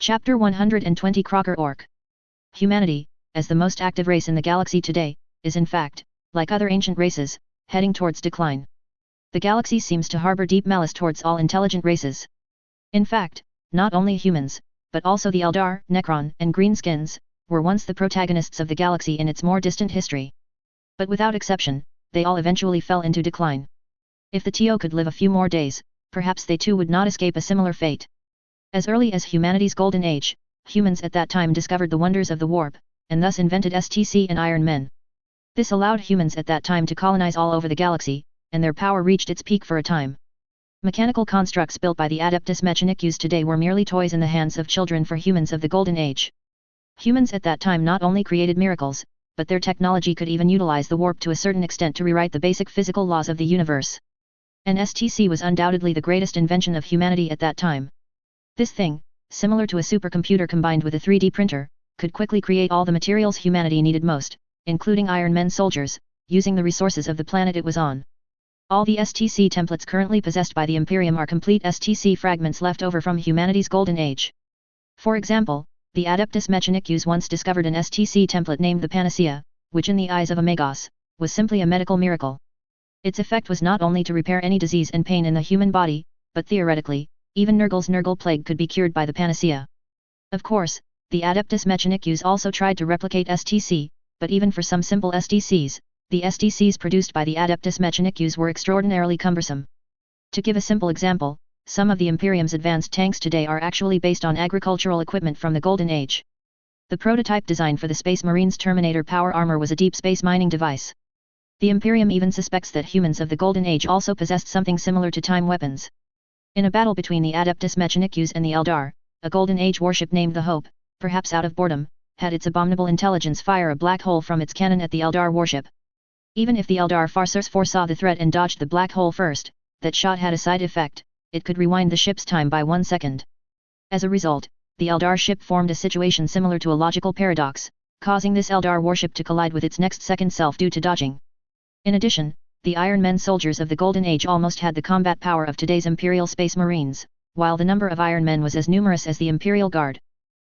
Chapter 120 Crocker Orc. Humanity, as the most active race in the galaxy today, is in fact, like other ancient races, heading towards decline. The galaxy seems to harbor deep malice towards all intelligent races. In fact, not only humans, but also the Eldar, Necron, and Greenskins, were once the protagonists of the galaxy in its more distant history. But without exception, they all eventually fell into decline. If the TO could live a few more days, perhaps they too would not escape a similar fate. As early as humanity's golden age, humans at that time discovered the wonders of the warp, and thus invented STC and Iron Men. This allowed humans at that time to colonize all over the galaxy, and their power reached its peak for a time. Mechanical constructs built by the Adeptus Mechanicus today were merely toys in the hands of children for humans of the golden age. Humans at that time not only created miracles, but their technology could even utilize the warp to a certain extent to rewrite the basic physical laws of the universe. And STC was undoubtedly the greatest invention of humanity at that time. This thing, similar to a supercomputer combined with a 3D printer, could quickly create all the materials humanity needed most, including Iron Men soldiers, using the resources of the planet it was on. All the STC templates currently possessed by the Imperium are complete STC fragments left over from humanity's golden age. For example, the Adeptus Mechanicus once discovered an STC template named the Panacea, which in the eyes of a Magos, was simply a medical miracle. Its effect was not only to repair any disease and pain in the human body, but theoretically, even Nurgle's Nurgle plague could be cured by the Panacea. Of course, the Adeptus Mechanicus also tried to replicate STC, but even for some simple STCs, the STCs produced by the Adeptus Mechanicus were extraordinarily cumbersome. To give a simple example, some of the Imperium's advanced tanks today are actually based on agricultural equipment from the Golden Age. The prototype design for the Space Marine's Terminator power armor was a deep space mining device. The Imperium even suspects that humans of the Golden Age also possessed something similar to time weapons. In a battle between the Adeptus Mechanicus and the Eldar, a Golden Age warship named the Hope, perhaps out of boredom, had its abominable intelligence fire a black hole from its cannon at the Eldar warship. Even if the Eldar farcers foresaw the threat and dodged the black hole first, that shot had a side effect: it could rewind the ship's time by 1 second. As a result, the Eldar ship formed a situation similar to a logical paradox, causing this Eldar warship to collide with its next second self due to dodging. In addition, the Iron Men soldiers of the Golden Age almost had the combat power of today's Imperial Space Marines, while the number of Iron Men was as numerous as the Imperial Guard.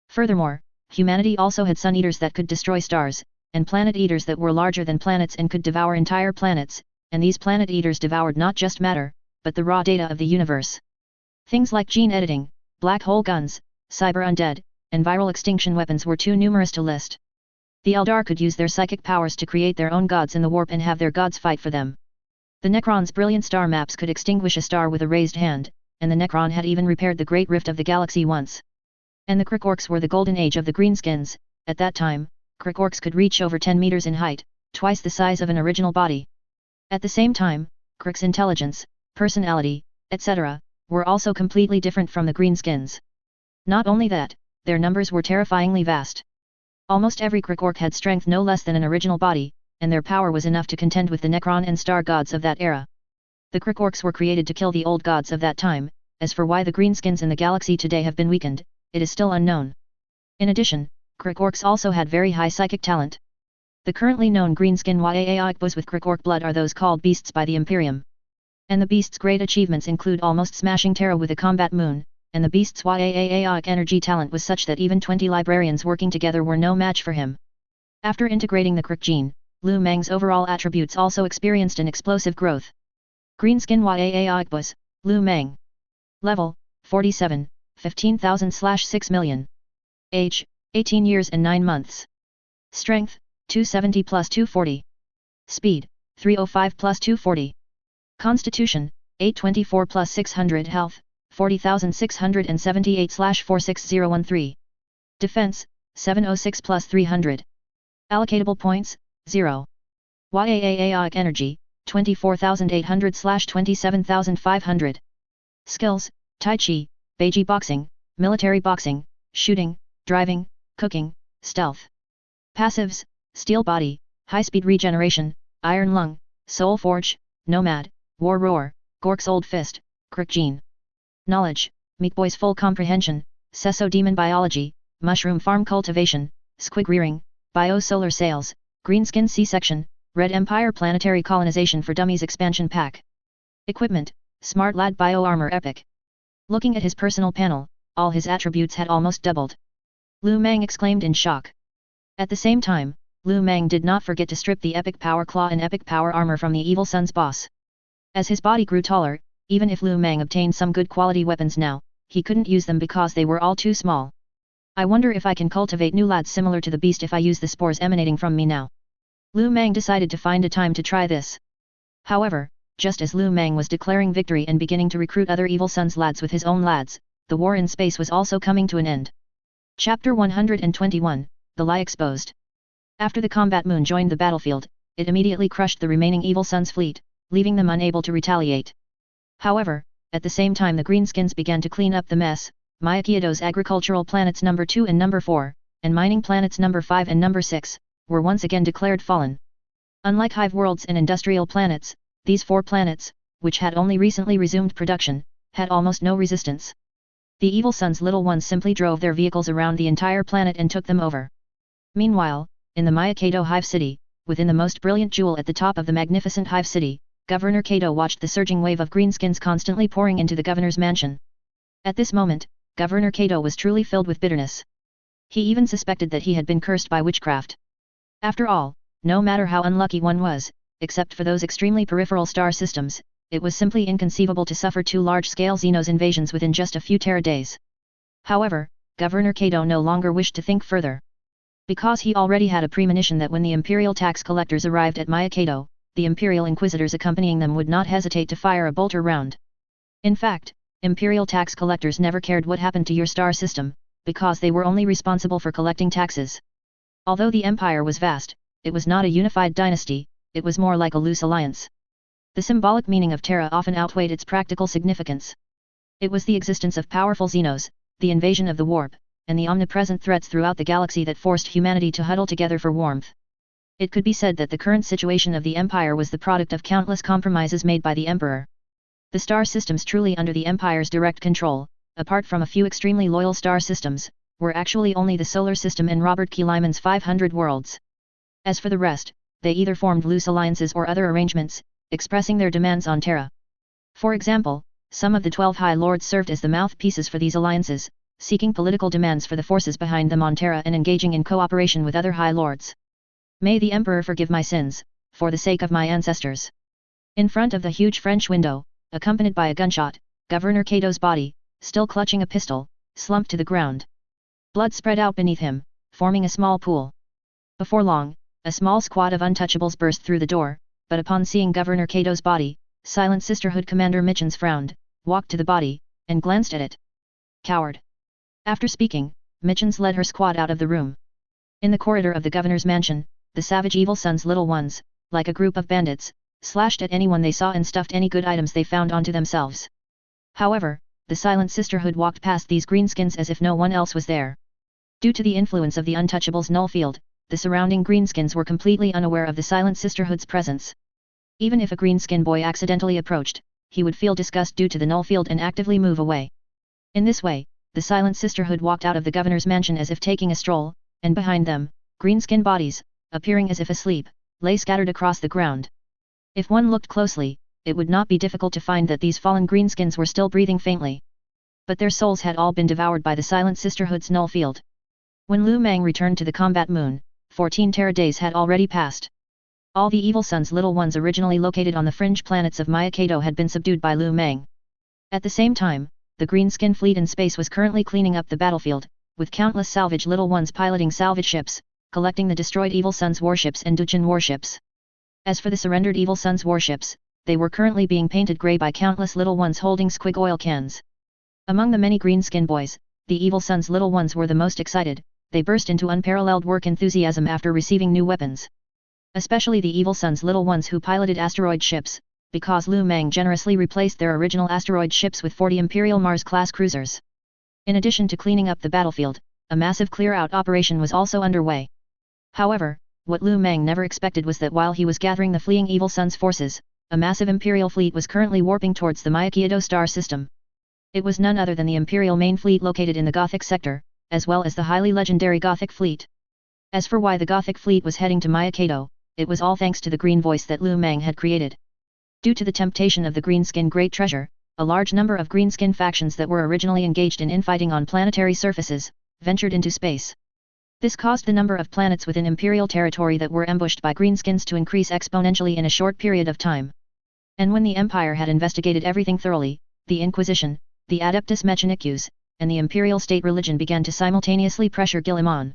Furthermore, humanity also had Sun Eaters that could destroy stars, and Planet Eaters that were larger than planets and could devour entire planets, and these Planet Eaters devoured not just matter, but the raw data of the universe. Things like gene editing, black hole guns, cyber undead, and viral extinction weapons were too numerous to list. The Eldar could use their psychic powers to create their own gods in the warp and have their gods fight for them. The Necron's brilliant star maps could extinguish a star with a raised hand, and the Necron had even repaired the Great Rift of the Galaxy once. And the Crick Orcs were the golden age of the Greenskins. At that time, Crick Orcs could reach over 10 meters in height, twice the size of an original body. At the same time, Crick's intelligence, personality, etc., were also completely different from the Greenskins. Not only that, their numbers were terrifyingly vast. Almost every Crick Orc had strength no less than an original body, and their power was enough to contend with the Necron and star gods of that era. The Crick Orcs were created to kill the old gods of that time. As for why the Greenskins in the galaxy today have been weakened, it is still unknown. In addition, Crick Orcs also had very high psychic talent. The currently known Greenskin Yaaiikbos with Crick Orc blood are those called beasts by the Imperium. And the beasts' great achievements include almost smashing Terra with a combat moon, and the beast's Yaaiik energy talent was such that even 20 librarians working together were no match for him. After integrating the Crick gene, Lu Meng's overall attributes also experienced an explosive growth. Greenskin Yaaiikbos, Lu Meng. Level, 47, 15,000/6 million. Age, 18 years and 9 months. Strength, 270 plus 240. Speed, 305 plus 240. Constitution, 824 plus 600. Health, 40,678/46013. Defense, 706 plus 300. Allocatable points, 0. Yaaiik energy, 24,800/27,500. Skills, Tai Chi, Beiji boxing, military boxing, shooting, driving, cooking, stealth. Passives, Steel Body, High-Speed Regeneration, Iron Lung, Soul Forge, Nomad, War Roar, Gork's Old Fist, Crick Gene. Knowledge, Meatboy's Full Comprehension, Sesso Demon Biology, Mushroom Farm Cultivation, Squig Rearing, Bio-Solar Sales, Greenskin C-Section, Red Empire Planetary Colonization for Dummies Expansion Pack. Equipment, Smart Lad Bio Armor Epic. Looking at his personal panel, all his attributes had almost doubled. Lu Meng exclaimed in shock. At the same time, Lu Meng did not forget to strip the epic power claw and epic power armor from the evil sun's boss. As his body grew taller, even if Lu Meng obtained some good quality weapons now, he couldn't use them because they were all too small. I wonder if I can cultivate new lads similar to the beast if I use the spores emanating from me now. Lu Meng decided to find a time to try this. However, just as Lu Meng was declaring victory and beginning to recruit other evil sun's lads with his own lads, the war in space was also coming to an end. Chapter 121, The Lie Exposed. After the combat moon joined the battlefield, it immediately crushed the remaining evil sun's fleet, leaving them unable to retaliate. However, at the same time the greenskins began to clean up the mess. Myakedo's agricultural planets number 2 and number 4, and mining planets number 5 and number 6, were once again declared fallen. Unlike hive worlds and industrial planets, these 4 planets, which had only recently resumed production, had almost no resistance. The evil sun's little ones simply drove their vehicles around the entire planet and took them over. Meanwhile, in the Myakedo Hive City, within the most brilliant jewel at the top of the magnificent Hive City, Governor Kato watched the surging wave of greenskins constantly pouring into the governor's mansion. At this moment, Governor Kato was truly filled with bitterness. He even suspected that he had been cursed by witchcraft. After all, no matter how unlucky one was, except for those extremely peripheral star systems, it was simply inconceivable to suffer 2 large-scale Xenos invasions within just a few Terra days. However, Governor Kato no longer wished to think further. Because he already had a premonition that when the Imperial tax collectors arrived at Myakedo, the Imperial Inquisitors accompanying them would not hesitate to fire a bolter round. In fact, Imperial tax collectors never cared what happened to your star system, because they were only responsible for collecting taxes. Although the empire was vast, it was not a unified dynasty, it was more like a loose alliance. The symbolic meaning of Terra often outweighed its practical significance. It was the existence of powerful Xenos, the invasion of the warp, and the omnipresent threats throughout the galaxy that forced humanity to huddle together for warmth. It could be said that the current situation of the Empire was the product of countless compromises made by the Emperor. The star systems truly under the Empire's direct control, apart from a few extremely loyal star systems, were actually only the Solar System and Robert K. Lyman's 500 worlds. As for the rest, they either formed loose alliances or other arrangements, expressing their demands on Terra. For example, some of the 12 High Lords served as the mouthpieces for these alliances, seeking political demands for the forces behind them on Terra and engaging in cooperation with other High Lords. May the Emperor forgive my sins, for the sake of my ancestors. In front of the huge French window, accompanied by a gunshot, Governor Kato's body, still clutching a pistol, slumped to the ground. Blood spread out beneath him, forming a small pool. Before long, a small squad of untouchables burst through the door, but upon seeing Governor Kato's body, Silent Sisterhood Commander Mitchens frowned, walked to the body, and glanced at it. Coward. After speaking, Mitchens led her squad out of the room. In the corridor of the governor's mansion, the savage evil sun's little ones, like a group of bandits, slashed at anyone they saw and stuffed any good items they found onto themselves. However, the Silent Sisterhood walked past these greenskins as if no one else was there. Due to the influence of the Untouchables' null field, the surrounding greenskins were completely unaware of the Silent Sisterhood's presence. Even if a greenskin boy accidentally approached, he would feel disgust due to the null field and actively move away. In this way, the Silent Sisterhood walked out of the governor's mansion as if taking a stroll, and behind them, greenskin bodies, appearing as if asleep, lay scattered across the ground. If one looked closely, it would not be difficult to find that these fallen greenskins were still breathing faintly. But their souls had all been devoured by the Silent Sisterhood's null field. When Lu Meng returned to the combat moon, 14 Terra days had already passed. All the Evil Sun's little ones originally located on the fringe planets of Myakedo had been subdued by Lu Meng. At the same time, the Greenskin fleet in space was currently cleaning up the battlefield, with countless salvage little ones piloting salvage ships, collecting the destroyed Evil Sun's warships and Duchin warships. As for the surrendered Evil Sun's warships, they were currently being painted grey by countless little ones holding squig oil cans. Among the many greenskin boys, the Evil Sun's little ones were the most excited. They burst into unparalleled work enthusiasm after receiving new weapons. Especially the Evil Sun's little ones who piloted asteroid ships, because Lu Meng generously replaced their original asteroid ships with 40 Imperial Mars-class cruisers. In addition to cleaning up the battlefield, a massive clear-out operation was also underway. However, what Lu Meng never expected was that while he was gathering the fleeing Evil Sun's forces, a massive Imperial fleet was currently warping towards the Myakedo star system. It was none other than the Imperial main fleet located in the Gothic sector, as well as the highly legendary Gothic fleet. As for why the Gothic fleet was heading to Myakedo, it was all thanks to the green voice that Lu Meng had created. Due to the temptation of the greenskin great treasure, a large number of greenskin factions that were originally engaged in infighting on planetary surfaces, ventured into space. This caused the number of planets within Imperial territory that were ambushed by greenskins to increase exponentially in a short period of time. And when the Empire had investigated everything thoroughly, the Inquisition, the Adeptus Mechanicus, and the Imperial state religion began to simultaneously pressure Guilliman.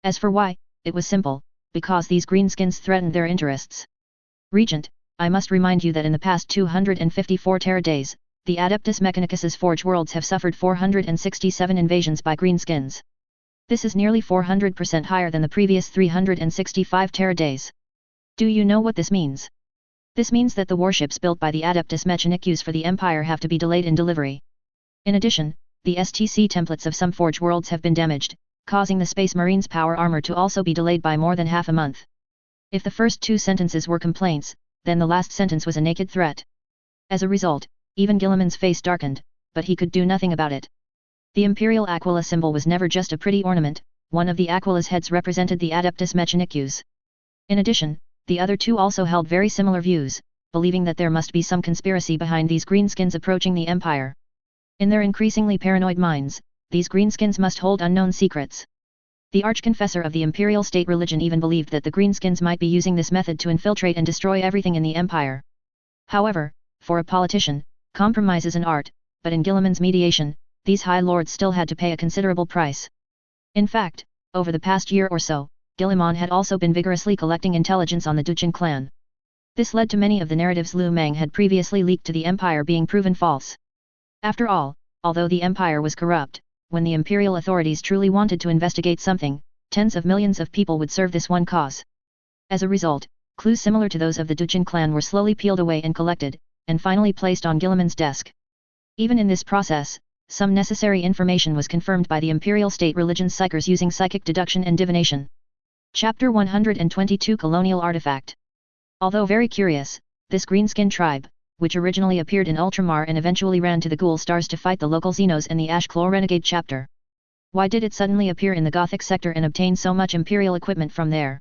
As for why, it was simple, because these greenskins threatened their interests. Regent, I must remind you that in the past 254 Terra days, the Adeptus Mechanicus's Forge worlds have suffered 467 invasions by greenskins. This is nearly 400% higher than the previous 365 Terra days. Do you know what this means? This means that the warships built by the Adeptus Mechanicus for the Empire have to be delayed in delivery. In addition, the STC templates of some Forge worlds have been damaged, causing the Space Marine's power armor to also be delayed by more than half a month. If the first two sentences were complaints, then the last sentence was a naked threat. As a result, even Guilliman's face darkened, but he could do nothing about it. The Imperial Aquila symbol was never just a pretty ornament, one of the Aquila's heads represented the Adeptus Mechanicus. In addition, the other two also held very similar views, believing that there must be some conspiracy behind these greenskins approaching the Empire. In their increasingly paranoid minds, these greenskins must hold unknown secrets. The archconfessor of the Imperial state religion even believed that the greenskins might be using this method to infiltrate and destroy everything in the Empire. However, for a politician, compromise is an art, but in Guilliman's mediation, these high lords still had to pay a considerable price. In fact, over the past year or so, Guilliman had also been vigorously collecting intelligence on the Duchin clan. This led to many of the narratives Lu Meng had previously leaked to the Empire being proven false. After all, although the Empire was corrupt, when the Imperial authorities truly wanted to investigate something, tens of millions of people would serve this one cause. As a result, clues similar to those of the Duchin clan were slowly peeled away and collected, and finally placed on Guilliman's desk. Even in this process, some necessary information was confirmed by the Imperial state religion's psychers using psychic deduction and divination. Chapter 122 Colonial Artifact. Although very curious, this greenskin tribe, which originally appeared in Ultramar and eventually ran to the Ghoul Stars to fight the local Xenos and the Ashclaw Renegade chapter. Why did it suddenly appear in the Gothic sector and obtain so much Imperial equipment from there?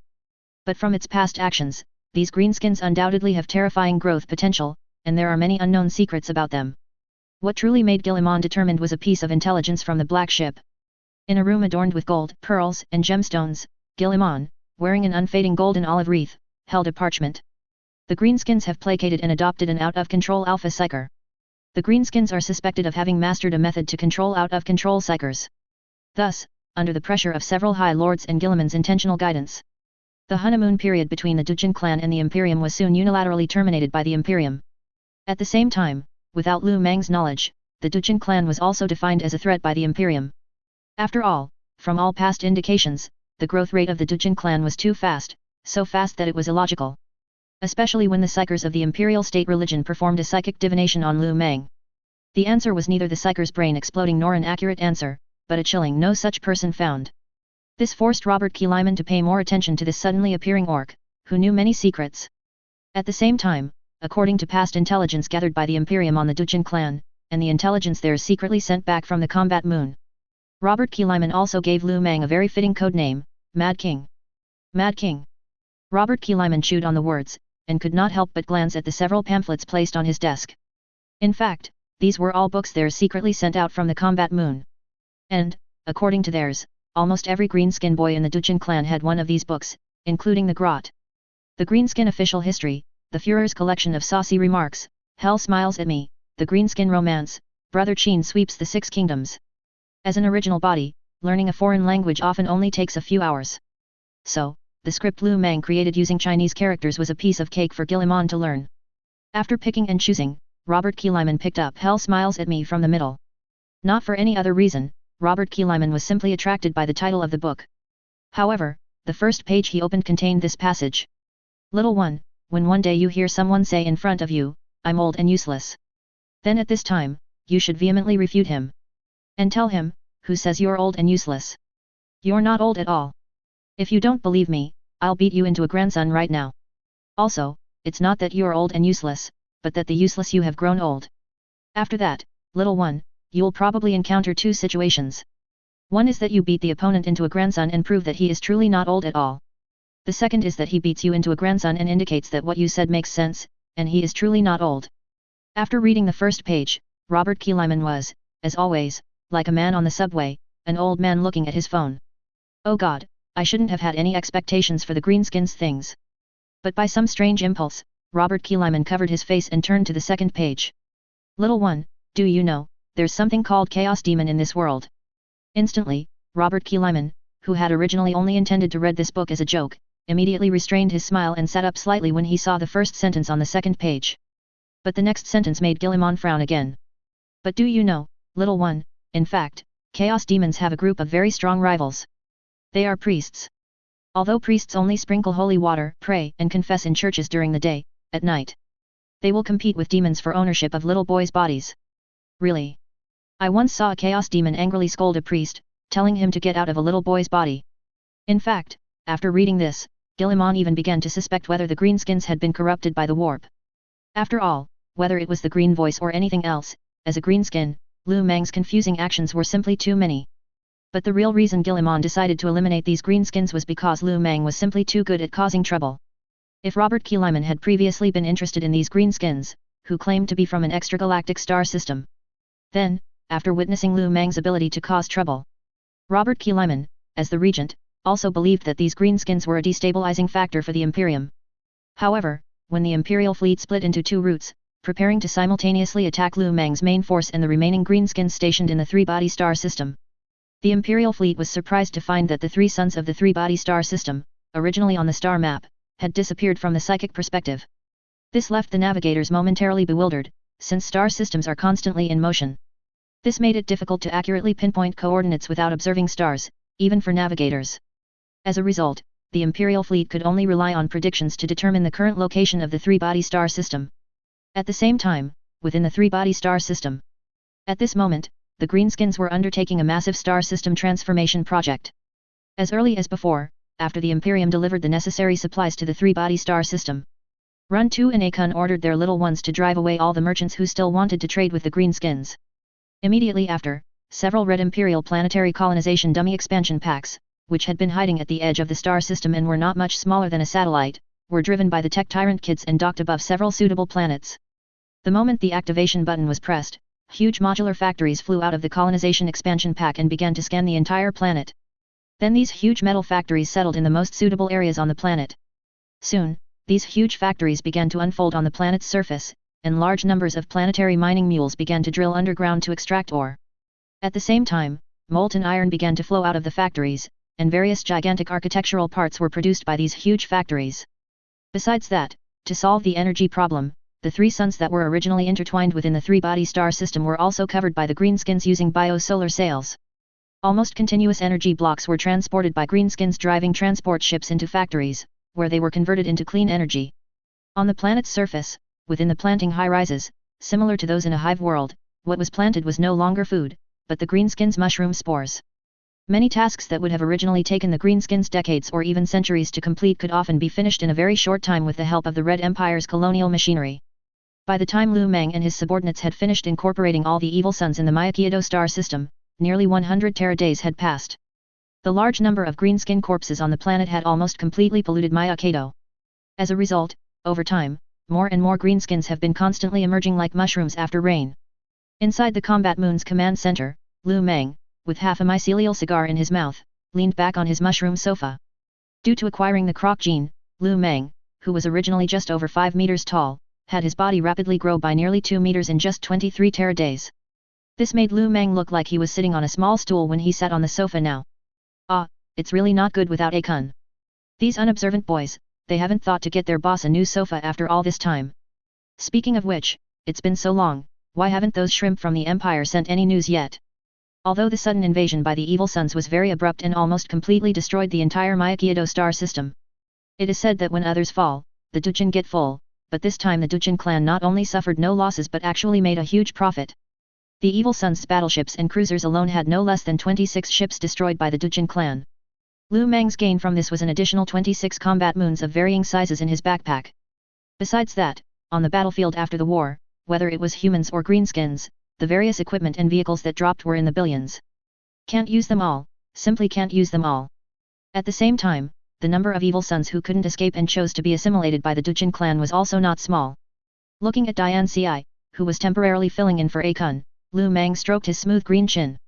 But from its past actions, these greenskins undoubtedly have terrifying growth potential, and there are many unknown secrets about them. What truly made Guilliman determined was a piece of intelligence from the Black Ship. In a room adorned with gold, pearls, and gemstones, Guilliman, wearing an unfading golden olive wreath, held a parchment. The greenskins have placated and adopted an out-of-control alpha psyker. The greenskins are suspected of having mastered a method to control out-of-control psykers. Thus, under the pressure of several High Lords and Guilliman's intentional guidance, the honeymoon period between the Duchin clan and the Imperium was soon unilaterally terminated by the Imperium. At the same time, without Lu Meng's knowledge, the Duchin clan was also defined as a threat by the Imperium. After all, from all past indications, the growth rate of the Duchin clan was too fast, so fast that it was illogical. Especially when the psychers of the Imperial state religion performed a psychic divination on Lu Meng. The answer was neither the psycher's brain exploding nor an accurate answer, but a chilling no such person found. This forced Robert Kleiman to pay more attention to this suddenly appearing orc, who knew many secrets. At the same time, according to past intelligence gathered by the Imperium on the Duchin clan, and the intelligence theirs secretly sent back from the combat moon, Robert Kleiman also gave Lu Meng a very fitting code name, Mad King. Mad King. Robert Kleiman chewed on the words, and could not help but glance at the several pamphlets placed on his desk. In fact, these were all books theirs secretly sent out from the combat moon. And, according to theirs, almost every greenskin boy in the Duchin clan had one of these books, including the Grot. The Greenskin Official History, the Führer's collection of saucy remarks, Hell Smiles at Me, the Greenskin Romance, Brother Cheen Sweeps the Six Kingdoms. As an original body, learning a foreign language often only takes a few hours. So, the script Lu Meng created using Chinese characters was a piece of cake for Guilliman to learn. After picking and choosing, Robert Kleiman picked up Hell Smiles at Me from the middle. Not for any other reason, Robert Kleiman was simply attracted by the title of the book. However, the first page he opened contained this passage. Little one, when one day you hear someone say in front of you, I'm old and useless. Then at this time, you should vehemently refute him. And tell him, who says you're old and useless? You're not old at all. If you don't believe me, I'll beat you into a grandson right now. Also, it's not that you're old and useless, but that the useless you have grown old. After that, little one, you'll probably encounter two situations. One is that you beat the opponent into a grandson and prove that he is truly not old at all. The second is that he beats you into a grandson and indicates that what you said makes sense, and he is truly not old. After reading the first page, Robert Kleiman was, as always, like a man on the subway, an old man looking at his phone. Oh God, I shouldn't have had any expectations for the greenskins things. But by some strange impulse, Robert Kleiman covered his face and turned to the second page. Little one, do you know, there's something called Chaos Demon in this world. Instantly, Robert Kleiman, who had originally only intended to read this book as a joke, immediately restrained his smile and sat up slightly when he saw the first sentence on the second page. But the next sentence made Guillemon frown again. But do you know, little one, in fact, Chaos Demons have a group of very strong rivals. They are priests. Although priests only sprinkle holy water, pray and confess in churches during the day, at night they will compete with demons for ownership of little boys' bodies. Really? I once saw a Chaos Demon angrily scold a priest, telling him to get out of a little boy's body. In fact, after reading this, Guillemon even began to suspect whether the greenskins had been corrupted by the warp. After all, whether it was the green voice or anything else, as a greenskin, Lu Mang's confusing actions were simply too many. But the real reason Guillemon decided to eliminate these greenskins was because Lu Mang was simply too good at causing trouble. If Robert Kleiman had previously been interested in these greenskins, who claimed to be from an extragalactic star system, then, after witnessing Lu Mang's ability to cause trouble, Robert Kleiman, as the regent, also believed that these greenskins were a destabilizing factor for the Imperium. However, when the Imperial fleet split into two routes, preparing to simultaneously attack Lu Mang's main force and the remaining greenskins stationed in the three-body star system, the Imperial fleet was surprised to find that the three suns of the three-body star system, originally on the star map, had disappeared from the psychic perspective. This left the navigators momentarily bewildered, since star systems are constantly in motion. This made it difficult to accurately pinpoint coordinates without observing stars, even for navigators. As a result, the Imperial fleet could only rely on predictions to determine the current location of the three-body star system. At the same time, within the three-body star system, at this moment, the greenskins were undertaking a massive star system transformation project. As early as before, after the Imperium delivered the necessary supplies to the three-body star system, Run 2 and Akun ordered their little ones to drive away all the merchants who still wanted to trade with the greenskins. Immediately after, several Red Imperial planetary colonization dummy expansion packs, which had been hiding at the edge of the star system and were not much smaller than a satellite, were driven by the tech tyrant kids and docked above several suitable planets. The moment the activation button was pressed, huge modular factories flew out of the colonization expansion pack and began to scan the entire planet. Then these huge metal factories settled in the most suitable areas on the planet. Soon, these huge factories began to unfold on the planet's surface, and large numbers of planetary mining mules began to drill underground to extract ore. At the same time, molten iron began to flow out of the factories, and various gigantic architectural parts were produced by these huge factories. Besides that, to solve the energy problem, the three suns that were originally intertwined within the three-body star system were also covered by the greenskins using bio-solar sails. Almost continuous energy blocks were transported by greenskins driving transport ships into factories, where they were converted into clean energy. On the planet's surface, within the planting high-rises, similar to those in a hive world, what was planted was no longer food, but the greenskins' mushroom spores. Many tasks that would have originally taken the greenskins decades or even centuries to complete could often be finished in a very short time with the help of the Red Empire's colonial machinery. By the time Lu Mang and his subordinates had finished incorporating all the evil suns in the Myakedo star system, nearly 100 Terra days had passed. The large number of greenskin corpses on the planet had almost completely polluted Myakedo. As a result, over time, more and more greenskins have been constantly emerging like mushrooms after rain. Inside the Combat Moon's command center, Lu Mang, with half a mycelial cigar in his mouth, leaned back on his mushroom sofa. Due to acquiring the Croc gene, Lu Mang, who was originally just over 5 meters tall, had his body rapidly grow by nearly 2 meters in just 23 Terra days. This made Lu Mang look like he was sitting on a small stool when he sat on the sofa now. Ah, it's really not good without Akun. These unobservant boys, they haven't thought to get their boss a new sofa after all this time. Speaking of which, it's been so long, why haven't those shrimp from the Empire sent any news yet? Although the sudden invasion by the evil suns was very abrupt and almost completely destroyed the entire Myakedo star system, it is said that when others fall, the Dujin get full, but this time the Dujin clan not only suffered no losses but actually made a huge profit. The evil suns' battleships and cruisers alone had no less than 26 ships destroyed by the Dujin clan. Lu Mang's gain from this was an additional 26 combat moons of varying sizes in his backpack. Besides that, on the battlefield after the war, whether it was humans or greenskins, the various equipment and vehicles that dropped were in the billions. Can't use them all, simply can't use them all. At the same time, the number of evil suns who couldn't escape and chose to be assimilated by the Dujin clan was also not small. Looking at Diane Ci, who was temporarily filling in for A Kun, Lu Meng stroked his smooth green chin.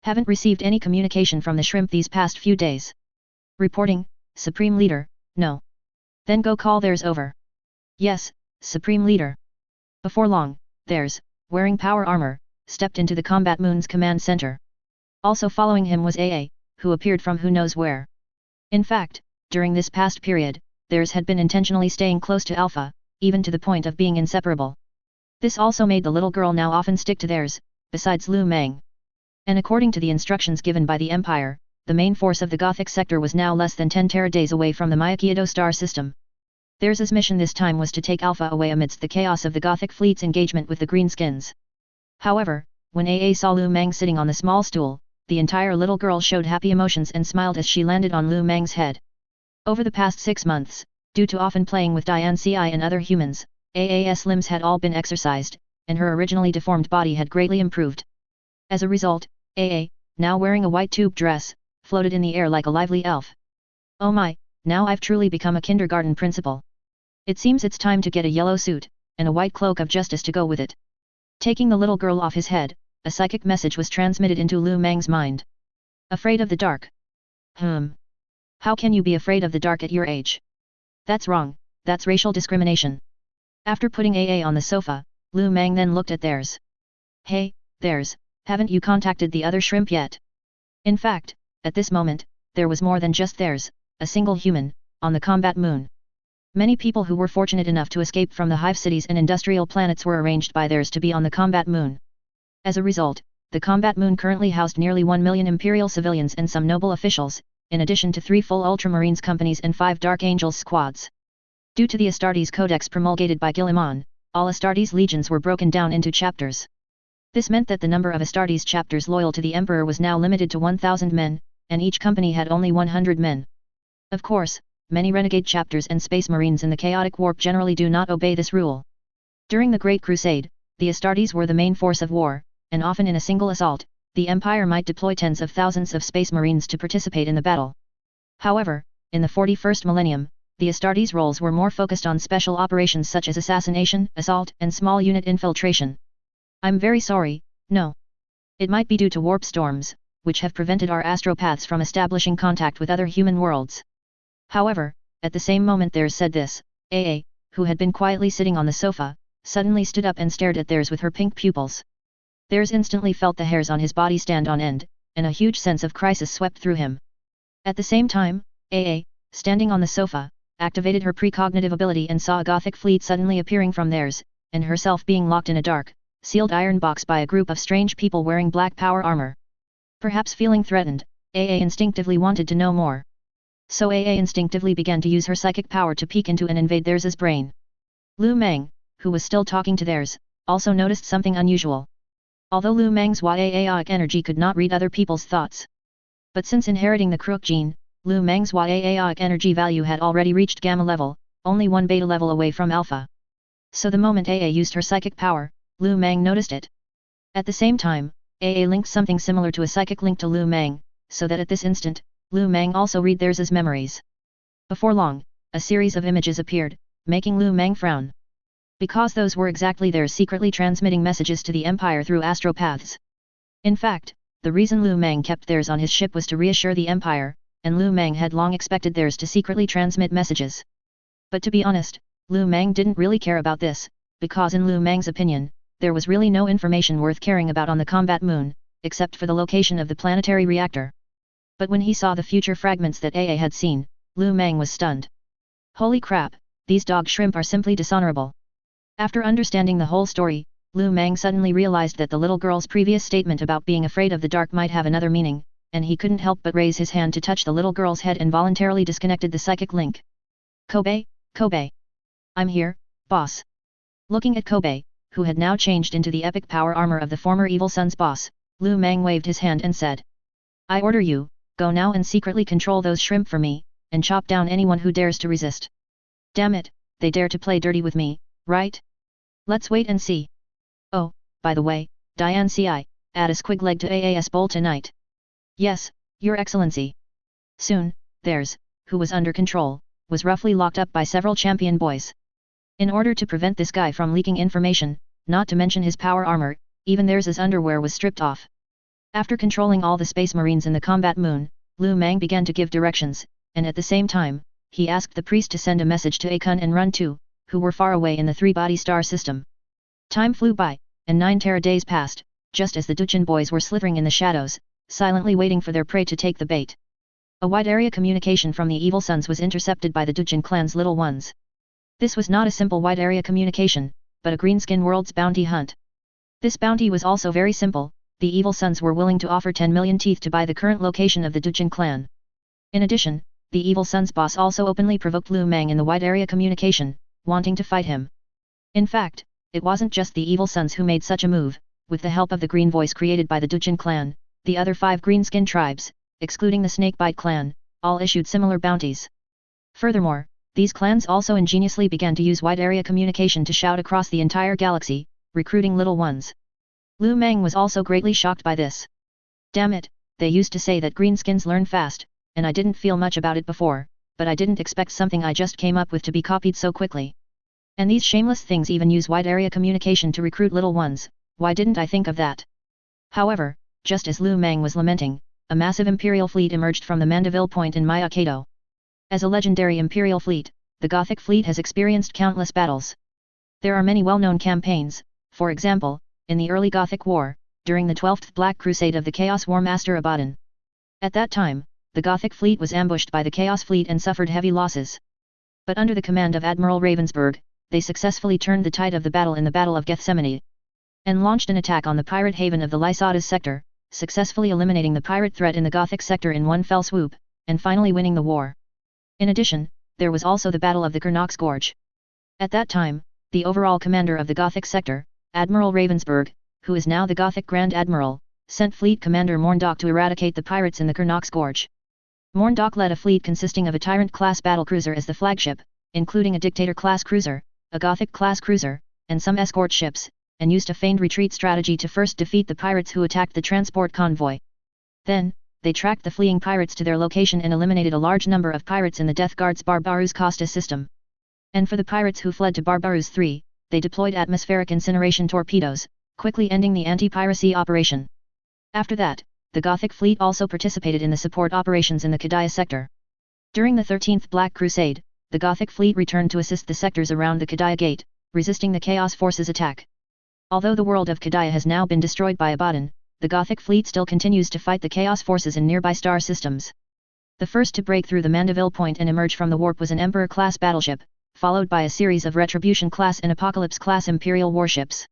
Haven't received any communication from the shrimp these past few days. Reporting, Supreme Leader, no. Then go call theirs over. Yes, Supreme Leader. Before long, theirs, wearing power armor, stepped into the Combat Moon's command center. Also following him was AA, who appeared from who knows where. In fact, during this past period, theirs had been intentionally staying close to Alpha, even to the point of being inseparable. This also made the little girl now often stick to theirs, besides Lu Meng. And according to the instructions given by the Empire, the main force of the Gothic sector was now less than 10 Terra-days away from the Myakiado star system. Theirs' mission this time was to take Alpha away amidst the chaos of the Gothic fleet's engagement with the Greenskins. However, when AA saw Lu Meng sitting on the small stool, the entire little girl showed happy emotions and smiled as she landed on Lu Meng's head. Over the past 6 months, due to often playing with Dian Ci and other humans, AA's limbs had all been exercised, and her originally deformed body had greatly improved. As a result, AA, now wearing a white tube dress, floated in the air like a lively elf. Oh my, now I've truly become a kindergarten principal. It seems it's time to get a yellow suit, and a white cloak of justice to go with it. Taking the little girl off his head, a psychic message was transmitted into Lu Meng's mind. Afraid of the dark? How can you be afraid of the dark at your age? That's wrong, that's racial discrimination. After putting AA on the sofa, Lu Meng then looked at theirs. Hey, theirs, haven't you contacted the other shrimp yet? In fact, at this moment, there was more than just theirs, a single human, on the Combat Moon. Many people who were fortunate enough to escape from the hive cities and industrial planets were arranged by theirs to be on the Combat Moon. As a result, the Combat Moon currently housed nearly 1 million Imperial civilians and some noble officials, in addition to 3 full Ultramarines companies and 5 Dark Angels squads. Due to the Astartes Codex promulgated by Guilliman, all Astartes legions were broken down into chapters. This meant that the number of Astartes chapters loyal to the Emperor was now limited to 1,000 men, and each company had only 100 men. Of course, many renegade chapters and space marines in the chaotic warp generally do not obey this rule. During the Great Crusade, the Astartes were the main force of war, and often in a single assault, the Empire might deploy tens of thousands of space marines to participate in the battle. However, in the 41st millennium, the Astartes roles were more focused on special operations such as assassination, assault, and small unit infiltration. I'm very sorry, no. It might be due to warp storms, which have prevented our astropaths from establishing contact with other human worlds. However, at the same moment theirs said this, AA, who had been quietly sitting on the sofa, suddenly stood up and stared at theirs with her pink pupils. Theirs instantly felt the hairs on his body stand on end, and a huge sense of crisis swept through him. At the same time, AA, standing on the sofa, activated her precognitive ability and saw a Gothic fleet suddenly appearing from theirs, and herself being locked in a dark, sealed iron box by a group of strange people wearing black power armor. Perhaps feeling threatened, AA instinctively wanted to know more. So AA instinctively began to use her psychic power to peek into and invade theirs' brain. Lu Meng, who was still talking to theirs, also noticed something unusual. Although Lu Meng's Yaaic energy could not read other people's thoughts. But since inheriting the Crook gene, Lu Meng's Yaaic energy value had already reached Gamma level, only 1 Beta level away from Alpha. So the moment AA used her psychic power, Lu Meng noticed it. At the same time, AA linked something similar to a psychic link to Lu Meng, so that at this instant, Lu Meng also read theirs as memories. Before long, a series of images appeared, making Lu Meng frown. Because those were exactly theirs secretly transmitting messages to the Empire through astropaths. In fact, the reason Lu Meng kept theirs on his ship was to reassure the Empire, and Lu Meng had long expected theirs to secretly transmit messages. But to be honest, Lu Meng didn't really care about this, because in Lu Meng's opinion, there was really no information worth caring about on the Combat Moon, except for the location of the planetary reactor. But when he saw the future fragments that AA had seen, Lu Meng was stunned. Holy crap, these dog shrimp are simply dishonorable. After understanding the whole story, Lu Meng suddenly realized that the little girl's previous statement about being afraid of the dark might have another meaning, and he couldn't help but raise his hand to touch the little girl's head and voluntarily disconnected the psychic link. Kobe, Kobe. I'm here, boss. Looking at Kobe, who had now changed into the epic power armor of the former Evil Sun's boss, Lu Meng waved his hand and said. I order you, go now and secretly control those shrimp for me, and chop down anyone who dares to resist. Damn it, they dare to play dirty with me, right? Let's wait and see. Oh, by the way, Dian Ci, add a squig leg to AAS bowl tonight. Yes, Your Excellency. Soon, theirs, who was under control, was roughly locked up by several champion boys. In order to prevent this guy from leaking information, not to mention his power armor, even theirs' underwear was stripped off. After controlling all the space marines in the combat moon, Lu Meng began to give directions, and at the same time, he asked the priest to send a message to Akun and Run 2, who were far away in the three-body star system. Time flew by, and 9 Terra days passed, just as the Duchin boys were slithering in the shadows, silently waiting for their prey to take the bait. A wide-area communication from the Evil Sons was intercepted by the Duchin clan's little ones. This was not a simple wide-area communication, but a Greenskin World's bounty hunt. This bounty was also very simple. The Evil Sons were willing to offer 10 million teeth to buy the current location of the Duchin clan. In addition, the Evil Sons boss also openly provoked Lu Meng in the wide-area communication, wanting to fight him. In fact, it wasn't just the Evil Sons who made such a move. With the help of the green voice created by the Duchin clan, the other 5 Greenskin tribes, excluding the Snakebite clan, all issued similar bounties. Furthermore, these clans also ingeniously began to use wide-area communication to shout across the entire galaxy, recruiting little ones. Lu Meng was also greatly shocked by this. Damn it, they used to say that greenskins learn fast, and I didn't feel much about it before, but I didn't expect something I just came up with to be copied so quickly. And these shameless things even use wide-area communication to recruit little ones, why didn't I think of that? However, just as Lu Meng was lamenting, a massive Imperial fleet emerged from the Mandeville Point in Maya Kato. As a legendary Imperial fleet, the Gothic fleet has experienced countless battles. There are many well-known campaigns, for example, in the early Gothic War, during the 12th Black Crusade of the Chaos War Master Abaddon. At that time, the Gothic fleet was ambushed by the Chaos fleet and suffered heavy losses. But under the command of Admiral Ravensburg, they successfully turned the tide of the battle in the Battle of Gethsemane, and launched an attack on the pirate haven of the Lysadas sector, successfully eliminating the pirate threat in the Gothic sector in one fell swoop, and finally winning the war. In addition, there was also the Battle of the Kurnock's Gorge. At that time, the overall commander of the Gothic sector, Admiral Ravensburg, who is now the Gothic Grand Admiral, sent Fleet Commander Morndock to eradicate the pirates in the Kurnock's Gorge. Morndock led a fleet consisting of a Tyrant-class battlecruiser as the flagship, including a Dictator-class cruiser, a Gothic-class cruiser, and some escort ships, and used a feigned retreat strategy to first defeat the pirates who attacked the transport convoy. Then, they tracked the fleeing pirates to their location and eliminated a large number of pirates in the Death Guard's Barbaroos Costa system. And for the pirates who fled to Barbaroos 3, they deployed atmospheric incineration torpedoes, quickly ending the anti-piracy operation. After that, the Gothic fleet also participated in the support operations in the Kadaya sector. During the 13th Black Crusade, the Gothic fleet returned to assist the sectors around the Kadaya Gate, resisting the Chaos Forces' attack. Although the world of Kadaya has now been destroyed by Abaddon, the Gothic fleet still continues to fight the Chaos Forces in nearby star systems. The first to break through the Mandeville Point and emerge from the warp was an Emperor-class battleship, followed by a series of Retribution-class and Apocalypse-class Imperial warships.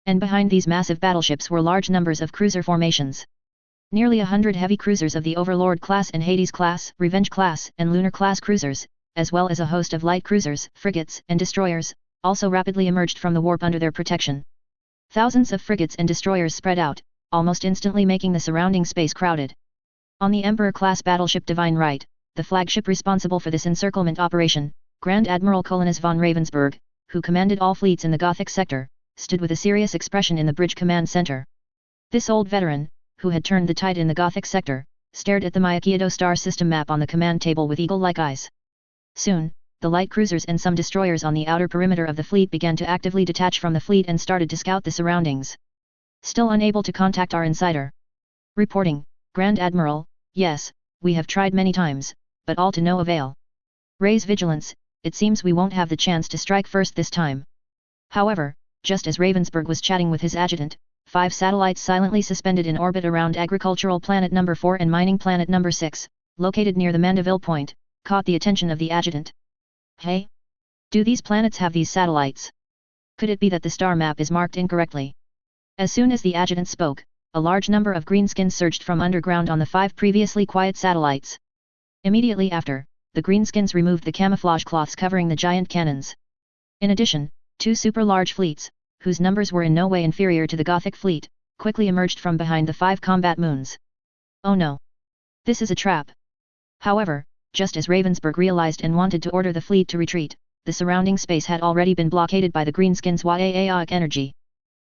And behind these massive battleships were large numbers of cruiser formations. Nearly 100 heavy cruisers of the Overlord-class and Hades-class, Revenge-class, and Lunar-class cruisers, as well as a host of light cruisers, frigates, and destroyers, also rapidly emerged from the warp under their protection. Thousands of frigates and destroyers spread out, almost instantly making the surrounding space crowded. On the Emperor-class battleship Divine Right, the flagship responsible for this encirclement operation, Grand Admiral Colinas von Ravensburg, who commanded all fleets in the Gothic sector, stood with a serious expression in the bridge command center. This old veteran, who had turned the tide in the Gothic sector, stared at the Myakiado star system map on the command table with eagle-like eyes. Soon, the light cruisers and some destroyers on the outer perimeter of the fleet began to actively detach from the fleet and started to scout the surroundings. Still unable to contact our insider. Reporting, Grand Admiral, yes, we have tried many times, but all to no avail. Raise vigilance, it seems we won't have the chance to strike first this time. However, just as Ravensburg was chatting with his adjutant, 5 satellites silently suspended in orbit around agricultural planet number 4 and mining planet number 6, located near the Mandeville Point, caught the attention of the adjutant. Hey? Do these planets have these satellites? Could it be that the star map is marked incorrectly? As soon as the adjutant spoke, a large number of greenskins surged from underground on the 5 previously quiet satellites. Immediately after, the greenskins removed the camouflage cloths covering the giant cannons. In addition, 2 super-large fleets, whose numbers were in no way inferior to the Gothic fleet, quickly emerged from behind the 5 combat moons. Oh no! This is a trap! However, just as Ravensburg realized and wanted to order the fleet to retreat, the surrounding space had already been blockaded by the greenskins' Waaaaic energy.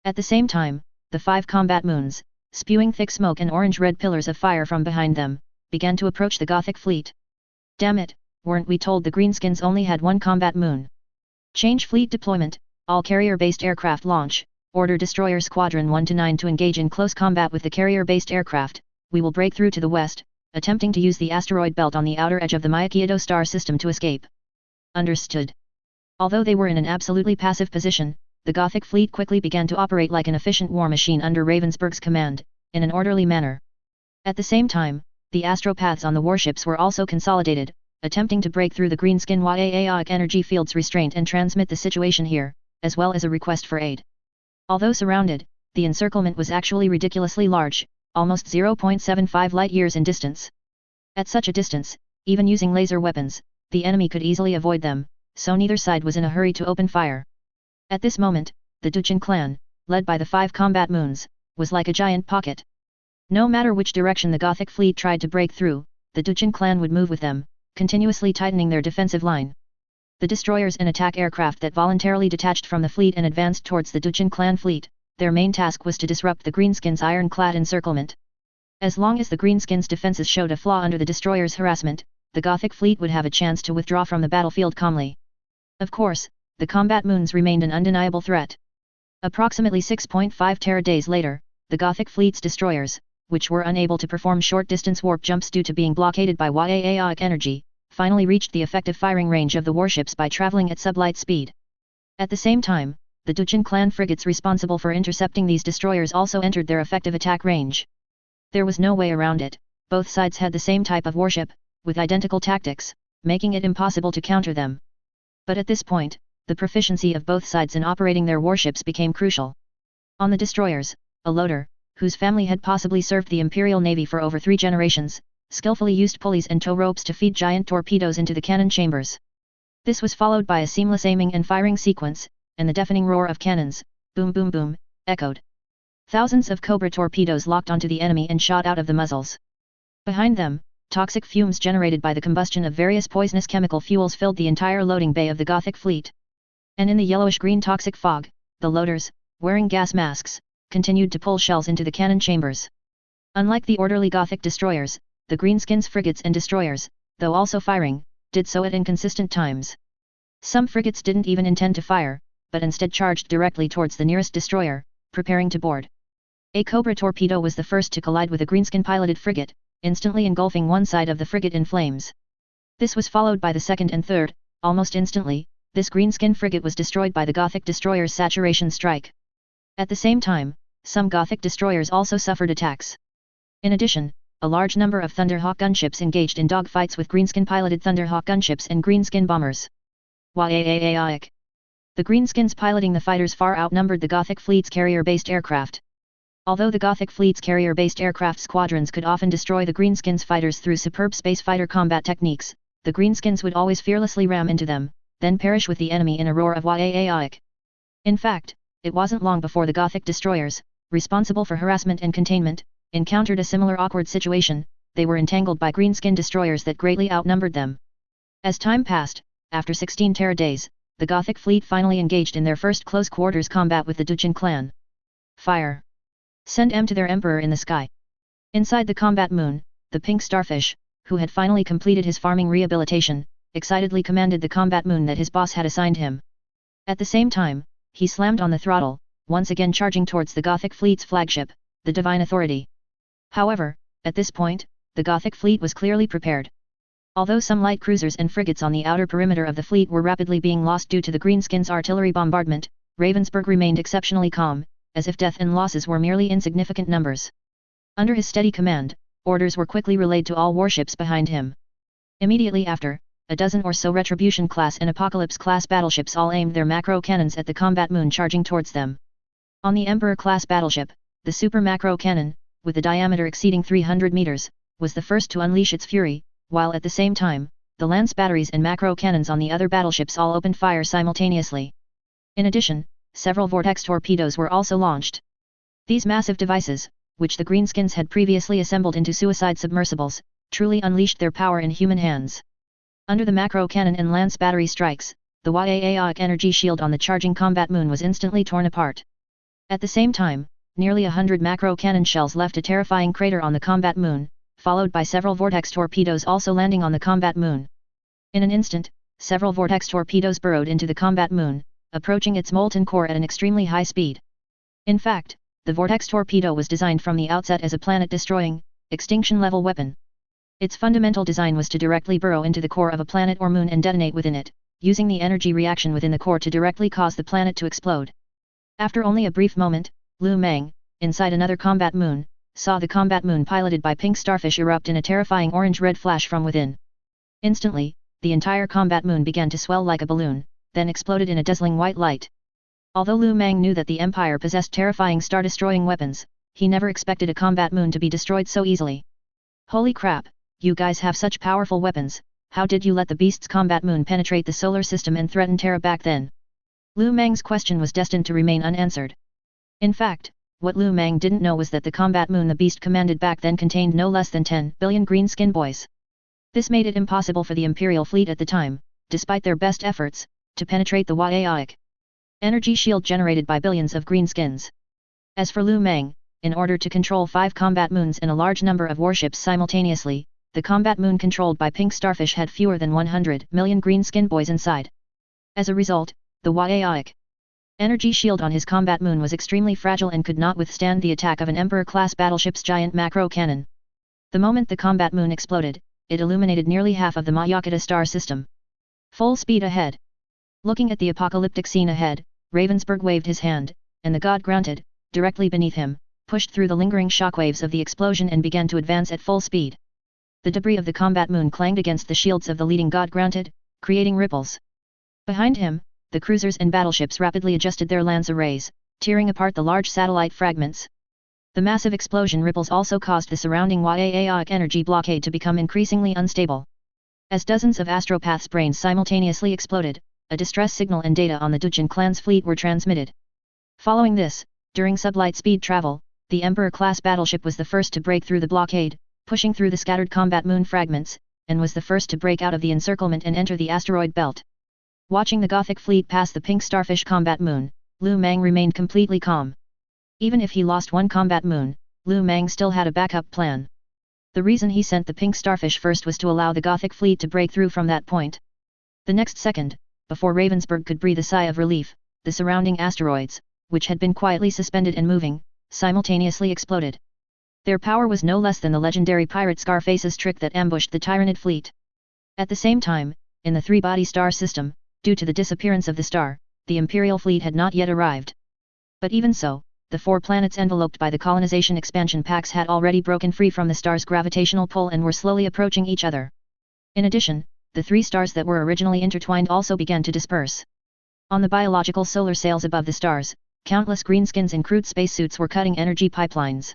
At the same time, the 5 combat moons, spewing thick smoke and orange-red pillars of fire from behind them, began to approach the Gothic fleet. Damn it, weren't we told the greenskins only had 1 combat moon? Change fleet deployment, all carrier-based aircraft launch, Order Destroyer Squadron 1 to 9 to engage in close combat with the carrier-based aircraft. We will break through to the west, attempting to use the asteroid belt on the outer edge of the Myakiado star system to escape. Understood. Although they were in an absolutely passive position, the Gothic fleet quickly began to operate like an efficient war machine under Ravensburg's command, in an orderly manner. At the same time, the astropaths on the warships were also consolidated, attempting to break through the greenskin Yaoic energy field's restraint and transmit the situation here, as well as a request for aid. Although surrounded, the encirclement was actually ridiculously large, almost 0.75 light-years in distance. At such a distance, even using laser weapons, the enemy could easily avoid them, so neither side was in a hurry to open fire. At this moment, the Duchin clan, led by the 5 combat moons, was like a giant pocket. No matter which direction the Gothic fleet tried to break through, the Duchin clan would move with them, continuously tightening their defensive line. The destroyers and attack aircraft that voluntarily detached from the fleet and advanced towards the Duchin clan fleet, their main task was to disrupt the Greenskins' ironclad encirclement. As long as the Greenskins' defenses showed a flaw under the destroyers' harassment, the Gothic fleet would have a chance to withdraw from the battlefield calmly. Of course, the combat moons remained an undeniable threat. Approximately 6.5 Terra-days later, the Gothic fleet's destroyers, which were unable to perform short-distance warp jumps due to being blockaded by Yaoic energy, finally reached the effective firing range of the warships by traveling at sublight speed. At the same time, the Duchin clan frigates responsible for intercepting these destroyers also entered their effective attack range. There was no way around it, both sides had the same type of warship, with identical tactics, making it impossible to counter them. But at this point, the proficiency of both sides in operating their warships became crucial. On the destroyers, a loader, whose family had possibly served the Imperial Navy for over 3 generations, skillfully used pulleys and tow ropes to feed giant torpedoes into the cannon chambers. This was followed by a seamless aiming and firing sequence, and the deafening roar of cannons, boom boom boom, echoed. Thousands of Cobra torpedoes locked onto the enemy and shot out of the muzzles. Behind them, toxic fumes generated by the combustion of various poisonous chemical fuels filled the entire loading bay of the Gothic fleet. And in the yellowish-green toxic fog, the loaders, wearing gas masks, continued to pull shells into the cannon chambers. Unlike the orderly Gothic destroyers, the Greenskins frigates and destroyers, though also firing, did so at inconsistent times. Some frigates didn't even intend to fire, but instead charged directly towards the nearest destroyer, preparing to board. A Cobra torpedo was the first to collide with a Greenskin-piloted frigate, instantly engulfing one side of the frigate in flames. This was followed by the second and third. Almost instantly, this Greenskin frigate was destroyed by the Gothic destroyer's saturation strike. At the same time, some Gothic destroyers also suffered attacks. In addition, a large number of Thunderhawk gunships engaged in dogfights with Greenskin-piloted Thunderhawk gunships and Greenskin bombers. Yaoic. The Greenskins piloting the fighters far outnumbered the Gothic fleet's carrier-based aircraft. Although the Gothic fleet's carrier-based aircraft squadrons could often destroy the Greenskins fighters through superb space fighter combat techniques, the Greenskins would always fearlessly ram into them, then perish with the enemy in a roar of Yaoic. In fact, it wasn't long before the Gothic destroyers, responsible for harassment and containment, encountered a similar awkward situation. They were entangled by Greenskin destroyers that greatly outnumbered them. As time passed, after 16 Terra-days, the Gothic fleet finally engaged in their first close-quarters combat with the Duchin clan. Fire! Send M to their emperor in the sky. Inside the combat moon, the pink starfish, who had finally completed his farming rehabilitation, excitedly commanded the combat moon that his boss had assigned him. At the same time, he slammed on the throttle, once again charging towards the Gothic fleet's flagship, the Divine Authority. However, at this point, the Gothic fleet was clearly prepared. Although some light cruisers and frigates on the outer perimeter of the fleet were rapidly being lost due to the Greenskins' artillery bombardment, Ravensburg remained exceptionally calm, as if death and losses were merely insignificant numbers. Under his steady command, orders were quickly relayed to all warships behind him. Immediately after, a dozen or so Retribution-class and Apocalypse-class battleships all aimed their macro cannons at the combat moon charging towards them. On the Emperor-class battleship, the super macro cannon, with a diameter exceeding 300 meters, was the first to unleash its fury, while at the same time, the lance batteries and macro cannons on the other battleships all opened fire simultaneously. In addition, several vortex torpedoes were also launched. These massive devices, which the Greenskins had previously assembled into suicide submersibles, truly unleashed their power in human hands. Under the macro cannon and lance battery strikes, the Yaoic energy shield on the charging combat moon was instantly torn apart. At the same time, nearly 100 macro cannon shells left a terrifying crater on the combat moon, followed by several vortex torpedoes also landing on the combat moon. In an instant, several vortex torpedoes burrowed into the combat moon, approaching its molten core at an extremely high speed. In fact, the vortex torpedo was designed from the outset as a planet-destroying, extinction-level weapon. Its fundamental design was to directly burrow into the core of a planet or moon and detonate within it, using the energy reaction within the core to directly cause the planet to explode. After only a brief moment, Lu Meng, inside another combat moon, saw the combat moon piloted by pink starfish erupt in a terrifying orange-red flash from within. Instantly, the entire combat moon began to swell like a balloon, then exploded in a dazzling white light. Although Lu Meng knew that the Empire possessed terrifying star-destroying weapons, he never expected a combat moon to be destroyed so easily. Holy crap, you guys have such powerful weapons, how did you let the beast's combat moon penetrate the solar system and threaten Terra back then? Lu Meng's question was destined to remain unanswered. In fact, what Lu Meng didn't know was that the combat moon the beast commanded back then contained no less than 10 billion green skin boys. This made it impossible for the Imperial fleet at the time, despite their best efforts, to penetrate the Xiang energy shield generated by billions of greenskins. As for Lu Meng, in order to control 5 combat moons and a large number of warships simultaneously, the combat moon controlled by pink starfish had fewer than 100 million greenskin boys inside. As a result, the Xiang energy shield on his combat moon was extremely fragile and could not withstand the attack of an Emperor-class battleship's giant macro cannon. The moment the combat moon exploded, it illuminated nearly half of the Mayakata star system. Full speed ahead. Looking at the apocalyptic scene ahead, Ravensburg waved his hand, and the god grunted, directly beneath him, pushed through the lingering shockwaves of the explosion and began to advance at full speed. The debris of the combat moon clanged against the shields of the leading god grunted, creating ripples. Behind him, the cruisers and battleships rapidly adjusted their lance arrays, tearing apart the large satellite fragments. The massive explosion ripples also caused the surrounding Xiang energy blockade to become increasingly unstable. As dozens of astropaths' brains simultaneously exploded, a distress signal and data on the Dujin clan's fleet were transmitted. Following this, during sublight speed travel, the Emperor-class battleship was the first to break through the blockade, pushing through the scattered combat moon fragments, and was the first to break out of the encirclement and enter the asteroid belt. Watching the Gothic fleet pass the pink starfish combat moon, Lu Meng remained completely calm. Even if he lost one combat moon, Lu Meng still had a backup plan. The reason he sent the pink starfish first was to allow the Gothic fleet to break through from that point. The next second, before Ravensburg could breathe a sigh of relief, the surrounding asteroids, which had been quietly suspended and moving, simultaneously exploded. Their power was no less than the legendary pirate Scarface's trick that ambushed the Tyranid fleet. At the same time, in the three-body star system, due to the disappearance of the star, the Imperial fleet had not yet arrived. But even so, the 4 planets enveloped by the colonization expansion packs had already broken free from the star's gravitational pull and were slowly approaching each other. In addition, the 3 stars that were originally intertwined also began to disperse. On the biological solar sails above the stars, countless greenskins in crude spacesuits were cutting energy pipelines.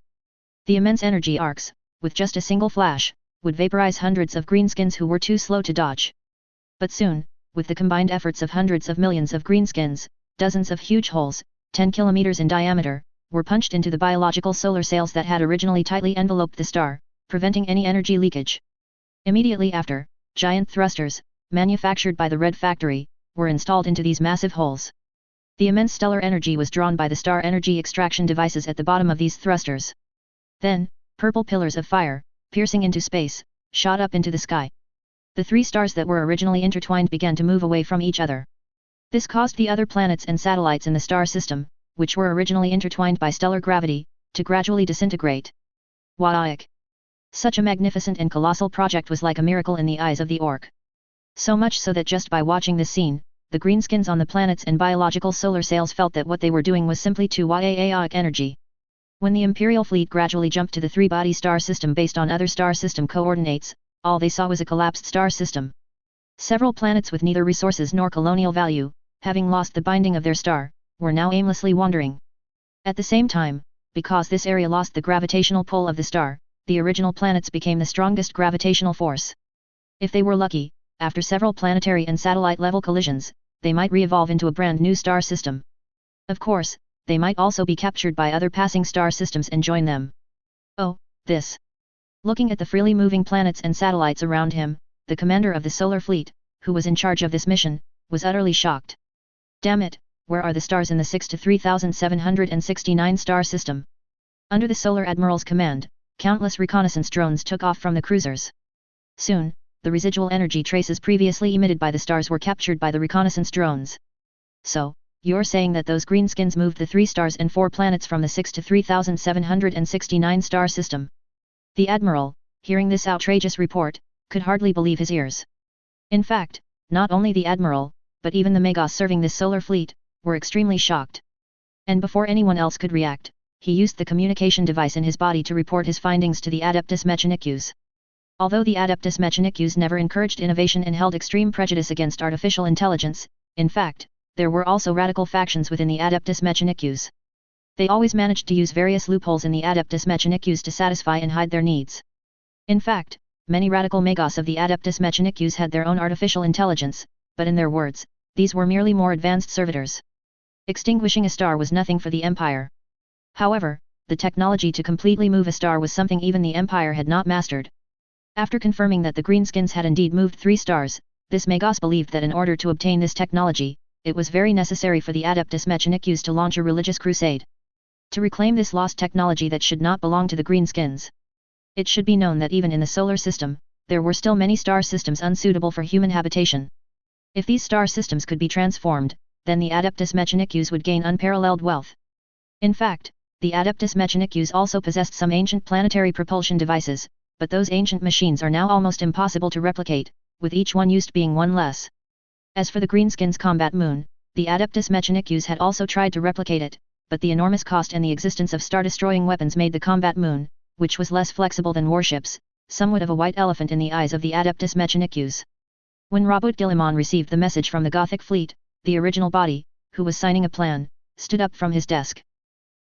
The immense energy arcs, with just a single flash, would vaporize hundreds of greenskins who were too slow to dodge. But soon, with the combined efforts of hundreds of millions of greenskins, dozens of huge holes, 10 kilometers in diameter, were punched into the biological solar sails that had originally tightly enveloped the star, preventing any energy leakage. Immediately after, giant thrusters, manufactured by the Red Factory, were installed into these massive holes. The immense stellar energy was drawn by the star energy extraction devices at the bottom of these thrusters. Then, purple pillars of fire, piercing into space, shot up into the sky. The 3 stars that were originally intertwined began to move away from each other. This caused the other planets and satellites in the star system, which were originally intertwined by stellar gravity, to gradually disintegrate. Waik! Such a magnificent and colossal project was like a miracle in the eyes of the orc. So much so that just by watching this scene, the greenskins on the planets and biological solar sails felt that what they were doing was simply too Xiang energy. When the Imperial fleet gradually jumped to the 3-body star system based on other star system coordinates, all they saw was a collapsed star system. Several planets with neither resources nor colonial value, having lost the binding of their star, were now aimlessly wandering. At the same time, because this area lost the gravitational pull of the star, the original planets became the strongest gravitational force. If they were lucky, after several planetary and satellite-level collisions, they might re-evolve into a brand new star system. Of course, they might also be captured by other passing star systems and join them. Oh, this! Looking at the freely moving planets and satellites around him, the commander of the solar fleet, who was in charge of this mission, was utterly shocked. Damn it, where are the stars in the 6 to 3769 star system? Under the Solar Admiral's command, countless reconnaissance drones took off from the cruisers. Soon, the residual energy traces previously emitted by the stars were captured by the reconnaissance drones. So, You're saying that those greenskins moved the 3 stars and 4 planets from the 6 to 3,769 star system. The Admiral, hearing this outrageous report, could hardly believe his ears. In fact, not only the Admiral, but even the Magos serving this solar fleet, were extremely shocked. And before anyone else could react, he used the communication device in his body to report his findings to the Adeptus Mechanicus. Although the Adeptus Mechanicus never encouraged innovation and held extreme prejudice against artificial intelligence, in fact, there were also radical factions within the Adeptus Mechanicus. They always managed to use various loopholes in the Adeptus Mechanicus to satisfy and hide their needs. In fact, many radical Magos of the Adeptus Mechanicus had their own artificial intelligence, but in their words, these were merely more advanced servitors. Extinguishing a star was nothing for the Empire. However, the technology to completely move a star was something even the Empire had not mastered. After confirming that the greenskins had indeed moved 3 stars, this Magos believed that in order to obtain this technology, it was very necessary for the Adeptus Mechanicus to launch a religious crusade. To reclaim this lost technology that should not belong to the greenskins. It should be known that even in the solar system, there were still many star systems unsuitable for human habitation. If these star systems could be transformed, then the Adeptus Mechanicus would gain unparalleled wealth. In fact, the Adeptus Mechanicus also possessed some ancient planetary propulsion devices, but those ancient machines are now almost impossible to replicate, with each one used being one less. As for the greenskins' combat moon, the Adeptus Mechanicus had also tried to replicate it, but the enormous cost and the existence of star-destroying weapons made the combat moon, which was less flexible than warships, somewhat of a white elephant in the eyes of the Adeptus Mechanicus. When Robert Guillemon received the message from the Gothic fleet, the original body, who was signing a plan, stood up from his desk.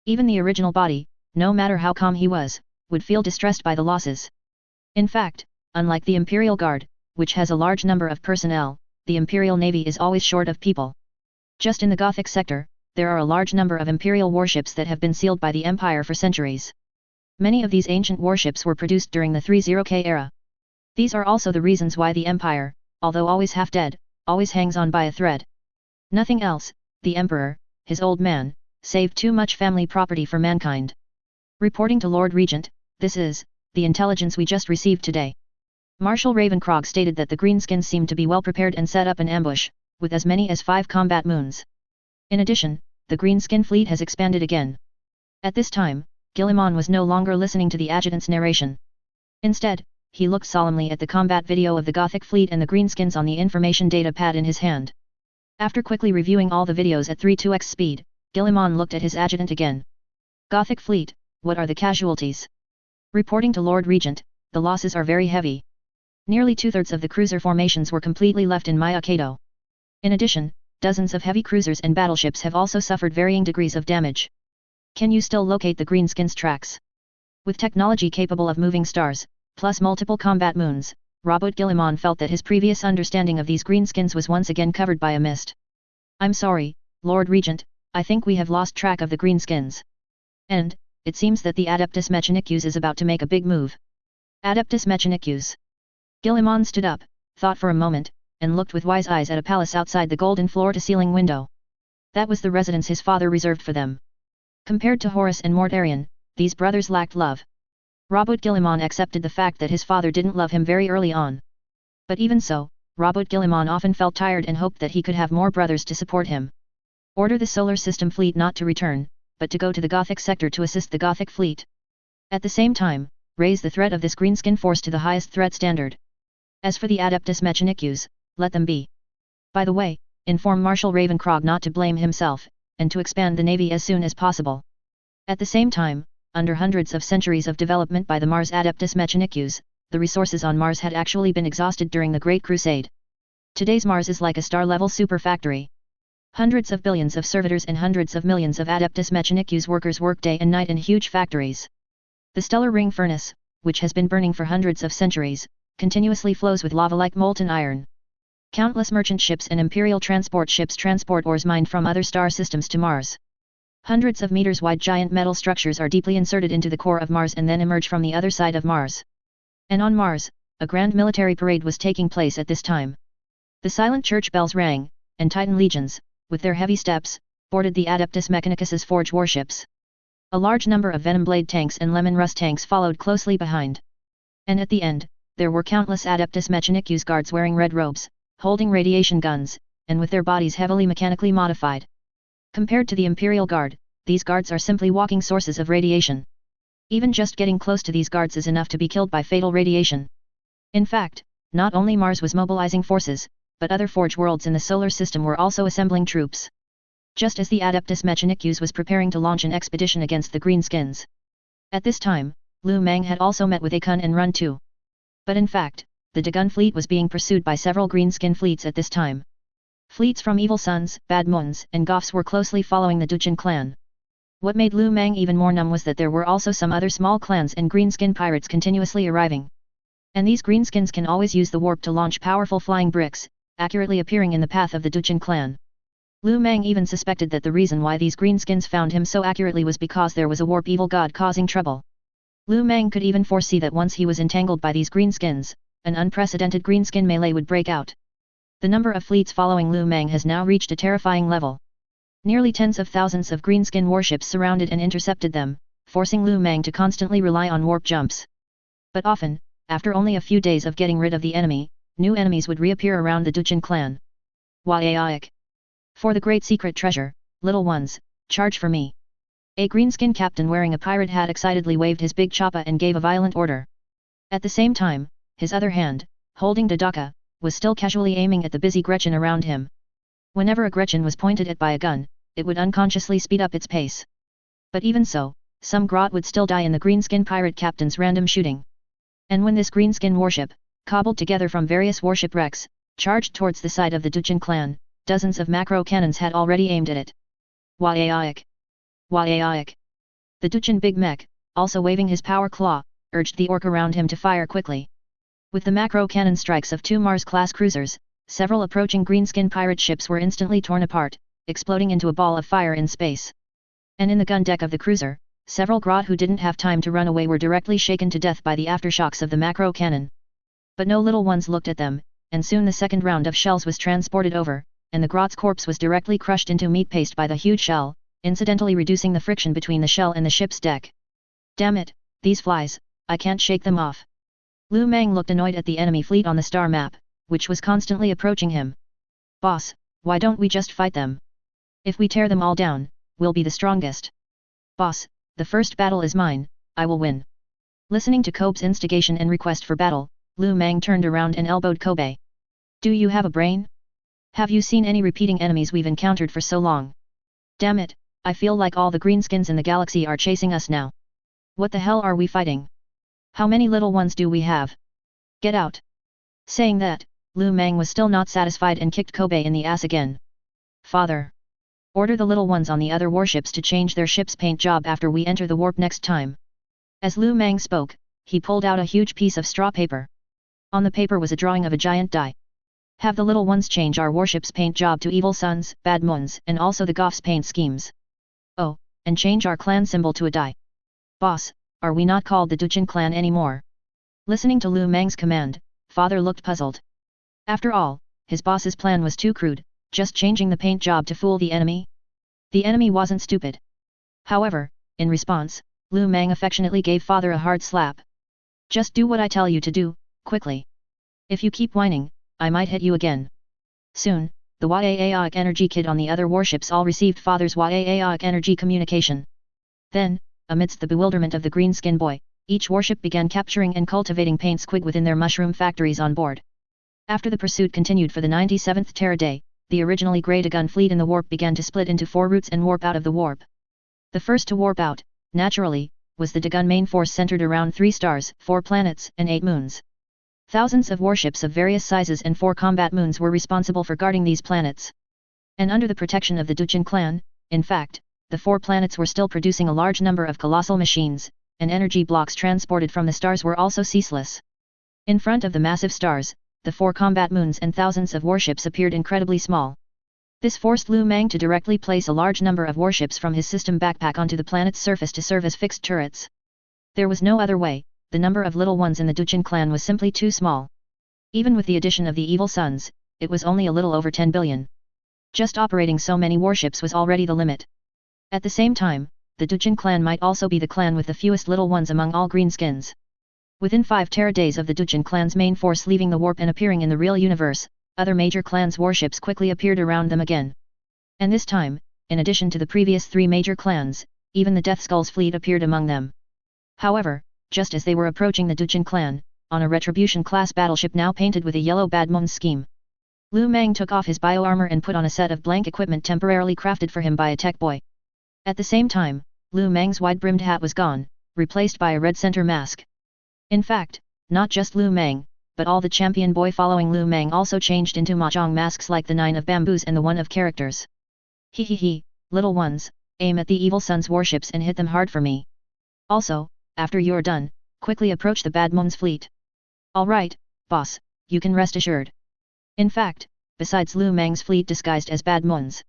Even the original body, no matter how calm he was, would feel distressed by the losses. In fact, unlike the Imperial Guard, which has a large number of personnel, the Imperial Navy is always short of people. Just in the Gothic sector, there are a large number of Imperial warships that have been sealed by the Empire for centuries. Many of these ancient warships were produced during the 30K era. These are also the reasons why the Empire, although always half dead, always hangs on by a thread. Nothing else, the Emperor, his old man, saved too much family property for mankind. Reporting to Lord Regent, this is, the intelligence we just received today. Marshal Ravencrog stated that the greenskins seemed to be well prepared and set up an ambush, with as many as 5 combat moons. In addition, the greenskin fleet has expanded again. At this time, Guillemon was no longer listening to the adjutant's narration. Instead, he looked solemnly at the combat video of the Gothic fleet and the greenskins on the information data pad in his hand. After quickly reviewing all the videos at 3-2x speed, Guillemon looked at his adjutant again. Gothic fleet, what are the casualties? Reporting to Lord Regent, the losses are very heavy. Nearly 2/3 of the cruiser formations were completely left in Myakado. In addition, dozens of heavy cruisers and battleships have also suffered varying degrees of damage. Can you still locate the greenskins' tracks? With technology capable of moving stars, plus multiple combat moons, Robert Guillemon felt that his previous understanding of these greenskins was once again covered by a mist. I'm sorry, Lord Regent, I think we have lost track of the greenskins. And, it seems that the Adeptus Mechanicus is about to make a big move. Adeptus Mechanicus. Guillemon stood up, thought for a moment, and looked with wise eyes at a palace outside the golden floor-to-ceiling window. That was the residence his father reserved for them. Compared to Horus and Mortarion, these brothers lacked love. Robert Guillemon accepted the fact that his father didn't love him very early on. But even so, Robert Guillemon often felt tired and hoped that he could have more brothers to support him. Order the solar system fleet not to return, but to go to the Gothic sector to assist the Gothic fleet. At the same time, raise the threat of this greenskin force to the highest threat standard. As for the Adeptus Mechanicus, let them be. By the way, inform Marshal Ravencrog not to blame himself, and to expand the navy as soon as possible. At the same time, under hundreds of centuries of development by the Mars Adeptus Mechanicus, the resources on Mars had actually been exhausted during the Great Crusade. Today's Mars is like a star-level super factory. Hundreds of billions of servitors and hundreds of millions of Adeptus Mechanicus workers work day and night in huge factories. The stellar ring furnace, which has been burning for hundreds of centuries, continuously flows with lava like molten iron. Countless merchant ships and imperial transport ships transport ores mined from other star systems to Mars. Hundreds of meters wide giant metal structures are deeply inserted into the core of Mars and then emerge from the other side of Mars. And on Mars, a grand military parade was taking place at this time. The silent church bells rang, and Titan legions, with their heavy steps, boarded the Adeptus Mechanicus's forge warships. A large number of Venom Blade tanks and Lemon Rust tanks followed closely behind. And at the end, there were countless Adeptus Mechanicus guards wearing red robes, holding radiation guns, and with their bodies heavily mechanically modified. Compared to the Imperial Guard, these guards are simply walking sources of radiation. Even just getting close to these guards is enough to be killed by fatal radiation. In fact, not only Mars was mobilizing forces, but other forge worlds in the solar system were also assembling troops. Just as the Adeptus Mechanicus was preparing to launch an expedition against the Greenskins. At this time, Lu Meng had also met with Akun and Run too. But in fact, the Dagon fleet was being pursued by several Greenskin fleets at this time. Fleets from Evil Suns, Bad Moons, and Goths were closely following the Duchin clan. What made Lu Meng even more numb was that there were also some other small clans and Greenskin pirates continuously arriving. And these Greenskins can always use the warp to launch powerful flying bricks, accurately appearing in the path of the Duchin clan. Lu Meng even suspected that the reason why these Greenskins found him so accurately was because there was a warp evil god causing trouble. Lu Meng could even foresee that once he was entangled by these Greenskins, an unprecedented Greenskin melee would break out. The number of fleets following Lu Meng has now reached a terrifying level. Nearly tens of thousands of Greenskin warships surrounded and intercepted them, forcing Lu Meng to constantly rely on warp jumps. But often, after only a few days of getting rid of the enemy, new enemies would reappear around the Duchin clan. Waiaic. For the great secret treasure, little ones, charge for me. A Greenskin captain wearing a pirate hat excitedly waved his big choppa and gave a violent order. At the same time, his other hand, holding Dadaka, was still casually aiming at the busy Gretchen around him. Whenever a Gretchen was pointed at by a gun, it would unconsciously speed up its pace. But even so, some Grot would still die in the Greenskin pirate captain's random shooting. And when this Greenskin warship, cobbled together from various warship wrecks, charged towards the side of the Duchin clan, dozens of macro cannons had already aimed at it. Waiaic. Waiaic. The Duchin Big Mech, also waving his power claw, urged the orc around him to fire quickly. With the macro cannon strikes of two Mars-class cruisers, several approaching Greenskin pirate ships were instantly torn apart, exploding into a ball of fire in space. And in the gun deck of the cruiser, several Grot who didn't have time to run away were directly shaken to death by the aftershocks of the macro cannon. But no little ones looked at them, and soon the second round of shells was transported over, and the Grot's corpse was directly crushed into meat paste by the huge shell, incidentally reducing the friction between the shell and the ship's deck. Damn it, these flies, I can't shake them off. Lu Meng looked annoyed at the enemy fleet on the star map, which was constantly approaching him. Boss, why don't we just fight them? If we tear them all down, we'll be the strongest. Boss, the first battle is mine, I will win. Listening to Kobe's instigation and request for battle, Lu Meng turned around and elbowed Kobe. Do you have a brain? Have you seen any repeating enemies we've encountered for so long? Damn it, I feel like all the Greenskins in the galaxy are chasing us now. What the hell are we fighting? How many little ones do we have? Get out. Saying that, Lu Meng was still not satisfied and kicked Kobe in the ass again. Father. Order the little ones on the other warships to change their ship's paint job after we enter the warp next time. As Lu Meng spoke, he pulled out a huge piece of straw paper. On the paper was a drawing of a giant die. Have the little ones change our warship's paint job to Evil Suns, Bad Moons, and also the Goths' paint schemes. Oh, and change our clan symbol to a die. Boss, are we not called the Duchin clan anymore? Listening to Lu Meng's command, Father looked puzzled. After all, his boss's plan was too crude, just changing the paint job to fool the enemy. The enemy wasn't stupid. However, in response, Lu Meng affectionately gave Father a hard slap. Just do what I tell you to do, quickly. If you keep whining, I might hit you again. Soon, the Yaaoic energy kid on the other warships all received Father's Yaaoic energy communication. Then, amidst the bewilderment of the Greenskin boy, each warship began capturing and cultivating paint squig within their mushroom factories on board. After the pursuit continued for the 97th Terra Day, the originally Grey Dagon fleet in the warp began to split into 4 routes and warp out of the warp. The first to warp out, naturally, was the Dagon main force centered around 3 stars, 4 planets, and 8 moons. Thousands of warships of various sizes and 4 combat moons were responsible for guarding these planets. And under the protection of the Duchin clan, in fact, the 4 planets were still producing a large number of colossal machines, and energy blocks transported from the stars were also ceaseless. In front of the massive stars, the 4 combat moons and thousands of warships appeared incredibly small. This forced Lu Meng to directly place a large number of warships from his system backpack onto the planet's surface to serve as fixed turrets. There was no other way. The number of little ones in the Duchin clan was simply too small. Even with the addition of the Evil Suns, it was only a little over 10 billion. Just operating so many warships was already the limit. At the same time, the Duchin clan might also be the clan with the fewest little ones among all Greenskins. Within 5 Terra days of the Duchin clan's main force leaving the warp and appearing in the real universe, other major clans' warships quickly appeared around them again. And this time, in addition to the previous 3 major clans, even the Death Skull's fleet appeared among them. However, just as they were approaching the Duchin clan, on a Retribution-class battleship now painted with a yellow Badmon's scheme, Lu Meng took off his bio-armor and put on a set of blank equipment temporarily crafted for him by a tech boy. At the same time, Lu Meng's wide-brimmed hat was gone, replaced by a red center mask. In fact, not just Lu Meng, but all the champion boy following Lu Meng also changed into mahjong masks like the 9 of bamboos and the 1 of characters. He, little ones, aim at the evil sun's warships and hit them hard for me. Also, after you're done, quickly approach the Badmon's fleet. Alright, boss, you can rest assured. In fact, besides Lu Meng's fleet disguised as Badmon's,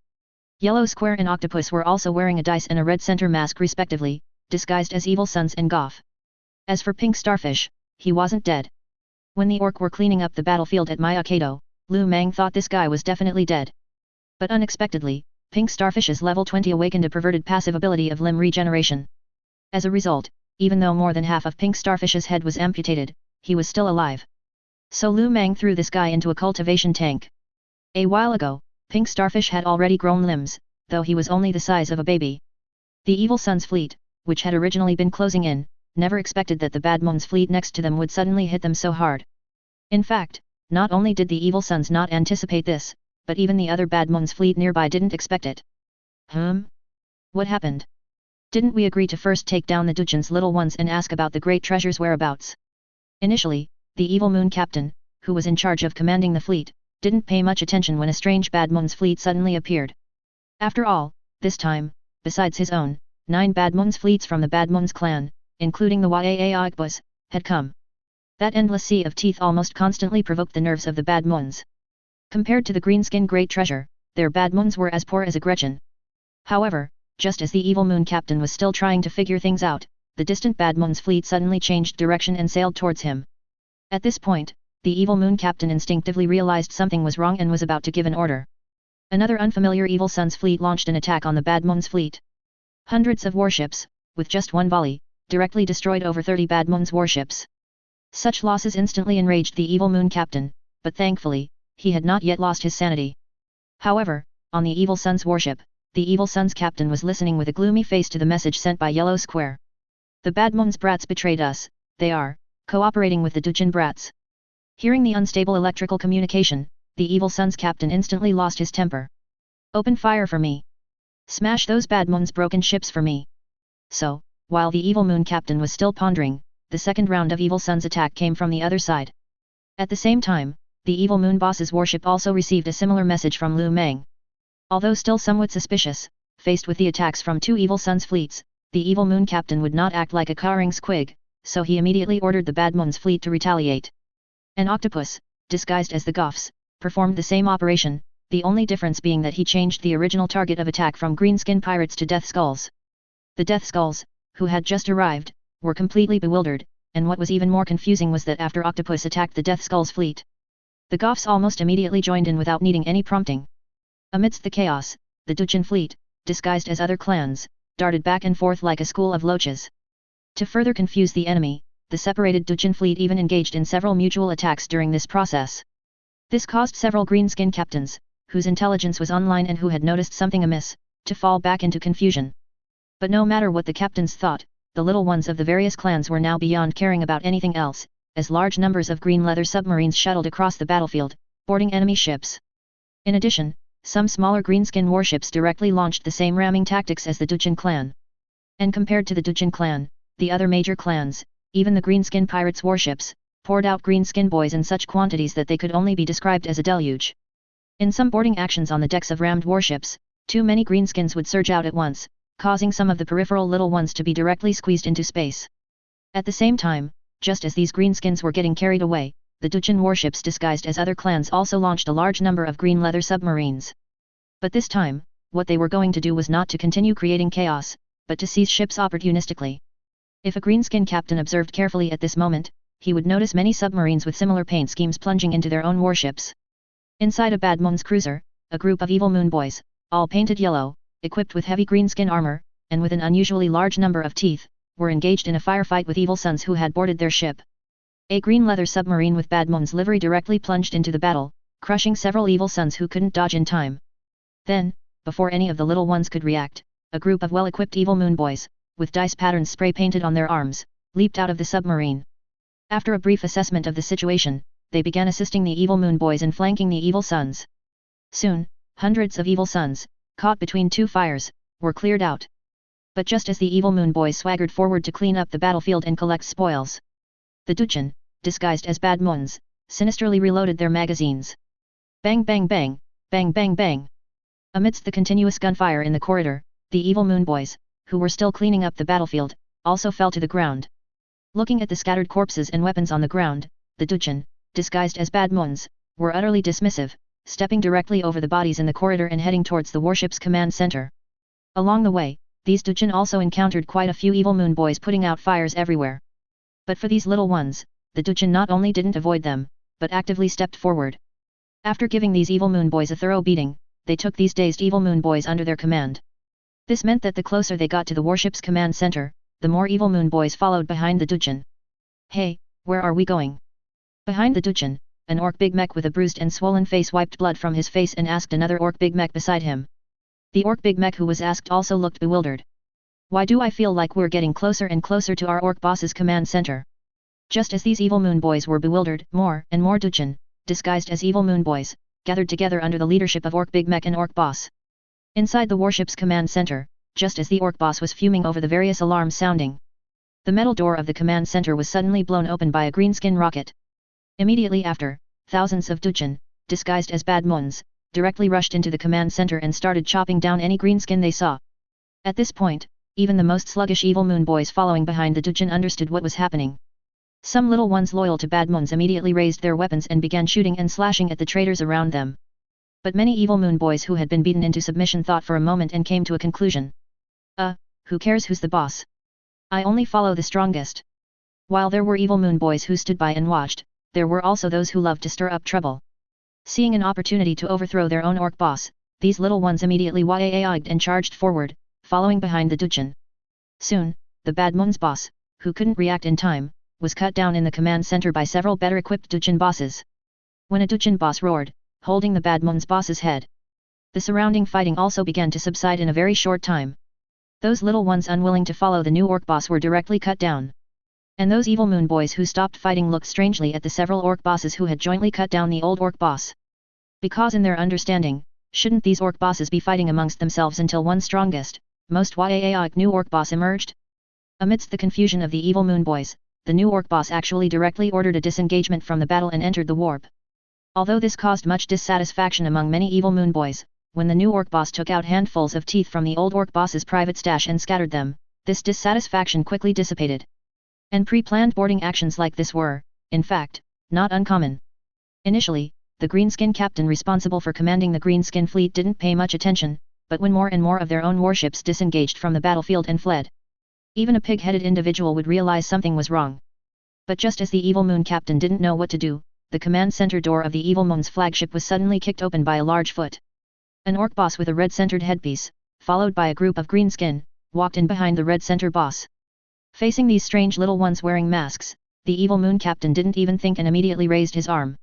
Yellow Square and Octopus were also wearing a dice and a red center mask respectively, disguised as Evil Suns and Goff. As for Pink Starfish, he wasn't dead. When the orc were cleaning up the battlefield at Mayakado, Lu Meng thought this guy was definitely dead. But unexpectedly, Pink Starfish's level 20 awakened a perverted passive ability of limb regeneration. As a result, even though more than half of Pink Starfish's head was amputated, he was still alive. So Lu Meng threw this guy into a cultivation tank. A while ago, Pink Starfish had already grown limbs, though he was only the size of a baby. The Evil Sun's fleet, which had originally been closing in, never expected that the Badmon's fleet next to them would suddenly hit them so hard. In fact, not only did the Evil Suns not anticipate this, but even the other Badmon's fleet nearby didn't expect it. What happened? Didn't we agree to first take down the Duchin's little ones and ask about the great treasure's whereabouts? Initially, the Evil Moon Captain, who was in charge of commanding the fleet, didn't pay much attention when a strange Badmon's fleet suddenly appeared. After all, this time, besides his own, 9 Badmon's fleets from the Badmon's clan, including the Yaagbus, had come. That endless sea of teeth almost constantly provoked the nerves of the Badmons. Compared to the Greenskin Great Treasure, their Badmons were as poor as a Gretchen. However, just as the Evil Moon Captain was still trying to figure things out, the distant Badmon's fleet suddenly changed direction and sailed towards him. At this point, the Evil Moon Captain instinctively realized something was wrong and was about to give an order. Another unfamiliar Evil Sun's fleet launched an attack on the Badmon's fleet. Hundreds of warships, with just one volley, directly destroyed over 30 Badmon's warships. Such losses instantly enraged the Evil Moon Captain, but thankfully, he had not yet lost his sanity. However, on the Evil Sun's warship, the Evil Sun's captain was listening with a gloomy face to the message sent by Yellow Square. The Badmon's brats betrayed us, they are cooperating with the Duchin brats. Hearing the unstable electrical communication, the Evil Sun's captain instantly lost his temper. Open fire for me. Smash those Badmon's broken ships for me. So, while the Evil Moon Captain was still pondering, the second round of Evil Sun's attack came from the other side. At the same time, the Evil Moon Boss's warship also received a similar message from Lu Meng. Although still somewhat suspicious, faced with the attacks from 2 Evil Sun's fleets, the Evil Moon Captain would not act like a cowering squig, so he immediately ordered the Badmon's fleet to retaliate. An octopus, disguised as the Goffs, performed the same operation, the only difference being that he changed the original target of attack from Greenskin Pirates to Death Skulls. The Death Skulls, who had just arrived, were completely bewildered, and what was even more confusing was that after Octopus attacked the Death Skulls fleet, the Goffs almost immediately joined in without needing any prompting. Amidst the chaos, the Duchin fleet, disguised as other clans, darted back and forth like a school of loaches. To further confuse the enemy, the separated Duchin fleet even engaged in several mutual attacks during this process. This caused several Greenskin captains, whose intelligence was online and who had noticed something amiss, to fall back into confusion. But no matter what the captains thought, the little ones of the various clans were now beyond caring about anything else, as large numbers of green leather submarines shuttled across the battlefield, boarding enemy ships. In addition, some smaller greenskin warships directly launched the same ramming tactics as the Duchin clan. And compared to the Duchin clan, the other major clans, even the Greenskin Pirates warships, poured out greenskin boys in such quantities that they could only be described as a deluge. In some boarding actions on the decks of rammed warships, too many greenskins would surge out at once, causing some of the peripheral little ones to be directly squeezed into space. At the same time, just as these greenskins were getting carried away, the Duchin warships disguised as other clans also launched a large number of green leather submarines. But this time, what they were going to do was not to continue creating chaos, but to seize ships opportunistically. If a greenskin captain observed carefully at this moment, he would notice many submarines with similar paint schemes plunging into their own warships. Inside a Badmon's cruiser, a group of evil moon boys, all painted yellow, equipped with heavy greenskin armor, and with an unusually large number of teeth, were engaged in a firefight with evil sons who had boarded their ship. A green leather submarine with Badmon's livery directly plunged into the battle, crushing several evil sons who couldn't dodge in time. Then, before any of the little ones could react, a group of well-equipped evil moon boys, with dice patterns spray-painted on their arms, leaped out of the submarine. After a brief assessment of the situation, they began assisting the evil moon boys in flanking the evil suns. Soon, hundreds of evil suns, caught between two fires, were cleared out. But just as the evil moon boys swaggered forward to clean up the battlefield and collect spoils, the Duchen, disguised as bad moons, sinisterly reloaded their magazines. Bang bang bang, bang bang bang. Amidst the continuous gunfire in the corridor, the evil moon boys, who were still cleaning up the battlefield, also fell to the ground. Looking at the scattered corpses and weapons on the ground, the Duchen, disguised as bad moons, were utterly dismissive, stepping directly over the bodies in the corridor and heading towards the warship's command center. Along the way, these Duchen also encountered quite a few evil moon boys putting out fires everywhere. But for these little ones, the Duchen not only didn't avoid them, but actively stepped forward. After giving these evil moon boys a thorough beating, they took these dazed evil moon boys under their command. This meant that the closer they got to the warship's command center, the more evil moon boys followed behind the Duchen. Hey, where are we going? Behind the Duchen, an orc big mech with a bruised and swollen face wiped blood from his face and asked another orc big mech beside him. The orc big mech who was asked also looked bewildered. Why do I feel like we're getting closer and closer to our orc boss's command center? Just as these evil moon boys were bewildered, more and more Duchen, disguised as evil moon boys, gathered together under the leadership of orc big mech and orc boss. Inside the warship's command center, just as the orc boss was fuming over the various alarms sounding, the metal door of the command center was suddenly blown open by a greenskin rocket. Immediately after, thousands of Duchen, disguised as bad moons, directly rushed into the command center and started chopping down any greenskin they saw. At this point, even the most sluggish evil moon boys following behind the Duchen understood what was happening. Some little ones loyal to bad moons immediately raised their weapons and began shooting and slashing at the traitors around them. But many evil moon boys who had been beaten into submission thought for a moment and came to a conclusion. Who cares who's the boss? I only follow the strongest. While there were evil moon boys who stood by and watched, there were also those who loved to stir up trouble. Seeing an opportunity to overthrow their own orc boss, these little ones immediately YAA'd and charged forward, following behind the Duchen. Soon, the bad moon's boss, who couldn't react in time, was cut down in the command center by several better equipped Duchen bosses. When a Duchen boss roared, holding the bad moon's boss's head, the surrounding fighting also began to subside in a very short time. Those little ones unwilling to follow the new orc boss were directly cut down. And those evil moon boys who stopped fighting looked strangely at the several orc bosses who had jointly cut down the old orc boss. Because in their understanding, shouldn't these orc bosses be fighting amongst themselves until one strongest, most YAAIC new orc boss emerged? Amidst the confusion of the evil moon boys, the new orc boss actually directly ordered a disengagement from the battle and entered the warp. Although this caused much dissatisfaction among many evil moon boys, when the new orc boss took out handfuls of teeth from the old orc boss's private stash and scattered them, this dissatisfaction quickly dissipated. And pre-planned boarding actions like this were, in fact, not uncommon. Initially, the Greenskin captain responsible for commanding the Greenskin fleet didn't pay much attention, but when more and more of their own warships disengaged from the battlefield and fled, even a pig-headed individual would realize something was wrong. But just as the evil moon captain didn't know what to do, the command center door of the evil moon's flagship was suddenly kicked open by a large foot. An orc boss with a red-centered headpiece, followed by a group of greenskin, walked in behind the red center boss. Facing these strange little ones wearing masks, the evil moon captain didn't even think and immediately raised his arm.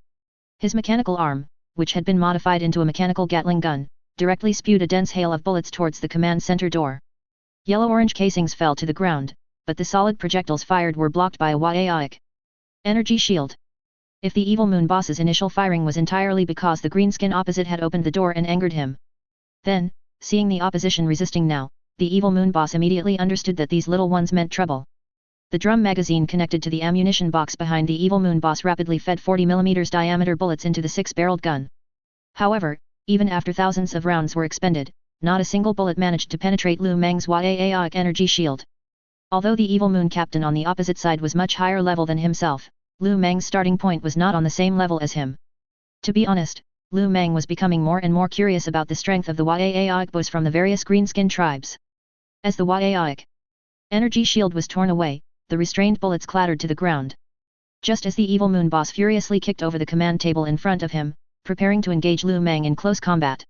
His mechanical arm, which had been modified into a mechanical Gatling gun, directly spewed a dense hail of bullets towards the command center door. Yellow-orange casings fell to the ground, but the solid projectiles fired were blocked by a YAIC energy shield. If the evil moon boss's initial firing was entirely because the greenskin opposite had opened the door and angered him, then, seeing the opposition resisting now, the evil moon boss immediately understood that these little ones meant trouble. The drum magazine connected to the ammunition box behind the evil moon boss rapidly fed 40mm diameter bullets into the 6-barreled gun. However, even after thousands of rounds were expended, not a single bullet managed to penetrate Lu Meng's YAAIC energy shield. Although the evil moon captain on the opposite side was much higher level than himself, Lu Meng's starting point was not on the same level as him. To be honest, Lu Meng was becoming more and more curious about the strength of the YAAIC boys from the various greenskin tribes. As the YAIC energy shield was torn away, the restrained bullets clattered to the ground. Just as the evil moon boss furiously kicked over the command table in front of him, preparing to engage Lu Meng in close combat,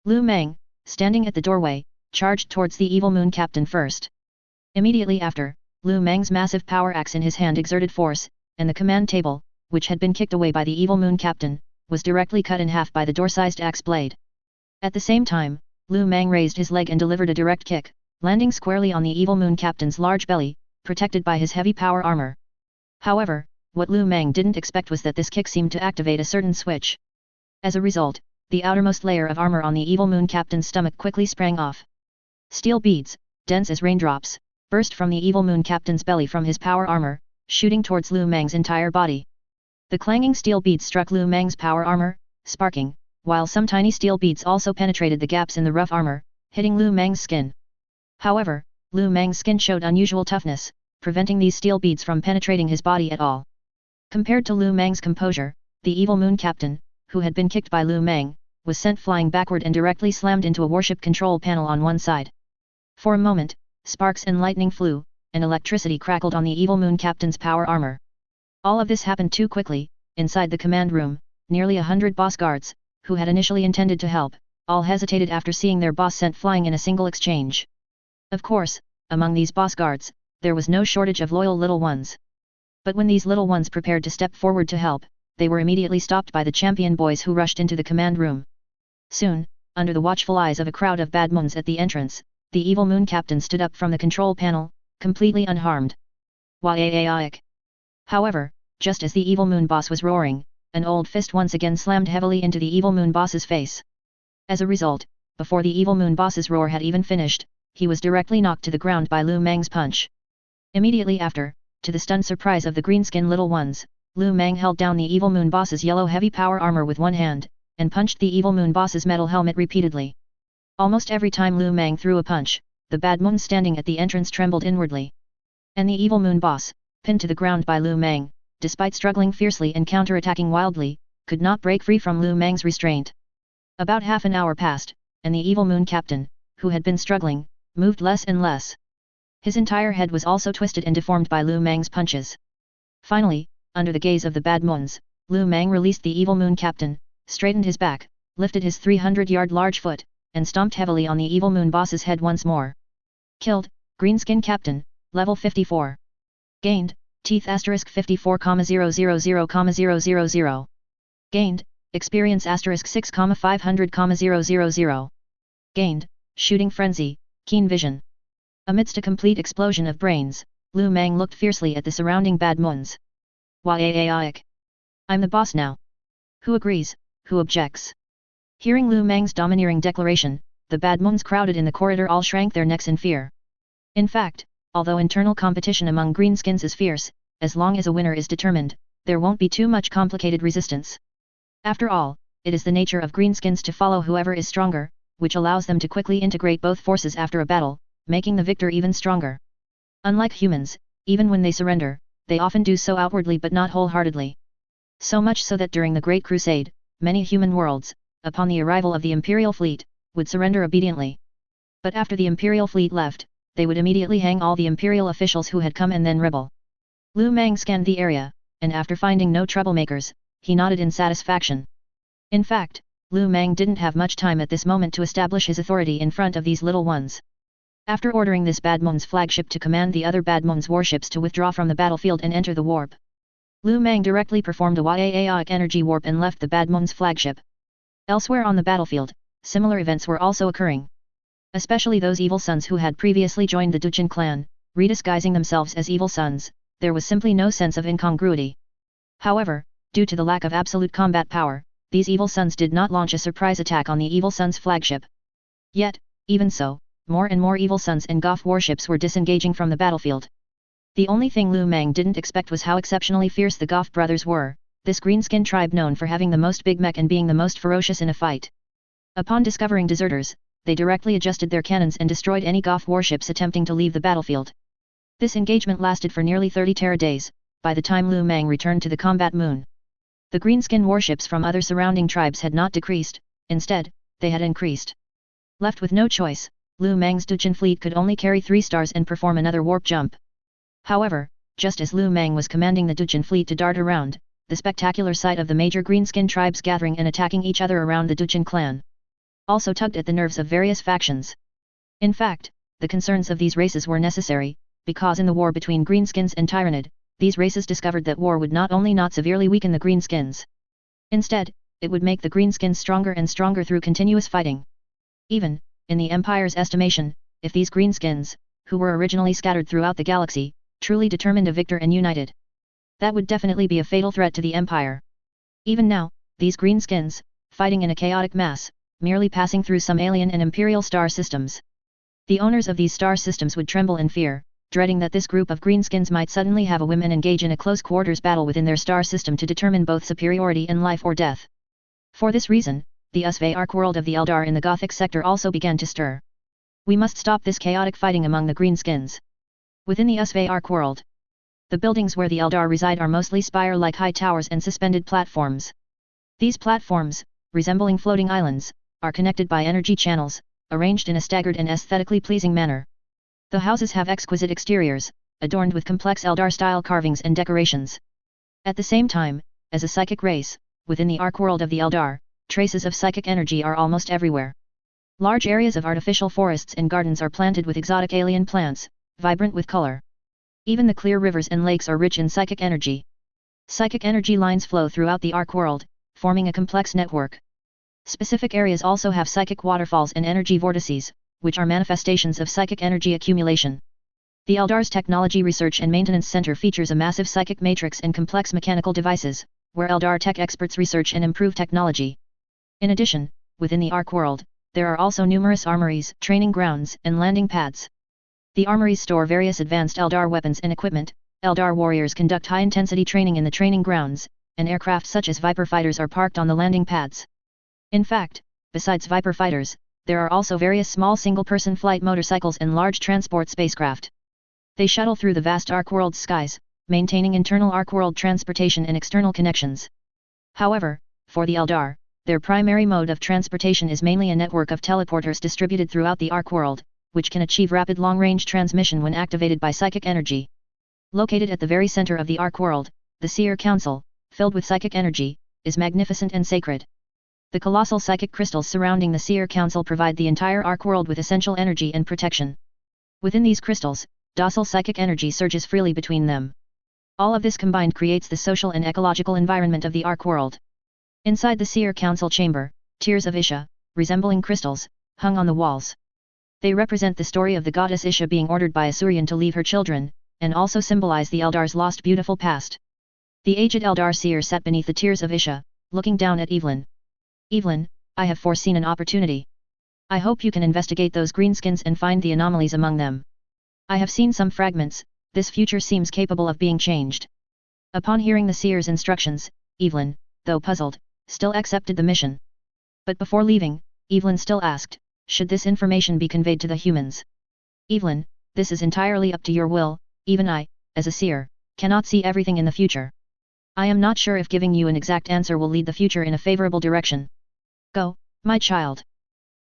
Lu Meng, standing at the doorway, charged towards the evil moon captain first. Immediately after, Lu Meng's massive power axe in his hand exerted force, and the command table, which had been kicked away by the evil moon captain, was directly cut in half by the door-sized axe blade. At the same time, Lu Meng raised his leg and delivered a direct kick, landing squarely on the Evil Moon Captain's large belly, protected by his heavy power armor. However, what Lu Meng didn't expect was that this kick seemed to activate a certain switch. As a result, the outermost layer of armor on the Evil Moon Captain's stomach quickly sprang off. Steel beads, dense as raindrops, burst from the Evil Moon Captain's belly from his power armor, shooting towards Lu Meng's entire body. The clanging steel beads struck Lu Meng's power armor, sparking, while some tiny steel beads also penetrated the gaps in the rough armor, hitting Lu Meng's skin. However, Lu Meng's skin showed unusual toughness, preventing these steel beads from penetrating his body at all. Compared to Lu Meng's composure, the Evil Moon Captain, who had been kicked by Lu Meng, was sent flying backward and directly slammed into a warship control panel on one side. For a moment, sparks and lightning flew, and electricity crackled on the Evil Moon Captain's power armor. All of this happened too quickly. Inside the command room, nearly 100 boss guards, who had initially intended to help, all hesitated after seeing their boss sent flying in a single exchange. Of course, among these boss guards, there was no shortage of loyal little ones. But when these little ones prepared to step forward to help, they were immediately stopped by the champion boys who rushed into the command room. Soon, under the watchful eyes of a crowd of bad moons at the entrance, the Evil Moon Captain stood up from the control panel, completely unharmed. Yaik. However, just as the Evil Moon boss was roaring, an old fist once again slammed heavily into the Evil Moon boss's face. As a result, before the Evil Moon boss's roar had even finished, he was directly knocked to the ground by Lu Meng's punch. Immediately after, to the stunned surprise of the greenskin little ones, Lu Meng held down the Evil Moon boss's yellow heavy power armor with one hand, and punched the Evil Moon boss's metal helmet repeatedly. Almost every time Lu Meng threw a punch, the bad moons standing at the entrance trembled inwardly. And the Evil Moon boss, pinned to the ground by Lu Meng, despite struggling fiercely and counter-attacking wildly, could not break free from Lu Meng's restraint. About half an hour passed, and the Evil Moon Captain, who had been struggling, moved less and less. His entire head was also twisted and deformed by Lu Meng's punches. Finally, under the gaze of the bad moons, Lu Meng released the Evil Moon Captain, straightened his back, lifted his 300-yard large foot, and stomped heavily on the Evil Moon boss's head once more. Killed, Greenskin Captain, level 54. Gained, teeth *54,000,000. Gained, experience *6,500,000. Gained, shooting frenzy, keen vision. Amidst a complete explosion of brains, Lu Meng looked fiercely at the surrounding bad moons. Yaik. I'm the boss now. Who agrees, who objects? Hearing Lu Meng's domineering declaration, the bad moons crowded in the corridor all shrank their necks in fear. In fact, although internal competition among greenskins is fierce, as long as a winner is determined, there won't be too much complicated resistance. After all, it is the nature of greenskins to follow whoever is stronger, which allows them to quickly integrate both forces after a battle, making the victor even stronger. Unlike humans, even when they surrender, they often do so outwardly but not wholeheartedly. So much so that during the Great Crusade, many human worlds, upon the arrival of the Imperial fleet, would surrender obediently. But after the Imperial fleet left, they would immediately hang all the Imperial officials who had come and then rebel. Lu Meng scanned the area, and after finding no troublemakers, he nodded in satisfaction. In fact, Lu Meng didn't have much time at this moment to establish his authority in front of these little ones. After ordering this Bad Moon's flagship to command the other Bad Moon's warships to withdraw from the battlefield and enter the warp, Lu Meng directly performed a Yaik energy warp and left the Bad Moon's flagship. Elsewhere on the battlefield, similar events were also occurring. Especially those evil sons who had previously joined the Duchin clan, redisguising themselves as evil sons, there was simply no sense of incongruity. However, due to the lack of absolute combat power, these evil sons did not launch a surprise attack on the evil sons' flagship. Yet, even so, more and more evil sons and Goth warships were disengaging from the battlefield. The only thing Lu Meng didn't expect was how exceptionally fierce the Goth brothers were, this greenskin tribe known for having the most big mech and being the most ferocious in a fight. Upon discovering deserters, they directly adjusted their cannons and destroyed any Goth warships attempting to leave the battlefield. This engagement lasted for nearly 30 Terra days, by the time Lu Meng returned to the combat moon. The greenskin warships from other surrounding tribes had not decreased, instead, they had increased. Left with no choice, Lu Meng's Duchin fleet could only carry 3 stars and perform another warp jump. However, just as Lu Meng was commanding the Duchin fleet to dart around, the spectacular sight of the major greenskin tribes gathering and attacking each other around the Duchin clan also tugged at the nerves of various factions. In fact, the concerns of these races were necessary, because in the war between greenskins and Tyranid, these races discovered that war would not only not severely weaken the greenskins. Instead, it would make the greenskins stronger and stronger through continuous fighting. Even, in the Empire's estimation, if these greenskins, who were originally scattered throughout the galaxy, truly determined a victor and united, that would definitely be a fatal threat to the Empire. Even now, these greenskins, fighting in a chaotic mass, merely passing through some alien and imperial star systems. The owners of these star systems would tremble in fear, dreading that this group of greenskins might suddenly have a whim and engage in a close-quarters battle within their star system to determine both superiority and life or death. For this reason, the Usve Ark world of the Eldar in the Gothic sector also began to stir. We must stop this chaotic fighting among the greenskins. Within the Usve Ark world, the buildings where the Eldar reside are mostly spire-like high towers and suspended platforms. These platforms, resembling floating islands, are connected by energy channels, arranged in a staggered and aesthetically pleasing manner. The houses have exquisite exteriors, adorned with complex Eldar-style carvings and decorations. At the same time, as a psychic race, within the Ark world of the Eldar, traces of psychic energy are almost everywhere. Large areas of artificial forests and gardens are planted with exotic alien plants, vibrant with color. Even the clear rivers and lakes are rich in psychic energy. Psychic energy lines flow throughout the Ark world, forming a complex network. Specific areas also have psychic waterfalls and energy vortices, which are manifestations of psychic energy accumulation. The Eldar's Technology Research and Maintenance Center features a massive psychic matrix and complex mechanical devices, where Eldar tech experts research and improve technology. In addition, within the Ark world, there are also numerous armories, training grounds, and landing pads. The armories store various advanced Eldar weapons and equipment. Eldar warriors conduct high-intensity training in the training grounds, and aircraft such as Viper fighters are parked on the landing pads. In fact, besides Viper fighters, there are also various small single-person flight motorcycles and large transport spacecraft. They shuttle through the vast Ark world's skies, maintaining internal Ark world transportation and external connections. However, for the Eldar, their primary mode of transportation is mainly a network of teleporters distributed throughout the Ark world, which can achieve rapid long-range transmission when activated by psychic energy. Located at the very center of the Ark world, the Seer Council, filled with psychic energy, is magnificent and sacred. The colossal psychic crystals surrounding the Seer Council provide the entire Ark world with essential energy and protection. Within these crystals, docile psychic energy surges freely between them. All of this combined creates the social and ecological environment of the Ark world. Inside the Seer Council chamber, tears of Isha, resembling crystals, hung on the walls. They represent the story of the goddess Isha being ordered by Asurian to leave her children, and also symbolize the Eldar's lost beautiful past. The aged Eldar seer sat beneath the tears of Isha, looking down at Evelyn. Evelyn, I have foreseen an opportunity. I hope you can investigate those greenskins and find the anomalies among them. I have seen some fragments, this future seems capable of being changed. Upon hearing the seer's instructions, Evelyn, though puzzled, still accepted the mission. But before leaving, Evelyn still asked, should this information be conveyed to the humans? Evelyn, this is entirely up to your will, even I, as a seer, cannot see everything in the future. I am not sure if giving you an exact answer will lead the future in a favorable direction. Go, my child.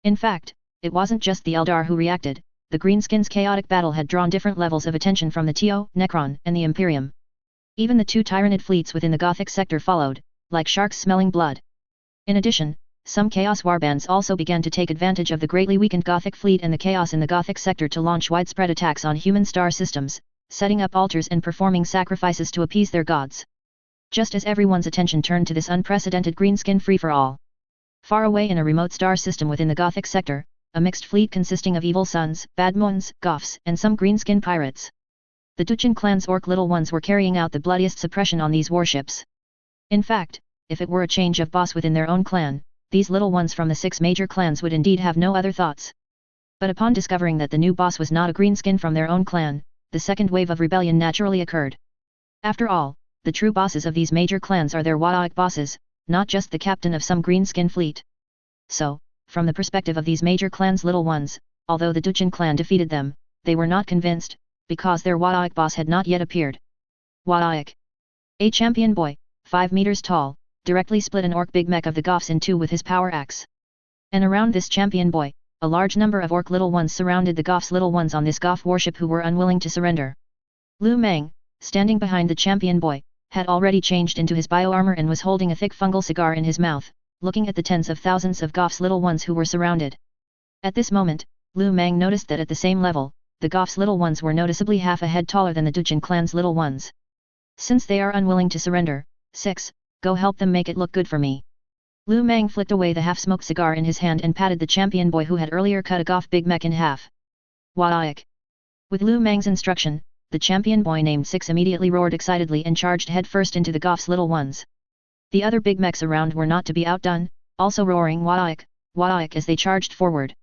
In fact, it wasn't just the Eldar who reacted, the Greenskins' chaotic battle had drawn different levels of attention from the Teo, Necron, and the Imperium. Even the two Tyranid fleets within the Gothic sector followed, like sharks smelling blood. In addition, some Chaos warbands also began to take advantage of the greatly weakened Gothic fleet and the chaos in the Gothic sector to launch widespread attacks on human star systems, setting up altars and performing sacrifices to appease their gods. Just as everyone's attention turned to this unprecedented greenskin free-for-all. Far away in a remote star system within the Gothic sector, a mixed fleet consisting of evil sons, bad moons, Goths, and some greenskin pirates. The Duchan clan's orc little ones were carrying out the bloodiest suppression on these warships. In fact, if it were a change of boss within their own clan, these little ones from the 6 major clans would indeed have no other thoughts. But upon discovering that the new boss was not a greenskin from their own clan, the second wave of rebellion naturally occurred. After all, the true bosses of these major clans are their Wadaic bosses, not just the captain of some greenskin fleet. So, from the perspective of these major clans' little ones, although the Duchan clan defeated them, they were not convinced, because their Wadaic boss had not yet appeared. Wadaic, a champion boy, 5 meters tall, directly split an orc big mech of the Goths in two with his power axe. And around this champion boy, a large number of orc little ones surrounded the Goths little ones on this Goth warship who were unwilling to surrender. Lu Meng, standing behind the champion boy, had already changed into his bioarmor and was holding a thick fungal cigar in his mouth, looking at the tens of thousands of Goths little ones who were surrounded. At this moment, Lu Meng noticed that at the same level, the Goths little ones were noticeably half a head taller than the Duchan clan's little ones. Since they are unwilling to surrender, 6, go help them make it look good for me. Lu Meng flicked away the half-smoked cigar in his hand and patted the champion boy who had earlier cut a Goff Big Mech in half. Waiak. With Lu Meng's instruction, the champion boy named Six immediately roared excitedly and charged headfirst into the Goff's little ones. The other big mechs around were not to be outdone, also roaring Waiak, Waiak as they charged forward.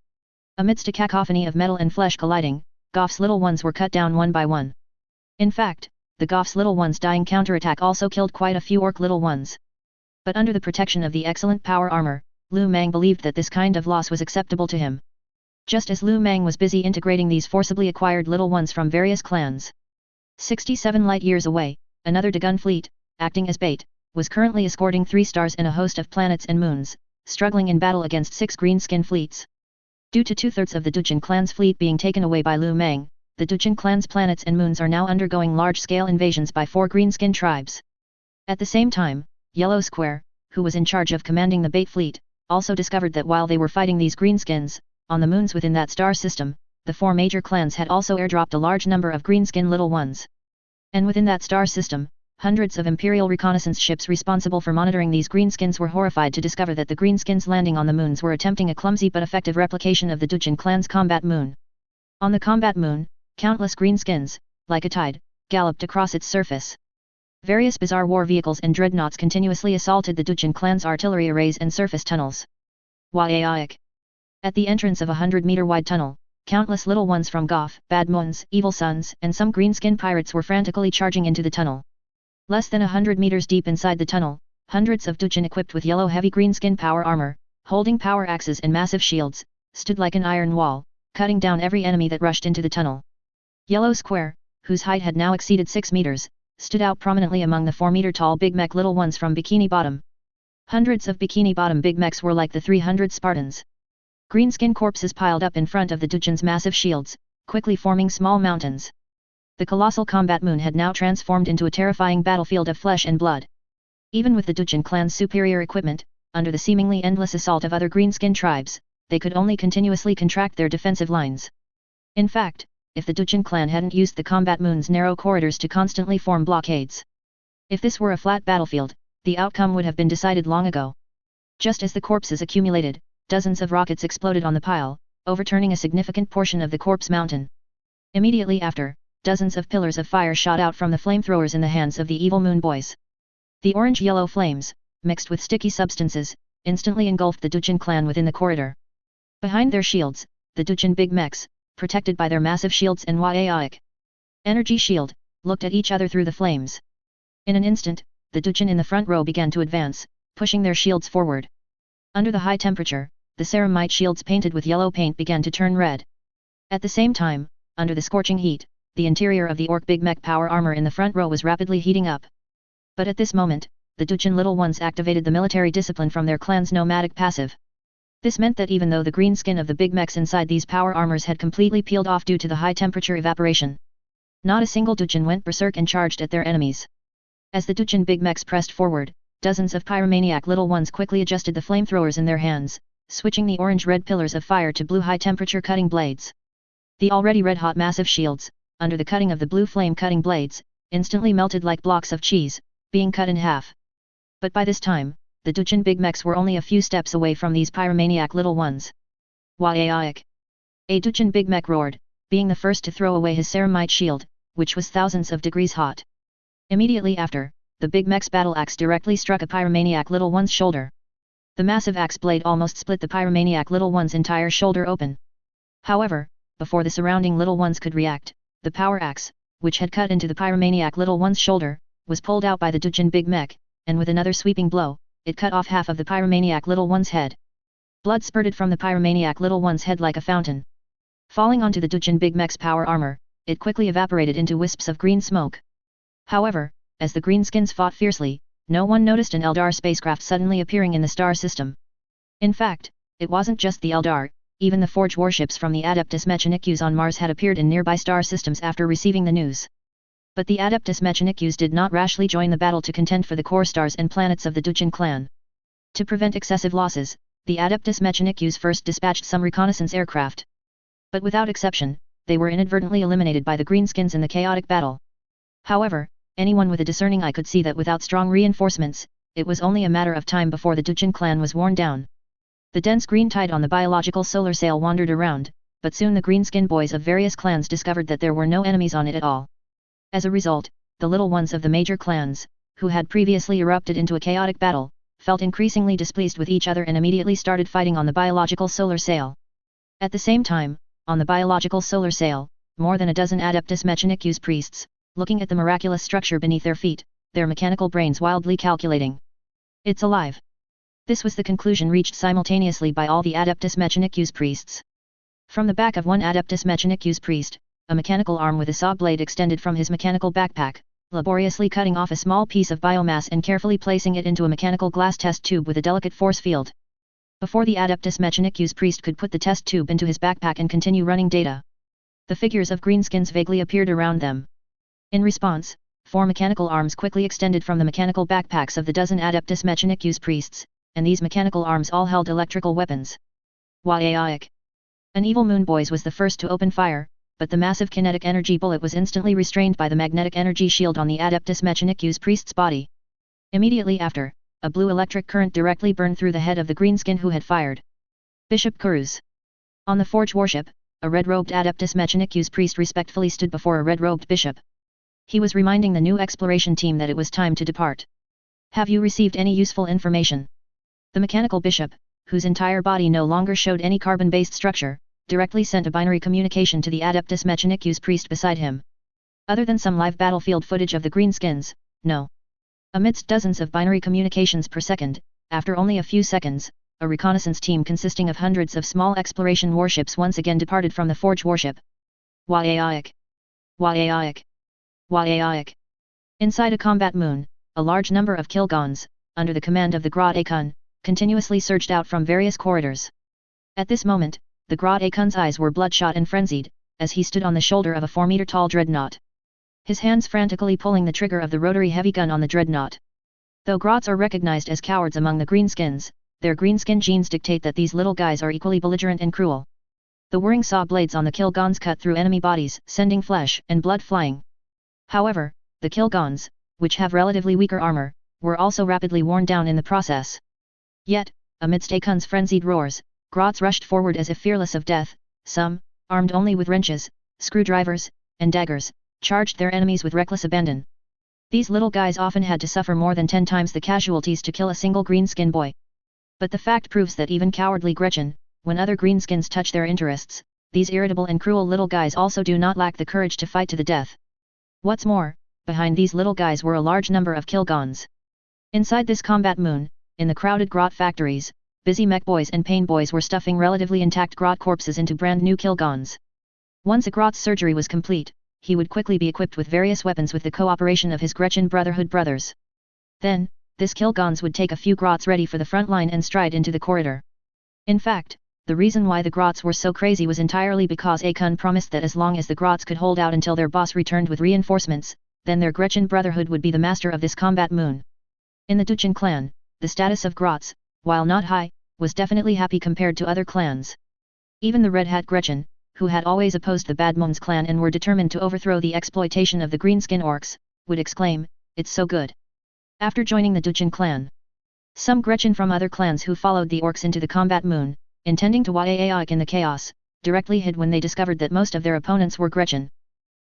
Amidst a cacophony of metal and flesh colliding, Goff's little ones were cut down one by one. In fact, the Goff's little ones' dying counterattack also killed quite a few orc little ones. But under the protection of the excellent power armor, Lu Meng believed that this kind of loss was acceptable to him. Just as Lu Meng was busy integrating these forcibly acquired little ones from various clans. 67 light years away, another Dagon fleet, acting as bait, was currently escorting 3 stars and a host of planets and moons, struggling in battle against 6 green-skin fleets. Due to 2/3 of the Dujin clan's fleet being taken away by Lu Meng, the Dujin clan's planets and moons are now undergoing large-scale invasions by 4 green-skin tribes. At the same time, Yellow Square, who was in charge of commanding the bait fleet, also discovered that while they were fighting these greenskins, on the moons within that star system, the 4 major clans had also airdropped a large number of greenskin little ones. And within that star system, hundreds of Imperial reconnaissance ships responsible for monitoring these greenskins were horrified to discover that the greenskins landing on the moons were attempting a clumsy but effective replication of the Dujin clan's combat moon. On the combat moon, countless greenskins, like a tide, galloped across its surface. Various bizarre war vehicles and dreadnoughts continuously assaulted the Dujin clan's artillery arrays and surface tunnels. Waiak. At the entrance of a 100-meter-wide tunnel, countless little ones from Goff, Bad Moons, Evil Sons, and some greenskin pirates were frantically charging into the tunnel. Less than 100 meters deep inside the tunnel, hundreds of Dujin equipped with yellow heavy greenskin power armor, holding power axes and massive shields, stood like an iron wall, cutting down every enemy that rushed into the tunnel. Yellow Square, whose height had now exceeded 6 meters, stood out prominently among the 4-meter-tall Big Mech little ones from Bikini Bottom. Hundreds of Bikini Bottom Big Mechs were like the 300 Spartans. Greenskin corpses piled up in front of the Dujin's massive shields, quickly forming small mountains. The colossal combat moon had now transformed into a terrifying battlefield of flesh and blood. Even with the Dujin clan's superior equipment, under the seemingly endless assault of other greenskin tribes, they could only continuously contract their defensive lines. In fact, if the Dujin clan hadn't used the combat moon's narrow corridors to constantly form blockades. If this were a flat battlefield, the outcome would have been decided long ago. Just as the corpses accumulated, dozens of rockets exploded on the pile, overturning a significant portion of the corpse mountain. Immediately after, dozens of pillars of fire shot out from the flamethrowers in the hands of the evil moon boys. The orange-yellow flames, mixed with sticky substances, instantly engulfed the Dujin clan within the corridor. Behind their shields, the Dujin Big Mechs, protected by their massive shields and Waiak energy shield, looked at each other through the flames. In an instant, the Dujin in the front row began to advance, pushing their shields forward. Under the high temperature, the ceramite shields painted with yellow paint began to turn red. At the same time, under the scorching heat, the interior of the Orc Big Mech power armor in the front row was rapidly heating up. But at this moment, the Dujin little ones activated the military discipline from their clan's nomadic passive. This meant that even though the green skin of the big mechs inside these power armors had completely peeled off due to the high temperature evaporation, not a single Dujin went berserk and charged at their enemies. As the Dujin big mechs pressed forward, dozens of pyromaniac little ones quickly adjusted the flamethrowers in their hands, switching the orange-red pillars of fire to blue high-temperature cutting blades. The already red-hot massive shields, under the cutting of the blue flame cutting blades, instantly melted like blocks of cheese, being cut in half. But by this time, the Dujin big mechs were only a few steps away from these pyromaniac little ones. Waiak! A Dujin big mech roared, being the first to throw away his ceramite shield, which was thousands of degrees hot. Immediately after, the big mech's battle axe directly struck a pyromaniac little one's shoulder. The massive axe blade almost split the pyromaniac little one's entire shoulder open. However, before the surrounding little ones could react, the power axe, which had cut into the pyromaniac little one's shoulder, was pulled out by the Dujin big mech, and with another sweeping blow, it cut off half of the pyromaniac little one's head. Blood spurted from the pyromaniac little one's head like a fountain. Falling onto the Dujin big mech's power armor, it quickly evaporated into wisps of green smoke. However, as the greenskins fought fiercely, no one noticed an Eldar spacecraft suddenly appearing in the star system. In fact, it wasn't just the Eldar, even the Forge warships from the Adeptus Mechanicus on Mars had appeared in nearby star systems after receiving the news. But the Adeptus Mechanicus did not rashly join the battle to contend for the core stars and planets of the Dujin clan. To prevent excessive losses, the Adeptus Mechanicus first dispatched some reconnaissance aircraft. But without exception, they were inadvertently eliminated by the greenskins in the chaotic battle. However, anyone with a discerning eye could see that without strong reinforcements, it was only a matter of time before the Duchin clan was worn down. The dense green tide on the biological solar sail wandered around, but soon the green-skin boys of various clans discovered that there were no enemies on it at all. As a result, the little ones of the major clans, who had previously erupted into a chaotic battle, felt increasingly displeased with each other and immediately started fighting on the biological solar sail. At the same time, on the biological solar sail, more than a dozen Adeptus Mechanicus priests, looking at the miraculous structure beneath their feet, their mechanical brains wildly calculating. It's alive. This was the conclusion reached simultaneously by all the Adeptus Mechanicus priests. From the back of one Adeptus Mechanicus priest, a mechanical arm with a saw blade extended from his mechanical backpack, laboriously cutting off a small piece of biomass and carefully placing it into a mechanical glass test tube with a delicate force field. Before the Adeptus Mechanicus priest could put the test tube into his backpack and continue running data, the figures of greenskins vaguely appeared around them. In response, 4 mechanical arms quickly extended from the mechanical backpacks of the dozen Adeptus Mechanicus priests, and these mechanical arms all held electrical weapons. Waiaic. An evil moon boys was the first to open fire, but the massive kinetic energy bullet was instantly restrained by the magnetic energy shield on the Adeptus Mechanicus priest's body. Immediately after, a blue electric current directly burned through the head of the greenskin who had fired. Bishop Kuruz. On the Forge warship, a red-robed Adeptus Mechanicus priest respectfully stood before a red-robed bishop. He was reminding the new exploration team that it was time to depart. Have you received any useful information? The mechanical bishop, whose entire body no longer showed any carbon-based structure, directly sent a binary communication to the Adeptus Mechanicus priest beside him. Other than some live battlefield footage of the greenskins, no. Amidst dozens of binary communications per second, after only a few seconds, a reconnaissance team consisting of hundreds of small exploration warships once again departed from the Forge warship. Waiaic. Waiaic. Waiaic. Inside a combat moon, a large number of Kilgons, under the command of the Grot Akun, continuously surged out from various corridors. At this moment, the Grot Akun's eyes were bloodshot and frenzied, as he stood on the shoulder of a 4-meter-tall dreadnought. His hands frantically pulling the trigger of the rotary heavy gun on the dreadnought. Though Grots are recognized as cowards among the greenskins, their greenskin genes dictate that these little guys are equally belligerent and cruel. The whirring saw blades on the Kilgons cut through enemy bodies, sending flesh and blood flying. However, the Kilgons, which have relatively weaker armor, were also rapidly worn down in the process. Yet, amidst Akun's frenzied roars, Grots rushed forward as if fearless of death. Some, armed only with wrenches, screwdrivers, and daggers, charged their enemies with reckless abandon. These little guys often had to suffer more than 10 times the casualties to kill a single greenskin boy. But the fact proves that even cowardly Gretchen, when other greenskins touch their interests, these irritable and cruel little guys also do not lack the courage to fight to the death. What's more, behind these little guys were a large number of Kilgons. Inside this combat moon, in the crowded Grot factories, busy mech boys and pain boys were stuffing relatively intact Grot corpses into brand new Kilgons. Once a Grot's surgery was complete, he would quickly be equipped with various weapons with the cooperation of his Gretchen Brotherhood brothers. Then, this Kilgons would take a few Grots ready for the front line and stride into the corridor. In fact, the reason why the Grots were so crazy was entirely because Akun promised that as long as the Grots could hold out until their boss returned with reinforcements, then their Gretchen Brotherhood would be the master of this combat moon. In the Duchin clan, the status of Grots, while not high, was definitely happy compared to other clans. Even the Red Hat Gretchen, who had always opposed the Badmons clan and were determined to overthrow the exploitation of the greenskin orcs, would exclaim, "It's so good." After joining the Duchin clan, some Gretchen from other clans who followed the orcs into the combat moon, intending to Waiaic in the chaos, directly hid when they discovered that most of their opponents were Gretchen.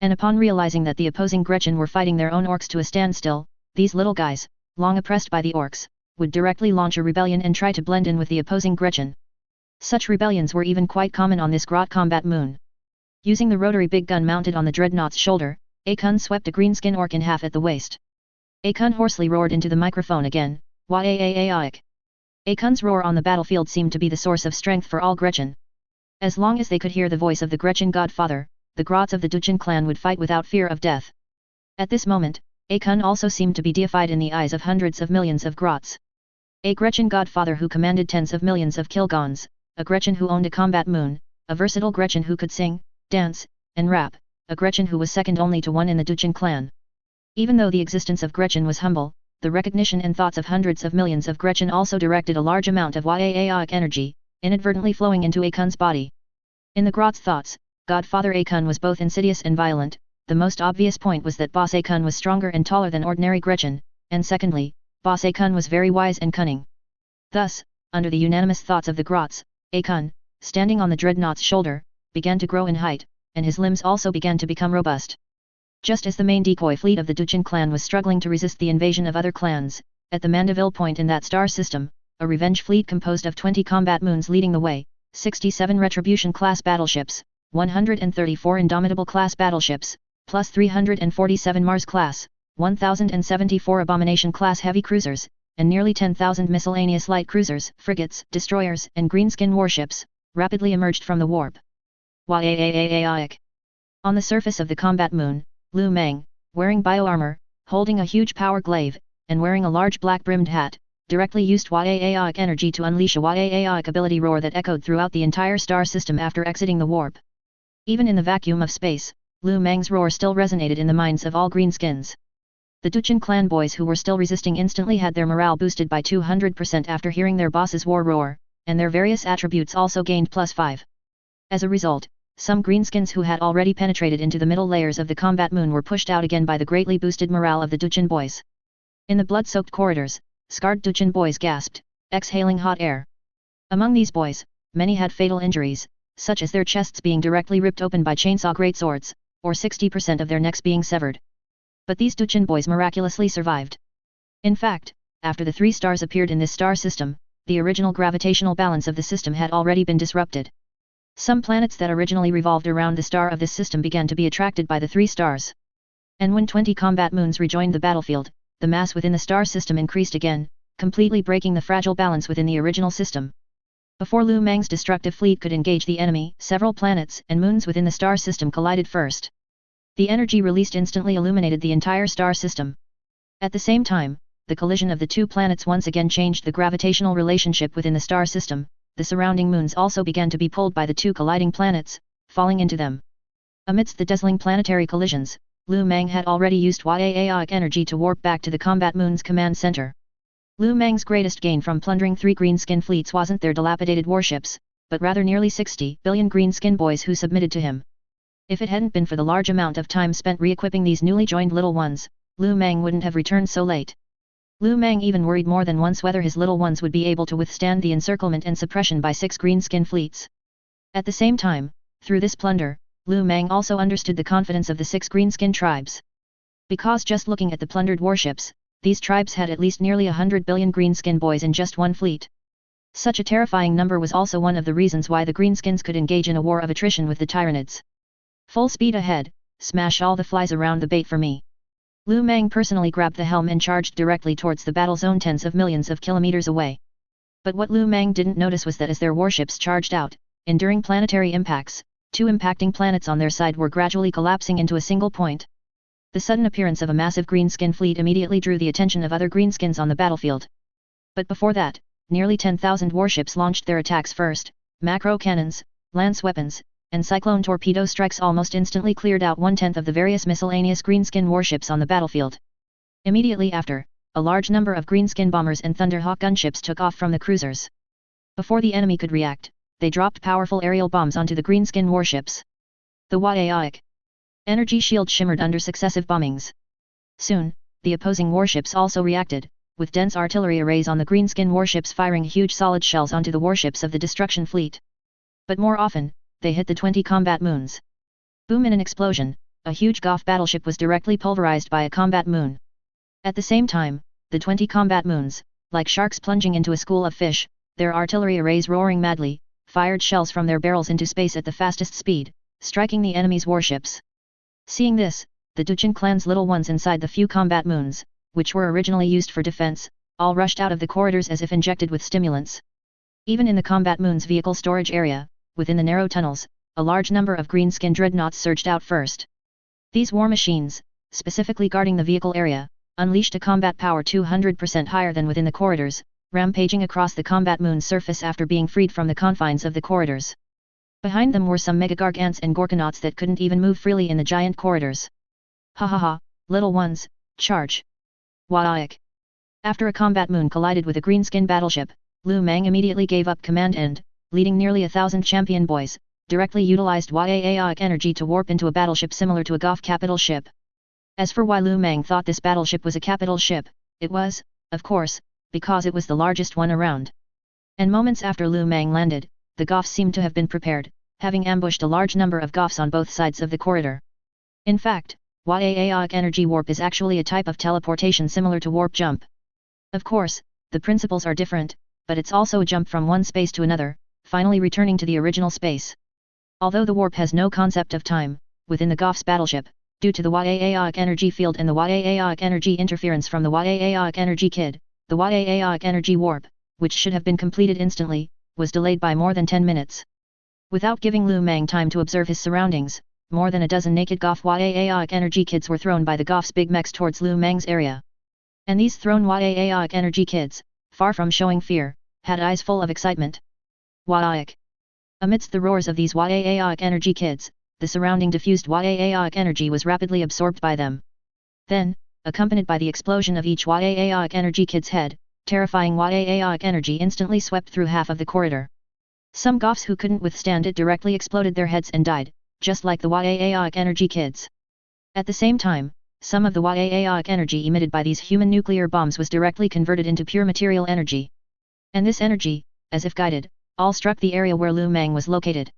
And upon realizing that the opposing Gretchen were fighting their own orcs to a standstill, these little guys, long oppressed by the orcs, would directly launch a rebellion and try to blend in with the opposing Gretchen. Such rebellions were even quite common on this Grot combat moon. Using the rotary big gun mounted on the dreadnought's shoulder, Akun swept a greenskin orc in half at the waist. Akun hoarsely roared into the microphone again, "Waiaic." Akun's roar on the battlefield seemed to be the source of strength for all Gretchen. As long as they could hear the voice of the Gretchen godfather, the Grots of the Duchin clan would fight without fear of death. At this moment, Akun also seemed to be deified in the eyes of hundreds of millions of Grots. A Gretchen godfather who commanded tens of millions of Kilgons, a Gretchen who owned a combat moon, a versatile Gretchen who could sing, dance, and rap, a Gretchen who was second only to one in the Duchin clan. Even though the existence of Gretchen was humble, the recognition and thoughts of hundreds of millions of Gretchen also directed a large amount of Waiaic energy, inadvertently flowing into Akun's body. In the Grot's thoughts, Godfather Akun was both insidious and violent. The most obvious point was that Boss Akun was stronger and taller than ordinary Gretchen, and secondly, Boss Akun was very wise and cunning. Thus, under the unanimous thoughts of the Grots, Akun, standing on the dreadnought's shoulder, began to grow in height, and his limbs also began to become robust. Just as the main decoy fleet of the Duchin clan was struggling to resist the invasion of other clans, at the Mandeville point in that star system, a revenge fleet composed of 20 combat moons leading the way, 67 Retribution-class battleships, 134 Indomitable-class battleships, plus 347 Mars-class, 1,074 Abomination-class heavy cruisers, and nearly 10,000 miscellaneous light cruisers, frigates, destroyers, and greenskin warships, rapidly emerged from the warp. Yaaaaaik. On the surface of the combat moon, Lu Meng, wearing bioarmor, holding a huge power glaive, and wearing a large black-brimmed hat, directly used Yaaaaaik energy to unleash a Yaaaaaik ability roar that echoed throughout the entire star system after exiting the warp. Even in the vacuum of space, Lu Meng's roar still resonated in the minds of all greenskins. The Duchin clan boys who were still resisting instantly had their morale boosted by 200% after hearing their boss's war roar, and their various attributes also gained +5. As a result, some greenskins who had already penetrated into the middle layers of the combat moon were pushed out again by the greatly boosted morale of the Duchin boys. In the blood-soaked corridors, scarred Duchin boys gasped, exhaling hot air. Among these boys, many had fatal injuries, such as their chests being directly ripped open by chainsaw greatswords, or 60% of their necks being severed. But these Duchin boys miraculously survived. In fact, after the 3 stars appeared in this star system, the original gravitational balance of the system had already been disrupted. Some planets that originally revolved around the star of this system began to be attracted by the 3 stars. And when 20 combat moons rejoined the battlefield, the mass within the star system increased again, completely breaking the fragile balance within the original system. Before Lu Meng's destructive fleet could engage the enemy, several planets and moons within the star system collided first. The energy released instantly illuminated the entire star system. At the same time, the collision of the 2 planets once again changed the gravitational relationship within the star system. The surrounding moons also began to be pulled by the 2 colliding planets, falling into them. Amidst the dazzling planetary collisions, Lu Meng had already used Yaaaaaik energy to warp back to the combat moon's command center. Lu Meng's greatest gain from plundering 3 greenskin fleets wasn't their dilapidated warships, but rather nearly 60 billion greenskin boys who submitted to him. If it hadn't been for the large amount of time spent re-equipping these newly joined little ones, Lu Meng wouldn't have returned so late. Lu Meng even worried more than once whether his little ones would be able to withstand the encirclement and suppression by 6 greenskin fleets. At the same time, through this plunder, Lu Meng also understood the confidence of the 6 greenskin tribes. Because just looking at the plundered warships, these tribes had at least nearly 100 billion greenskin boys in just one fleet. Such a terrifying number was also one of the reasons why the greenskins could engage in a war of attrition with the Tyranids. Full speed ahead, smash all the flies around the bait for me. Lu Meng personally grabbed the helm and charged directly towards the battle zone tens of millions of kilometers away. But what Lu Meng didn't notice was that as their warships charged out, enduring planetary impacts, 2 impacting planets on their side were gradually collapsing into a single point. The sudden appearance of a massive greenskin fleet immediately drew the attention of other greenskins on the battlefield. But before that, nearly 10,000 warships launched their attacks first. Macro cannons, lance weapons, and cyclone torpedo strikes almost instantly cleared out 1/10 of the various miscellaneous greenskin warships on the battlefield. Immediately after, a large number of greenskin bombers and Thunderhawk gunships took off from the cruisers. Before the enemy could react, they dropped powerful aerial bombs onto the greenskin warships. The Yaaaaaik energy shield shimmered under successive bombings. Soon, the opposing warships also reacted, with dense artillery arrays on the greenskin warships firing huge solid shells onto the warships of the destruction fleet. But more often, they hit the 20 combat moons. Boom! In an explosion, a huge Goff battleship was directly pulverized by a combat moon. At the same time, the 20 combat moons, like sharks plunging into a school of fish, their artillery arrays roaring madly, fired shells from their barrels into space at the fastest speed, striking the enemy's warships. Seeing this, the Duchin clan's little ones inside the few combat moons, which were originally used for defense, all rushed out of the corridors as if injected with stimulants. Even in the combat moon's vehicle storage area, within the narrow tunnels, a large number of greenskin dreadnoughts surged out first. These war machines, specifically guarding the vehicle area, unleashed a combat power 200% higher than within the corridors, rampaging across the combat moon's surface after being freed from the confines of the corridors. Behind them were some megagargants and gorkanauts that couldn't even move freely in the giant corridors. Ha ha ha, little ones, charge! Yaaaaaik. After a combat moon collided with a greenskin battleship, Lu Meng immediately gave up command and, leading nearly 1,000 champion boys, directly utilized Yaaaaaik energy to warp into a battleship similar to a Goff capital ship. As for why Lu Meng thought this battleship was a capital ship, it was, of course, because it was the largest one around. And moments after Lu Meng landed, the Goths seemed to have been prepared, having ambushed a large number of Goths on both sides of the corridor. In fact, Aeonic energy warp is actually a type of teleportation similar to warp jump. Of course, the principles are different, but it's also a jump from one space to another, finally returning to the original space. Although the warp has no concept of time, within the Goths battleship, due to the Aeonic energy field and the Aeonic energy interference from the Aeonic energy kid, the Aeonic energy warp, which should have been completed instantly, was delayed by more than 10 minutes. Without giving Lu Meng time to observe his surroundings, more than a dozen naked Goth Aeonic energy kids were thrown by the Goths' big mechs towards Lu Meng's area. And these thrown Aeonic energy kids, far from showing fear, had eyes full of excitement. Aeonic. Amidst the roars of these Aeonic energy kids, the surrounding diffused Aeonic energy was rapidly absorbed by them. Then, accompanied by the explosion of each Aeonic energy kid's head, terrifying Aeonic energy instantly swept through half of the corridor. Some Goths who couldn't withstand it directly exploded their heads and died, just like the Aeonic energy kids. At the same time, some of the Aeonic energy emitted by these human nuclear bombs was directly converted into pure material energy. And this energy, as if guided, all struck the area where Lu Meng was located.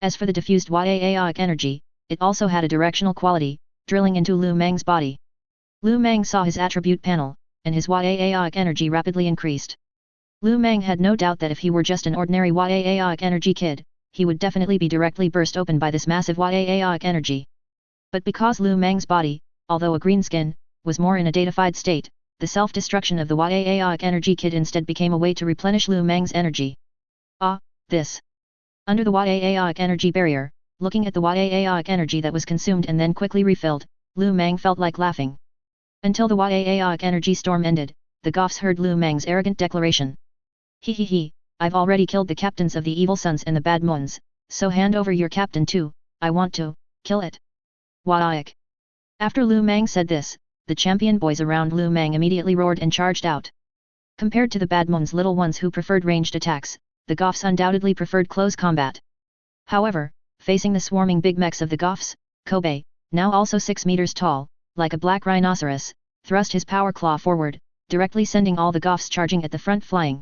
As for the diffused Aeonic energy, it also had a directional quality, drilling into Lu Meng's body. Lu Meng saw his attribute panel, and his Aeonic energy rapidly increased. Lu Meng had no doubt that if he were just an ordinary Aeonic energy kid, he would definitely be directly burst open by this massive Aeonic energy. But because Lu Meng's body, although a green skin, was more in a datafied state, the self-destruction of the Aeonic energy kid instead became a way to replenish Lu Meng's energy. This. Under the Aeonic energy barrier, looking at the Aeonic energy that was consumed and then quickly refilled, Lu Meng felt like laughing. Until the Aeonic energy storm ended, the Goths heard Lu Meng's arrogant declaration. He, I've already killed the captains of the evil sons and the bad moons, so hand over your captain too, I want to kill it. Aeonic. After Lu Meng said this, the champion boys around Lu Meng immediately roared and charged out. Compared to the bad moons little ones who preferred ranged attacks, the Goths undoubtedly preferred close combat. However, facing the swarming big mechs of the Goths, Kobe, now also 6 meters tall, like a black rhinoceros, thrust his power claw forward, directly sending all the Goths charging at the front flying.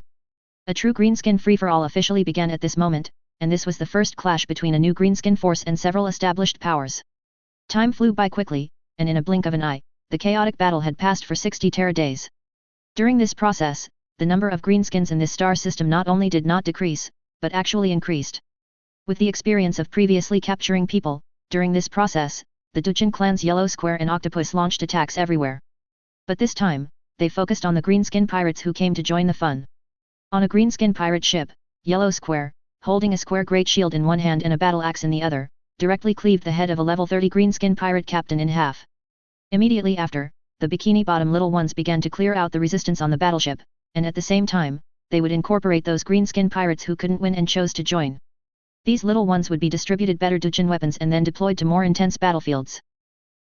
A true greenskin free-for-all officially began at this moment, and this was the first clash between a new greenskin force and several established powers. Time flew by quickly, and in a blink of an eye, the chaotic battle had passed for 60 Terra days. During this process, the number of greenskins in this star system not only did not decrease, but actually increased. With the experience of previously capturing people, during this process, the Duchin clan's Yellow Square and Octopus launched attacks everywhere. But this time, they focused on the greenskin pirates who came to join the fun. On a greenskin pirate ship, Yellow Square, holding a square great shield in one hand and a battle axe in the other, directly cleaved the head of a level 30 greenskin pirate captain in half. Immediately after, the Bikini Bottom little ones began to clear out the resistance on the battleship, and at the same time, they would incorporate those greenskin pirates who couldn't win and chose to join. These little ones would be distributed better Duchin weapons and then deployed to more intense battlefields.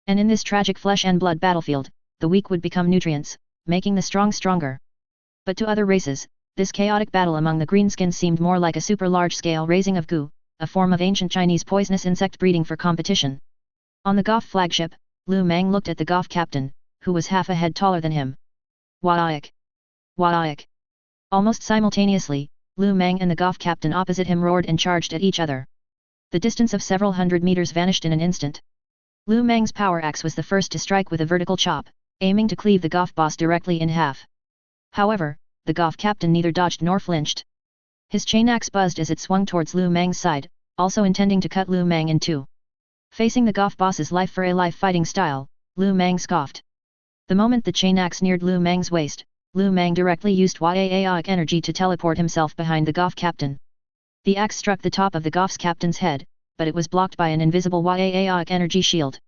And in this tragic flesh and blood battlefield, the weak would become nutrients, making the strong stronger. But to other races, this chaotic battle among the greenskins seemed more like a super large-scale raising of goo, a form of ancient Chinese poisonous insect breeding for competition. On the Goth flagship, Lu Meng looked at the Goth captain, who was half a head taller than him. Aeonic. Aeonic. Almost simultaneously, Lu Meng and the Goth captain opposite him roared and charged at each other. The distance of several hundred meters vanished in an instant. Lu Meng's power axe was the first to strike with a vertical chop, aiming to cleave the Goth boss directly in half. However, the Goth captain neither dodged nor flinched. His chain axe buzzed as it swung towards Lu Meng's side, also intending to cut Lu Meng in two. Facing the Goth boss's life-for-a-life fighting style, Lu Meng scoffed. The moment the chain axe neared Lu Meng's waist, Lu Meng directly used Aeonic energy to teleport himself behind the Goth captain. The axe struck the top of the Goth's captain's head, but it was blocked by an invisible Aeonic energy shield.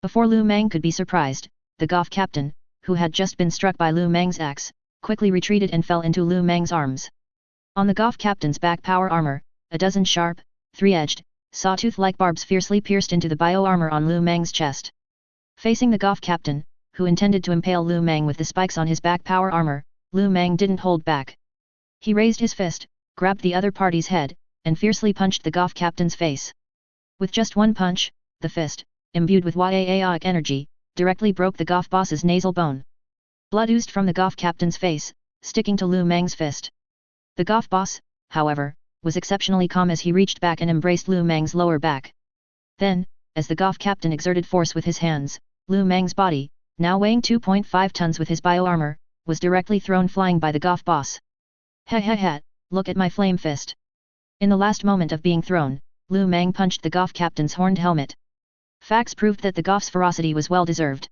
Before Lu Meng could be surprised, the Goth captain, who had just been struck by Lu Meng's axe, quickly retreated and fell into Lu Meng's arms. On the Goth captain's back power armor, a dozen sharp, three-edged, sawtooth-like barbs fiercely pierced into the bio-armor on Lu Meng's chest. Facing the Goth captain, who intended to impale Lu Meng with the spikes on his back power armor, Lu Meng didn't hold back. He raised his fist, grabbed the other party's head, and fiercely punched the Goth captain's face. With just one punch, the fist, imbued with Aeonic energy, directly broke the Goth boss's nasal bone. Blood oozed from the Goth captain's face, sticking to Lu Mang's fist. The Goth boss, however, was exceptionally calm as he reached back and embraced Lu Mang's lower back. Then, as the Goth captain exerted force with his hands, Lu Mang's body, now weighing 2.5 tons with his bio-armor, was directly thrown flying by the Goth boss. Ha, look at my flame fist. In the last moment of being thrown, Lu Mang punched the Goth captain's horned helmet. Facts proved that the Goth's ferocity was well deserved.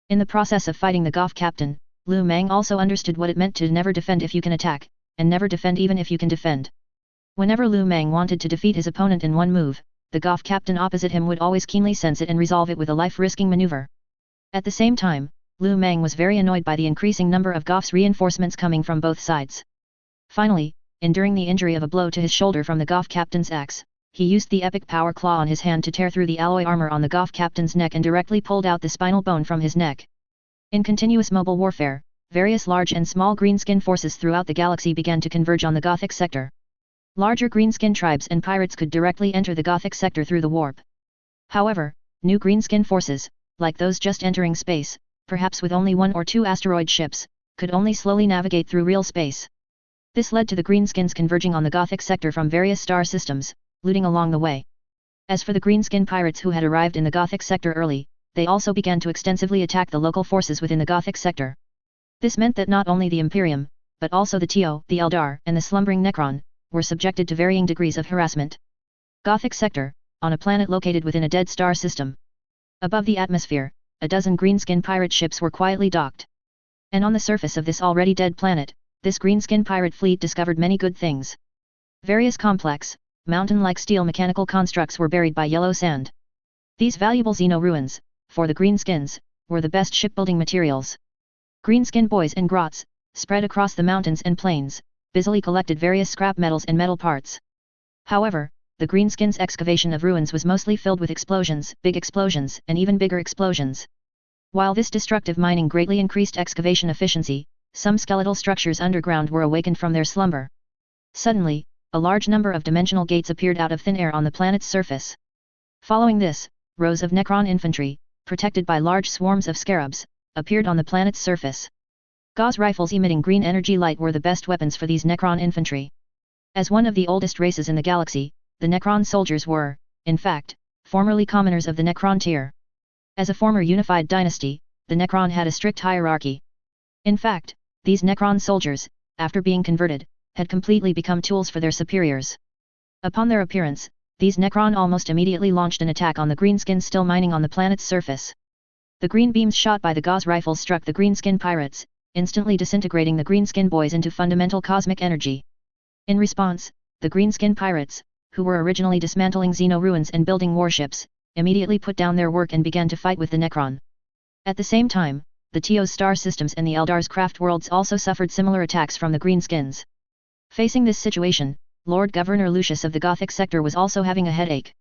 In the process of fighting the Goth captain, Lu Mang also understood what it meant to never defend if you can attack, and never defend even if you can defend. Whenever Lu Mang wanted to defeat his opponent in one move, the Goth captain opposite him would always keenly sense it and resolve it with a life-risking maneuver. At the same time, Lu Mang was very annoyed by the increasing number of Goth's reinforcements coming from both sides. Finally, enduring the injury of a blow to his shoulder from the Goth captain's axe, he used the epic power claw on his hand to tear through the alloy armor on the Goth captain's neck and directly pulled out the spinal bone from his neck. In continuous mobile warfare, various large and small greenskin forces throughout the galaxy began to converge on the Gothic sector. Larger greenskin tribes and pirates could directly enter the Gothic sector through the warp. However, new greenskin forces, like those just entering space, perhaps with only 1 or 2 asteroid ships, could only slowly navigate through real space. This led to the greenskins converging on the Gothic sector from various star systems, looting along the way. As for the greenskin pirates who had arrived in the Gothic sector early, they also began to extensively attack the local forces within the Gothic sector. This meant that not only the Imperium, but also the Tio, the Eldar, and the slumbering Necron, were subjected to varying degrees of harassment. Gothic sector, on a planet located within a dead star system. Above the atmosphere, a dozen greenskin pirate ships were quietly docked. And on the surface of this already dead planet, this greenskin pirate fleet discovered many good things. Various complex, mountain-like steel mechanical constructs were buried by yellow sand. These valuable Xeno ruins, for the greenskins, were the best shipbuilding materials. Greenskin boys and grots, spread across the mountains and plains, busily collected various scrap metals and metal parts. However, the greenskins' excavation of ruins was mostly filled with explosions, big explosions, and even bigger explosions. While this destructive mining greatly increased excavation efficiency, some skeletal structures underground were awakened from their slumber. Suddenly, a large number of dimensional gates appeared out of thin air on the planet's surface. Following this, rows of Necron infantry, protected by large swarms of scarabs, appeared on the planet's surface. Gauss rifles emitting green energy light were the best weapons for these Necron infantry. As one of the oldest races in the galaxy, the Necron soldiers were, in fact, formerly commoners of the Necron tier. As a former unified dynasty, the Necron had a strict hierarchy. In fact, these Necron soldiers, after being converted, had completely become tools for their superiors. Upon their appearance, these Necron almost immediately launched an attack on the greenskins still mining on the planet's surface. The green beams shot by the Gauss rifles struck the greenskin pirates, instantly disintegrating the greenskin boys into fundamental cosmic energy. In response, the greenskin pirates, who were originally dismantling Xeno ruins and building warships, immediately put down their work and began to fight with the Necron. At the same time, the Tio's star systems and the Eldar's craft worlds also suffered similar attacks from the greenskins. Facing this situation, Lord Governor Lucius of the Gothic sector was also having a headache.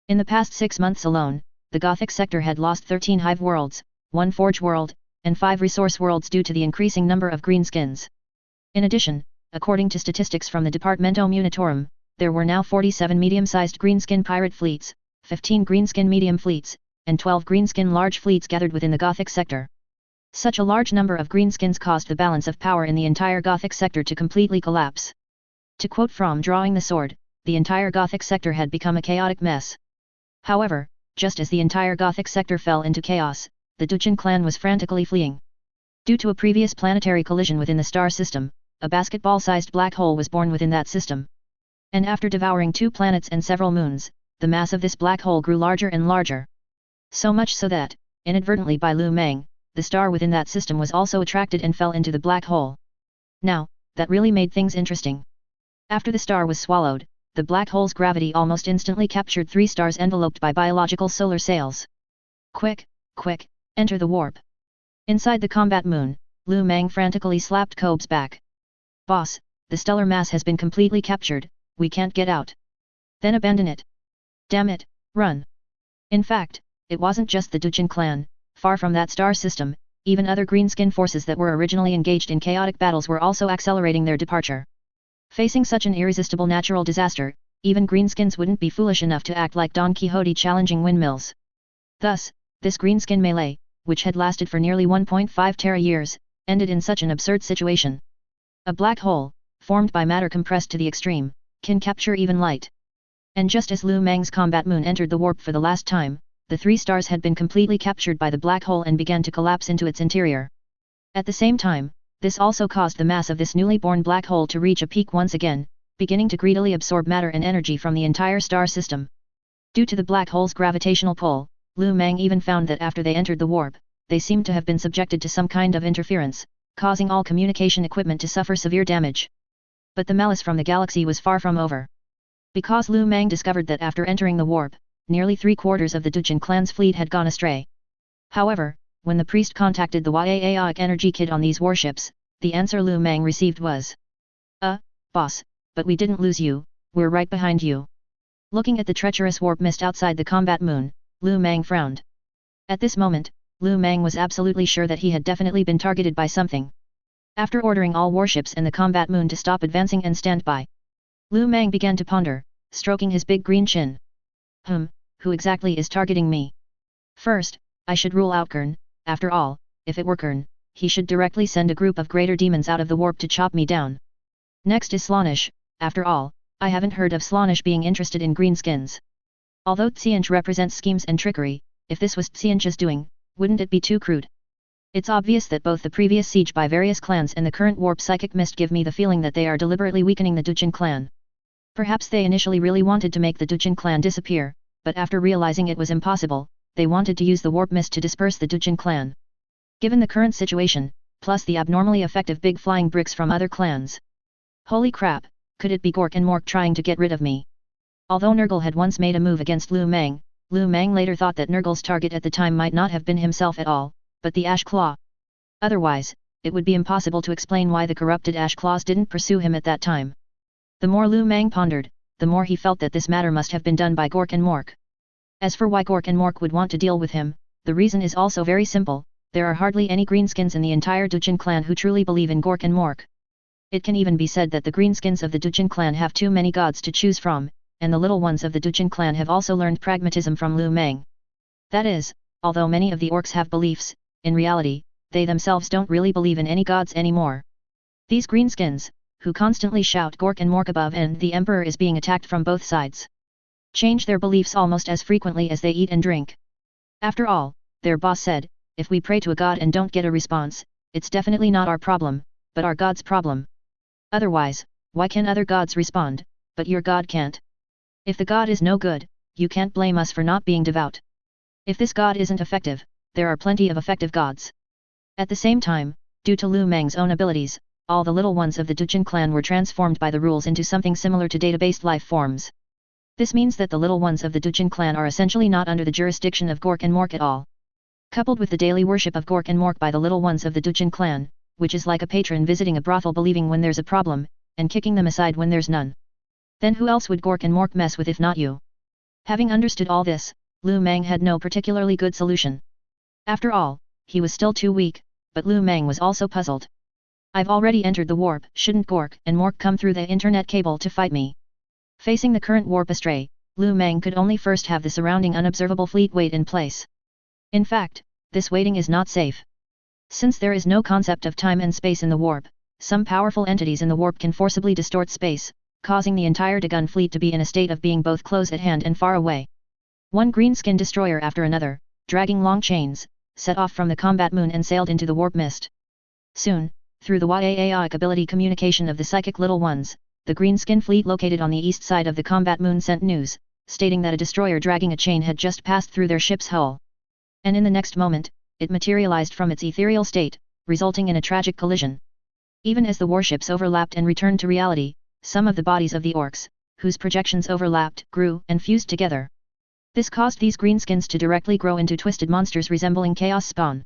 In the past 6 months alone, the Gothic sector had lost 13 hive worlds, 1 forge world, and 5 resource worlds due to the increasing number of greenskins. In addition, according to statistics from the Departamento Munitorum, there were now 47 medium-sized greenskin pirate fleets, 15 greenskin medium fleets, and 12 greenskin large fleets gathered within the Gothic sector. Such a large number of greenskins caused the balance of power in the entire Gothic sector to completely collapse. To quote from Drawing the Sword, the entire Gothic sector had become a chaotic mess. However, just as the entire Gothic sector fell into chaos, the Duchin clan was frantically fleeing. Due to a previous planetary collision within the star system, a basketball-sized black hole was born within that system. And after devouring 2 planets and several moons, the mass of this black hole grew larger and larger. So much so that, inadvertently by Lu Mang, the star within that system was also attracted and fell into the black hole. Now, that really made things interesting. After the star was swallowed, the black hole's gravity almost instantly captured 3 stars enveloped by biological solar sails. Quick, quick, enter the warp. Inside the combat moon, Lu Mang frantically slapped Kobe's back. Boss, the stellar mass has been completely captured, we can't get out. Then abandon it. Damn it, run. In fact, it wasn't just the Duchin clan, far from that star system, even other greenskin forces that were originally engaged in chaotic battles were also accelerating their departure. Facing such an irresistible natural disaster, even greenskins wouldn't be foolish enough to act like Don Quixote challenging windmills. Thus, this greenskin melee, which had lasted for nearly 1.5 tera years, ended in such an absurd situation. A black hole, formed by matter compressed to the extreme, can capture even light. And just as Lu Mang's combat moon entered the warp for the last time, the three stars had been completely captured by the black hole and began to collapse into its interior. At the same time, this also caused the mass of this newly born black hole to reach a peak once again, beginning to greedily absorb matter and energy from the entire star system. Due to the black hole's gravitational pull, Lu Mang even found that after they entered the warp, they seemed to have been subjected to some kind of interference, causing all communication equipment to suffer severe damage. But the malice from the galaxy was far from over. Because Lu Mang discovered that after entering the warp, nearly 3/4 of the Dujin clan's fleet had gone astray. However, when the priest contacted the Yaoic energy kid on these warships, the answer Lu Mang received was, boss, but we didn't lose you, we're right behind you." Looking at the treacherous warp mist outside the combat moon, Lu Mang frowned. At this moment, Lu Mang was absolutely sure that he had definitely been targeted by something. After ordering all warships and the combat moon to stop advancing and stand by, Lu Mang began to ponder, stroking his big green chin. Who exactly is targeting me? First, I should rule out Kern. After all, if it were Kern, he should directly send a group of greater demons out of the warp to chop me down. Next is Slaanesh. After all, I haven't heard of Slaanesh being interested in greenskins. Although Xiang represents schemes and trickery, if this was Xiang's doing, wouldn't it be too crude? It's obvious that both the previous siege by various clans and the current warp psychic mist give me the feeling that they are deliberately weakening the Dujin clan. Perhaps they initially really wanted to make the Dujin clan disappear, but after realizing it was impossible, they wanted to use the warp mist to disperse the Dujin clan. Given the current situation, plus the abnormally effective big flying bricks from other clans. Holy crap, could it be Gork and Mork trying to get rid of me? Although Nurgle had once made a move against Lu Mang later thought that Nurgle's target at the time might not have been himself at all, but the Ash Claw. Otherwise, it would be impossible to explain why the corrupted Ash Claws didn't pursue him at that time. The more Lu Mang pondered, the more he felt that this matter must have been done by Gork and Mork. As for why Gork and Mork would want to deal with him, the reason is also very simple. There are hardly any greenskins in the entire Dujin clan who truly believe in Gork and Mork. It can even be said that the greenskins of the Dujin clan have too many gods to choose from, and the little ones of the Dujin clan have also learned pragmatism from Lu Mang. That is, although many of the orcs have beliefs, in reality, they themselves don't really believe in any gods anymore. These greenskins, who constantly shout Gork and Mork above and the Emperor is being attacked from both sides, change their beliefs almost as frequently as they eat and drink. After all, their boss said, if we pray to a god and don't get a response, it's definitely not our problem, but our god's problem. Otherwise, why can other gods respond, but your god can't? If the god is no good, you can't blame us for not being devout. If this god isn't effective, there are plenty of effective gods. At the same time, due to Lu Mang's own abilities, all the little ones of the Dujin clan were transformed by the rules into something similar to data-based life forms. This means that the little ones of the Dujin clan are essentially not under the jurisdiction of Gork and Mork at all. Coupled with the daily worship of Gork and Mork by the little ones of the Dujin clan, which is like a patron visiting a brothel believing when there's a problem, and kicking them aside when there's none. Then who else would Gork and Mork mess with if not you? Having understood all this, Lu Mang had no particularly good solution. After all, he was still too weak, but Lu Mang was also puzzled. I've already entered the warp, shouldn't Gork and Mork come through the internet cable to fight me? Facing the current warp astray, Lu Mang could only first have the surrounding unobservable fleet wait in place. In fact, this waiting is not safe. Since there is no concept of time and space in the warp, some powerful entities in the warp can forcibly distort space, causing the entire Dagon fleet to be in a state of being both close at hand and far away. One greenskin destroyer after another, dragging long chains, set off from the combat moon and sailed into the warp mist. Soon, through the Yaoic ability communication of the psychic little ones, the greenskin fleet located on the east side of the combat moon sent news, stating that a destroyer dragging a chain had just passed through their ship's hull. And in the next moment, it materialized from its ethereal state, resulting in a tragic collision. Even as the warships overlapped and returned to reality, some of the bodies of the orcs, whose projections overlapped, grew and fused together. This caused these greenskins to directly grow into twisted monsters resembling chaos spawn.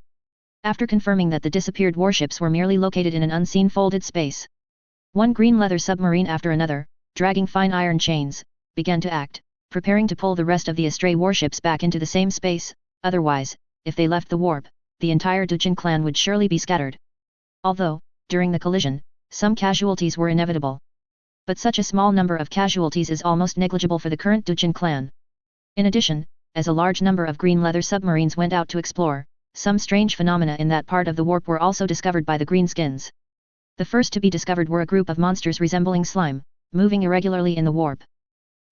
After confirming that the disappeared warships were merely located in an unseen folded space, one green leather submarine after another, dragging fine iron chains, began to act, preparing to pull the rest of the astray warships back into the same space. Otherwise, if they left the warp, the entire Dujin clan would surely be scattered. Although, during the collision, some casualties were inevitable. But such a small number of casualties is almost negligible for the current Dujin clan. In addition, as a large number of green leather submarines went out to explore, some strange phenomena in that part of the warp were also discovered by the greenskins. The first to be discovered were a group of monsters resembling slime, moving irregularly in the warp.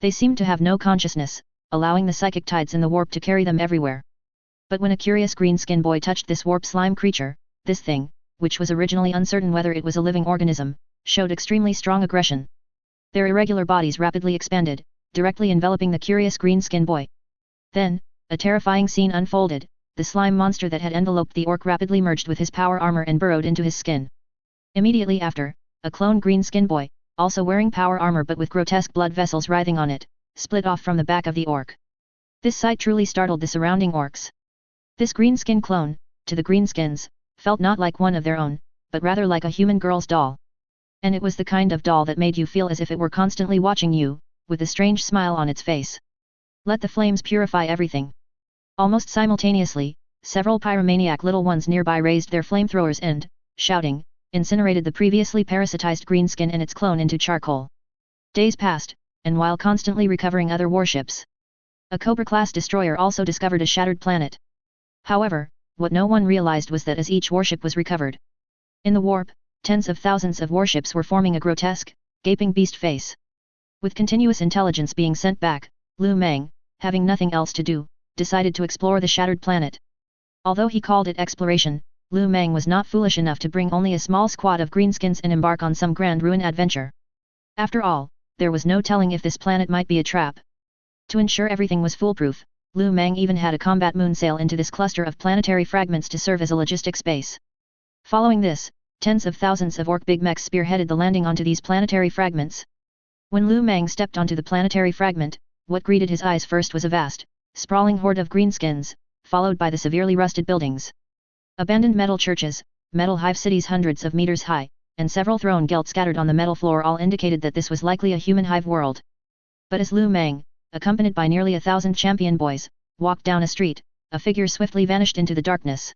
They seemed to have no consciousness, allowing the psychic tides in the warp to carry them everywhere. But when a curious greenskin boy touched this warp slime creature, this thing, which was originally uncertain whether it was a living organism, showed extremely strong aggression. Their irregular bodies rapidly expanded, directly enveloping the curious greenskin boy. Then, a terrifying scene unfolded. The slime monster that had enveloped the orc rapidly merged with his power armor and burrowed into his skin. Immediately after, a clone greenskin boy, also wearing power armor but with grotesque blood vessels writhing on it, split off from the back of the orc. This sight truly startled the surrounding orcs. This greenskin clone, to the greenskins, felt not like one of their own, but rather like a human girl's doll. And it was the kind of doll that made you feel as if it were constantly watching you, with a strange smile on its face. Let the flames purify everything. Almost simultaneously, several pyromaniac little ones nearby raised their flamethrowers and, shouting, incinerated the previously parasitized greenskin and its clone into charcoal. Days passed, and while constantly recovering other warships, a Cobra-class destroyer also discovered a shattered planet. However, what no one realized was that as each warship was recovered, in the warp, tens of thousands of warships were forming a grotesque, gaping beast face. With continuous intelligence being sent back, Lu Meng, having nothing else to do, decided to explore the shattered planet. Although he called it exploration, Lu Meng was not foolish enough to bring only a small squad of greenskins and embark on some grand ruin adventure. After all, there was no telling if this planet might be a trap. To ensure everything was foolproof, Lu Meng even had a combat moon sail into this cluster of planetary fragments to serve as a logistics base. Following this, tens of thousands of orc big mechs spearheaded the landing onto these planetary fragments. When Lu Meng stepped onto the planetary fragment, what greeted his eyes first was a vast, sprawling horde of greenskins, followed by the severely rusted buildings. Abandoned metal churches, metal hive cities hundreds of meters high, and several thrown gelt scattered on the metal floor all indicated that this was likely a human hive world. But as Lu Meng, accompanied by nearly 1,000 champion boys, walked down a street, a figure swiftly vanished into the darkness.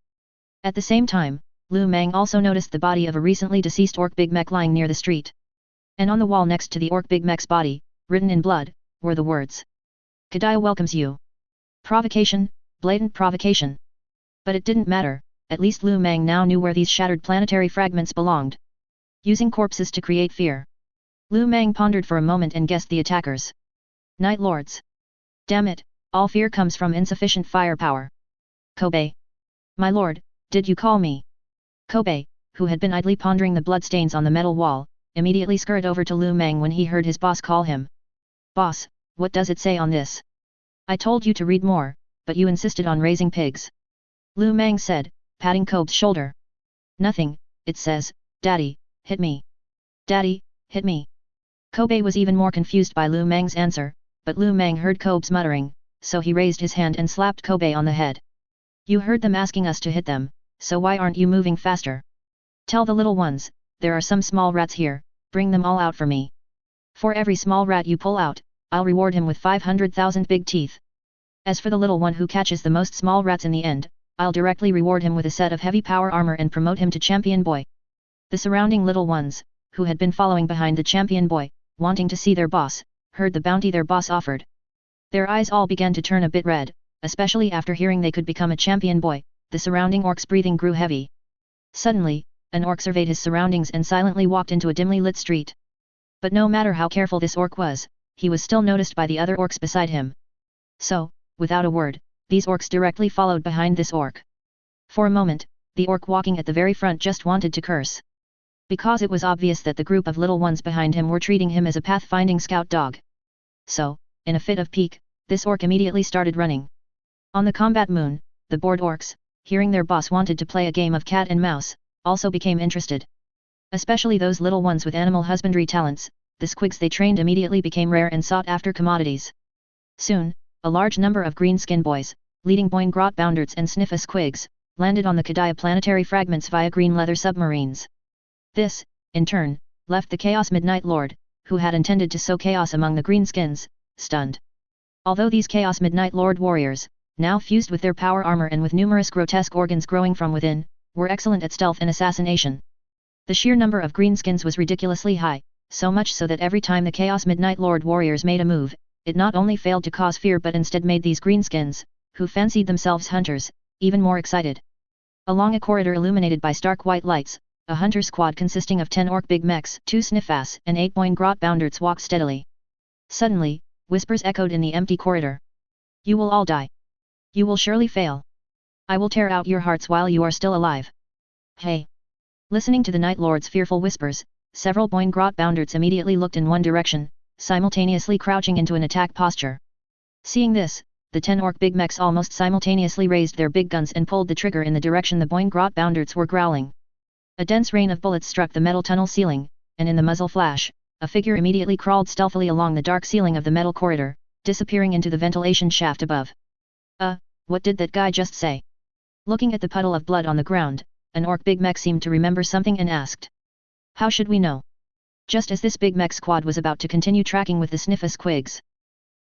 At the same time, Lu Meng also noticed the body of a recently deceased orc big mech lying near the street. And on the wall next to the orc big mech's body, written in blood, were the words, "Kadaya welcomes you." Provocation, blatant provocation. But it didn't matter, at least Lu Meng now knew where these shattered planetary fragments belonged. Using corpses to create fear. Lu Meng pondered for a moment and guessed the attackers. Night Lords. Damn it, all fear comes from insufficient firepower. Kobe. My lord, did you call me? Kobe, who had been idly pondering the bloodstains on the metal wall, immediately scurried over to Lu Meng when he heard his boss call him. Boss, what does it say on this? I told you to read more, but you insisted on raising pigs. Lu Meng said, patting Kobe's shoulder. Nothing, it says, Daddy, hit me. Daddy, hit me. Kobe was even more confused by Lu Meng's answer, but Lu Meng heard Kobe's muttering, so he raised his hand and slapped Kobe on the head. You heard them asking us to hit them, so why aren't you moving faster? Tell the little ones, there are some small rats here, bring them all out for me. For every small rat you pull out, I'll reward him with 500,000 big teeth. As for the little one who catches the most small rats in the end, I'll directly reward him with a set of heavy power armor and promote him to champion boy. The surrounding little ones, who had been following behind the champion boy, wanting to see their boss, heard the bounty their boss offered. Their eyes all began to turn a bit red, especially after hearing they could become a champion boy. The surrounding orc's breathing grew heavy. Suddenly, an orc surveyed his surroundings and silently walked into a dimly lit street. But no matter how careful this orc was, he was still noticed by the other orcs beside him. So, without a word, these orcs directly followed behind this orc. For a moment, the orc walking at the very front just wanted to curse. Because it was obvious that the group of little ones behind him were treating him as a pathfinding scout dog. So, in a fit of pique, this orc immediately started running. On the combat moon, the bored orcs, hearing their boss wanted to play a game of cat and mouse, also became interested. Especially those little ones with animal husbandry talents, the squigs they trained immediately became rare and sought after commodities. Soon, a large number of greenskin boys, leading Boing Grot Boundards and Sniffa squigs, landed on the Kadaya planetary fragments via green leather submarines. This, in turn, left the Chaos Midnight Lord, who had intended to sow chaos among the greenskins, stunned. Although these Chaos Midnight Lord warriors, now fused with their power armor and with numerous grotesque organs growing from within, were excellent at stealth and assassination. The sheer number of greenskins was ridiculously high, so much so that every time the Chaos Midnight Lord warriors made a move, it not only failed to cause fear but instead made these greenskins, who fancied themselves hunters, even more excited. Along a corridor illuminated by stark white lights, a hunter squad consisting of 10 orc big mechs, 2 sniffas, and 8 boin grot boundards walked steadily. Suddenly, whispers echoed in the empty corridor. You will all die. You will surely fail. I will tear out your hearts while you are still alive. Hey! Listening to the Night Lord's fearful whispers, several boin grot boundards immediately looked in one direction, simultaneously crouching into an attack posture. Seeing this, the 10 orc big mechs almost simultaneously raised their big guns and pulled the trigger in the direction the boin grot boundards were growling. A dense rain of bullets struck the metal tunnel ceiling, and in the muzzle flash, a figure immediately crawled stealthily along the dark ceiling of the metal corridor, disappearing into the ventilation shaft above. What did that guy just say? Looking at the puddle of blood on the ground, an orc big mech seemed to remember something and asked. How should we know? Just as this big mech squad was about to continue tracking with the Sniffus Quigs,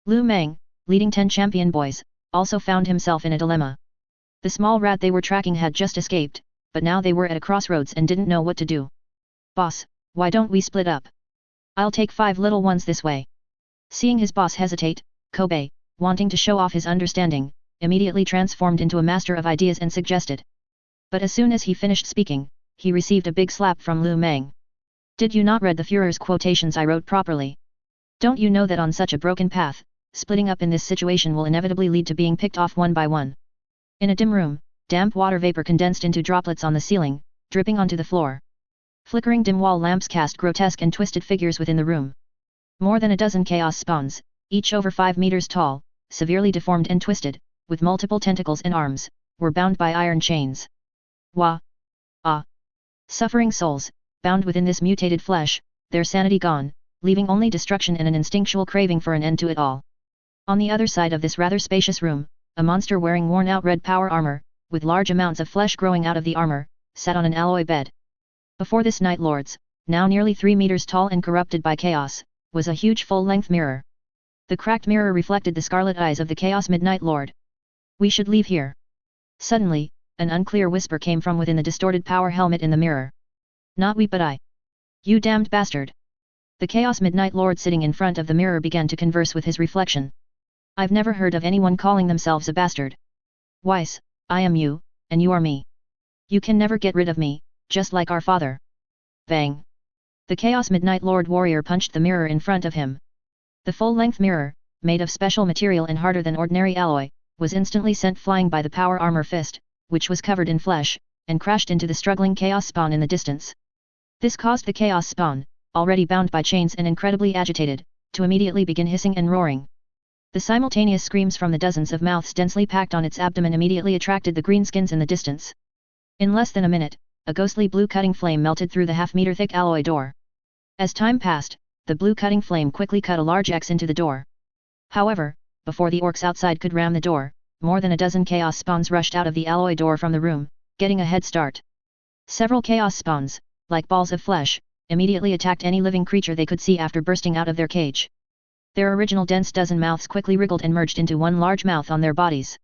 Lu Meng, leading 10 champion boys, also found himself in a dilemma. The small rat they were tracking had just escaped, but now they were at a crossroads and didn't know what to do. Boss, why don't we split up? I'll take 5 little ones this way. Seeing his boss hesitate, Kobe, wanting to show off his understanding, immediately transformed into a master of ideas and suggested. But as soon as he finished speaking, he received a big slap from Lu Meng. Did you not read the Führer's quotations I wrote properly? Don't you know that on such a broken path, splitting up in this situation will inevitably lead to being picked off one by one? In a dim room, damp water vapor condensed into droplets on the ceiling, dripping onto the floor. Flickering dim wall lamps cast grotesque and twisted figures within the room. More than a dozen chaos spawns, each over 5 meters tall, severely deformed and twisted, with multiple tentacles and arms, were bound by iron chains. Wah! Ah! Suffering souls, bound within this mutated flesh, their sanity gone, leaving only destruction and an instinctual craving for an end to it all. On the other side of this rather spacious room, a monster wearing worn-out red power armor, with large amounts of flesh growing out of the armor, sat on an alloy bed. Before this Night Lord's, now nearly 3 meters tall and corrupted by chaos, was a huge full-length mirror. The cracked mirror reflected the scarlet eyes of the Chaos Midnight Lord. We should leave here. Suddenly, an unclear whisper came from within the distorted power helmet in the mirror. Not we but I. You damned bastard. The Chaos Midnight Lord sitting in front of the mirror began to converse with his reflection. I've never heard of anyone calling themselves a bastard. Weiss, I am you, and you are me. You can never get rid of me, just like our father. Bang! The Chaos Midnight Lord warrior punched the mirror in front of him. The full-length mirror, made of special material and harder than ordinary alloy, was instantly sent flying by the power armor fist, which was covered in flesh, and crashed into the struggling Chaos Spawn in the distance. This caused the Chaos Spawn, already bound by chains and incredibly agitated, to immediately begin hissing and roaring. The simultaneous screams from the dozens of mouths densely packed on its abdomen immediately attracted the greenskins in the distance. In less than a minute, a ghostly blue cutting flame melted through the half-meter-thick alloy door. As time passed, the blue cutting flame quickly cut a large X into the door. However, before the orcs outside could ram the door, more than a dozen chaos spawns rushed out of the alloy door from the room, getting a head start. Several chaos spawns, like balls of flesh, immediately attacked any living creature they could see after bursting out of their cage. Their original dense dozen mouths quickly wriggled and merged into one large mouth on their bodies.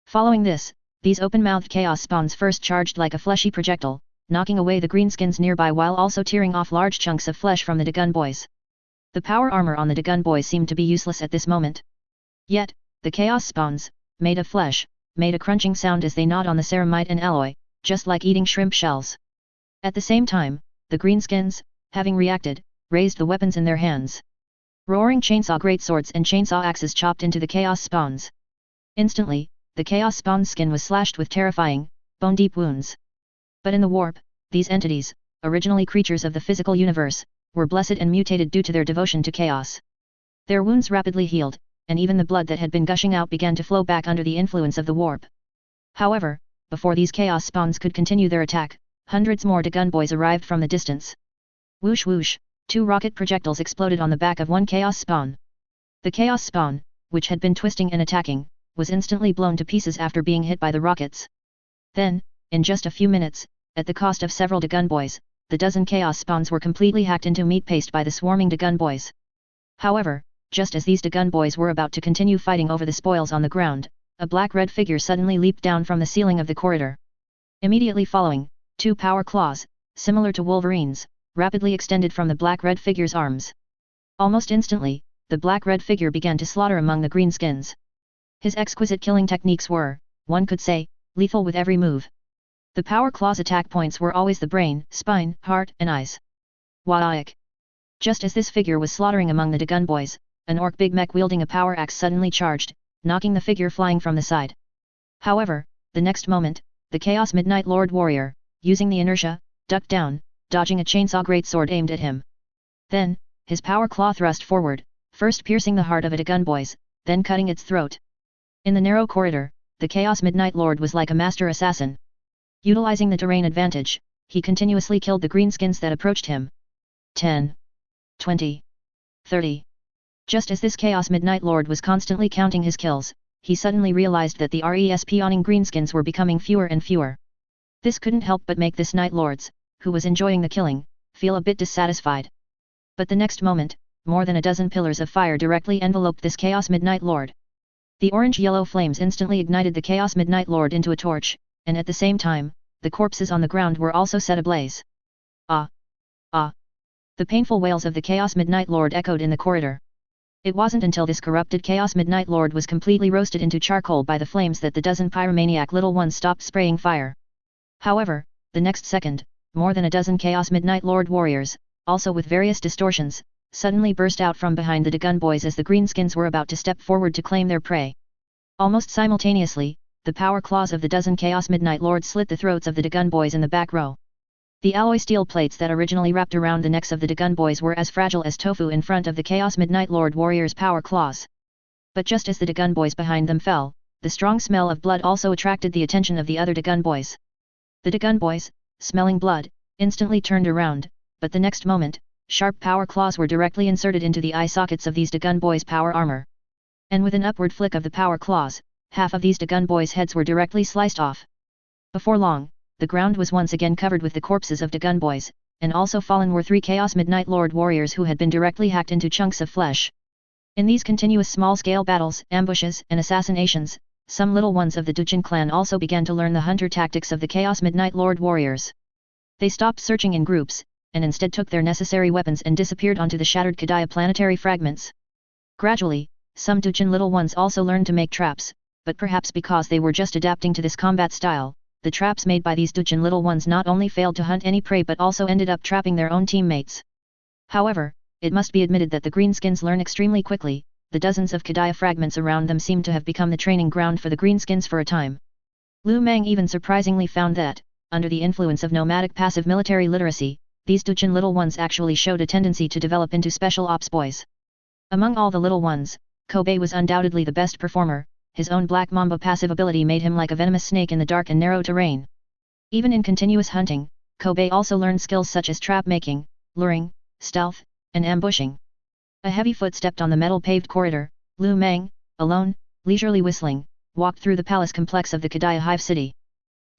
Following this, these open-mouthed chaos spawns first charged like a fleshy projectile, knocking away the greenskins nearby while also tearing off large chunks of flesh from the Dagon boys. The power armor on the Dagon boys seemed to be useless at this moment. Yet, the chaos spawns, made of flesh, made a crunching sound as they gnawed on the ceramite and alloy, just like eating shrimp shells. At the same time, the greenskins, having reacted, raised the weapons in their hands. Roaring chainsaw greatswords and chainsaw axes chopped into the chaos spawns. Instantly, the chaos spawn's skin was slashed with terrifying, bone-deep wounds. But in the warp, these entities, originally creatures of the physical universe, were blessed and mutated due to their devotion to chaos. Their wounds rapidly healed, and even the blood that had been gushing out began to flow back under the influence of the warp. However, before these chaos spawns could continue their attack, hundreds more Dagon boys arrived from the distance. Whoosh whoosh, 2 rocket projectiles exploded on the back of one chaos spawn. The chaos spawn, which had been twisting and attacking, was instantly blown to pieces after being hit by the rockets. Then, in just a few minutes, at the cost of several Dagon boys, the dozen chaos spawns were completely hacked into meat paste by the swarming Dagon boys. However, just as these Dagon boys were about to continue fighting over the spoils on the ground, a black-red figure suddenly leaped down from the ceiling of the corridor. Immediately following, 2 power claws, similar to Wolverine's, rapidly extended from the black-red figure's arms. Almost instantly, the black-red figure began to slaughter among the greenskins. His exquisite killing techniques were, one could say, lethal with every move. The power claw's attack points were always the brain, spine, heart, and eyes. Wadaik. Just as this figure was slaughtering among the Dagon boys, an orc big mech wielding a power axe suddenly charged, knocking the figure flying from the side. However, the next moment, the Chaos Midnight Lord warrior, using the inertia, ducked down, dodging a chainsaw greatsword aimed at him. Then, his power claw thrust forward, first piercing the heart of a Dagon boys, then cutting its throat. In the narrow corridor, the Chaos Midnight Lord was like a master assassin. Utilizing the terrain advantage, he continuously killed the greenskins that approached him. 10. 20. 30. Just as this Chaos Midnight Lord was constantly counting his kills, he suddenly realized that the respawning greenskins were becoming fewer and fewer. This couldn't help but make this Night Lords, who was enjoying the killing, feel a bit dissatisfied. But the next moment, more than a dozen pillars of fire directly enveloped this Chaos Midnight Lord. The orange-yellow flames instantly ignited the Chaos Midnight Lord into a torch, and at the same time, the corpses on the ground were also set ablaze. Ah! Ah! The painful wails of the Chaos Midnight Lord echoed in the corridor. It wasn't until this corrupted Chaos Midnight Lord was completely roasted into charcoal by the flames that the dozen pyromaniac little ones stopped spraying fire. However, the next second, more than a dozen Chaos Midnight Lord warriors, also with various distortions, suddenly burst out from behind the Dagon boys as the greenskins were about to step forward to claim their prey. Almost simultaneously, the power claws of the dozen Chaos Midnight Lords slit the throats of the Dagon boys in the back row. The alloy steel plates that originally wrapped around the necks of the Dagon boys were as fragile as tofu in front of the Chaos Midnight Lord warriors' power claws. But just as the Dagon boys behind them fell, the strong smell of blood also attracted the attention of the other Dagon boys. The Dagon boys, smelling blood, instantly turned around, but the next moment, sharp power claws were directly inserted into the eye sockets of these Dagon boys' power armor. And with an upward flick of the power claws, half of these Dagon boys' heads were directly sliced off. Before long, the ground was once again covered with the corpses of Dagon boys, and also fallen were 3 Chaos Midnight Lord warriors who had been directly hacked into chunks of flesh. In these continuous small-scale battles, ambushes, and assassinations, some little ones of the Duchin clan also began to learn the hunter tactics of the Chaos Midnight Lord warriors. They stopped searching in groups, and instead took their necessary weapons and disappeared onto the shattered Kadaya planetary fragments. Gradually, some Duchin little ones also learned to make traps, but perhaps because they were just adapting to this combat style, the traps made by these Duchin little ones not only failed to hunt any prey but also ended up trapping their own teammates. However, it must be admitted that the greenskins learn extremely quickly. The dozens of Kadaya fragments around them seemed to have become the training ground for the greenskins for a time. Lu Meng even surprisingly found that, under the influence of nomadic passive military literacy, these Duchin little ones actually showed a tendency to develop into special ops boys. Among all the little ones, Kobe was undoubtedly the best performer. His own Black Mamba passive ability made him like a venomous snake in the dark and narrow terrain. Even in continuous hunting, Kobe also learned skills such as trap making, luring, stealth, and ambushing. A heavy foot stepped on the metal-paved corridor. Lu Meng, alone, leisurely whistling, walked through the palace complex of the Kadaya Hive City.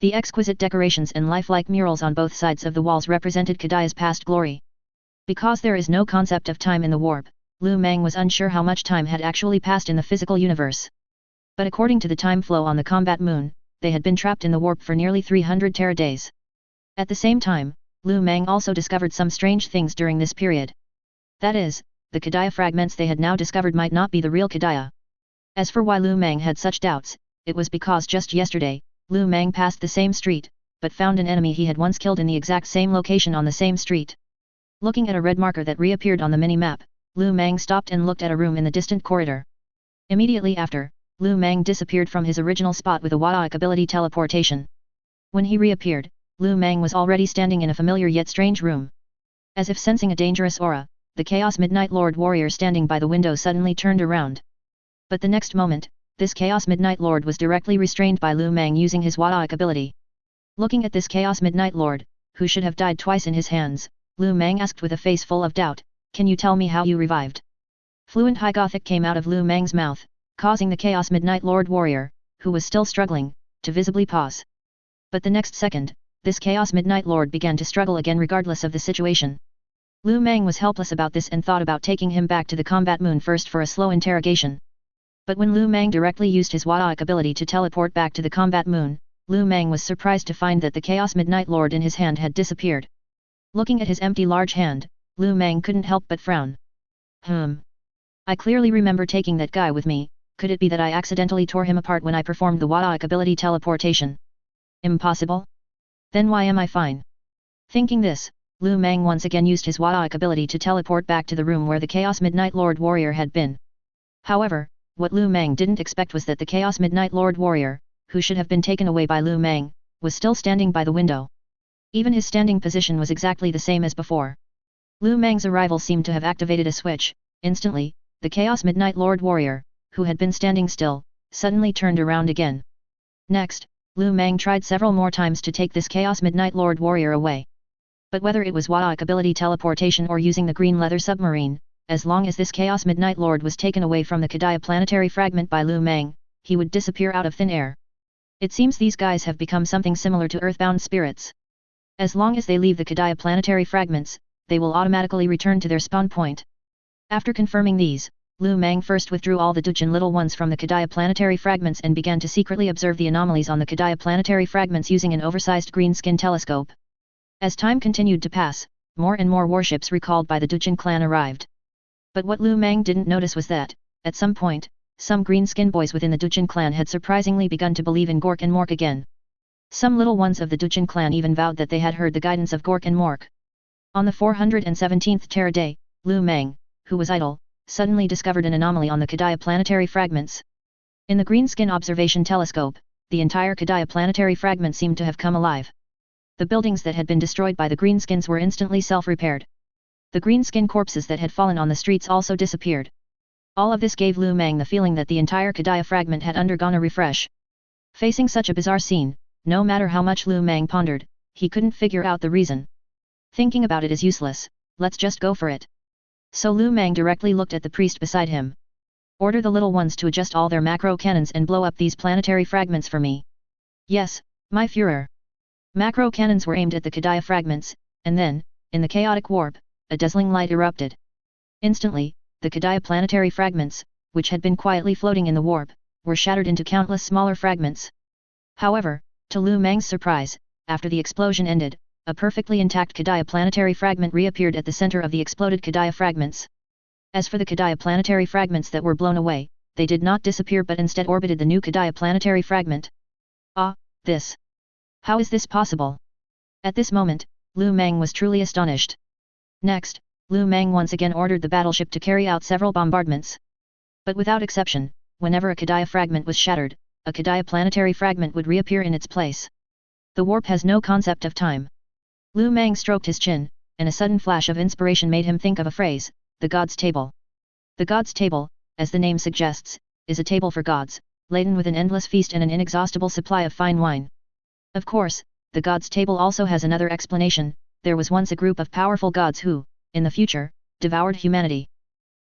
The exquisite decorations and lifelike murals on both sides of the walls represented Kadaya's past glory. Because there is no concept of time in the warp, Lu Meng was unsure how much time had actually passed in the physical universe. But according to the time flow on the combat moon, they had been trapped in the warp for nearly 300 Terra days. At the same time, Lu Meng also discovered some strange things during this period. That is, the Kadaya fragments they had now discovered might not be the real Kadaya. As for why Lu Meng had such doubts, it was because just yesterday, Lu Meng passed the same street, but found an enemy he had once killed in the exact same location on the same street. Looking at a red marker that reappeared on the mini-map, Lu Meng stopped and looked at a room in the distant corridor. Immediately after, Lu Meng disappeared from his original spot with a Wadaik ability teleportation. When he reappeared, Lu Meng was already standing in a familiar yet strange room. As if sensing a dangerous aura, the Chaos Midnight Lord warrior standing by the window suddenly turned around. But the next moment, this Chaos Midnight Lord was directly restrained by Lu Meng using his Wadaik ability. Looking at this Chaos Midnight Lord, who should have died twice in his hands, Lu Meng asked with a face full of doubt, "Can you tell me how you revived?" Fluent High Gothic came out of Lu Meng's mouth, causing the Chaos Midnight Lord warrior, who was still struggling, to visibly pause. But the next second, this Chaos Midnight Lord began to struggle again regardless of the situation. Lu Meng was helpless about this and thought about taking him back to the combat moon first for a slow interrogation. But when Lu Meng directly used his Wadaik ability to teleport back to the combat moon, Lu Meng was surprised to find that the Chaos Midnight Lord in his hand had disappeared. Looking at his empty large hand, Lu Meng couldn't help but frown. I clearly remember taking that guy with me. Could it be that I accidentally tore him apart when I performed the Wadaik ability teleportation? Impossible? Then why am I fine? Thinking this, Lu Meng once again used his Warhammer ability to teleport back to the room where the Chaos Midnight Lord Warrior had been. However, what Lu Meng didn't expect was that the Chaos Midnight Lord Warrior, who should have been taken away by Lu Meng, was still standing by the window. Even his standing position was exactly the same as before. Lu Meng's arrival seemed to have activated a switch. Instantly, the Chaos Midnight Lord Warrior, who had been standing still, suddenly turned around again. Next, Lu Meng tried several more times to take this Chaos Midnight Lord Warrior away. But whether it was Warhammer ability teleportation or using the green leather submarine, as long as this Chaos Midnight Lord was taken away from the Kadaya planetary fragment by Lu Meng, he would disappear out of thin air. It seems these guys have become something similar to earthbound spirits. As long as they leave the Kadaya planetary fragments, they will automatically return to their spawn point. After confirming these, Lu Meng first withdrew all the Dujin little ones from the Kadaya planetary fragments and began to secretly observe the anomalies on the Kadaya planetary fragments using an oversized green skin telescope. As time continued to pass, more and more warships recalled by the Dujin clan arrived. But what Lu Meng didn't notice was that, at some point, some green skin boys within the Dujin clan had surprisingly begun to believe in Gork and Mork again. Some little ones of the Dujin clan even vowed that they had heard the guidance of Gork and Mork. On the 417th Terra day, Lu Meng, who was idle, suddenly discovered an anomaly on the Kadaya planetary fragments. In the green skin observation telescope, the entire Kadaya planetary fragment seemed to have come alive. The buildings that had been destroyed by the greenskins were instantly self-repaired. The greenskin corpses that had fallen on the streets also disappeared. All of this gave Lu Meng the feeling that the entire Kadaya fragment had undergone a refresh. Facing such a bizarre scene, no matter how much Lu Meng pondered, he couldn't figure out the reason. Thinking about it is useless, let's just go for it. So Lu Meng directly looked at the priest beside him. Order the little ones to adjust all their macro cannons and blow up these planetary fragments for me. Yes, my Führer. Macro cannons were aimed at the Kadaya fragments, and then, in the chaotic warp, a dazzling light erupted. Instantly, the Kadaya planetary fragments, which had been quietly floating in the warp, were shattered into countless smaller fragments. However, to Lu Meng's surprise, after the explosion ended, a perfectly intact Kadaya planetary fragment reappeared at the center of the exploded Kadaya fragments. As for the Kadaya planetary fragments that were blown away, they did not disappear but instead orbited the new Kadaya planetary fragment. Ah, this! How is this possible? At this moment, Lu Meng was truly astonished. Next, Lu Meng once again ordered the battleship to carry out several bombardments. But without exception, whenever a Kadaya fragment was shattered, a Kadaya planetary fragment would reappear in its place. The warp has no concept of time. Lu Meng stroked his chin, and a sudden flash of inspiration made him think of a phrase, the God's Table. The God's Table, as the name suggests, is a table for gods, laden with an endless feast and an inexhaustible supply of fine wine. Of course, the God's Table also has another explanation. There was once a group of powerful gods who, in the future, devoured humanity.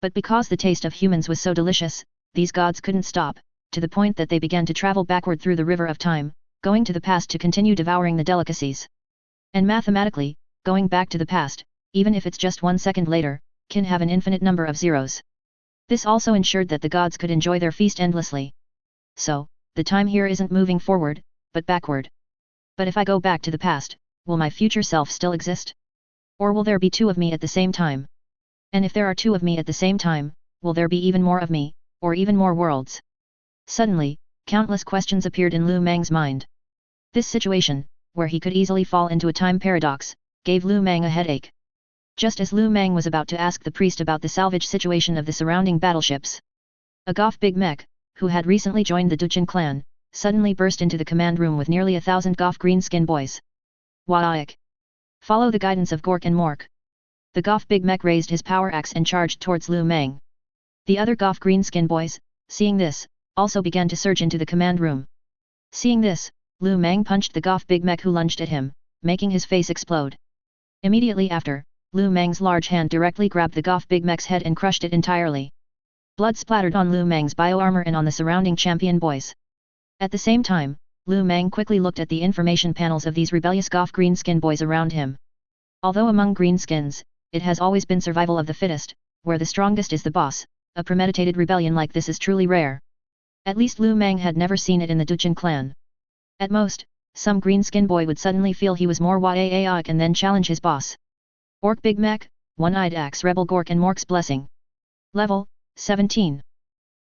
But because the taste of humans was so delicious, these gods couldn't stop, to the point that they began to travel backward through the river of time, going to the past to continue devouring the delicacies. And mathematically, going back to the past, even if it's just 1 second later, can have an infinite number of zeros. This also ensured that the gods could enjoy their feast endlessly. So, the time here isn't moving forward, but backward. But if I go back to the past, will my future self still exist? Or will there be two of me at the same time? And if there are two of me at the same time, will there be even more of me, or even more worlds? Suddenly, countless questions appeared in Lu Meng's mind. This situation, where he could easily fall into a time paradox, gave Lu Meng a headache. Just as Lu Meng was about to ask the priest about the salvage situation of the surrounding battleships, a Goth Big Mech, who had recently joined the Dujin clan, suddenly burst into the command room with nearly 1,000 Goth green-skin boys. Waik! Follow the guidance of Gork and Mork. The Goth Big Mech raised his power axe and charged towards Lu Meng. The other Goth green-skin boys, seeing this, also began to surge into the command room. Seeing this, Lu Meng punched the Goth Big Mech who lunged at him, making his face explode. Immediately after, Lu Meng's large hand directly grabbed the Goth Big Mech's head and crushed it entirely. Blood splattered on Lu Meng's bio-armor and on the surrounding champion boys. At the same time, Lu Meng quickly looked at the information panels of these rebellious Goth greenskin boys around him. Although among greenskins, it has always been survival of the fittest, where the strongest is the boss, a premeditated rebellion like this is truly rare. At least Lu Meng had never seen it in the Dujin clan. At most, some greenskin boy would suddenly feel he was more Yaik and then challenge his boss. Orc Big Mech, One-Eyed Axe Rebel Gork and Mork's Blessing. Level, 17.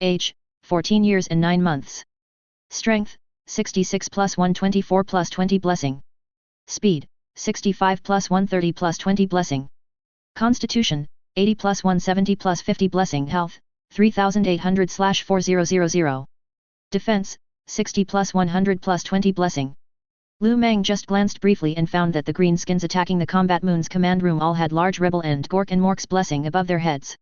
Age, 14 years and 9 months. Strength, 66 plus 124 plus 20 Blessing. Speed, 65 plus 130 plus 20 blessing. Constitution, 80 plus 170 plus 50 blessing. Health, 3800/4000. Defense, 60 plus 100 plus 20 blessing. Lu Meng just glanced briefly and found that the greenskins attacking the Combat Moon's command room all had large Rebel and Gork and Mork's blessing above their heads.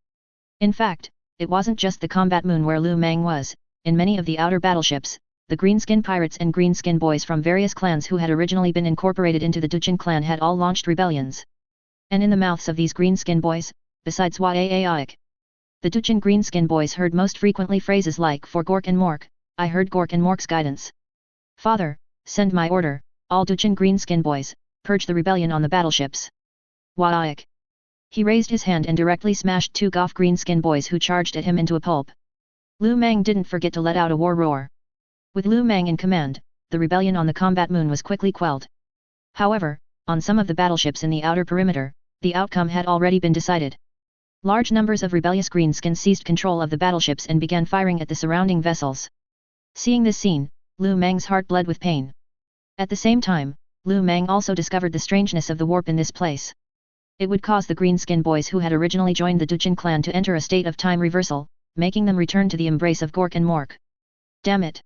In fact, it wasn't just the Combat Moon where Lu Meng was. In many of the outer battleships, the greenskin pirates and greenskin boys from various clans who had originally been incorporated into the Duchin clan had all launched rebellions. And in the mouths of these greenskin boys, besides Waaik, the Duchin greenskin boys heard most frequently phrases like, "For Gork and Mork, I heard Gork and Mork's guidance. Father, send my order, all Duchin greenskin boys, purge the rebellion on the battleships." Waaik. He raised his hand and directly smashed 2 Goff greenskin boys who charged at him into a pulp. Lu Meng didn't forget to let out a war roar. With Lu Meng in command, the rebellion on the Combat Moon was quickly quelled. However, on some of the battleships in the outer perimeter, the outcome had already been decided. Large numbers of rebellious greenskins seized control of the battleships and began firing at the surrounding vessels. Seeing this scene, Lu Meng's heart bled with pain. At the same time, Lu Meng also discovered the strangeness of the warp in this place. It would cause the greenskin boys who had originally joined the Duchin clan to enter a state of time reversal, making them return to the embrace of Gork and Mork. Damn it!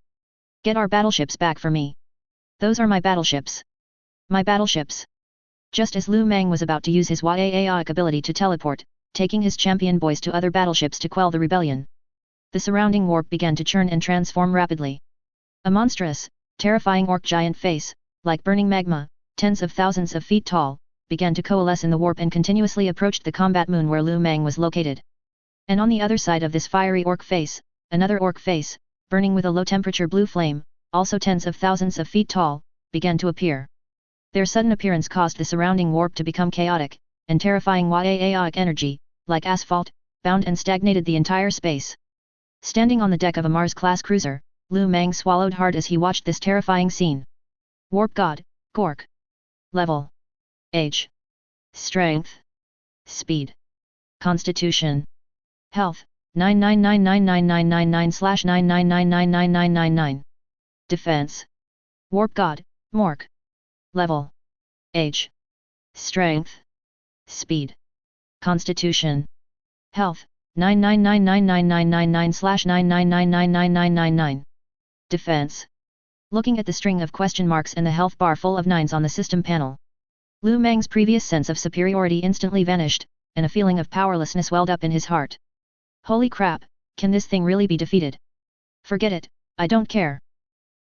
Get our battleships back for me. Those are my battleships. My battleships. Just as Lu Meng was about to use his Waaik ability to teleport, taking his champion boys to other battleships to quell the rebellion, the surrounding warp began to churn and transform rapidly. A monstrous, terrifying orc giant face, like burning magma, tens of thousands of feet tall, began to coalesce in the warp and continuously approached the Combat Moon where Lu Meng was located. And on the other side of this fiery orc face, another orc face, burning with a low-temperature blue flame, also tens of thousands of feet tall, began to appear. Their sudden appearance caused the surrounding warp to become chaotic, and terrifying Waaik energy, like asphalt, bound and stagnated the entire space. Standing on the deck of a Mars-class cruiser, Lu Meng swallowed hard as he watched this terrifying scene. Warp God, Gork. Level. Age. Strength. Speed. Constitution. Health, 999999999/9999999. Defense. Warp God, Mork. Level. Age. Strength. Speed. Constitution. Health, 9999999/9999999. Defense. Looking at the string of question marks and the health bar full of 9s on the system panel, Lu Meng's previous sense of superiority instantly vanished, and a feeling of powerlessness welled up in his heart. Holy crap, can this thing really be defeated? Forget it, I don't care.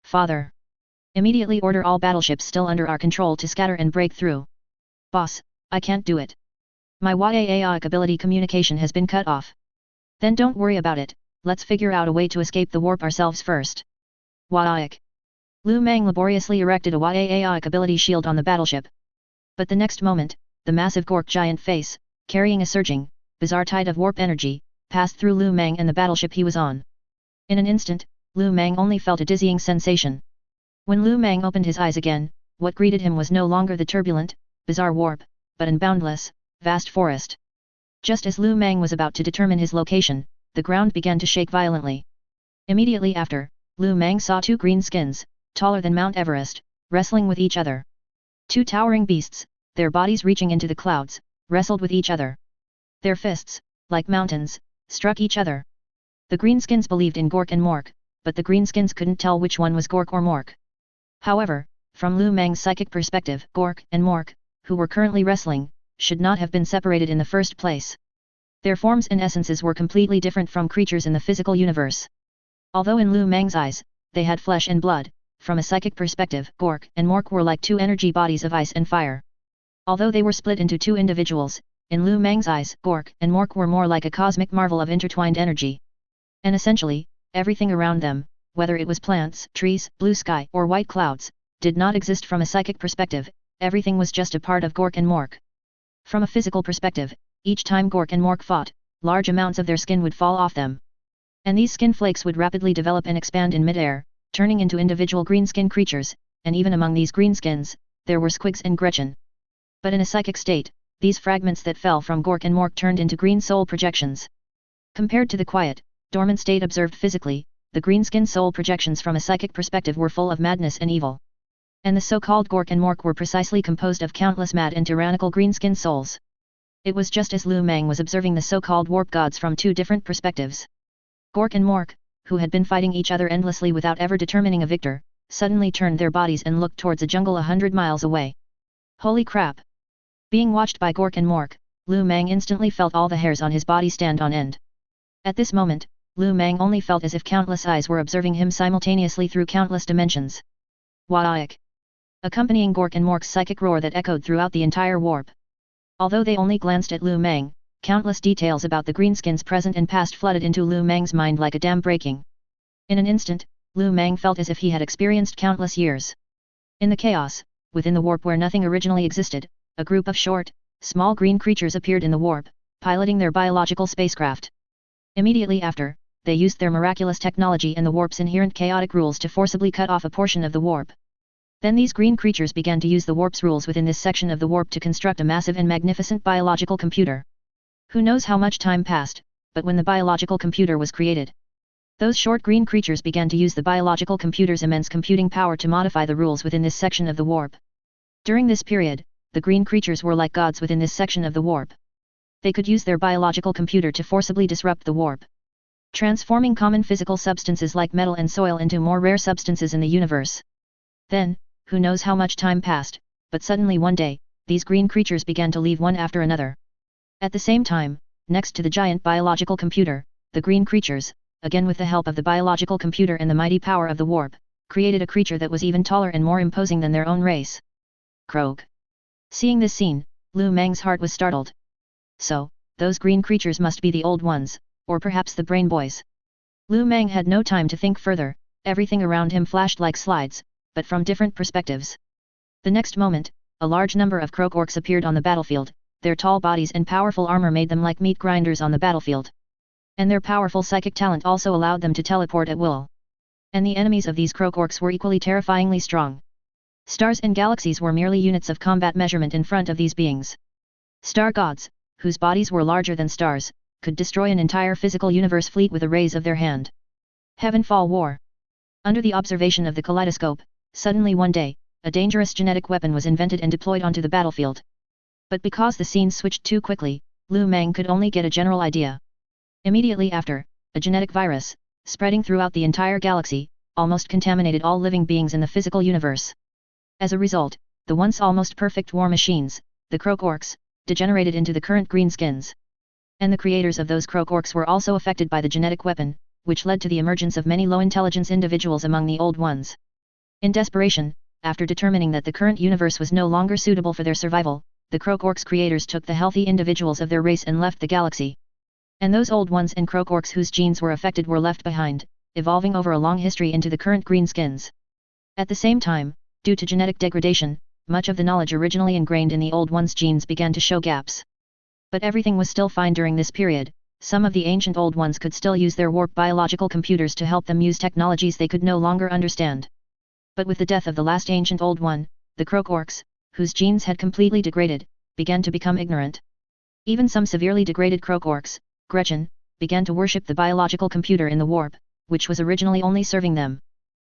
Father. Immediately order all battleships still under our control to scatter and break through. Boss, I can't do it. My Waaik ability communication has been cut off. Then don't worry about it, let's figure out a way to escape the warp ourselves first. Waaik. Lu Meng laboriously erected a Waaik ability shield on the battleship. But the next moment, the massive Gork giant face, carrying a surging, bizarre tide of warp energy, passed through Lu Meng and the battleship he was on. In an instant, Lu Meng only felt a dizzying sensation. When Lu Meng opened his eyes again, what greeted him was no longer the turbulent, bizarre warp, but an boundless, vast forest. Just as Lu Meng was about to determine his location, the ground began to shake violently. Immediately after, Lu Meng saw 2 greenskins, taller than Mount Everest, wrestling with each other. 2 towering beasts, their bodies reaching into the clouds, wrestled with each other. Their fists, like mountains, struck each other. The greenskins believed in Gork and Mork, but the greenskins couldn't tell which one was Gork or Mork. However, from Lu Meng's psychic perspective, Gork and Mork, who were currently wrestling, should not have been separated in the first place. Their forms and essences were completely different from creatures in the physical universe. Although in Lu Meng's eyes, they had flesh and blood, from a psychic perspective, Gork and Mork were like 2 energy bodies of ice and fire. Although they were split into 2 individuals, in Lu Meng's eyes, Gork and Mork were more like a cosmic marvel of intertwined energy. And essentially, everything around them, whether it was plants, trees, blue sky, or white clouds, did not exist from a psychic perspective, everything was just a part of Gork and Mork. From a physical perspective, each time Gork and Mork fought, large amounts of their skin would fall off them. And these skin flakes would rapidly develop and expand in midair, turning into individual greenskin creatures, and even among these greenskins, there were Squigs and Gretchen. But in a psychic state, these fragments that fell from Gork and Mork turned into green soul projections. Compared to the quiet, dormant state observed physically, the greenskin soul projections from a psychic perspective were full of madness and evil. And the so-called Gork and Mork were precisely composed of countless mad and tyrannical green-skinned souls. It was just as Lu Meng was observing the so-called warp gods from two different perspectives. Gork and Mork, who had been fighting each other endlessly without ever determining a victor, suddenly turned their bodies and looked towards a jungle 100 miles away. Holy crap! Being watched by Gork and Mork, Lu Meng instantly felt all the hairs on his body stand on end. At this moment, Lu Meng only felt as if countless eyes were observing him simultaneously through countless dimensions. Waik! Accompanying Gork and Mork's psychic roar that echoed throughout the entire warp. Although they only glanced at Lu Meng, countless details about the greenskins present and past flooded into Lu Meng's mind like a dam breaking. In an instant, Lu Meng felt as if he had experienced countless years. In the chaos, within the warp where nothing originally existed, a group of short, small green creatures appeared in the warp, piloting their biological spacecraft. Immediately after, they used their miraculous technology and the warp's inherent chaotic rules to forcibly cut off a portion of the warp. Then these green creatures began to use the warp's rules within this section of the warp to construct a massive and magnificent biological computer. Who knows how much time passed, but when the biological computer was created, those short green creatures began to use the biological computer's immense computing power to modify the rules within this section of the warp. During this period, the green creatures were like gods within this section of the warp. They could use their biological computer to forcibly disrupt the warp, transforming common physical substances like metal and soil into more rare substances in the universe. Then, who knows how much time passed, but suddenly one day, these green creatures began to leave one after another. At the same time, next to the giant biological computer, the green creatures, again with the help of the biological computer and the mighty power of the warp, created a creature that was even taller and more imposing than their own race. Croak. Seeing this scene, Lu Meng's heart was startled. So, those green creatures must be the old ones, or perhaps the brain boys. Lu Meng had no time to think further, everything around him flashed like slides, but from different perspectives. The next moment, a large number of croak orcs appeared on the battlefield, their tall bodies and powerful armor made them like meat grinders on the battlefield. And their powerful psychic talent also allowed them to teleport at will. And the enemies of these croak orcs were equally terrifyingly strong. Stars and galaxies were merely units of combat measurement in front of these beings. Star gods, whose bodies were larger than stars, could destroy an entire physical universe fleet with a raise of their hand. Heavenfall War. Under the observation of the kaleidoscope, suddenly one day, a dangerous genetic weapon was invented and deployed onto the battlefield. But because the scene switched too quickly, Lu Meng could only get a general idea. Immediately after, a genetic virus, spreading throughout the entire galaxy, almost contaminated all living beings in the physical universe. As a result, the once almost perfect war machines, the croak orcs, degenerated into the current greenskins. And the creators of those croak orcs were also affected by the genetic weapon, which led to the emergence of many low-intelligence individuals among the old ones. In desperation, after determining that the current universe was no longer suitable for their survival, the croak orcs creators took the healthy individuals of their race and left the galaxy. And those old ones and croak orcs whose genes were affected were left behind, evolving over a long history into the current greenskins. At the same time, due to genetic degradation, much of the knowledge originally ingrained in the old ones' genes began to show gaps. But everything was still fine during this period. Some of the ancient old ones could still use their warp biological computers to help them use technologies they could no longer understand. But with the death of the last ancient old one, the croak orcs, whose genes had completely degraded, began to become ignorant. Even some severely degraded croak orcs, Gretchen, began to worship the biological computer in the warp, which was originally only serving them.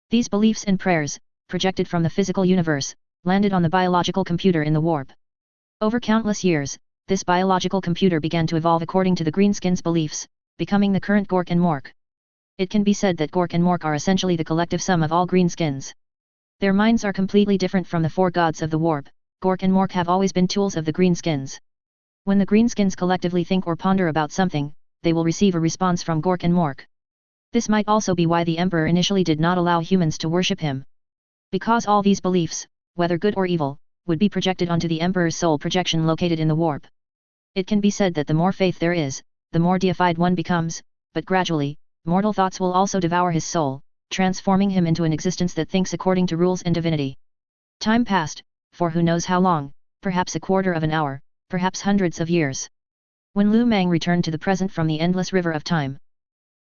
These beliefs and prayers, projected from the physical universe, landed on the biological computer in the warp. Over countless years, this biological computer began to evolve according to the greenskins' beliefs, becoming the current Gork and Mork. It can be said that Gork and Mork are essentially the collective sum of all greenskins. Their minds are completely different from the four gods of the warp. Gork and Mork have always been tools of the greenskins. When the greenskins collectively think or ponder about something, they will receive a response from Gork and Mork. This might also be why the Emperor initially did not allow humans to worship him. Because all these beliefs, whether good or evil, would be projected onto the Emperor's soul projection located in the warp. It can be said that the more faith there is, the more deified one becomes, but gradually, mortal thoughts will also devour his soul, transforming him into an existence that thinks according to rules and divinity. Time passed, for who knows how long, perhaps a quarter of an hour, perhaps hundreds of years. When Lu Meng returned to the present from the endless river of time,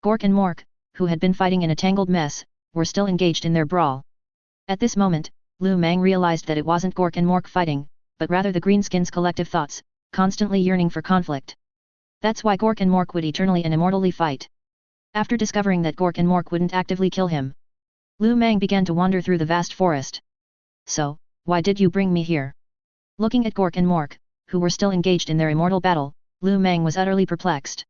Gork and Mork, who had been fighting in a tangled mess, were still engaged in their brawl. At this moment, Lu Meng realized that it wasn't Gork and Mork fighting, but rather the greenskins' collective thoughts, constantly yearning for conflict. That's why Gork and Mork would eternally and immortally fight. After discovering that Gork and Mork wouldn't actively kill him, Lu Meng began to wander through the vast forest. So, why did you bring me here? Looking at Gork and Mork, who were still engaged in their immortal battle, Lu Meng was utterly perplexed.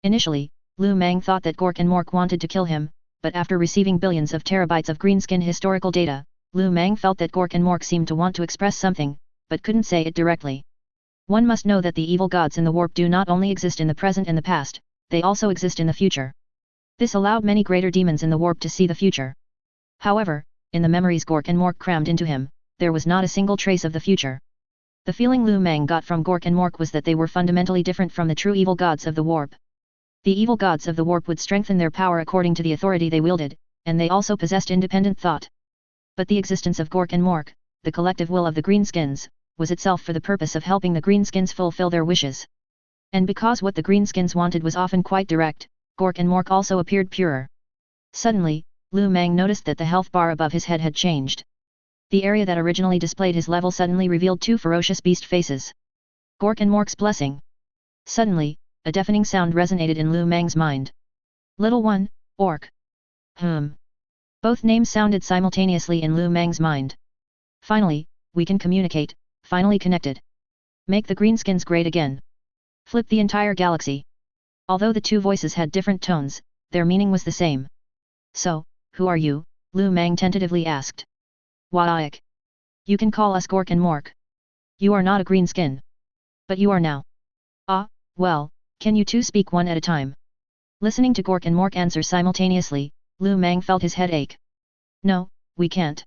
Initially, Lu Meng thought that Gork and Mork wanted to kill him, but after receiving billions of terabytes of greenskin historical data, Lu Meng felt that Gork and Mork seemed to want to express something, but couldn't say it directly. One must know that the evil gods in the warp do not only exist in the present and the past, they also exist in the future. This allowed many greater demons in the warp to see the future. However, in the memories Gork and Mork crammed into him, there was not a single trace of the future. The feeling Lu Meng got from Gork and Mork was that they were fundamentally different from the true evil gods of the warp. The evil gods of the warp would strengthen their power according to the authority they wielded, and they also possessed independent thought. But the existence of Gork and Mork, the collective will of the Greenskins, was itself for the purpose of helping the Greenskins fulfill their wishes. And because what the Greenskins wanted was often quite direct, Gork and Mork also appeared purer. Suddenly, Lu Meng noticed that the health bar above his head had changed. The area that originally displayed his level suddenly revealed two ferocious beast faces. Gork and Mork's blessing. Suddenly, a deafening sound resonated in Lu Meng's mind. Little one, orc. Both names sounded simultaneously in Lu Meng's mind. Finally, we can communicate, finally connected. Make the Greenskins great again. Flip the entire galaxy. Although the two voices had different tones, their meaning was the same. So, who are you? Lu Meng tentatively asked. Wa'ak. You can call us Gork and Mork. You are not a greenskin. But you are now. Ah, well, can you two speak one at a time? Listening to Gork and Mork answer simultaneously, Lu Meng felt his head ache. No, we can't.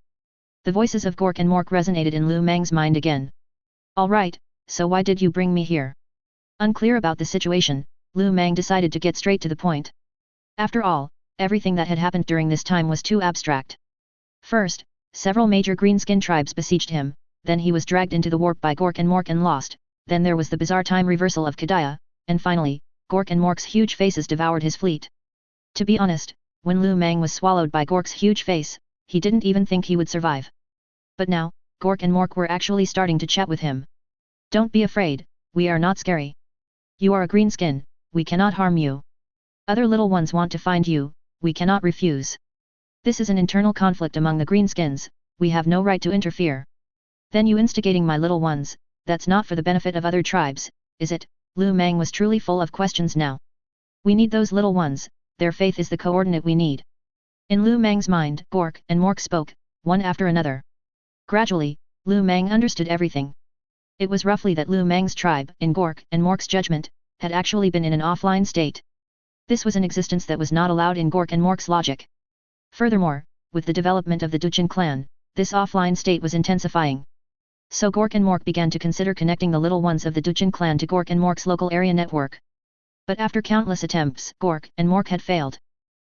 The voices of Gork and Mork resonated in Lu Meng's mind again. Alright, so why did you bring me here? Unclear about the situation, Lu Meng decided to get straight to the point. After all, everything that had happened during this time was too abstract. First, several major greenskin tribes besieged him, then he was dragged into the warp by Gork and Mork and lost, then there was the bizarre time reversal of Kadaya, and finally, Gork and Mork's huge faces devoured his fleet. To be honest, when Lu Meng was swallowed by Gork's huge face, he didn't even think he would survive. But now, Gork and Mork were actually starting to chat with him. Don't be afraid, we are not scary. You are a greenskin, we cannot harm you. Other little ones want to find you, we cannot refuse. This is an internal conflict among the greenskins, we have no right to interfere. Then you instigating my little ones, that's not for the benefit of other tribes, is it? Lu Meng was truly full of questions now. We need those little ones, their faith is the coordinate we need. In Lu Meng's mind, Gork and Mork spoke, one after another. Gradually, Lu Meng understood everything. It was roughly that Lu Meng's tribe, in Gork and Mork's judgment, had actually been in an offline state. This was an existence that was not allowed in Gork and Mork's logic. Furthermore, with the development of the Duchin clan, this offline state was intensifying. So Gork and Mork began to consider connecting the little ones of the Duchin clan to Gork and Mork's local area network. But after countless attempts, Gork and Mork had failed.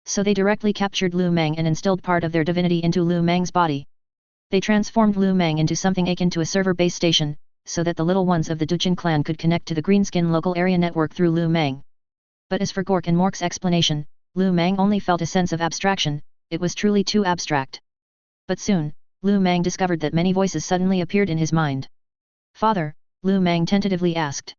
So they directly captured Lu Meng and instilled part of their divinity into Lu Meng's body. They transformed Lu Meng into something akin to a server base station, so that the little ones of the Duchin clan could connect to the Greenskin local area network through Lu Meng. But as for Gork and Mork's explanation, Lu Meng only felt a sense of abstraction, it was truly too abstract. But soon, Lu Meng discovered that many voices suddenly appeared in his mind. Father, Lu Meng tentatively asked.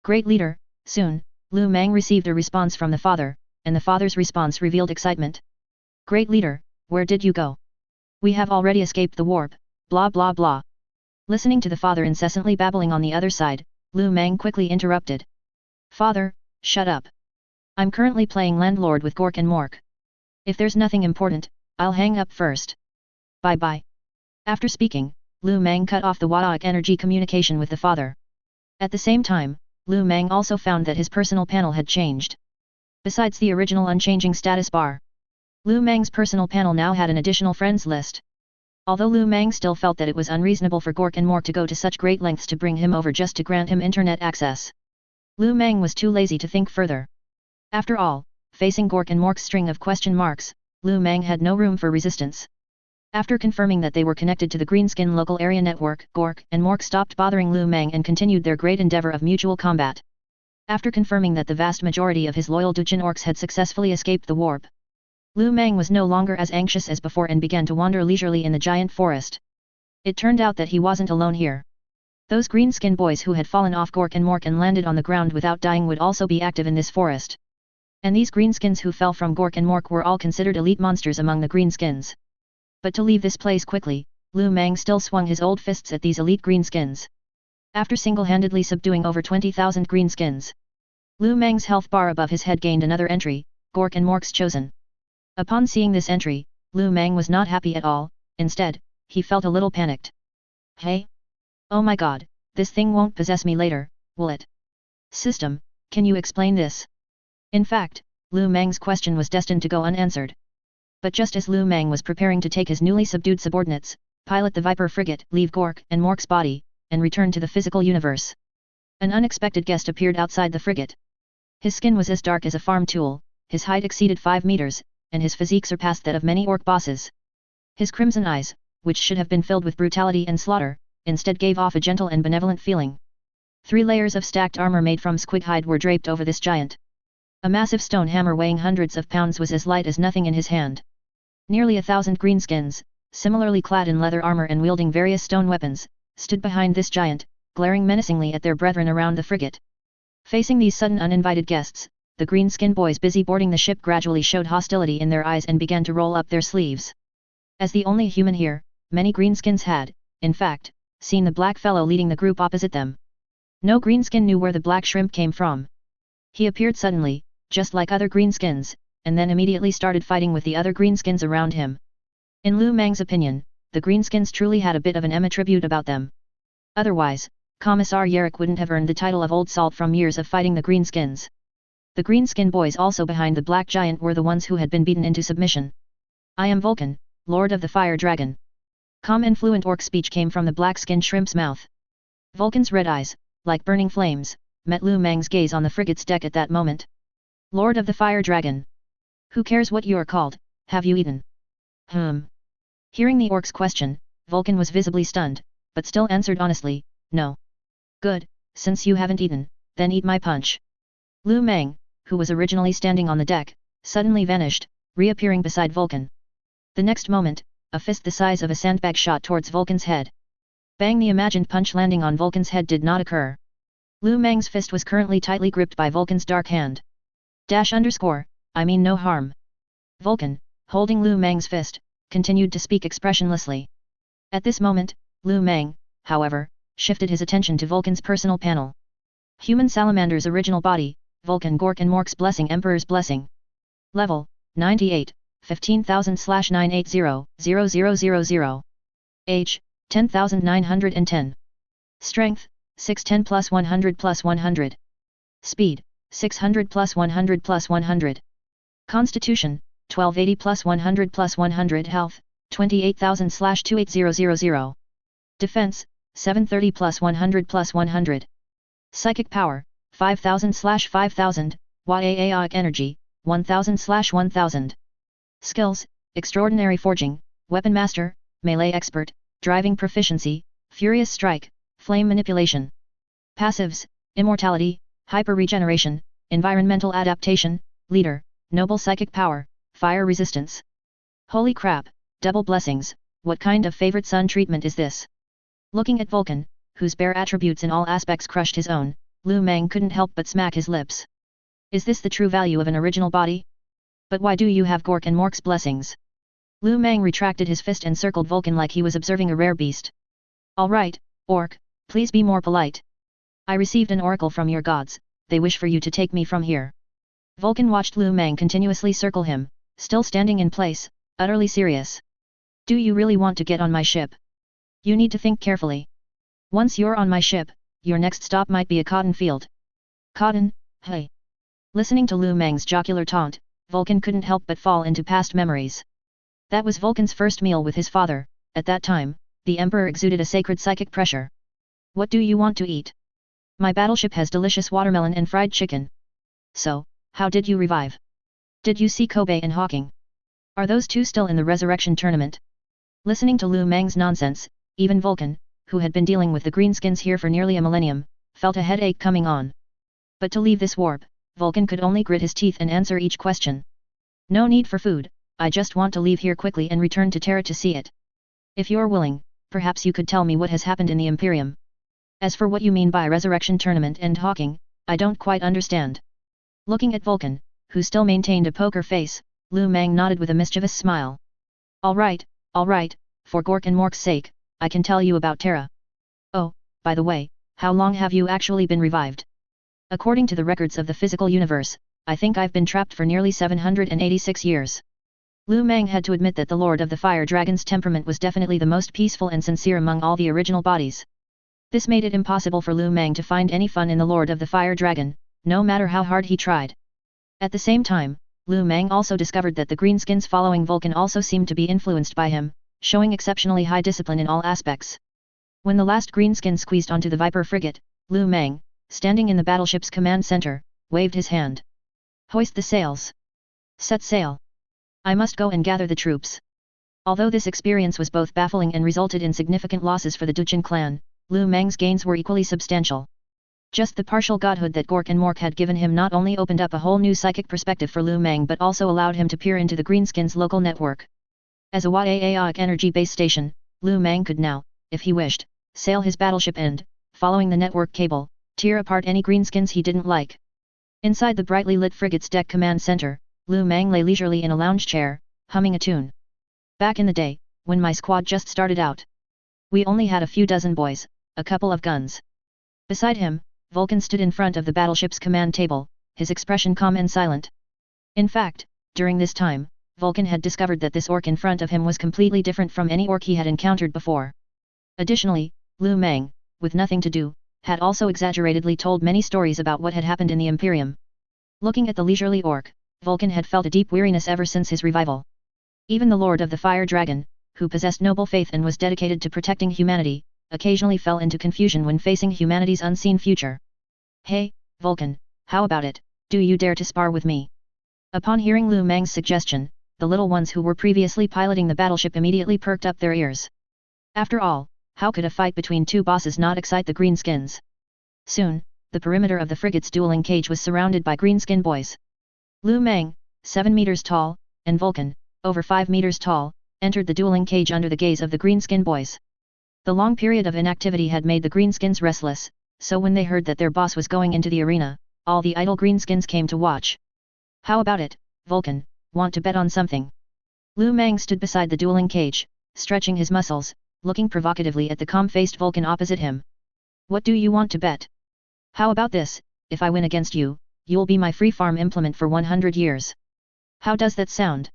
Great leader, soon, Lu Meng received a response from the father, and the father's response revealed excitement. Great leader, where did you go? We have already escaped the warp, blah blah blah. Listening to the father incessantly babbling on the other side, Lu Meng quickly interrupted. Father, shut up. I'm currently playing landlord with Gork and Mork. If there's nothing important, I'll hang up first. Bye bye. After speaking, Lu Meng cut off the Wadaic energy communication with the father. At the same time, Lu Meng also found that his personal panel had changed. Besides the original unchanging status bar, Lu Meng's personal panel now had an additional friends list. Although Lu Meng still felt that it was unreasonable for Gork and Mork to go to such great lengths to bring him over just to grant him internet access, Lu Meng was too lazy to think further. After all, facing Gork and Mork's string of question marks, Lu Meng had no room for resistance. After confirming that they were connected to the Greenskin local area network, Gork and Mork stopped bothering Lu Meng and continued their great endeavor of mutual combat. After confirming that the vast majority of his loyal Duchin orcs had successfully escaped the warp, Lu Meng was no longer as anxious as before and began to wander leisurely in the giant forest. It turned out that he wasn't alone here. Those greenskin boys who had fallen off Gork and Mork and landed on the ground without dying would also be active in this forest. And these greenskins who fell from Gork and Mork were all considered elite monsters among the greenskins. But to leave this place quickly, Lu Meng still swung his old fists at these elite greenskins. After single-handedly subduing over 20,000 greenskins, Lu Meng's health bar above his head gained another entry, Gork and Mork's chosen. Upon seeing this entry, Lu Meng was not happy at all, instead, he felt a little panicked. Hey? Oh my god, this thing won't possess me later, will it? System, can you explain this? In fact, Lu Meng's question was destined to go unanswered. But just as Lu Meng was preparing to take his newly subdued subordinates, pilot the Viper frigate, leave Gork and Mork's body, and return to the physical universe, an unexpected guest appeared outside the frigate. His skin was as dark as a farm tool, his height exceeded 5 meters, and his physique surpassed that of many orc bosses. His crimson eyes, which should have been filled with brutality and slaughter, instead gave off a gentle and benevolent feeling. 3 layers of stacked armor made from squig hide were draped over this giant. A massive stone hammer weighing hundreds of pounds was as light as nothing in his hand. Nearly 1,000 greenskins, similarly clad in leather armor and wielding various stone weapons, stood behind this giant, glaring menacingly at their brethren around the frigate. Facing these sudden uninvited guests, the greenskin boys busy boarding the ship gradually showed hostility in their eyes and began to roll up their sleeves. As the only human here, many greenskins had, in fact, seen the black fellow leading the group opposite them. No greenskin knew where the black shrimp came from. He appeared suddenly, just like other greenskins, and then immediately started fighting with the other greenskins around him. In Lu Meng's opinion, the greenskins truly had a bit of an attribute about them. Otherwise, Commissar Yarrick wouldn't have earned the title of Old Salt from years of fighting the greenskins. The greenskin boys also behind the black giant were the ones who had been beaten into submission. I am Vulcan, Lord of the Fire Dragon. Calm and fluent orc speech came from the black-skinned shrimp's mouth. Vulcan's red eyes, like burning flames, met Lu Meng's gaze on the frigate's deck at that moment. Lord of the Fire Dragon. Who cares what you are called, have you eaten? Hearing the orc's question, Vulcan was visibly stunned, but still answered honestly, no. Good, since you haven't eaten, then eat my punch. Lu Meng, who was originally standing on the deck, suddenly vanished, reappearing beside Vulcan. The next moment, a fist the size of a sandbag shot towards Vulcan's head. Bang! The imagined punch landing on Vulcan's head did not occur. Lu Meng's fist was currently tightly gripped by Vulcan's dark hand. I mean no harm. Vulcan, holding Lu Meng's fist, continued to speak expressionlessly. At this moment, Lu Meng, however, shifted his attention to Vulcan's personal panel. Human Salamander's original body, Vulcan Gork and Mork's blessing Emperor's blessing. Level, 98, 15,980,0000. Age, 10,910. Strength, 610 plus 100 plus 100. Speed, 600 plus 100 plus 100. Constitution, 1280 plus 100 plus 100. Health, 28,000/28000. Defense, 730 plus 100 plus 100. Psychic power, 5,000/5000. Yaac energy, 1,000/1000. Skills, extraordinary forging, weapon master, melee expert, driving proficiency, furious strike, flame manipulation. Passives, immortality, hyper regeneration, environmental adaptation, leader, noble psychic power, fire resistance. Holy crap, double blessings, what kind of favorite son treatment is this? Looking at Vulcan, whose bare attributes in all aspects crushed his own, Lu Meng couldn't help but smack his lips. Is this the true value of an original body? But why do you have Gork and Mork's blessings? Lu Meng retracted his fist and circled Vulcan like he was observing a rare beast. Alright, orc, please be more polite. I received an oracle from your gods, they wish for you to take me from here. Vulcan watched Lu Meng continuously circle him, still standing in place, utterly serious. Do you really want to get on my ship? You need to think carefully. Once you're on my ship, your next stop might be a cotton field. Cotton, hey. Listening to Lu Meng's jocular taunt, Vulcan couldn't help but fall into past memories. That was Vulcan's first meal with his father. At that time, the Emperor exuded a sacred psychic pressure. What do you want to eat? My battleship has delicious watermelon and fried chicken. So, how did you revive? Did you see Kobe and Hawking? Are those two still in the resurrection tournament? Listening to Lu Meng's nonsense, even Vulcan, who had been dealing with the greenskins here for nearly a millennium, felt a headache coming on. But to leave this warp, Vulcan could only grit his teeth and answer each question. No need for food, I just want to leave here quickly and return to Terra to see it. If you're willing, perhaps you could tell me what has happened in the Imperium. As for what you mean by resurrection tournament and Hawking, I don't quite understand. Looking at Vulcan, who still maintained a poker face, Lu Meng nodded with a mischievous smile. Alright, for Gork and Mork's sake, I can tell you about Terra. Oh, by the way, how long have you actually been revived? According to the records of the physical universe, I think I've been trapped for nearly 786 years. Lu Meng had to admit that the Lord of the Fire Dragon's temperament was definitely the most peaceful and sincere among all the original bodies. This made it impossible for Lu Meng to find any fun in the Lord of the Fire Dragon, no matter how hard he tried. At the same time, Lu Meng also discovered that the greenskins following Vulcan also seemed to be influenced by him, showing exceptionally high discipline in all aspects. When the last greenskin squeezed onto the Viper frigate, Lu Meng, standing in the battleship's command center, waved his hand. Hoist the sails. Set sail. I must go and gather the troops. Although this experience was both baffling and resulted in significant losses for the Duchin clan, Lu Meng's gains were equally substantial. Just the partial godhood that Gork and Mork had given him not only opened up a whole new psychic perspective for Lu Meng but also allowed him to peer into the Greenskins' local network. As a Aeonic energy base station, Lu Meng could now, if he wished, sail his battleship and, following the network cable, tear apart any greenskins he didn't like. Inside the brightly lit frigate's deck command center, Lu Meng lay leisurely in a lounge chair, humming a tune. Back in the day, when my squad just started out, we only had a few dozen boys, a couple of guns. Beside him, Vulcan stood in front of the battleship's command table, his expression calm and silent. In fact, during this time, Vulcan had discovered that this orc in front of him was completely different from any orc he had encountered before. Additionally, Lu Meng, with nothing to do, had also exaggeratedly told many stories about what had happened in the Imperium. Looking at the leisurely orc, Vulcan had felt a deep weariness ever since his revival. Even the Lord of the Fire Dragon, who possessed noble faith and was dedicated to protecting humanity, occasionally fell into confusion when facing humanity's unseen future. Hey, Vulcan, how about it, do you dare to spar with me? Upon hearing Lu Meng's suggestion, the little ones who were previously piloting the battleship immediately perked up their ears. After all, how could a fight between two bosses not excite the greenskins? Soon, the perimeter of the frigate's dueling cage was surrounded by greenskin boys. Lu Meng, 7 meters tall, and Vulcan, over 5 meters tall, entered the dueling cage under the gaze of the greenskin boys. The long period of inactivity had made the greenskins restless, so when they heard that their boss was going into the arena, all the idle greenskins came to watch. How about it, Vulcan, want to bet on something? Lu Meng stood beside the dueling cage, stretching his muscles, looking provocatively at the calm-faced Vulcan opposite him. What do you want to bet? How about this, if I win against you, you'll be my free farm implement for 100 years. How does that sound?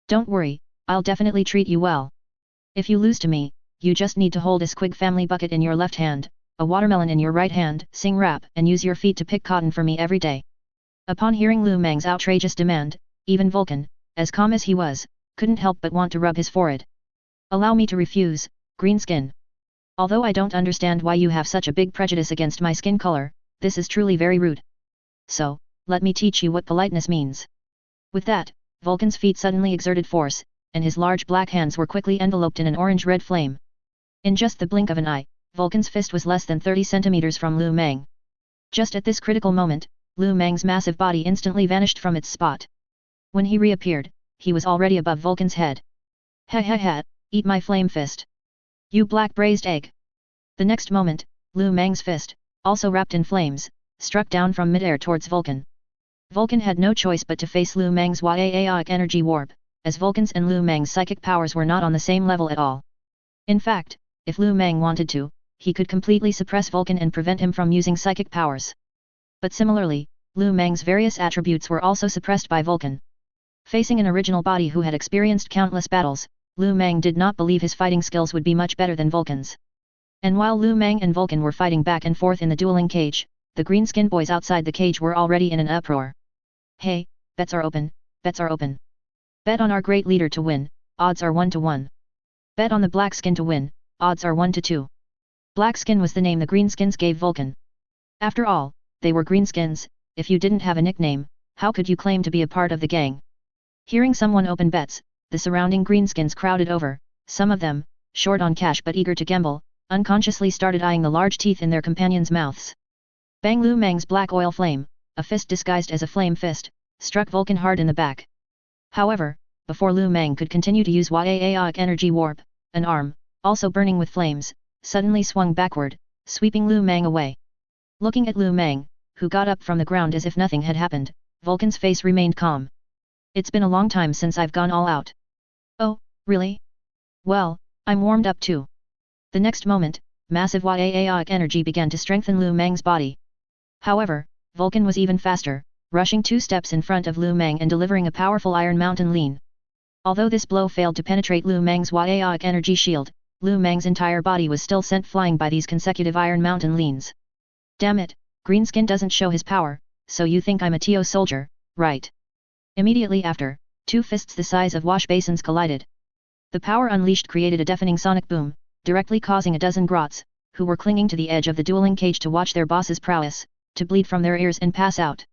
Don't worry, I'll definitely treat you well. If you lose to me, you just need to hold a Squig family bucket in your left hand, a watermelon in your right hand, sing rap and use your feet to pick cotton for me every day. Upon hearing Lu Meng's outrageous demand, even Vulcan, as calm as he was, couldn't help but want to rub his forehead. Allow me to refuse, greenskin. Although I don't understand why you have such a big prejudice against my skin color, this is truly very rude. So, let me teach you what politeness means. With that, Vulcan's feet suddenly exerted force, and his large black hands were quickly enveloped in an orange-red flame. In just the blink of an eye, Vulcan's fist was less than 30 centimeters from Lu Meng. Just at this critical moment, Lu Meng's massive body instantly vanished from its spot. When he reappeared, he was already above Vulcan's head. Ha ha ha, eat my flame fist. You black braised egg. The next moment, Lu Meng's fist, also wrapped in flames, struck down from midair towards Vulcan. Vulcan had no choice but to face Lu Meng's Aeonic energy warp, as Vulcan's and Lu Meng's psychic powers were not on the same level at all. In fact, if Lu Meng wanted to, he could completely suppress Vulcan and prevent him from using psychic powers. But similarly, Lu Meng's various attributes were also suppressed by Vulcan. Facing an original body who had experienced countless battles, Lu Meng did not believe his fighting skills would be much better than Vulcan's. And while Lu Meng and Vulcan were fighting back and forth in the dueling cage, the greenskin boys outside the cage were already in an uproar. Hey, bets are open, bets are open. Bet on our great leader to win, odds are 1 to 1. Bet on the black skin to win, odds are 1 to 2. Black skin was the name the greenskins gave Vulcan. After all, they were greenskins. If you didn't have a nickname, how could you claim to be a part of the gang? Hearing someone open bets, the surrounding greenskins crowded over, some of them, short on cash but eager to gamble, unconsciously started eyeing the large teeth in their companions' mouths. Bang! Lu Meng's black oil flame, a fist disguised as a flame fist, struck Vulcan hard in the back. However, before Lu Meng could continue to use Aeonic energy warp, an arm, also burning with flames, suddenly swung backward, sweeping Lu Meng away. Looking at Lu Meng, who got up from the ground as if nothing had happened, Vulcan's face remained calm. It's been a long time since I've gone all out. Oh, really? Well, I'm warmed up too. The next moment, massive Yaoic energy began to strengthen Lu Mang's body. However, Vulcan was even faster, rushing 2 steps in front of Lu Mang and delivering a powerful Iron Mountain lean. Although this blow failed to penetrate Lu Mang's Yaoic energy shield, Lu Mang's entire body was still sent flying by these consecutive Iron Mountain leans. Damn it, Greenskin doesn't show his power, so you think I'm a TO soldier, right? Immediately after, 2 fists the size of wash basins collided. The power unleashed created a deafening sonic boom, directly causing a dozen grots, who were clinging to the edge of the dueling cage to watch their boss's prowess, to bleed from their ears and pass out.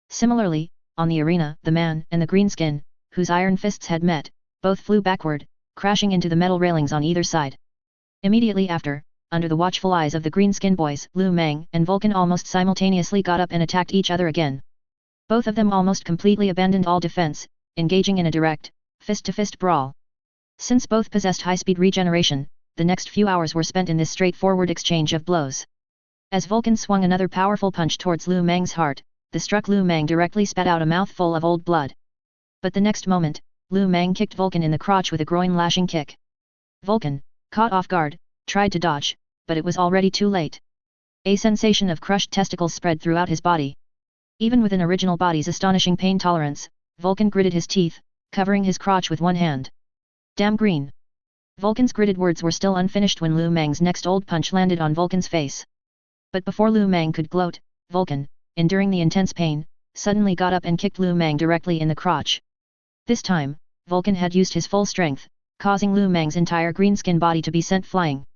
Similarly, on the arena, the man and the Greenskin, whose iron fists had met, both flew backward, crashing into the metal railings on either side. Immediately after, under the watchful eyes of the Greenskin boys, Lu Mang and Vulcan almost simultaneously got up and attacked each other again. Both of them almost completely abandoned all defense, engaging in a direct, fist-to-fist brawl. Since both possessed high-speed regeneration, the next few hours were spent in this straightforward exchange of blows. As Vulcan swung another powerful punch towards Lu Mang's heart, the struck Lu Mang directly spat out a mouthful of old blood. But the next moment, Lu Mang kicked Vulcan in the crotch with a groin-lashing kick. Vulcan, caught off guard, tried to dodge, but it was already too late. A sensation of crushed testicles spread throughout his body. Even with an original body's astonishing pain tolerance, Vulcan gritted his teeth, covering his crotch with one hand. Damn green! Vulcan's gritted words were still unfinished when Lu Mang's next old punch landed on Vulcan's face. But before Lu Mang could gloat, Vulcan, enduring the intense pain, suddenly got up and kicked Lu Mang directly in the crotch. This time, Vulcan had used his full strength, causing Lu Mang's entire greenskin body to be sent flying.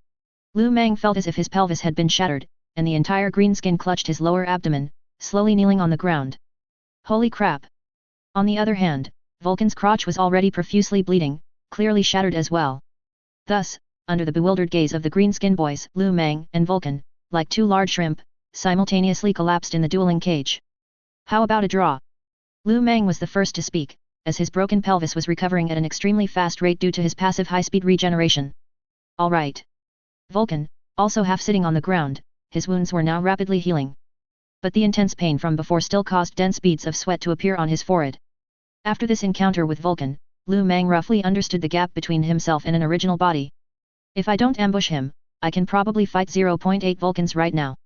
Lu Mang felt as if his pelvis had been shattered, and the entire greenskin clutched his lower abdomen, slowly kneeling on the ground. Holy crap! On the other hand, Vulcan's crotch was already profusely bleeding, clearly shattered as well. Thus, under the bewildered gaze of the greenskin boys, Lu Mang and Vulcan, like 2 large shrimp, simultaneously collapsed in the dueling cage. How about a draw? Lu Mang was the first to speak, as his broken pelvis was recovering at an extremely fast rate due to his passive high-speed regeneration. All right. Vulcan, also half sitting on the ground, his wounds were now rapidly healing. But the intense pain from before still caused dense beads of sweat to appear on his forehead. After this encounter with Vulcan, Lu Mang roughly understood the gap between himself and an original body. If I don't ambush him, I can probably fight 0.8 Vulcans right now.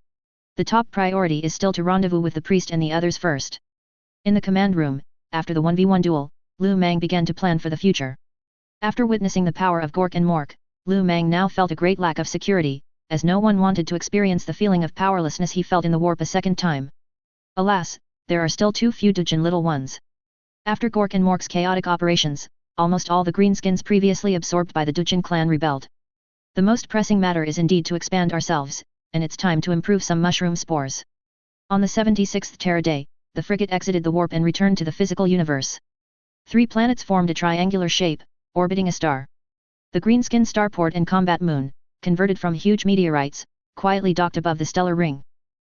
The top priority is still to rendezvous with the priest and the others first. In the command room, after the 1v1 duel, Lu Mang began to plan for the future. After witnessing the power of Gork and Mork, Lu Mang now felt a great lack of security, as no one wanted to experience the feeling of powerlessness he felt in the warp a second time. Alas, there are still too few Dujin little ones. After Gork and Mork's chaotic operations, almost all the greenskins previously absorbed by the Dujin clan rebelled. The most pressing matter is indeed to expand ourselves, and it's time to improve some mushroom spores. On the 76th Terra Day, the frigate exited the warp and returned to the physical universe. 3 planets formed a triangular shape, orbiting a star. The Greenskin starport and combat moon, converted from huge meteorites, quietly docked above the stellar ring.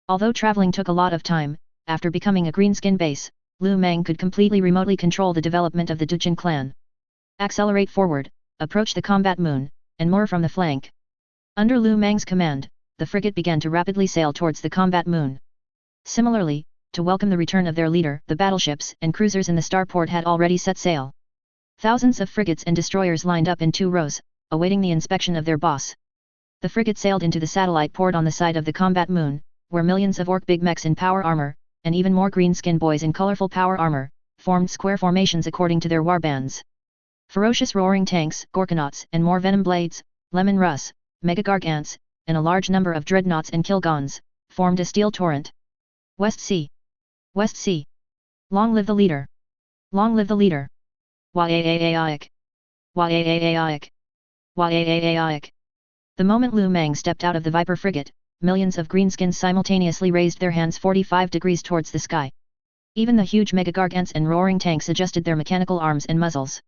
Although traveling took a lot of time, after becoming a Greenskin base, Lu Mang could completely remotely control the development of the Dujin clan. Accelerate forward, approach the combat moon, and moor from the flank. Under Lu Mang's command, the frigate began to rapidly sail towards the combat moon. Similarly, to welcome the return of their leader, the battleships and cruisers in the starport had already set sail. Thousands of frigates and destroyers lined up in 2 rows, awaiting the inspection of their boss. The frigate sailed into the satellite port on the side of the combat moon, where millions of orc big mechs in power armor, and even more greenskin boys in colorful power armor, formed square formations according to their warbands. Ferocious roaring tanks, Gorkanauts and more venom blades, lemon rus, mega gargants, and a large number of dreadnoughts and kilgons, formed a steel torrent. West Sea! West Sea! Long live the leader! Long live the leader! Yaaiaiaic! Yaaiaiaic! Yaaiaiaic! The moment Lu Mang stepped out of the Viper frigate, millions of greenskins simultaneously raised their hands 45 degrees towards the sky. Even the huge mega-gargants and roaring tanks adjusted their mechanical arms and muzzles.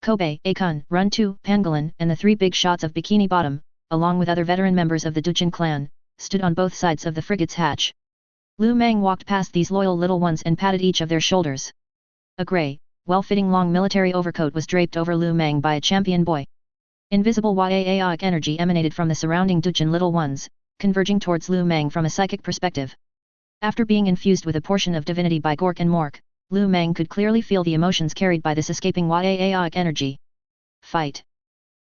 Kobe, Akun, Run-2, Pangolin and the 3 big shots of Bikini Bottom, along with other veteran members of the Dujin clan, stood on both sides of the frigate's hatch. Lu Mang walked past these loyal little ones and patted each of their shoulders. A grey, well-fitting long military overcoat was draped over Lu Mang by a champion boy. Invisible Yaaiaic energy emanated from the surrounding Dujin little ones, converging towards Lu Mang from a psychic perspective. After being infused with a portion of divinity by Gork and Mork, Lu Mang could clearly feel the emotions carried by this escaping Yaaiaic energy. Fight!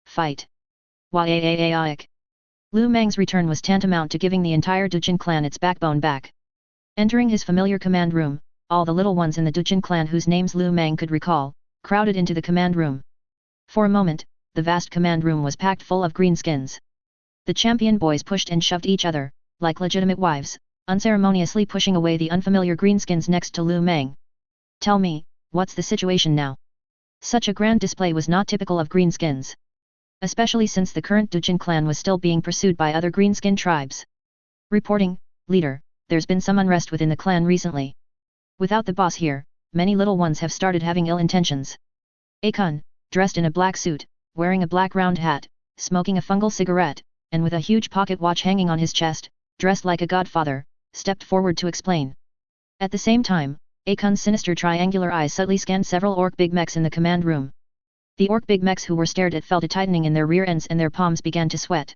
Fight! Waaik. Lu Meng's return was tantamount to giving the entire Dujin clan its backbone back. Entering his familiar command room, all the little ones in the Dujin clan whose names Lu Meng could recall, crowded into the command room. For a moment, the vast command room was packed full of greenskins. The champion boys pushed and shoved each other, like legitimate wives, unceremoniously pushing away the unfamiliar greenskins next to Lu Meng. Tell me, what's the situation now? Such a grand display was not typical of greenskins. Especially since the current Dujin clan was still being pursued by other greenskin tribes. Reporting, leader, there's been some unrest within the clan recently. Without the boss here, many little ones have started having ill intentions. Akun, dressed in a black suit, wearing a black round hat, smoking a fungal cigarette, and with a huge pocket watch hanging on his chest, dressed like a godfather, stepped forward to explain. At the same time, Akun's sinister triangular eyes subtly scanned several orc big mechs in the command room. The orc big mechs who were stared at felt a tightening in their rear ends and their palms began to sweat.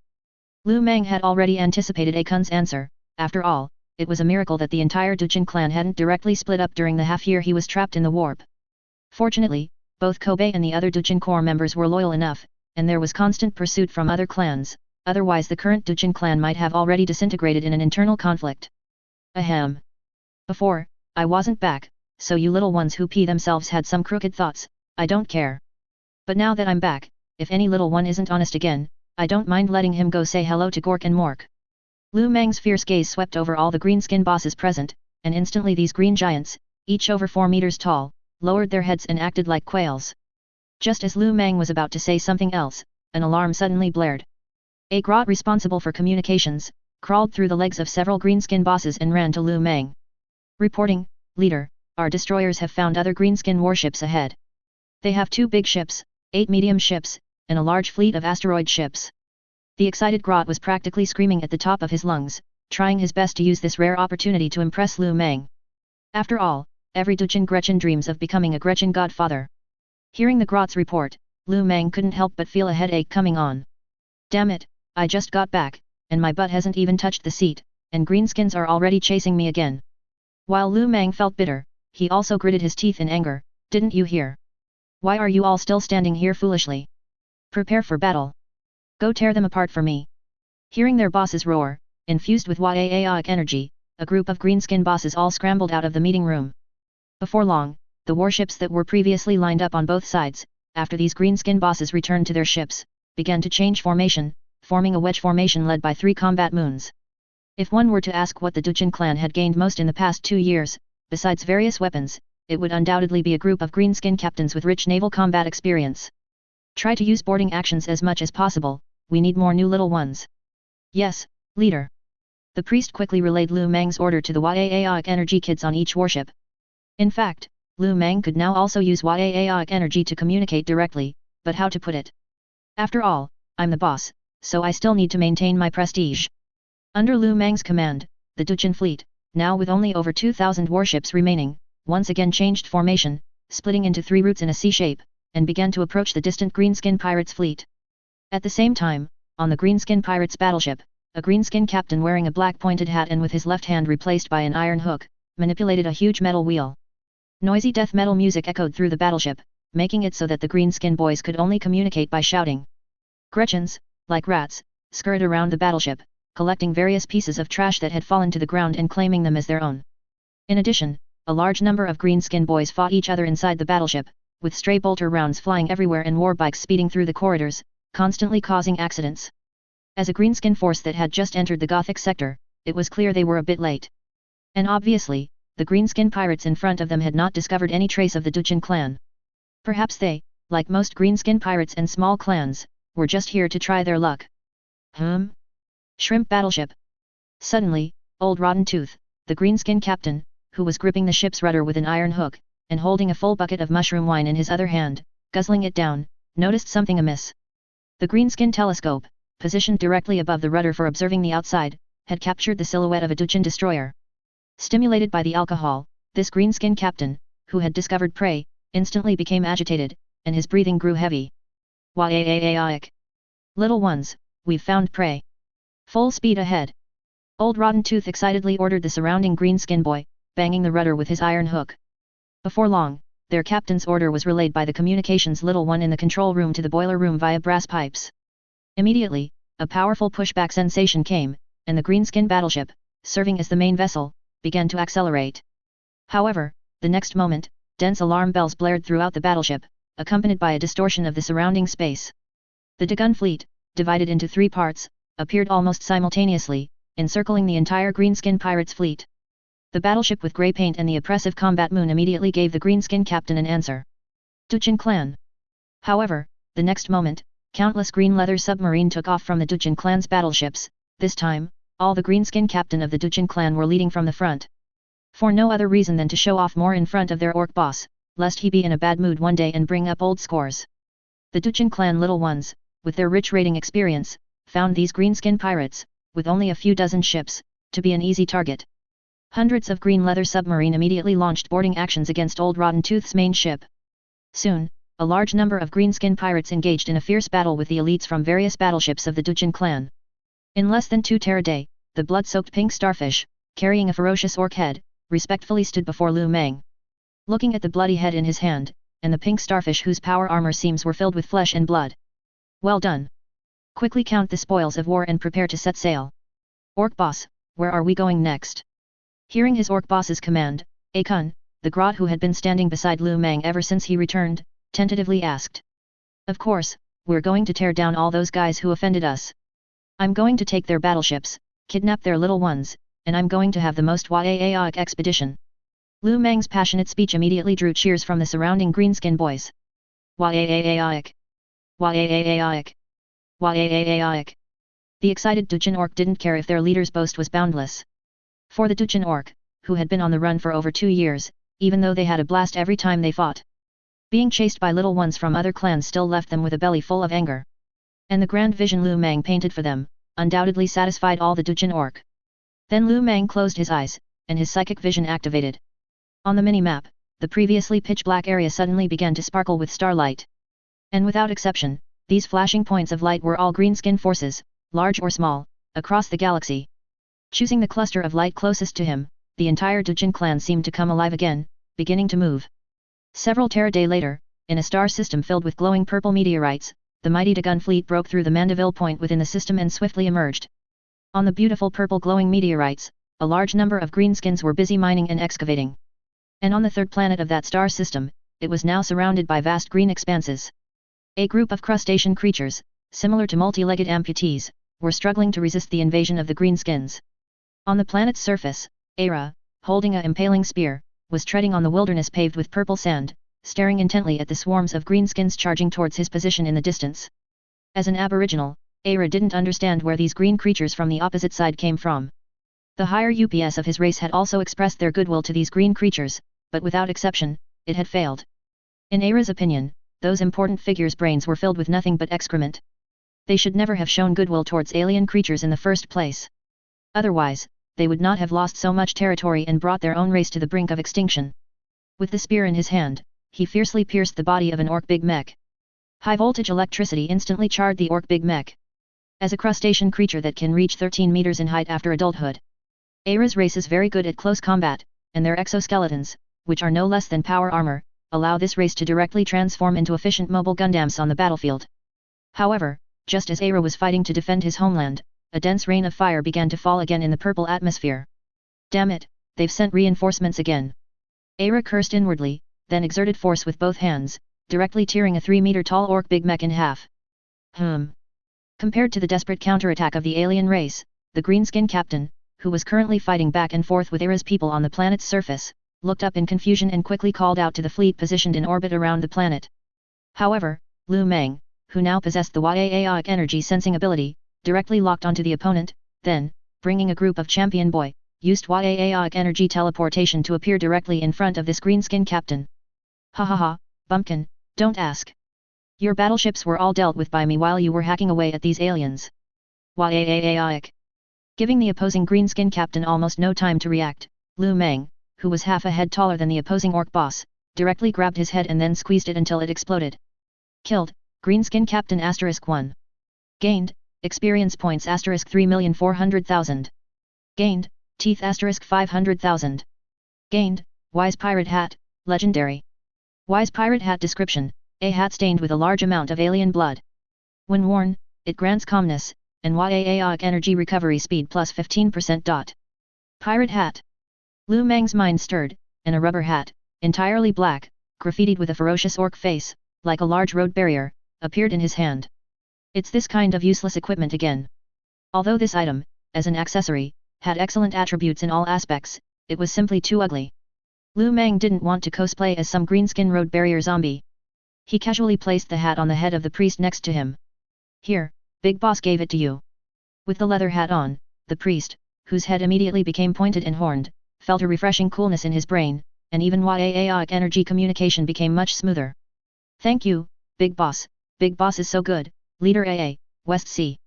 Lu Meng had already anticipated Akun's answer. After all, it was a miracle that the entire Dujin clan hadn't directly split up during the half-year he was trapped in the warp. Fortunately, both Kobe and the other Dujin Corps members were loyal enough, and there was constant pursuit from other clans, otherwise the current Dujin clan might have already disintegrated in an internal conflict. Ahem. Before, I wasn't back, so you little ones who pee themselves had some crooked thoughts, I don't care. But now that I'm back, if any little one isn't honest again, I don't mind letting him go say hello to Gork and Mork. Lu Meng's fierce gaze swept over all the greenskin bosses present, and instantly these green giants, each over 4 meters tall, lowered their heads and acted like quails. Just as Lu Meng was about to say something else, an alarm suddenly blared. A grot responsible for communications, crawled through the legs of several greenskin bosses and ran to Lu Meng. Reporting, leader, our destroyers have found other greenskin warships ahead. They have 2 big ships, 8 medium ships, and a large fleet of asteroid ships. The excited Grot was practically screaming at the top of his lungs, trying his best to use this rare opportunity to impress Lu Meng. After all, every Dujin Gretchen dreams of becoming a Gretchen godfather. Hearing the Grot's report, Lu Meng couldn't help but feel a headache coming on. Damn it, I just got back, and my butt hasn't even touched the seat, and greenskins are already chasing me again. While Lu Meng felt bitter, he also gritted his teeth in anger. Didn't you hear? Why are you all still standing here foolishly? Prepare for battle. Go tear them apart for me. Hearing their bosses roar, infused with Waaik energy, a group of greenskin bosses all scrambled out of the meeting room. Before long, the warships that were previously lined up on both sides, after these greenskin bosses returned to their ships, began to change formation, forming a wedge formation led by 3 combat moons. If one were to ask what the Dujin clan had gained most in the past 2 years, besides various weapons, it would undoubtedly be a group of greenskin captains with rich naval combat experience. Try to use boarding actions as much as possible, we need more new little ones. Yes, leader. The priest quickly relayed Lu Meng's order to the Waaik energy kids on each warship. In fact, Lu Meng could now also use Waaik energy to communicate directly, but how to put it? After all, I'm the boss, so I still need to maintain my prestige. Under Lu Meng's command, the Dujin fleet, now with only over 2,000 warships remaining, once again changed formation, splitting into 3 routes in a C-shape, and began to approach the distant Greenskin Pirates fleet. At the same time, on the Greenskin Pirates battleship, a greenskin captain wearing a black pointed hat and with his left hand replaced by an iron hook, manipulated a huge metal wheel. Noisy death metal music echoed through the battleship, making it so that the greenskin boys could only communicate by shouting. Gretchens, like rats, scurried around the battleship, collecting various pieces of trash that had fallen to the ground and claiming them as their own. In addition, a large number of greenskin boys fought each other inside the battleship, with stray bolter rounds flying everywhere and war bikes speeding through the corridors, constantly causing accidents. As a greenskin force that had just entered the Gothic sector, it was clear they were a bit late. And obviously, the greenskin pirates in front of them had not discovered any trace of the Dujin clan. Perhaps they, like most greenskin pirates and small clans, were just here to try their luck. Shrimp battleship. Suddenly, Old Rotten Tooth, the greenskin captain, who was gripping the ship's rudder with an iron hook, and holding a full bucket of mushroom wine in his other hand, guzzling it down, noticed something amiss. The greenskin telescope, positioned directly above the rudder for observing the outside, had captured the silhouette of a Dujin destroyer. Stimulated by the alcohol, this greenskin captain, who had discovered prey, instantly became agitated, and his breathing grew heavy. Waaik. Little ones, we've found prey. Full speed ahead. Old Rotten Tooth excitedly ordered the surrounding greenskin boy, banging the rudder with his iron hook. Before long, their captain's order was relayed by the communications little one in the control room to the boiler room via brass pipes. Immediately, a powerful pushback sensation came, and the greenskin battleship, serving as the main vessel, began to accelerate. However, the next moment, dense alarm bells blared throughout the battleship, accompanied by a distortion of the surrounding space. The Dagon fleet, divided into 3 parts, appeared almost simultaneously, encircling the entire greenskin pirates' fleet. The battleship with grey paint and the oppressive combat moon immediately gave the greenskin captain an answer. Dujin clan. However, the next moment, countless green leather submarine took off from the Dujin clan's battleships. This time, all the greenskin captain of the Dujin clan were leading from the front. For no other reason than to show off more in front of their orc boss, lest he be in a bad mood one day and bring up old scores. The Dujin clan little ones, with their rich raiding experience, found these greenskin pirates, with only a few dozen ships, to be an easy target. Hundreds of green leather submarine immediately launched boarding actions against Old Rotten Tooth's main ship. Soon, a large number of greenskin pirates engaged in a fierce battle with the elites from various battleships of the Dujin clan. In less than 2 teradae, the blood-soaked pink starfish, carrying a ferocious orc head, respectfully stood before Lu Meng. Looking at the bloody head in his hand, and the pink starfish whose power armor seams were filled with flesh and blood. Well done. Quickly count the spoils of war and prepare to set sail. Orc boss, where are we going next? Hearing his orc boss's command, Akun, the Grot who had been standing beside Lu Meng ever since he returned, tentatively asked. Of course, we're going to tear down all those guys who offended us. I'm going to take their battleships, kidnap their little ones, and I'm going to have the most Waaaic expedition. Lu Meng's passionate speech immediately drew cheers from the surrounding greenskin boys. Waaaic! Waaaic! Waaaic! The excited Dujin orc didn't care if their leader's boast was boundless. For the Dujin orc, who had been on the run for over 2 years, even though they had a blast every time they fought, being chased by little ones from other clans still left them with a belly full of anger. And the grand vision Lu Meng painted for them, undoubtedly satisfied all the Dujin orc. Then Lu Meng closed his eyes, and his psychic vision activated. On the mini-map, the previously pitch-black area suddenly began to sparkle with starlight. And without exception, these flashing points of light were all greenskin forces, large or small, across the galaxy. Choosing the cluster of light closest to him, the entire Dujin clan seemed to come alive again, beginning to move. Several teradae later, in a star system filled with glowing purple meteorites, the mighty Dagon fleet broke through the Mandeville point within the system and swiftly emerged. On the beautiful purple glowing meteorites, a large number of greenskins were busy mining and excavating. And on the third planet of that star system, it was now surrounded by vast green expanses. A group of crustacean creatures, similar to multi-legged amputees, were struggling to resist the invasion of the greenskins. On the planet's surface, Aira, holding a impaling spear, was treading on the wilderness paved with purple sand, staring intently at the swarms of greenskins charging towards his position in the distance. As an aboriginal, Aira didn't understand where these green creatures from the opposite side came from. The higher UPS of his race had also expressed their goodwill to these green creatures, but without exception, it had failed. In Aira's opinion, those important figures' brains were filled with nothing but excrement. They should never have shown goodwill towards alien creatures in the first place. Otherwise, they would not have lost so much territory and brought their own race to the brink of extinction. With the spear in his hand, he fiercely pierced the body of an orc big mech. High-voltage electricity instantly charred the orc big mech. As a crustacean creature that can reach 13 meters in height after adulthood, Aira's race is very good at close combat, and their exoskeletons, which are no less than power armor, allow this race to directly transform into efficient mobile Gundams on the battlefield. However, just as Aira was fighting to defend his homeland, a dense rain of fire began to fall again in the purple atmosphere. Damn it, they've sent reinforcements again. Aira cursed inwardly, then exerted force with both hands, directly tearing a 3-meter-tall orc big mech in half. Compared to the desperate counterattack of the alien race, the greenskin captain, who was currently fighting back and forth with Aira's people on the planet's surface, looked up in confusion and quickly called out to the fleet positioned in orbit around the planet. However, Lu Meng, who now possessed the Waaaic energy sensing ability, directly locked onto the opponent, then, bringing a group of champion boy, used Waaaic energy teleportation to appear directly in front of this greenskin captain. Ha ha ha, bumpkin, don't ask. Your battleships were all dealt with by me while you were hacking away at these aliens. Waaaic. Giving the opposing greenskin captain almost no time to react, Lu Meng, who was half a head taller than the opposing orc boss, directly grabbed his head and then squeezed it until it exploded. Killed, greenskin captain *1. Gained, experience points *3,400,000. Gained, teeth *500,000. Gained, wise pirate hat, legendary. Wise pirate hat description, a hat stained with a large amount of alien blood. When worn, it grants calmness, and Yaoic energy recovery speed plus 15%. Pirate hat. Lu Mang's mind stirred, and a rubber hat, entirely black, graffitied with a ferocious orc face, like a large road barrier, appeared in his hand. It's this kind of useless equipment again. Although this item, as an accessory, had excellent attributes in all aspects, it was simply too ugly. Lu Mang didn't want to cosplay as some greenskin road barrier zombie. He casually placed the hat on the head of the priest next to him. Here, Big Boss gave it to you. With the leather hat on, the priest, whose head immediately became pointed and horned, felt a refreshing coolness in his brain, and even Yaoic energy communication became much smoother. Thank you, Big Boss. Big Boss is so good, Leader AA, West Sea.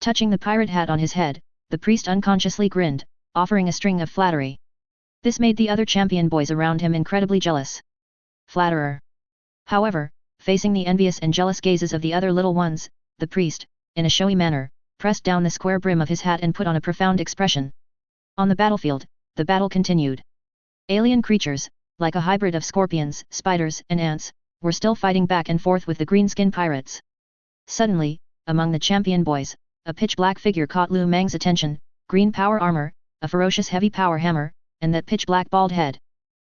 Touching the pirate hat on his head, the priest unconsciously grinned, offering a string of flattery. This made the other champion boys around him incredibly jealous. Flatterer. However, facing the envious and jealous gazes of the other little ones, the priest, in a showy manner, pressed down the square brim of his hat and put on a profound expression. On the battlefield, the battle continued. Alien creatures, like a hybrid of scorpions, spiders, and ants, were still fighting back and forth with the greenskin pirates. Suddenly, among the champion boys, a pitch-black figure caught Lu Mang's attention, green power armor, a ferocious heavy power hammer, and that pitch-black bald head.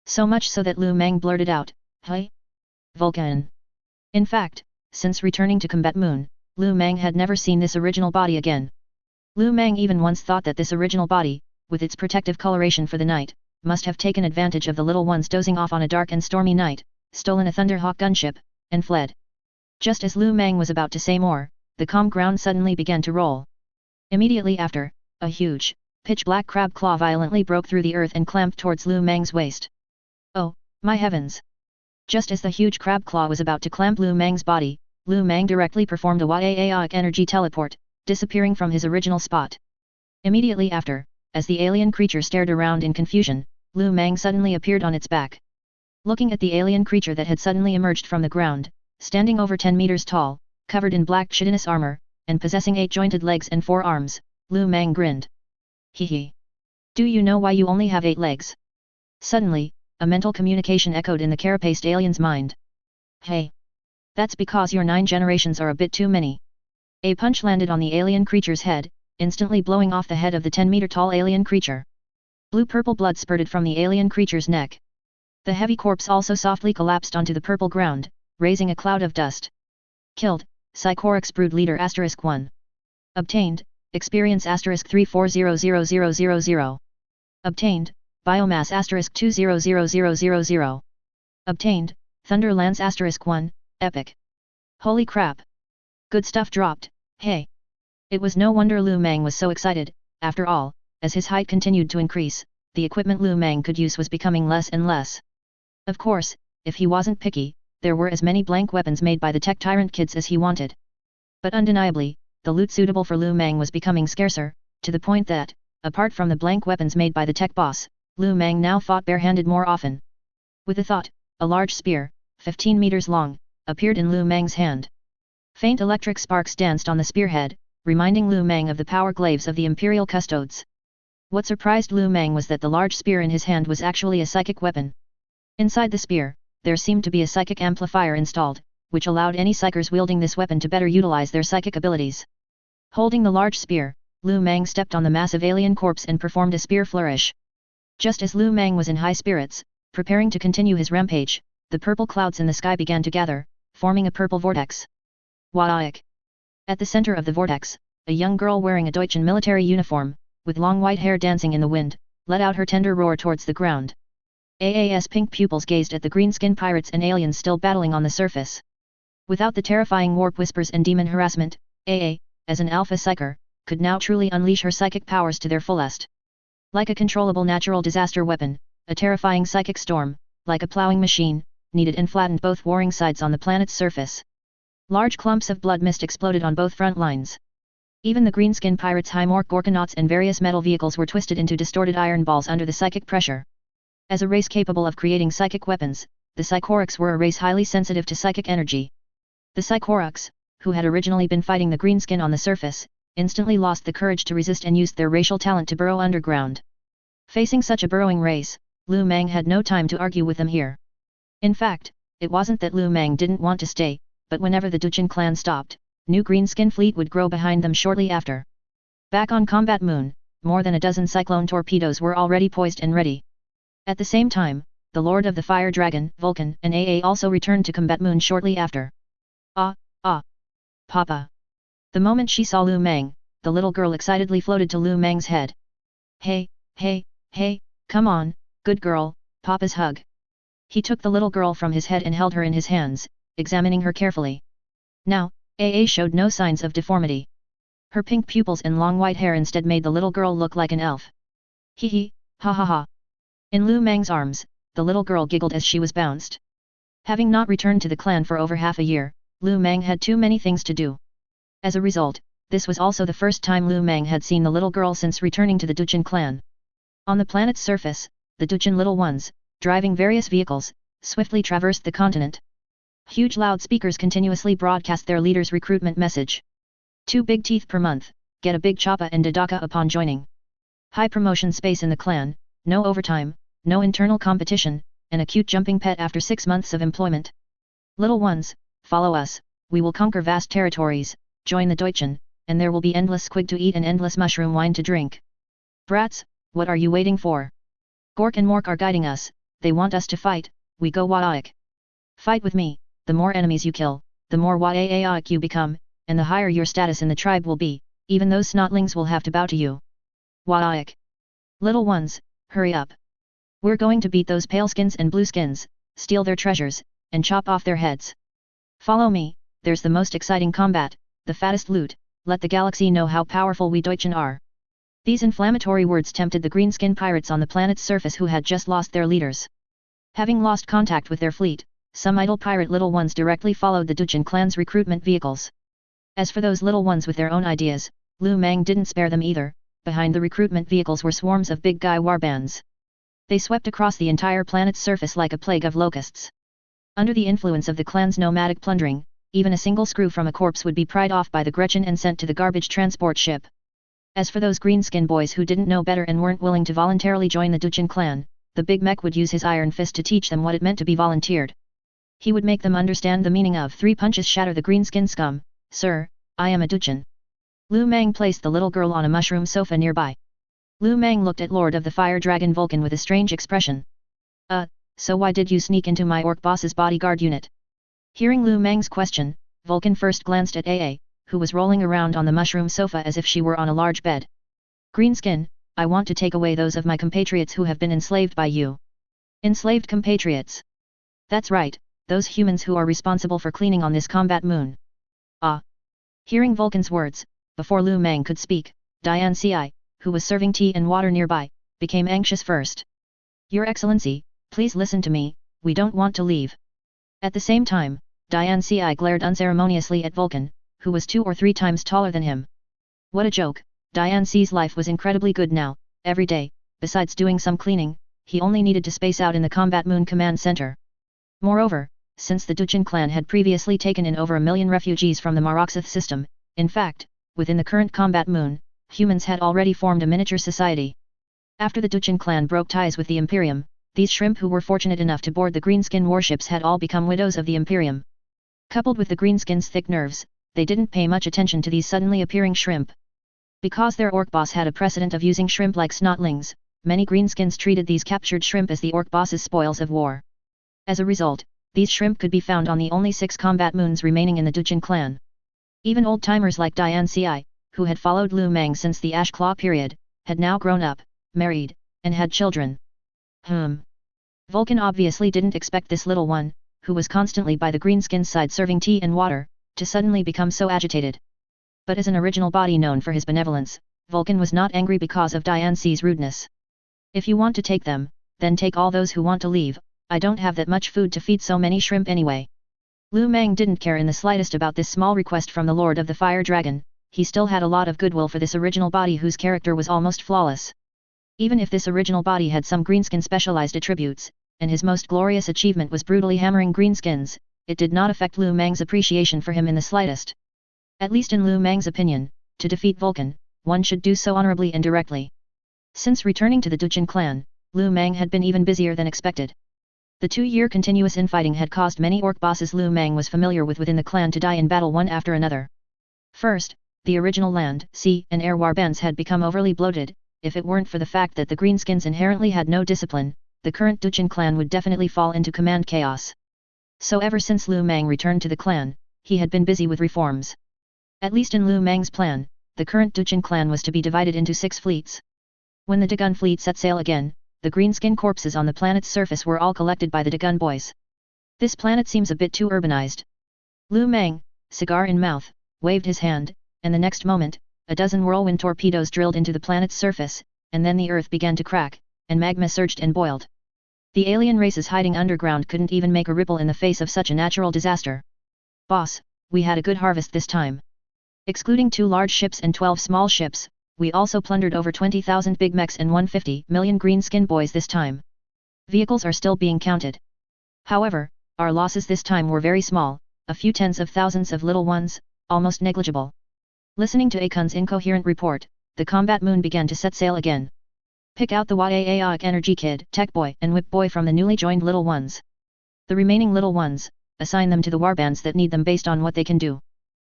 So much so that Lu Mang blurted out, "Hey? Vulcan." In fact, since returning to Combat Moon, Lu Mang had never seen this original body again. Lu Mang even once thought that this original body, with its protective coloration for the night, must have taken advantage of the little ones dozing off on a dark and stormy night, stolen a Thunderhawk gunship, and fled. Just as Lu Mang was about to say more, the calm ground suddenly began to roll. Immediately after, a huge, pitch-black crab claw violently broke through the earth and clamped towards Lu Mang's waist. Oh, my heavens! Just as the huge crab claw was about to clamp Lu Mang's body, Lu Mang directly performed a Yaoic energy teleport, disappearing from his original spot. Immediately after, as the alien creature stared around in confusion, Lu Mang suddenly appeared on its back. Looking at the alien creature that had suddenly emerged from the ground, standing over 10 meters tall, covered in black chitinous armor, and possessing 8 jointed legs and 4 arms, Lu Mang grinned. Hee hee. Do you know why you only have 8 legs? Suddenly, a mental communication echoed in the carapaced alien's mind. Hey! That's because your 9 generations are a bit too many. A punch landed on the alien creature's head, instantly blowing off the head of the 10-meter-tall alien creature. Blue-purple blood spurted from the alien creature's neck. The heavy corpse also softly collapsed onto the purple ground, raising a cloud of dust. Killed, Psychorix Brood Leader *1. Obtained, Experience *34000000. Obtained, Biomass *200000. Obtained, Thunder Lance *1, Epic. Holy crap! Good stuff dropped, hey! It was no wonder Lu Mang was so excited. After all, as his height continued to increase, the equipment Lu Mang could use was becoming less and less. Of course, if he wasn't picky, there were as many blank weapons made by the tech tyrant kids as he wanted. But undeniably, the loot suitable for Lu Mang was becoming scarcer, to the point that, apart from the blank weapons made by the tech boss, Lu Mang now fought barehanded more often. With a thought, a large spear, 15 meters long, appeared in Lu Mang's hand. Faint electric sparks danced on the spearhead, reminding Lu Mang of the power glaives of the Imperial Custodes. What surprised Lu Mang was that the large spear in his hand was actually a psychic weapon. Inside the spear, there seemed to be a psychic amplifier installed, which allowed any psychers wielding this weapon to better utilize their psychic abilities. Holding the large spear, Lu Mang stepped on the massive alien corpse and performed a spear flourish. Just as Lu Mang was in high spirits, preparing to continue his rampage, the purple clouds in the sky began to gather, forming a purple vortex. Yaoic. At the center of the vortex, a young girl wearing a Deutschen military uniform, with long white hair dancing in the wind, let out her tender roar towards the ground. AA's pink pupils gazed at the greenskin pirates and aliens still battling on the surface. Without the terrifying warp whispers and demon harassment, AA, as an alpha psyker, could now truly unleash her psychic powers to their fullest. Like a controllable natural disaster weapon, a terrifying psychic storm, like a plowing machine, kneaded and flattened both warring sides on the planet's surface. Large clumps of blood mist exploded on both front lines. Even the greenskin pirates' Hymork Gorkanauts and various metal vehicles were twisted into distorted iron balls under the psychic pressure. As a race capable of creating psychic weapons, the Psychorix were a race highly sensitive to psychic energy. The Psychorix, who had originally been fighting the greenskin on the surface, instantly lost the courage to resist and used their racial talent to burrow underground. Facing such a burrowing race, Lu Mang had no time to argue with them here. In fact, it wasn't that Lu Mang didn't want to stay, but whenever the Duchin clan stopped, new green skin fleet would grow behind them shortly after. Back on Combat Moon, more than a dozen cyclone torpedoes were already poised and ready. At the same time, the Lord of the Fire Dragon, Vulcan, and AA also returned to Combat Moon shortly after. Ah, ah! Papa! The moment she saw Lu Meng, the little girl excitedly floated to Lu Meng's head. Hey, hey, hey, come on, good girl, Papa's hug. He took the little girl from his head and held her in his hands, examining her carefully. Now, AA showed no signs of deformity. Her pink pupils and long white hair instead made the little girl look like an elf. Hee hee, ha ha ha. In Lu Meng's arms, the little girl giggled as she was bounced. Having not returned to the clan for over half a year, Lu Meng had too many things to do. As a result, this was also the first time Lu Meng had seen the little girl since returning to the Duchin clan. On the planet's surface, the Duchin little ones, driving various vehicles, swiftly traversed the continent. Huge loudspeakers continuously broadcast their leader's recruitment message. 2 big teeth per month, get a big choppa and dadaka upon joining. High promotion space in the clan, no overtime, no internal competition, and a cute jumping pet after 6 months of employment. Little ones, follow us, we will conquer vast territories, join the Deutschen, and there will be endless squig to eat and endless mushroom wine to drink. Brats, what are you waiting for? Gork and Mork are guiding us, they want us to fight, we go Wadaik. Fight with me, the more enemies you kill, the more Wadaik you become, and the higher your status in the tribe will be, even those snotlings will have to bow to you. Wadaik. Little ones, hurry up. We're going to beat those paleskins and blueskins, steal their treasures, and chop off their heads. Follow me, there's the most exciting combat, the fattest loot, let the galaxy know how powerful we Deutschen are. These inflammatory words tempted the greenskin pirates on the planet's surface who had just lost their leaders. Having lost contact with their fleet, some idle pirate little ones directly followed the Duchin clan's recruitment vehicles. As for those little ones with their own ideas, Lu Meng didn't spare them either. Behind the recruitment vehicles were swarms of big guy warbands. They swept across the entire planet's surface like a plague of locusts. Under the influence of the clan's nomadic plundering, even a single screw from a corpse would be pried off by the Gretchen and sent to the garbage transport ship. As for those greenskin boys who didn't know better and weren't willing to voluntarily join the Duchin clan, the big mech would use his iron fist to teach them what it meant to be volunteered. He would make them understand the meaning of 3 punches shatter the greenskin scum. Sir, I am a Duchin. Lu Meng placed the little girl on a mushroom sofa nearby. Lu Meng looked at Lord of the Fire Dragon Vulcan with a strange expression. So why did you sneak into my orc boss's bodyguard unit? Hearing Lu Meng's question, Vulcan first glanced at AA, who was rolling around on the mushroom sofa as if she were on a large bed. Greenskin, I want to take away those of my compatriots who have been enslaved by you. Enslaved compatriots. That's right, those humans who are responsible for cleaning on this combat moon. Ah. Hearing Vulcan's words, before Lu Meng could speak, Diane Ci, who was serving tea and water nearby, became anxious first. Your Excellency, please listen to me, we don't want to leave. At the same time, Diane Ci glared unceremoniously at Vulcan, who was 2 or 3 times taller than him. What a joke, Diane Ci's life was incredibly good now, every day, besides doing some cleaning, he only needed to space out in the Combat Moon Command Center. Moreover, since the Duchin clan had previously taken in over 1 million refugees from the Maroxith system, in fact, within the current Combat Moon, humans had already formed a miniature society. After the Duchin clan broke ties with the Imperium, these shrimp who were fortunate enough to board the greenskin warships had all become widows of the Imperium. Coupled with the greenskins' thick nerves, they didn't pay much attention to these suddenly appearing shrimp. Because their orc boss had a precedent of using shrimp like snotlings, many greenskins treated these captured shrimp as the orc boss's spoils of war. As a result, these shrimp could be found on the only 6 combat moons remaining in the Duchin clan. Even old-timers like Diane Ci, who had followed Lu Meng since the Ash Claw period, had now grown up, married, and had children. Vulcan obviously didn't expect this little one, who was constantly by the greenskin's side serving tea and water, to suddenly become so agitated. But as an original body known for his benevolence, Vulcan was not angry because of Diane Ci's rudeness. If you want to take them, then take all those who want to leave, I don't have that much food to feed so many shrimp anyway. Lu Meng didn't care in the slightest about this small request from the Lord of the Fire Dragon, he still had a lot of goodwill for this original body whose character was almost flawless. Even if this original body had some greenskin specialized attributes, and his most glorious achievement was brutally hammering greenskins, it did not affect Lu Meng's appreciation for him in the slightest. At least in Lu Meng's opinion, to defeat Vulcan, one should do so honorably and directly. Since returning to the Duchin clan, Lu Meng had been even busier than expected. The 2-year continuous infighting had caused many orc bosses Lu Meng was familiar with within the clan to die in battle one after another. First, the original land, sea, and air warbands had become overly bloated. If it weren't for the fact that the greenskins inherently had no discipline, the current Duchin clan would definitely fall into command chaos. So ever since Lu Mang returned to the clan, he had been busy with reforms. At least in Lu Mang's plan, the current Duchin clan was to be divided into 6 fleets. When the Dagon fleet set sail again, the greenskin corpses on the planet's surface were all collected by the Dagon boys. This planet seems a bit too urbanized. Lu Mang, cigar in mouth, waved his hand, and the next moment, a dozen whirlwind torpedoes drilled into the planet's surface, and then the earth began to crack, and magma surged and boiled. The alien races hiding underground couldn't even make a ripple in the face of such a natural disaster. Boss, we had a good harvest this time. Excluding 2 large ships and 12 small ships, we also plundered over 20,000 big mechs and 150 million greenskin boys this time. Vehicles are still being counted. However, our losses this time were very small, a few tens of thousands of little ones, almost negligible. Listening to Akun's incoherent report, the combat moon began to set sail again. Pick out the YAAOIC Energy Kid, Tech Boy and Whip Boy from the newly joined little ones. The remaining little ones, assign them to the warbands that need them based on what they can do.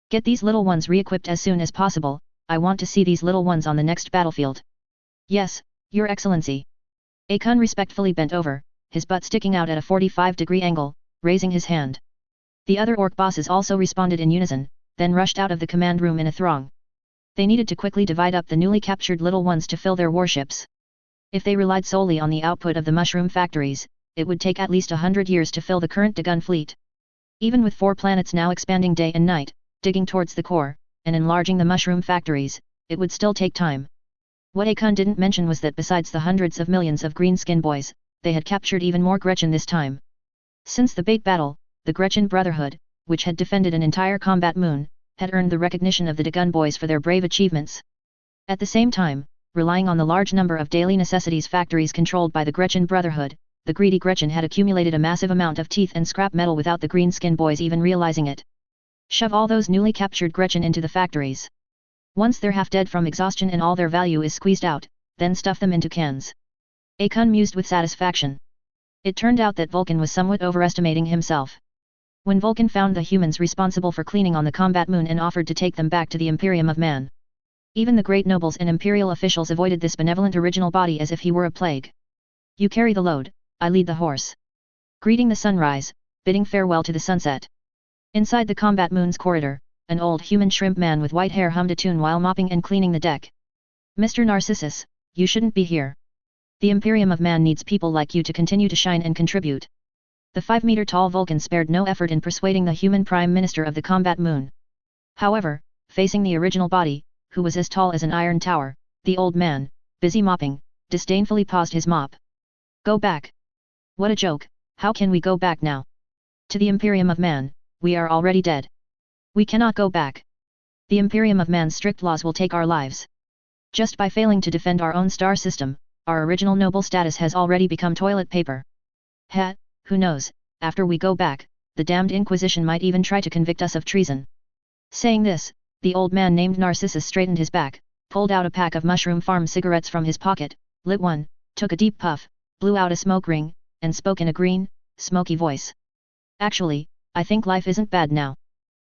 Get these little ones re-equipped as soon as possible. I want to see these little ones on the next battlefield. Yes, Your Excellency. Akun respectfully bent over, his butt sticking out at a 45-degree angle, raising his hand. The other orc bosses also responded in unison, then rushed out of the command room in a throng. They needed to quickly divide up the newly captured little ones to fill their warships. If they relied solely on the output of the mushroom factories, it would take at least 100 years to fill the current Dagon fleet. Even with 4 planets now expanding day and night, digging towards the core, and enlarging the mushroom factories, it would still take time. What Akun didn't mention was that besides the hundreds of millions of greenskin boys, they had captured even more Gretchen this time. Since the bait battle, the Gretchen Brotherhood, which had defended an entire combat moon, had earned the recognition of the Dagon boys for their brave achievements. At the same time, relying on the large number of daily necessities factories controlled by the Gretchen Brotherhood, the greedy Gretchen had accumulated a massive amount of teeth and scrap metal without the greenskin boys even realizing it. Shove all those newly captured Gretchen into the factories. Once they're half dead from exhaustion and all their value is squeezed out, then stuff them into cans. Akun mused with satisfaction. It turned out that Vulcan was somewhat overestimating himself. When Vulcan found the humans responsible for cleaning on the combat moon and offered to take them back to the Imperium of Man, even the great nobles and imperial officials avoided this benevolent original body as if he were a plague. You carry the load, I lead the horse. Greeting the sunrise, bidding farewell to the sunset. Inside the combat moon's corridor, an old human shrimp man with white hair hummed a tune while mopping and cleaning the deck. Mr. Narcissus, you shouldn't be here. The Imperium of Man needs people like you to continue to shine and contribute. The 5-meter-tall Vulcan spared no effort in persuading the human prime minister of the combat moon. However, facing the original body, who was as tall as an iron tower, the old man, busy mopping, disdainfully paused his mop. Go back. What a joke, how can we go back now? To the Imperium of Man, we are already dead. We cannot go back. The Imperium of Man's strict laws will take our lives. Just by failing to defend our own star system, our original noble status has already become toilet paper. Heh, who knows, after we go back, the damned Inquisition might even try to convict us of treason. Saying this, the old man named Narcissus straightened his back, pulled out a pack of Mushroom Farm cigarettes from his pocket, lit one, took a deep puff, blew out a smoke ring, and spoke in a green, smoky voice. Actually, I think life isn't bad now.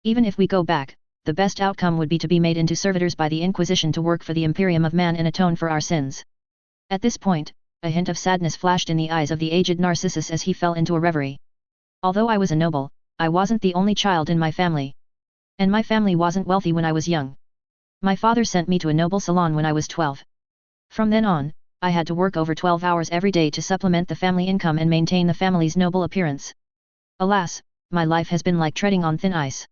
Even if we go back, the best outcome would be to be made into servitors by the Inquisition to work for the Imperium of Man and atone for our sins. At this point, a hint of sadness flashed in the eyes of the aged Narcissus as he fell into a reverie. Although I was a noble, I wasn't the only child in my family. And my family wasn't wealthy when I was young. My father sent me to a noble salon when I was 12. From then on, I had to work over 12 hours every day to supplement the family income and maintain the family's noble appearance. Alas, my life has been like treading on thin ice.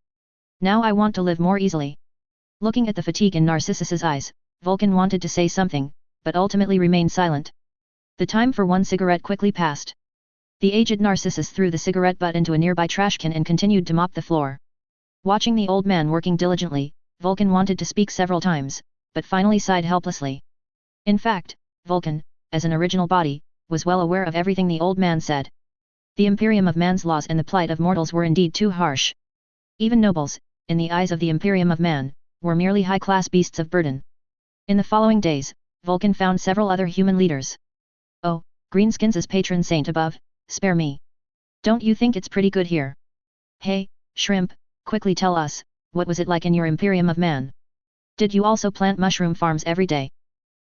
Now I want to live more easily. Looking at the fatigue in Narcissus's eyes, Vulcan wanted to say something, but ultimately remained silent. The time for one cigarette quickly passed. The aged Narcissus threw the cigarette butt into a nearby trash can and continued to mop the floor. Watching the old man working diligently, Vulcan wanted to speak several times, but finally sighed helplessly. In fact, Vulcan, as an original body, was well aware of everything the old man said. The Imperium of Man's laws and the plight of mortals were indeed too harsh. Even nobles, in the eyes of the Imperium of Man, were merely high-class beasts of burden. In the following days, Vulcan found several other human leaders. Oh, Greenskins' patron saint above, spare me. Don't you think it's pretty good here? Hey, Shrimp, quickly tell us, what was it like in your Imperium of Man? Did you also plant mushroom farms every day?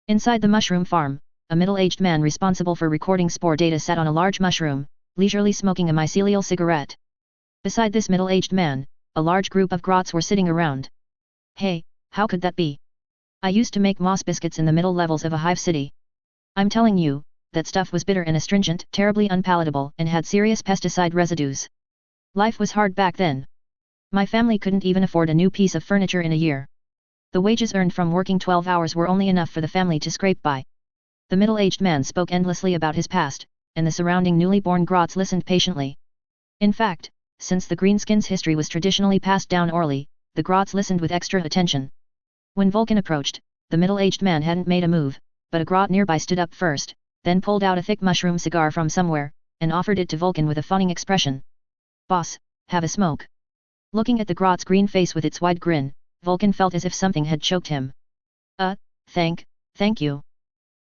Inside the mushroom farm, a middle-aged man responsible for recording spore data sat on a large mushroom, leisurely smoking a mycelial cigarette. Beside this middle-aged man, a large group of grots were sitting around. Hey, how could that be? I used to make moss biscuits in the middle levels of a hive city. I'm telling you, that stuff was bitter and astringent, terribly unpalatable, and had serious pesticide residues. Life was hard back then. My family couldn't even afford a new piece of furniture in a year. The wages earned from working 12 hours were only enough for the family to scrape by. The middle-aged man spoke endlessly about his past, and the surrounding newly born grots listened patiently. In fact, since the greenskins' history was traditionally passed down orally, the grots listened with extra attention. When Vulcan approached, the middle-aged man hadn't made a move, but a grot nearby stood up first, then pulled out a thick mushroom cigar from somewhere, and offered it to Vulcan with a fawning expression. Boss, have a smoke. Looking at the grot's green face with its wide grin, Vulcan felt as if something had choked him. Thank you.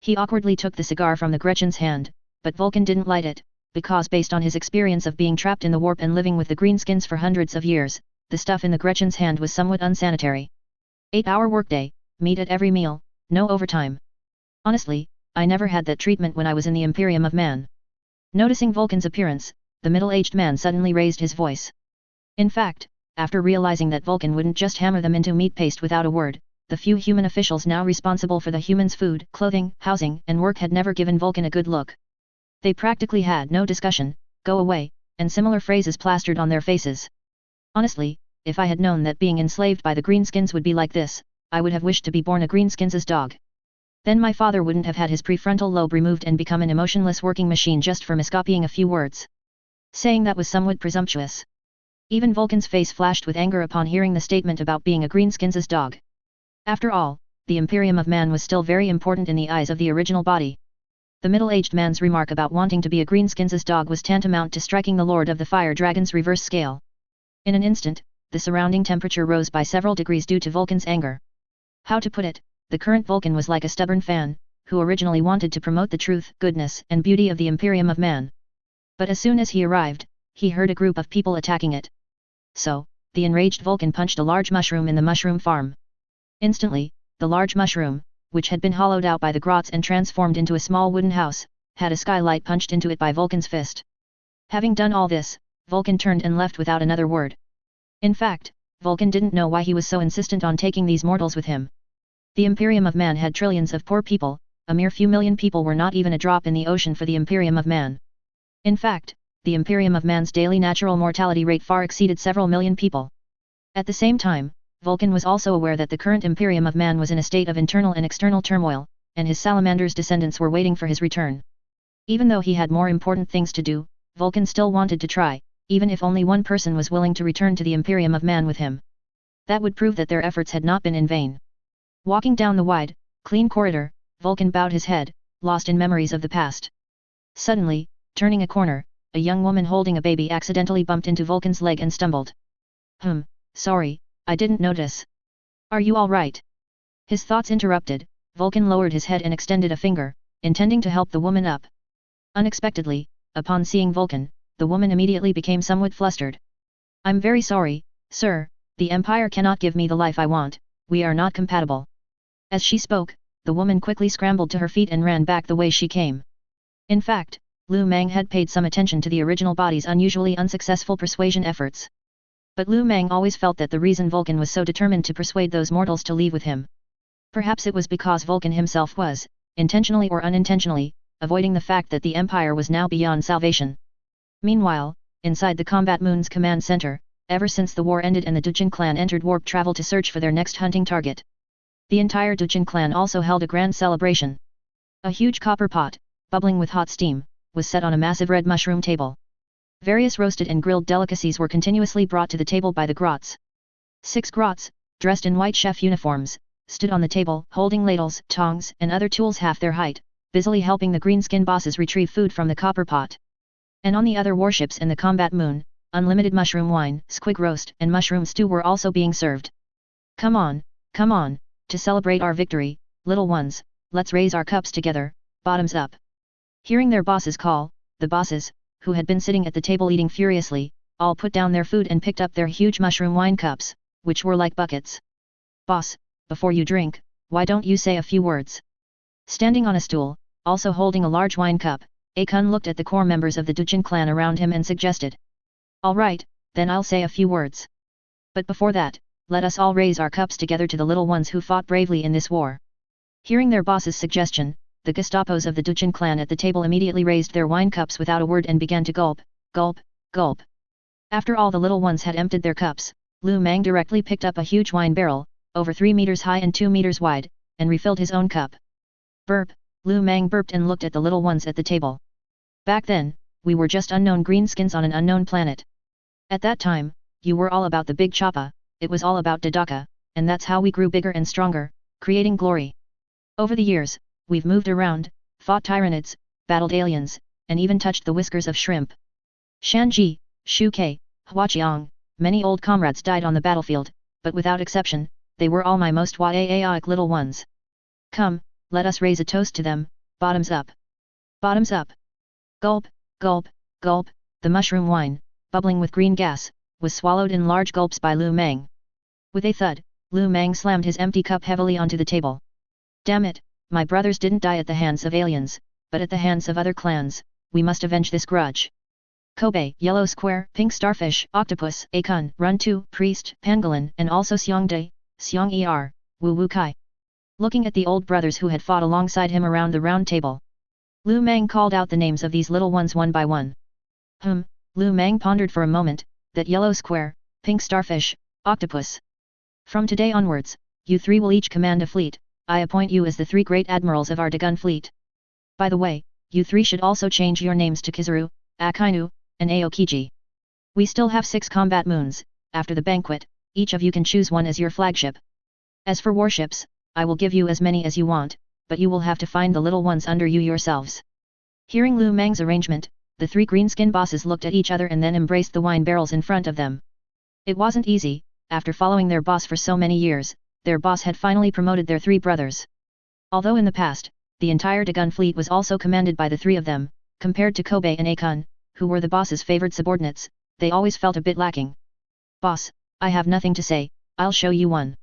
He awkwardly took the cigar from the Gretchen's hand, but Vulcan didn't light it, because based on his experience of being trapped in the warp and living with the greenskins for hundreds of years, the stuff in the Gretchen's hand was somewhat unsanitary. 8-hour workday, meat at every meal, no overtime. Honestly, I never had that treatment when I was in the Imperium of Man. Noticing Vulcan's appearance, the middle-aged man suddenly raised his voice. In fact, after realizing that Vulcan wouldn't just hammer them into meat paste without a word, the few human officials now responsible for the humans' food, clothing, housing, and work had never given Vulcan a good look. They practically had no discussion, go away, and similar phrases plastered on their faces. Honestly, if I had known that being enslaved by the greenskins would be like this, I would have wished to be born a greenskins' dog. Then my father wouldn't have had his prefrontal lobe removed and become an emotionless working machine just for miscopying a few words. Saying that was somewhat presumptuous. Even Vulcan's face flashed with anger upon hearing the statement about being a greenskins' dog. After all, the Imperium of Man was still very important in the eyes of the original body. The middle-aged man's remark about wanting to be a greenskins' dog was tantamount to striking the Lord of the Fire Dragon's reverse scale. In an instant, the surrounding temperature rose by several degrees due to Vulcan's anger. How to put it, the current Vulcan was like a stubborn fan, who originally wanted to promote the truth, goodness, and beauty of the Imperium of Man. But as soon as he arrived, he heard a group of people attacking it. So, the enraged Vulcan punched a large mushroom in the mushroom farm. Instantly, the large mushroom, which had been hollowed out by the grots and transformed into a small wooden house, had a skylight punched into it by Vulcan's fist. Having done all this, Vulcan turned and left without another word. In fact, Vulcan didn't know why he was so insistent on taking these mortals with him. The Imperium of Man had trillions of poor people, a mere few million people were not even a drop in the ocean for the Imperium of Man. In fact, the Imperium of Man's daily natural mortality rate far exceeded several million people. At the same time, Vulcan was also aware that the current Imperium of Man was in a state of internal and external turmoil, and his salamander's descendants were waiting for his return. Even though he had more important things to do, Vulcan still wanted to try, even if only one person was willing to return to the Imperium of Man with him. That would prove that their efforts had not been in vain. Walking down the wide, clean corridor, Vulcan bowed his head, lost in memories of the past. Suddenly, turning a corner, a young woman holding a baby accidentally bumped into Vulcan's leg and stumbled. Sorry, I didn't notice. Are you all right? His thoughts interrupted, Vulcan lowered his head and extended a finger, intending to help the woman up. Unexpectedly, upon seeing Vulcan, the woman immediately became somewhat flustered. I'm very sorry, sir, the Empire cannot give me the life I want, we are not compatible. As she spoke, the woman quickly scrambled to her feet and ran back the way she came. In fact, Lu Mang had paid some attention to the original body's unusually unsuccessful persuasion efforts. But Lu Mang always felt that the reason Vulcan was so determined to persuade those mortals to leave with him. Perhaps it was because Vulcan himself was, intentionally or unintentionally, avoiding the fact that the Empire was now beyond salvation. Meanwhile, inside the Combat Moon's command center, ever since the war ended and the Dujin clan entered warp travel to search for their next hunting target, the entire Dujin clan also held a grand celebration. A huge copper pot, bubbling with hot steam, was set on a massive red mushroom table. Various roasted and grilled delicacies were continuously brought to the table by the grots. 6 grots, dressed in white chef uniforms, stood on the table, holding ladles, tongs, and other tools half their height, busily helping the greenskin bosses retrieve food from the copper pot. And on the other warships in the Combat Moon, unlimited mushroom wine, squig roast, and mushroom stew were also being served. Come on, to celebrate our victory, little ones, let's raise our cups together, bottoms up. Hearing their bosses call, the bosses, who had been sitting at the table eating furiously, all put down their food and picked up their huge mushroom wine cups, which were like buckets. Boss, before you drink, why don't you say a few words? Standing on a stool, also holding a large wine cup, Akun looked at the core members of the Duchin clan around him and suggested. All right, then I'll say a few words. But before that, let us all raise our cups together to the little ones who fought bravely in this war. Hearing their boss's suggestion, the Gestapos of the Duchin clan at the table immediately raised their wine cups without a word and began to gulp, gulp, gulp. After all the little ones had emptied their cups, Lu Mang directly picked up a huge wine barrel, over 3 meters high and 2 meters wide, and refilled his own cup. Burp, Lu Mang burped and looked at the little ones at the table. Back then, we were just unknown greenskins on an unknown planet. At that time, you were all about the big choppa, it was all about Dadaka, and that's how we grew bigger and stronger, creating glory. Over the years, we've moved around, fought tyrannids, battled aliens, and even touched the whiskers of shrimp. Shanji, Shu Ke, Hua Xiang, many old comrades died on the battlefield, but without exception, they were all my most waaiaic little ones. Come, let us raise a toast to them, bottoms up. Bottoms up. Gulp, gulp, gulp, the mushroom wine, bubbling with green gas, was swallowed in large gulps by Lu Mang. With a thud, Lu Mang slammed his empty cup heavily onto the table. Damn it, my brothers didn't die at the hands of aliens, but at the hands of other clans, we must avenge this grudge. Kobe, Yellow Square, Pink Starfish, Octopus, Akun, Run 2, Priest, Pangolin, and also Xiang De, Xiang Er, Wu Wu Kai. Looking at the old brothers who had fought alongside him around the round table, Lu Mang called out the names of these little ones one by one. Lu Mang pondered for a moment, that Yellow Square, Pink Starfish, Octopus. From today onwards, you three will each command a fleet, I appoint you as the 3 great admirals of our Dagon fleet. By the way, you three should also change your names to Kizaru, Akainu, and Aokiji. We still have 6 combat moons, after the banquet, each of you can choose one as your flagship. As for warships, I will give you as many as you want, but you will have to find the little ones under you yourselves. Hearing Lu Mang's arrangement, the 3 greenskin bosses looked at each other and then embraced the wine barrels in front of them. It wasn't easy, after following their boss for so many years, their boss had finally promoted their 3 brothers. Although in the past, the entire Dagon fleet was also commanded by the 3 of them, compared to Kobe and Akun, who were the boss's favored subordinates, they always felt a bit lacking. Boss, I have nothing to say, I'll show you one.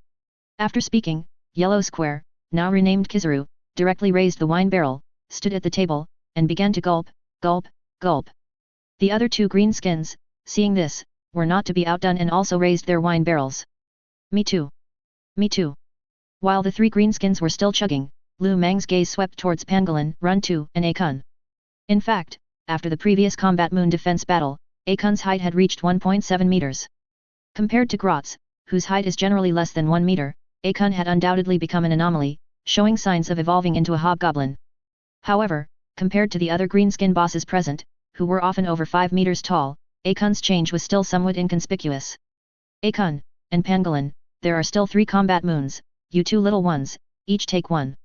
After speaking, Yellow Square, now renamed Kizaru, directly raised the wine barrel, stood at the table, and began to gulp, gulp, gulp. The other 2 greenskins, seeing this, were not to be outdone and also raised their wine barrels. Me too. Me too. While the 3 greenskins were still chugging, Lu Mang's gaze swept towards Pangolin, Run 2, and Akun. In fact, after the previous combat moon defense battle, Akun's height had reached 1.7 meters. Compared to Grotz, whose height is generally less than 1 meter, Akun had undoubtedly become an anomaly, showing signs of evolving into a hobgoblin. However, compared to the other greenskin bosses present, who were often over 5 meters tall, Akun's change was still somewhat inconspicuous. Akun, and Pangolin, there are still 3 combat moons, you 2 little ones, each take one.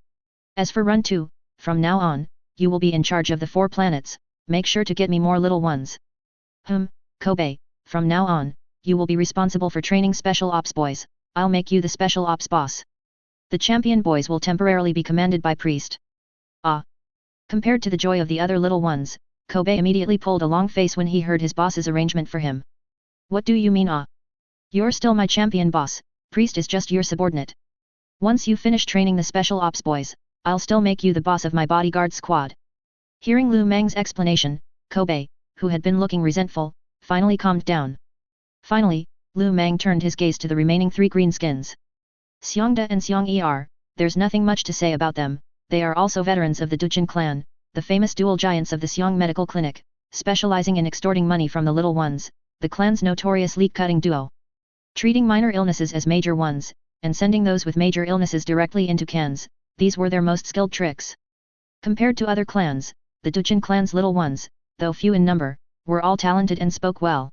As for Run 2, from now on, you will be in charge of the 4 planets, make sure to get me more little ones. Kobe, from now on, you will be responsible for training special ops boys, I'll make you the special ops boss. The champion boys will temporarily be commanded by Priest. Compared to the joy of the other little ones, Kobe immediately pulled a long face when he heard his boss's arrangement for him. What do you mean You're still my champion boss, Priest is just your subordinate. Once you finish training the special ops boys, I'll still make you the boss of my bodyguard squad. Hearing Lu Mang's explanation, Kobe, who had been looking resentful, finally calmed down. Finally, Lu Mang turned his gaze to the remaining 3 greenskins. Xiangda and Xiang Er, there's nothing much to say about them, they are also veterans of the Duchin clan, the famous dual giants of the Xiang Medical Clinic, specializing in extorting money from the little ones, the clan's notorious leak-cutting duo. Treating minor illnesses as major ones, and sending those with major illnesses directly into cans, these were their most skilled tricks. Compared to other clans, the Duchin clan's little ones, though few in number, were all talented and spoke well.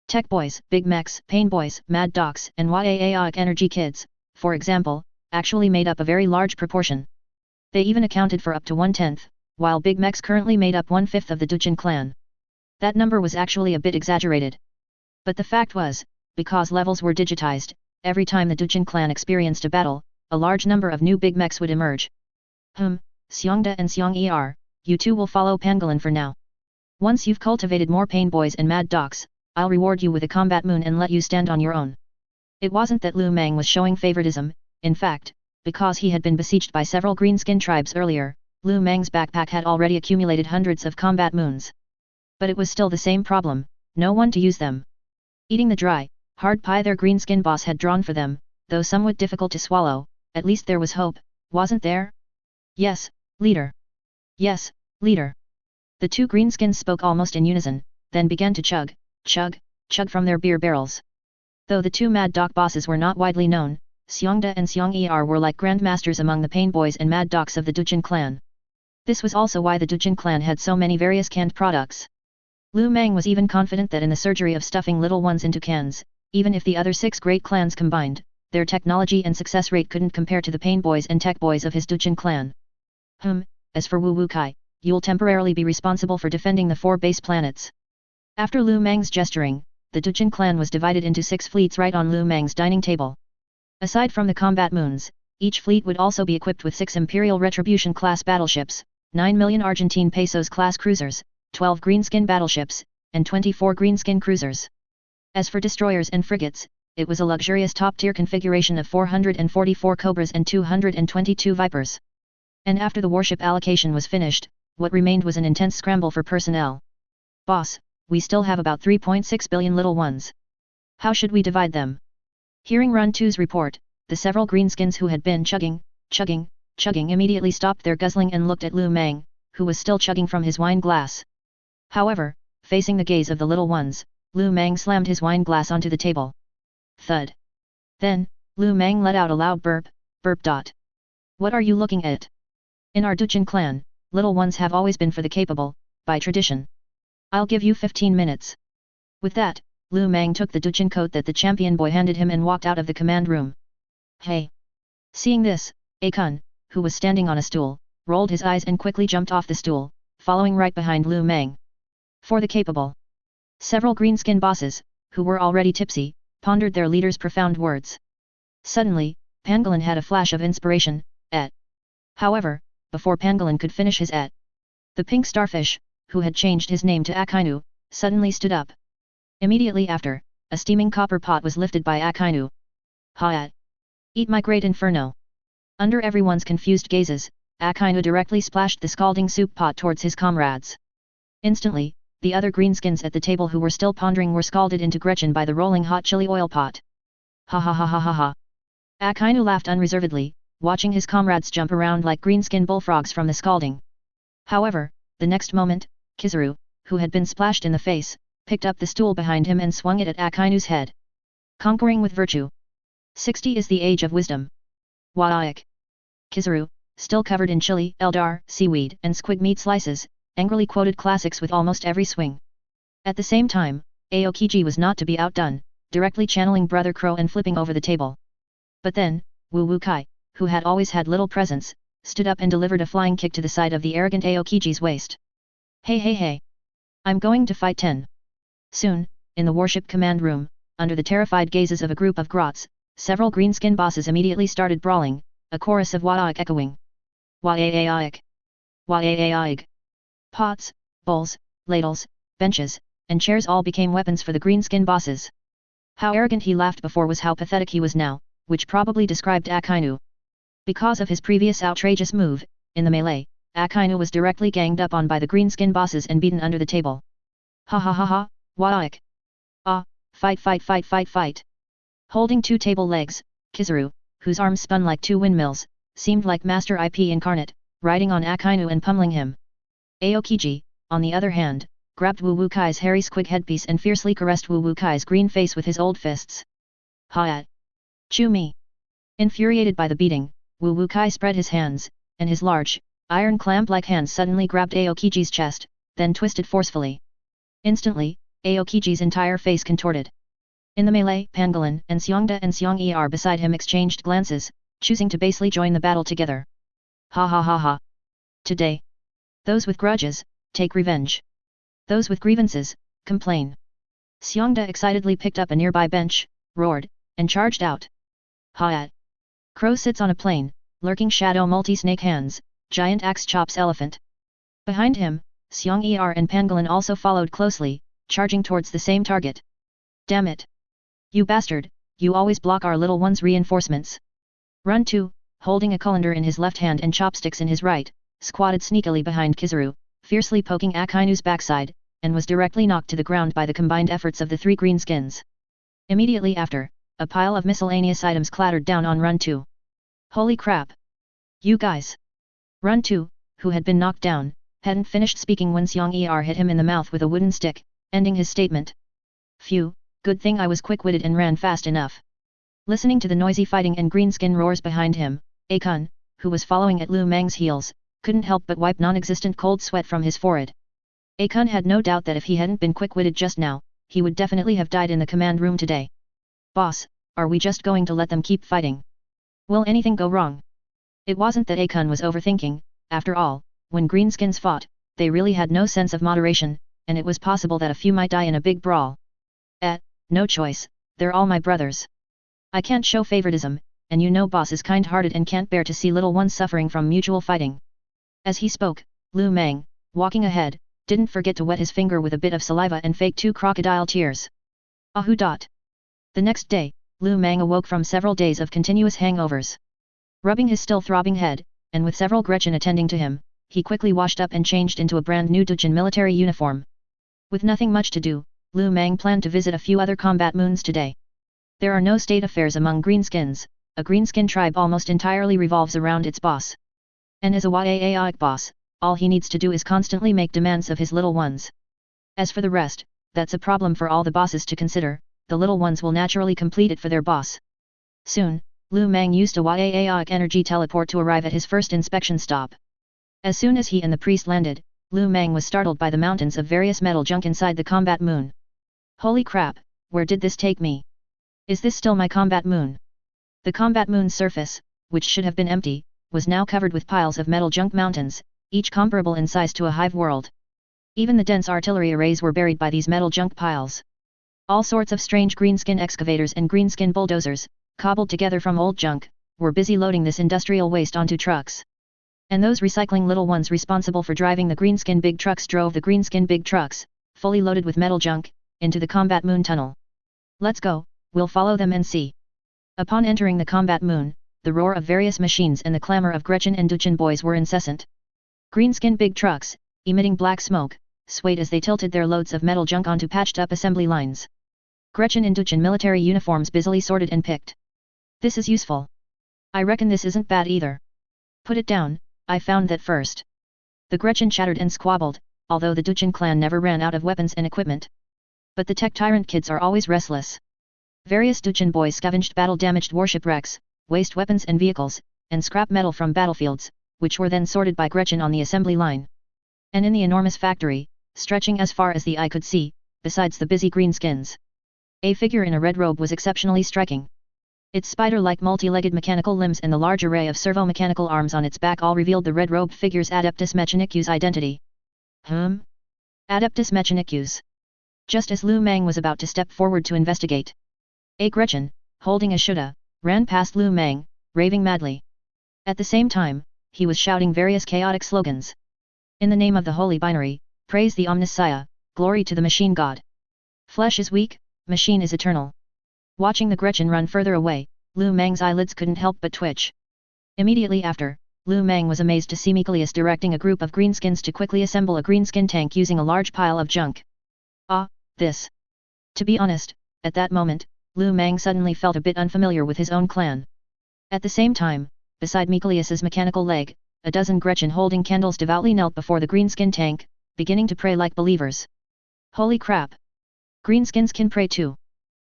Tech boys, big mechs, pain boys, mad docs, and yaaic energy kids, for example, actually made up a very large proportion. They even accounted for up to 1/10, while big mechs currently made up 1/5 of the Duchin clan. That number was actually a bit exaggerated. But the fact was, because levels were digitized, every time the Duchin clan experienced a battle, a large number of new big mechs would emerge. Xiangda and Xiang Er, you 2 will follow Pangolin for now. Once you've cultivated more pain boys and mad docs, I'll reward you with a combat moon and let you stand on your own. It wasn't that Lu Meng was showing favoritism, in fact, because he had been besieged by several greenskin tribes earlier, Lu Meng's backpack had already accumulated hundreds of combat moons. But it was still the same problem, no one to use them. Eating the dry, hard pie their greenskin boss had drawn for them, though somewhat difficult to swallow, at least there was hope, wasn't there? Yes, leader. Yes, leader. The two greenskins spoke almost in unison, then began to chug, chug, chug from their beer barrels. Though the two Mad Dog bosses were not widely known, Xiangda and Xiang were like grandmasters among the Pain Boys and Mad Dogs of the Dujin clan. This was also why the Dujin clan had so many various canned products. Lu Meng was even confident that in the surgery of stuffing little ones into cans, even if the other 6 great clans combined, their technology and success rate couldn't compare to the Pain Boys and Tech Boys of his Dujin clan. As for Wu Wukai, you'll temporarily be responsible for defending the 4 base planets. After Lu Meng's gesturing, the Dujin clan was divided into 6 fleets right on Lu Meng's dining table. Aside from the combat moons, each fleet would also be equipped with 6 Imperial Retribution class battleships, 9 million Argentine pesos class cruisers, 12 greenskin battleships, and 24 greenskin cruisers. As for destroyers and frigates, it was a luxurious top-tier configuration of 444 Cobras and 222 Vipers. And after the warship allocation was finished, what remained was an intense scramble for personnel. Boss, we still have about 3.6 billion little ones. How should we divide them? Hearing Run 2's report, the several greenskins who had been chugging immediately stopped their guzzling and looked at Lu Meng, who was still chugging from his wine glass. However, facing the gaze of the little ones, Lu Meng slammed his wine glass onto the table. Thud. Then, Lu Meng let out a loud burp. What are you looking at? In our Dujin clan, little ones have always been for the capable, by tradition. I'll give you 15 minutes. With that, Lu Meng took the Dujin coat that the champion boy handed him and walked out of the command room. Hey! Seeing this, Akun, who was standing on a stool, rolled his eyes and quickly jumped off the stool, following right behind Lu Meng. For the capable. Several greenskin bosses, who were already tipsy, pondered their leader's profound words. Suddenly, Pangolin had a flash of inspiration, However, before Pangolin could finish his the pink starfish, who had changed his name to Akainu, suddenly stood up. Immediately after, a steaming copper pot was lifted by Akainu. Ha! Eat my great inferno! Under everyone's confused gazes, Akainu directly splashed the scalding soup pot towards his comrades. Instantly, the other greenskins at the table who were still pondering were scalded into Gretchen by the rolling hot chili oil pot. Ha ha ha ha ha ha! Akainu laughed unreservedly, watching his comrades jump around like greenskin bullfrogs from the scalding. However, the next moment, Kizaru, who had been splashed in the face, picked up the stool behind him and swung it at Akainu's head. Conquering with virtue. 60 is the age of wisdom. Wa'ik. Kizaru, still covered in chili, eldar, seaweed, and squid meat slices, angrily quoted classics with almost every swing. At the same time, Aokiji was not to be outdone, directly channeling Brother Crow and flipping over the table. But then, Wu Wukai, who had always had little presence, stood up and delivered a flying kick to the side of the arrogant Aokiji's waist. Hey! I'm going to fight 10. Soon, in the warship command room, under the terrified gazes of a group of grots, several greenskin bosses immediately started brawling, a chorus of Wa'ik echoing. Wa'ik! Wa'ik! Pots, bowls, ladles, benches, and chairs all became weapons for the greenskin bosses. How arrogant he laughed before was how pathetic he was now, which probably described Akainu. Because of his previous outrageous move, in the melee, Akainu was directly ganged up on by the greenskin bosses and beaten under the table. Ha ha ha ha, Wa'ik! Ah, fight! Holding 2 table legs, Kizaru, whose arms spun like 2 windmills, seemed like Master IP incarnate, riding on Akainu and pummeling him. Aokiji, on the other hand, grabbed Wu Wukai's hairy squig headpiece and fiercely caressed Wu Wukai's green face with his old fists. Ha! Chew me! Infuriated by the beating, Wu Wukai spread his hands, and his large, iron clamp-like hands suddenly grabbed Aokiji's chest, then twisted forcefully. Instantly, Aokiji's entire face contorted. In the melee, Pangolin and Xiangda and Xiang beside him exchanged glances, choosing to basely join the battle together. Ha ha ha ha! Today, those with grudges, take revenge. Those with grievances, complain. Xiangda excitedly picked up a nearby bench, roared, and charged out. Ha! Crow sits on a plane, lurking shadow multi-snake hands, giant axe chops elephant. Behind him, Xiang and Pangolin also followed closely, charging towards the same target. Damn it! You bastard, you always block our little one's reinforcements. Run 2, holding a colander in his left hand and chopsticks in his right, squatted sneakily behind Kizaru, fiercely poking Akainu's backside, and was directly knocked to the ground by the combined efforts of the 3 greenskins. Immediately after, a pile of miscellaneous items clattered down on Run 2. Holy crap! You guys! Run 2, who had been knocked down, hadn't finished speaking when Xiang hit him in the mouth with a wooden stick, ending his statement. Phew, good thing I was quick-witted and ran fast enough. Listening to the noisy fighting and greenskin roars behind him, Akun, who was following at Lu Mang's heels, couldn't help but wipe non-existent cold sweat from his forehead. Akun had no doubt that if he hadn't been quick-witted just now, he would definitely have died in the command room today. Boss, are we just going to let them keep fighting? Will anything go wrong? It wasn't that Akun was overthinking. After all, when greenskins fought, they really had no sense of moderation, and it was possible that a few might die in a big brawl. No choice, they're all my brothers. I can't show favoritism, and you know boss is kind-hearted and can't bear to see little ones suffering from mutual fighting. As he spoke, Lu Mang, walking ahead, didn't forget to wet his finger with a bit of saliva and fake 2 crocodile tears. Ahu. The next day, Lu Mang awoke from several days of continuous hangovers. Rubbing his still throbbing head, and with several Gretchen attending to him, he quickly washed up and changed into a brand new Dujin military uniform. With nothing much to do, Lu Mang planned to visit a few other combat moons today. There are no state affairs among greenskins, a greenskin tribe almost entirely revolves around its boss. And as a Yaaic boss, all he needs to do is constantly make demands of his little ones. As for the rest, that's a problem for all the bosses to consider, the little ones will naturally complete it for their boss. Soon, Lu Mang used a Yaaic energy teleport to arrive at his first inspection stop. As soon as he and the priest landed, Lu Mang was startled by the mountains of various metal junk inside the combat moon. Holy crap, where did this take me? Is this still my combat moon? The combat moon's surface, which should have been empty, was now covered with piles of metal junk mountains, each comparable in size to a hive world. Even the dense artillery arrays were buried by these metal junk piles. All sorts of strange greenskin excavators and greenskin bulldozers, cobbled together from old junk, were busy loading this industrial waste onto trucks. And those recycling little ones responsible for driving the greenskin big trucks drove the greenskin big trucks, fully loaded with metal junk, into the combat moon tunnel. Let's go, we'll follow them and see. Upon entering the combat moon, the roar of various machines and the clamor of Gretchen and Duchin boys were incessant. Greenskin big trucks, emitting black smoke, swayed as they tilted their loads of metal junk onto patched-up assembly lines. Gretchen in Duchin military uniforms busily sorted and picked. This is useful. I reckon this isn't bad either. Put it down, I found that first. The Gretchen chattered and squabbled, although the Duchin clan never ran out of weapons and equipment. But the tech tyrant kids are always restless. Various Duchin boys scavenged battle-damaged warship wrecks, waste weapons and vehicles, and scrap metal from battlefields, which were then sorted by Gretchen on the assembly line. And in the enormous factory, stretching as far as the eye could see, besides the busy greenskins, a figure in a red robe was exceptionally striking. Its spider-like multi-legged mechanical limbs and the large array of servo-mechanical arms on its back all revealed the red-robed figure's Adeptus Mechanicus identity. Adeptus Mechanicus. Just as Lu Mang was about to step forward to investigate, a Gretchen, holding a Shuda, ran past Lu Mang, raving madly. At the same time, he was shouting various chaotic slogans. In the name of the Holy Binary, praise the Omnissiah, glory to the machine god. Flesh is weak, machine is eternal. Watching the Gretchen run further away, Lu Mang's eyelids couldn't help but twitch. Immediately after, Lu Mang was amazed to see Mikolius directing a group of greenskins to quickly assemble a greenskin tank using a large pile of junk. This. To be honest, at that moment, Lu Mang suddenly felt a bit unfamiliar with his own clan. At the same time, beside Mikolius's mechanical leg, a dozen Gretchen holding candles devoutly knelt before the greenskin tank, beginning to pray like believers. Holy crap! Greenskins can pray too.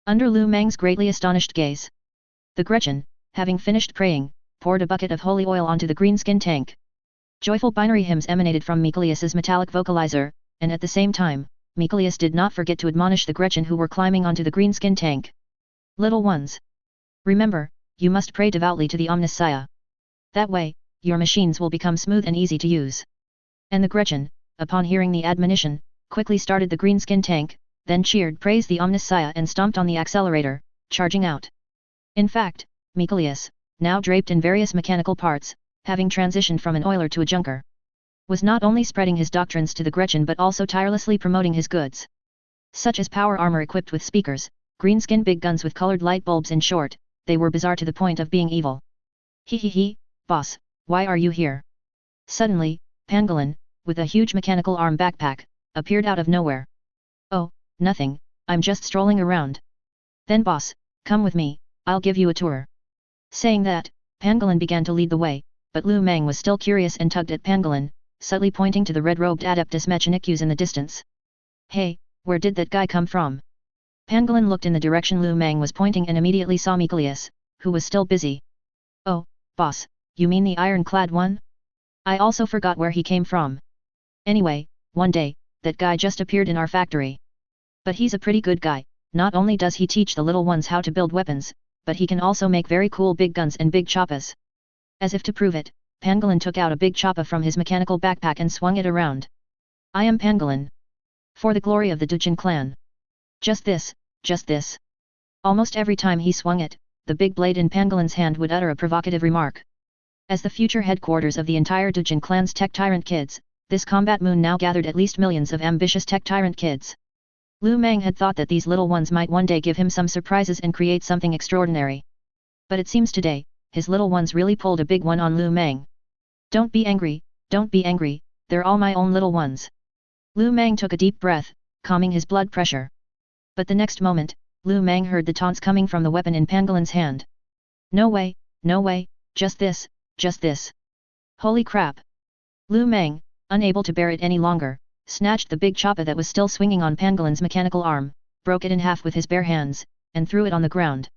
Under Lu Mang's greatly astonished gaze, the Gretchen, having finished praying, poured a bucket of holy oil onto the greenskin tank. Joyful binary hymns emanated from Mikolius's metallic vocalizer, and at the same time, Mikolius did not forget to admonish the Gretchen who were climbing onto the greenskin tank. Little ones! Remember, you must pray devoutly to the Omnissiah. That way, your machines will become smooth and easy to use. And the Gretchen, upon hearing the admonition, quickly started the greenskin tank, then cheered praise the Omnissiah and stomped on the accelerator, charging out. In fact, Mikolius, now draped in various mechanical parts, having transitioned from an oiler to a junker, was not only spreading his doctrines to the Gretchen but also tirelessly promoting his goods. Such as power armor equipped with speakers, Green-skinned big guns with colored light bulbs. In short, they were bizarre to the point of being evil. He, boss, why are you here? Suddenly, Pangolin, with a huge mechanical arm backpack, appeared out of nowhere. Oh, nothing, I'm just strolling around. Then boss, come with me, I'll give you a tour. Saying that, Pangolin began to lead the way, but Lu Meng was still curious and tugged at Pangolin, subtly pointing to the red-robed Adeptus Mechanicus in the distance. Hey, where did that guy come from? Pangolin looked in the direction Lu Meng was pointing and immediately saw Mikalius, who was still busy. Oh, boss, you mean the iron-clad one? I also forgot where he came from. Anyway, one day, that guy just appeared in our factory. But he's a pretty good guy, not only does he teach the little ones how to build weapons, but he can also make very cool big guns and big choppas. As if to prove it, Pangolin took out a big choppa from his mechanical backpack and swung it around. I am Pangolin. For the glory of the Duchin clan. Just this, just this. Almost every time he swung it, the big blade in Pangolin's hand would utter a provocative remark. As the future headquarters of the entire Duchin clan's tech tyrant kids, this combat moon now gathered at least millions of ambitious tech tyrant kids. Lu Meng had thought that these little ones might one day give him some surprises and create something extraordinary. But it seems today, his little ones really pulled a big one on Lu Meng. Don't be angry, they're all my own little ones. Lu Meng took a deep breath, calming his blood pressure. But the next moment, Lu Meng heard the taunts coming from the weapon in Pangolin's hand. No way, just this. Holy crap! Lu Meng, unable to bear it any longer, snatched the big choppa that was still swinging on Pangolin's mechanical arm, broke it in half with his bare hands, and threw it on the ground.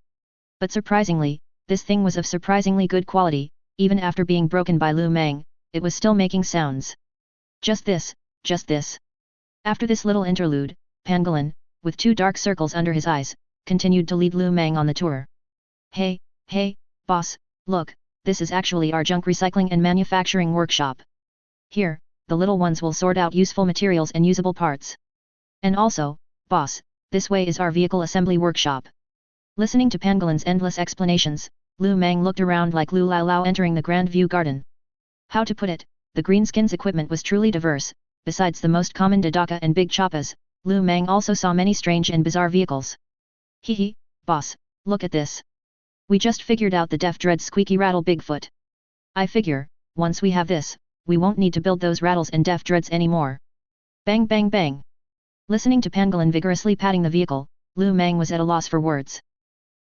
But surprisingly, this thing was of surprisingly good quality, even after being broken by Lu Meng, it was still making sounds. Just this. After this little interlude, Pangolin, with two dark circles under his eyes, continued to lead Lu Meng on the tour. Hey, boss, look, this is actually our junk recycling and manufacturing workshop. Here, the little ones will sort out useful materials and usable parts. And also, boss, this way is our vehicle assembly workshop. Listening to Pangolin's endless explanations, Lu Meng looked around like Lu Lao Lao entering the Grand View Garden. How to put it, the Greenskins' equipment was truly diverse. Besides the most common Dadaka and big choppas, Lu Meng also saw many strange and bizarre vehicles. Hehe, boss, look at this. We just figured out the Def Dread's squeaky rattle Bigfoot. I figure, once we have this, we won't need to build those rattles and Def Dreads anymore. Bang bang bang. Listening to Pangolin vigorously patting the vehicle, Lu Meng was at a loss for words.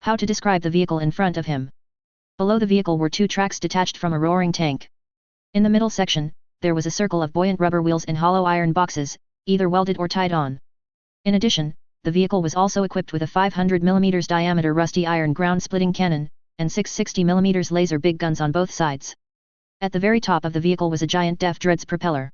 How to describe the vehicle in front of him? Below the vehicle were two tracks detached from a roaring tank. In the middle section, there was a circle of buoyant rubber wheels and hollow iron boxes, either welded or tied on. In addition, the vehicle was also equipped with a 500 mm diameter rusty iron ground-splitting cannon, and 660 mm laser big guns on both sides. At the very top of the vehicle was a giant Def Dread's propeller.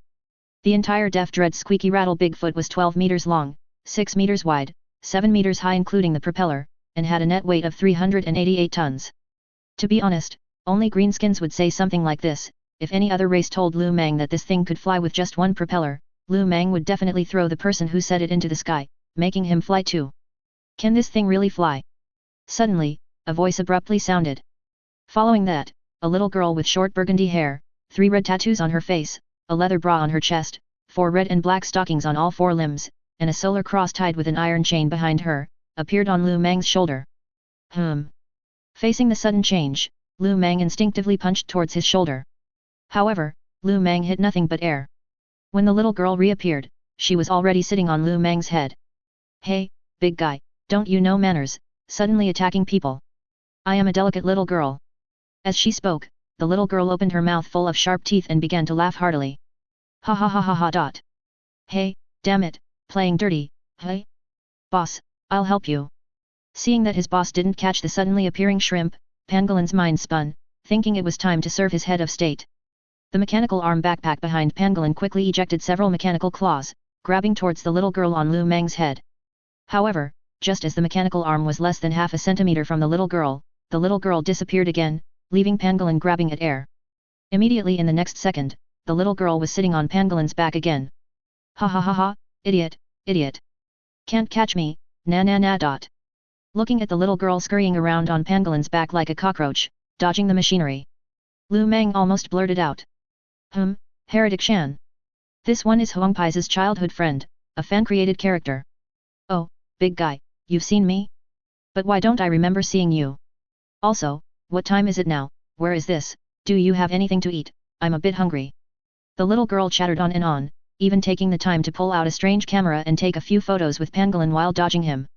The entire Def Dread's squeaky rattle Bigfoot was 12 meters long, 6 meters wide, 7 meters high including the propeller, and had a net weight of 388 tons. To be honest, only Greenskins would say something like this. If any other race told Lu Meng that this thing could fly with just one propeller, Lu Meng would definitely throw the person who said it into the sky, making him fly too. Can this thing really fly? Suddenly, a voice abruptly sounded. Following that, a little girl with short burgundy hair, 3 red tattoos on her face, a leather bra on her chest, 4 red and black stockings on all 4 limbs, and a solar cross tied with an iron chain behind her, appeared on Lu Meng's shoulder. Facing the sudden change, Lu Meng instinctively punched towards his shoulder. However, Lu Meng hit nothing but air. When the little girl reappeared, she was already sitting on Lu Meng's head. Hey, big guy, don't you know manners, suddenly attacking people? I am a delicate little girl. As she spoke, the little girl opened her mouth full of sharp teeth and began to laugh heartily. Ha ha ha ha ha dot. Hey, damn it, playing dirty, hey? Boss, I'll help you. Seeing that his boss didn't catch the suddenly appearing shrimp, Pangolin's mind spun, thinking it was time to serve his head of state. The mechanical arm backpack behind Pangolin quickly ejected several mechanical claws, grabbing towards the little girl on Lu Meng's head. However, just as the mechanical arm was less than half a centimeter from the little girl disappeared again, leaving Pangolin grabbing at air. Immediately in the next second, the little girl was sitting on Pangolin's back again. Ha ha ha ha, idiot. Can't catch me, na dot. Looking at the little girl scurrying around on Pangolin's back like a cockroach, dodging the machinery, Lu Meng almost blurted out. Heretic Shan. This one is Huang Pai's childhood friend, a fan-created character. Oh, big guy, you've seen me? But why don't I remember seeing you? Also, what time is it now? Where is this? Do you have anything to eat? I'm a bit hungry. The little girl chattered on and on, even taking the time to pull out a strange camera and take a few photos with Pangolin while dodging him.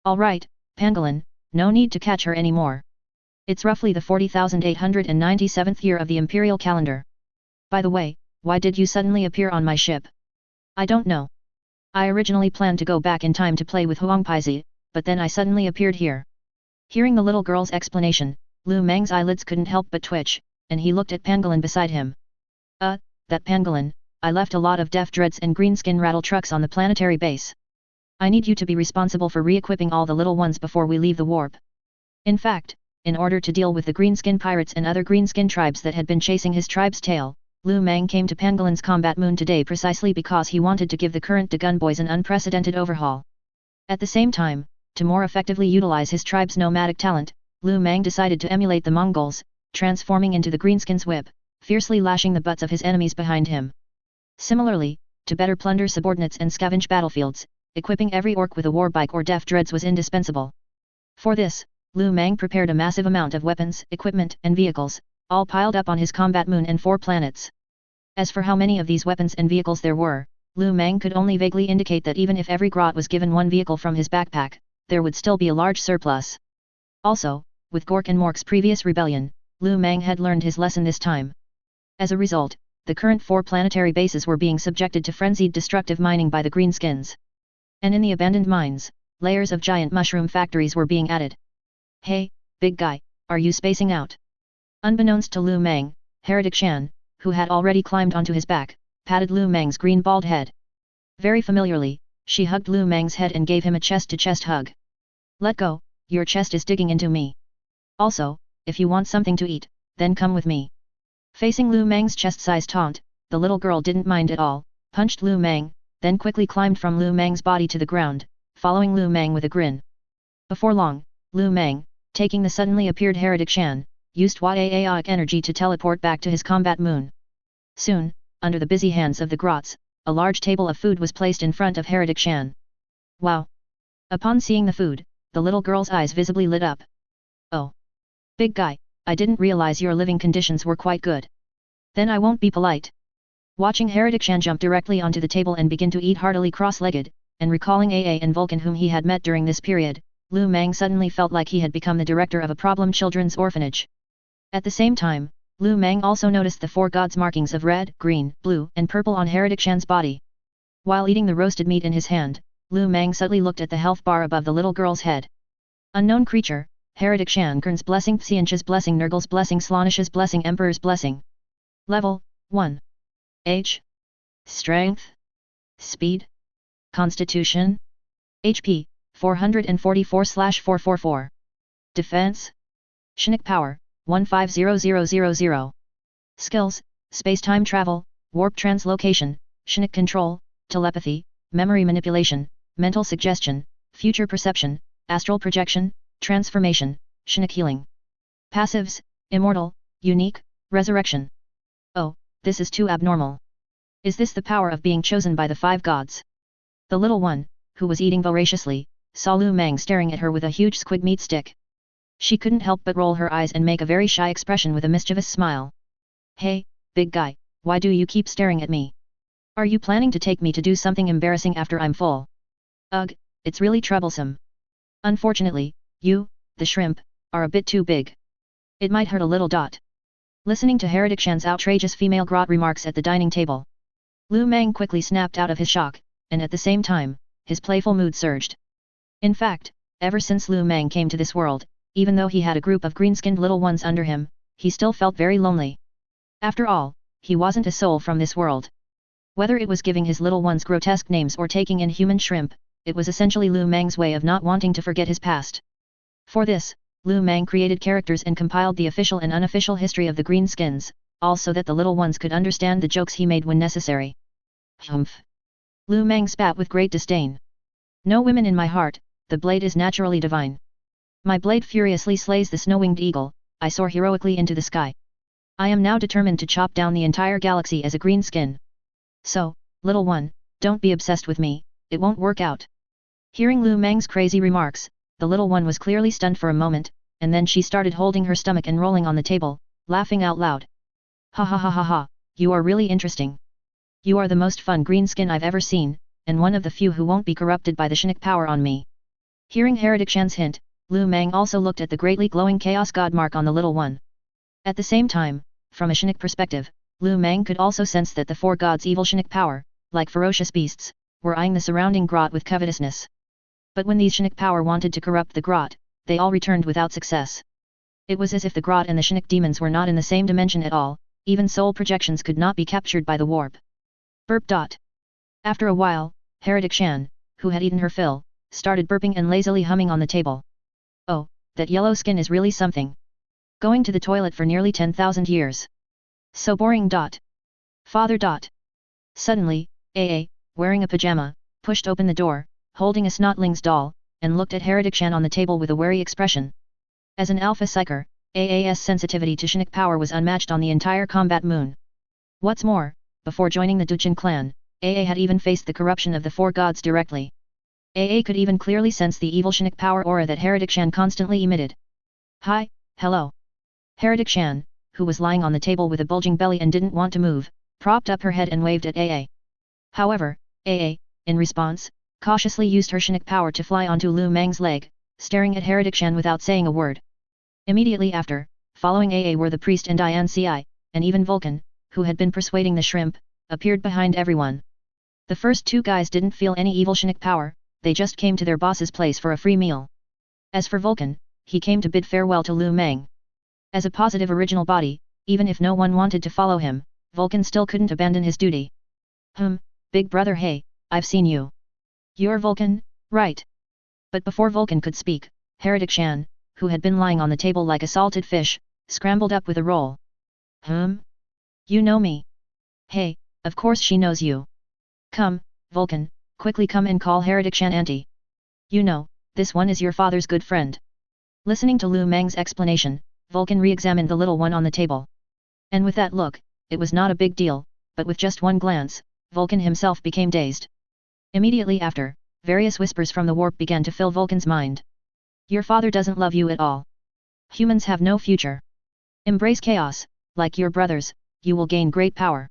Alright, Pangolin, no need to catch her anymore. It's roughly the 40,897th year of the imperial calendar. By the way, why did you suddenly appear on my ship? I don't know. I originally planned to go back in time to play with Huang Paizi, but then I suddenly appeared here. Hearing the little girl's explanation, Lu Mang's eyelids couldn't help but twitch, and he looked at Pangolin beside him. That Pangolin, I left a lot of deaf dreads and greenskin rattle trucks on the planetary base. I need you to be responsible for re-equipping all the little ones before we leave the warp. In fact, in order to deal with the greenskin pirates and other greenskin tribes that had been chasing his tribe's tail, Lu Mang came to Pangolin's combat moon today precisely because he wanted to give the current Dagon boys an unprecedented overhaul. At the same time, to more effectively utilize his tribe's nomadic talent, Lu Mang decided to emulate the Mongols, transforming into the greenskin's whip, fiercely lashing the butts of his enemies behind him. Similarly, to better plunder subordinates and scavenge battlefields, equipping every orc with a war bike or deaf dreads was indispensable. For this, Lu Mang prepared a massive amount of weapons, equipment, and vehicles, all piled up on his combat moon and 4 planets. As for how many of these weapons and vehicles there were, Lu Mang could only vaguely indicate that even if every grot was given one vehicle from his backpack, there would still be a large surplus. Also, with Gork and Mork's previous rebellion, Lu Mang had learned his lesson this time. As a result, the current 4 planetary bases were being subjected to frenzied destructive mining by the greenskins. And in the abandoned mines, layers of giant mushroom factories were being added. Hey, big guy, are you spacing out? Unbeknownst to Lu Mang, Heretic Xiang, who had already climbed onto his back, patted Lu Mang's green bald head. Very familiarly, she hugged Lu Mang's head and gave him a chest-to-chest hug. Let go, your chest is digging into me. Also, if you want something to eat, then come with me. Facing Lu Mang's chest-sized taunt, the little girl didn't mind at all, punched Lu Mang, then quickly climbed from Lu Mang's body to the ground, following Lu Mang with a grin. Before long, Lu Mang, taking the suddenly appeared Heretic Xiang, used Yaaic energy to teleport back to his combat moon. Soon, under the busy hands of the grots, a large table of food was placed in front of Heretic Xiang. Wow! Upon seeing the food, the little girl's eyes visibly lit up. Oh! Big guy, I didn't realize your living conditions were quite good. Then I won't be polite. Watching Heretic Xiang jump directly onto the table and begin to eat heartily cross-legged, and recalling AA and Vulcan whom he had met during this period, Lu Mang suddenly felt like he had become the director of a problem children's orphanage. At the same time, Lu Mang also noticed the 4 gods' markings of red, green, blue, and purple on Heretic Xiang's body. While eating the roasted meat in his hand, Lu Mang subtly looked at the health bar above the little girl's head. Unknown creature, Heretic Xiang Kern's blessing, Xiancha's blessing, Nurgle's blessing, Slaanisha's blessing, Emperor's blessing. Level 1. Age. Strength. Speed. Constitution. HP, 444/444. Defense. Shinik power, 150000. Skills, space-time travel, warp translocation, Shinik control, telepathy, memory manipulation, mental suggestion, future perception, astral projection, transformation, Shinik healing. Passives, immortal, unique, resurrection. Oh, this is too abnormal. Is this the power of being chosen by the 5 gods? The little one, who was eating voraciously, saw Lu Mang staring at her with a huge squid meat stick. She couldn't help but roll her eyes and make a very shy expression with a mischievous smile. Hey, big guy, why do you keep staring at me? Are you planning to take me to do something embarrassing after I'm full? Ugh, it's really troublesome. Unfortunately, you, the shrimp, are a bit too big. It might hurt a little. Listening to Heretic Xiang's outrageous female grot remarks at the dining table, Lu Mang quickly snapped out of his shock, and at the same time, his playful mood surged. In fact, ever since Lu Mang came to this world, even though he had a group of green-skinned little ones under him, he still felt very lonely. After all, he wasn't a soul from this world. Whether it was giving his little ones grotesque names or taking in human shrimp, it was essentially Lu Mang's way of not wanting to forget his past. For this, Lu Mang created characters and compiled the official and unofficial history of the greenskins, all so that the little ones could understand the jokes he made when necessary. Humph! Lu Mang spat with great disdain. No women in my heart, the blade is naturally divine. My blade furiously slays the snow-winged eagle, I soar heroically into the sky. I am now determined to chop down the entire galaxy as a greenskin. So, little one, don't be obsessed with me, it won't work out. Hearing Lu Mang's crazy remarks, the little one was clearly stunned for a moment, and then she started holding her stomach and rolling on the table, laughing out loud. Ha ha ha ha ha, you are really interesting. You are the most fun green skin I've ever seen, and one of the few who won't be corrupted by the Shinik power on me. Hearing Heretic Shan's hint, Lu Meng also looked at the greatly glowing chaos god mark on the little one. At the same time, from a Shinik perspective, Lu Meng could also sense that the four gods' evil Shinik power, like ferocious beasts, were eyeing the surrounding grot with covetousness. But when these Shinik power wanted to corrupt the grot, they all returned without success. It was as if the grot and the Shinik demons were not in the same dimension at all, even soul projections could not be captured by the warp. Burp. After a while, Heretic Shan, who had eaten her fill, started burping and lazily humming on the table. Oh, that yellow skin is really something. Going to the toilet for nearly 10,000 years. So boring. Father. Suddenly, AA, wearing a pajama, pushed open the door, holding a Snotling's doll, and looked at Heretic Shan on the table with a wary expression. As an alpha psyker, AA's sensitivity to Shinik power was unmatched on the entire combat moon. What's more, before joining the Dujin clan, AA had even faced the corruption of the four gods directly. AA could even clearly sense the evil Shinik power aura that Heretic Shan constantly emitted. Hi, hello. Heretic Shan, who was lying on the table with a bulging belly and didn't want to move, propped up her head and waved at AA. However, AA, in response, cautiously used her Shinik power to fly onto Lu Meng's leg, staring at Heretic Shan without saying a word. Immediately after, following AA were the priest and Dian Ci, and even Vulcan, who had been persuading the shrimp, appeared behind everyone. The first two guys didn't feel any evil Shinik power, they just came to their boss's place for a free meal. As for Vulcan, he came to bid farewell to Lu Meng. As a positive original body, even if no one wanted to follow him, Vulcan still couldn't abandon his duty. Big brother, hey, I've seen you. You're Vulcan, right? But before Vulcan could speak, Heretic Shan, who had been lying on the table like a salted fish, scrambled up with a roll. You know me? Hey, of course she knows you. Come, Vulcan, quickly come and call Heretic Shan auntie. You know, this one is your father's good friend. Listening to Lu Meng's explanation, Vulcan re-examined the little one on the table. And with that look, it was not a big deal, but with just one glance, Vulcan himself became dazed. Immediately after, various whispers from the warp began to fill Vulcan's mind. Your father doesn't love you at all. Humans have no future. Embrace chaos, like your brothers, you will gain great power.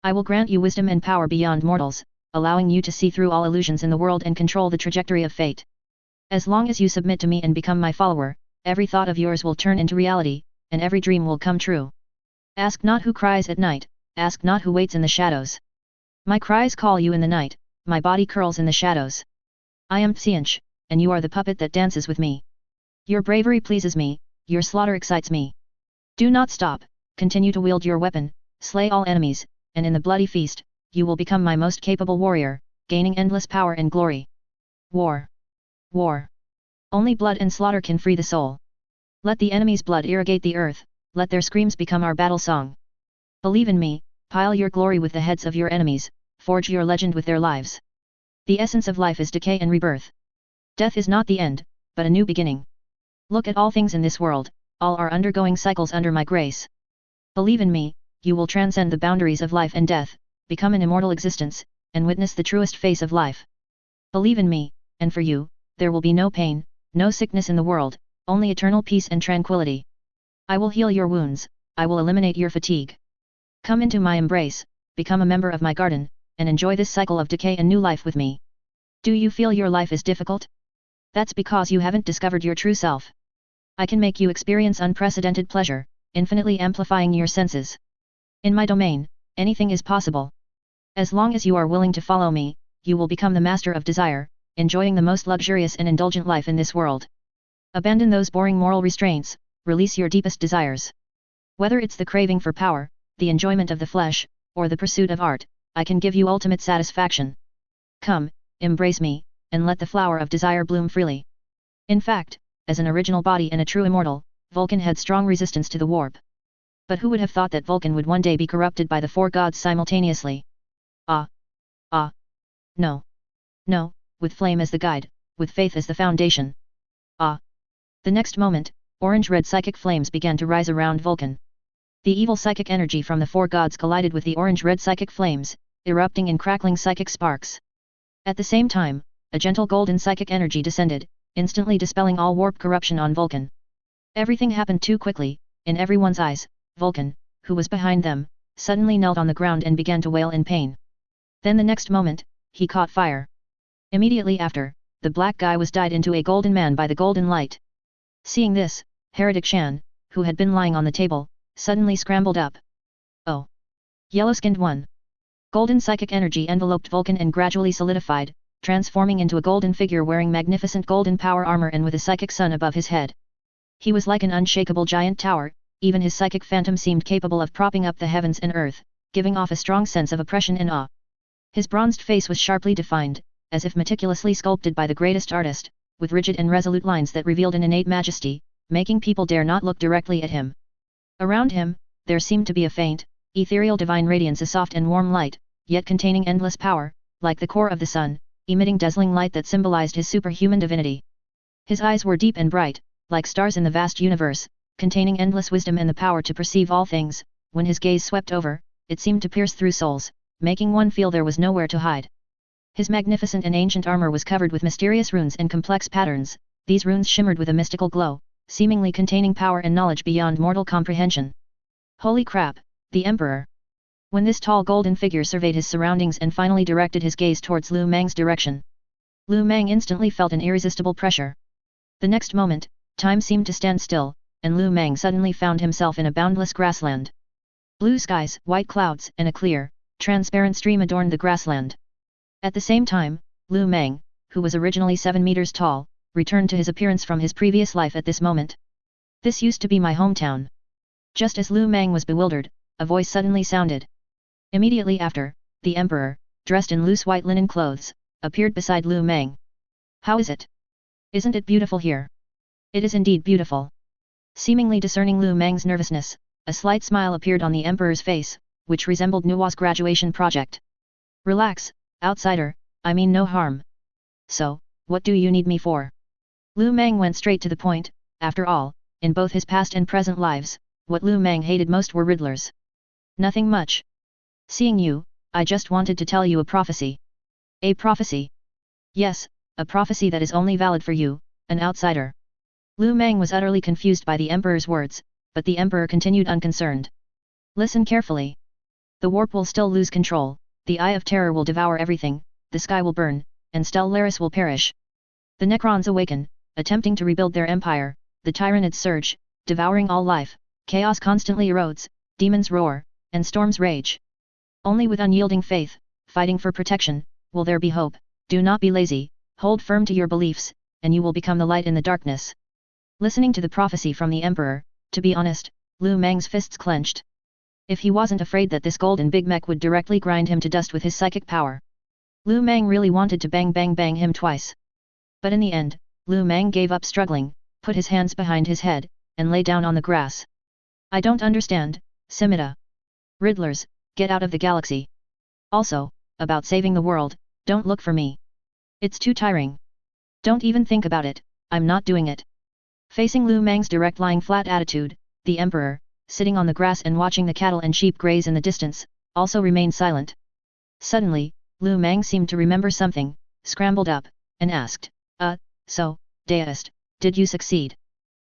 I will grant you wisdom and power beyond mortals, allowing you to see through all illusions in the world and control the trajectory of fate. As long as you submit to me and become my follower, every thought of yours will turn into reality, and every dream will come true. Ask not who cries at night, ask not who waits in the shadows. My cries call you in the night, my body curls in the shadows. I am Xiang, and you are the puppet that dances with me. Your bravery pleases me, your slaughter excites me. Do not stop, continue to wield your weapon, slay all enemies, and in the bloody feast, you will become my most capable warrior, gaining endless power and glory. War. War. Only blood and slaughter can free the soul. Let the enemy's blood irrigate the earth, let their screams become our battle song. Believe in me, pile your glory with the heads of your enemies, forge your legend with their lives. The essence of life is decay and rebirth. Death is not the end, but a new beginning. Look at all things in this world, all are undergoing cycles under my grace. Believe in me, you will transcend the boundaries of life and death, become an immortal existence, and witness the truest face of life. Believe in me, and for you, there will be no pain, no sickness in the world, only eternal peace and tranquility. I will heal your wounds, I will eliminate your fatigue. Come into my embrace, become a member of my garden, and enjoy this cycle of decay and new life with me. Do you feel your life is difficult? That's because you haven't discovered your true self. I can make you experience unprecedented pleasure, infinitely amplifying your senses. In my domain, anything is possible. As long as you are willing to follow me, you will become the master of desire, enjoying the most luxurious and indulgent life in this world. Abandon those boring moral restraints, release your deepest desires. Whether it's the craving for power, the enjoyment of the flesh, or the pursuit of art, I can give you ultimate satisfaction. Come, embrace me, and let the flower of desire bloom freely. In fact, as an original body and a true immortal, Vulcan had strong resistance to the warp. But who would have thought that Vulcan would one day be corrupted by the four gods simultaneously? No. No, with flame as the guide, with faith as the foundation. The next moment, orange-red psychic flames began to rise around Vulcan. The evil psychic energy from the four gods collided with the orange-red psychic flames, erupting in crackling psychic sparks. At the same time, a gentle golden psychic energy descended, instantly dispelling all warp corruption on Vulcan. Everything happened too quickly, in everyone's eyes. Vulcan, who was behind them, suddenly knelt on the ground and began to wail in pain. Then the next moment, he caught fire. Immediately after, the black guy was dyed into a golden man by the golden light. Seeing this, Heretic Xiang, who had been lying on the table, suddenly scrambled up. Oh! Yellow-skinned one. Golden psychic energy enveloped Vulcan and gradually solidified, transforming into a golden figure wearing magnificent golden power armor and with a psychic sun above his head. He was like an unshakable giant tower, even his psychic phantom seemed capable of propping up the heavens and earth, giving off a strong sense of oppression and awe. His bronzed face was sharply defined, as if meticulously sculpted by the greatest artist, with rigid and resolute lines that revealed an innate majesty, making people dare not look directly at him. Around him, there seemed to be a faint, ethereal divine radiance, a soft and warm light, yet containing endless power, like the core of the sun, emitting dazzling light that symbolized his superhuman divinity. His eyes were deep and bright, like stars in the vast universe, containing endless wisdom and the power to perceive all things. When his gaze swept over, it seemed to pierce through souls, making one feel there was nowhere to hide. His magnificent and ancient armor was covered with mysterious runes and complex patterns. These runes shimmered with a mystical glow, seemingly containing power and knowledge beyond mortal comprehension. Holy crap, the Emperor! When this tall golden figure surveyed his surroundings and finally directed his gaze towards Lu Mang's direction, Lu Mang instantly felt an irresistible pressure. The next moment, time seemed to stand still, and Lu Mang suddenly found himself in a boundless grassland. Blue skies, white clouds, and a clear, transparent stream adorned the grassland. At the same time, Lu Mang, who was originally 7 meters tall, returned to his appearance from his previous life at this moment. This used to be my hometown. Just as Lu Mang was bewildered, a voice suddenly sounded. Immediately after, the Emperor, dressed in loose white linen clothes, appeared beside Lu Mang. How is it? Isn't it beautiful here? It is indeed beautiful. Seemingly discerning Lu Mang's nervousness, a slight smile appeared on the Emperor's face, which resembled Nua's graduation project. Relax, outsider, I mean no harm. So, what do you need me for? Lu Mang went straight to the point. After all, in both his past and present lives, what Lu Mang hated most were riddlers. Nothing much. Seeing you, I just wanted to tell you a prophecy. A prophecy? Yes, a prophecy that is only valid for you, an outsider. Lu Mang was utterly confused by the Emperor's words, but the Emperor continued unconcerned. Listen carefully. The warp will still lose control, the Eye of Terror will devour everything, the sky will burn, and Stellaris will perish. The Necrons awaken, attempting to rebuild their empire, the Tyranids surge, devouring all life, chaos constantly erodes, demons roar, and storms rage. Only with unyielding faith, fighting for protection, will there be hope. Do not be lazy, hold firm to your beliefs, and you will become the light in the darkness. Listening to the prophecy from the Emperor, to be honest, Lu Mang's fists clenched. If he wasn't afraid that this golden big mech would directly grind him to dust with his psychic power, Lu Mang really wanted to bang him twice. But in the end, Lu Mang gave up struggling, put his hands behind his head, and lay down on the grass. I don't understand, Simita. Riddlers, get out of the galaxy. Also, about saving the world, don't look for me. It's too tiring. Don't even think about it, I'm not doing it. Facing Lu Mang's direct lying flat attitude, the Emperor, sitting on the grass and watching the cattle and sheep graze in the distance, also remained silent. Suddenly, Lu Mang seemed to remember something, scrambled up, and asked, so, Deist, did you succeed?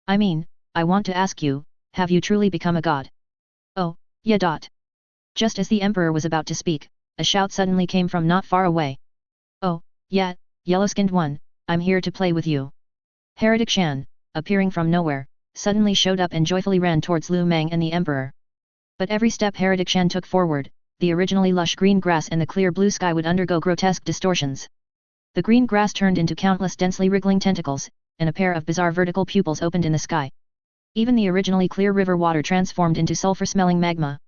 I mean, I want to ask you, have you truly become a god? Oh, yeah. Just as the Emperor was about to speak, a shout suddenly came from not far away. Oh, yeah, yellow-skinned one, I'm here to play with you. Heretic Xiang, appearing from nowhere, suddenly showed up and joyfully ran towards Lu Mang and the Emperor. But every step Heretic Xiang took forward, the originally lush green grass and the clear blue sky would undergo grotesque distortions. The green grass turned into countless densely wriggling tentacles, and a pair of bizarre vertical pupils opened in the sky. Even the originally clear river water transformed into sulfur-smelling magma.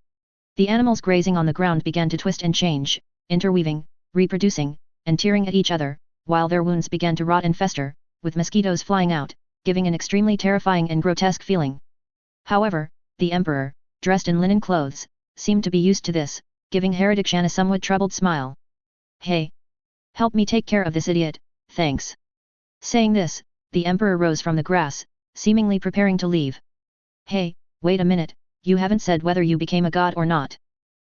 The animals grazing on the ground began to twist and change, interweaving, reproducing, and tearing at each other, while their wounds began to rot and fester, with mosquitoes flying out, giving an extremely terrifying and grotesque feeling. However, the Emperor, dressed in linen clothes, seemed to be used to this, giving Heretic Xiang a somewhat troubled smile. Hey! Help me take care of this idiot, thanks. Saying this, the Emperor rose from the grass, seemingly preparing to leave. Hey, wait a minute, you haven't said whether you became a god or not.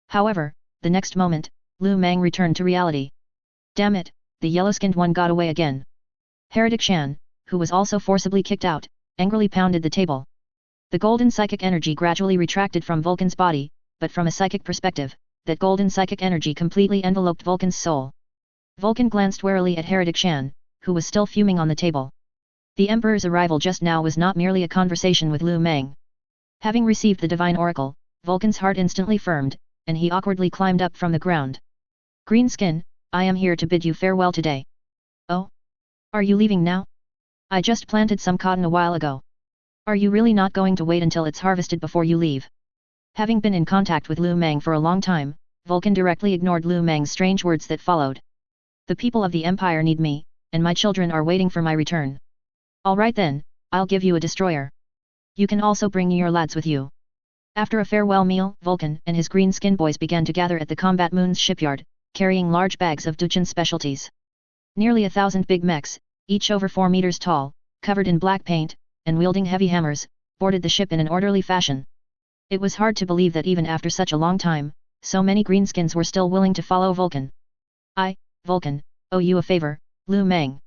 However, the next moment, Lu Mang returned to reality. Damn it, the yellow-skinned one got away again. Heretic Xiang, who was also forcibly kicked out, angrily pounded the table. The golden psychic energy gradually retracted from Vulcan's body, but from a psychic perspective, that golden psychic energy completely enveloped Vulcan's soul. Vulcan glanced warily at heretic Xiang, who was still fuming on the table. The Emperor's arrival just now was not merely a conversation with Lu Meng. Having received the divine oracle, Vulcan's heart instantly firmed, and he awkwardly climbed up from the ground. Greenskin, I am here to bid you farewell today. Oh? Are you leaving now? I just planted some cotton a while ago. Are you really not going to wait until it's harvested before you leave? Having been in contact with Lu Meng for a long time, Vulcan directly ignored Lu Meng's strange words that followed. The people of the Empire need me, and my children are waiting for my return. Alright then, I'll give you a destroyer. You can also bring your lads with you. After a farewell meal, Vulcan and his green skin boys began to gather at the Combat Moon's shipyard, carrying large bags of Duchan specialties. Nearly 1,000 big mechs, each over 4 meters tall, covered in black paint, and wielding heavy hammers, boarded the ship in an orderly fashion. It was hard to believe that even after such a long time, so many greenskins were still willing to follow Vulcan. I, Vulcan, owe you a favor, Lu Meng.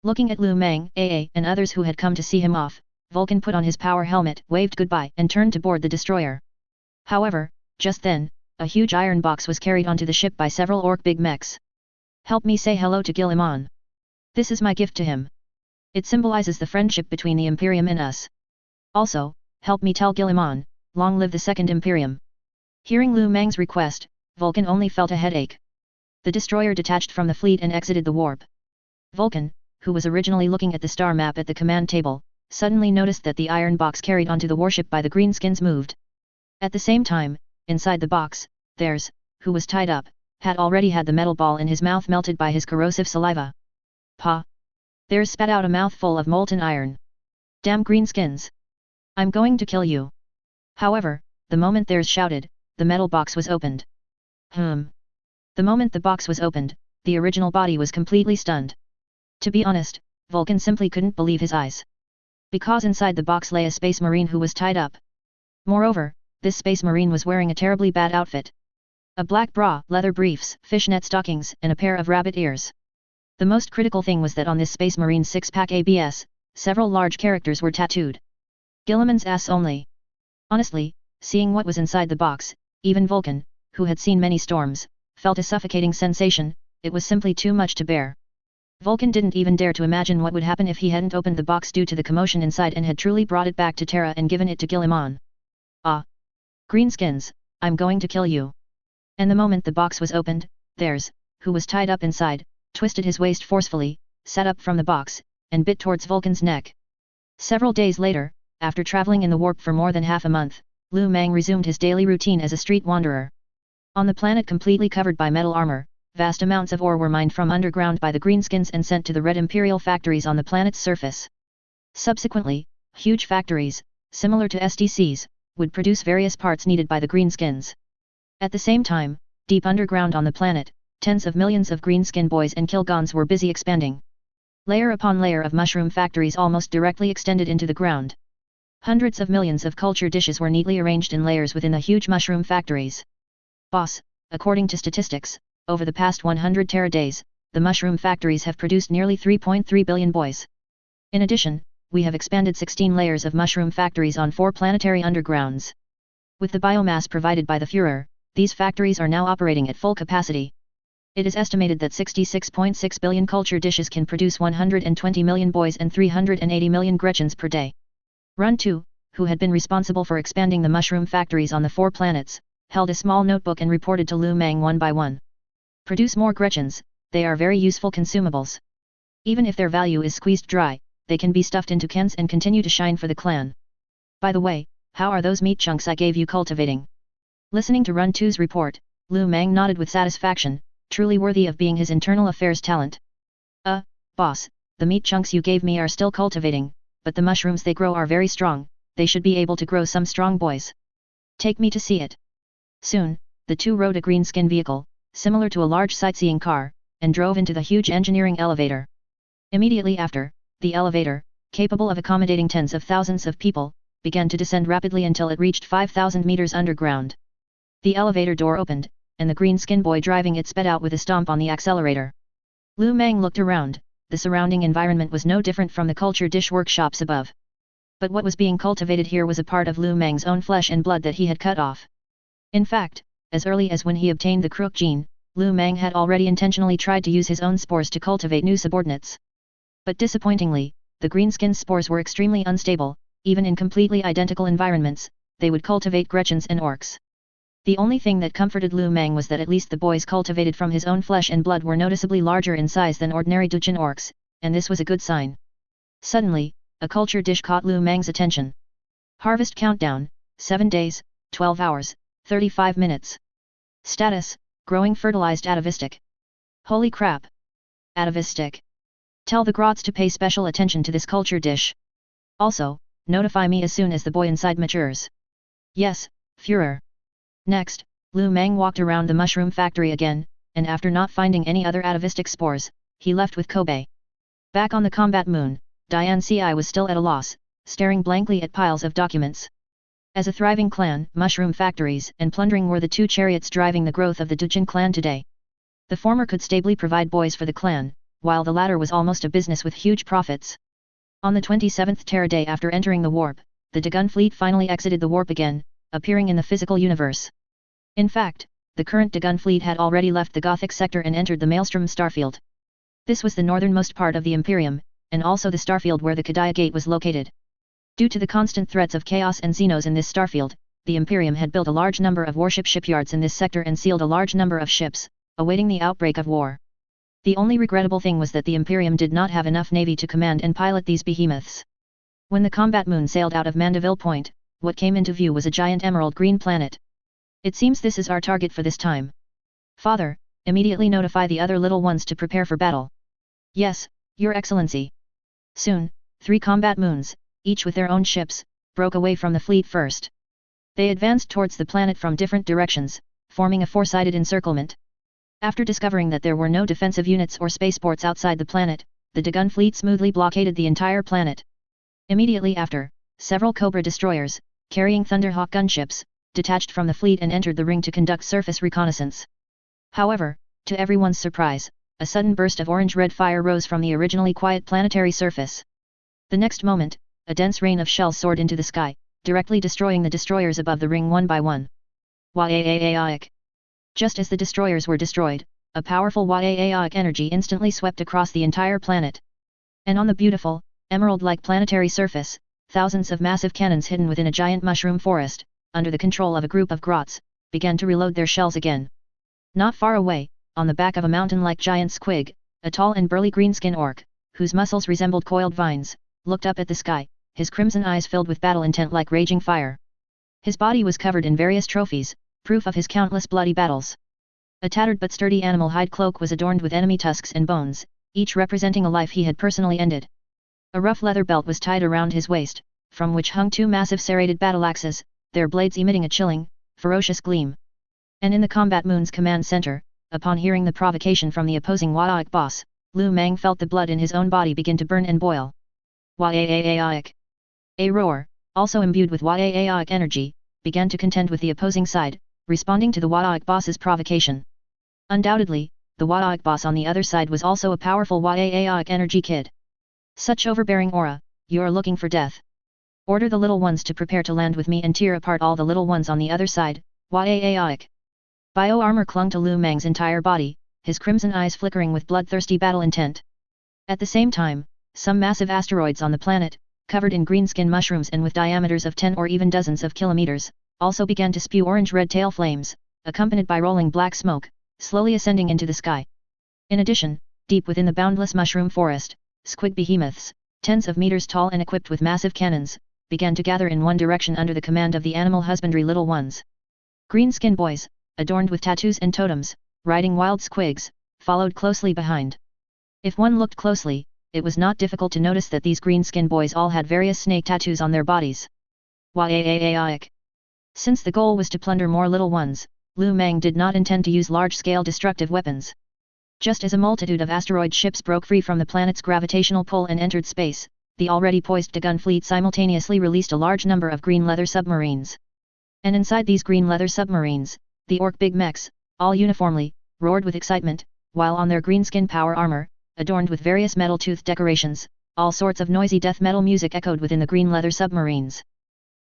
Looking at Lu Meng, AA, and others who had come to see him off, Vulcan put on his power helmet, waved goodbye, and turned to board the destroyer. However, just then, a huge iron box was carried onto the ship by several orc big mechs. Help me say hello to Gil-Iman. This is my gift to him. It symbolizes the friendship between the Imperium and us. Also, help me tell Gil-Iman, long live the Second Imperium. Hearing Lu Meng's request, Vulcan only felt a headache. The destroyer detached from the fleet and exited the warp. Vulcan, who was originally looking at the star map at the command table, suddenly noticed that the iron box carried onto the warship by the greenskins moved. At the same time, inside the box, theirs, who was tied up, had already had the metal ball in his mouth melted by his corrosive saliva. Pa! Theirs spat out a mouthful of molten iron. Damn greenskins! I'm going to kill you! However, the moment theirs shouted, the metal box was opened. The moment the box was opened, the original body was completely stunned. To be honest, Vulcan simply couldn't believe his eyes. Because inside the box lay a space marine who was tied up. Moreover, this space marine was wearing a terribly bad outfit. A black bra, leather briefs, fishnet stockings, and a pair of rabbit ears. The most critical thing was that on this space marine's six-pack ABS, several large characters were tattooed. Gilliman's ass only. Honestly, seeing what was inside the box, even Vulcan, who had seen many storms, felt a suffocating sensation. It was simply too much to bear. Vulcan didn't even dare to imagine what would happen if he hadn't opened the box due to the commotion inside and had truly brought it back to Terra and given it to Gil-Iman. Ah! Greenskins, I'm going to kill you. And the moment the box was opened, theirs, who was tied up inside, twisted his waist forcefully, sat up from the box, and bit towards Vulcan's neck. Several days later, after traveling in the warp for more than half a month, Lu Meng resumed his daily routine as a street wanderer. On the planet completely covered by metal armor, vast amounts of ore were mined from underground by the greenskins and sent to the Red Imperial factories on the planet's surface. Subsequently, huge factories, similar to SDCs, would produce various parts needed by the greenskins. At the same time, deep underground on the planet, tens of millions of greenskin boys and Kilgons were busy expanding. Layer upon layer of mushroom factories almost directly extended into the ground. Hundreds of millions of culture dishes were neatly arranged in layers within the huge mushroom factories. Boss, according to statistics, over the past 100 Terra days, the mushroom factories have produced nearly 3.3 billion boys. In addition, we have expanded 16 layers of mushroom factories on 4 planetary undergrounds. With the biomass provided by the Führer, these factories are now operating at full capacity. It is estimated that 66.6 billion culture dishes can produce 120 million boys and 380 million Gretchens per day. Run 2, who had been responsible for expanding the mushroom factories on the 4 planets, held a small notebook and reported to Lu Meng one by one. Produce more Gretchens, they are very useful consumables. Even if their value is squeezed dry, they can be stuffed into cans and continue to shine for the clan. By the way, how are those meat chunks I gave you cultivating? Listening to Run 2's report, Lu Meng nodded with satisfaction, truly worthy of being his internal affairs talent. Boss, the meat chunks you gave me are still cultivating, but the mushrooms they grow are very strong, they should be able to grow some strong boys. Take me to see it. Soon, the two rode a greenskin vehicle, similar to a large sightseeing car, and drove into the huge engineering elevator. Immediately after, the elevator, capable of accommodating tens of thousands of people, began to descend rapidly until it reached 5,000 meters underground. The elevator door opened, and the greenskin boy driving it sped out with a stomp on the accelerator. Lu Meng looked around, the surrounding environment was no different from the culture dish workshops above. But what was being cultivated here was a part of Lu Meng's own flesh and blood that he had cut off. In fact, as early as when he obtained the Crook gene, Lu Meng had already intentionally tried to use his own spores to cultivate new subordinates. But disappointingly, the greenskin spores were extremely unstable. Even in completely identical environments, they would cultivate Gretchens and orcs. The only thing that comforted Lu Meng was that at least the boys cultivated from his own flesh and blood were noticeably larger in size than ordinary Dujin orcs, and this was a good sign. Suddenly, a culture dish caught Lu Meng's attention. Harvest countdown, 7 days, 12 hours, 35 minutes. Status, growing fertilized atavistic. Holy crap! Atavistic. Tell the grots to pay special attention to this culture dish. Also, notify me as soon as the boy inside matures. Yes, Führer. Next, Lu Meng walked around the mushroom factory again, and after not finding any other atavistic spores, he left with Kobe. Back on the combat moon, Dian Ci was still at a loss, staring blankly at piles of documents. As a thriving clan, mushroom factories and plundering were the two chariots driving the growth of the Dujin clan today. The former could stably provide boys for the clan, while the latter was almost a business with huge profits. On the 27th Terra day after entering the warp, the Dagon fleet finally exited the warp again, appearing in the physical universe. In fact, the current Dagon fleet had already left the Gothic sector and entered the Maelstrom starfield. This was the northernmost part of the Imperium, and also the starfield where the Kadaya Gate was located. Due to the constant threats of chaos and Xenos in this starfield, the Imperium had built a large number of warship shipyards in this sector and sealed a large number of ships, awaiting the outbreak of war. The only regrettable thing was that the Imperium did not have enough navy to command and pilot these behemoths. When the combat moon sailed out of Mandeville Point, what came into view was a giant emerald green planet. It seems this is our target for this time. Father, immediately notify the other little ones to prepare for battle. Yes, Your Excellency. Soon, 3 combat moons, each with their own ships, broke away from the fleet first. They advanced towards the planet from different directions, forming a 4-sided encirclement. After discovering that there were no defensive units or spaceports outside the planet, the Dagon fleet smoothly blockaded the entire planet. Immediately after, several Cobra destroyers, carrying Thunderhawk gunships, detached from the fleet and entered the ring to conduct surface reconnaissance. However, to everyone's surprise, a sudden burst of orange-red fire rose from the originally quiet planetary surface. The next moment, a dense rain of shells soared into the sky, directly destroying the destroyers above the ring one by one. Waaaaaic. Just as the destroyers were destroyed, a powerful Waaaaaic energy instantly swept across the entire planet. And on the beautiful, emerald-like planetary surface, thousands of massive cannons hidden within a giant mushroom forest, under the control of a group of grots, began to reload their shells again. Not far away, on the back of a mountain-like giant squig, a tall and burly greenskin orc, whose muscles resembled coiled vines, looked up at the sky, his crimson eyes filled with battle intent like raging fire. His body was covered in various trophies, proof of his countless bloody battles. A tattered but sturdy animal hide cloak was adorned with enemy tusks and bones, each representing a life he had personally ended. A rough leather belt was tied around his waist, from which hung 2 massive serrated battle axes, their blades emitting a chilling, ferocious gleam. And in the combat moon's command center, upon hearing the provocation from the opposing Waaaic boss, Lu Meng felt the blood in his own body begin to burn and boil. Waaaaaic. A roar, also imbued with Waaaaaic energy, began to contend with the opposing side, responding to the Waaaic boss's provocation. Undoubtedly, the Waaaic boss on the other side was also a powerful Waaaaaic energy kid. Such overbearing aura, you're looking for death. Order the little ones to prepare to land with me and tear apart all the little ones on the other side, Waaaaaic. Bio-armor clung to Lu Meng's entire body, his crimson eyes flickering with bloodthirsty battle intent. At the same time, some massive asteroids on the planet, covered in greenskin mushrooms and with diameters of 10 or even dozens of kilometers, also began to spew orange-red tail flames, accompanied by rolling black smoke, slowly ascending into the sky. In addition, deep within the boundless mushroom forest, squig behemoths, tens of meters tall and equipped with massive cannons, began to gather in one direction under the command of the animal husbandry little ones. Greenskin boys, adorned with tattoos and totems, riding wild squigs, followed closely behind. If one looked closely, it was not difficult to notice that these greenskin boys all had various snake tattoos on their bodies. Waaaaaic. Since the goal was to plunder more little ones, Lu Meng did not intend to use large-scale destructive weapons. Just as a multitude of asteroid ships broke free from the planet's gravitational pull and entered space, the already poised Dagon fleet simultaneously released a large number of green leather submarines. And inside these green leather submarines, the orc big mechs, all uniformly, roared with excitement, while on their greenskin power armor, adorned with various metal tooth decorations. All sorts of noisy death metal music echoed within the green leather submarines.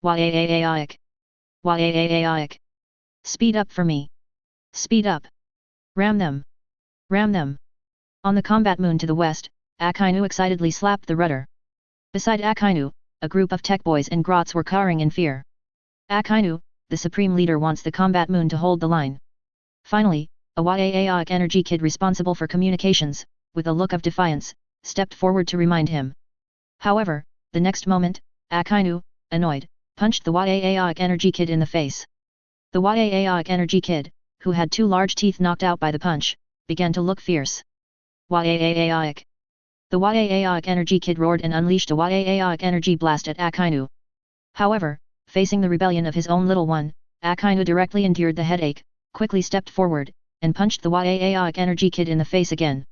Wah-ay-ay-ay-ay-ik. Wah-ay-ay-ay-ay-ik. Speed up for me. Speed up. Ram them. Ram them. On the combat moon to the west, Akainu excitedly slapped the rudder. Beside Akainu, a group of tech boys and grots were cowering in fear. Akainu, the supreme leader, wants the combat moon to hold the line. Finally, a Wah-ay-ay-ay-ik energy kid responsible for communications, with a look of defiance, stepped forward to remind him. However, the next moment, Akainu, annoyed, punched the Wah-ay-ay-ay-ik energy kid in the face. The Wah-ay-ay-ay-ik energy kid, who had 2 large teeth knocked out by the punch, began to look fierce. Wah-ay-ay-ay-ik. The Wah-ay-ay-ay-ik energy kid roared and unleashed a Wah-ay-ay-ay-ik energy blast at Akainu. However, facing the rebellion of his own little one, Akainu directly endured the headache, quickly stepped forward, and punched the Wah-ay-ay-ay-ik energy kid in the face again.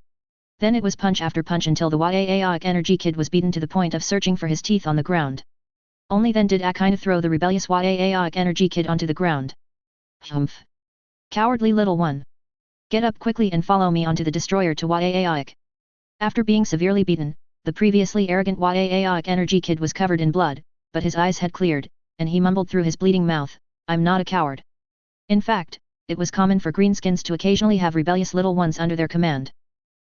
Then it was punch after punch until the Wah-ay-ay-ay-ik energy kid was beaten to the point of searching for his teeth on the ground. Only then did Akainu throw the rebellious Wah-ay-ay-ay-ik energy kid onto the ground. Humph! Cowardly little one! Get up quickly and follow me onto the destroyer to Wah-ay-ay-ay-ik. After being severely beaten, the previously arrogant Wah-ay-ay-ay-ik energy kid was covered in blood, but his eyes had cleared, and he mumbled through his bleeding mouth, "I'm not a coward." In fact, it was common for greenskins to occasionally have rebellious little ones under their command.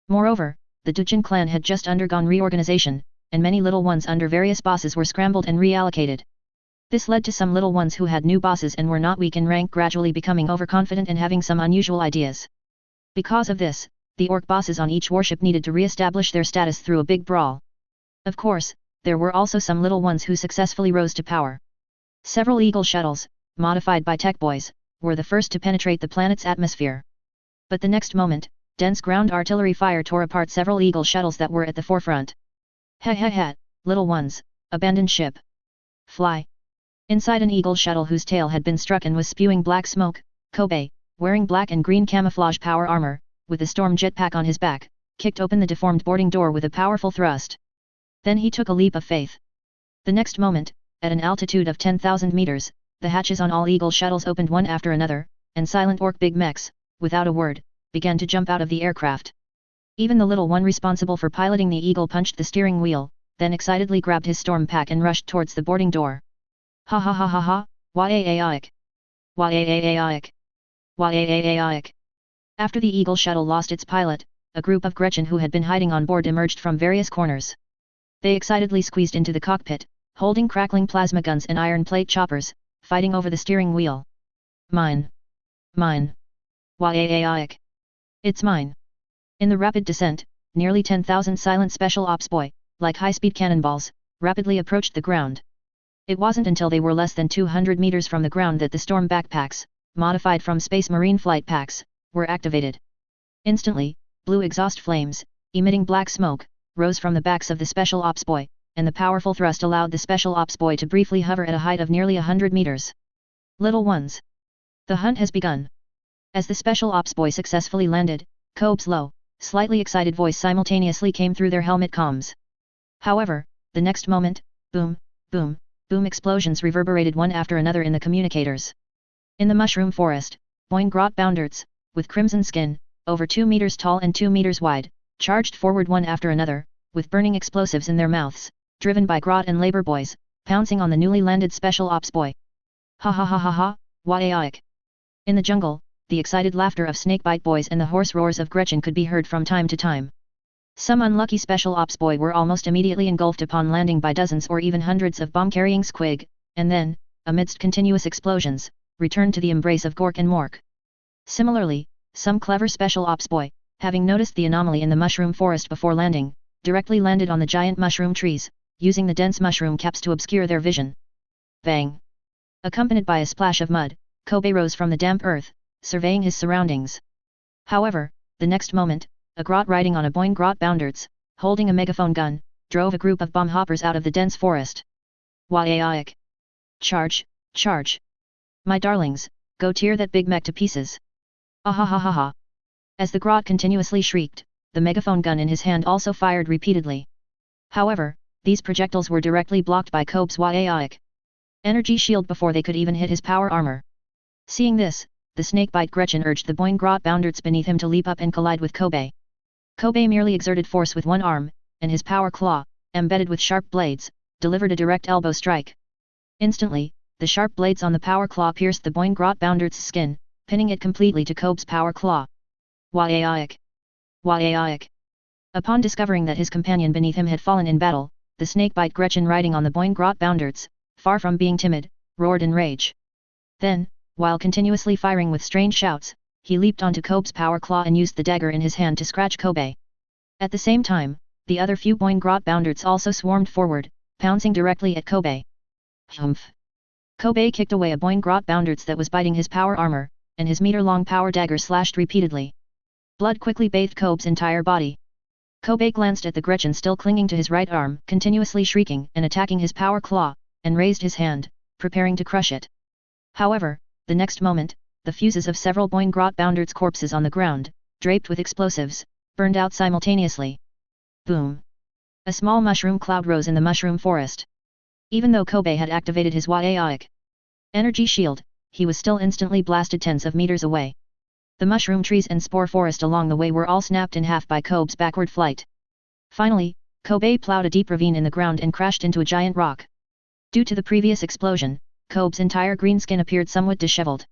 Moreover, the Dujin clan had just undergone reorganization, and many little ones under various bosses were scrambled and reallocated. This led to some little ones who had new bosses and were not weak in rank gradually becoming overconfident and having some unusual ideas. Because of this, the orc bosses on each warship needed to re-establish their status through a big brawl. Of course, there were also some little ones who successfully rose to power. Several Eagle shuttles, modified by tech boys, were the first to penetrate the planet's atmosphere. But the next moment, dense ground artillery fire tore apart several Eagle shuttles that were at the forefront. Ha, little ones, abandon ship. Fly. Inside an Eagle shuttle whose tail had been struck and was spewing black smoke, Kobe, wearing black and green camouflage power armor, with a storm jetpack on his back, kicked open the deformed boarding door with a powerful thrust. Then he took a leap of faith. The next moment, at an altitude of 10,000 meters, the hatches on all Eagle shuttles opened one after another, and silent orc big mechs, without a word, began to jump out of the aircraft. Even the little one responsible for piloting the Eagle punched the steering wheel, then excitedly grabbed his storm pack and rushed towards the boarding door. Ha ha ha ha ha, Wah-ay-ay-ay-ik. Wah-ay-ay-ay-ay-ik. Wah-ay-ay-ay-ay-ik. After the Eagle shuttle lost its pilot, a group of Gretchen who had been hiding on board emerged from various corners. They excitedly squeezed into the cockpit, holding crackling plasma guns and iron plate choppers, fighting over the steering wheel. Mine. Mine. Wah-ay-ay-ay-ik. It's mine. In the rapid descent, nearly 10,000 silent special ops boy, like high-speed cannonballs, rapidly approached the ground. It wasn't until they were less than 200 meters from the ground that the storm backpacks, modified from Space Marine flight packs, were activated. Instantly, blue exhaust flames, emitting black smoke, rose from the backs of the special ops boy, and the powerful thrust allowed the special ops boy to briefly hover at a height of nearly 100 meters. Little ones. The hunt has begun. As the special ops boy successfully landed, Kobe's low, slightly excited voice simultaneously came through their helmet comms. However, the next moment, boom, boom, boom explosions reverberated one after another in the communicators. In the mushroom forest, Boing Grot Boundarts, with crimson skin, over 2 meters tall and 2 meters wide, charged forward one after another, with burning explosives in their mouths, driven by Grot and labor boys, pouncing on the newly landed special ops boy. Ha ha ha ha ha, Wah-ay-ay-ik. In the jungle, the excited laughter of snakebite boys and the hoarse roars of Gretchen could be heard from time to time. Some unlucky special ops boy were almost immediately engulfed upon landing by dozens or even hundreds of bomb-carrying squig, and then, amidst continuous explosions, returned to the embrace of Gork and Mork. Similarly, some clever special ops boy, having noticed the anomaly in the mushroom forest before landing, directly landed on the giant mushroom trees, using the dense mushroom caps to obscure their vision. Bang! Accompanied by a splash of mud, Kobe rose from the damp earth, surveying his surroundings. However, the next moment, a Grot riding on a Boing Grot Boundarts, holding a megaphone gun, drove a group of bomb hoppers out of the dense forest. Wah-ay-ay-ik. Charge, charge! My darlings, go tear that big mech to pieces. Ah ha ha ha ha! As the Grot continuously shrieked, the megaphone gun in his hand also fired repeatedly. However, these projectiles were directly blocked by Kobe's Wah-ay-ay-ik energy shield before they could even hit his power armor. Seeing this, the snakebite Gretchen urged the Boing Grot Boundarts beneath him to leap up and collide with Kobe. Kobe merely exerted force with one arm, and his power claw, embedded with sharp blades, delivered a direct elbow strike. Instantly, the sharp blades on the power claw pierced the Boingrot-Boundert's skin, pinning it completely to Kobe's power claw. Waiaik! Waiaik! Upon discovering that his companion beneath him had fallen in battle, the snakebite Gretchen riding on the Boingrot-Bounderts, far from being timid, roared in rage. Then, while continuously firing with strange shouts, he leaped onto Kobe's power claw and used the dagger in his hand to scratch Kobe. At the same time, the other few Boingrot-Bounderts also swarmed forward, pouncing directly at Kobe. Humph! Kobe kicked away a Boingrot-Bounderts that was biting his power armor, and his meter-long power dagger slashed repeatedly. Blood quickly bathed Kobe's entire body. Kobe glanced at the Gretchen still clinging to his right arm, continuously shrieking and attacking his power claw, and raised his hand, preparing to crush it. However, the next moment, the fuses of several Boingrot-Bounderts corpses on the ground, draped with explosives, burned out simultaneously. Boom! A small mushroom cloud rose in the mushroom forest. Even though Kobe had activated his Waiaik energy shield, he was still instantly blasted tens of meters away. The mushroom trees and spore forest along the way were all snapped in half by Kobe's backward flight. Finally, Kobe plowed a deep ravine in the ground and crashed into a giant rock. Due to the previous explosion, Kobe's entire green skin appeared somewhat disheveled.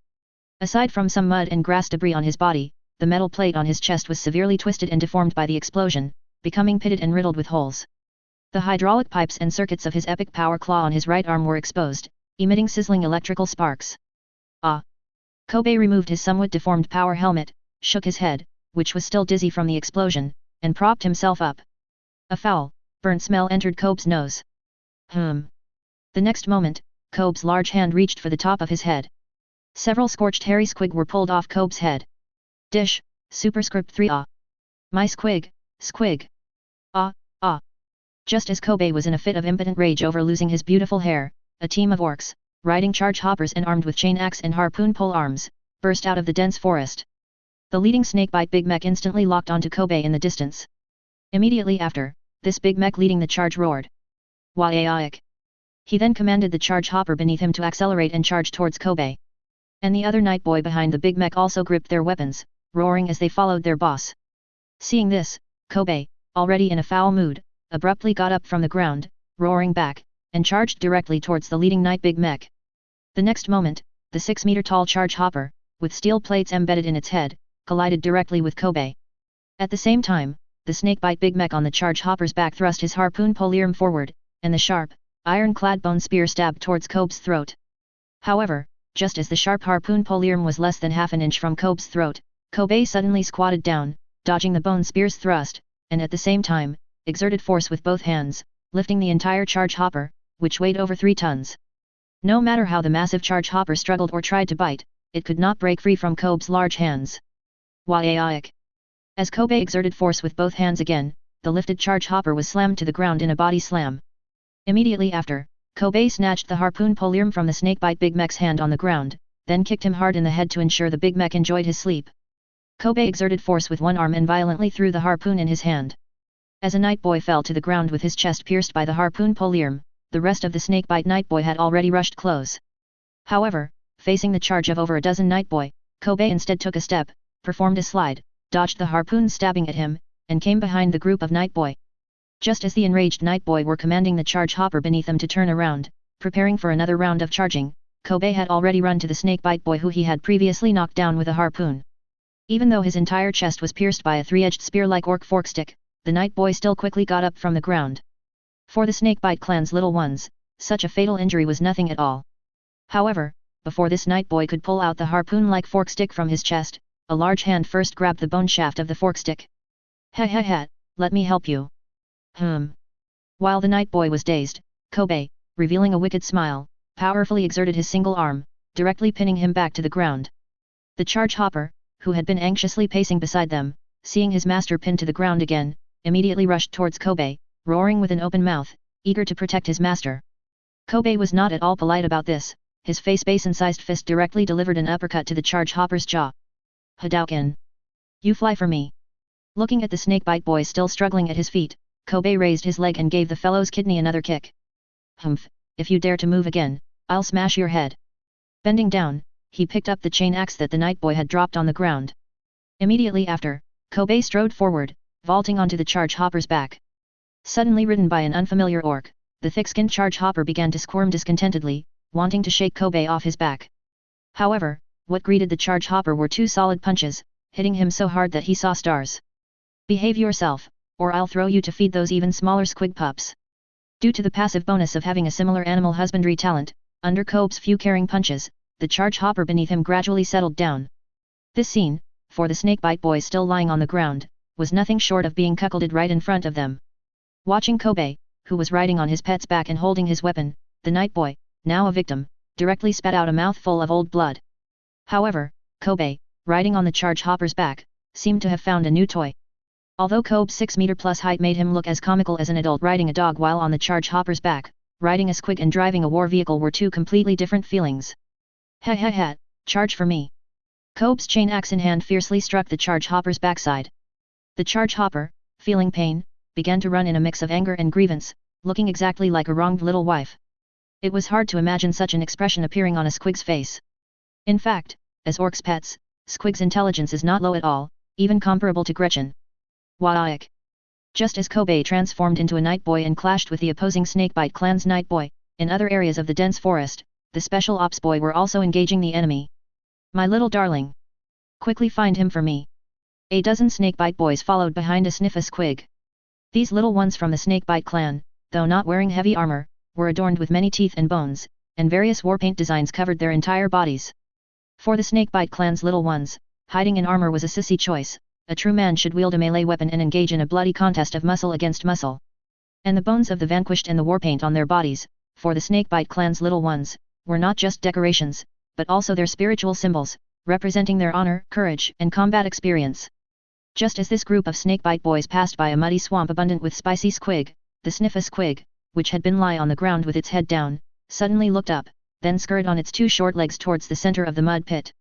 Aside from some mud and grass debris on his body, the metal plate on his chest was severely twisted and deformed by the explosion, becoming pitted and riddled with holes. The hydraulic pipes and circuits of his epic power claw on his right arm were exposed, emitting sizzling electrical sparks. Ah! Kobe removed his somewhat deformed power helmet, shook his head, which was still dizzy from the explosion, and propped himself up. A foul, burnt smell entered Kobe's nose. The next moment, Kobe's large hand reached for the top of his head. Several scorched hairy squig were pulled off Kobe's head. Dish, superscript 3 ah! My squig, squig! Ah, ah! Just as Kobe was in a fit of impotent rage over losing his beautiful hair, a team of orcs, riding charge hoppers and armed with chain axe and harpoon pole arms, burst out of the dense forest. The leading snakebite Big Mech instantly locked onto Kobe in the distance. Immediately after, this Big Mech leading the charge roared. Waiaik! He then commanded the charge hopper beneath him to accelerate and charge towards Kobe. And the other night boy behind the Big Mech also gripped their weapons, roaring as they followed their boss. Seeing this, Kobe, already in a foul mood, abruptly got up from the ground, roaring back, and charged directly towards the leading night Big Mech. The next moment, the 6-meter-tall charge hopper, with steel plates embedded in its head, collided directly with Kobe. At the same time, the snakebite Big Mech on the charge hopper's back thrust his harpoon polearm forward, and the sharp, iron-clad bone spear stabbed towards Kobe's throat. However, just as the sharp harpoon polearm was less than half an inch from Kobe's throat, Kobe suddenly squatted down, dodging the bone spear's thrust, and at the same time, exerted force with both hands, lifting the entire charge hopper, which weighed over 3 tons. No matter how the massive charge hopper struggled or tried to bite, it could not break free from Kobe's large hands. Waiaik! As Kobe exerted force with both hands again, the lifted charge hopper was slammed to the ground in a body slam. Immediately after, Kobe snatched the harpoon polearm from the snakebite Big Mech's hand on the ground, then kicked him hard in the head to ensure the Big Mech enjoyed his sleep. Kobe exerted force with one arm and violently threw the harpoon in his hand. As a night boy fell to the ground with his chest pierced by the harpoon polearm, the rest of the snakebite night boy had already rushed close. However, facing the charge of over a dozen night boy, Kobe instead took a step, performed a slide, dodged the harpoon stabbing at him, and came behind the group of night boy. Just as the enraged night boy were commanding the charge hopper beneath them to turn around, preparing for another round of charging, Kobe had already run to the snakebite boy who he had previously knocked down with a harpoon. Even though his entire chest was pierced by a 3-edged spear-like orc forkstick, the night boy still quickly got up from the ground. For the snakebite clan's little ones, such a fatal injury was nothing at all. However, before this night boy could pull out the harpoon-like forkstick from his chest, a large hand first grabbed the bone shaft of the forkstick. Ha, let me help you. While the night boy was dazed, Kobe, revealing a wicked smile, powerfully exerted his single arm, directly pinning him back to the ground. The charge hopper, who had been anxiously pacing beside them, seeing his master pinned to the ground again, immediately rushed towards Kobe, roaring with an open mouth, eager to protect his master. Kobe was not at all polite about this, his basin-sized fist directly delivered an uppercut to the charge hopper's jaw. Hadouken! You fly for me! Looking at the snakebite boy still struggling at his feet, Kobe raised his leg and gave the fellow's kidney another kick. Humph, if you dare to move again, I'll smash your head. Bending down, he picked up the chain axe that the night boy had dropped on the ground. Immediately after, Kobe strode forward, vaulting onto the charge hopper's back. Suddenly ridden by an unfamiliar orc, the thick-skinned charge hopper began to squirm discontentedly, wanting to shake Kobe off his back. However, what greeted the charge hopper were 2 solid punches, hitting him so hard that he saw stars. Behave yourself, or I'll throw you to feed those even smaller squig pups. Due to the passive bonus of having a similar animal husbandry talent, under Kobe's few caring punches, the charge hopper beneath him gradually settled down. This scene, for the snakebite boy still lying on the ground, was nothing short of being cuckolded right in front of them. Watching Kobe, who was riding on his pet's back and holding his weapon, the night boy, now a victim, directly spat out a mouthful of old blood. However, Kobe, riding on the charge hopper's back, seemed to have found a new toy. Although Kobe's 6-meter-plus height made him look as comical as an adult riding a dog while on the charge hopper's back, riding a squig and driving a war vehicle were 2 completely different feelings. Ha ha ha, charge for me. Kobe's chain axe in hand fiercely struck the charge hopper's backside. The charge hopper, feeling pain, began to run in a mix of anger and grievance, looking exactly like a wronged little wife. It was hard to imagine such an expression appearing on a squig's face. In fact, as orcs' pets, squig's intelligence is not low at all, even comparable to Gretchen. Waik. Just as Kobe transformed into a night boy and clashed with the opposing snakebite clan's night boy, in other areas of the dense forest, the special ops boy were also engaging the enemy. My little darling. Quickly find him for me. A dozen snakebite boys followed behind a sniffa squig. These little ones from the snakebite clan, though not wearing heavy armor, were adorned with many teeth and bones, and various warpaint designs covered their entire bodies. For the snakebite clan's little ones, hiding in armor was a sissy choice. A true man should wield a melee weapon and engage in a bloody contest of muscle against muscle. And the bones of the vanquished and the warpaint on their bodies, for the snakebite clan's little ones, were not just decorations, but also their spiritual symbols, representing their honor, courage, and combat experience. Just as this group of snakebite boys passed by a muddy swamp abundant with spicy squig, the sniffa squig, which had been lie on the ground with its head down, suddenly looked up, then scurried on its 2 short legs towards the center of the mud pit.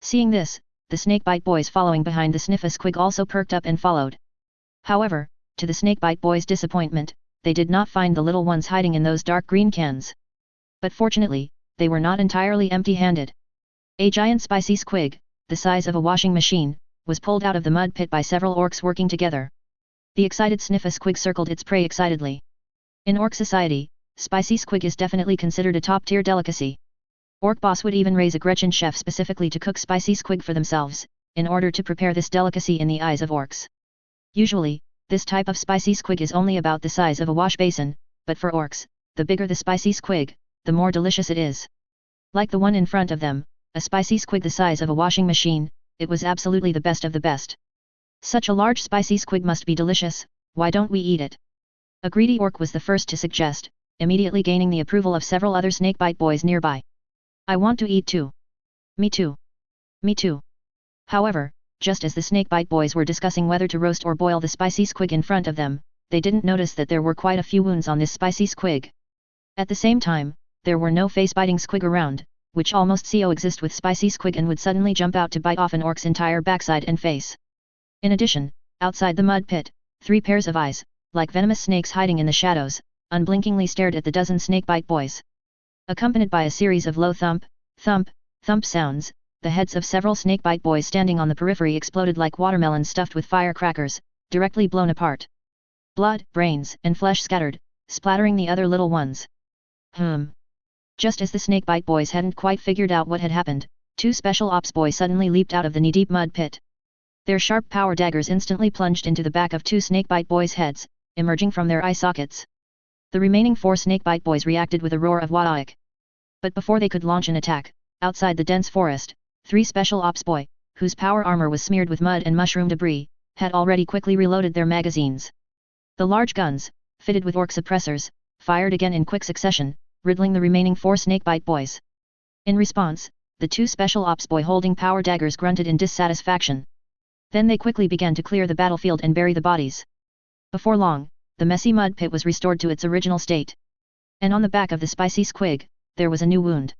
Seeing this, the snakebite boys following behind the sniffa squig also perked up and followed. However, to the snakebite boys' disappointment, they did not find the little ones hiding in those dark green cans. But fortunately, they were not entirely empty-handed. A giant spicy squig, the size of a washing machine, was pulled out of the mud pit by several orcs working together. The excited sniffa squig circled its prey excitedly. In orc society, spicy squig is definitely considered a top-tier delicacy. Orc boss would even raise a Gretchen chef specifically to cook spicy squig for themselves, in order to prepare this delicacy in the eyes of orcs. Usually, this type of spicy squig is only about the size of a wash basin, but for orcs, the bigger the spicy squig, the more delicious it is. Like the one in front of them, a spicy squig the size of a washing machine, it was absolutely the best of the best. Such a large spicy squig must be delicious, why don't we eat it? A greedy orc was the first to suggest, immediately gaining the approval of several other snakebite boys nearby. I want to eat too. Me too. Me too. However, just as the snakebite boys were discussing whether to roast or boil the spicy squig in front of them, they didn't notice that there were quite a few wounds on this spicy squig. At the same time, there were no face-biting squig around, which almost coexist with spicy squig and would suddenly jump out to bite off an orc's entire backside and face. In addition, outside the mud pit, 3 pairs of eyes, like venomous snakes hiding in the shadows, unblinkingly stared at the dozen snakebite boys. Accompanied by a series of low thump, thump, thump sounds, the heads of several snakebite boys standing on the periphery exploded like watermelons stuffed with firecrackers, directly blown apart. Blood, brains, and flesh scattered, splattering the other little ones. Just as the snakebite boys hadn't quite figured out what had happened, 2 special ops boys suddenly leaped out of the knee-deep mud pit. Their sharp power daggers instantly plunged into the back of 2 snakebite boys' heads, emerging from their eye sockets. The remaining 4 snakebite boys reacted with a roar of Waik. But before they could launch an attack, outside the dense forest, 3 special ops boy, whose power armor was smeared with mud and mushroom debris, had already quickly reloaded their magazines. The large guns, fitted with orc suppressors, fired again in quick succession, riddling the remaining 4 snakebite boys. In response, the 2 special ops boy holding power daggers grunted in dissatisfaction. Then they quickly began to clear the battlefield and bury the bodies. Before long, the messy mud pit was restored to its original state. And on the back of the spicy squig, there was a new wound.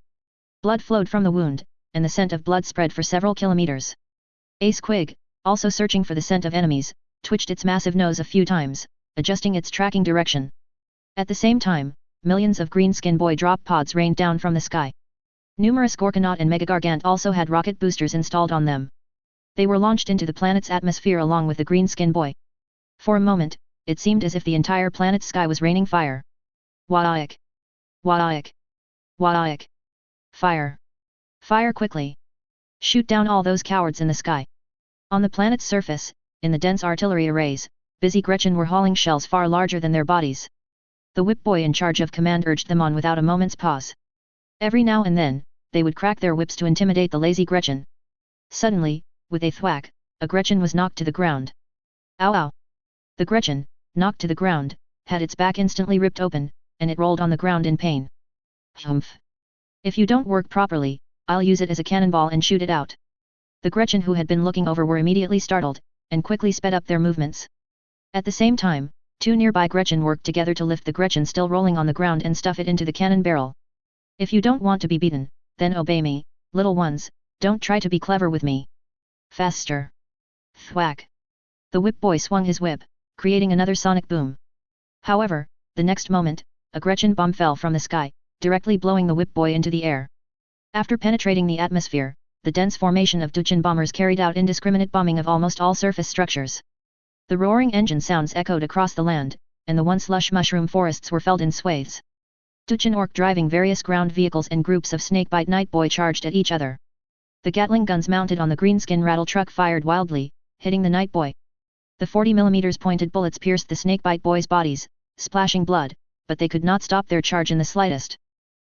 Blood flowed from the wound, and the scent of blood spread for several kilometers. A squig, also searching for the scent of enemies, twitched its massive nose a few times, adjusting its tracking direction. At the same time, millions of greenskin boy drop pods rained down from the sky. Numerous Gorkanaut and Megagargant also had rocket boosters installed on them. They were launched into the planet's atmosphere along with the greenskin boy. For a moment, it seemed as if the entire planet's sky was raining fire. Waik! Waik! Waik! Fire! Fire quickly! Shoot down all those cowards in the sky! On the planet's surface, in the dense artillery arrays, busy Gretchen were hauling shells far larger than their bodies. The whip boy in charge of command urged them on without a moment's pause. Every now and then, they would crack their whips to intimidate the lazy Gretchen. Suddenly, with a thwack, a Gretchen was knocked to the ground. Ow ow! The Gretchen, knocked to the ground, had its back instantly ripped open, and it rolled on the ground in pain. Humph! If you don't work properly, I'll use it as a cannonball and shoot it out. The Gretchen who had been looking over were immediately startled, and quickly sped up their movements. At the same time, two nearby Gretchen worked together to lift the Gretchen still rolling on the ground and stuff it into the cannon barrel. If you don't want to be beaten, then obey me, little ones, don't try to be clever with me. Faster! Thwack! The whip boy swung his whip, creating another sonic boom. However, the next moment, a Gretchen bomb fell from the sky, directly blowing the whip boy into the air. After penetrating the atmosphere, the dense formation of Duchin bombers carried out indiscriminate bombing of almost all surface structures. The roaring engine sounds echoed across the land, and the once lush mushroom forests were felled in swathes. Duchin orc driving various ground vehicles and groups of snakebite nightboy charged at each other. The Gatling guns mounted on the greenskin rattle truck fired wildly, hitting the nightboy. The 40mm pointed bullets pierced the snakebite boys' bodies, splashing blood, but they could not stop their charge in the slightest.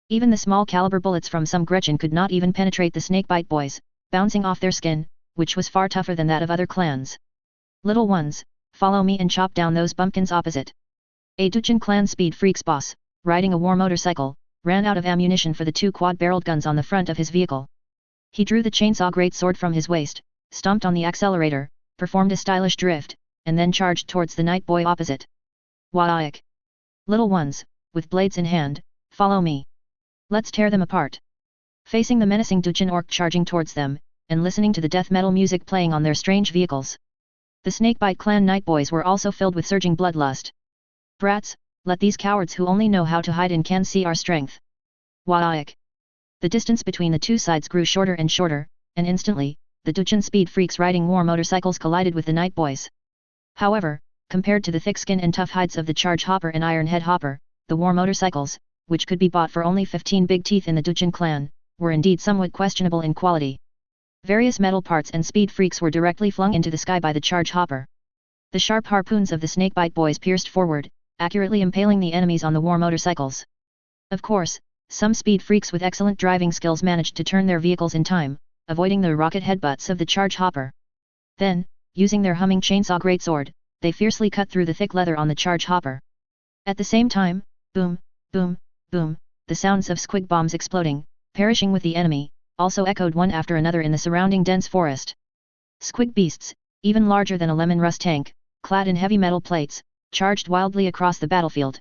Even the small caliber bullets from some Gretchen could not even penetrate the snakebite boys, bouncing off their skin, which was far tougher than that of other clans. Little ones, follow me and chop down those bumpkins opposite. A Duchin clan speed freaks boss, riding a war motorcycle, ran out of ammunition for the two quad-barreled guns on the front of his vehicle. He drew the chainsaw greatsword from his waist, stomped on the accelerator, performed a stylish drift, and then charged towards the night boy opposite. Waik! Little ones, with blades in hand, follow me. Let's tear them apart. Facing the menacing Duchin orc charging towards them, and listening to the death metal music playing on their strange vehicles. The Snakebite clan nightboys were also filled with surging bloodlust. Brats, let these cowards who only know how to hide and can see our strength. Waik! The distance between the two sides grew shorter and shorter, and instantly, the Duchin speed freaks riding war motorcycles collided with the nightboys. However, compared to the thick skin and tough hides of the Charge Hopper and Iron Head Hopper, the war motorcycles, which could be bought for only 15 big teeth in the Duchin clan, were indeed somewhat questionable in quality. Various metal parts and speed freaks were directly flung into the sky by the Charge Hopper. The sharp harpoons of the Snakebite boys pierced forward, accurately impaling the enemies on the war motorcycles. Of course, some speed freaks with excellent driving skills managed to turn their vehicles in time, avoiding the rocket headbutts of the Charge Hopper. Then, using their humming chainsaw greatsword, they fiercely cut through the thick leather on the Charge Hopper. At the same time, boom, boom, boom, the sounds of squig bombs exploding, perishing with the enemy, also echoed one after another in the surrounding dense forest. Squig beasts, even larger than a lemon rust tank, clad in heavy metal plates, charged wildly across the battlefield.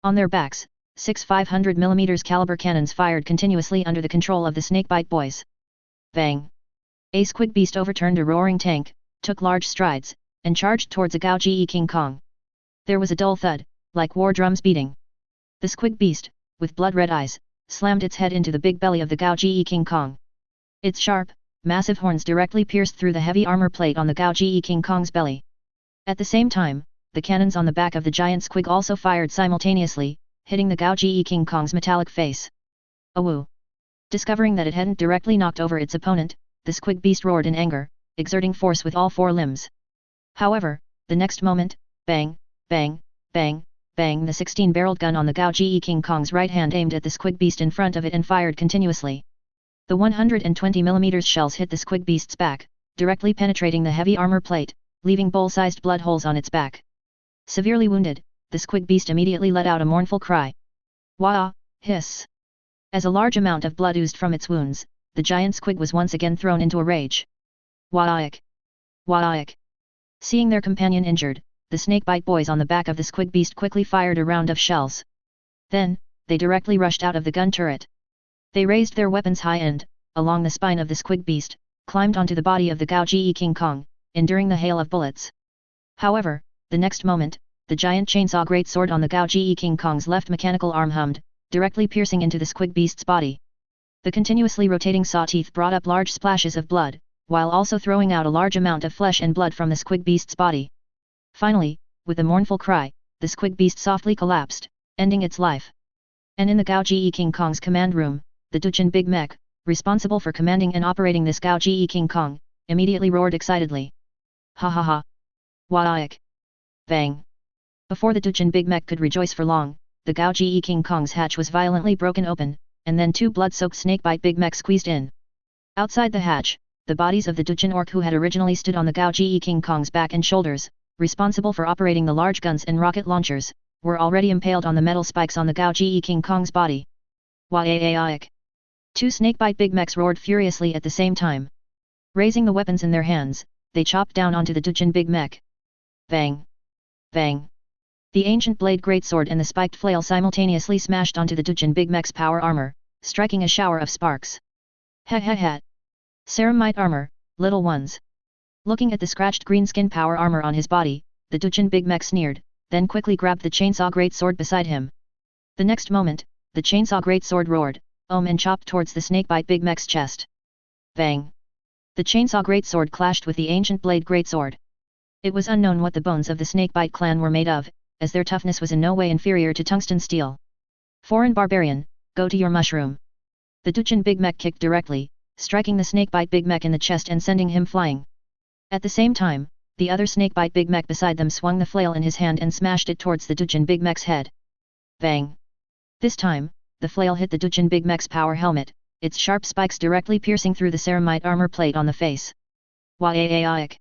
On their backs, 6 500mm caliber cannons fired continuously under the control of the Snakebite boys. Bang! A squig beast overturned a roaring tank, took large strides, and charged towards a Gao-Ji King Kong. There was a dull thud, like war drums beating. The squig beast, with blood-red eyes, slammed its head into the big belly of the Gao-Ji King Kong. Its sharp, massive horns directly pierced through the heavy armor plate on the Gao-Ji King Kong's belly. At the same time, the cannons on the back of the giant squig also fired simultaneously, hitting the Gao-Ji King Kong's metallic face. Awoo! Discovering that it hadn't directly knocked over its opponent, the squig beast roared in anger, exerting force with all four limbs. However, the next moment, bang, bang, bang, bang, the 16-barreled gun on the Gao-Ji King Kong's right hand aimed at the squig beast in front of it and fired continuously. The 120mm shells hit the squig beast's back, directly penetrating the heavy armor plate, leaving bowl-sized blood holes on its back. Severely wounded, the squig beast immediately let out a mournful cry. Wah! Hiss! As a large amount of blood oozed from its wounds, the giant squig was once again thrown into a rage. Waik! Waik! Seeing their companion injured, the Snakebite boys on the back of the squig beast quickly fired a round of shells. Then, they directly rushed out of the gun turret. They raised their weapons high and, along the spine of the squig beast, climbed onto the body of the Gao-Ji King Kong, enduring the hail of bullets. However, the next moment, the giant chainsaw greatsword on the Gao-Ji King Kong's left mechanical arm hummed, directly piercing into the squig beast's body. The continuously rotating saw teeth brought up large splashes of blood, while also throwing out a large amount of flesh and blood from the squig beast's body. Finally, with a mournful cry, the squig beast softly collapsed, ending its life. And in the Gao Ji King Kong's command room, the Duchin Big Mech, responsible for commanding and operating this Gao Ji King Kong, immediately roared excitedly. Ha ha ha! Waik! Bang! Before the Duchin Big Mech could rejoice for long, the Gao Ji King Kong's hatch was violently broken open, and then two blood-soaked snakebite Big Mech squeezed in. Outside the hatch, the bodies of the Duchin orc who had originally stood on the Gao Ji King Kong's back and shoulders, responsible for operating the large guns and rocket launchers, were already impaled on the metal spikes on the Gao Ji King Kong's body. Waik! Two snakebite Big Mechs roared furiously at the same time. Raising the weapons in their hands, they chopped down onto the Duchin Big Mech. Bang! Bang! The ancient blade greatsword and the spiked flail simultaneously smashed onto the Duchin Big Mech's power armor, striking a shower of sparks. Ha ha ha! Ceramite armor, little ones. Looking at the scratched greenskin power armor on his body, the Duchin Big Mech sneered, then quickly grabbed the chainsaw greatsword beside him. The next moment, the chainsaw greatsword roared, and chopped towards the snakebite Big Mech's chest. Bang! The chainsaw greatsword clashed with the ancient blade greatsword. It was unknown what the bones of the snakebite clan were made of, as their toughness was in no way inferior to tungsten steel. Foreign barbarian, go to your mushroom. The Duchin Big Mech kicked directly, striking the snakebite Big Mech in the chest and sending him flying. At the same time, the other snakebite Big Mech beside them swung the flail in his hand and smashed it towards the Duchin Big Mech's head. Bang! This time, the flail hit the Duchin Big Mech's power helmet, its sharp spikes directly piercing through the ceramite armor plate on the face. Waik!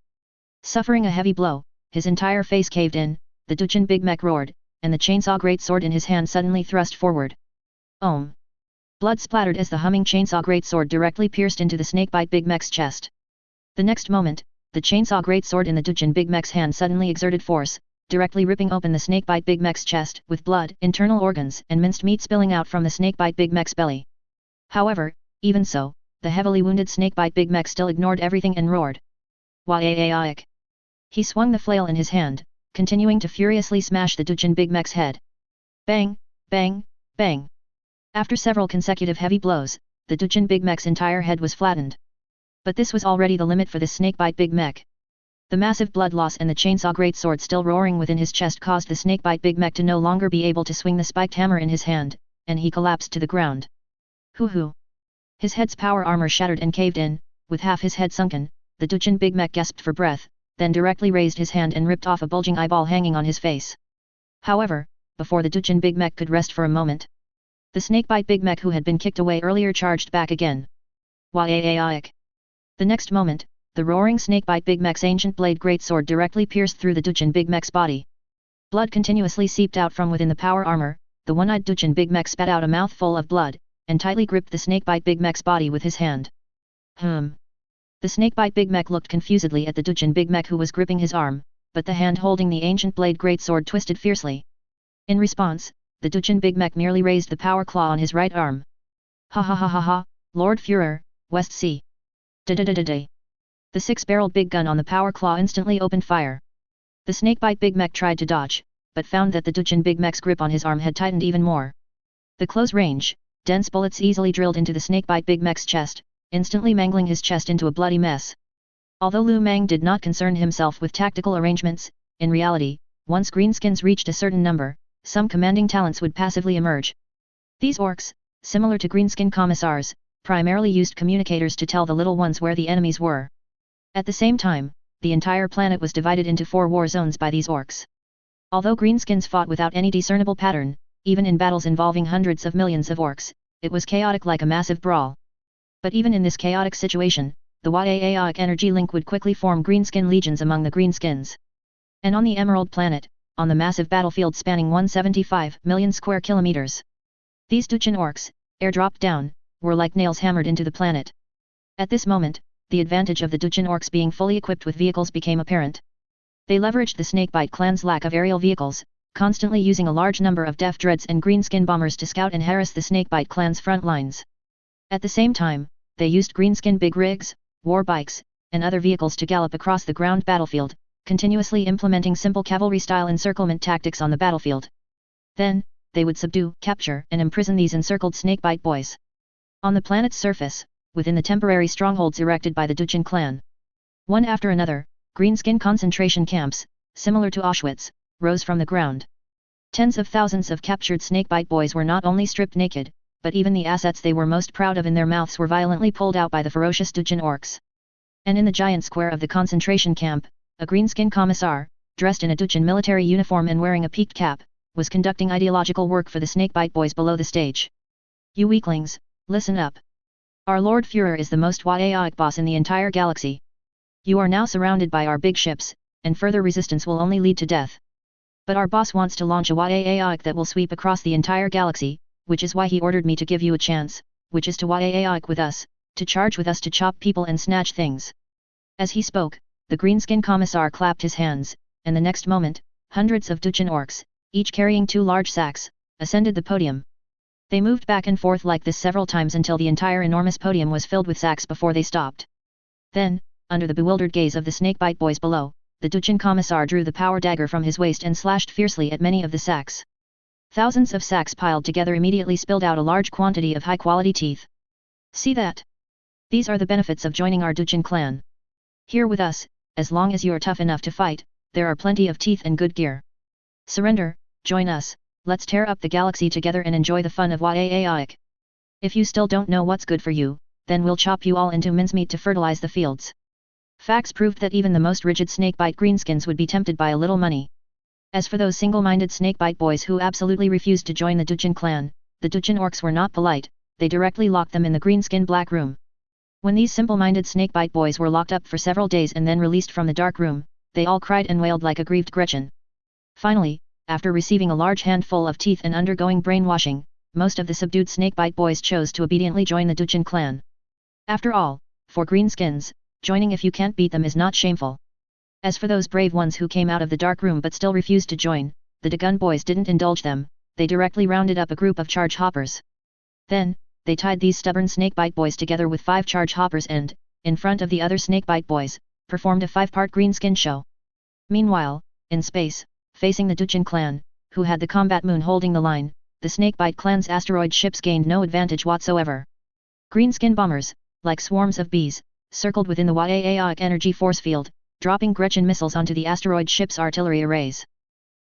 Suffering a heavy blow, his entire face caved in, the Duchin Big Mech roared, and the chainsaw greatsword in his hand suddenly thrust forward. Blood splattered as the humming chainsaw greatsword directly pierced into the snakebite Big Mech's chest. The next moment, the chainsaw greatsword in the Duchin Big Mech's hand suddenly exerted force, directly ripping open the snakebite Big Mech's chest, with blood, internal organs and minced meat spilling out from the snakebite Big Mech's belly. However, even so, the heavily wounded snakebite Big Mech still ignored everything and roared. Waik! He swung the flail in his hand, continuing to furiously smash the Duchin Big Mech's head. Bang! Bang! Bang! After several consecutive heavy blows, the Duchin Big Mech's entire head was flattened. But this was already the limit for this snakebite Big Mech. The massive blood loss and the chainsaw greatsword still roaring within his chest caused the snakebite Big Mech to no longer be able to swing the spiked hammer in his hand, and he collapsed to the ground. Hoo! His head's power armor shattered and caved in, with half his head sunken, the Duchin Big Mech gasped for breath, then directly raised his hand and ripped off a bulging eyeball hanging on his face. However, before the Duchin Big Mech could rest for a moment, the snakebite Big Mech who had been kicked away earlier charged back again. Waik! The next moment, the roaring snakebite Big Mech's ancient blade greatsword directly pierced through the Duchin Big Mech's body. Blood continuously seeped out from within the power armor, the one-eyed Duchin Big Mech spat out a mouthful of blood, and tightly gripped the snakebite Big Mech's body with his hand. The snakebite Big Mech looked confusedly at the Duchin Big Mech who was gripping his arm, but the hand holding the ancient blade greatsword twisted fiercely. In response, the Duchin Big Mech merely raised the power claw on his right arm. Ha ha ha ha ha, Lord Führer, West Sea. Da-da-da-da-da. The six-barreled big gun on the power claw instantly opened fire. The snakebite Big Mech tried to dodge, but found that the Duchin Big Mech's grip on his arm had tightened even more. The close-range, dense bullets easily drilled into the snakebite Big Mech's chest, instantly mangling his chest into a bloody mess. Although Lu Mang did not concern himself with tactical arrangements, in reality, once greenskins reached a certain number, some commanding talents would passively emerge. These orcs, similar to greenskin commissars, primarily used communicators to tell the little ones where the enemies were. At the same time, the entire planet was divided into 4 war zones by these orcs. Although greenskins fought without any discernible pattern, even in battles involving hundreds of millions of orcs, it was chaotic like a massive brawl. But even in this chaotic situation, the Waik energy link would quickly form greenskin legions among the greenskins. And on the Emerald Planet, on the massive battlefield spanning 175 million square kilometers, these Duchin orcs, airdropped down, were like nails hammered into the planet. At this moment, the advantage of the Duchin orcs being fully equipped with vehicles became apparent. They leveraged the Snakebite clan's lack of aerial vehicles, constantly using a large number of Death Dreads and Greenskin bombers to scout and harass the Snakebite clan's front lines. At the same time, they used Greenskin big rigs, war bikes, and other vehicles to gallop across the ground battlefield, continuously implementing simple cavalry-style encirclement tactics on the battlefield. Then, they would subdue, capture, and imprison these encircled Snakebite boys. On the planet's surface, within the temporary strongholds erected by the Duchin clan, one after another, Greenskin concentration camps, similar to Auschwitz, rose from the ground. Tens of thousands of captured snakebite boys were not only stripped naked, but even the assets they were most proud of in their mouths were violently pulled out by the ferocious Dujin orcs. And in the giant square of the concentration camp, a green-skinned commissar, dressed in a Dujin military uniform and wearing a peaked cap, was conducting ideological work for the snakebite boys below the stage. You weaklings, listen up. Our Lord Führer is the most chaotic boss in the entire galaxy. You are now surrounded by our big ships, and further resistance will only lead to death. But our boss wants to launch a chaotic that will sweep across the entire galaxy, which is why he ordered me to give you a chance, which is to chaotic with us, to charge with us to chop people and snatch things. As he spoke, the green-skinned commissar clapped his hands, and the next moment, hundreds of Dujin orcs, each carrying 2 large sacks, ascended the podium. They moved back and forth like this several times until the entire enormous podium was filled with sacks before they stopped. Then, under the bewildered gaze of the snakebite boys below, the Dujin commissar drew the power dagger from his waist and slashed fiercely at many of the sacks. Thousands of sacks piled together immediately spilled out a large quantity of high-quality teeth. See that? These are the benefits of joining our Dujin clan. Here with us, as long as you are tough enough to fight, there are plenty of teeth and good gear. Surrender, join us, let's tear up the galaxy together and enjoy the fun of chaotic. If you still don't know what's good for you, then we'll chop you all into mincemeat to fertilize the fields. Facts proved that even the most rigid snakebite greenskins would be tempted by a little money. As for those single-minded snakebite boys who absolutely refused to join the Dujin clan, the Dujin orcs were not polite, they directly locked them in the greenskin black room. When these simple-minded snakebite boys were locked up for several days and then released from the dark room, they all cried and wailed like a grieved Gretchen. Finally, after receiving a large handful of teeth and undergoing brainwashing, most of the subdued snakebite boys chose to obediently join the Dujin clan. After all, for greenskins, joining if you can't beat them is not shameful. As for those brave ones who came out of the dark room but still refused to join, the Dagon boys didn't indulge them, they directly rounded up a group of charge hoppers. Then, they tied these stubborn snakebite boys together with 5 charge hoppers and, in front of the other snakebite boys, performed a 5-part greenskin show. Meanwhile, in space, facing the Dujin clan, who had the combat moon holding the line, the snakebite clan's asteroid ships gained no advantage whatsoever. Greenskin bombers, like swarms of bees, circled within the chaotic energy force field, dropping Gretchen missiles onto the asteroid ship's artillery arrays.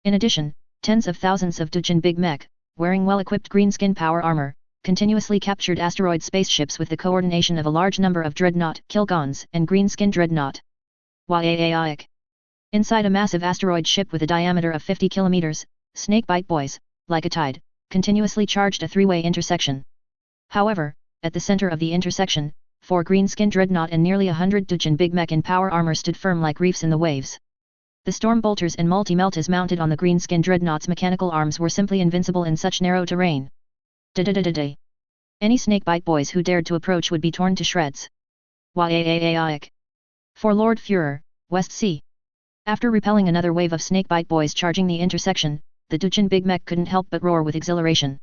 In addition, tens of thousands of Dujin big mech, wearing well-equipped greenskin power armor, continuously captured asteroid spaceships with the coordination of a large number of dreadnought Kilgons and greenskin dreadnought. Chaotic. Inside a massive asteroid ship with a diameter of 50 kilometers, snakebite boys, like a tide, continuously charged a 3-way intersection. However, at the center of the intersection, 4 greenskin dreadnought and nearly 100 Dujin big mech in power armor stood firm like reefs in the waves. The storm bolters and multi-meltas mounted on the greenskin dreadnought's mechanical arms were simply invincible in such narrow terrain. Any snakebite boys who dared to approach would be torn to shreds. Chaotic. For Lord Führer, West Sea. After repelling another wave of snakebite boys charging the intersection, the Dujin big mech couldn't help but roar with exhilaration.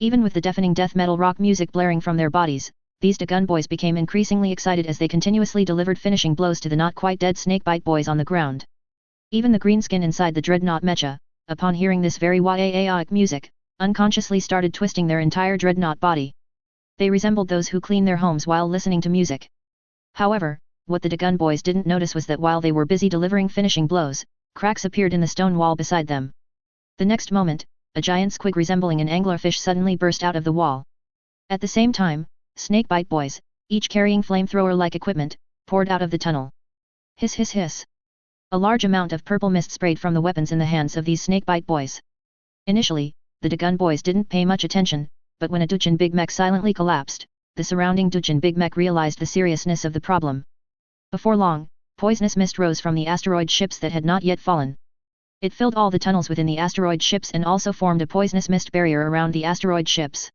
Even with the deafening death metal rock music blaring from their bodies, these Dagon boys became increasingly excited as they continuously delivered finishing blows to the not quite dead snakebite boys on the ground. Even the greenskin inside the dreadnought mecha, upon hearing this very chaotic music, unconsciously started twisting their entire dreadnought body. They resembled those who clean their homes while listening to music. However, what the Dagon boys didn't notice was that while they were busy delivering finishing blows, cracks appeared in the stone wall beside them. The next moment, a giant squig resembling an anglerfish suddenly burst out of the wall. At the same time, snakebite boys, each carrying flamethrower-like equipment, poured out of the tunnel. Hiss hiss hiss. A large amount of purple mist sprayed from the weapons in the hands of these snakebite boys. Initially, the Dagon boys didn't pay much attention, but when a Dujin big mech silently collapsed, the surrounding Dujin big mech realized the seriousness of the problem. Before long, poisonous mist rose from the asteroid ships that had not yet fallen. It filled all the tunnels within the asteroid ships and also formed a poisonous mist barrier around the asteroid ships.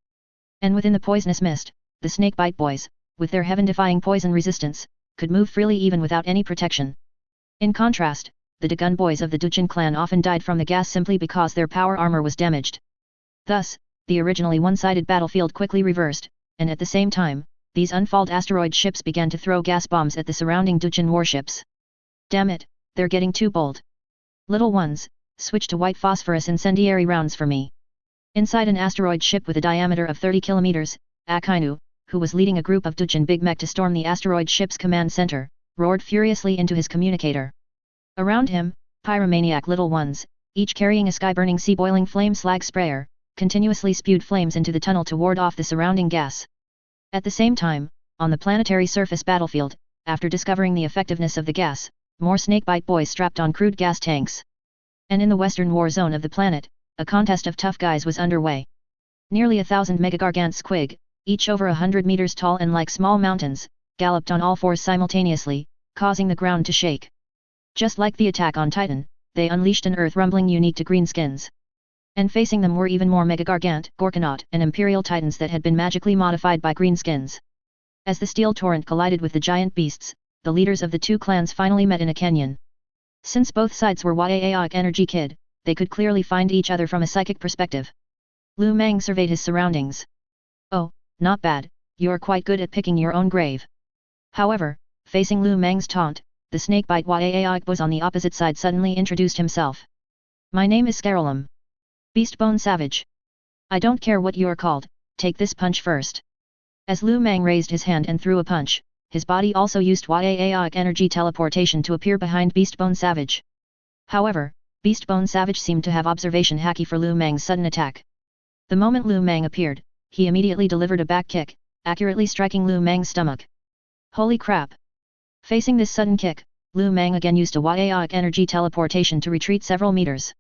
And within the poisonous mist, the snakebite boys, with their heaven-defying poison resistance, could move freely even without any protection. In contrast, the Dagon boys of the Dujin clan often died from the gas simply because their power armor was damaged. Thus, the originally one-sided battlefield quickly reversed, and at the same time, these unfalled asteroid ships began to throw gas bombs at the surrounding Dujin warships. Damn it, they're getting too bold. Little ones, switch to white phosphorus incendiary rounds for me. Inside an asteroid ship with a diameter of 30 kilometers, Akainu, who was leading a group of Dujin big mech to storm the asteroid ship's command center, roared furiously into his communicator. Around him, Pyromaniac little ones, each carrying a sky-burning sea-boiling flame slag sprayer, continuously spewed flames into the tunnel to ward off the surrounding gas. At the same time, on the planetary surface battlefield, after discovering the effectiveness of the gas, more snakebite boys strapped on crude gas tanks. And in the western war zone of the planet, a contest of tough guys was underway. Nearly 1,000 megagargant squig, each over 100 meters tall and like small mountains, galloped on all fours simultaneously, causing the ground to shake. Just like the attack on Titan, they unleashed an earth rumbling unique to greenskins. And facing them were even more megagargant, Gorkanaut, and Imperial Titans that had been magically modified by greenskins. As the steel torrent collided with the giant beasts, the leaders of the two clans finally met in a canyon. Since both sides were Yaoic Energy Kid, they could clearly find each other from a psychic perspective. Lu Meng surveyed his surroundings. Oh, not bad, you're quite good at picking your own grave. However, facing Lu Meng's taunt, the snakebite Yaoic boss on the opposite side suddenly introduced himself. My name is Scarolum. Beastbone Savage. I don't care what you're called, take this punch first. As Lu Meng raised his hand and threw a punch, his body also used Yaoic energy teleportation to appear behind Beastbone Savage. However, Beastbone Savage seemed to have observation hacky for Lu Meng's sudden attack. The moment Lu Meng appeared, he immediately delivered a back kick, accurately striking Lu Meng's stomach. Holy crap! Facing this sudden kick, Lu Meng again used a Yaoic energy teleportation to retreat several meters.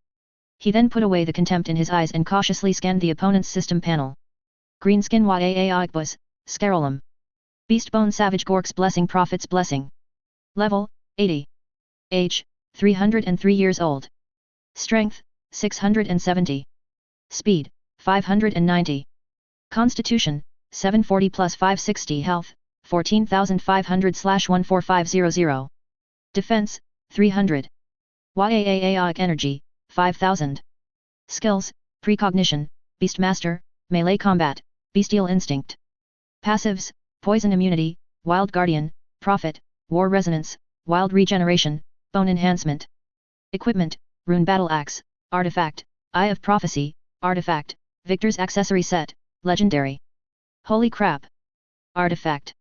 He then put away the contempt in his eyes and cautiously scanned the opponent's system panel. Greenskin Yaoic boss, Scarolum. Beastbone Savage Gork's Blessing Prophet's Blessing. Level, 80. Age, 303 years old. Strength, 670. Speed, 590. Constitution, 740 plus 560 health, 14,500/14500. Defense, 300. Yaoic Energy, 5,000. Skills, Precognition, Beastmaster, Melee Combat, Bestial Instinct. Passives, Poison Immunity, Wild Guardian, Prophet, War Resonance, Wild Regeneration, Bone Enhancement. Equipment, Rune Battle Axe, Artifact, Eye of Prophecy, Artifact, Victor's Accessory Set, Legendary. Holy crap! Artifact.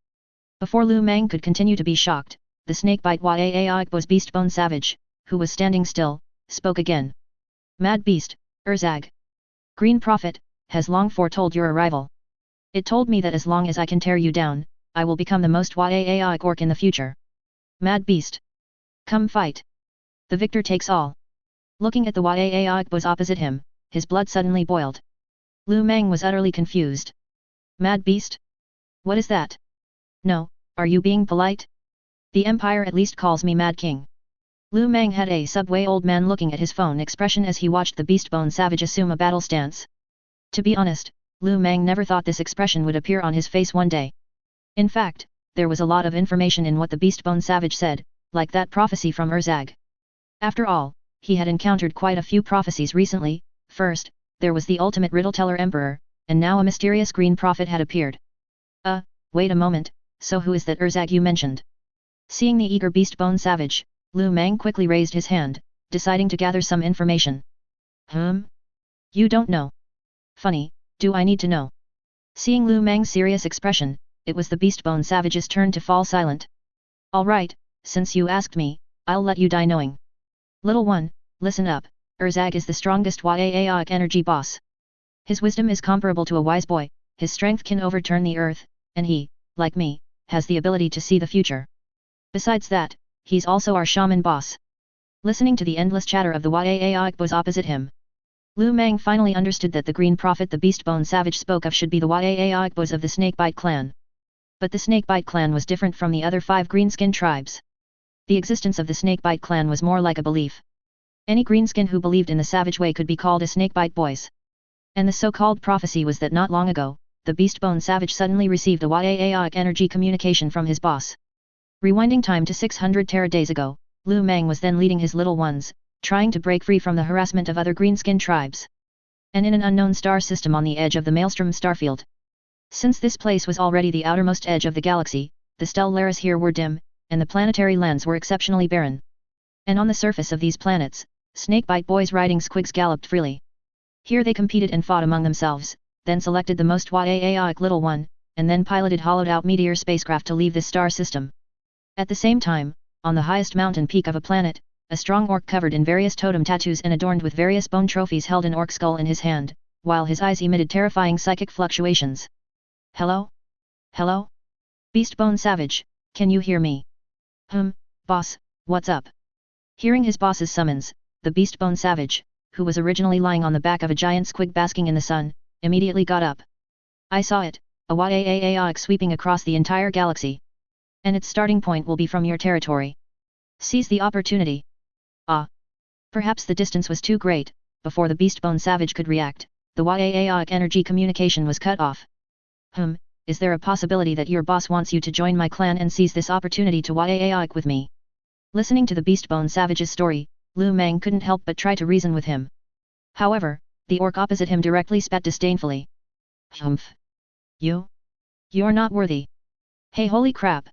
Before Lu Meng could continue to be shocked, the snakebite Yaoic boss Beastbone Savage, who was standing still, spoke again. Mad Beast, Urzag. Green Prophet, has long foretold your arrival. It told me that as long as I can tear you down, I will become the most Yaoic orc in the future. Mad Beast. Come fight. The victor takes all. Looking at the Yaoic boss opposite him, his blood suddenly boiled. Lu Meng was utterly confused. Mad Beast? What is that? No, are you being polite? The Empire at least calls me Mad King. Lu Meng had a subway old man looking at his phone expression as he watched the Beastbone Savage assume a battle stance. To be honest, Lu Meng never thought this expression would appear on his face one day. In fact, there was a lot of information in what the Beastbone Savage said, like that prophecy from Urzag. After all, he had encountered quite a few prophecies recently. First, there was the ultimate riddle-teller emperor, and now a mysterious green prophet had appeared. Wait a moment, so who is that Urzag you mentioned? Seeing the eager Beastbone Savage, Lu Meng quickly raised his hand, deciding to gather some information. You don't know. Funny, do I need to know? Seeing Lu Meng's serious expression, it was the Beastbone Savage's turn to fall silent. Alright, since you asked me, I'll let you die knowing. Little one, listen up, Urzag is the strongest Yaoic energy boss. His wisdom is comparable to a wise boy, his strength can overturn the earth, and he, like me, has the ability to see the future. Besides that, he's also our shaman boss. Listening to the endless chatter of the Yaoic boss opposite him, Lu Meng finally understood that the green prophet the Beastbone Savage spoke of should be the Yaoic boss of the Snakebite clan. But the Snakebite clan was different from the other 5 greenskin tribes. The existence of the Snakebite clan was more like a belief. Any greenskin who believed in the savage way could be called a Snakebite boys. And the so-called prophecy was that not long ago, the Beastbone Savage suddenly received a Yaoic energy communication from his boss. Rewinding time to 600 Terra days ago, Lu Meng was then leading his little ones, trying to break free from the harassment of other greenskin tribes. And in an unknown star system on the edge of the Maelstrom starfield. Since this place was already the outermost edge of the galaxy, the stellaris here were dim, and the planetary lands were exceptionally barren. And on the surface of these planets, Snakebite boys riding squigs galloped freely. Here they competed and fought among themselves, then selected the most Yaoic little one, and then piloted hollowed-out meteor spacecraft to leave this star system. At the same time, on the highest mountain peak of a planet, a strong orc covered in various totem tattoos and adorned with various bone trophies held an orc skull in his hand, while his eyes emitted terrifying psychic fluctuations. Hello? Hello? Beastbone Savage, can you hear me? Boss, what's up? Hearing his boss's summons, the Beastbone Savage, who was originally lying on the back of a giant squig basking in the sun, immediately got up. I saw it, a Waaaaaaak sweeping across the entire galaxy. And its starting point will be from your territory. Seize the opportunity. Ah. Perhaps the distance was too great, before the Beastbone Savage could react, the Waaaaaaak energy communication was cut off. Is there a possibility that your boss wants you to join my clan and seize this opportunity to Waaaaaaak with me? Listening to the Beastbone Savage's story, Lu Meng couldn't help but try to reason with him. However, the orc opposite him directly spat disdainfully. You're not worthy. Hey, holy crap!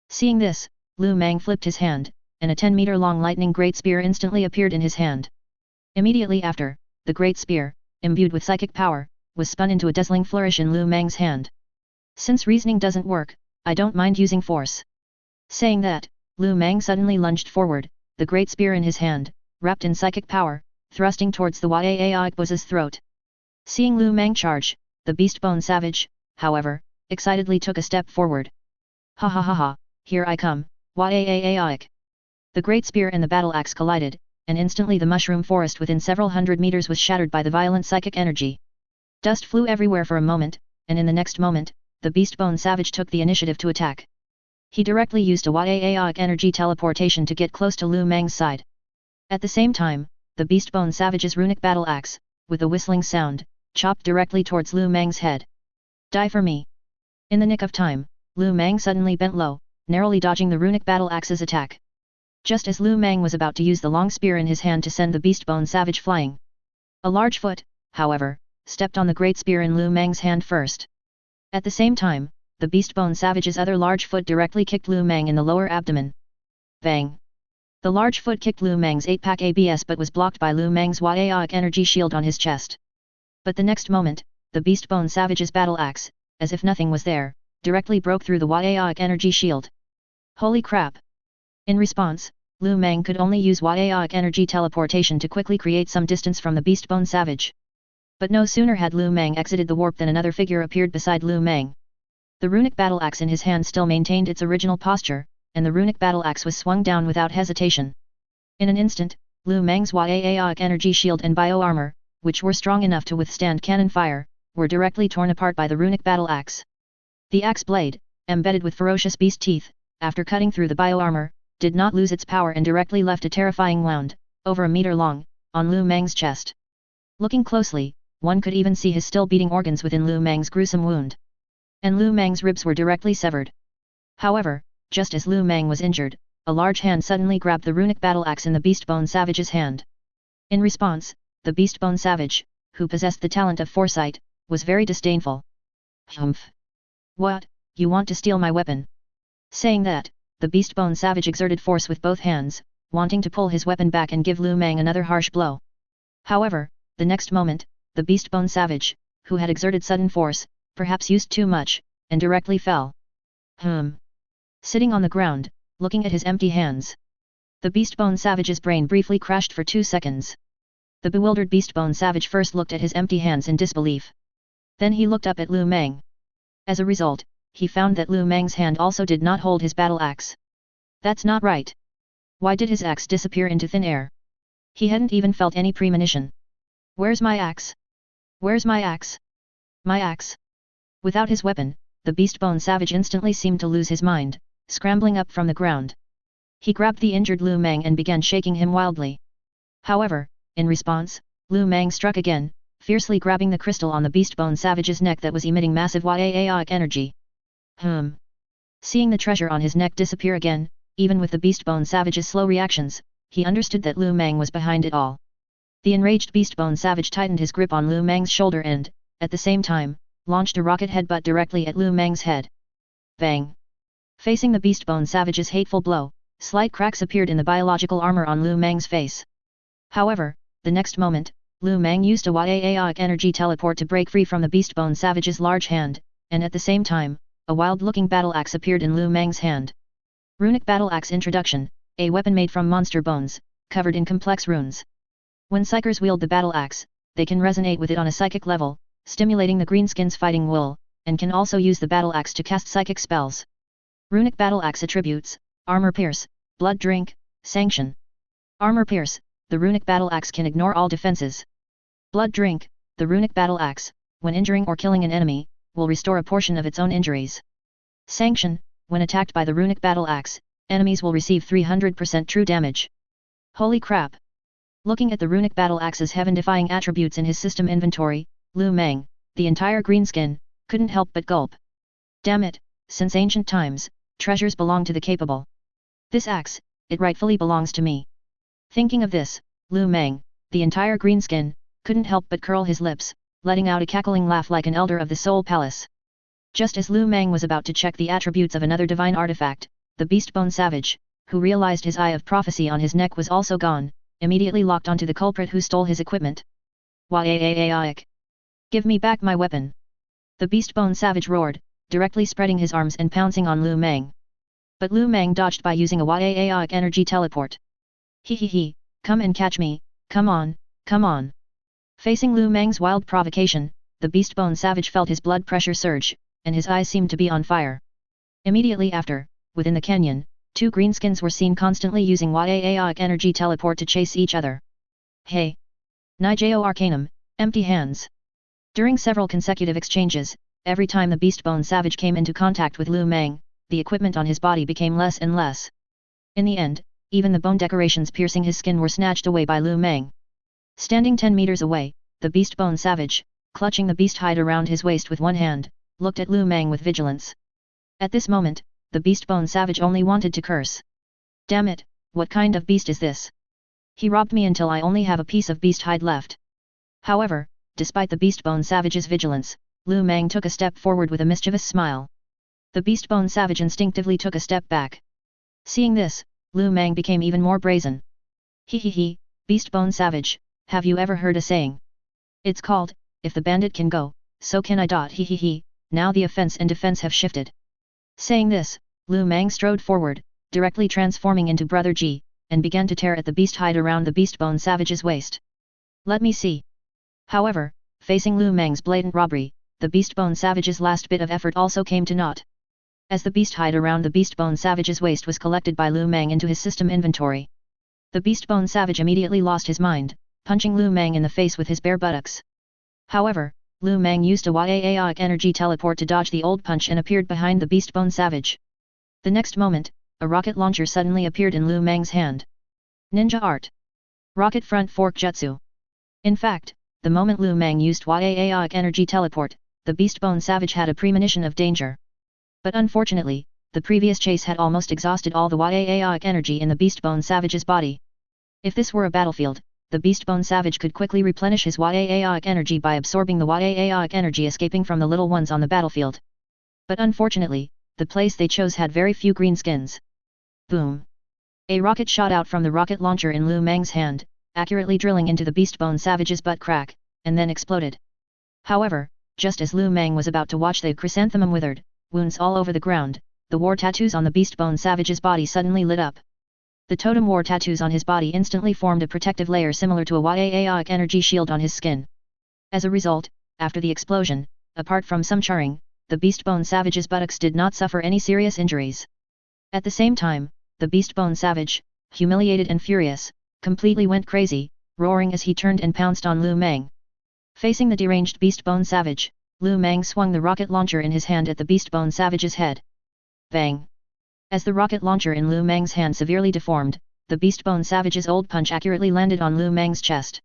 Seeing this, Lu Meng flipped his hand, and a 10-meter-long lightning great spear instantly appeared in his hand. Immediately after, the great spear, imbued with psychic power, was spun into a dazzling flourish in Lu Meng's hand. Since reasoning doesn't work, I don't mind using force. Saying that, Lu Meng suddenly lunged forward, the great spear in his hand, wrapped in psychic power, thrusting towards the Waaaaaaak boss's throat. Seeing Lu Meng charge, the Beastbone Savage, however, excitedly took a step forward. Ha ha ha ha, here I come, Waaaaaaak. The great spear and the battle axe collided, and instantly the mushroom forest within several hundred meters was shattered by the violent psychic energy. Dust flew everywhere for a moment, and in the next moment, the Beastbone Savage took the initiative to attack. He directly used a Waaaaaaak energy teleportation to get close to Lu Meng's side. At the same time, the Beastbone Savage's runic battle axe, with a whistling sound, chopped directly towards Lu Meng's head. Die for me! In the nick of time, Lu Meng suddenly bent low, narrowly dodging the runic battle axe's attack. Just as Lu Meng was about to use the long spear in his hand to send the Beastbone Savage flying. A large foot, however, stepped on the great spear in Lu Meng's hand first. At the same time, the Beastbone Savage's other large foot directly kicked Lu Meng in the lower abdomen. Bang! The large foot kicked Lu Meng's 8-pack ABS but was blocked by Lu Meng's Waaaaaaak energy shield on his chest. But the next moment, the Beastbone Savage's battle axe, as if nothing was there, directly broke through the Waaaaaaak energy shield. Holy crap! In response, Lu Meng could only use Waaaaaaak energy teleportation to quickly create some distance from the Beastbone Savage. But no sooner had Lu Meng exited the warp than another figure appeared beside Lu Meng. The runic battle axe in his hand still maintained its original posture, and the runic battle axe was swung down without hesitation. In an instant, Lu Meng's Waaaaaaak energy shield and bio-armor, which were strong enough to withstand cannon fire, were directly torn apart by the runic battle axe. The axe blade, embedded with ferocious beast teeth, after cutting through the bio-armor, did not lose its power and directly left a terrifying wound, over a meter long, on Lu Meng's chest. Looking closely, one could even see his still beating organs within Lu Meng's gruesome wound. And Lu Meng's ribs were directly severed. However, just as Lu Meng was injured, a large hand suddenly grabbed the runic battle axe in the Beastbone Savage's hand. In response, the Beastbone Savage, who possessed the talent of foresight, was very disdainful. What, you want to steal my weapon? Saying that, the Beastbone Savage exerted force with both hands, wanting to pull his weapon back and give Lu Meng another harsh blow. However, the next moment, the Beastbone Savage, who had exerted sudden force, perhaps used too much, and directly fell. Sitting on the ground, looking at his empty hands. The Beastbone Savage's brain briefly crashed for 2 seconds. The bewildered Beastbone Savage first looked at his empty hands in disbelief. Then he looked up at Lu Meng. As a result, he found that Lu Meng's hand also did not hold his battle axe. That's not right. Why did his axe disappear into thin air? He hadn't even felt any premonition. Where's my axe? Where's my axe? My axe? Without his weapon, the Beastbone Savage instantly seemed to lose his mind, scrambling up from the ground. He grabbed the injured Lu Meng and began shaking him wildly. However, in response, Lu Meng struck again, fiercely grabbing the crystal on the Beastbone Savage's neck that was emitting massive Waaaaaaak energy. Seeing the treasure on his neck disappear again, even with the Beastbone Savage's slow reactions, he understood that Lu Meng was behind it all. The enraged Beastbone Savage tightened his grip on Lu Meng's shoulder and, at the same time, launched a rocket headbutt directly at Lu Meng's head. Bang! Facing the Beastbone Savage's hateful blow, slight cracks appeared in the biological armor on Lu Meng's face. However, the next moment, Lu Meng used a Waaaaaaak energy teleport to break free from the Beastbone Savage's large hand, and at the same time, a wild-looking battle axe appeared in Lu Meng's hand. Runic Battle Axe Introduction, a weapon made from monster bones, covered in complex runes. When psychers wield the battle axe, they can resonate with it on a psychic level, stimulating the greenskin's fighting will, and can also use the battle axe to cast psychic spells. Runic battle axe attributes: Armor Pierce, Blood Drink, Sanction. Armor Pierce: the runic battle axe can ignore all defenses. Blood Drink: the runic battle axe, when injuring or killing an enemy, will restore a portion of its own injuries. Sanction: when attacked by the runic battle axe, enemies will receive 300% true damage. Holy crap! Looking at the runic battle axe's heaven-defying attributes in his system inventory, Lu Meng, the entire greenskin, couldn't help but gulp. Damn it, since ancient times, treasures belong to the capable. This axe, it rightfully belongs to me. Thinking of this, Lu Meng, the entire greenskin, couldn't help but curl his lips, letting out a cackling laugh like an elder of the Soul Palace. Just as Lu Meng was about to check the attributes of another divine artifact, the Beastbone Savage, who realized his eye of prophecy on his neck was also gone, immediately locked onto the culprit who stole his equipment. Why-ay-ay-ay-ay-ay. Give me back my weapon! The Beastbone Savage roared, directly spreading his arms and pouncing on Lu Meng. But Lu Meng dodged by using a Wai energy teleport. He, come and catch me, come on, come on. Facing Lu Meng's wild provocation, the Beastbone Savage felt his blood pressure surge, and his eyes seemed to be on fire. Immediately after, within the canyon, two greenskins were seen constantly using Wai energy teleport to chase each other. Hey! Nigeo Arcanum, empty hands. During several consecutive exchanges, every time the Beastbone Savage came into contact with Lu Meng, the equipment on his body became less and less. In the end, even the bone decorations piercing his skin were snatched away by Lu Meng. Standing 10 meters away, the Beastbone Savage, clutching the beast hide around his waist with one hand, looked at Lu Meng with vigilance. At this moment, the Beastbone Savage only wanted to curse. Damn it, what kind of beast is this? He robbed me until I only have a piece of beast hide left. However, despite the Beastbone Savage's vigilance, Lu Meng took a step forward with a mischievous smile. The Beastbone Savage instinctively took a step back. Seeing this, Lu Meng became even more brazen. He, Beastbone Savage, have you ever heard a saying? It's called, if the bandit can go, so can I. He, now the offense and defense have shifted. Saying this, Lu Meng strode forward, directly transforming into Brother Ji, and began to tear at the beast hide around the Beastbone Savage's waist. Let me see. However, facing Lu Meng's blatant robbery, the Beastbone Savage's last bit of effort also came to naught. As the beast hide around the Beastbone Savage's waist was collected by Lu Meng into his system inventory, the Beastbone Savage immediately lost his mind, punching Lu Meng in the face with his bare buttocks. However, Lu Meng used a Wai energy teleport to dodge the old punch and appeared behind the Beastbone Savage. The next moment, a rocket launcher suddenly appeared in Lu Meng's hand. Ninja Art. Rocket Front Fork Jutsu. In fact, the moment Lu Meng used Wai energy teleport, the Beastbone Savage had a premonition of danger. But unfortunately, the previous chase had almost exhausted all the Wai energy in the Beastbone Savage's body. If this were a battlefield, the Beastbone Savage could quickly replenish his Wai energy by absorbing the Wai energy escaping from the little ones on the battlefield. But unfortunately, the place they chose had very few greenskins. Boom! A rocket shot out from the rocket launcher in Lu Meng's hand, accurately drilling into the Beastbone Savage's butt crack, and then exploded. However, just as Lu Meng was about to watch the chrysanthemum withered, wounds all over the ground, the war tattoos on the Beastbone Savage's body suddenly lit up. The totem war tattoos on his body instantly formed a protective layer similar to a Wai energy shield on his skin. As a result, after the explosion, apart from some charring, the Beastbone Savage's buttocks did not suffer any serious injuries. At the same time, the Beastbone Savage, humiliated and furious, completely went crazy, roaring as he turned and pounced on Lu Meng. Facing the deranged Beastbone Savage, Lu Meng swung the rocket launcher in his hand at the Beastbone Savage's head. Bang! As the rocket launcher in Lu Meng's hand severely deformed, the Beastbone Savage's old punch accurately landed on Lu Meng's chest.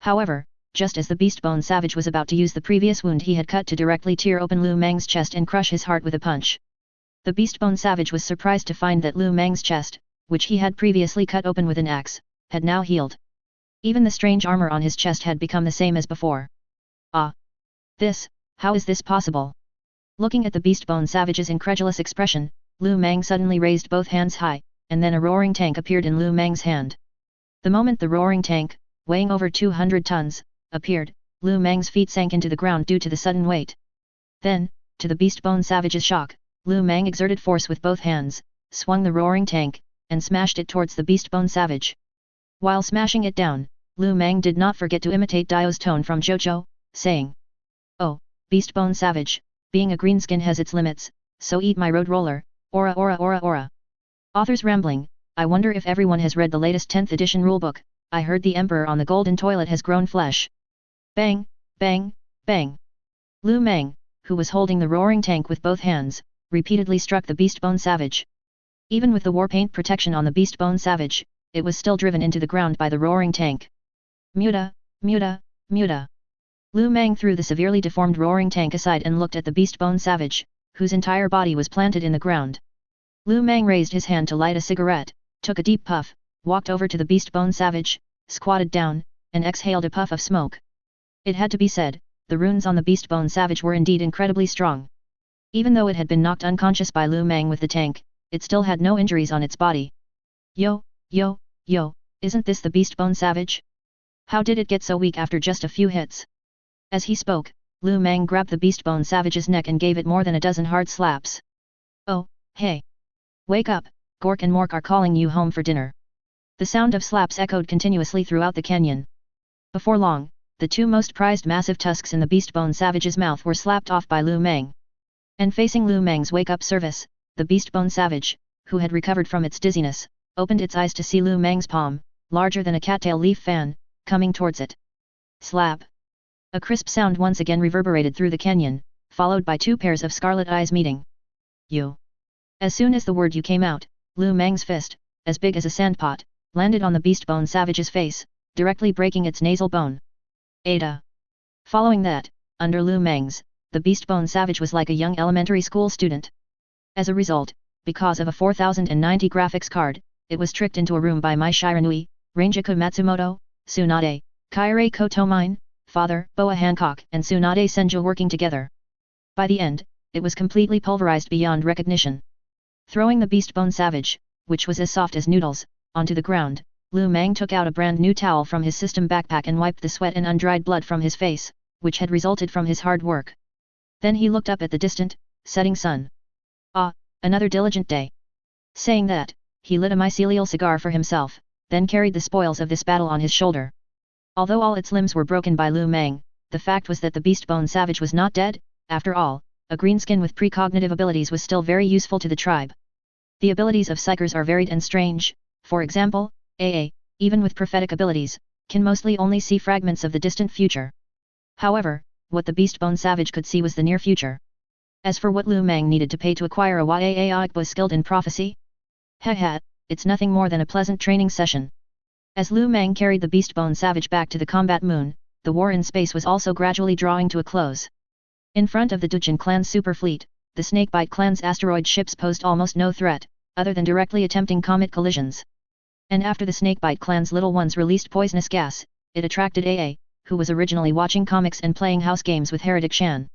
However, just as the Beastbone Savage was about to use the previous wound he had cut to directly tear open Lu Meng's chest and crush his heart with a punch, the Beastbone Savage was surprised to find that Lu Meng's chest, which he had previously cut open with an axe, had now healed. Even the strange armor on his chest had become the same as before. Ah! How is this possible? Looking at the Beastbone Savage's incredulous expression, Lu Meng suddenly raised both hands high, and then a roaring tank appeared in Lu Meng's hand. The moment the roaring tank, weighing over 200 tons, appeared, Lu Meng's feet sank into the ground due to the sudden weight. Then, to the Beastbone Savage's shock, Lu Meng exerted force with both hands, swung the roaring tank, and smashed it towards the Beastbone Savage. While smashing it down, Lu Meng did not forget to imitate Dio's tone from Jojo, saying, "Oh, Beastbone Savage, being a greenskin has its limits, so eat my road roller, ora ora ora ora." Author's rambling, I wonder if everyone has read the latest 10th edition rulebook. I heard the Emperor on the golden toilet has grown flesh. Bang, bang, bang. Lu Meng, who was holding the roaring tank with both hands, repeatedly struck the Beastbone Savage. Even with the war paint protection on the Beastbone Savage, it was still driven into the ground by the roaring tank. Muta, muta, muta. Lu Meng threw the severely deformed roaring tank aside and looked at the Beastbone Savage, whose entire body was planted in the ground. Lu Meng raised his hand to light a cigarette, took a deep puff, walked over to the Beastbone Savage, squatted down, and exhaled a puff of smoke. It had to be said, the runes on the Beastbone Savage were indeed incredibly strong. Even though it had been knocked unconscious by Lu Meng with the tank, it still had no injuries on its body. Yo, yo, yo, isn't this the Beastbone Savage? How did it get so weak after just a few hits? As he spoke, Lu Meng grabbed the Beastbone Savage's neck and gave it more than a dozen hard slaps. Oh, hey! Wake up, Gork and Mork are calling you home for dinner. The sound of slaps echoed continuously throughout the canyon. Before long, the two most prized massive tusks in the Beastbone Savage's mouth were slapped off by Lu Meng. And facing Lu Meng's wake-up service, the Beastbone Savage, who had recovered from its dizziness, opened its eyes to see Lu Meng's palm, larger than a cattail leaf fan, coming towards it. Slap! A crisp sound once again reverberated through the canyon, followed by two pairs of scarlet eyes meeting. You! As soon as the word you came out, Lu Meng's fist, as big as a sandpot, landed on the Beastbone Savage's face, directly breaking its nasal bone. Ada! Following that, under Lu Meng's, the Beastbone Savage was like a young elementary school student. As a result, because of a 4090 graphics card, it was tricked into a room by Mai Shiranui, Ranjaku Matsumoto, Tsunade, Kairei Kotomine, Father, Boa Hancock and Tsunade Senju working together. By the end, it was completely pulverized beyond recognition. Throwing the Beastbone Savage, which was as soft as noodles, onto the ground, Lu Meng took out a brand new towel from his system backpack and wiped the sweat and undried blood from his face, which had resulted from his hard work. Then he looked up at the distant, setting sun. Ah, another diligent day. Saying that, he lit a mycelial cigar for himself, then carried the spoils of this battle on his shoulder. Although all its limbs were broken by Lu Meng, the fact was that the Beastbone Savage was not dead. After all, a greenskin with precognitive abilities was still very useful to the tribe. The abilities of psychers are varied and strange. For example, AA, even with prophetic abilities, can mostly only see fragments of the distant future. However, what the Beastbone Savage could see was the near future. As for what Lu Meng needed to pay to acquire a Yaaiba skilled in prophecy? Haha, it's nothing more than a pleasant training session. As Lu Meng carried the Beastbone Savage back to the combat moon, the war in space was also gradually drawing to a close. In front of the Dujin clan's super fleet, the Snakebite clan's asteroid ships posed almost no threat, other than directly attempting comet collisions. And after the Snakebite clan's little ones released poisonous gas, it attracted AA, who was originally watching comics and playing house games with Heretic Shan.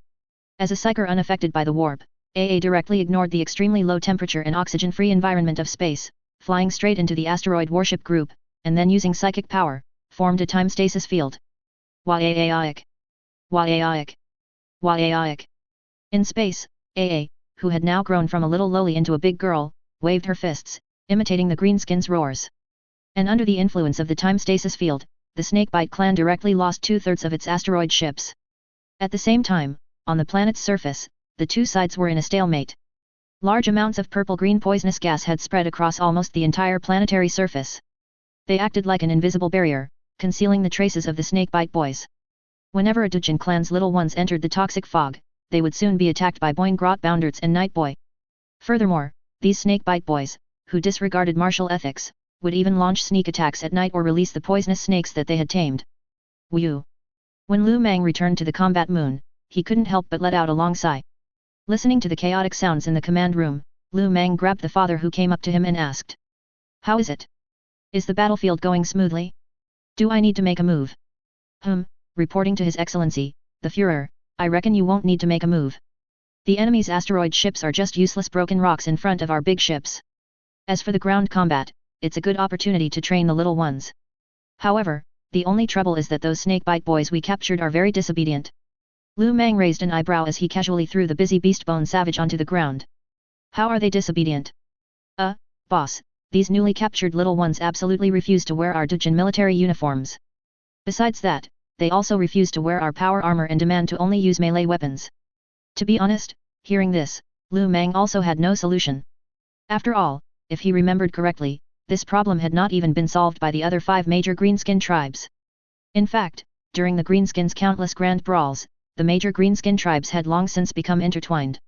As a psyker unaffected by the warp, AA directly ignored the extremely low temperature and oxygen-free environment of space, flying straight into the asteroid warship group, and then using psychic power, formed a time stasis field. Yaaic! Yaaic! Yaaic! In space, AA, who had now grown from a little lowly into a big girl, waved her fists, imitating the greenskin's roars. And under the influence of the time stasis field, the Snakebite clan directly lost 2/3 of its asteroid ships. At the same time, on the planet's surface, the two sides were in a stalemate. Large amounts of purple-green poisonous gas had spread across almost the entire planetary surface. They acted like an invisible barrier, concealing the traces of the Snakebite boys. Whenever a Dujin clan's little ones entered the toxic fog, they would soon be attacked by Boingrot Bounderts and Nightboy. Furthermore, these Snakebite boys, who disregarded martial ethics, would even launch sneak attacks at night or release the poisonous snakes that they had tamed. Whew! When Lu Meng returned to the combat moon, he couldn't help but let out a long sigh. Listening to the chaotic sounds in the command room, Lu Meng grabbed the father who came up to him and asked. How is it? Is the battlefield going smoothly? Do I need to make a move? Reporting to His Excellency, the Führer, I reckon you won't need to make a move. The enemy's asteroid ships are just useless broken rocks in front of our big ships. As for the ground combat, it's a good opportunity to train the little ones. However, the only trouble is that those Snakebite boys we captured are very disobedient. Lu Meng raised an eyebrow as he casually threw the busy Beastbone Savage onto the ground. How are they disobedient? Boss, these newly captured little ones absolutely refuse to wear our Dujin military uniforms. Besides that, they also refuse to wear our power armor and demand to only use melee weapons. To be honest, hearing this, Lu Meng also had no solution. After all, if he remembered correctly, this problem had not even been solved by the other 5 major greenskin tribes. In fact, during the greenskins' countless grand brawls, the major greenskin tribes had long since become intertwined.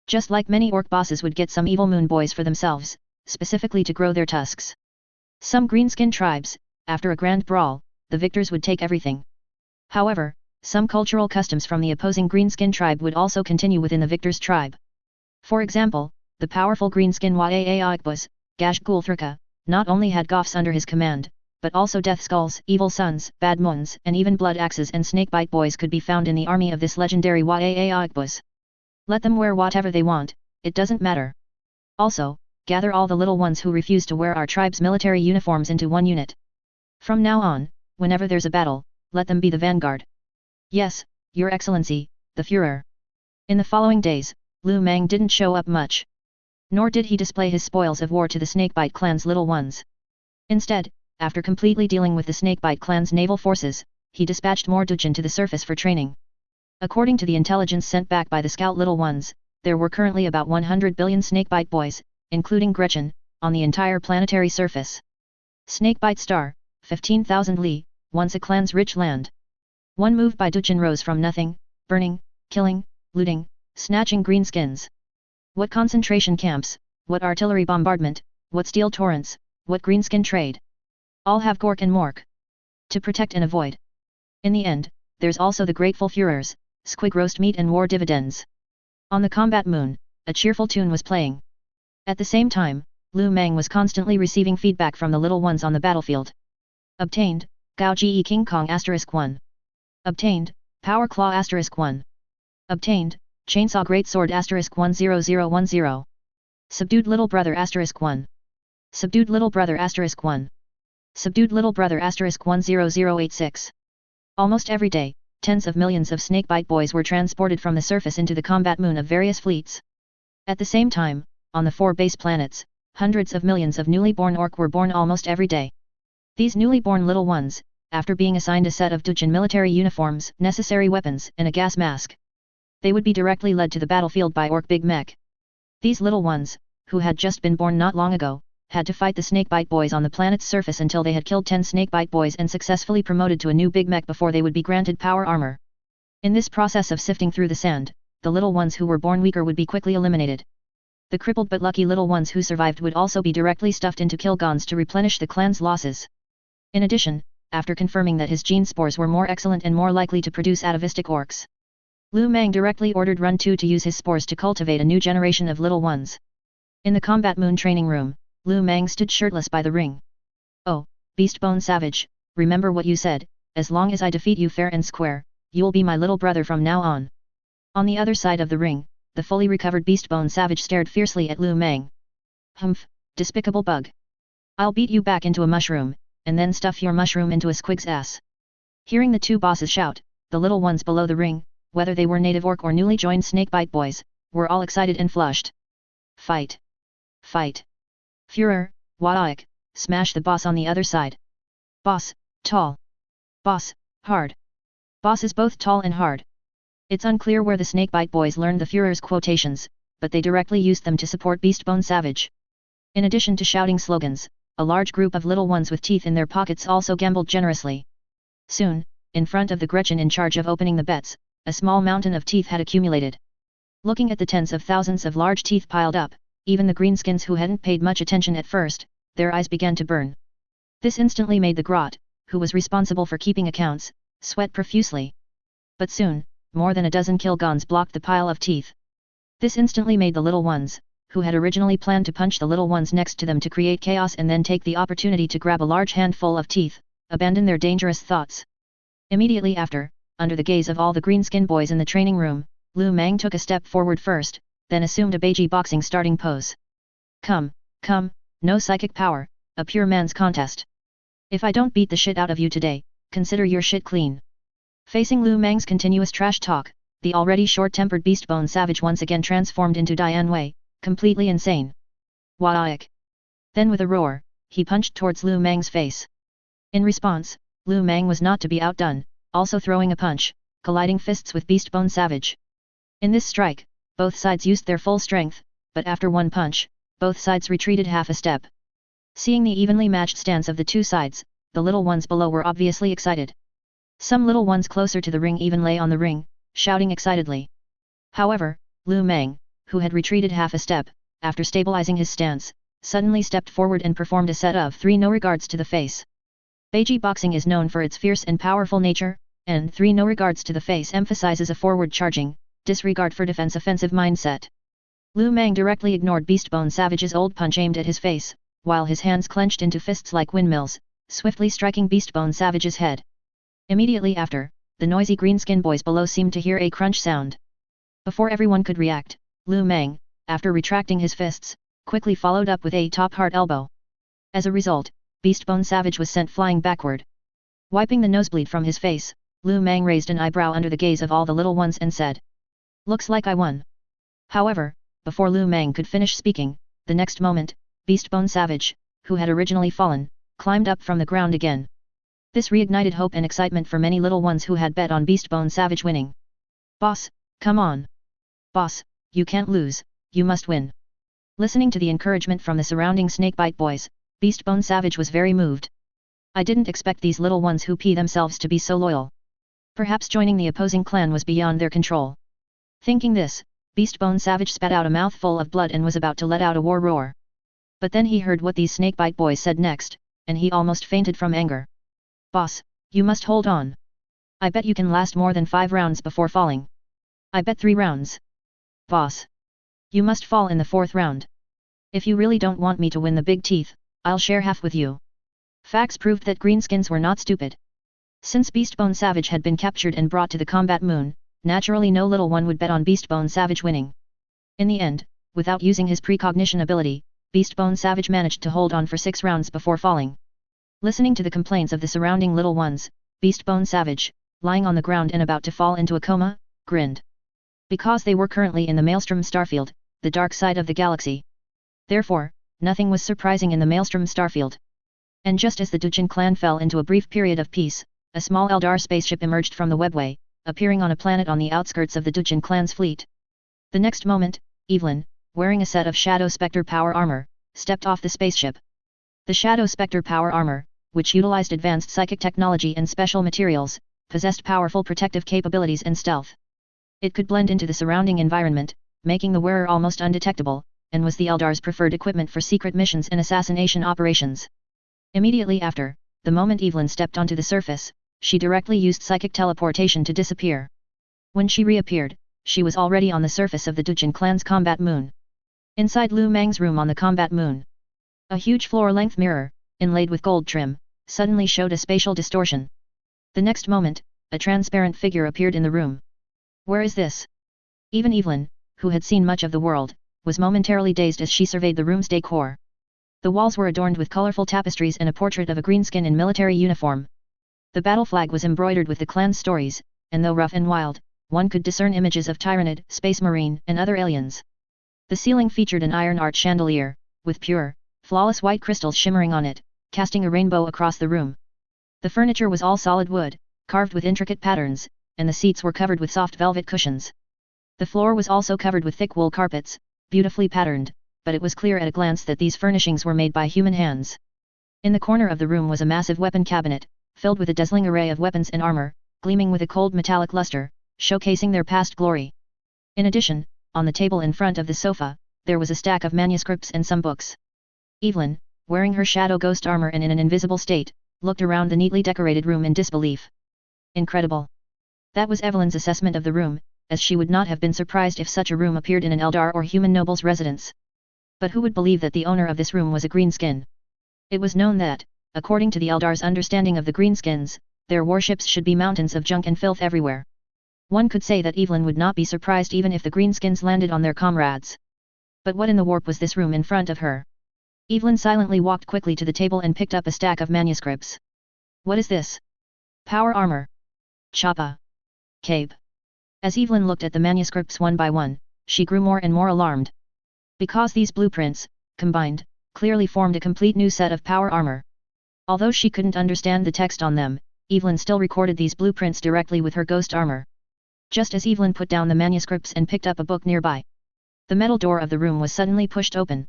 Just like many orc bosses would get some evil moon boys for themselves, specifically to grow their tusks. Some greenskin tribes, after a grand brawl, the victors would take everything. However, some cultural customs from the opposing greenskin tribe would also continue within the victor's tribe. For example, the powerful greenskin Waaikbus, Gash Gulthrika, not only had Goths under his command, but also Death Skulls, Evil Sons, Bad Moons, and even Blood Axes and Snakebite Boys could be found in the army of this legendary Waaikbus. Let them wear whatever they want, it doesn't matter. Also, gather all the little ones who refuse to wear our tribe's military uniforms into one unit. From now on, whenever there's a battle, let them be the vanguard. Yes, Your Excellency, the Führer. In the following days, Lu Meng didn't show up much. Nor did he display his spoils of war to the Snakebite clan's little ones. Instead, after completely dealing with the Snakebite clan's naval forces, he dispatched more Dujin to the surface for training. According to the intelligence sent back by the scout little ones, there were currently about 100 billion Snakebite boys, including Gretchen, on the entire planetary surface. Snakebite star, 15,000 li, once a clan's rich land. One move by Dujin rose from nothing, burning, killing, looting, snatching greenskins. What concentration camps, what artillery bombardment, what steel torrents, what greenskin trade. All have Gork and Mork to protect and avoid. In the end, there's also the grateful Führers, squig roast meat and war dividends. On the combat moon, a cheerful tune was playing. At the same time, Lu Meng was constantly receiving feedback from the little ones on the battlefield. Obtained, Gao Ge King Kong *1. Obtained, Power Claw *1. Obtained, Chainsaw Greatsword *1010. Subdued Little Brother *1. Subdued Little Brother *1. Subdued Little Brother *1086. Almost every day, tens of millions of Snakebite boys were transported from the surface into the combat moon of various fleets. At the same time, on the 4 base planets, hundreds of millions of newly born orc were born almost every day. These newly born little ones, after being assigned a set of Dujin military uniforms, necessary weapons, and a gas mask, they would be directly led to the battlefield by Orc Big Mech. These little ones, who had just been born not long ago, had to fight the Snakebite boys on the planet's surface until they had killed 10 Snakebite boys and successfully promoted to a new Big Mech before they would be granted power armor. In this process of sifting through the sand, the little ones who were born weaker would be quickly eliminated. The crippled but lucky little ones who survived would also be directly stuffed into Kilgons to replenish the clan's losses. In addition, after confirming that his gene spores were more excellent and more likely to produce atavistic orcs, Lu Meng directly ordered Run 2 to use his spores to cultivate a new generation of little ones. In the combat moon training room, Lu Meng stood shirtless by the ring. Oh, Beastbone Savage, remember what you said, as long as I defeat you fair and square, you'll be my little brother from now on. On the other side of the ring, the fully recovered Beastbone Savage stared fiercely at Lu Meng. Humph, despicable bug. I'll beat you back into a mushroom, and then stuff your mushroom into a squig's ass. Hearing the two bosses shout, the little ones below the ring, whether they were native orc or newly joined Snakebite boys, were all excited and flushed. Fight! Fight! Führer, Waaik, smash the boss on the other side. Boss, tall. Boss, hard. Boss is both tall and hard. It's unclear where the Snakebite boys learned the Führer's quotations, but they directly used them to support Beastbone Savage. In addition to shouting slogans, a large group of little ones with teeth in their pockets also gambled generously. Soon, in front of the Gretchen in charge of opening the bets, a small mountain of teeth had accumulated. Looking at the tens of thousands of large teeth piled up, even the greenskins who hadn't paid much attention at first, their eyes began to burn. This instantly made the Grot, who was responsible for keeping accounts, sweat profusely. But soon, more than a dozen Kilgons blocked the pile of teeth. This instantly made the little ones, who had originally planned to punch the little ones next to them to create chaos and then take the opportunity to grab a large handful of teeth, abandon their dangerous thoughts. Immediately after, under the gaze of all the greenskin boys in the training room, Lu Meng took a step forward first, then assumed a Beiji boxing starting pose. Come, no psychic power, a pure man's contest. If I don't beat the shit out of you today, consider your shit clean. Facing Lu Meng's continuous trash talk, the already short-tempered Beastbone Savage once again transformed into Dian Wei, completely insane. Waaik! Then with a roar, he punched towards Lu Mang's face. In response, Lu Mang was not to be outdone, also throwing a punch, colliding fists with Beastbone Savage. In this strike, both sides used their full strength, but after one punch, both sides retreated half a step. Seeing the evenly matched stance of the two sides, the little ones below were obviously excited. Some little ones closer to the ring even lay on the ring, shouting excitedly. However, Lu Mang, who had retreated half a step, after stabilizing his stance, suddenly stepped forward and performed a set of 3 no regards to the face. Beiji boxing is known for its fierce and powerful nature, and 3 no regards to the face emphasizes a forward charging, disregard for defense offensive mindset. Lu Mang directly ignored Beastbone Savage's old punch aimed at his face, while his hands clenched into fists like windmills, swiftly striking Beastbone Savage's head. Immediately after, the noisy greenskin boys below seemed to hear a crunch sound. Before everyone could react, Lu Mang, after retracting his fists, quickly followed up with a top hard elbow. As a result, Beastbone Savage was sent flying backward. Wiping the nosebleed from his face, Lu Mang raised an eyebrow under the gaze of all the little ones and said, "Looks like I won." However, before Lu Mang could finish speaking, the next moment, Beastbone Savage, who had originally fallen, climbed up from the ground again. This reignited hope and excitement for many little ones who had bet on Beastbone Savage winning. "Boss, come on! Boss, you can't lose, you must win." Listening to the encouragement from the surrounding snakebite boys, Beastbone Savage was very moved. "I didn't expect these little ones who pee themselves to be so loyal. Perhaps joining the opposing clan was beyond their control." Thinking this, Beastbone Savage spat out a mouthful of blood and was about to let out a war roar. But then he heard what these snakebite boys said next, and he almost fainted from anger. "Boss, you must hold on. I bet you can last more than 5 rounds before falling. I bet 3 rounds. Boss, you must fall in the 4th round. If you really don't want me to win the big teeth, I'll share half with you." Facts proved that greenskins were not stupid. Since Beastbone Savage had been captured and brought to the combat moon, naturally no little one would bet on Beastbone Savage winning. In the end, without using his precognition ability, Beastbone Savage managed to hold on for 6 rounds before falling. Listening to the complaints of the surrounding little ones, Beastbone Savage, lying on the ground and about to fall into a coma, grinned. Because they were currently in the Maelstrom Starfield, the dark side of the galaxy. Therefore, nothing was surprising in the Maelstrom Starfield. And just as the Duchin clan fell into a brief period of peace, a small Eldar spaceship emerged from the webway, appearing on a planet on the outskirts of the Duchin clan's fleet. The next moment, Evelyn, wearing a set of Shadow Spectre power armor, stepped off the spaceship. The Shadow Spectre power armor, which utilized advanced psychic technology and special materials, possessed powerful protective capabilities and stealth. It could blend into the surrounding environment, making the wearer almost undetectable, and was the Eldar's preferred equipment for secret missions and assassination operations. Immediately after, the moment Evelyn stepped onto the surface, she directly used psychic teleportation to disappear. When she reappeared, she was already on the surface of the Duchin clan's combat moon. Inside Lu Mang's room on the combat moon, a huge floor-length mirror, inlaid with gold trim, suddenly showed a spatial distortion. The next moment, a transparent figure appeared in the room. "Where is this?" Even Evelyn, who had seen much of the world, was momentarily dazed as she surveyed the room's decor. The walls were adorned with colorful tapestries and a portrait of a greenskin in military uniform. The battle flag was embroidered with the clan's stories, and though rough and wild, one could discern images of Tyranid, Space Marine, and other aliens. The ceiling featured an iron art chandelier, with pure, flawless white crystals shimmering on it, casting a rainbow across the room. The furniture was all solid wood, carved with intricate patterns, and the seats were covered with soft velvet cushions. The floor was also covered with thick wool carpets, beautifully patterned, but it was clear at a glance that these furnishings were made by human hands. In the corner of the room was a massive weapon cabinet, filled with a dazzling array of weapons and armor, gleaming with a cold metallic luster, showcasing their past glory. In addition, on the table in front of the sofa, there was a stack of manuscripts and some books. Evelyn, wearing her shadow ghost armor and in an invisible state, looked around the neatly decorated room in disbelief. Incredible. That was Evelyn's assessment of the room, as she would not have been surprised if such a room appeared in an Eldar or human noble's residence. But who would believe that the owner of this room was a greenskin? It was known that, according to the Eldar's understanding of the greenskins, their warships should be mountains of junk and filth everywhere. One could say that Evelyn would not be surprised even if the greenskins landed on their comrades. But what in the warp was this room in front of her? Evelyn silently walked quickly to the table and picked up a stack of manuscripts. What is this? Power armor. Choppa. Cape. As Evelyn looked at the manuscripts one by one, she grew more and more alarmed. Because these blueprints, combined, clearly formed a complete new set of power armor. Although she couldn't understand the text on them, Evelyn still recorded these blueprints directly with her ghost armor. Just as Evelyn put down the manuscripts and picked up a book nearby, the metal door of the room was suddenly pushed open.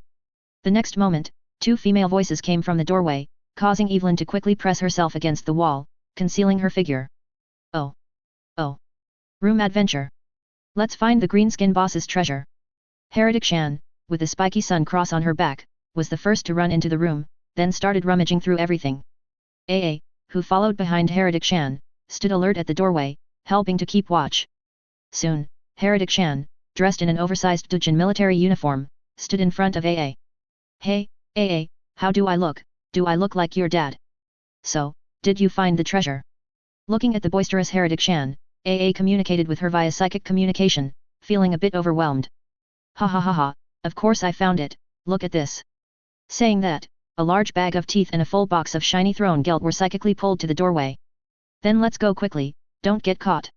The next moment, two female voices came from the doorway, causing Evelyn to quickly press herself against the wall, concealing her figure. Oh! Oh! Room adventure! Let's find the greenskin boss's treasure! Heretic Xiang, with the spiky sun cross on her back, was the first to run into the room, then started rummaging through everything. AA, who followed behind Heretic Xiang, stood alert at the doorway, helping to keep watch. Soon, Heretic Xiang, dressed in an oversized Dujin military uniform, stood in front of AA. Hey, AA, how do I look? Do I look like your dad? So, did you find the treasure? Looking at the boisterous Heretic Xiang, AA communicated with her via psychic communication, feeling a bit overwhelmed. Ha ha ha ha, of course I found it, look at this. Saying that, a large bag of teeth and a full box of shiny throne gelt were psychically pulled to the doorway. Then let's go quickly, don't get caught.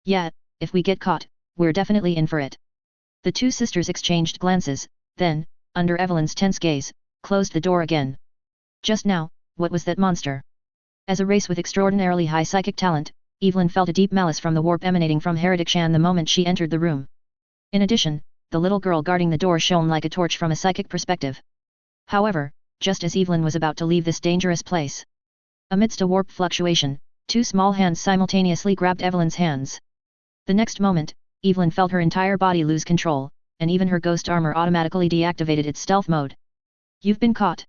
Yeah, if we get caught, we're definitely in for it. The two sisters exchanged glances, then, under Evelyn's tense gaze, closed the door again. Just now, what was that monster? As a race with extraordinarily high psychic talent, Evelyn felt a deep malice from the warp emanating from Heretic Xiang the moment she entered the room. In addition, the little girl guarding the door shone like a torch from a psychic perspective. However, just as Evelyn was about to leave this dangerous place, amidst a warp fluctuation, two small hands simultaneously grabbed Evelyn's hands. The next moment, Evelyn felt her entire body lose control, and even her ghost armor automatically deactivated its stealth mode. You've been caught.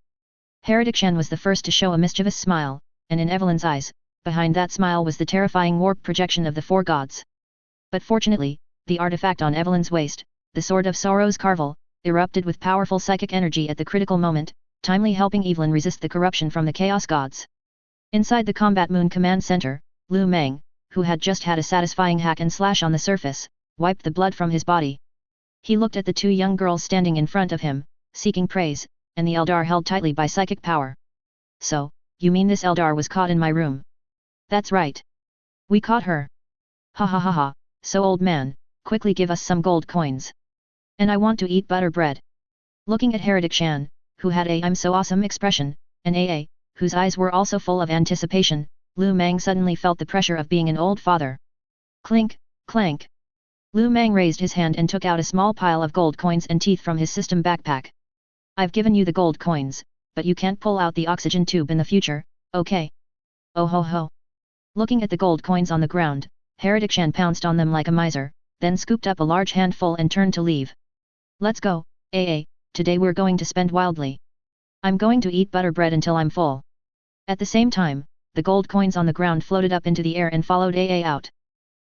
Heretic Xiang was the first to show a mischievous smile, and in Evelyn's eyes, behind that smile was the terrifying warp projection of the four gods. But fortunately, the artifact on Evelyn's waist, the Sword of Sorrow's Carvel, erupted with powerful psychic energy at the critical moment, timely helping Evelyn resist the corruption from the Chaos Gods. Inside the Combat Moon Command Center, Lu Meng, who had just had a satisfying hack and slash on the surface, wiped the blood from his body. He looked at the two young girls standing in front of him, seeking praise, and the Eldar held tightly by psychic power. So, you mean this Eldar was caught in my room? That's right. We caught her. Ha ha ha ha, so old man, quickly give us some gold coins. And I want to eat butter bread. Looking at Heretic Xiang, who had a "I'm so awesome" expression, and AA, whose eyes were also full of anticipation, Lu Meng suddenly felt the pressure of being an old father. Clink, clank. Lu Meng raised his hand and took out a small pile of gold coins and teeth from his system backpack. I've given you the gold coins, but you can't pull out the oxygen tube in the future, okay? Oh ho ho. Looking at the gold coins on the ground, Heretic Xiang pounced on them like a miser, then scooped up a large handful and turned to leave. Let's go, AA, today we're going to spend wildly. I'm going to eat butter bread until I'm full. At the same time, the gold coins on the ground floated up into the air and followed AA out.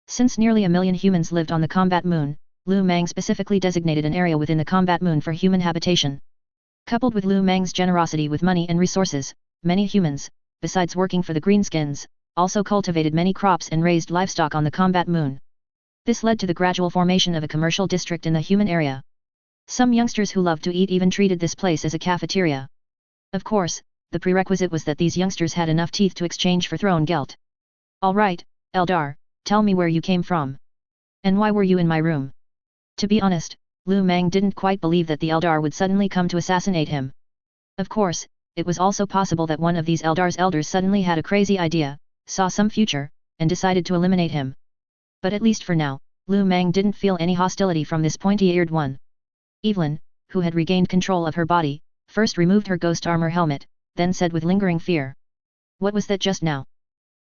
Since nearly 1 million humans lived on the Combat Moon, Lu Meng specifically designated an area within the Combat Moon for human habitation. Coupled with Lu Meng's generosity with money and resources, many humans, besides working for the Greenskins, also cultivated many crops and raised livestock on the Combat Moon. This led to the gradual formation of a commercial district in the human area. Some youngsters who loved to eat even treated this place as a cafeteria. Of course, the prerequisite was that these youngsters had enough teeth to exchange for throne gelt. Alright, Eldar, tell me where you came from. And why were you in my room? To be honest, Lu Meng didn't quite believe that the Eldar would suddenly come to assassinate him. Of course, it was also possible that one of these Eldar's elders suddenly had a crazy idea, saw some future, and decided to eliminate him. But at least for now, Lu Meng didn't feel any hostility from this pointy-eared one. Evelyn, who had regained control of her body, first removed her ghost armor helmet, then said with lingering fear. What was that just now?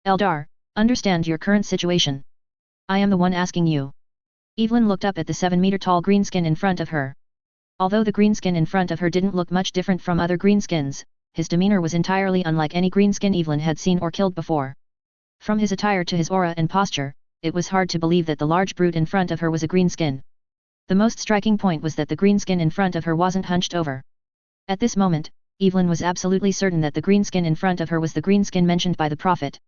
Eldar, understand your current situation. I am the one asking you. Evelyn looked up at the 7-meter-tall greenskin in front of her. Although the greenskin in front of her didn't look much different from other greenskins, his demeanor was entirely unlike any greenskin Evelyn had seen or killed before. From his attire to his aura and posture, it was hard to believe that the large brute in front of her was a greenskin. The most striking point was that the greenskin in front of her wasn't hunched over. At this moment, Evelyn was absolutely certain that the greenskin in front of her was the greenskin mentioned by the prophet.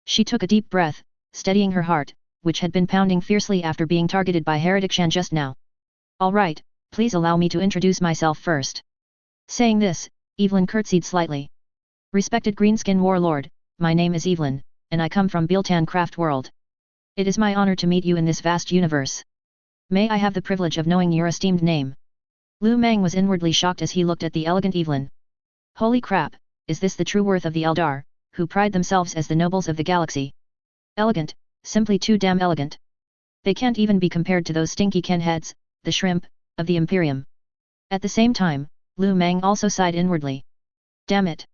She took a deep breath, steadying her heart, which had been pounding fiercely after being targeted by Heretic Xiang just now. Alright, please allow me to introduce myself first. Saying this, Evelyn curtsied slightly. Respected greenskin warlord, my name is Evelyn, and I come from Biltan Craft World. It is my honor to meet you in this vast universe. May I have the privilege of knowing your esteemed name? Lu Meng was inwardly shocked as he looked at the elegant Evelyn. Holy crap, is this the true worth of the Eldar, who pride themselves as the nobles of the galaxy? Elegant, simply too damn elegant. They can't even be compared to those stinky Ken heads, the shrimp, of the Imperium. At the same time, Lu Meng also sighed inwardly. Damn it.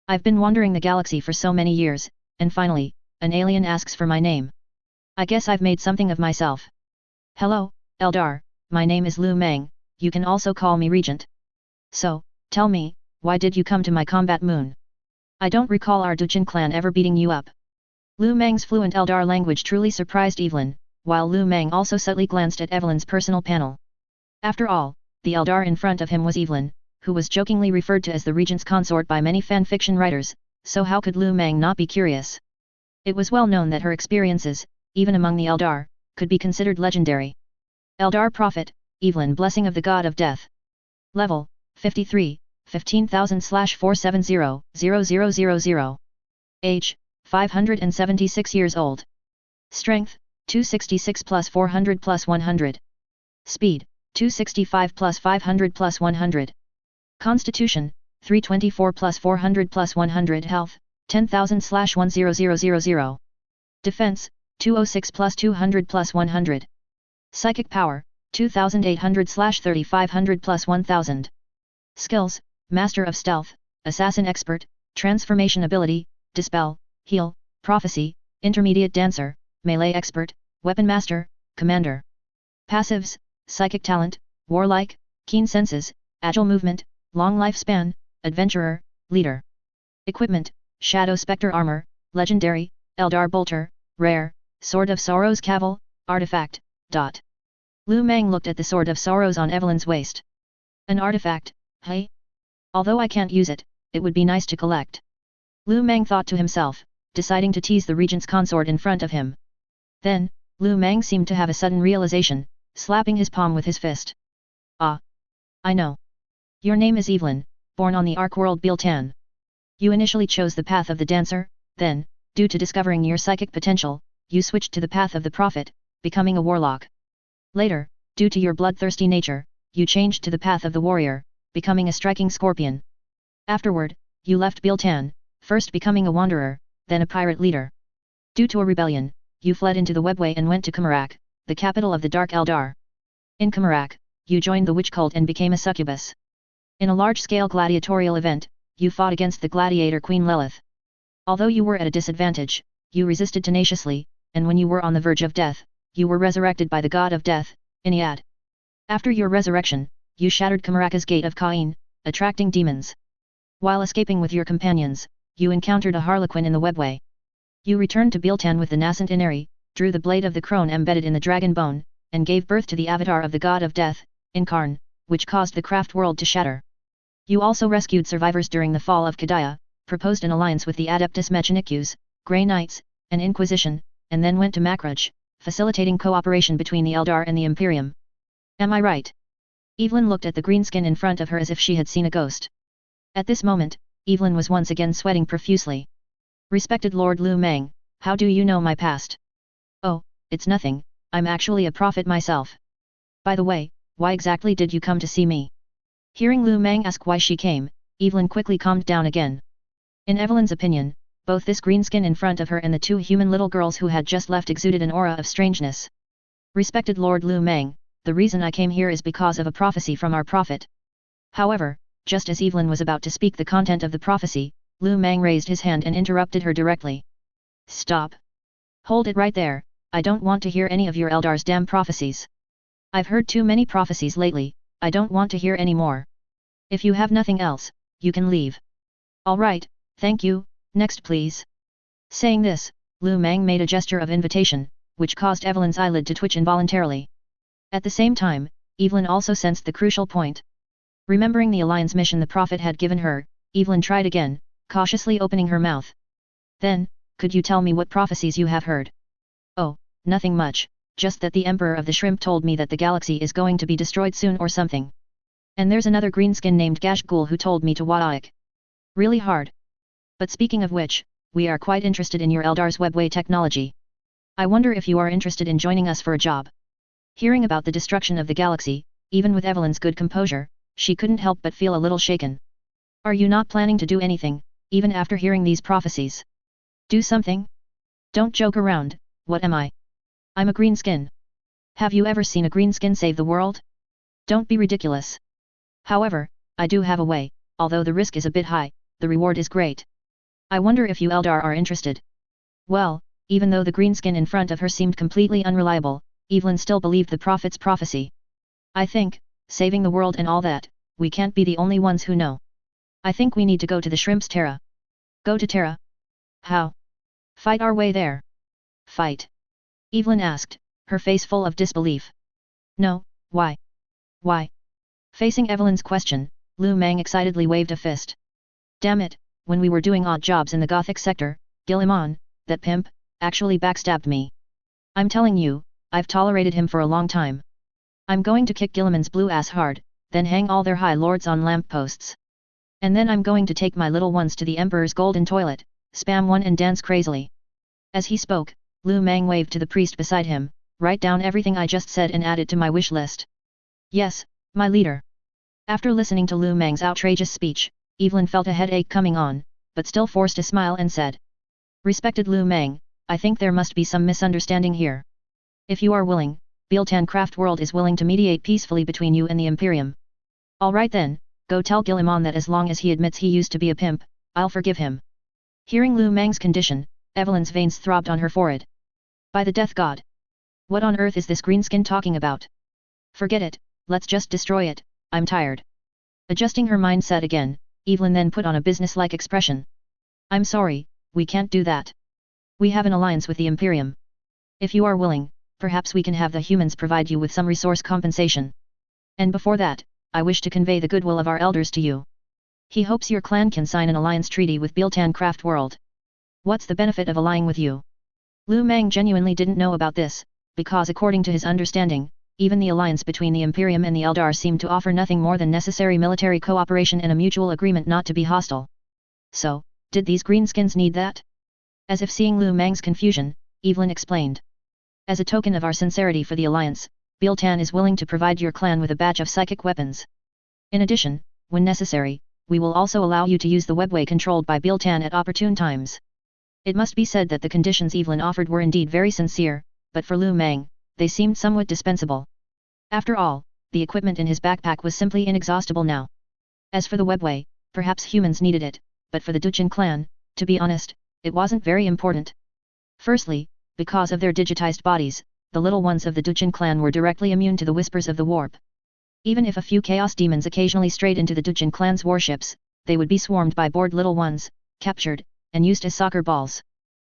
I've been wandering the galaxy for so many years, and finally, an alien asks for my name. I guess I've made something of myself. Hello, Eldar, my name is Lu Meng, you can also call me Regent. So, tell me, why did you come to my combat moon? I don't recall our Duchin clan ever beating you up. Lu Meng's fluent Eldar language truly surprised Evelyn, while Lu Meng also subtly glanced at Evelyn's personal panel. After all, the Eldar in front of him was Evelyn, who was jokingly referred to as the Regent's consort by many fan-fiction writers, so how could Lu Meng not be curious? It was well known that her experiences, even among the Eldar, could be considered legendary. Eldar Prophet, Evelyn Blessing of the God of Death. Level, 53, 15,000/470-0000. Age, 576 years old. Strength, 266 plus 400 plus 100. Speed, 265 plus 500 plus 100. Constitution, 324 plus 400 plus 100. Health, 10,000/10000. Defense, 206 plus 200 plus 100. Psychic power, 2,800/3,500 plus 1,000. Skills, Master of Stealth, Assassin Expert, Transformation Ability, Dispel, Heal, Prophecy, Intermediate Dancer, Melee Expert, Weapon Master, Commander. Passives, Psychic Talent, Warlike, Keen Senses, Agile Movement, Long Lifespan, Adventurer, Leader. Equipment, Shadow Spectre Armor, Legendary, Eldar Bolter, Rare, Sword of Sorrows Caval, Artifact. Lu Meng looked at the Sword of Sorrows on Evelyn's waist. An artifact, hey? Although I can't use it, it would be nice to collect. Lu Meng thought to himself, deciding to tease the Regent's consort in front of him. Then, Lu Meng seemed to have a sudden realization, slapping his palm with his fist. Ah! I know. Your name is Evelyn, born on the Ark world Biltan. You initially chose the path of the Dancer, then, due to discovering your psychic potential, you switched to the path of the Prophet, becoming a warlock. Later, due to your bloodthirsty nature, you changed to the path of the Warrior, becoming a striking scorpion. Afterward, you left Biltan, first becoming a wanderer, then a pirate leader. Due to a rebellion, you fled into the Webway and went to Kamarak, the capital of the Dark Eldar. In Kamarak, you joined the witch cult and became a succubus. In a large-scale gladiatorial event, you fought against the gladiator Queen Lilith. Although you were at a disadvantage, you resisted tenaciously, and when you were on the verge of death, you were resurrected by the god of death, Iniad. After your resurrection, you shattered Kamaraka's gate of Kain, attracting demons. While escaping with your companions, you encountered a harlequin in the Webway. You returned to Biltan with the nascent Inari, drew the blade of the crone embedded in the dragon bone, and gave birth to the avatar of the god of death, Inkarn, which caused the craft world to shatter. You also rescued survivors during the fall of Kadaya, proposed an alliance with the Adeptus Mechanicus, Grey Knights, and Inquisition, and then went to Makruj, facilitating cooperation between the Eldar and the Imperium. Am I right? Evelyn looked at the greenskin in front of her as if she had seen a ghost. At this moment, Evelyn was once again sweating profusely. Respected Lord Lu Meng, how do you know my past? Oh, it's nothing, I'm actually a prophet myself. By the way, why exactly did you come to see me? Hearing Lu Meng ask why she came, Evelyn quickly calmed down again. In Evelyn's opinion, both this greenskin in front of her and the two human little girls who had just left exuded an aura of strangeness. Respected Lord Lu Meng, the reason I came here is because of a prophecy from our prophet. However, just as Evelyn was about to speak the content of the prophecy, Lu Meng raised his hand and interrupted her directly. Stop. Hold it right there, I don't want to hear any of your Eldar's damn prophecies. I've heard too many prophecies lately, I don't want to hear any more. If you have nothing else, you can leave. Alright, thank you, next please. Saying this, Lu Meng made a gesture of invitation, which caused Evelyn's eyelid to twitch involuntarily. At the same time, Evelyn also sensed the crucial point. Remembering the Alliance mission the Prophet had given her, Evelyn tried again, cautiously opening her mouth. Then, could you tell me what prophecies you have heard? Oh, nothing much, just that the Emperor of the Shrimp told me that the galaxy is going to be destroyed soon or something. And there's another greenskin named Gashgul who told me to Wadaik. Really hard. But speaking of which, we are quite interested in your Eldar's Webway technology. I wonder if you are interested in joining us for a job. Hearing about the destruction of the galaxy, even with Evelyn's good composure, she couldn't help but feel a little shaken. Are you not planning to do anything, even after hearing these prophecies? Do something? Don't joke around, what am I? I'm a greenskin. Have you ever seen a greenskin save the world? Don't be ridiculous. However, I do have a way, although the risk is a bit high, the reward is great. I wonder if you Eldar are interested. Well, even though the greenskin in front of her seemed completely unreliable, Evelyn still believed the prophet's prophecy. I think, saving the world and all that, we can't be the only ones who know. I think we need to go to the Shrimp's Terra. Go to Terra? How? Fight our way there. Fight? Evelyn asked, her face full of disbelief. No, why? Why? Facing Evelyn's question, Lu Meng excitedly waved a fist. Damn it, when we were doing odd jobs in the Gothic sector, Guillemon, that pimp, actually backstabbed me. I'm telling you, I've tolerated him for a long time. I'm going to kick Guillemon's blue ass hard, then hang all their high lords on lampposts. And then I'm going to take my little ones to the Emperor's golden toilet, spam one and dance crazily. As he spoke, Lu Meng waved to the priest beside him, write down everything I just said and add it to my wish list. Yes, my leader. After listening to Lu Meng's outrageous speech, Evelyn felt a headache coming on, but still forced a smile and said. Respected Lu Meng, I think there must be some misunderstanding here. If you are willing, Bieltan Craft World is willing to mediate peacefully between you and the Imperium. Alright then, go tell Guillemon that as long as he admits he used to be a pimp, I'll forgive him. Hearing Lu Meng's condition, Evelyn's veins throbbed on her forehead. By the death god! What on earth is this greenskin talking about? Forget it, let's just destroy it, I'm tired. Adjusting her mindset again, Evelyn then put on a businesslike expression. I'm sorry, we can't do that. We have an alliance with the Imperium. If you are willing, perhaps we can have the humans provide you with some resource compensation. And before that, I wish to convey the goodwill of our elders to you. He hopes your clan can sign an alliance treaty with Bieltan Craft World. What's the benefit of allying with you? Lu Meng genuinely didn't know about this, because according to his understanding, even the alliance between the Imperium and the Eldar seemed to offer nothing more than necessary military cooperation and a mutual agreement not to be hostile. So, did these greenskins need that? As if seeing Lu Meng's confusion, Evelyn explained. As a token of our sincerity for the alliance, Bieltan is willing to provide your clan with a batch of psychic weapons. In addition, when necessary, we will also allow you to use the webway controlled by Bieltan at opportune times. It must be said that the conditions Evelyn offered were indeed very sincere, but for Lu Meng, they seemed somewhat dispensable. After all, the equipment in his backpack was simply inexhaustible now. As for the webway, perhaps humans needed it, but for the Duchin clan, to be honest, it wasn't very important. Firstly, because of their digitized bodies, the little ones of the Duchin clan were directly immune to the whispers of the warp. Even if a few chaos demons occasionally strayed into the Duchin clan's warships, they would be swarmed by bored little ones, captured, and used as soccer balls.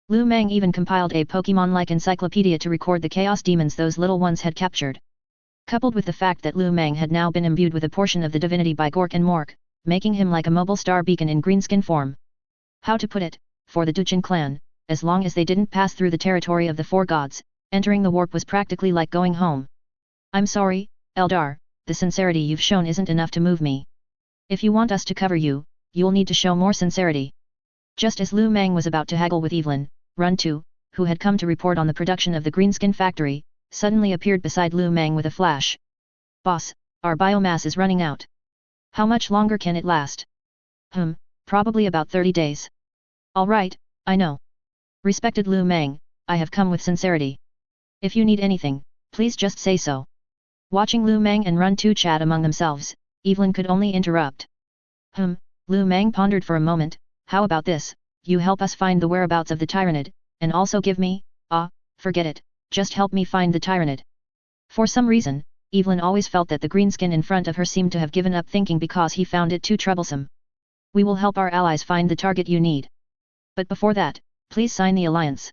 Lu Meng even compiled a Pokemon-like encyclopedia to record the chaos demons those little ones had captured. Coupled with the fact that Lu Meng had now been imbued with a portion of the divinity by Gork and Mork, making him like a mobile star beacon in greenskin form. How to put it, for the Duchin clan, as long as they didn't pass through the territory of the four gods, entering the warp was practically like going home. I'm sorry, Eldar, the sincerity you've shown isn't enough to move me. If you want us to cover you, you'll need to show more sincerity. Just as Lu Meng was about to haggle with Evelyn, Run 2, who had come to report on the production of the greenskin factory, suddenly appeared beside Lu Meng with a flash. Boss, our biomass is running out. How much longer can it last? Probably about 30 days. Alright, I know. Respected Lu Meng, I have come with sincerity. If you need anything, please just say so. Watching Lu Meng and Run 2 chat among themselves, Evelyn could only interrupt. Lu Meng pondered for a moment, how about this, you help us find the whereabouts of the Tyrannid, and also give me, forget it, just help me find the Tyrannid. For some reason, Evelyn always felt that the greenskin in front of her seemed to have given up thinking because he found it too troublesome. We will help our allies find the target you need. But before that, please sign the alliance.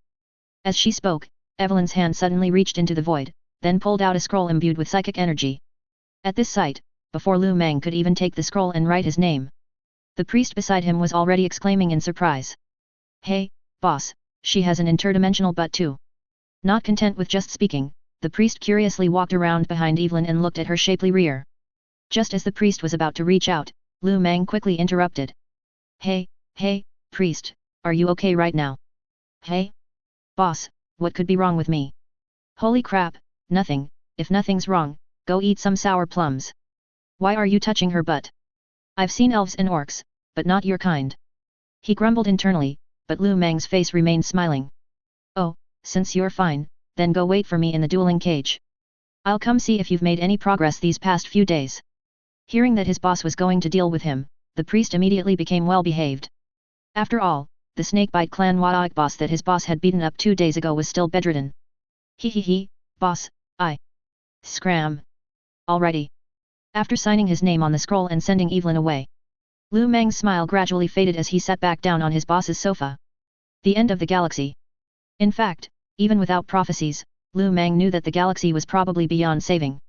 As she spoke, Evelyn's hand suddenly reached into the void, then pulled out a scroll imbued with psychic energy. At this sight, before Lu Meng could even take the scroll and write his name, the priest beside him was already exclaiming in surprise. Hey, boss, she has an interdimensional butt too. Not content with just speaking, the priest curiously walked around behind Evelyn and looked at her shapely rear. Just as the priest was about to reach out, Lu Meng quickly interrupted. Hey, priest, are you okay right now? Hey? Boss, what could be wrong with me? Holy crap, nothing, if nothing's wrong, go eat some sour plums. Why are you touching her butt? I've seen elves and orcs, but not your kind. He grumbled internally, but Lu Mang's face remained smiling. Oh, since you're fine, then go wait for me in the dueling cage. I'll come see if you've made any progress these past few days. Hearing that his boss was going to deal with him, the priest immediately became well behaved. After all, the Snakebite clan Waik boss that his boss had beaten up 2 days ago was still bedridden. He, boss, Scram. Alrighty. After signing his name on the scroll and sending Evelyn away, Lu Mang's smile gradually faded as he sat back down on his boss's sofa. The end of the galaxy. In fact, even without prophecies, Lu Mang knew that the galaxy was probably beyond saving.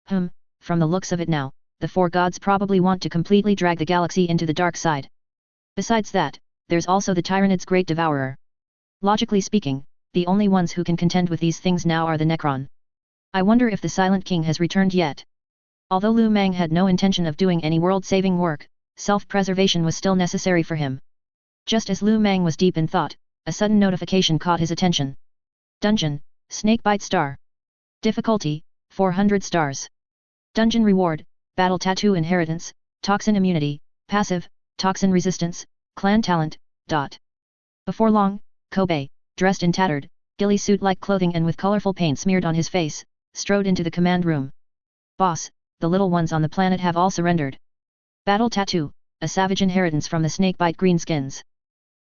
From the looks of it now, the four gods probably want to completely drag the galaxy into the dark side. Besides that, there's also the Tyranids Great Devourer. Logically speaking, the only ones who can contend with these things now are the Necron. I wonder if the Silent King has returned yet. Although Lu Mang had no intention of doing any world-saving work, self-preservation was still necessary for him. Just as Lu Mang was deep in thought, a sudden notification caught his attention. Dungeon, Snakebite Star. Difficulty, 400 stars. Dungeon Reward, Battle Tattoo Inheritance, Toxin Immunity, Passive, Toxin Resistance, Clan Talent, ... Before long, Kobe, dressed in tattered, ghillie suit-like clothing and with colorful paint smeared on his face, strode into the command room. Boss, the little ones on the planet have all surrendered. Battle Tattoo, a savage inheritance from the Snakebite Greenskins.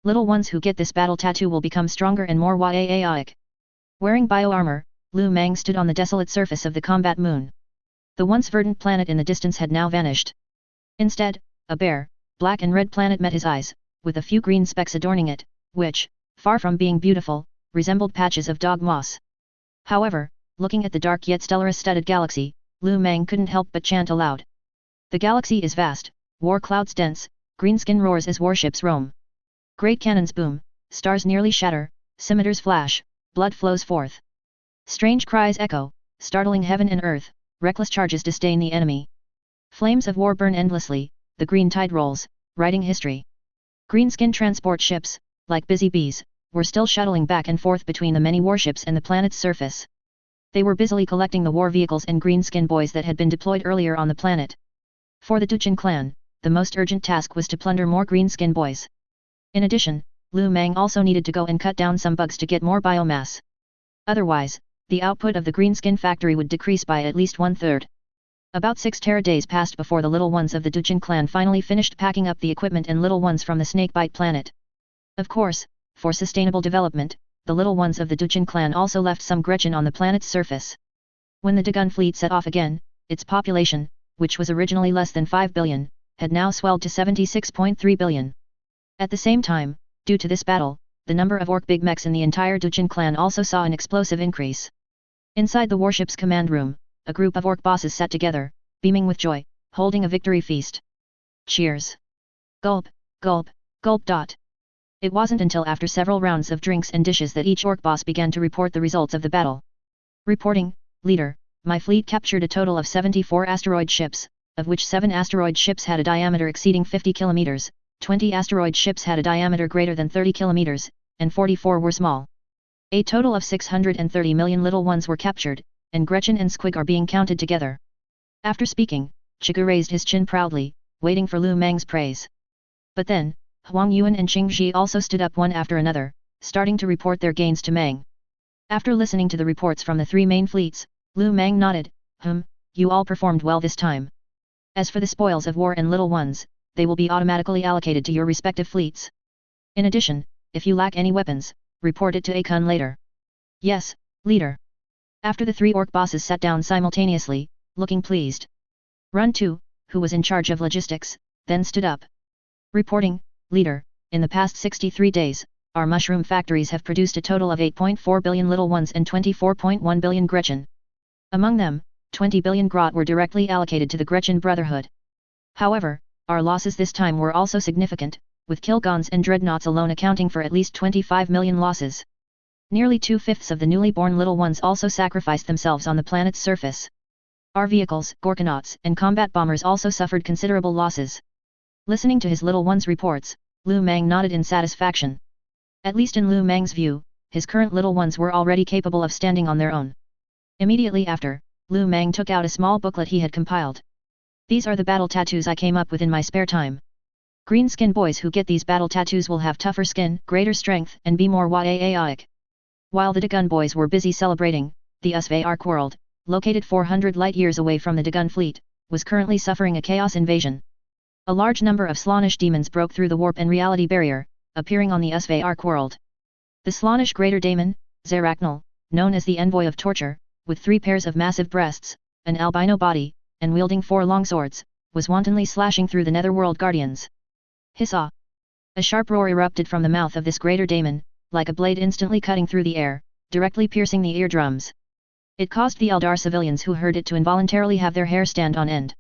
Little ones who get this battle tattoo will become stronger and more yaaic. Wearing bioarmor, Lu Mang stood on the desolate surface of the combat moon. The once verdant planet in the distance had now vanished. Instead, a bare, black and red planet met his eyes, with a few green specks adorning it, which, far from being beautiful, resembled patches of dog moss. However, looking at the dark yet stellar-studded galaxy, Lu Mang couldn't help but chant aloud. The galaxy is vast, war clouds dense, greenskin roars as warships roam. Great cannons boom, stars nearly shatter, scimitars flash, blood flows forth. Strange cries echo, startling heaven and earth, reckless charges disdain the enemy. Flames of war burn endlessly, the green tide rolls, writing history. Greenskin transport ships, like busy bees, were still shuttling back and forth between the many warships and the planet's surface. They were busily collecting the war vehicles and greenskin boys that had been deployed earlier on the planet. For the Duchin clan, the most urgent task was to plunder more greenskin boys. In addition, Lu Mang also needed to go and cut down some bugs to get more biomass. Otherwise, the output of the greenskin factory would decrease by at least 1/3. About 6 Terra days passed before the little ones of the Duchin clan finally finished packing up the equipment and little ones from the Snakebite planet. Of course, for sustainable development, the little ones of the Duchin clan also left some Gretchen on the planet's surface. When the Dagon fleet set off again, its population, which was originally less than 5 billion, had now swelled to 76.3 billion. At the same time, due to this battle, the number of orc big mechs in the entire Duchin clan also saw an explosive increase. Inside the warship's command room, a group of orc bosses sat together, beaming with joy, holding a victory feast. Cheers! Gulp, gulp, gulp. It wasn't until after several rounds of drinks and dishes that each orc boss began to report the results of the battle. Reporting, Leader, my fleet captured a total of 74 asteroid ships, of which 7 asteroid ships had a diameter exceeding 50 kilometers, 20 asteroid ships had a diameter greater than 30 kilometers, and 44 were small. A total of 630 million little ones were captured, and Gretchen and Squig are being counted together. After speaking, Chigu raised his chin proudly, waiting for Lu Mang's praise. But then, Huang Yuan and Qing Ji also stood up one after another, starting to report their gains to Mang. After listening to the reports from the 3 main fleets, Lu Mang nodded, you all performed well this time. As for the spoils of war and little ones, they will be automatically allocated to your respective fleets. In addition, if you lack any weapons, report it to Akun later. Yes, Leader. After the 3 orc bosses sat down simultaneously, looking pleased. Run 2, who was in charge of logistics, then stood up. Reporting, Leader, in the past 63 days, our mushroom factories have produced a total of 8.4 billion little ones and 24.1 billion Gretchen. Among them, 20 billion grot were directly allocated to the Gretchen Brotherhood. However, our losses this time were also significant, with Kilgons and Dreadnoughts alone accounting for at least 25 million losses. Nearly 2/5 of the newly born little ones also sacrificed themselves on the planet's surface. Our vehicles, Gorkanauts, and combat bombers also suffered considerable losses. Listening to his little one's reports, Lu Mang nodded in satisfaction. At least in Lu Mang's view, his current little ones were already capable of standing on their own. Immediately after, Lu Meng took out a small booklet he had compiled. These are the battle tattoos I came up with in my spare time. Green skin boys who get these battle tattoos will have tougher skin, greater strength, and be more Yaaic. While the Dagon boys were busy celebrating, the Svark world, located 400 light-years away from the Dagon fleet, was currently suffering a chaos invasion. A large number of Slaanesh demons broke through the warp and reality barrier, appearing on the Svark world. The Slaanesh Greater Daemon, Zarachnal, known as the Envoy of Torture, with 3 pairs of massive breasts, an albino body, and wielding 4 long swords, was wantonly slashing through the Netherworld Guardians. Hissa! A sharp roar erupted from the mouth of this Greater Daemon, like a blade instantly cutting through the air, directly piercing the eardrums. It caused the Eldar civilians who heard it to involuntarily have their hair stand on end.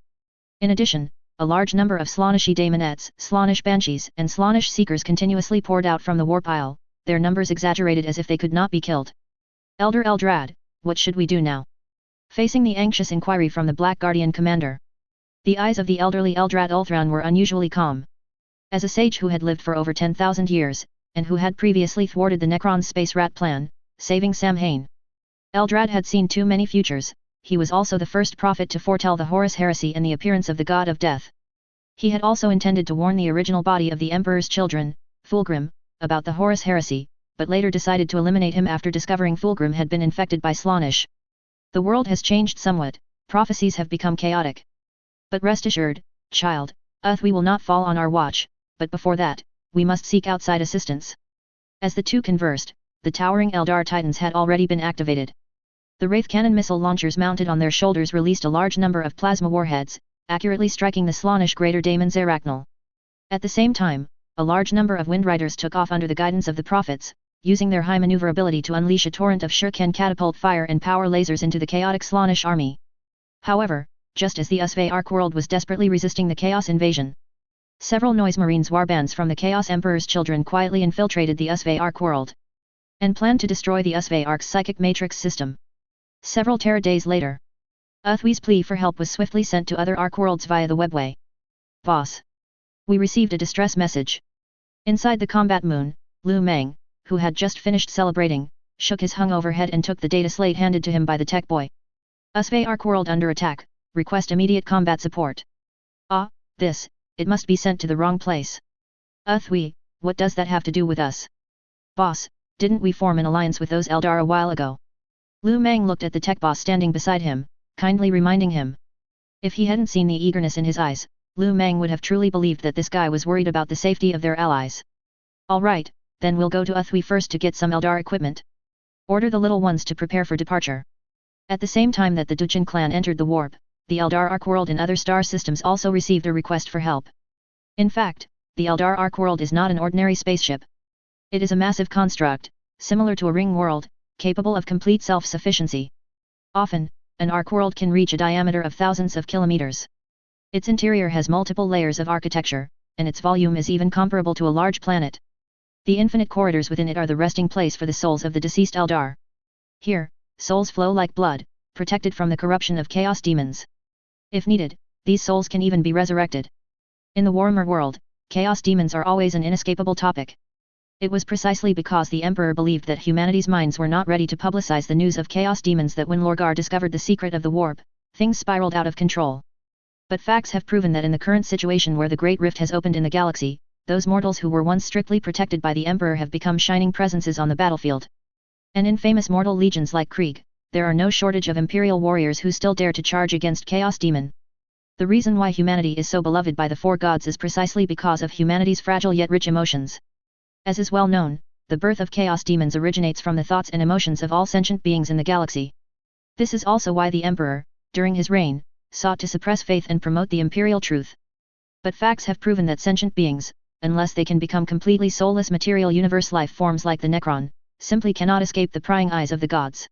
In addition, a large number of Slaaneshi Daemonettes, Slaanesh Banshees and Slaanesh Seekers continuously poured out from the warp isle, their numbers exaggerated as if they could not be killed. Elder Eldrad, what should we do now? Facing the anxious inquiry from the Black Guardian commander. The eyes of the elderly Eldrad Ulthran were unusually calm. As a sage who had lived for over 10,000 years, and who had previously thwarted the Necron's space rat plan, saving Samhain, Eldrad had seen too many futures. He was also the first prophet to foretell the Horus heresy and the appearance of the god of death. He had also intended to warn the original body of the Emperor's children, Fulgrim, about the Horus heresy, but later decided to eliminate him after discovering Fulgrim had been infected by Slaanesh. The world has changed somewhat, prophecies have become chaotic. But rest assured, child, we will not fall on our watch, but before that, we must seek outside assistance. As the two conversed, the towering Eldar Titans had already been activated. The Wraith Cannon missile launchers mounted on their shoulders released a large number of plasma warheads, accurately striking the Slaanesh Greater Daemon Zarachnal. At the same time, a large number of Windriders took off under the guidance of the Prophets, using their high maneuverability to unleash a torrent of shuriken catapult fire and power lasers into the chaotic Slaanesh army. However, just as the Svark world was desperately resisting the Chaos invasion, several Noise Marines warbands from the Chaos Emperor's children quietly infiltrated the Svark world, and planned to destroy the Svark's psychic matrix system. Several days later, Uthwi's plea for help was swiftly sent to other Ark worlds via the webway. Boss. We received a distress message. Inside the combat moon, Lu Meng, who had just finished celebrating, shook his hungover head and took the data slate handed to him by the tech boy. Svark world under attack, request immediate combat support. It must be sent to the wrong place. Uthwi, what does that have to do with us? Boss, didn't we form an alliance with those Eldar a while ago? Lu Meng looked at the tech boss standing beside him, kindly reminding him. If he hadn't seen the eagerness in his eyes, Lu Meng would have truly believed that this guy was worried about the safety of their allies. Alright, then we'll go to Uthwi first to get some Eldar equipment. Order the little ones to prepare for departure. At the same time that the Duchin clan entered the warp, the Eldar Ark world and other star systems also received a request for help. In fact, the Eldar Ark world is not an ordinary spaceship. It is a massive construct, similar to a ring world, capable of complete self-sufficiency. Often, an Ark world can reach a diameter of thousands of kilometers. Its interior has multiple layers of architecture, and its volume is even comparable to a large planet. The infinite corridors within it are the resting place for the souls of the deceased Eldar. Here, souls flow like blood, protected from the corruption of chaos demons. If needed, these souls can even be resurrected. In the Warhammer world, chaos demons are always an inescapable topic. It was precisely because the Emperor believed that humanity's minds were not ready to publicize the news of chaos demons that when Lorgar discovered the secret of the warp, things spiraled out of control. But facts have proven that in the current situation where the Great Rift has opened in the galaxy, those mortals who were once strictly protected by the Emperor have become shining presences on the battlefield. And in famous mortal legions like Krieg, there are no shortage of Imperial warriors who still dare to charge against Chaos Demon. The reason why humanity is so beloved by the four gods is precisely because of humanity's fragile yet rich emotions. As is well known, the birth of Chaos Demons originates from the thoughts and emotions of all sentient beings in the galaxy. This is also why the Emperor, during his reign, sought to suppress faith and promote the imperial truth. But facts have proven that sentient beings, unless they can become completely soulless material universe life forms like the Necron, simply cannot escape the prying eyes of the gods.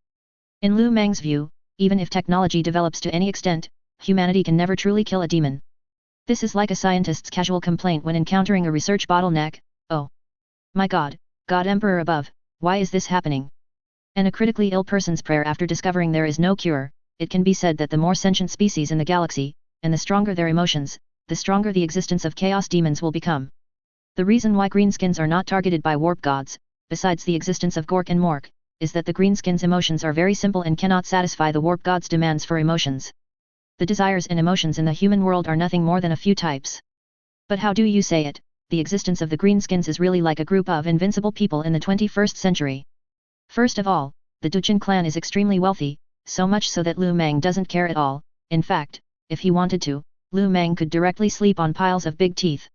In Lu Meng's view, even if technology develops to any extent, humanity can never truly kill a demon. This is like a scientist's casual complaint when encountering a research bottleneck: "Oh my God, God Emperor above, why is this happening?" And a critically ill person's prayer after discovering there is no cure. It can be said that the more sentient species in the galaxy, and the stronger their emotions, the stronger the existence of chaos demons will become. The reason why greenskins are not targeted by warp gods, besides the existence of Gork and Mork, is that the greenskins' emotions are very simple and cannot satisfy the warp god's demands for emotions. The desires and emotions in the human world are nothing more than a few types. But how do you say it, the existence of the greenskins is really like a group of invincible people in the 21st century. First of all, the Duchin clan is extremely wealthy, so much so that Lu Meng doesn't care at all. In fact, if he wanted to, Lu Meng could directly sleep on piles of big teeth.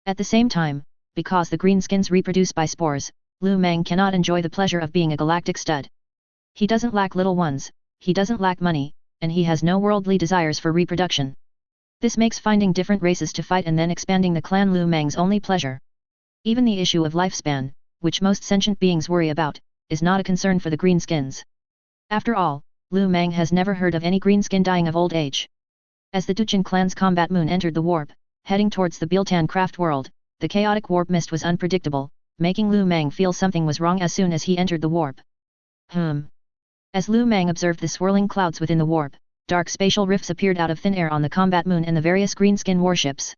At the same time, because the greenskins reproduce by spores, Lu Meng cannot enjoy the pleasure of being a galactic stud. He doesn't lack little ones, he doesn't lack money, and he has no worldly desires for reproduction. This makes finding different races to fight and then expanding the clan Lu Meng's only pleasure. Even the issue of lifespan, which most sentient beings worry about, is not a concern for the greenskins. After all, Lu Meng has never heard of any greenskin dying of old age. As the Duchin clan's combat moon entered the warp, heading towards the Biltan craft world, the chaotic warp mist was unpredictable, making Lu Meng feel something was wrong as soon as he entered the warp. As Lu Meng observed the swirling clouds within the warp, dark spatial rifts appeared out of thin air on the combat moon and the various greenskin warships.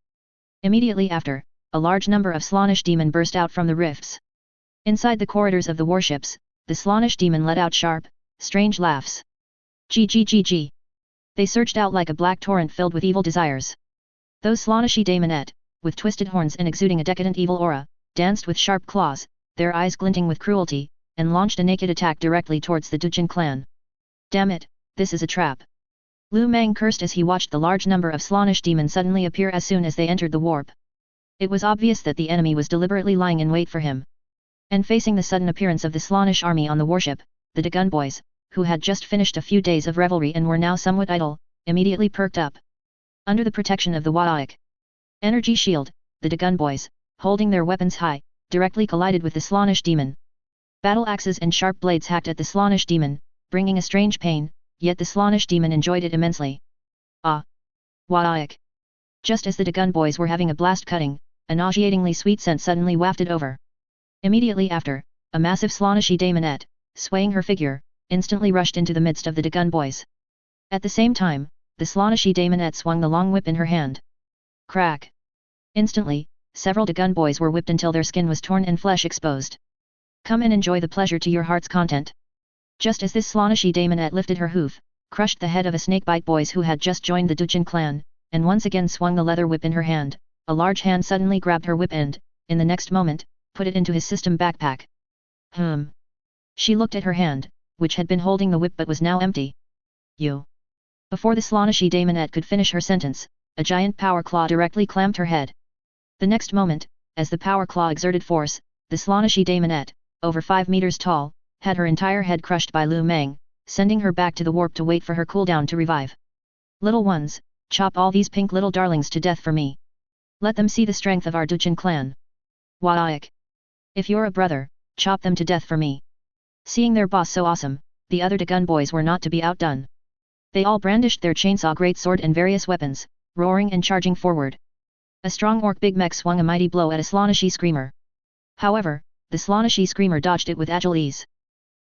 Immediately after, a large number of Slaanesh demon burst out from the rifts. Inside the corridors of the warships, the Slaanesh demon let out sharp, strange laughs. Gg. They surged out like a black torrent filled with evil desires. Those Slaaneshi daemonette, with twisted horns and exuding a decadent evil aura, danced with sharp claws, their eyes glinting with cruelty, and launched a naked attack directly towards the Duchin clan. Damn it, this is a trap. Lu Meng cursed as he watched the large number of Slaanesh demons suddenly appear as soon as they entered the warp. It was obvious that the enemy was deliberately lying in wait for him. And facing the sudden appearance of the Slaanesh army on the warship, the Dagon boys, who had just finished a few days of revelry and were now somewhat idle, immediately perked up. Under the protection of the Waa'ik energy shield, the Dagon boys, holding their weapons high, directly collided with the Slaanesh demon. Battle axes and sharp blades hacked at the Slaanesh demon, bringing a strange pain, yet the Slaanesh demon enjoyed it immensely. Waa'ik! Just as the Dagon boys were having a blast cutting, a nauseatingly sweet scent suddenly wafted over. Immediately after, a massive Slaaneshi daemonette, swaying her figure, instantly rushed into the midst of the Dagon boys. At the same time, the Slaaneshi daemonette swung the long whip in her hand. Crack! Instantly, several Dagon boys were whipped until their skin was torn and flesh exposed. Come and enjoy the pleasure to your heart's content. Just as this Slaaneshi daemonette lifted her hoof, crushed the head of a snakebite boys who had just joined the Duchin clan, and once again swung the leather whip in her hand, a large hand suddenly grabbed her whip and, in the next moment, put it into his system backpack. She looked at her hand, which had been holding the whip but was now empty. You. Before the Slaaneshi daemonette could finish her sentence, a giant power claw directly clamped her head. The next moment, as the power claw exerted force, the Slaaneshi daemonette, over 5 meters tall, had her entire head crushed by Lu Meng, sending her back to the warp to wait for her cooldown to revive. Little ones, chop all these pink little darlings to death for me. Let them see the strength of our Duchin clan. Waa'ik! If you're a brother, chop them to death for me. Seeing their boss so awesome, the other Dagon boys were not to be outdone. They all brandished their chainsaw greatsword and various weapons, roaring and charging forward. A strong orc big mech swung a mighty blow at a Slaaneshi screamer. However, the Slaaneshi screamer dodged it with agile ease.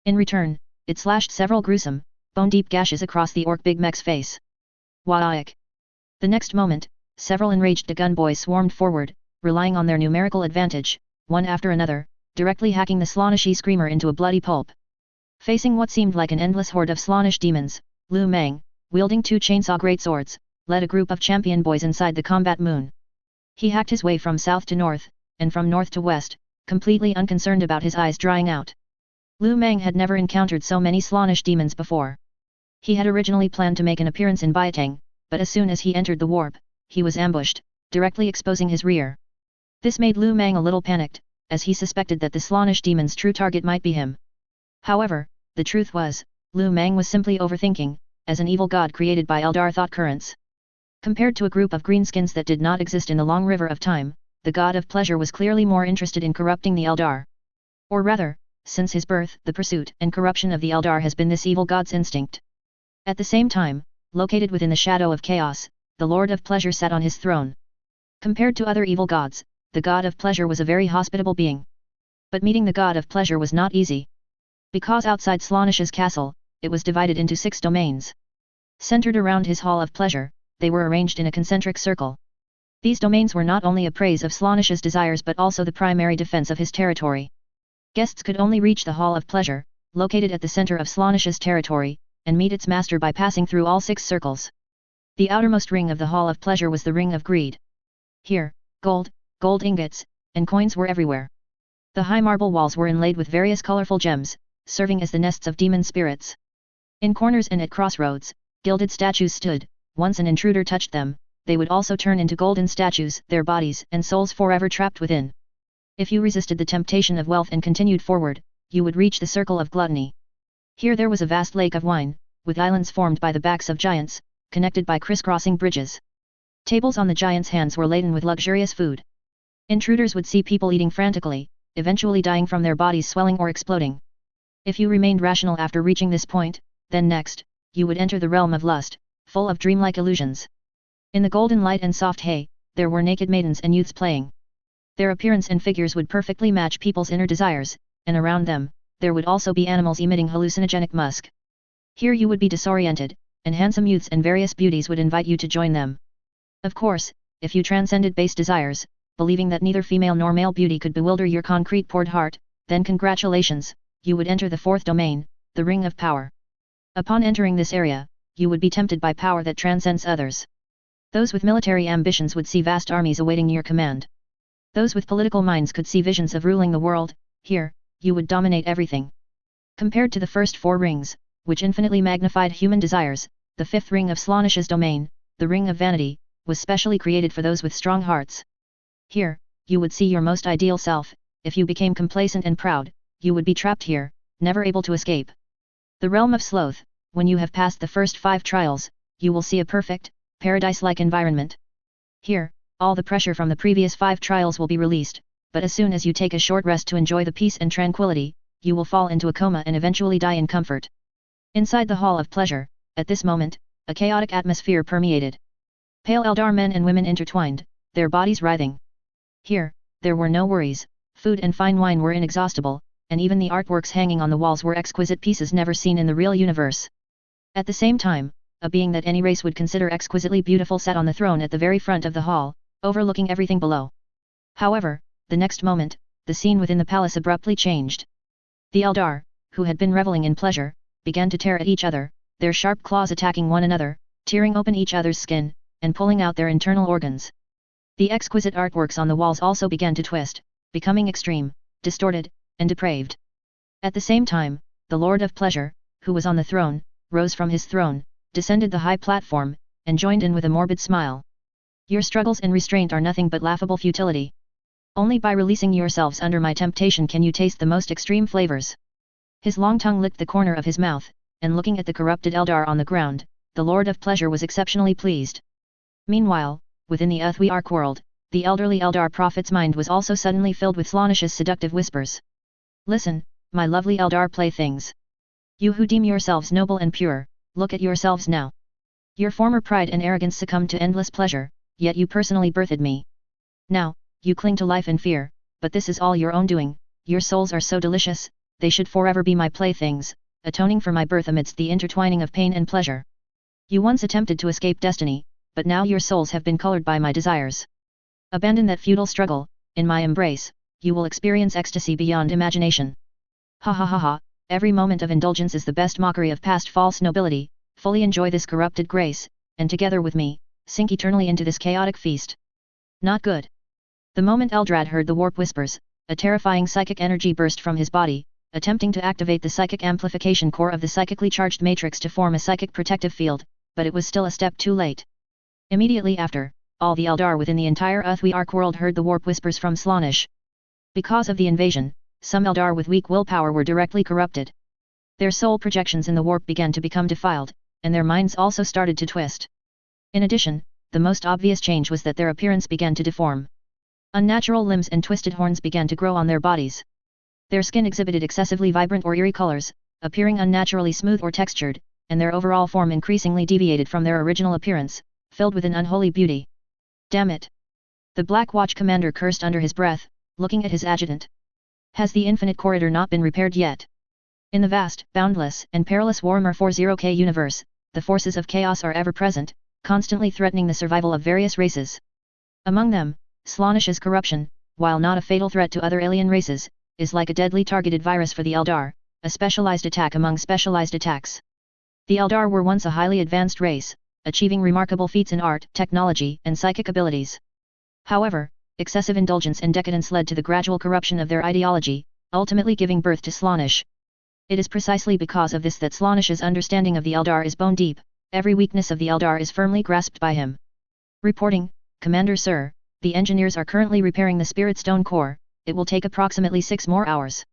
In return, it slashed several gruesome, bone-deep gashes across the orc big mech's face. Waa'ik! The next moment, several enraged Dagon boys swarmed forward, relying on their numerical advantage, one after another, directly hacking the Slaaneshi screamer into a bloody pulp. Facing what seemed like an endless horde of Slaanesh demons, Lu Meng, wielding 2 chainsaw greatswords, led a group of champion boys inside the combat moon. He hacked his way from south to north, and from north to west, completely unconcerned about his eyes drying out. Lu Meng had never encountered so many Slaanesh demons before. He had originally planned to make an appearance in Biotang, but as soon as he entered the warp, he was ambushed, directly exposing his rear. This made Lu Meng a little panicked, as he suspected that the Slaanesh demon's true target might be him. However, the truth was, Lu Meng was simply overthinking, as an evil god created by Eldar thought currents. Compared to a group of greenskins that did not exist in the long river of time, the god of pleasure was clearly more interested in corrupting the Eldar. Or rather, since his birth, the pursuit and corruption of the Eldar has been this evil god's instinct. At the same time, located within the shadow of chaos, the Lord of Pleasure sat on his throne. Compared to other evil gods, the god of pleasure was a very hospitable being. But meeting the god of pleasure was not easy. Because outside Slaanesh's castle, it was divided into 6 domains. Centered around his hall of pleasure, they were arranged in a concentric circle. These domains were not only a praise of Slaanesh's desires but also the primary defense of his territory. Guests could only reach the hall of pleasure, located at the center of Slaanish's territory, and meet its master by passing through all 6 circles. The outermost ring of the Hall of Pleasure was the Ring of Greed. Here, gold ingots, and coins were everywhere. The high marble walls were inlaid with various colorful gems, serving as the nests of demon spirits. In corners and at crossroads, gilded statues stood. Once an intruder touched them, they would also turn into golden statues, their bodies and souls forever trapped within. If you resisted the temptation of wealth and continued forward, you would reach the circle of gluttony. Here there was a vast lake of wine, with islands formed by the backs of giants, connected by crisscrossing bridges. Tables on the giants' hands were laden with luxurious food. Intruders would see people eating frantically, eventually dying from their bodies swelling or exploding. If you remained rational after reaching this point, then next, you would enter the realm of lust, full of dreamlike illusions. In the golden light and soft hay, there were naked maidens and youths playing. Their appearance and figures would perfectly match people's inner desires, and around them, there would also be animals emitting hallucinogenic musk. Here you would be disoriented, and handsome youths and various beauties would invite you to join them. Of course, if you transcended base desires, believing that neither female nor male beauty could bewilder your concrete-poured heart, then congratulations, you would enter the 4th domain, the Ring of Power. Upon entering this area, you would be tempted by power that transcends others. Those with military ambitions would see vast armies awaiting your command. Those with political minds could see visions of ruling the world. Here, you would dominate everything. Compared to the first 4 rings, which infinitely magnified human desires, the 5th ring of Slaanish's domain, the Ring of Vanity, was specially created for those with strong hearts. Here, you would see your most ideal self. If you became complacent and proud, you would be trapped here, never able to escape. The realm of sloth. When you have passed the first 5 trials, you will see a perfect, paradise-like environment. Here, all the pressure from the previous 5 trials will be released, but as soon as you take a short rest to enjoy the peace and tranquility, you will fall into a coma and eventually die in comfort. Inside the Hall of Pleasure, at this moment, a chaotic atmosphere permeated. Pale Eldar men and women intertwined, their bodies writhing. Here, there were no worries, food and fine wine were inexhaustible, and even the artworks hanging on the walls were exquisite pieces never seen in the real universe. At the same time, a being that any race would consider exquisitely beautiful sat on the throne at the very front of the hall, overlooking everything below. However, the next moment, the scene within the palace abruptly changed. The Eldar, who had been reveling in pleasure, began to tear at each other, their sharp claws attacking one another, tearing open each other's skin, and pulling out their internal organs. The exquisite artworks on the walls also began to twist, becoming extreme, distorted, and depraved. At the same time, the Lord of Pleasure, who was on the throne, rose from his throne, descended the high platform, and joined in with a morbid smile. Your struggles and restraint are nothing but laughable futility. Only by releasing yourselves under my temptation can you taste the most extreme flavors. His long tongue licked the corner of his mouth, and looking at the corrupted Eldar on the ground, the Lord of Pleasure was exceptionally pleased. Meanwhile, within the Uthwi Ark world, the elderly Eldar prophet's mind was also suddenly filled with Slaanish's seductive whispers. Listen, my lovely Eldar playthings. You who deem yourselves noble and pure, look at yourselves now. Your former pride and arrogance succumbed to endless pleasure, yet you personally birthed me. Now, you cling to life and fear, but this is all your own doing. Your souls are so delicious, they should forever be my playthings, atoning for my birth amidst the intertwining of pain and pleasure. You once attempted to escape destiny, but now your souls have been colored by my desires. Abandon that futile struggle, in my embrace, you will experience ecstasy beyond imagination. Ha ha ha ha, every moment of indulgence is the best mockery of past false nobility, fully enjoy this corrupted grace, and together with me, sink eternally into this chaotic feast. Not good. The moment Eldrad heard the warp whispers, a terrifying psychic energy burst from his body, attempting to activate the psychic amplification core of the psychically charged matrix to form a psychic protective field, but it was still a step too late. Immediately after, all the Eldar within the entire Uthwi Ark world heard the warp whispers from Slaanish. Because of the invasion, some Eldar with weak willpower were directly corrupted. Their soul projections in the warp began to become defiled, and their minds also started to twist. In addition, the most obvious change was that their appearance began to deform. Unnatural limbs and twisted horns began to grow on their bodies. Their skin exhibited excessively vibrant or eerie colors, appearing unnaturally smooth or textured, and their overall form increasingly deviated from their original appearance, filled with an unholy beauty. Damn it! The Black Watch commander cursed under his breath, looking at his adjutant. Has the infinite corridor not been repaired yet? In the vast, boundless, and perilous Warhammer 40k universe, the forces of chaos are ever present, constantly threatening the survival of various races. Among them, Slaanish's corruption, while not a fatal threat to other alien races, is like a deadly targeted virus for the Eldar, a specialized attack among specialized attacks. The Eldar were once a highly advanced race, achieving remarkable feats in art, technology, and psychic abilities. However, excessive indulgence and decadence led to the gradual corruption of their ideology, ultimately giving birth to Slaanesh. It is precisely because of this that Slaanesh's understanding of the Eldar is bone deep. Every weakness of the Eldar is firmly grasped by him. Reporting, Commander Sir, the engineers are currently repairing the Spirit Stone core. It will take approximately 6 more hours.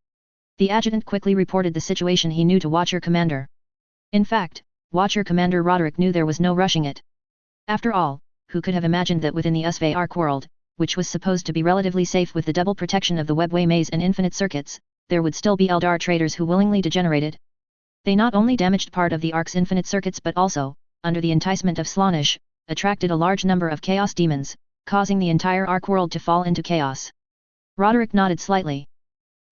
The adjutant quickly reported the situation he knew to Watcher Commander. In fact, Watcher Commander Roderick knew there was no rushing it. After all, who could have imagined that within the Usve Arc world, which was supposed to be relatively safe with the double protection of the webway maze and infinite circuits, there would still be Eldar traitors who willingly degenerated? They not only damaged part of the Arc's infinite circuits but also, under the enticement of Slaanesh, attracted a large number of chaos demons, causing the entire Arc world to fall into chaos. Roderick nodded slightly.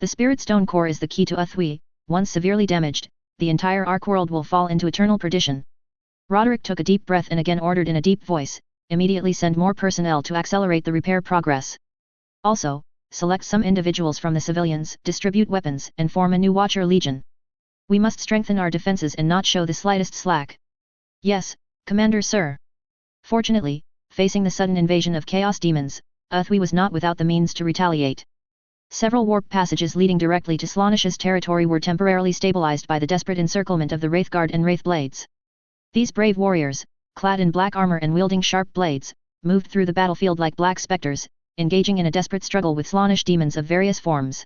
The Spirit Stone core is the key to Uthwi. Once severely damaged, the entire Arc world will fall into eternal perdition. Roderick took a deep breath and again ordered in a deep voice, immediately send more personnel to accelerate the repair progress. Also, select some individuals from the civilians, distribute weapons, and form a new Watcher Legion. We must strengthen our defenses and not show the slightest slack. Yes, Commander Sir. Fortunately, facing the sudden invasion of chaos demons, Uthwi was not without the means to retaliate. Several warp passages leading directly to Slaanesh's territory were temporarily stabilized by the desperate encirclement of the Wraithguard and Wraithblades. These brave warriors, clad in black armor and wielding sharp blades, moved through the battlefield like black specters, engaging in a desperate struggle with Slaanesh demons of various forms.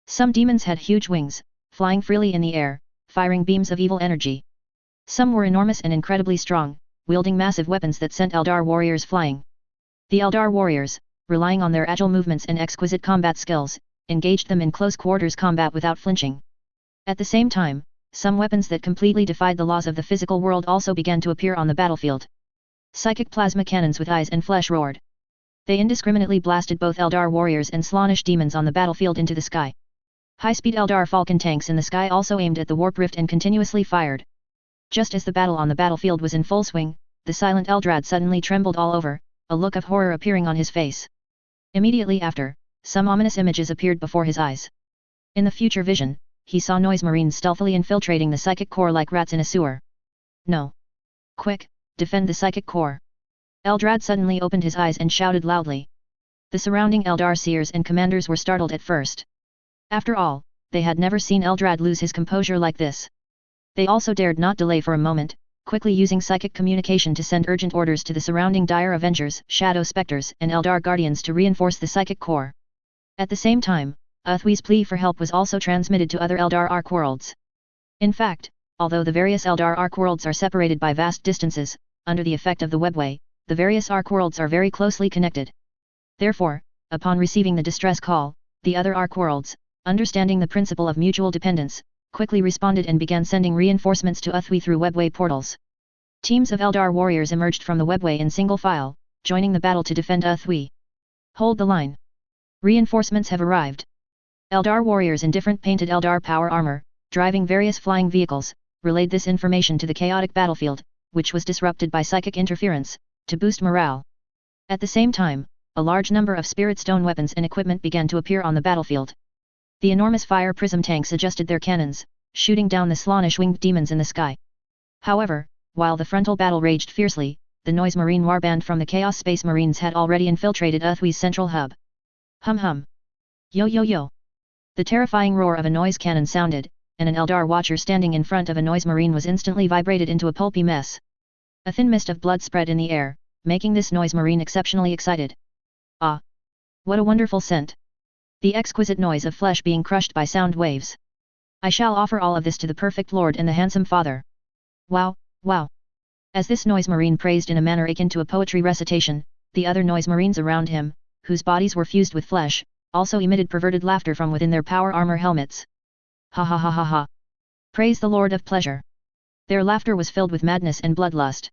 Some demons had huge wings, flying freely in the air, firing beams of evil energy. Some were enormous and incredibly strong, wielding massive weapons that sent Eldar warriors flying. The Eldar warriors, relying on their agile movements and exquisite combat skills, engaged them in close quarters combat without flinching. At the same time, some weapons that completely defied the laws of the physical world also began to appear on the battlefield. Psychic plasma cannons with eyes and flesh roared. They indiscriminately blasted both Eldar warriors and Slaanesh demons on the battlefield into the sky. High-speed Eldar Falcon tanks in the sky also aimed at the warp rift and continuously fired. Just as the battle on the battlefield was in full swing, the silent Eldrad suddenly trembled all over, a look of horror appearing on his face. Immediately after, some ominous images appeared before his eyes. In the future vision, he saw noise marines stealthily infiltrating the psychic core like rats in a sewer. No. Quick, defend the psychic core. Eldrad suddenly opened his eyes and shouted loudly. The surrounding Eldar seers and commanders were startled at first. After all, they had never seen Eldrad lose his composure like this. They also dared not delay for a moment, quickly using psychic communication to send urgent orders to the surrounding Dire Avengers, Shadow Spectres, and Eldar Guardians to reinforce the psychic core. At the same time, Uthwi's plea for help was also transmitted to other Eldar Arc worlds. In fact, although the various Eldar Arc worlds are separated by vast distances, under the effect of the webway, the various Arc worlds are very closely connected. Therefore, upon receiving the distress call, the other Arc worlds, understanding the principle of mutual dependence, quickly responded and began sending reinforcements to Uthwi through webway portals. Teams of Eldar warriors emerged from the webway in single file, joining the battle to defend Uthwi. Hold the line. Reinforcements have arrived. Eldar warriors in different painted Eldar power armor, driving various flying vehicles, relayed this information to the chaotic battlefield, which was disrupted by psychic interference, to boost morale. At the same time, a large number of Spirit Stone weapons and equipment began to appear on the battlefield. The enormous fire prism tanks adjusted their cannons, shooting down the Slaanesh winged demons in the sky. However, while the frontal battle raged fiercely, the Noise Marine warband from the Chaos Space Marines had already infiltrated Uthwi's central hub. Hum hum. Yo yo yo. The terrifying roar of a noise cannon sounded, and an Eldar watcher standing in front of a Noise Marine was instantly vibrated into a pulpy mess. A thin mist of blood spread in the air, making this Noise Marine exceptionally excited. Ah! What a wonderful scent! The exquisite noise of flesh being crushed by sound waves. I shall offer all of this to the perfect Lord and the handsome Father. Wow, wow! As this Noise Marine praised in a manner akin to a poetry recitation, the other Noise Marines around him, whose bodies were fused with flesh, also emitted perverted laughter from within their power armor helmets. Ha ha ha ha ha! Praise the Lord of Pleasure! Their laughter was filled with madness and bloodlust.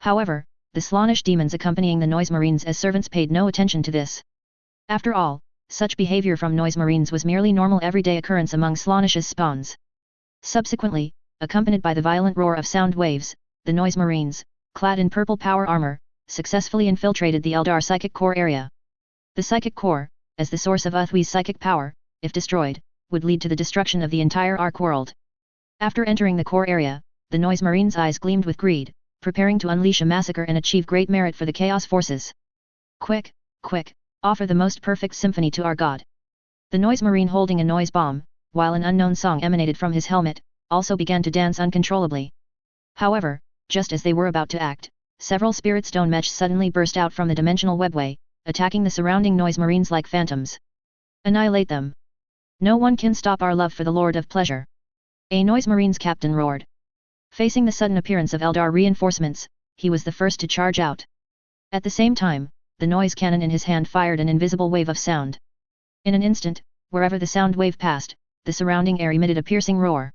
However, the Slaanesh demons accompanying the Noise Marines as servants paid no attention to this. After all, such behavior from Noise Marines was merely normal everyday occurrence among Slaanesh's spawns. Subsequently, accompanied by the violent roar of sound waves, the Noise Marines, clad in purple power armor, successfully infiltrated the Eldar psychic core area. The psychic core, as the source of Uthwi's psychic power, if destroyed, would lead to the destruction of the entire Ark world. After entering the core area, the Noise Marine's eyes gleamed with greed, preparing to unleash a massacre and achieve great merit for the Chaos Forces. Quick, quick, offer the most perfect symphony to our god. The Noise Marine, holding a noise bomb, while an unknown song emanated from his helmet, also began to dance uncontrollably. However, just as they were about to act, several spirit stone mechs suddenly burst out from the dimensional webway, attacking the surrounding Noise Marines like phantoms. Annihilate them. No one can stop our love for the Lord of Pleasure. A Noise Marine's captain roared. Facing the sudden appearance of Eldar reinforcements, he was the first to charge out. At the same time, the noise cannon in his hand fired an invisible wave of sound. In an instant, wherever the sound wave passed, the surrounding air emitted a piercing roar.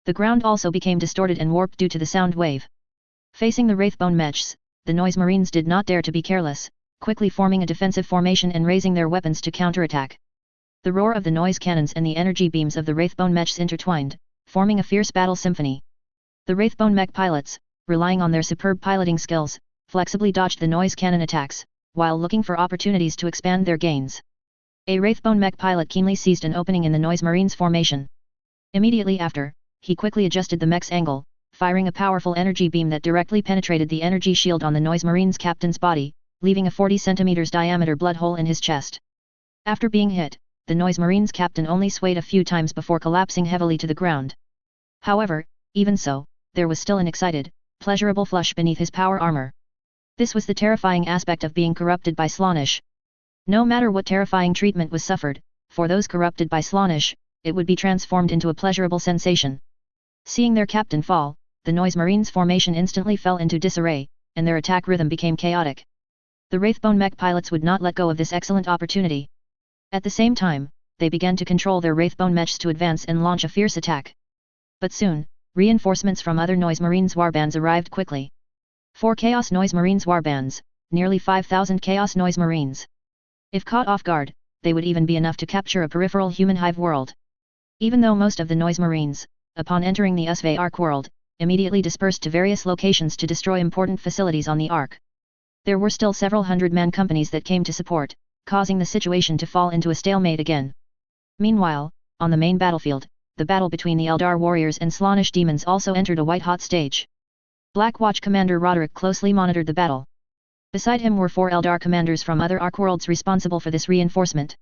The ground also became distorted and warped due to the sound wave. Facing the Wraithbone mechs, the Noise Marines did not dare to be careless, quickly forming a defensive formation and raising their weapons to counterattack. The roar of the noise cannons and the energy beams of the Wraithbone mechs intertwined, forming a fierce battle symphony. The Wraithbone mech pilots, relying on their superb piloting skills, flexibly dodged the noise cannon attacks, while looking for opportunities to expand their gains. A Wraithbone mech pilot keenly seized an opening in the Noise Marine's formation. Immediately after, he quickly adjusted the mech's angle, firing a powerful energy beam that directly penetrated the energy shield on the Noise Marine's captain's body, leaving a 40 cm diameter blood hole in his chest. After being hit, the Noise Marine's captain only swayed a few times before collapsing heavily to the ground. However, even so, there was still an excited, pleasurable flush beneath his power armor. This was the terrifying aspect of being corrupted by Slaanesh. No matter what terrifying treatment was suffered, for those corrupted by Slaanesh, it would be transformed into a pleasurable sensation. Seeing their captain fall, the Noise Marine's formation instantly fell into disarray, and their attack rhythm became chaotic. The Wraithbone mech pilots would not let go of this excellent opportunity. At the same time, they began to control their Wraithbone mechs to advance and launch a fierce attack. But soon, reinforcements from other Noise Marines warbands arrived quickly. 4 Chaos Noise Marines warbands, nearly 5,000 Chaos Noise Marines. If caught off guard, they would even be enough to capture a peripheral human hive world. Even though most of the Noise Marines, upon entering the Usve Ark world, immediately dispersed to various locations to destroy important facilities on the Ark. There were still several hundred-man companies that came to support, causing the situation to fall into a stalemate again. Meanwhile, on the main battlefield, the battle between the Eldar warriors and Slaanesh demons also entered a white-hot stage. Black Watch Commander Roderick closely monitored the battle. Beside him were 4 Eldar commanders from other Ark worlds responsible for this reinforcement.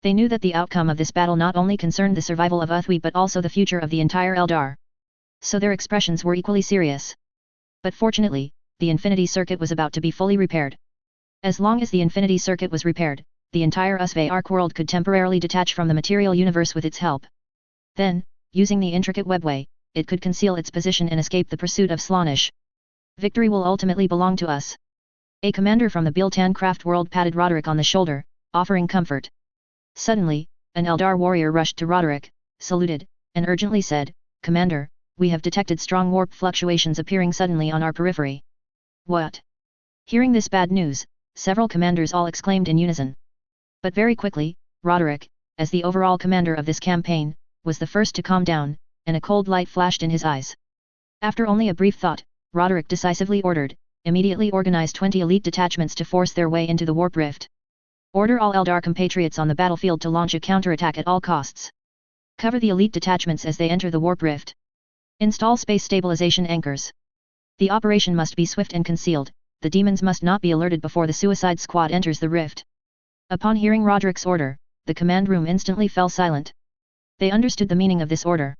They knew that the outcome of this battle not only concerned the survival of Uthwi but also the future of the entire Eldar. So their expressions were equally serious. But fortunately, the Infinity Circuit was about to be fully repaired. As long as the Infinity Circuit was repaired, the entire Usve Ark world could temporarily detach from the material universe with its help. Then, using the intricate webway, it could conceal its position and escape the pursuit of Slaanesh. Victory will ultimately belong to us. A commander from the Biltan Craft world patted Roderick on the shoulder, offering comfort. Suddenly, an Eldar warrior rushed to Roderick, saluted, and urgently said, "Commander, we have detected strong warp fluctuations appearing suddenly on our periphery." What? Hearing this bad news, several commanders all exclaimed in unison. But very quickly, Roderick, as the overall commander of this campaign, was the first to calm down, and a cold light flashed in his eyes. After only a brief thought, Roderick decisively ordered, immediately organize 20 elite detachments to force their way into the warp rift. Order all Eldar compatriots on the battlefield to launch a counterattack at all costs. Cover the elite detachments as they enter the warp rift. Install space stabilization anchors. The operation must be swift and concealed, the demons must not be alerted before the Suicide Squad enters the rift. Upon hearing Roderick's order, the command room instantly fell silent. They understood the meaning of this order.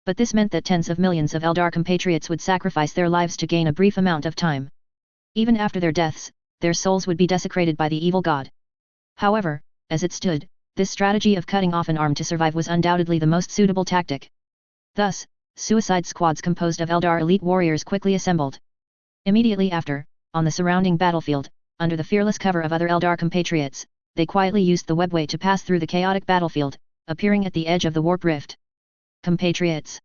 But this meant that tens of millions of Eldar compatriots would sacrifice their lives to gain a brief amount of time. Even after their deaths, their souls would be desecrated by the evil god. However, as it stood, this strategy of cutting off an arm to survive was undoubtedly the most suitable tactic. Thus, suicide squads composed of Eldar elite warriors quickly assembled. Immediately after, on the surrounding battlefield, under the fearless cover of other Eldar compatriots, they quietly used the webway to pass through the chaotic battlefield, appearing at the edge of the warp rift. Compatriots.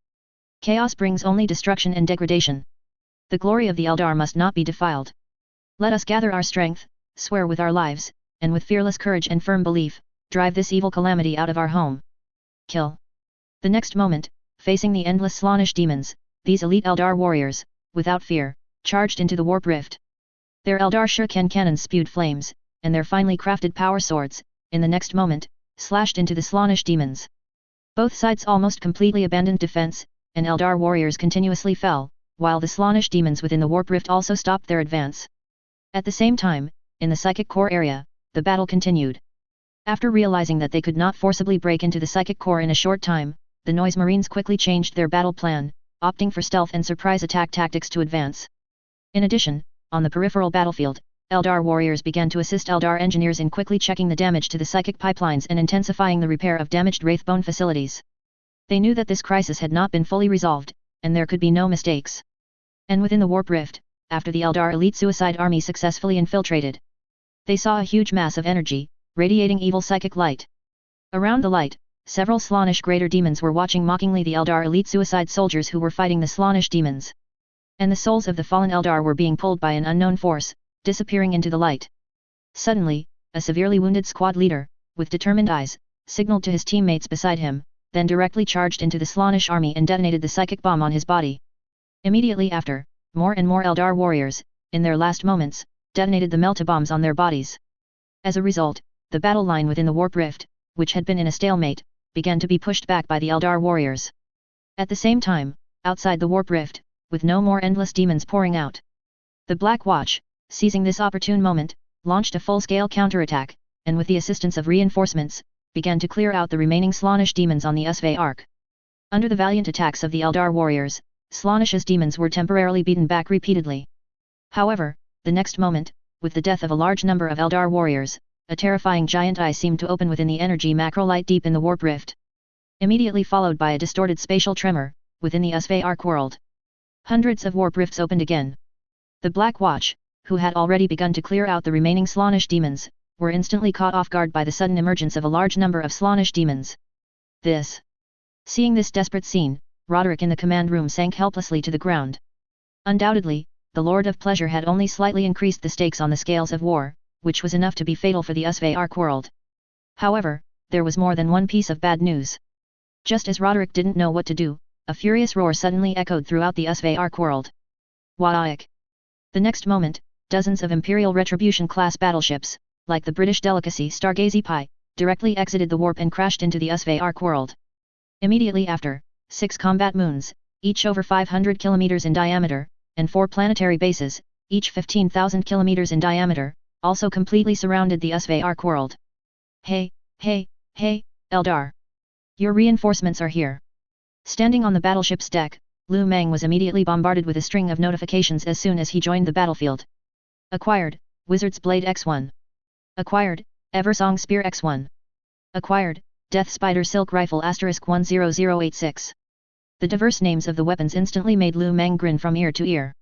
Chaos brings only destruction and degradation. The glory of the Eldar must not be defiled. Let us gather our strength, swear with our lives, and with fearless courage and firm belief, drive this evil calamity out of our home. Kill. The next moment, facing the endless Slaanesh demons, these elite Eldar warriors, without fear, charged into the warp rift. Their Eldar shuriken cannons spewed flames, and their finely crafted power swords, in the next moment, slashed into the Slaanesh demons. Both sides almost completely abandoned defense, and Eldar warriors continuously fell, while the Slaanesh demons within the warp rift also stopped their advance. At the same time, in the psychic core area, the battle continued. After realizing that they could not forcibly break into the psychic core in a short time, the Noise Marines quickly changed their battle plan, opting for stealth and surprise attack tactics to advance. In addition, on the peripheral battlefield, Eldar warriors began to assist Eldar engineers in quickly checking the damage to the psychic pipelines and intensifying the repair of damaged Wraithbone facilities. They knew that this crisis had not been fully resolved, and there could be no mistakes. And within the warp rift, after the Eldar elite suicide army successfully infiltrated, they saw a huge mass of energy, radiating evil psychic light. Around the light, several Slaanesh greater demons were watching mockingly the Eldar elite suicide soldiers who were fighting the Slaanesh demons. And the souls of the fallen Eldar were being pulled by an unknown force, disappearing into the light. Suddenly, a severely wounded squad leader, with determined eyes, signaled to his teammates beside him, then directly charged into the Slaanesh army and detonated the psychic bomb on his body. Immediately after, more and more Eldar warriors, in their last moments, detonated the melta-bombs on their bodies. As a result, the battle line within the warp rift, which had been in a stalemate, began to be pushed back by the Eldar warriors. At the same time, outside the warp rift, with no more endless demons pouring out, the Black Watch, seizing this opportune moment, launched a full-scale counterattack, and with the assistance of reinforcements, began to clear out the remaining Slaanesh demons on the Usve Arc. Under the valiant attacks of the Eldar warriors, Slaanesh's demons were temporarily beaten back repeatedly. However, the next moment, with the death of a large number of Eldar warriors, a terrifying giant eye seemed to open within the energy macrolight deep in the warp rift. Immediately followed by a distorted spatial tremor, within the Usve Arc world. Hundreds of warp rifts opened again. The Black Watch, who had already begun to clear out the remaining Slaanesh demons, were instantly caught off guard by the sudden emergence of a large number of Slaanesh demons. Seeing this desperate scene, Roderick in the command room sank helplessly to the ground. Undoubtedly, the Lord of Pleasure had only slightly increased the stakes on the scales of war, which was enough to be fatal for the Usve Arc world. However, there was more than one piece of bad news. Just as Roderick didn't know what to do, a furious roar suddenly echoed throughout the Usve Arc world. Waik! The next moment, dozens of Imperial Retribution-class battleships, like the British delicacy Stargazy Pie, directly exited the warp and crashed into the Usve Arc world. Immediately after, 6 combat moons, each over 500 kilometers in diameter, and 4 planetary bases, each 15,000 kilometers in diameter, also completely surrounded the Usve Arc world. Hey, Eldar! Your reinforcements are here. Standing on the battleship's deck, Lu Meng was immediately bombarded with a string of notifications as soon as he joined the battlefield. Acquired, Wizard's Blade X1. Acquired, Eversong Spear X1. Acquired, Death Spider Silk Rifle *10086. The diverse names of the weapons instantly made Lu Meng grin from ear to ear.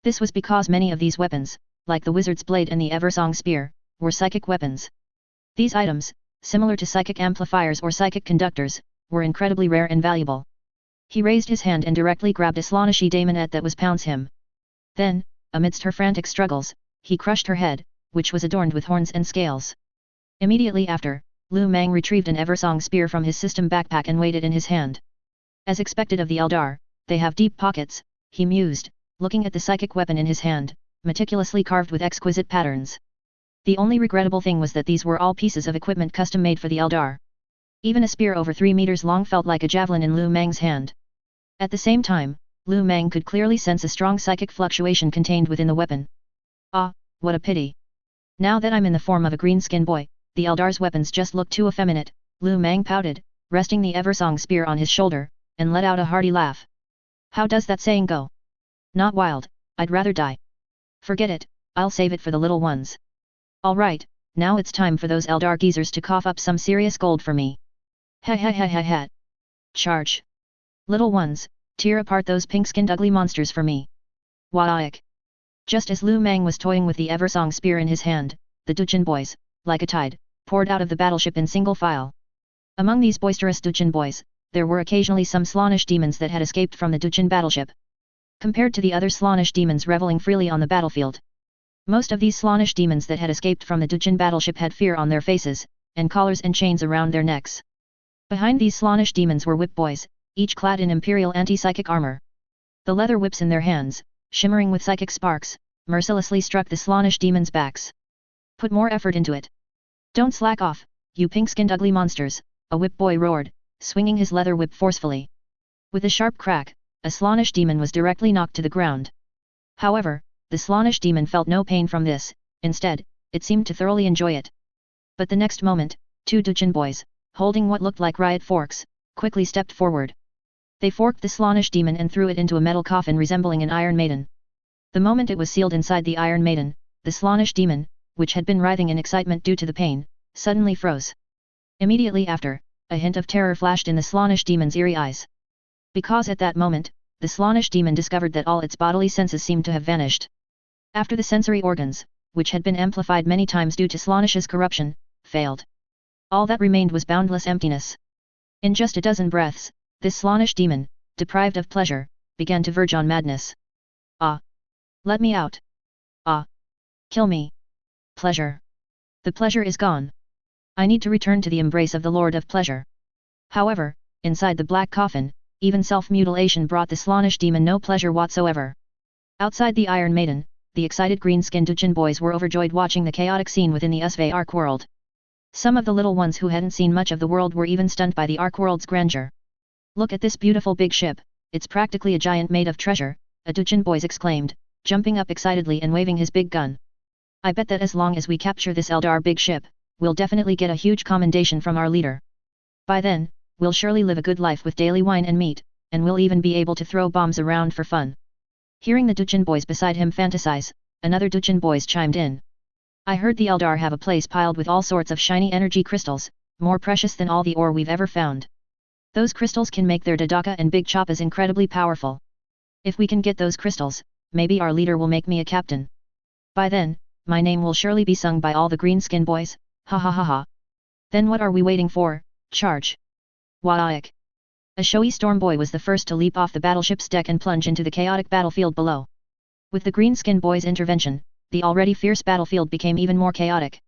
This was because many of these weapons, like the Wizard's Blade and the Eversong Spear, were psychic weapons. These items, similar to psychic amplifiers or psychic conductors, were incredibly rare and valuable. He raised his hand and directly grabbed a Slaaneshi daemonette that was pounds him. Then, amidst her frantic struggles, he crushed her head, which was adorned with horns and scales. Immediately after, Lu Meng retrieved an Eversong spear from his system backpack and weighed it in his hand. As expected of the Eldar, they have deep pockets, he mused, looking at the psychic weapon in his hand, meticulously carved with exquisite patterns. The only regrettable thing was that these were all pieces of equipment custom made for the Eldar. Even a spear over 3 meters long felt like a javelin in Lu Meng's hand. At the same time, Lu Meng could clearly sense a strong psychic fluctuation contained within the weapon. Ah, what a pity. Now that I'm in the form of a green-skinned boy, the Eldar's weapons just look too effeminate, Lu Meng pouted, resting the Eversong spear on his shoulder, and let out a hearty laugh. How does that saying go? Not wild, I'd rather die. Forget it, I'll save it for the little ones. Alright, now it's time for those Eldar geezers to cough up some serious gold for me. Ha. Charge. Little ones, tear apart those pink-skinned ugly monsters for me. Waik! Just as Lu Meng was toying with the Eversong spear in his hand, the Duchin boys, like a tide, poured out of the battleship in single file. Among these boisterous Duchin boys, there were occasionally some Slaanesh demons that had escaped from the Duchin battleship. Compared to the other Slaanesh demons reveling freely on the battlefield, most of these Slaanesh demons that had escaped from the Duchin battleship had fear on their faces, and collars and chains around their necks. Behind these Slaanesh demons were whip boys, each clad in imperial anti-psychic armor. The leather whips in their hands, shimmering with psychic sparks, mercilessly struck the Slaanesh demons' backs. Put more effort into it. Don't slack off, you pink-skinned ugly monsters, a whip boy roared, swinging his leather whip forcefully. With a sharp crack, a Slaanesh demon was directly knocked to the ground. However, the Slaanesh demon felt no pain from this, instead, it seemed to thoroughly enjoy it. But the next moment, two Dujin boys, holding what looked like riot forks, quickly stepped forward. They forked the Slaanesh demon and threw it into a metal coffin resembling an Iron Maiden. The moment it was sealed inside the Iron Maiden, the Slaanesh demon, which had been writhing in excitement due to the pain, suddenly froze. Immediately after, a hint of terror flashed in the Slaanesh demon's eerie eyes. Because at that moment, the Slaanesh demon discovered that all its bodily senses seemed to have vanished. After the sensory organs, which had been amplified many times due to Slaanesh's corruption, failed. All that remained was boundless emptiness. In just a dozen breaths, this Slaanesh demon, deprived of pleasure, began to verge on madness. Ah! Let me out! Ah! Kill me! Pleasure! The pleasure is gone. I need to return to the embrace of the Lord of Pleasure. However, inside the black coffin, even self-mutilation brought the Slaanesh demon no pleasure whatsoever. Outside the Iron Maiden, the excited green-skinned Dujin boys were overjoyed watching the chaotic scene within the Usve Ark world. Some of the little ones who hadn't seen much of the world were even stunned by the Ark world's grandeur. Look at this beautiful big ship, it's practically a giant made of treasure, a Dujin boy exclaimed, jumping up excitedly and waving his big gun. I bet that as long as we capture this Eldar big ship, we'll definitely get a huge commendation from our leader. By then, we'll surely live a good life with daily wine and meat, and we'll even be able to throw bombs around for fun. Hearing the Dujin boys beside him fantasize, another Dujin boys chimed in. I heard the Eldar have a place piled with all sorts of shiny energy crystals, more precious than all the ore we've ever found. Those crystals can make their Dadaka and Big Choppas incredibly powerful. If we can get those crystals, maybe our leader will make me a captain. By then, my name will surely be sung by all the green-skin boys, ha ha ha ha. Then what are we waiting for? Charge! Waik! A showy storm boy was the first to leap off the battleship's deck and plunge into the chaotic battlefield below. With the green-skin boy's intervention, the already fierce battlefield became even more chaotic.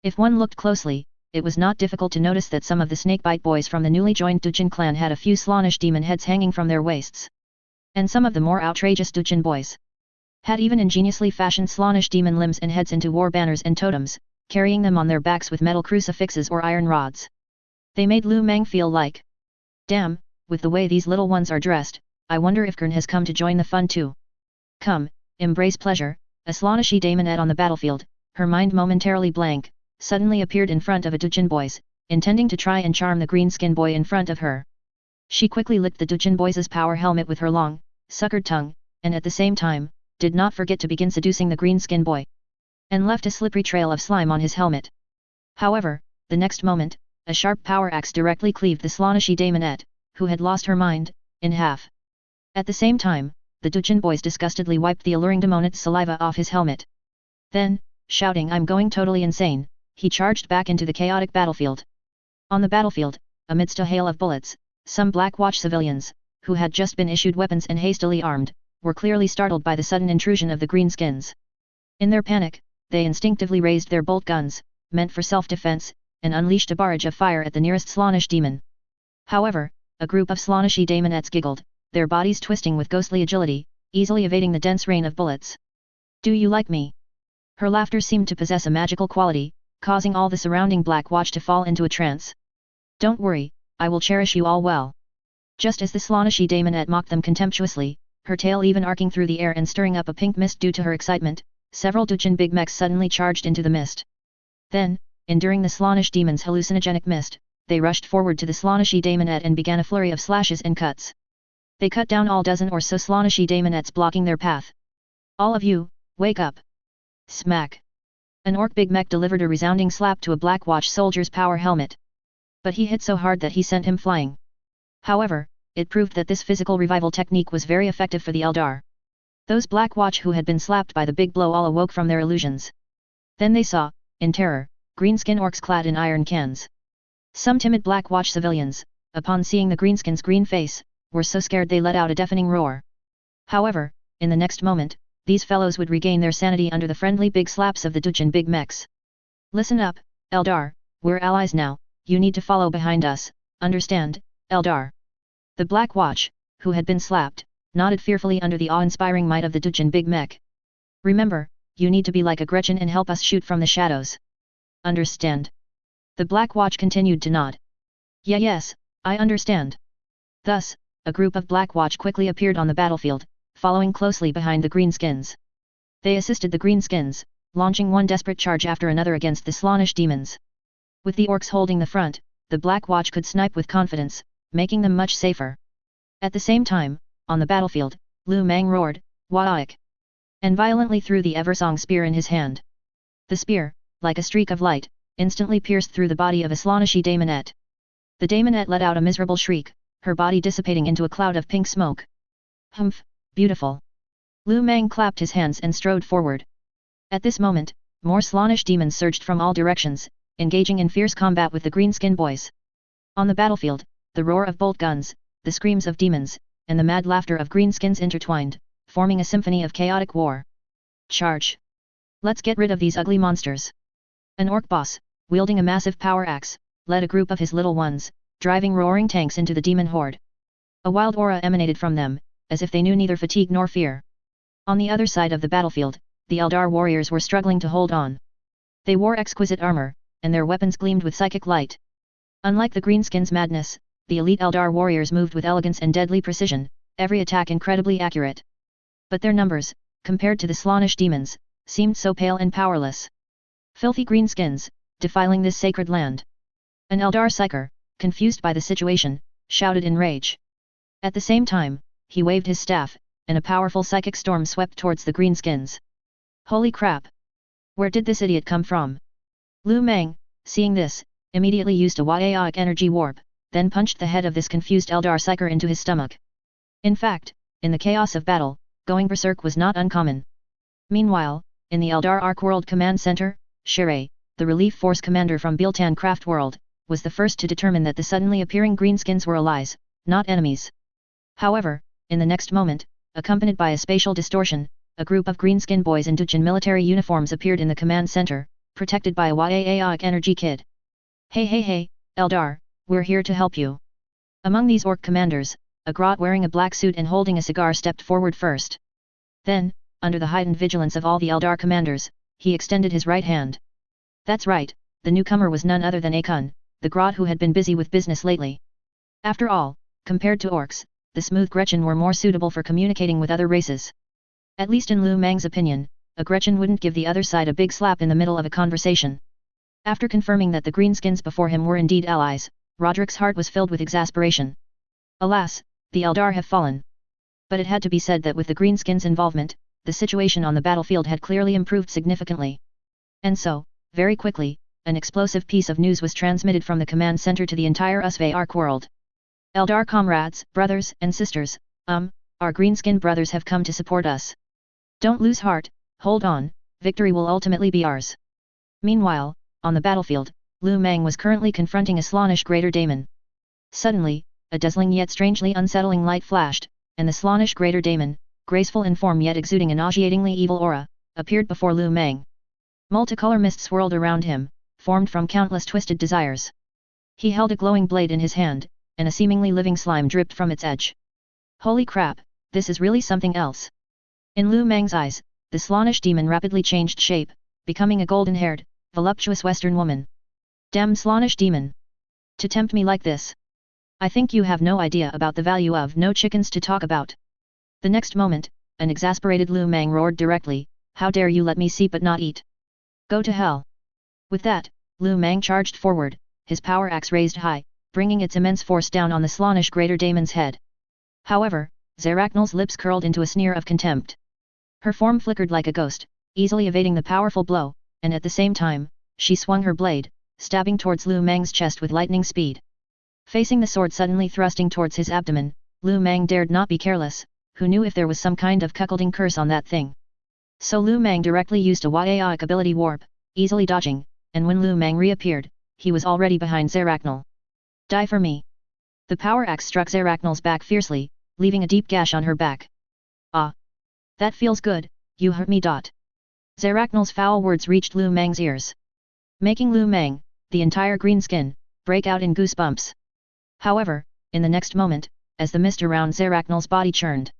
If one looked closely, it was not difficult to notice that some of the snakebite boys from the newly joined Dujin clan had a few Slaanesh demon heads hanging from their waists. And some of the more outrageous Dujin boys had even ingeniously fashioned Slaanesh demon limbs and heads into war banners and totems, carrying them on their backs with metal crucifixes or iron rods. They made Lu Mang feel like, damn, with the way these little ones are dressed, I wonder if Kern has come to join the fun too. Come, embrace pleasure. A Slaaneshi daemonette on the battlefield, her mind momentarily blank, suddenly appeared in front of a Dujin boys, intending to try and charm the green-skin boy in front of her. She quickly licked the Dujin boy's power helmet with her long, suckered tongue, and at the same time, did not forget to begin seducing the green-skin boy. And left a slippery trail of slime on his helmet. However, the next moment, a sharp power axe directly cleaved the Slaaneshi daemonette, who had lost her mind, in half. At the same time, the Dujin boys disgustedly wiped the alluring demonette's saliva off his helmet. Then, shouting I'm going totally insane, he charged back into the chaotic battlefield. On the battlefield, amidst a hail of bullets, some Black Watch civilians, who had just been issued weapons and hastily armed, were clearly startled by the sudden intrusion of the greenskins. In their panic, they instinctively raised their bolt guns, meant for self-defense, and unleashed a barrage of fire at the nearest Slaanesh demon. However, a group of Slaaneshi daemonettes giggled, their bodies twisting with ghostly agility, easily evading the dense rain of bullets. Do you like me? Her laughter seemed to possess a magical quality, causing all the surrounding Black Watch to fall into a trance. Don't worry, I will cherish you all well. Just as the Slaaneshi daemonette mocked them contemptuously, her tail even arcing through the air and stirring up a pink mist due to her excitement, several Dujin big mechs suddenly charged into the mist. Then, enduring the Slaanesh demon's hallucinogenic mist, they rushed forward to the Slaaneshi daemonette and began a flurry of slashes and cuts. They cut down all dozen or so Slaaneshi daemonettes blocking their path. All of you, wake up! Smack! An orc big mech delivered a resounding slap to a Black Watch soldier's power helmet. But he hit so hard that he sent him flying. However, it proved that this physical revival technique was very effective for the Eldar. Those Black Watch who had been slapped by the big blow all awoke from their illusions. Then they saw, in terror, greenskin orcs clad in iron cans. Some timid Black Watch civilians, upon seeing the greenskin's green face, were so scared they let out a deafening roar. However, in the next moment, these fellows would regain their sanity under the friendly big slaps of the Dujin big mechs. Listen up, Eldar, we're allies now, you need to follow behind us, understand, Eldar? The Black Watch, who had been slapped, nodded fearfully under the awe-inspiring might of the Dujin big mech. Remember, you need to be like a Gretchen and help us shoot from the shadows. Understand? The Black Watch continued to nod. Yes, I understand. Thus, a group of Black Watch quickly appeared on the battlefield, following closely behind the greenskins. They assisted the greenskins, launching one desperate charge after another against the Slaanesh demons. With the orcs holding the front, the Black Watch could snipe with confidence, making them much safer. At the same time, on the battlefield, Lu Meng roared, "Wa'ik!" and violently threw the Eversong spear in his hand. The spear, like a streak of light, instantly pierced through the body of a Slaaneshi daemonette. The daemonette let out a miserable shriek, her body dissipating into a cloud of pink smoke. "Humph, beautiful!" Lu Meng clapped his hands and strode forward. At this moment, more Slaanesh demons surged from all directions, engaging in fierce combat with the greenskin boys. On the battlefield, the roar of bolt guns, the screams of demons, and the mad laughter of greenskins intertwined, forming a symphony of chaotic war. "Charge! Let's get rid of these ugly monsters!" An orc boss, wielding a massive power axe, led a group of his little ones, driving roaring tanks into the demon horde. A wild aura emanated from them, as if they knew neither fatigue nor fear. On the other side of the battlefield, the Eldar warriors were struggling to hold on. They wore exquisite armor, and their weapons gleamed with psychic light. Unlike the greenskins' madness, the elite Eldar warriors moved with elegance and deadly precision, every attack incredibly accurate. But their numbers, compared to the Slaanesh demons, seemed so pale and powerless. Filthy greenskins, defiling this sacred land. An Eldar psyker, confused by the situation, shouted in rage. At the same time, he waved his staff, and a powerful psychic storm swept towards the greenskins. Holy crap! Where did this idiot come from? Lu Meng, seeing this, immediately used a Wa'ik energy warp, then punched the head of this confused Eldar psyker into his stomach. In fact, in the chaos of battle, going berserk was not uncommon. Meanwhile, in the Eldar Ark World Command Center, Shirai, the relief force commander from Biltan Craft World, was the first to determine that the suddenly appearing greenskins were allies, not enemies. However, in the next moment, accompanied by a spatial distortion, a group of greenskin boys in Dujin military uniforms appeared in the command center, protected by a Wa'ik energy kid. Hey, Eldar, we're here to help you." Among these orc commanders, a grot wearing a black suit and holding a cigar stepped forward first. Then, under the heightened vigilance of all the Eldar commanders, he extended his right hand. That's right, the newcomer was none other than Akun, the grot who had been busy with business lately. After all, compared to orcs, the smooth Gretchen were more suitable for communicating with other races. At least in Lu Meng's opinion, a Gretchen wouldn't give the other side a big slap in the middle of a conversation. After confirming that the greenskins before him were indeed allies, Roderick's heart was filled with exasperation. Alas, the Eldar have fallen. But it had to be said that with the greenskins' involvement, the situation on the battlefield had clearly improved significantly. And so, very quickly, an explosive piece of news was transmitted from the command center to the entire Usve Ark world. Eldar comrades, brothers and sisters, our greenskin brothers have come to support us. Don't lose heart, hold on, victory will ultimately be ours. Meanwhile, on the battlefield, Lu Meng was currently confronting a Slaanesh greater daemon. Suddenly, a dazzling yet strangely unsettling light flashed, and the Slaanesh greater daemon, graceful in form yet exuding a nauseatingly evil aura, appeared before Lu Meng. Multicolor mists swirled around him, formed from countless twisted desires. He held a glowing blade in his hand, and a seemingly living slime dripped from its edge. Holy crap, this is really something else. In Lu Meng's eyes, the Slaanesh demon rapidly changed shape, becoming a golden-haired, voluptuous Western woman. Damn Slaanesh demon! To tempt me like this! I think you have no idea about the value of no chickens to talk about. The next moment, an exasperated Lu Meng roared directly, how dare you let me see but not eat? Go to hell! With that, Lu Meng charged forward, his power axe raised high, bringing its immense force down on the Slaanesh greater daemon's head. However, Zarachnal's lips curled into a sneer of contempt. Her form flickered like a ghost, easily evading the powerful blow, and at the same time, she swung her blade, stabbing towards Lu Meng's chest with lightning speed. Facing the sword suddenly thrusting towards his abdomen, Lu Meng dared not be careless, who knew if there was some kind of cuckolding curse on that thing. So Lu Meng directly used a Wa'ik ability warp, easily dodging, and when Lu Meng reappeared, he was already behind Zarachnal. Die for me! The power axe struck Zarachnal's back fiercely, leaving a deep gash on her back. Ah! That feels good, you hurt me. Zarachnal's foul words reached Lu Meng's ears, making Lu Meng, the entire greenskin, break out in goosebumps. However, in the next moment, as the mist around Zarachnal's body churned,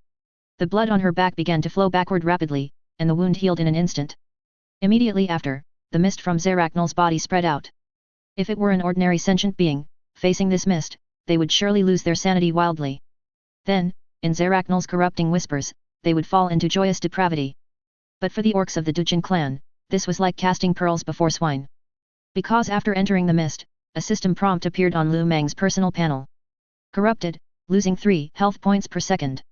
the blood on her back began to flow backward rapidly, and the wound healed in an instant. Immediately after, the mist from Zarachnal's body spread out. If it were an ordinary sentient being, facing this mist, they would surely lose their sanity wildly. Then, in Zaracnal's corrupting whispers, they would fall into joyous depravity. But for the orcs of the Duchin clan, this was like casting pearls before swine. Because after entering the mist, a system prompt appeared on Lu Mang's personal panel. Corrupted, losing 3 health points per second.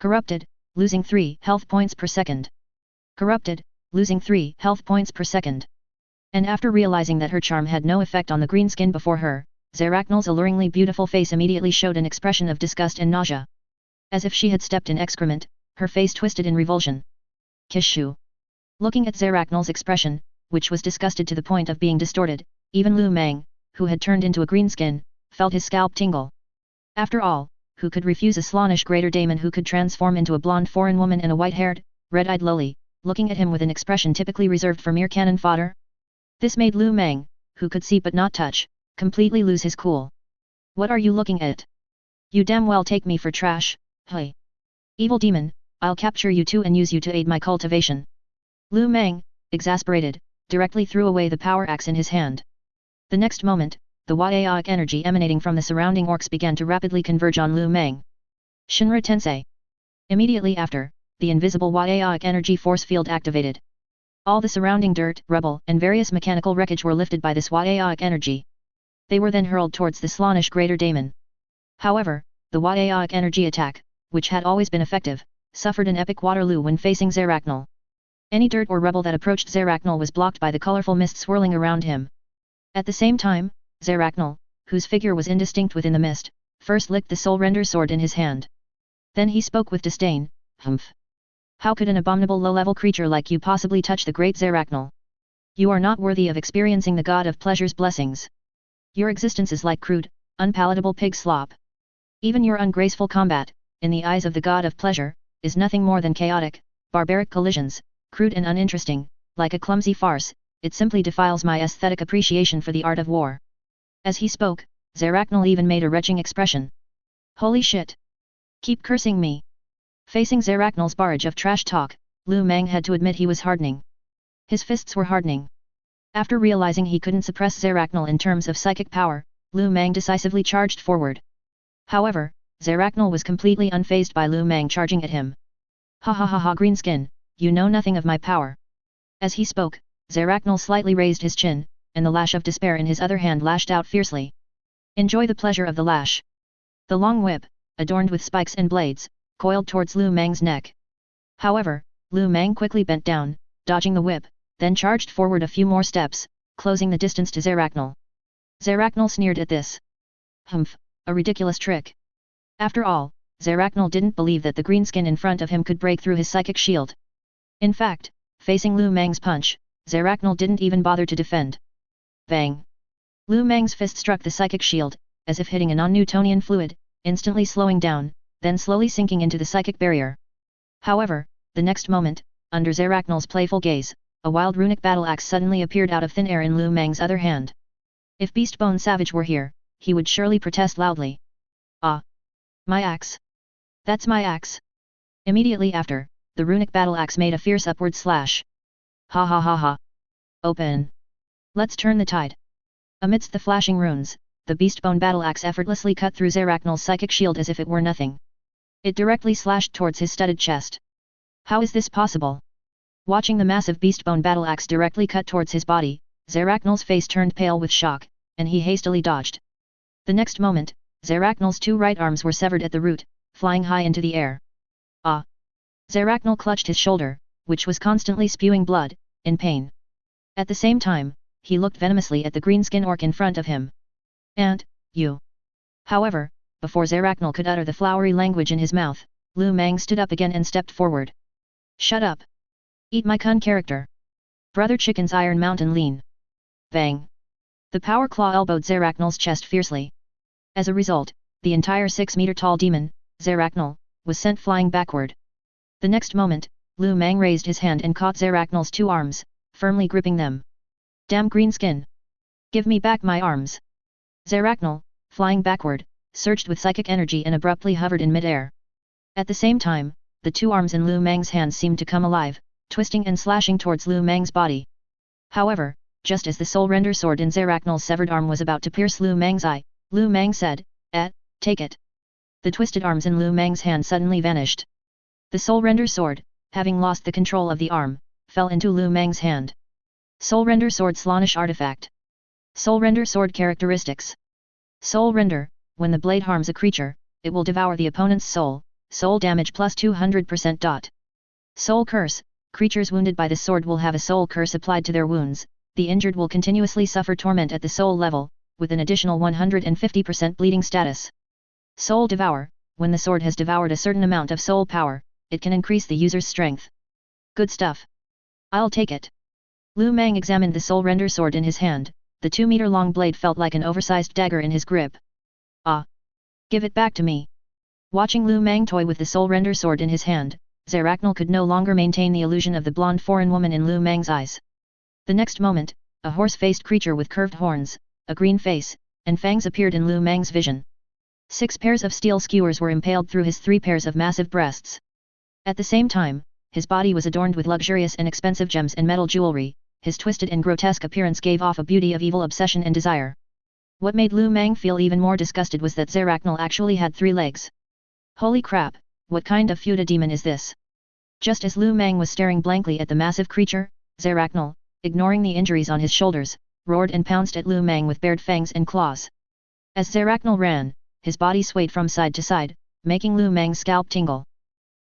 Corrupted, losing 3 health points per second. Corrupted, losing 3 health points per second. And after realizing that her charm had no effect on the green skin before her, Zaracnal's alluringly beautiful face immediately showed an expression of disgust and nausea. As if she had stepped in excrement, her face twisted in revulsion. Kishu. Looking at Zaracnal's expression, which was disgusted to the point of being distorted, even Lu Mang, who had turned into a greenskin, felt his scalp tingle. After all, who could refuse a Slaanesh greater daemon who could transform into a blonde foreign woman and a white-haired, red-eyed lowly, looking at him with an expression typically reserved for mere cannon fodder? This made Lu Mang, who could see but not touch, completely lose his cool. What are you looking at? You damn well take me for trash, hey. Evil demon, I'll capture you too and use you to aid my cultivation. Lu Mang, exasperated, directly threw away the power axe in his hand. The next moment, the Waiaic energy emanating from the surrounding orcs began to rapidly converge on Lu Mang. Shinra Tensei. Immediately after, the invisible Waiaic energy force field activated. All the surrounding dirt, rubble, and various mechanical wreckage were lifted by this Waiaic energy. They were then hurled towards the Slaanesh greater daemon. However, the Waiaic energy attack, which had always been effective, suffered an epic Waterloo when facing Zaracnal. Any dirt or rubble that approached Zaracnal was blocked by the colorful mist swirling around him. At the same time, Zaracnal, whose figure was indistinct within the mist, first licked the soul render sword in his hand. Then he spoke with disdain, "Humph! How could an abominable low-level creature like you possibly touch the great Zaracnal? You are not worthy of experiencing the god of pleasure's blessings. Your existence is like crude, unpalatable pig slop. Even your ungraceful combat, in the eyes of the god of pleasure, is nothing more than chaotic, barbaric collisions, crude and uninteresting, like a clumsy farce. It simply defiles my aesthetic appreciation for the art of war." As he spoke, Zaracnal even made a retching expression. Holy shit! Keep cursing me! Facing Zaracnal's barrage of trash talk, Lu Mang had to admit he was hardening. His fists were hardening. After realizing he couldn't suppress Zaracnal in terms of psychic power, Lu Mang decisively charged forward. However, Zaracnal was completely unfazed by Lu Mang charging at him. Ha ha ha ha, greenskin, you know nothing of my power. As he spoke, Zaracnal slightly raised his chin, and the lash of despair in his other hand lashed out fiercely. Enjoy the pleasure of the lash. The long whip, adorned with spikes and blades, coiled towards Lu Mang's neck. However, Lu Mang quickly bent down, dodging the whip, then charged forward a few more steps, closing the distance to Zaracnal. Zaracnal sneered at this. Humph, a ridiculous trick. After all, Zaracnal didn't believe that the greenskin in front of him could break through his psychic shield. In fact, facing Lu Mang's punch, Zaracnal didn't even bother to defend. Bang! Lu Mang's fist struck the psychic shield, as if hitting a non-Newtonian fluid, instantly slowing down, then slowly sinking into the psychic barrier. However, the next moment, under Zaracnal's playful gaze, a wild runic battle axe suddenly appeared out of thin air in Lu Mang's other hand. If Beastbone Savage were here, he would surely protest loudly. Ah! My axe! That's my axe! Immediately after, the runic battle axe made a fierce upward slash. Ha ha ha ha! Open! Let's turn the tide! Amidst the flashing runes, the Beastbone battle axe effortlessly cut through Zaracnal's psychic shield as if it were nothing. It directly slashed towards his studded chest. How is this possible? Watching the massive Beastbone battle axe directly cut towards his body, Zaracnal's face turned pale with shock, and he hastily dodged. The next moment, Zaracnal's two right arms were severed at the root, flying high into the air. Ah! Zaracnal clutched his shoulder, which was constantly spewing blood, in pain. At the same time, he looked venomously at the greenskin orc in front of him. And, you. However, before Zaracnal could utter the flowery language in his mouth, Lu Mang stood up again and stepped forward. Shut up! Eat my kun character! Brother Chicken's Iron Mountain lean! Bang! The power claw elbowed Zaracnal's chest fiercely. As a result, the entire 6-meter-tall demon, Zaracnal, was sent flying backward. The next moment, Lu Mang raised his hand and caught Zaracnal's two arms, firmly gripping them. Damn greenskin! Give me back my arms! Zaracnal, flying backward, surged with psychic energy and abruptly hovered in mid-air. At the same time, the two arms in Lu Mang's hands seemed to come alive, twisting and slashing towards Lu Mang's body. However, just as the soul render sword in Zaracnal's severed arm was about to pierce Lu Mang's eye, Lu Mang said, Take it. The twisted arms in Lu Mang's hand suddenly vanished. The Soul Render sword, having lost the control of the arm, fell into Lu Mang's hand. Soul Render sword Slaanesh artifact. Soul Render sword characteristics. Soul Render, when the blade harms a creature, it will devour the opponent's soul, soul damage plus 200%. Soul Curse, creatures wounded by the sword will have a soul curse applied to their wounds, the injured will continuously suffer torment at the soul level, with an additional 150% bleeding status. Soul Devour, when the sword has devoured a certain amount of soul power, it can increase the user's strength. Good stuff. I'll take it. Lu Mang examined the Soul Render sword in his hand, the 2-meter-long blade felt like an oversized dagger in his grip. Ah! Give it back to me. Watching Lu Mang toy with the Soul Render sword in his hand, Zaracnal could no longer maintain the illusion of the blonde foreign woman in Lu Mang's eyes. The next moment, a horse-faced creature with curved horns, a green face, and fangs appeared in Lu Mang's vision. 6 pairs of steel skewers were impaled through his 3 pairs of massive breasts. At the same time, his body was adorned with luxurious and expensive gems and metal jewelry, his twisted and grotesque appearance gave off a beauty of evil obsession and desire. What made Lu Mang feel even more disgusted was that Zaracnal actually had 3 legs. Holy crap, what kind of Fuda demon is this? Just as Lu Mang was staring blankly at the massive creature, Zaracnal, ignoring the injuries on his shoulders, roared and pounced at Lu Mang with bared fangs and claws. As Zaracnal ran, his body swayed from side to side, making Lu Mang's scalp tingle.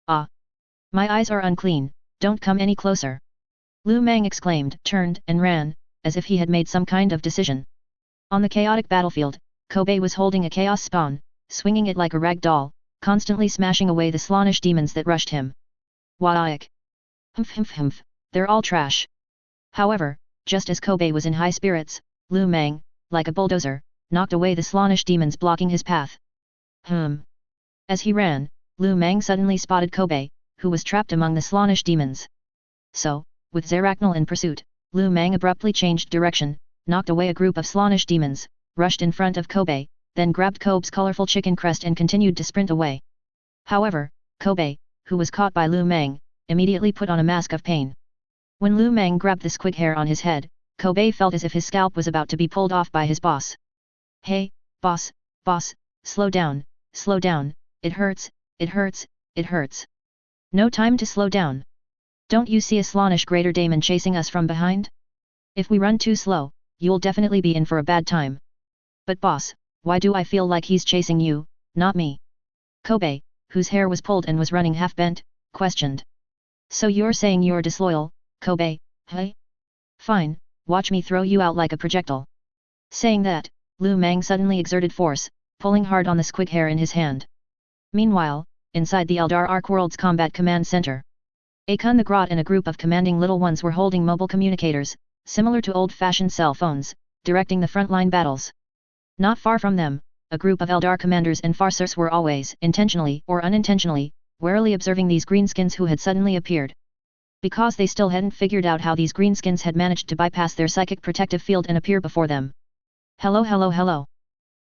Ah! My eyes are unclean, don't come any closer. Lu Mang exclaimed, turned, and ran, as if he had made some kind of decision. On the chaotic battlefield, Kobe was holding a chaos spawn, swinging it like a rag doll, constantly smashing away the Slaanesh demons that rushed him. Waik! Humph, they're all trash. However, just as Kobe was in high spirits, Lu Mang, like a bulldozer, knocked away the Slaanesh demons blocking his path. As he ran, Lu Mang suddenly spotted Kobe, who was trapped among the Slaanesh demons. So, with Zaracnal in pursuit, Lu Mang abruptly changed direction, knocked away a group of Slaanesh demons, rushed in front of Kobe, then grabbed Kobe's colorful chicken crest and continued to sprint away. However, Kobe, who was caught by Lu Mang, immediately put on a mask of pain. When Lu Mang grabbed the squig hair on his head, Kobe felt as if his scalp was about to be pulled off by his boss. Hey, boss, slow down, it hurts. No time to slow down. Don't you see a Slaanesh greater daemon chasing us from behind? If we run too slow, you'll definitely be in for a bad time. But boss, why do I feel like he's chasing you, not me? Kobe, whose hair was pulled and was running half-bent, questioned. So you're saying you're disloyal, Kobe, hey? Fine, watch me throw you out like a projectile. Saying that, Lu Mang suddenly exerted force, pulling hard on the squig hair in his hand. Meanwhile, inside the Eldar Ark-World's Combat Command Center, Akun the Grot and a group of commanding little ones were holding mobile communicators, similar to old-fashioned cell phones, directing the frontline battles. Not far from them, a group of Eldar commanders and farcers were always, intentionally or unintentionally, warily observing these greenskins who had suddenly appeared. Because they still hadn't figured out how these greenskins had managed to bypass their psychic protective field and appear before them. Hello.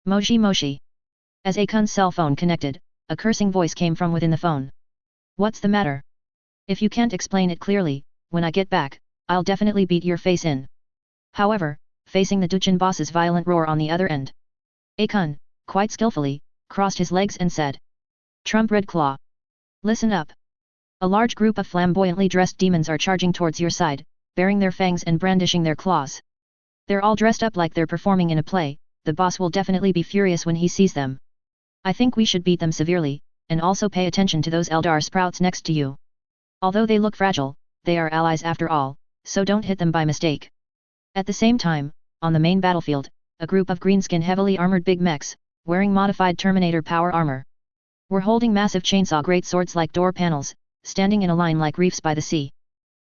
Moshi. As Akun's cell phone connected, a cursing voice came from within the phone. What's the matter? If you can't explain it clearly, when I get back, I'll definitely beat your face in. However, facing the Duchin boss's violent roar on the other end, Akun, quite skillfully, crossed his legs and said, Trump Red Claw. Listen up. A large group of flamboyantly dressed demons are charging towards your side, baring their fangs and brandishing their claws. They're all dressed up like they're performing in a play, the boss will definitely be furious when he sees them. I think we should beat them severely, and also pay attention to those Eldar sprouts next to you. Although they look fragile, they are allies after all, so don't hit them by mistake. At the same time, on the main battlefield, a group of greenskin heavily armored big mechs, wearing modified Terminator power armor, were holding massive chainsaw greatswords like door panels, standing in a line like reefs by the sea.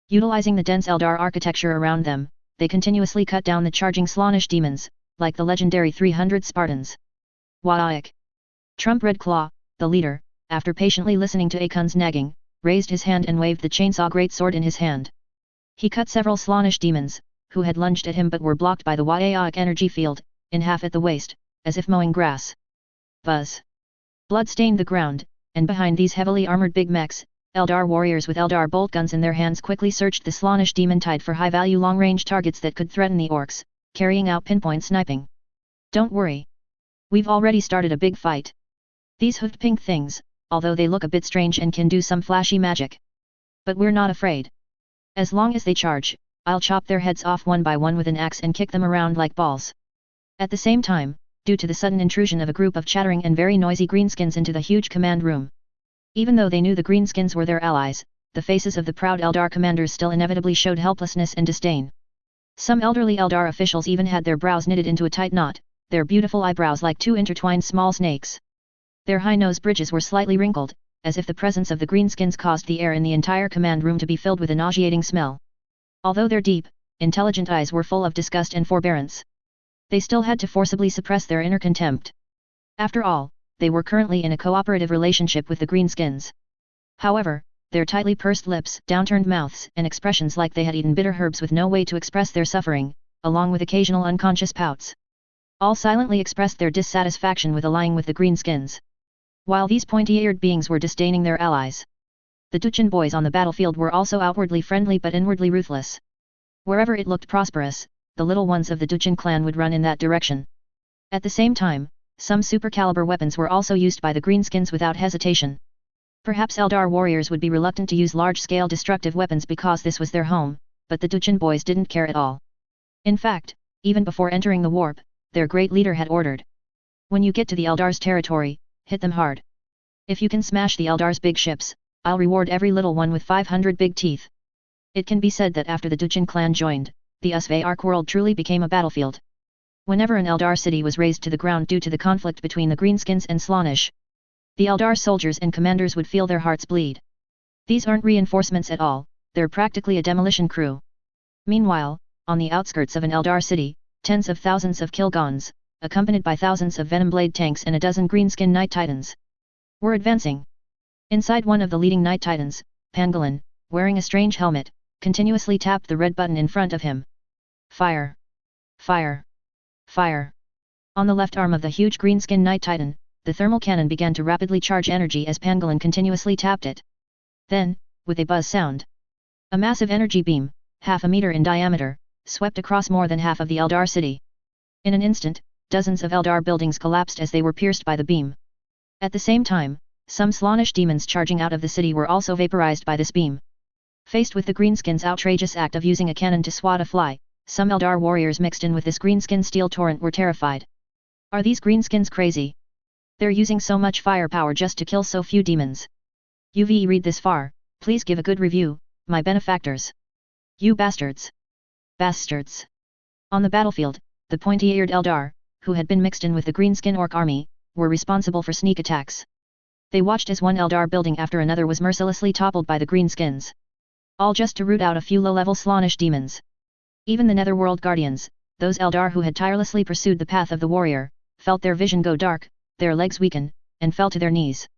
Utilizing the dense Eldar architecture around them, they continuously cut down the charging Slaanesh demons, like the legendary 300 Spartans. Waik! Trump Red Claw, the leader, after patiently listening to Akun's nagging, raised his hand and waved the chainsaw greatsword in his hand. He cut several Slaanesh demons, who had lunged at him but were blocked by the Waik energy field, in half at the waist, as if mowing grass. Buzz! Blood stained the ground, and behind these heavily armored big mechs, Eldar warriors with Eldar bolt guns in their hands quickly searched the Slaanesh demon tide for high-value long-range targets that could threaten the orcs, carrying out pinpoint sniping. Don't worry. We've already started a big fight. These hoofed pink things, although they look a bit strange and can do some flashy magic. But we're not afraid. As long as they charge, I'll chop their heads off one by one with an axe and kick them around like balls. At the same time, due to the sudden intrusion of a group of chattering and very noisy greenskins into the huge command room. Even though they knew the greenskins were their allies, the faces of the proud Eldar commanders still inevitably showed helplessness and disdain. Some elderly Eldar officials even had their brows knitted into a tight knot, their beautiful eyebrows like two intertwined small snakes. Their high nose bridges were slightly wrinkled, as if the presence of the greenskins caused the air in the entire command room to be filled with a nauseating smell. Although their deep, intelligent eyes were full of disgust and forbearance, they still had to forcibly suppress their inner contempt. After all, they were currently in a cooperative relationship with the greenskins. However, their tightly pursed lips, downturned mouths, and expressions like they had eaten bitter herbs with no way to express their suffering, along with occasional unconscious pouts, all silently expressed their dissatisfaction with allying with the greenskins. While these pointy-eared beings were disdaining their allies, the Duchin boys on the battlefield were also outwardly friendly but inwardly ruthless. Wherever it looked prosperous, the little ones of the Duchin clan would run in that direction. At the same time, some super-caliber weapons were also used by the greenskins without hesitation. Perhaps Eldar warriors would be reluctant to use large-scale destructive weapons because this was their home, but the Duchin boys didn't care at all. In fact, even before entering the warp, their great leader had ordered, "When you get to the Eldar's territory, hit them hard. If you can smash the Eldar's big ships, I'll reward every little one with 500 big teeth." It can be said that after the Duchin clan joined, the Usvark world truly became a battlefield. Whenever an Eldar city was razed to the ground due to the conflict between the greenskins and Slaanesh, the Eldar soldiers and commanders would feel their hearts bleed. These aren't reinforcements at all, they're practically a demolition crew. Meanwhile, on the outskirts of an Eldar city, tens of thousands of Kilgons, accompanied by thousands of Venomblade tanks and a dozen greenskin Night Titans, were advancing. Inside one of the leading Night Titans, Pangolin, wearing a strange helmet, continuously tapped the red button in front of him. Fire! Fire! Fire! On the left arm of the huge greenskin Night Titan, the thermal cannon began to rapidly charge energy as Pangolin continuously tapped it. Then, with a buzz sound, a massive energy beam, half a meter in diameter, swept across more than half of the Eldar city. In an instant, dozens of Eldar buildings collapsed as they were pierced by the beam. At the same time, some Slaanesh demons charging out of the city were also vaporized by this beam. Faced with the greenskins' outrageous act of using a cannon to swat a fly, some Eldar warriors mixed in with this greenskin steel torrent were terrified. Are these greenskins crazy? They're using so much firepower just to kill so few demons. You read this far, please give a good review, my benefactors. You bastards. Bastards. On the battlefield, the pointy-eared Eldar, who had been mixed in with the greenskin orc army, were responsible for sneak attacks. They watched as one Eldar building after another was mercilessly toppled by the greenskins. All just to root out a few low-level Slaanesh demons. Even the Netherworld Guardians, those Eldar who had tirelessly pursued the path of the warrior, felt their vision go dark, their legs weaken, and fell to their knees.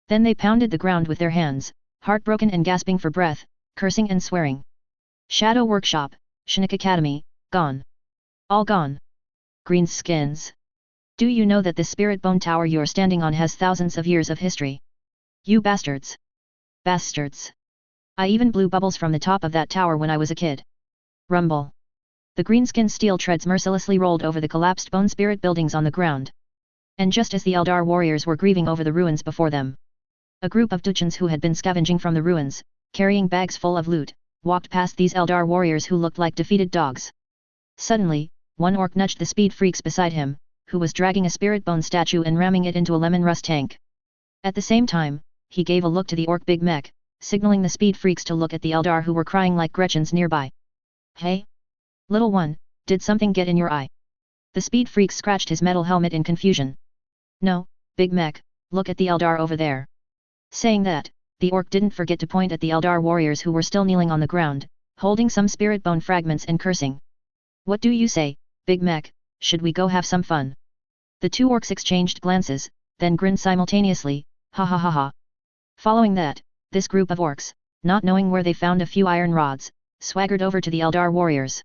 Then they pounded the ground with their hands, heartbroken and gasping for breath, cursing and swearing. Shadow Workshop, Shinnok Academy, gone. All gone. Greenskins. Do you know that this spirit bone tower you're standing on has thousands of years of history? You bastards. Bastards. I even blew bubbles from the top of that tower when I was a kid. Rumble. The greenskin steel treads mercilessly rolled over the collapsed bone spirit buildings on the ground. And just as the Eldar warriors were grieving over the ruins before them, a group of Duchins who had been scavenging from the ruins, carrying bags full of loot, walked past these Eldar warriors who looked like defeated dogs. Suddenly, one orc nudged the speed freaks beside him, who was dragging a spirit bone statue and ramming it into a lemon rust tank. At the same time, he gave a look to the orc big mech, signaling the speed freaks to look at the Eldar who were crying like Gretchens nearby. Hey? Little one, did something get in your eye? The speed freak scratched his metal helmet in confusion. No, big mech, look at the Eldar over there. Saying that, the orc didn't forget to point at the Eldar warriors who were still kneeling on the ground, holding some spirit bone fragments and cursing. What do you say, big mech, should we go have some fun? The two orcs exchanged glances, then grinned simultaneously, ha ha ha ha. Following that, this group of orcs, not knowing where they found a few iron rods, swaggered over to the Eldar warriors.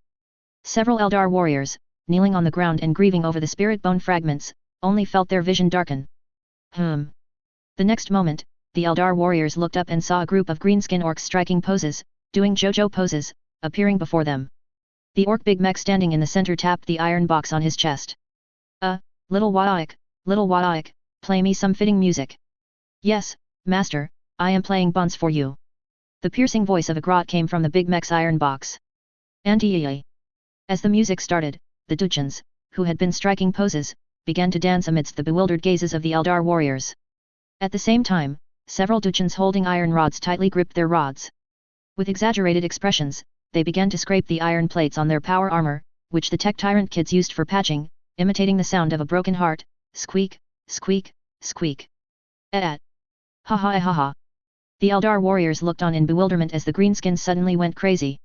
Several Eldar warriors, kneeling on the ground and grieving over the spirit bone fragments, only felt their vision darken. The next moment, the Eldar warriors looked up and saw a group of greenskin orcs striking poses, doing JoJo poses, appearing before them. The orc big mech standing in the center tapped the iron box on his chest. Little Waik, Little Wadaik, play me some fitting music. Yes, master, I am playing buns for you. The piercing voice of a grot came from the big mech's iron box. Anti-yay. As the music started, the Duchans, who had been striking poses, began to dance amidst the bewildered gazes of the Eldar warriors. At the same time, several Duchans holding iron rods tightly gripped their rods. With exaggerated expressions, they began to scrape the iron plates on their power armor, which the tech tyrant kids used for patching, imitating the sound of a broken heart, squeak, squeak, squeak. Ha ha ha ha. The Eldar warriors looked on in bewilderment as the greenskins suddenly went crazy.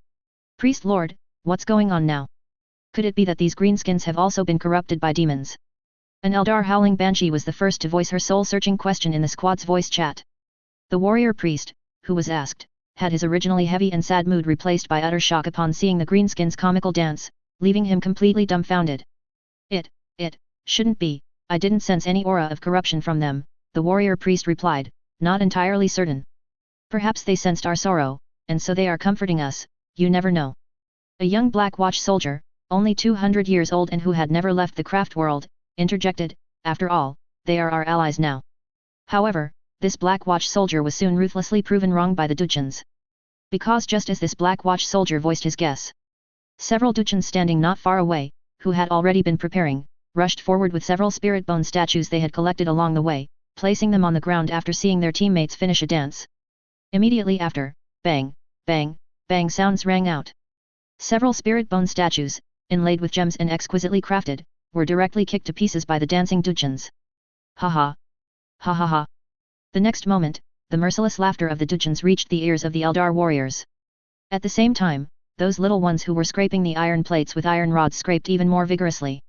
Priest Lord, what's going on now? Could it be that these greenskins have also been corrupted by demons? An Eldar howling banshee was the first to voice her soul-searching question in the squad's voice chat. The warrior priest, who was asked, had his originally heavy and sad mood replaced by utter shock upon seeing the greenskins' comical dance, leaving him completely dumbfounded. It shouldn't be, I didn't sense any aura of corruption from them, the warrior priest replied, not entirely certain. Perhaps they sensed our sorrow, and so they are comforting us, you never know. A young Black Watch soldier, only 200 years old and who had never left the craft world, interjected, after all, they are our allies now. However, this Black Watch soldier was soon ruthlessly proven wrong by the Duchans. Because just as this Black Watch soldier voiced his guess, several Duchans standing not far away, who had already been preparing, rushed forward with several spirit bone statues they had collected along the way, placing them on the ground after seeing their teammates finish a dance. Immediately after, bang, bang, bang sounds rang out. Several spirit bone statues, inlaid with gems and exquisitely crafted, were directly kicked to pieces by the dancing Duchans. Ha ha! Ha ha ha! The next moment, the merciless laughter of the Duchans reached the ears of the Eldar warriors. At the same time, those little ones who were scraping the iron plates with iron rods scraped even more vigorously.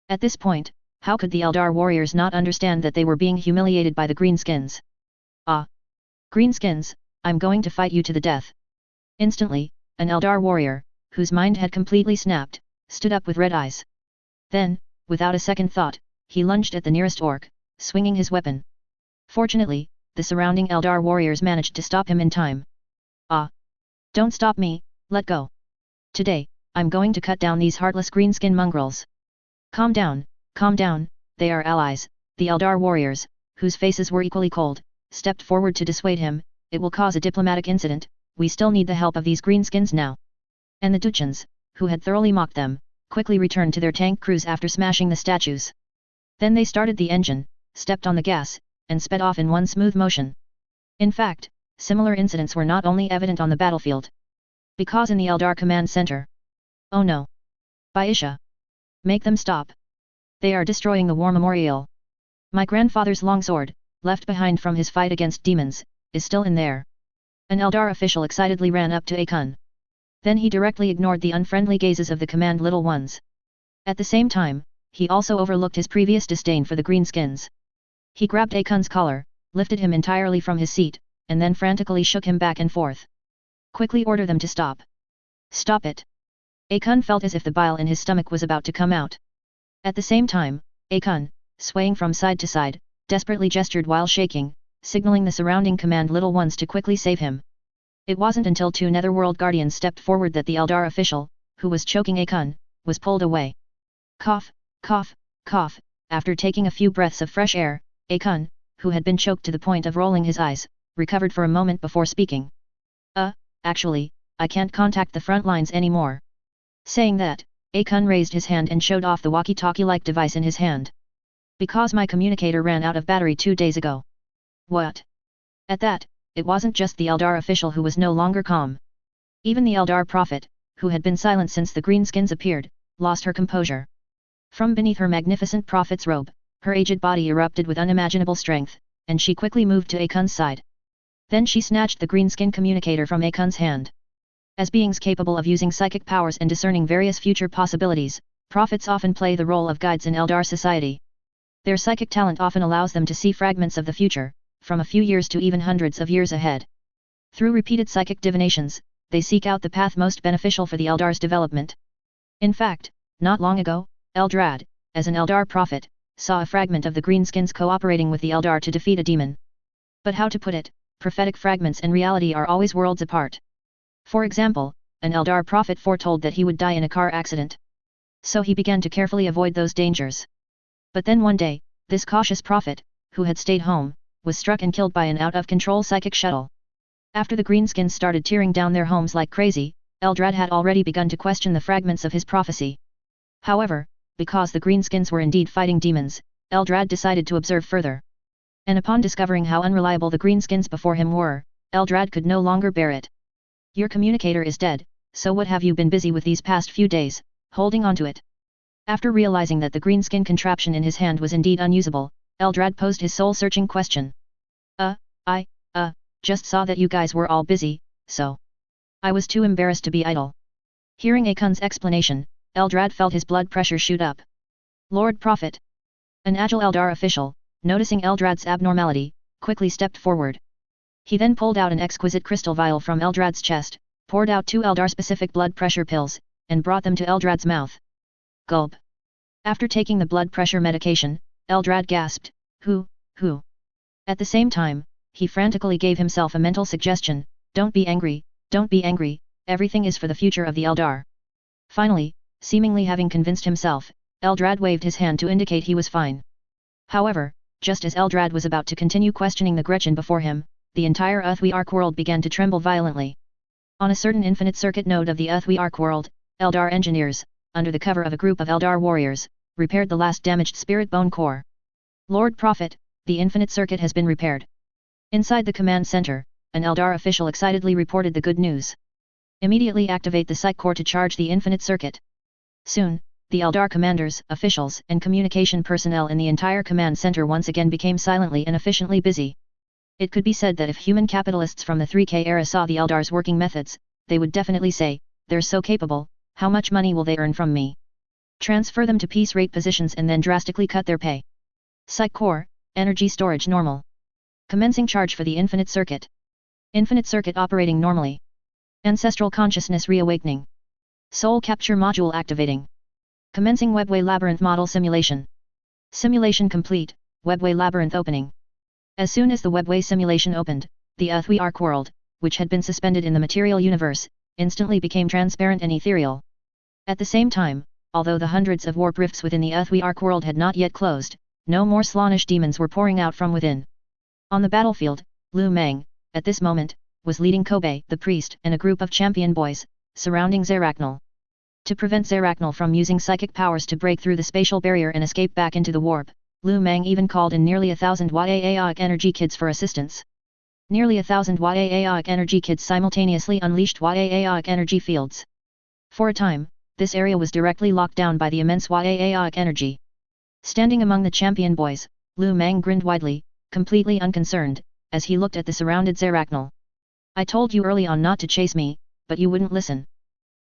At this point, how could the Eldar warriors not understand that they were being humiliated by the greenskins? Ah! Greenskins, I'm going to fight you to the death. Instantly, an Eldar warrior, whose mind had completely snapped, stood up with red eyes. Then, without a second thought, he lunged at the nearest orc, swinging his weapon. Fortunately, the surrounding Eldar warriors managed to stop him in time. Ah! Don't stop me, let go. Today, I'm going to cut down these heartless greenskin mongrels. Calm down, they are allies, the Eldar warriors, whose faces were equally cold, stepped forward to dissuade him, it will cause a diplomatic incident, we still need the help of these greenskins now. And the Duchans, who had thoroughly mocked them, quickly returned to their tank crews after smashing the statues. Then they started the engine, stepped on the gas, and sped off in one smooth motion. In fact, similar incidents were not only evident on the battlefield. Because in the Eldar command center. Oh no! Baisha! Make them stop! They are destroying the war memorial. My grandfather's longsword, left behind from his fight against demons, is still in there. An Eldar official excitedly ran up to Akun. Then he directly ignored the unfriendly gazes of the command little ones. At the same time, he also overlooked his previous disdain for the greenskins. He grabbed Akun's collar, lifted him entirely from his seat, and then frantically shook him back and forth. Quickly order them to stop. Stop it! Akun felt as if the bile in his stomach was about to come out. At the same time, Akun, swaying from side to side, desperately gestured while shaking, signaling the surrounding command little ones to quickly save him. It wasn't until two Netherworld Guardians stepped forward that the Eldar official, who was choking Akun, was pulled away. Cough, cough, cough, after taking a few breaths of fresh air, Akun, who had been choked to the point of rolling his eyes, recovered for a moment before speaking. Actually, I can't contact the front lines anymore. Saying that, Akun raised his hand and showed off the walkie-talkie-like device in his hand. Because my communicator ran out of battery 2 days ago. What? At that, it wasn't just the Eldar official who was no longer calm. Even the Eldar prophet, who had been silent since the greenskins appeared, lost her composure. From beneath her magnificent prophet's robe, her aged body erupted with unimaginable strength, and she quickly moved to Akun's side. Then she snatched the greenskin communicator from Akun's hand. As beings capable of using psychic powers and discerning various future possibilities, prophets often play the role of guides in Eldar society. Their psychic talent often allows them to see fragments of the future, from a few years to even hundreds of years ahead. Through repeated psychic divinations, they seek out the path most beneficial for the Eldar's development. In fact, not long ago, Eldrad, as an Eldar prophet, saw a fragment of the greenskins cooperating with the Eldar to defeat a demon. But how to put it, prophetic fragments and reality are always worlds apart. For example, an Eldar prophet foretold that he would die in a car accident. So he began to carefully avoid those dangers. But then one day, this cautious prophet, who had stayed home, was struck and killed by an out-of-control psychic shuttle. After the greenskins started tearing down their homes like crazy, Eldrad had already begun to question the fragments of his prophecy. However, because the greenskins were indeed fighting demons, Eldrad decided to observe further. And upon discovering how unreliable the greenskins before him were, Eldrad could no longer bear it. Your communicator is dead, so what have you been busy with these past few days, holding on to it? After realizing that the greenskin contraption in his hand was indeed unusable, Eldrad posed his soul-searching question. Just saw that you guys were all busy, so I was too embarrassed to be idle. Hearing Akun's explanation, Eldrad felt his blood pressure shoot up. Lord Prophet. An agile Eldar official, noticing Eldrad's abnormality, quickly stepped forward. He then pulled out an exquisite crystal vial from Eldrad's chest, poured out 2 Eldar-specific blood pressure pills, and brought them to Eldrad's mouth. Gulp. After taking the blood pressure medication, Eldrad gasped, Who? At the same time, he frantically gave himself a mental suggestion, don't be angry, everything is for the future of the Eldar. Finally, seemingly having convinced himself, Eldrad waved his hand to indicate he was fine. However, just as Eldrad was about to continue questioning the Gretchen before him, the entire Uthwi Ark world began to tremble violently. On a certain infinite circuit node of the Uthwi Ark world, Eldar engineers, under the cover of a group of Eldar warriors, repaired the last damaged spirit bone core. Lord Prophet, the infinite circuit has been repaired. Inside the command center, an Eldar official excitedly reported the good news. Immediately activate the psych core to charge the infinite circuit. Soon, the Eldar commanders, officials, and communication personnel in the entire command center once again became silently and efficiently busy. It could be said that if human capitalists from the 3K era saw the Eldar's working methods, they would definitely say, they're so capable, how much money will they earn from me? Transfer them to piece rate positions and then drastically cut their pay. Psych core, energy storage normal. Commencing charge for the infinite circuit. Infinite circuit operating normally. Ancestral consciousness reawakening. Soul capture module activating. Commencing webway labyrinth model simulation. Simulation complete, webway labyrinth opening. As soon as the webway simulation opened, the Uthwi Ark world, which had been suspended in the material universe, instantly became transparent and ethereal. At the same time, although the hundreds of warp rifts within the Uthwi Ark world had not yet closed, no more Slaanesh demons were pouring out from within. On the battlefield, Lu Meng, at this moment, was leading Kobe, the priest, and a group of champion boys, surrounding Zeracnal. To prevent Zeracnal from using psychic powers to break through the spatial barrier and escape back into the warp, Lu Meng even called in nearly 1,000 Waaaic energy kids for assistance. Nearly 1,000 Waaaic energy kids simultaneously unleashed Waaaic energy fields. For a time, this area was directly locked down by the immense Waaaic energy. Standing among the champion boys, Lu Meng grinned widely, completely unconcerned, as he looked at the surrounded Zeracnal. I told you early on not to chase me, but you wouldn't listen.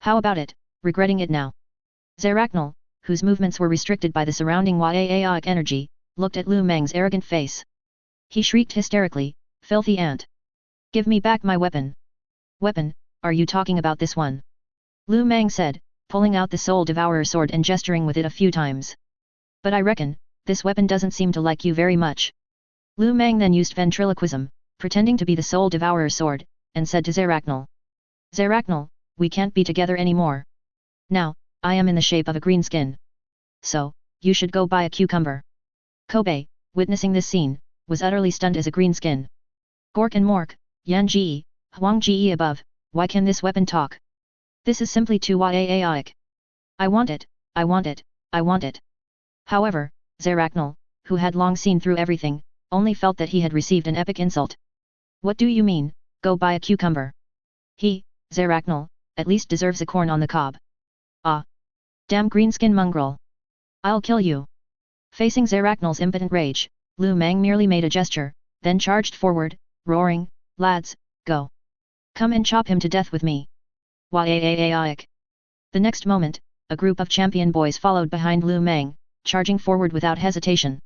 How about it, regretting it now? Zeracnal, whose movements were restricted by the surrounding Waaaic energy, looked at Lu Meng's arrogant face. He shrieked hysterically, filthy ant. Give me back my weapon. Weapon, are you talking about this one? Lu Meng said, pulling out the Soul Devourer sword and gesturing with it a few times. But I reckon, this weapon doesn't seem to like you very much. Lu Meng then used ventriloquism, pretending to be the Soul Devourer's sword, and said to Zeracnal. Zeracnal, we can't be together anymore. Now, I am in the shape of a greenskin. So, you should go buy a cucumber. Kobe, witnessing this scene, was utterly stunned as a greenskin. Gork and Mork, Yan Ji, Huang Ji above, why can this weapon talk? This is simply too Waaaic. I want it, I want it, I want it. However, Zeracnal, who had long seen through everything, only felt that he had received an epic insult. What do you mean, go buy a cucumber? He, Zeracnal, at least deserves a corn on the cob. Ah! Damn greenskin mongrel! I'll kill you! Facing Zeracnal's impotent rage, Lu Meng merely made a gesture, then charged forward, roaring, lads, go! Come and chop him to death with me! Waaaic! The next moment, a group of champion boys followed behind Lu Meng, charging forward without hesitation.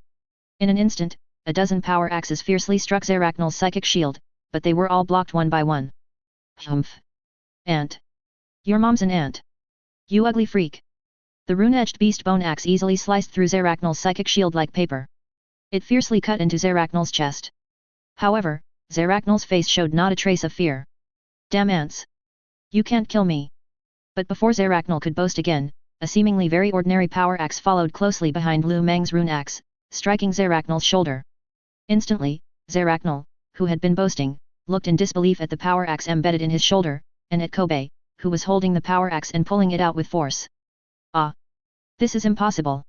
In an instant, a dozen power axes fiercely struck Zeracnal's psychic shield, but they were all blocked one by one. Humph! Ant! Your mom's an ant! You ugly freak! The rune-edged beast bone axe easily sliced through Zeracnal's psychic shield like paper. It fiercely cut into Zeracnal's chest. However, Zeracnal's face showed not a trace of fear. Damn ants! You can't kill me! But before Zeracnal could boast again, a seemingly very ordinary power axe followed closely behind Lu Meng's rune axe, striking Zaracnal's shoulder. Instantly, Zaracnal, who had been boasting, looked in disbelief at the power axe embedded in his shoulder, and at Kobe, who was holding the power axe and pulling it out with force. Ah! This is impossible.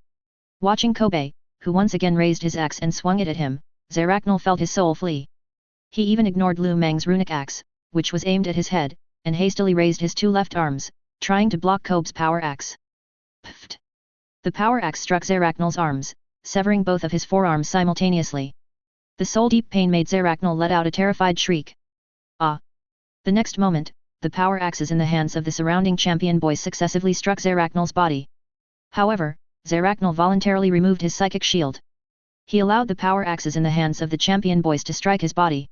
Watching Kobe, who once again raised his axe and swung it at him, Zaracnal felt his soul flee. He even ignored Lu Meng's runic axe, which was aimed at his head, and hastily raised his two left arms, trying to block Kobe's power axe. Pfft! The power axe struck Zaracnal's arms, severing both of his forearms simultaneously. The soul-deep pain made Zaracnal let out a terrified shriek. Ah! The next moment, the power axes in the hands of the surrounding champion boys successively struck Zaracnal's body. However, Zaracnal voluntarily removed his psychic shield. He allowed the power axes in the hands of the champion boys to strike his body.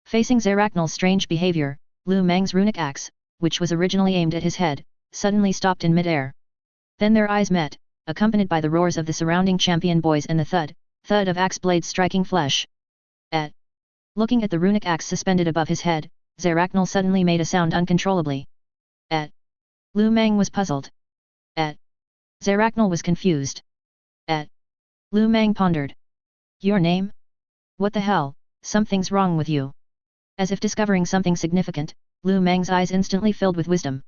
Facing Zaracnal's strange behavior, Lu Meng's runic axe, which was originally aimed at his head, suddenly stopped in mid-air. Then their eyes met, accompanied by the roars of the surrounding champion boys and the thud of axe blades striking flesh. Looking at the runic axe suspended above his head, Zaracnal suddenly made a sound uncontrollably. Lu Meng was puzzled. Zaracnal was confused. Lu Meng pondered. Your name? What the hell, something's wrong with you. As if discovering something significant, Lu Meng's eyes instantly filled with wisdom.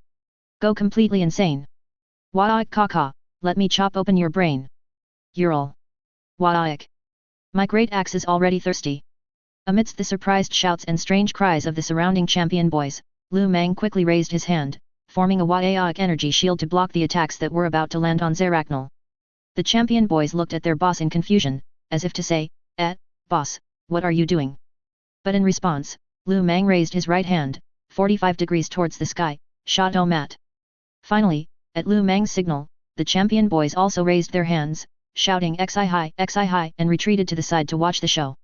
Go completely insane. Wa'ik kaka, let me chop open your brain. Ural. Wa'ik. My great axe is already thirsty. Amidst the surprised shouts and strange cries of the surrounding champion boys, Lu Meng quickly raised his hand, forming a Wa'ik energy shield to block the attacks that were about to land on Zaracnal. The champion boys looked at their boss in confusion, as if to say, boss, what are you doing? But in response, Lu Meng raised his right hand, 45 degrees towards the sky, Shadow Mat. Finally, at Lu Meng's signal, the champion boys also raised their hands, shouting XI high, and retreated to the side to watch the show.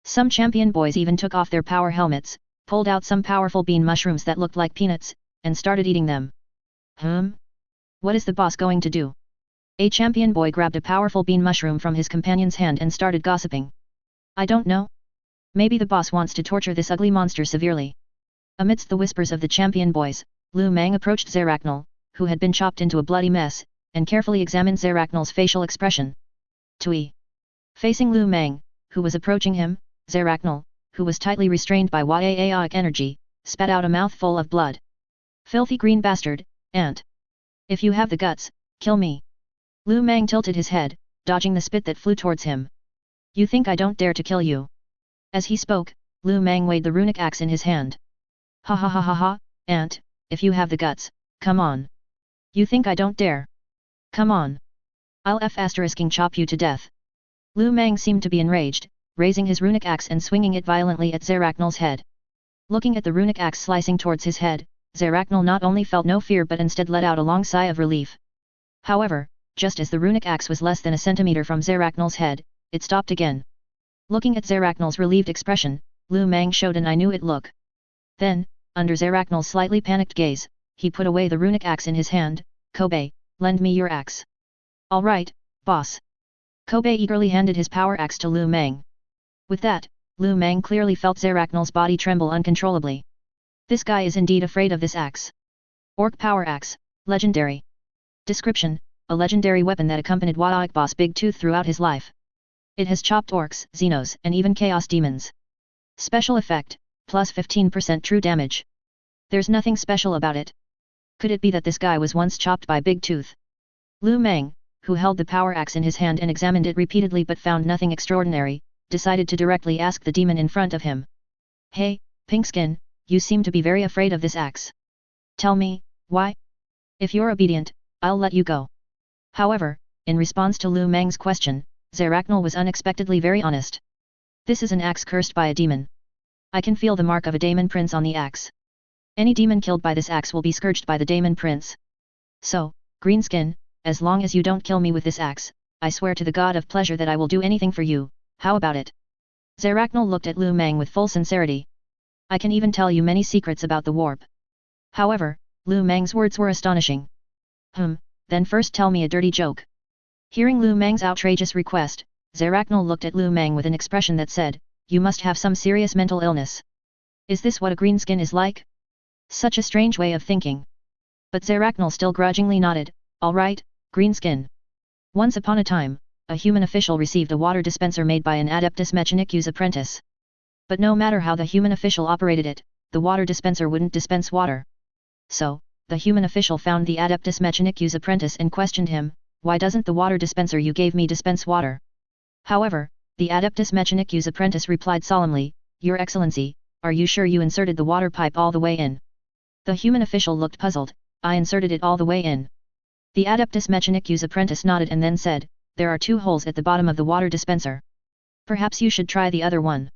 Some champion boys even took off their power helmets, pulled out some powerful bean mushrooms that looked like peanuts, and started eating them. What is the boss going to do? A champion boy grabbed a powerful bean mushroom from his companion's hand and started gossiping. I don't know. Maybe the boss wants to torture this ugly monster severely. Amidst the whispers of the champion boys, Lu Meng approached Zaracnal, who had been chopped into a bloody mess, and carefully examined Zaracnal's facial expression. Tui. Facing Lu Meng, who was approaching him, Zaracnal, who was tightly restrained by Wa'ik energy, spat out a mouthful of blood. Filthy green bastard, ant. If you have the guts, kill me. Lu Meng tilted his head, dodging the spit that flew towards him. You think I don't dare to kill you? As he spoke, Lu Meng weighed the runic axe in his hand. Ha ha ha ha ha, ant, if you have the guts, come on. You think I don't dare? Come on. I'll chop you to death. Lu Meng seemed to be enraged, raising his runic axe and swinging it violently at Zaracnal's head. Looking at the runic axe slicing towards his head, Zaracnal not only felt no fear but instead let out a long sigh of relief. However, just as the runic axe was less than a centimeter from Zaracnal's head, it stopped again. Looking at Zaracnal's relieved expression, Lu Meng showed an I knew it look. Then, under Zaracnal's slightly panicked gaze, he put away the runic axe in his hand. Kobe, lend me your axe. All right, boss. Kobe eagerly handed his power axe to Lu Meng. With that, Lu Meng clearly felt Zaracnal's body tremble uncontrollably. This guy is indeed afraid of this axe. Orc Power Axe, Legendary. Description: a legendary weapon that accompanied Wa'ik boss Big Tooth throughout his life. It has chopped orcs, xenos, and even chaos demons. Special effect, plus 15% true damage. There's nothing special about it. Could it be that this guy was once chopped by Big Tooth? Lu Meng, who held the power axe in his hand and examined it repeatedly but found nothing extraordinary, decided to directly ask the demon in front of him. Hey, Pinkskin, you seem to be very afraid of this axe. Tell me, why? If you're obedient, I'll let you go. However, in response to Lu Meng's question, Zaracnal was unexpectedly very honest. This is an axe cursed by a demon. I can feel the mark of a Daemon Prince on the axe. Any demon killed by this axe will be scourged by the Daemon Prince. So, Greenskin, as long as you don't kill me with this axe, I swear to the god of pleasure that I will do anything for you, how about it? Zaracnal looked at Lu Meng with full sincerity. I can even tell you many secrets about the warp. However, Lu Meng's words were astonishing. Then first tell me a dirty joke. Hearing Lu Meng's outrageous request, Zaracnal looked at Lu Meng with an expression that said, you must have some serious mental illness. Is this what a greenskin is like? Such a strange way of thinking. But Zaracnal still grudgingly nodded, all right, greenskin. Once upon a time, a human official received a water dispenser made by an Adeptus Mechanicu's apprentice. But no matter how the human official operated it, the water dispenser wouldn't dispense water. So, the human official found the Adeptus Mechanicu's apprentice and questioned him, "Why doesn't the water dispenser you gave me dispense water?" However, the Adeptus Mechanicu's apprentice replied solemnly, "Your Excellency, are you sure you inserted the water pipe all the way in?" The human official looked puzzled. "I inserted it all the way in." The Adeptus Mechanicu's apprentice nodded and then said, "There are 2 holes at the bottom of the water dispenser. Perhaps you should try the other one."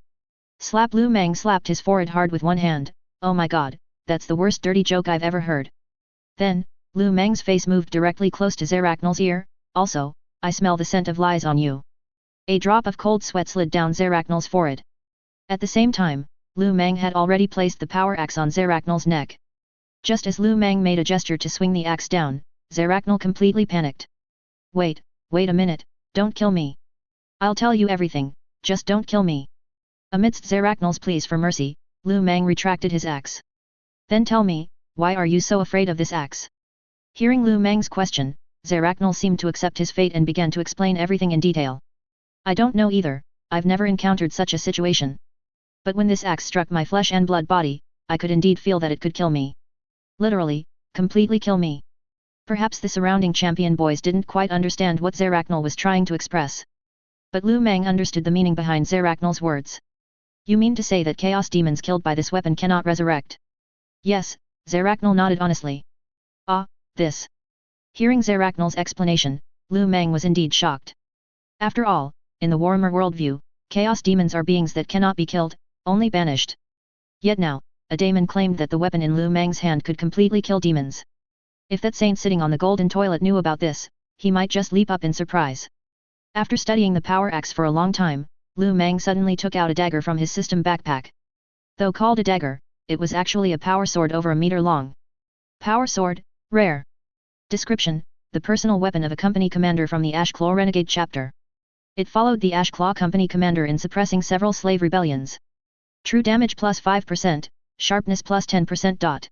Slap! Lu Meng slapped his forehead hard with one hand. "Oh my god, that's the worst dirty joke I've ever heard." Then, Lu Meng's face moved directly close to Zeracnal's ear. "Also, I smell the scent of lies on you." A drop of cold sweat slid down Zeracnal's forehead. At the same time, Lu Meng had already placed the power axe on Zeracnal's neck. Just as Lu Meng made a gesture to swing the axe down, Zeracnal completely panicked. Wait a minute, don't kill me. I'll tell you everything, just don't kill me." Amidst Zeracnal's pleas for mercy, Lu Meng retracted his axe. "Then tell me, why are you so afraid of this axe?" Hearing Lu Meng's question, Zeracnal seemed to accept his fate and began to explain everything in detail. "I don't know either, I've never encountered such a situation. But when this axe struck my flesh and blood body, I could indeed feel that it could kill me. Literally, completely kill me." Perhaps the surrounding champion boys didn't quite understand what Zeracnal was trying to express. But Lu Meng understood the meaning behind Zeracnal's words. "You mean to say that chaos demons killed by this weapon cannot resurrect?" "Yes," Zeracnal nodded honestly. "Ah, this." Hearing Zeracnal's explanation, Lu Meng was indeed shocked. After all, in the Warhammer worldview, chaos demons are beings that cannot be killed, only banished. Yet now, a daemon claimed that the weapon in Lu Meng's hand could completely kill demons. If that saint sitting on the golden toilet knew about this, he might just leap up in surprise. After studying the power axe for a long time, Lu Meng suddenly took out a dagger from his system backpack. Though called a dagger, it was actually a power sword over a meter long. Power sword, rare. Description: the personal weapon of a company commander from the Ashclaw Renegade chapter. It followed the Ashclaw company commander in suppressing several slave rebellions. True damage plus 5%, sharpness plus 10%.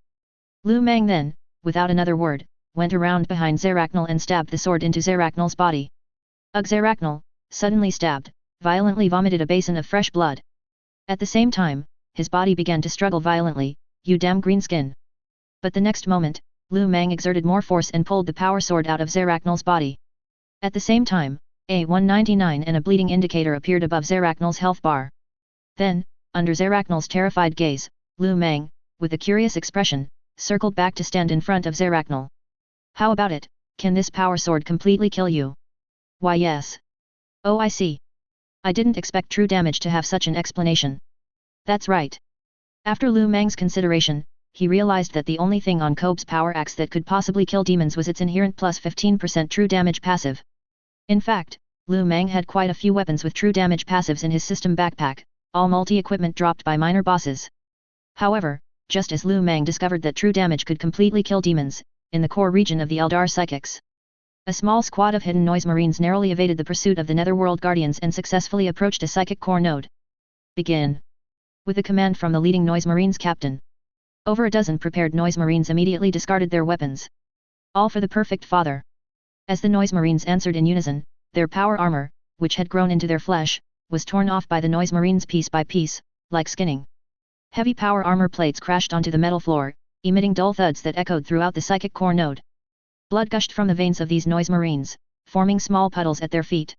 Lu Meng then, without another word, went around behind Zeracnal and stabbed the sword into Zeracnal's body. Zeracnal, suddenly stabbed, violently vomited a basin of fresh blood. At the same time, his body began to struggle violently. "You damn greenskin." But the next moment, Lu Meng exerted more force and pulled the power sword out of Zeracnal's body. At the same time, a 199 and a bleeding indicator appeared above Zeracnal's health bar. Then, under Zeracnal's terrified gaze, Lu Meng, with a curious expression, circled back to stand in front of Zeracnal. "How about it, can this power sword completely kill you?" "Why yes." "Oh I see. I didn't expect true damage to have such an explanation." "That's right." After Lu Meng's consideration, he realized that the only thing on Kobe's power axe that could possibly kill demons was its inherent plus 15% true damage passive. In fact, Lu Meng had quite a few weapons with true damage passives in his system backpack, all multi-equipment dropped by minor bosses. However, just as Lu Meng discovered that true damage could completely kill demons, in the core region of the Eldar Psychics, a small squad of hidden noise marines narrowly evaded the pursuit of the Netherworld Guardians and successfully approached a psychic core node. "Begin." With a command from the leading noise marines captain. Over a dozen prepared noise marines immediately discarded their weapons. All for the perfect father. As the noise marines answered in unison, their power armor, which had grown into their flesh, was torn off by the noise marines piece by piece, like skinning. Heavy power armor plates crashed onto the metal floor, emitting dull thuds that echoed throughout the psychic core node. Blood gushed from the veins of these noise marines, forming small puddles at their feet.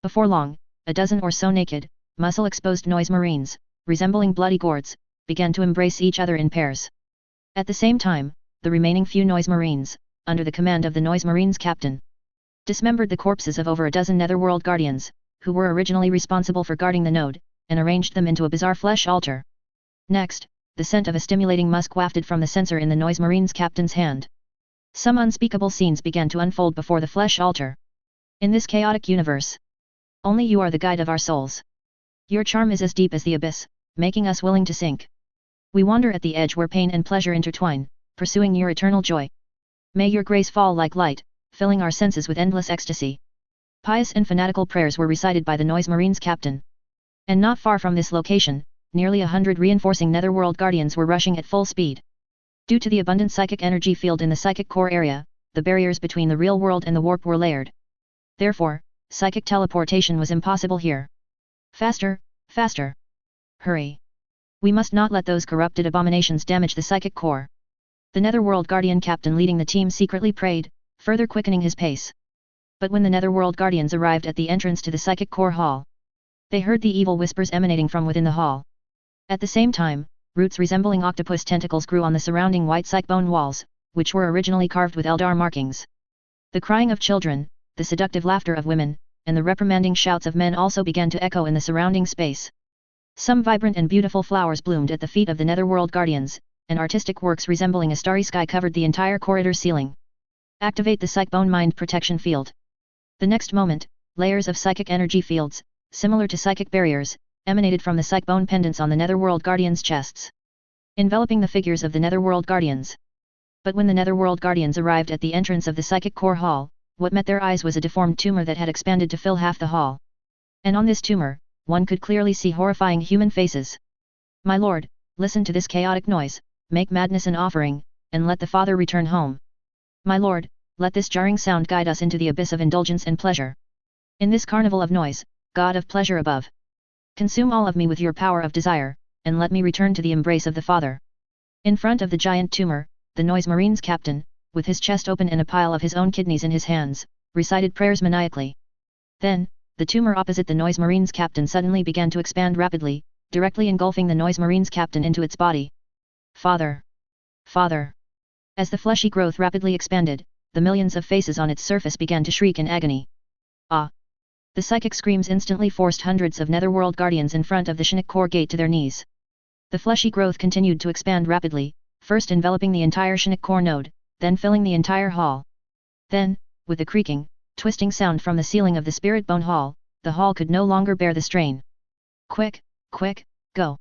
Before long, a dozen or so naked, muscle-exposed noise marines, resembling bloody gourds, began to embrace each other in pairs. At the same time, the remaining few noise marines, under the command of the noise marines captain, dismembered the corpses of over a dozen Netherworld Guardians, who were originally responsible for guarding the node, and arranged them into a bizarre flesh altar. Next, the scent of a stimulating musk wafted from the censer in the noise marines captain's hand. Some unspeakable scenes began to unfold before the flesh altar. In this chaotic universe, only you are the guide of our souls. Your charm is as deep as the abyss, making us willing to sink. We wander at the edge where pain and pleasure intertwine, pursuing your eternal joy. May your grace fall like light, filling our senses with endless ecstasy. Pious and fanatical prayers were recited by the noise marines captain. And not far from this location, nearly 100 reinforcing Netherworld Guardians were rushing at full speed. Due to the abundant psychic energy field in the psychic core area, the barriers between the real world and the warp were layered. Therefore, psychic teleportation was impossible here. Faster, faster! Hurry! We must not let those corrupted abominations damage the psychic core. The Netherworld Guardian captain leading the team secretly prayed, further quickening his pace. But when the Netherworld Guardians arrived at the entrance to the psychic core hall, they heard the evil whispers emanating from within the hall. At the same time, roots resembling octopus tentacles grew on the surrounding white psych bone walls, which were originally carved with Eldar markings. The crying of children, the seductive laughter of women, and the reprimanding shouts of men also began to echo in the surrounding space. Some vibrant and beautiful flowers bloomed at the feet of the Netherworld Guardians, and artistic works resembling a starry sky covered the entire corridor ceiling. Activate the Psych Bone Mind Protection Field. The next moment, layers of psychic energy fields, similar to psychic barriers, emanated from the Psych Bone pendants on the Netherworld Guardians' chests, enveloping the figures of the Netherworld Guardians. But when the Netherworld Guardians arrived at the entrance of the Psychic Core Hall, what met their eyes was a deformed tumor that had expanded to fill half the hall. And on this tumor, one could clearly see horrifying human faces. My lord, listen to this chaotic noise, make madness an offering, and let the Father return home. My lord, let this jarring sound guide us into the abyss of indulgence and pleasure. In this carnival of noise, God of pleasure above, consume all of me with your power of desire, and let me return to the embrace of the Father. In front of the giant tumor, the Noise Marine's captain, with his chest open and a pile of his own kidneys in his hands, recited prayers maniacally. Then, the tumor opposite the Noise Marine's captain suddenly began to expand rapidly, directly engulfing the Noise Marine's captain into its body. Father! Father! As the fleshy growth rapidly expanded, the millions of faces on its surface began to shriek in agony. Ah! The psychic screams instantly forced hundreds of Netherworld Guardians in front of the Shinik Core gate to their knees. The fleshy growth continued to expand rapidly, first enveloping the entire Shinik Core node, then filling the entire hall. Then, with a creaking, twisting sound from the ceiling of the Spirit Bone Hall, the hall could no longer bear the strain. Quick, quick, go!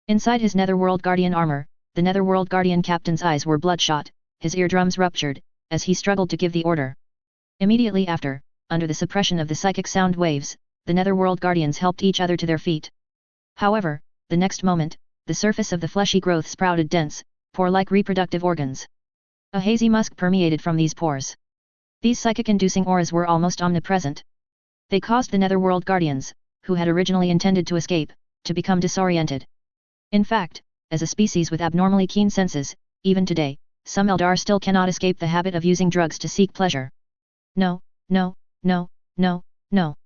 Inside his Netherworld Guardian armor, the Netherworld Guardian captain's eyes were bloodshot, his eardrums ruptured, as he struggled to give the order. Immediately after, under the suppression of the psychic sound waves, the Netherworld Guardians helped each other to their feet. However, the next moment, the surface of the fleshy growth sprouted dense, pore-like reproductive organs. A hazy musk permeated from these pores. These psychic-inducing auras were almost omnipresent. They caused the Netherworld Guardians, who had originally intended to escape, to become disoriented. In fact, as a species with abnormally keen senses, even today, some Eldar still cannot escape the habit of using drugs to seek pleasure. No, no, no, no, no.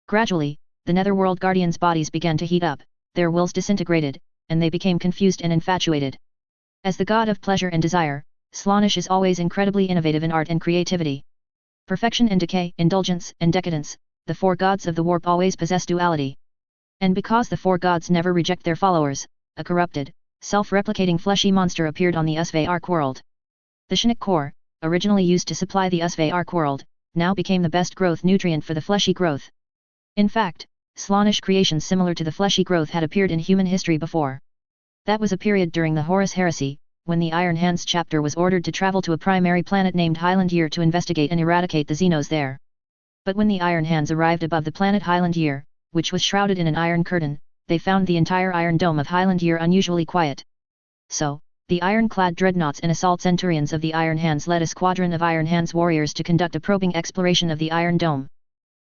Gradually, the Netherworld Guardians' bodies began to heat up, their wills disintegrated, and they became confused and infatuated. As the god of pleasure and desire, Slaanesh is always incredibly innovative in art and creativity. Perfection and decay, indulgence and decadence, the four gods of the warp always possess duality. And because the four gods never reject their followers, a corrupted, self-replicating fleshy monster appeared on the Usve Ark world. The Shinik Core, originally used to supply the Usve Ark world, now became the best growth nutrient for the fleshy growth. In fact, Slaanesh creations similar to the fleshy growth had appeared in human history before. That was a period during the Horus Heresy, when the Iron Hands chapter was ordered to travel to a primary planet named Highland Year to investigate and eradicate the Xenos there. But when the Iron Hands arrived above the planet Highland Year, which was shrouded in an iron curtain, they found the entire Iron Dome of Highland Year unusually quiet. So, the iron-clad dreadnoughts and assault centurions of the Iron Hands led a squadron of Iron Hands warriors to conduct a probing exploration of the Iron Dome.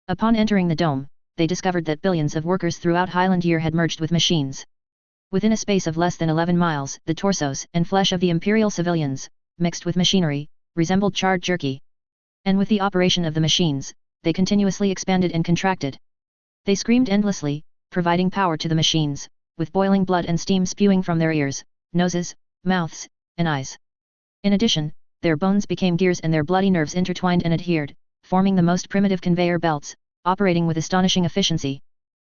Upon entering the dome, they discovered that billions of workers throughout Highland Year had merged with machines. Within a space of less than 11 miles, the torsos and flesh of the Imperial civilians, mixed with machinery, resembled charred jerky. And with the operation of the machines, they continuously expanded and contracted. They screamed endlessly, providing power to the machines, with boiling blood and steam spewing from their ears, noses, mouths, and eyes. In addition, their bones became gears and their bloody nerves intertwined and adhered, forming the most primitive conveyor belts, operating with astonishing efficiency.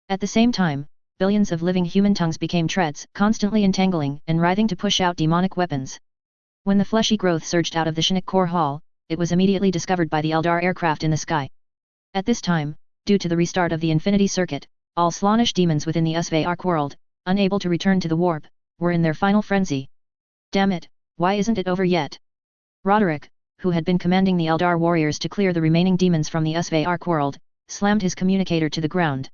At the same time, billions of living human tongues became treads, constantly entangling and writhing to push out demonic weapons. When the fleshy growth surged out of the Shinik Core Hall, it was immediately discovered by the Eldar aircraft in the sky. At this time, due to the restart of the Infinity Circuit, all Slaanesh demons within the Usve Ark world, unable to return to the warp, were in their final frenzy. Damn it, why isn't it over yet? Roderick, who had been commanding the Eldar warriors to clear the remaining demons from the Usve Ark world, slammed his communicator to the ground.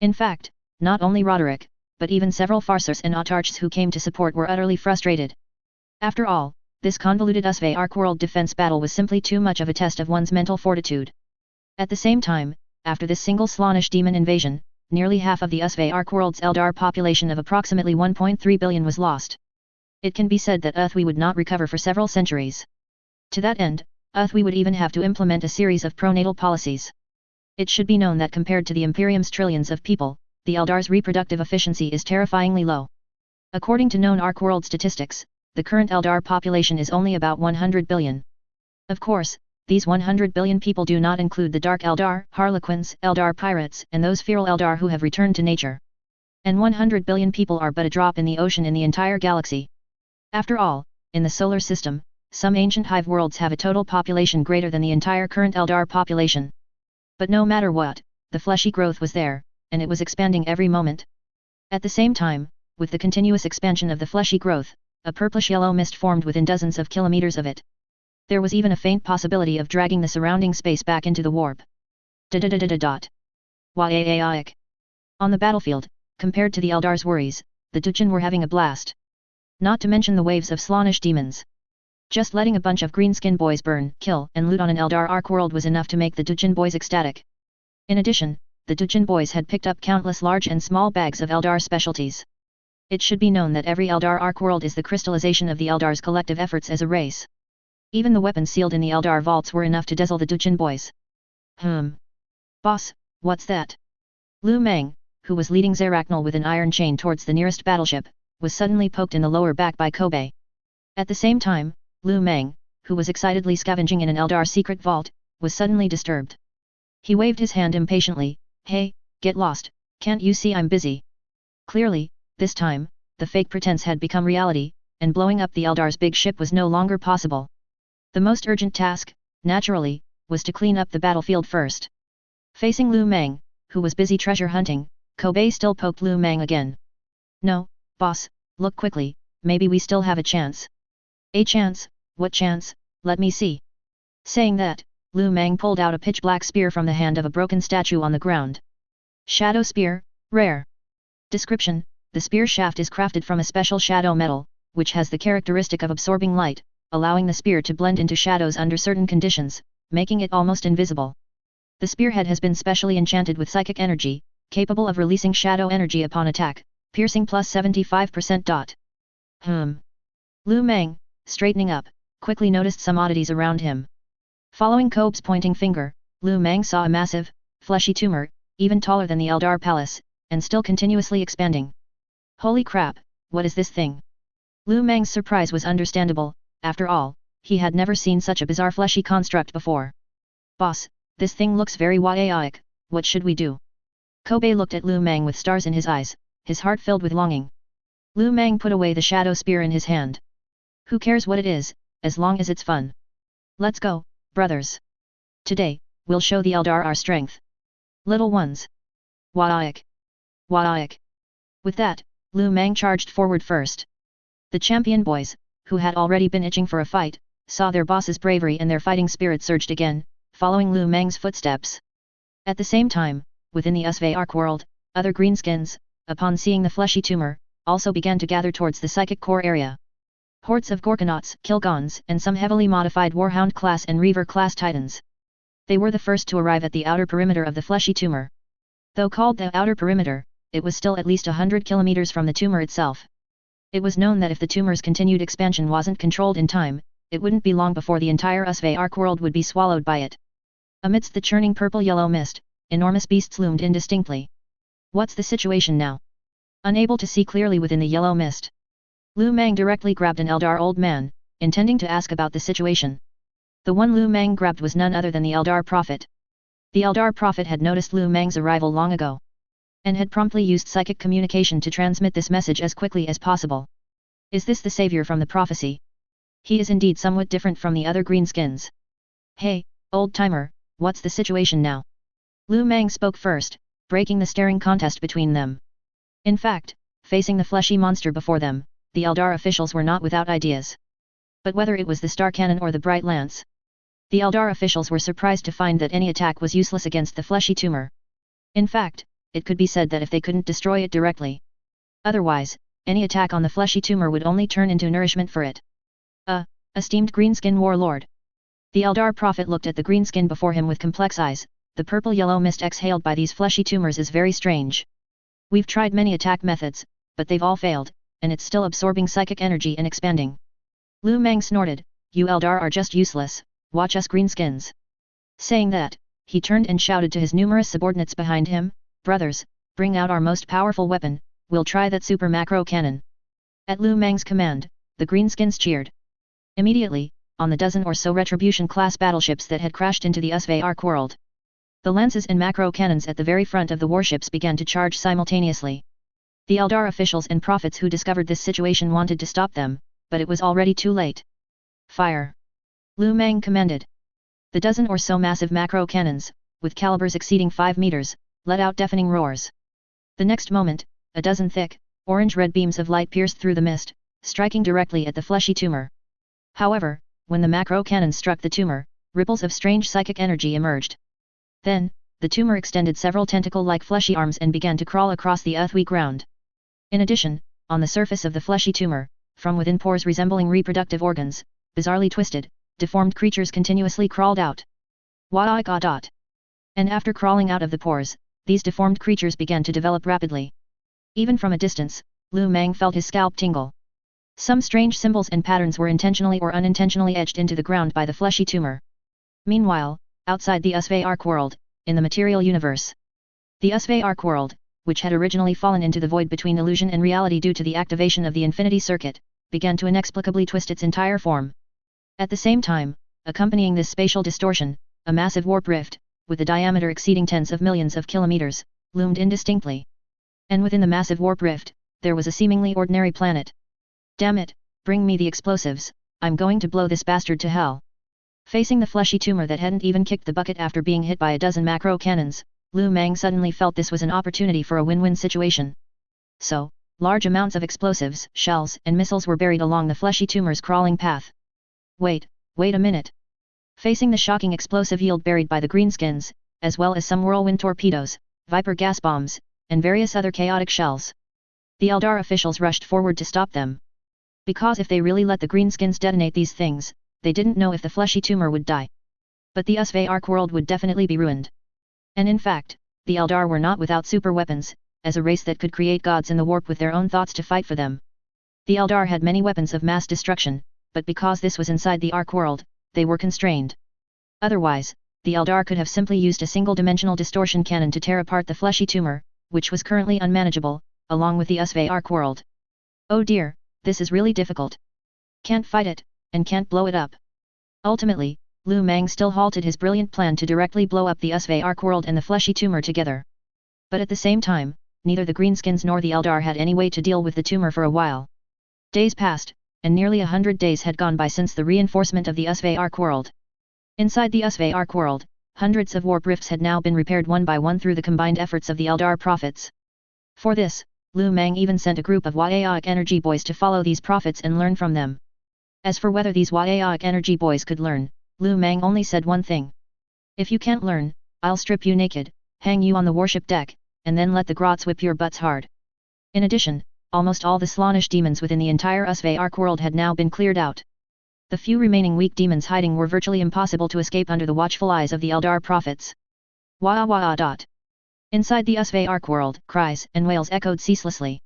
In fact, not only Roderick, but even several Farsars and Autarchs who came to support were utterly frustrated. After all, this convoluted Usve Ark world defense battle was simply too much of a test of one's mental fortitude. At the same time, after this single Slaanesh demon invasion, nearly half of the Usve Ark-world's Eldar population of approximately 1.3 billion was lost. It can be said that Uthwi would not recover for several centuries. To that end, Uthwi would even have to implement a series of pronatal policies. It should be known that compared to the Imperium's trillions of people, the Eldar's reproductive efficiency is terrifyingly low. According to known Ark-world statistics, the current Eldar population is only about 100 billion. Of course, these 100 billion people do not include the Dark Eldar, Harlequins, Eldar pirates, and those feral Eldar who have returned to nature. And 100 billion people are but a drop in the ocean in the entire galaxy. After all, in the solar system, some ancient hive worlds have a total population greater than the entire current Eldar population. But no matter what, the fleshy growth was there, and it was expanding every moment. At the same time, with the continuous expansion of the fleshy growth, a purplish-yellow mist formed within dozens of kilometers of it. There was even a faint possibility of dragging the surrounding space back into the warp. Yaaiik. On the battlefield, compared to the Eldar's worries, the Duchin were having a blast. Not to mention the waves of Slaanesh demons. Just letting a bunch of greenskin boys burn, kill, and loot on an Eldar Ark-world was enough to make the Duchin boys ecstatic. In addition, the Duchin boys had picked up countless large and small bags of Eldar specialties. It should be known that every Eldar Ark-world is the crystallization of the Eldar's collective efforts as a race. Even the weapons sealed in the Eldar vaults were enough to dazzle the Duchin boys. Boss, what's that? Lu Meng, who was leading Zaraknal with an iron chain towards the nearest battleship, was suddenly poked in the lower back by Kobe. At the same time, Lu Meng, who was excitedly scavenging in an Eldar secret vault, was suddenly disturbed. He waved his hand impatiently. Hey, get lost, can't you see I'm busy? Clearly, this time, the fake pretense had become reality, and blowing up the Eldar's big ship was no longer possible. The most urgent task, naturally, was to clean up the battlefield first. Facing Lu Meng, who was busy treasure hunting, Kobe still poked Lu Meng again. No, boss, look quickly, maybe we still have a chance. A chance? What chance? Let me see. Saying that, Lu Meng pulled out a pitch-black spear from the hand of a broken statue on the ground. Shadow spear, rare. Description: the spear shaft is crafted from a special shadow metal, which has the characteristic of absorbing light, allowing the spear to blend into shadows under certain conditions, making it almost invisible. The spearhead has been specially enchanted with psychic energy, capable of releasing shadow energy upon attack, piercing plus 75%. Lu Meng, straightening up, quickly noticed some oddities around him. Following Kobe's pointing finger, Lu Meng saw a massive, fleshy tumor, even taller than the Eldar Palace, and still continuously expanding. Holy crap, what is this thing? Lu Meng's surprise was understandable. After all, he had never seen such a bizarre fleshy construct before. Boss, this thing looks very yaaiik, what should we do? Kobe looked at Lu Meng with stars in his eyes, his heart filled with longing. Lu Meng put away the shadow spear in his hand. Who cares what it is, as long as it's fun. Let's go, brothers. Today, we'll show the Eldar our strength. Little ones. Yaaiik. Yaaiik. With that, Lu Meng charged forward first. The champion boys, who had already been itching for a fight, saw their boss's bravery and their fighting spirit surged again, following Lu Meng's footsteps. At the same time, within the Usve Ark world, other greenskins, upon seeing the fleshy tumor, also began to gather towards the psychic core area. Hordes of Gorkonauts, Kilgons, and some heavily modified Warhound class and Reaver class titans. They were the first to arrive at the outer perimeter of the fleshy tumor. Though called the outer perimeter, it was still at least 100 kilometers from the tumor itself. It was known that if the tumor's continued expansion wasn't controlled in time, it wouldn't be long before the entire Usve Ark world would be swallowed by it. Amidst the churning purple-yellow mist, enormous beasts loomed indistinctly. What's the situation now? Unable to see clearly within the yellow mist, Lu Meng directly grabbed an Eldar old man, intending to ask about the situation. The one Lu Meng grabbed was none other than the Eldar prophet. The Eldar prophet had noticed Lu Meng's arrival long ago, and had promptly used psychic communication to transmit this message as quickly as possible. Is this the savior from the prophecy? He is indeed somewhat different from the other greenskins. Hey, old-timer, what's the situation now? Lu Meng spoke first, breaking the staring contest between them. In fact, facing the fleshy monster before them, the Eldar officials were not without ideas. But whether it was the star cannon or the bright lance, the Eldar officials were surprised to find that any attack was useless against the fleshy tumor. In fact, it could be said that if they couldn't destroy it directly, otherwise, any attack on the fleshy tumor would only turn into nourishment for it. Esteemed greenskin warlord. The Eldar prophet looked at the greenskin before him with complex eyes, the purple-yellow mist exhaled by these fleshy tumors is very strange. We've tried many attack methods, but they've all failed, and it's still absorbing psychic energy and expanding. Lu Meng snorted, "You Eldar are just useless, watch us greenskins." Saying that, he turned and shouted to his numerous subordinates behind him, "Brothers, bring out our most powerful weapon, we'll try that super macro cannon." At Lu Meng's command, the greenskins cheered. Immediately, on the dozen or so Retribution-class battleships that had crashed into the Ark world, the lances and macro cannons at the very front of the warships began to charge simultaneously. The Eldar officials and prophets who discovered this situation wanted to stop them, but it was already too late. "Fire!" Lu Meng commanded. The dozen or so massive macro cannons, with calibers exceeding 5 meters, let out deafening roars. The next moment, a dozen thick, orange-red beams of light pierced through the mist, striking directly at the fleshy tumor. However, when the macro cannon struck the tumor, ripples of strange psychic energy emerged. Then, the tumor extended several tentacle-like fleshy arms and began to crawl across the earthly ground. In addition, on the surface of the fleshy tumor, from within pores resembling reproductive organs, bizarrely twisted, deformed creatures continuously crawled out. Wah-ah-ah-dot. And after crawling out of the pores, these deformed creatures began to develop rapidly. Even from a distance, Lu Meng felt his scalp tingle. Some strange symbols and patterns were intentionally or unintentionally etched into the ground by the fleshy tumor. Meanwhile, outside the Ark world, in the material universe, the Ark world, which had originally fallen into the void between illusion and reality due to the activation of the infinity circuit, began to inexplicably twist its entire form. At the same time, accompanying this spatial distortion, a massive warp rift, with a diameter exceeding tens of millions of kilometers, loomed indistinctly. And within the massive warp rift, there was a seemingly ordinary planet. "Damn it, bring me the explosives, I'm going to blow this bastard to hell." Facing the fleshy tumor that hadn't even kicked the bucket after being hit by a dozen macro cannons, Lu Meng suddenly felt this was an opportunity for a win-win situation. So, large amounts of explosives, shells, and missiles were buried along the fleshy tumor's crawling path. Wait a minute. Facing the shocking explosive yield buried by the greenskins, as well as some whirlwind torpedoes, viper gas bombs, and various other chaotic shells, the Eldar officials rushed forward to stop them. Because if they really let the greenskins detonate these things, they didn't know if the fleshy tumor would die. But the Ark world would definitely be ruined. And in fact, the Eldar were not without super weapons, as a race that could create gods in the warp with their own thoughts to fight for them. The Eldar had many weapons of mass destruction, but because this was inside the Ark world, they were constrained. Otherwise, the Eldar could have simply used a single-dimensional distortion cannon to tear apart the fleshy tumor, which was currently unmanageable, along with the Ark world. Oh dear, this is really difficult. Can't fight it, and can't blow it up. Ultimately, Lu Meng still halted his brilliant plan to directly blow up the Ark world and the fleshy tumor together. But at the same time, neither the greenskins nor the Eldar had any way to deal with the tumor for a while. Days passed, and nearly 100 days had gone by since the reinforcement of the Ark world. Inside the Ark world, hundreds of warp rifts had now been repaired one by one through the combined efforts of the Eldar prophets. For this, Lu Meng even sent a group of Warhammer energy boys to follow these prophets and learn from them. As for whether these Warhammer energy boys could learn, Lu Meng only said one thing. "If you can't learn, I'll strip you naked, hang you on the warship deck, and then let the grots whip your butts hard." In addition, almost all the slaanesh demons within the entire Ark world had now been cleared out. The few remaining weak demons hiding were virtually impossible to escape under the watchful eyes of the Eldar prophets. Wah-ah-wah-ah-dot. Inside the Ark world, cries and wails echoed ceaselessly.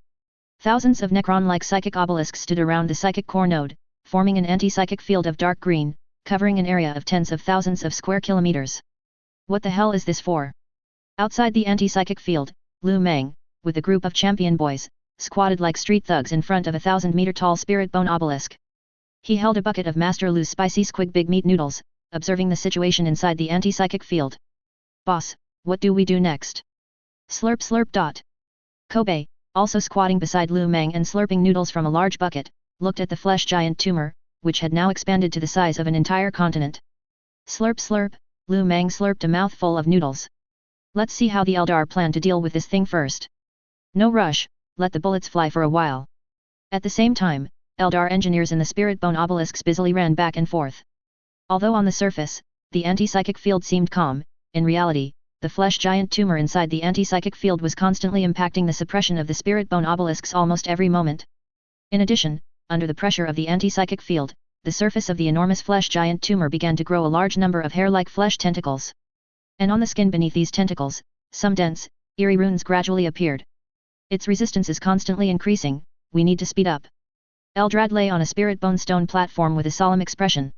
Thousands of Necron-like psychic obelisks stood around the psychic core node, forming an anti-psychic field of dark green, covering an area of tens of thousands of square kilometers. What the hell is this for? Outside the anti-psychic field, Lu Meng, with a group of champion boys, squatted like street thugs in front of a 1,000-meter-tall spirit bone obelisk. He held a bucket of Master Lu's spicy squig big meat noodles, observing the situation inside the anti-psychic field. "Boss, what do we do next?" Slurp slurp dot. Kobe, also squatting beside Lu Meng and slurping noodles from a large bucket, looked at the flesh giant tumor, which had now expanded to the size of an entire continent. Slurp slurp, Lu Meng slurped a mouthful of noodles. "Let's see how the Eldar plan to deal with this thing first. No rush, let the bullets fly for a while." At the same time, Eldar engineers in the spirit bone obelisks busily ran back and forth. Although on the surface, the anti-psychic field seemed calm, in reality, the flesh giant tumor inside the anti-psychic field was constantly impacting the suppression of the spirit bone obelisks almost every moment. In addition, under the pressure of the anti-psychic field, the surface of the enormous flesh giant tumor began to grow a large number of hair-like flesh tentacles. And on the skin beneath these tentacles, some dense, eerie runes gradually appeared. Its resistance is constantly increasing, we need to speed up. Eldrad lay on a spirit bone stone platform with a solemn expression.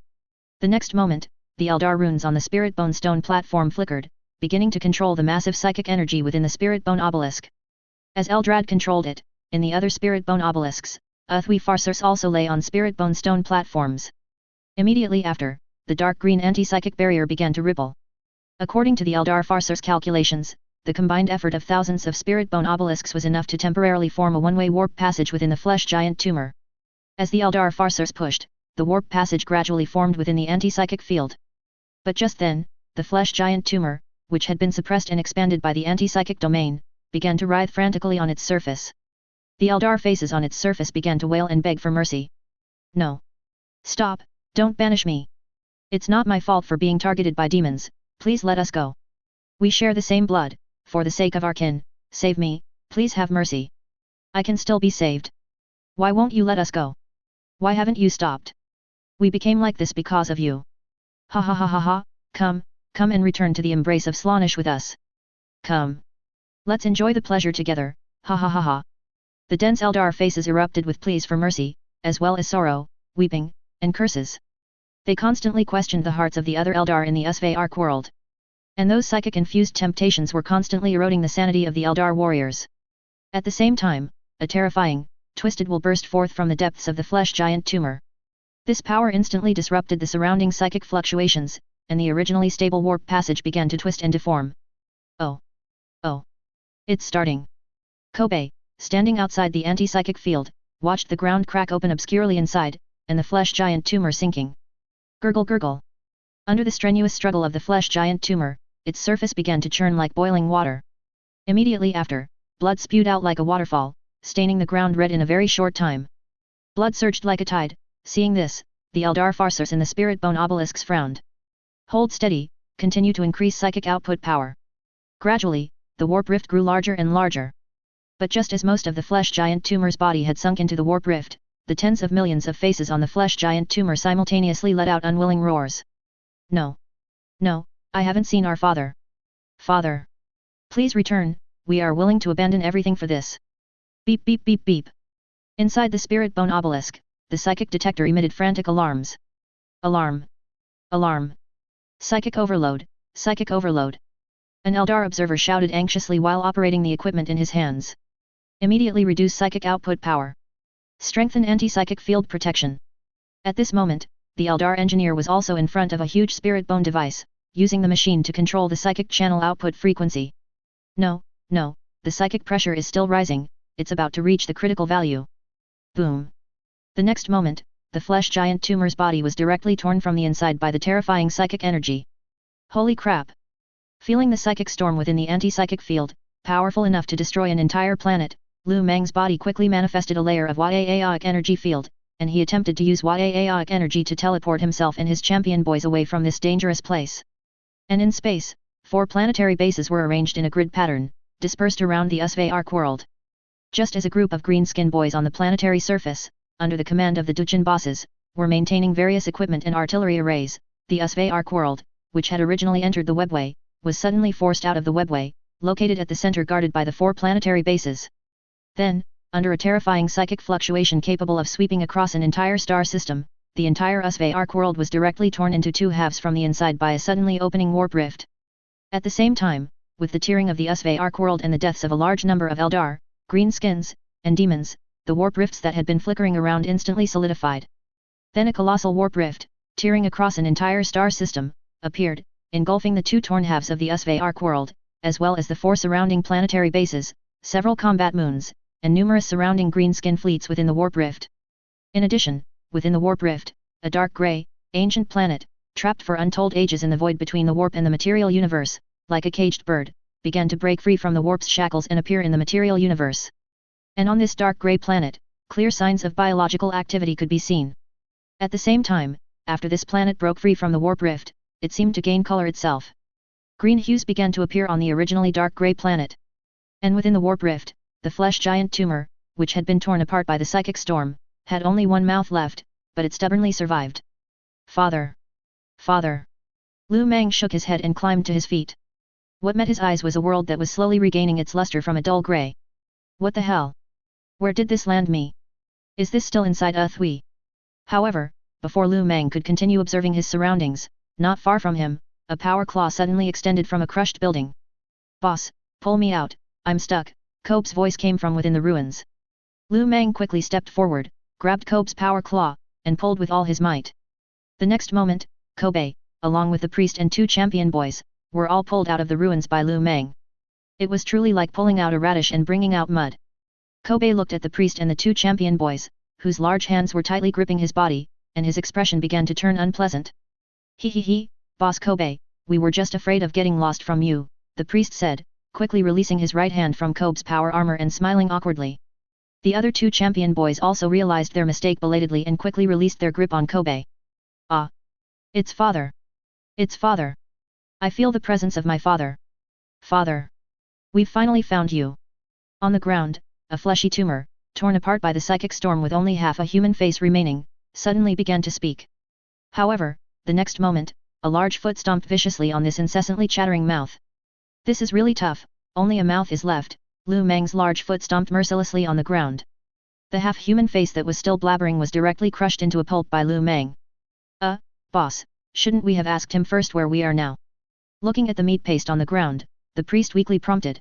The next moment, the Eldar runes on the spirit bone stone platform flickered, beginning to control the massive psychic energy within the spirit bone obelisk. As Eldrad controlled it, in the other spirit bone obelisks, Uthwi Farseers also lay on spirit bone stone platforms. Immediately after, the dark green anti-psychic barrier began to ripple. According to the Eldar Farseers' calculations, the combined effort of thousands of spirit bone obelisks was enough to temporarily form a one-way warp passage within the flesh giant tumor. As the Eldar Farseers pushed, the warp passage gradually formed within the anti-psychic field. But just then, the flesh giant tumor, which had been suppressed and expanded by the anti-psychic domain, began to writhe frantically on its surface. The Eldar faces on its surface began to wail and beg for mercy. No. Stop, don't banish me. It's not my fault for being targeted by demons, please let us go. We share the same blood, for the sake of our kin, save me, please have mercy. I can still be saved. Why won't you let us go? Why haven't you stopped? We became like this because of you. Ha ha ha ha ha, come and return to the embrace of Slaanesh with us. Come. Let's enjoy the pleasure together, ha ha ha ha. The dense Eldar faces erupted with pleas for mercy, as well as sorrow, weeping, and curses. They constantly questioned the hearts of the other Eldar in the Usve world. And those psychic-infused temptations were constantly eroding the sanity of the Eldar warriors. At the same time, a terrifying, twisted will burst forth from the depths of the flesh giant tumor. This power instantly disrupted the surrounding psychic fluctuations, and the originally stable warp passage began to twist and deform. Oh! It's starting. Kobe, standing outside the anti-psychic field, watched the ground crack open obscurely inside, and the flesh giant tumor sinking. Gurgle gurgle. Under the strenuous struggle of the flesh giant tumor, its surface began to churn like boiling water. Immediately after, blood spewed out like a waterfall, staining the ground red in a very short time. Blood surged like a tide. Seeing this, the Eldar Farseers in the spirit bone obelisks frowned. Hold steady, continue to increase psychic output power. Gradually, the warp rift grew larger and larger. But just as most of the flesh giant tumor's body had sunk into the warp rift, the tens of millions of faces on the flesh giant tumor simultaneously let out unwilling roars. No! No, I haven't seen our father. Father! Please return, we are willing to abandon everything for this. Beep beep beep beep. Inside the spirit bone obelisk, the psychic detector emitted frantic alarms. Alarm! Alarm! Psychic overload! Psychic overload! An Eldar observer shouted anxiously while operating the equipment in his hands. Immediately reduce psychic output power. Strengthen anti-psychic field protection. At this moment, the Eldar engineer was also in front of a huge spirit bone device, using the machine to control the psychic channel output frequency. No, the psychic pressure is still rising, it's about to reach the critical value. Boom. The next moment, the flesh giant tumor's body was directly torn from the inside by the terrifying psychic energy. Holy crap! Feeling the psychic storm within the anti-psychic field, powerful enough to destroy an entire planet, Lu Meng's body quickly manifested a layer of Aeonic energy field, and he attempted to use Aeonic energy to teleport himself and his champion boys away from this dangerous place. And in space, 4 planetary bases were arranged in a grid pattern, dispersed around the Usve world. Just as a group of green-skinned boys on the planetary surface, under the command of the Dujin bosses, were maintaining various equipment and artillery arrays, the Usve world, which had originally entered the webway, was suddenly forced out of the webway, located at the center guarded by the 4 planetary bases. Then, under a terrifying psychic fluctuation capable of sweeping across an entire star system, the entire Usve world was directly torn into 2 halves from the inside by a suddenly opening warp rift. At the same time, with the tearing of the Usve world and the deaths of a large number of Eldar, greenskins, and demons, the warp rifts that had been flickering around instantly solidified. Then a colossal warp rift, tearing across an entire star system, appeared, engulfing the 2 torn halves of the Usve world, as well as the 4 surrounding planetary bases, several combat moons, and numerous surrounding greenskin fleets within the warp rift. In addition, within the warp rift, a dark grey, ancient planet, trapped for untold ages in the void between the warp and the material universe, like a caged bird, began to break free from the warp's shackles and appear in the material universe. And on this dark grey planet, clear signs of biological activity could be seen. At the same time, after this planet broke free from the warp rift, it seemed to gain color itself. Green hues began to appear on the originally dark grey planet. And within the warp rift, the flesh giant tumor, which had been torn apart by the psychic storm, had only one mouth left, but it stubbornly survived. Father! Father! Lu Meng shook his head and climbed to his feet. What met his eyes was a world that was slowly regaining its luster from a dull grey. What the hell? Where did this land me? Is this still inside Thui? However, before Lu Meng could continue observing his surroundings, not far from him, a power claw suddenly extended from a crushed building. Boss, pull me out, I'm stuck, Kobe's voice came from within the ruins. Lu Meng quickly stepped forward, grabbed Kobe's power claw, and pulled with all his might. The next moment, Kobe, along with the priest and 2 champion boys, were all pulled out of the ruins by Lu Meng. It was truly like pulling out a radish and bringing out mud. Kobe looked at the priest and the 2 champion boys, whose large hands were tightly gripping his body, and his expression began to turn unpleasant. He, Boss Kobe, we were just afraid of getting lost from you, the priest said, quickly releasing his right hand from Kobe's power armor and smiling awkwardly. The other 2 champion boys also realized their mistake belatedly and quickly released their grip on Kobe. Ah! It's father! It's father! I feel the presence of my father! Father! We've finally found you! On the ground, a fleshy tumor, torn apart by the psychic storm with only half a human face remaining, suddenly began to speak. However, the next moment, a large foot stomped viciously on this incessantly chattering mouth. This is really tough, only a mouth is left, Lu Meng's large foot stomped mercilessly on the ground. The half-human face that was still blabbering was directly crushed into a pulp by Lu Meng. Boss, shouldn't we have asked him first where we are now? Looking at the meat paste on the ground, the priest weakly prompted.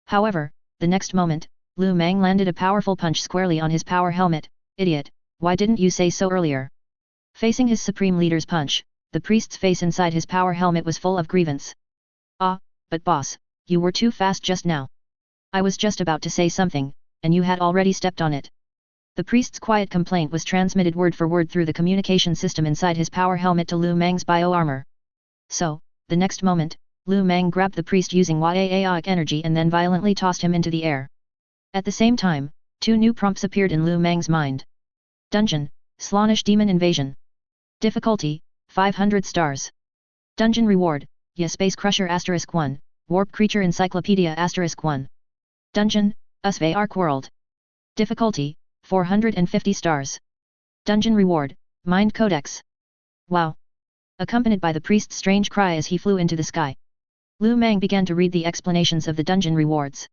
However, the next moment, Lu Meng landed a powerful punch squarely on his power helmet. Idiot, why didn't you say so earlier? Facing his supreme leader's punch, the priest's face inside his power helmet was full of grievance. But boss, you were too fast just now. I was just about to say something, and you had already stepped on it. The priest's quiet complaint was transmitted word for word through the communication system inside his power helmet to Lu Meng's bio-armor. So, the next moment, Lu Meng grabbed the priest using Yaoic energy and then violently tossed him into the air. At the same time, 2 new prompts appeared in Lu Meng's mind. Dungeon, Slaanesh Demon Invasion. Difficulty, 500 stars. Dungeon Reward, Space Crusher *1, Warp Creature Encyclopedia *1. Dungeon, Usve Ark World. Difficulty, 450 stars. Dungeon Reward, Mind Codex. Wow! Accompanied by the priest's strange cry as he flew into the sky, Lu Meng began to read the explanations of the dungeon rewards.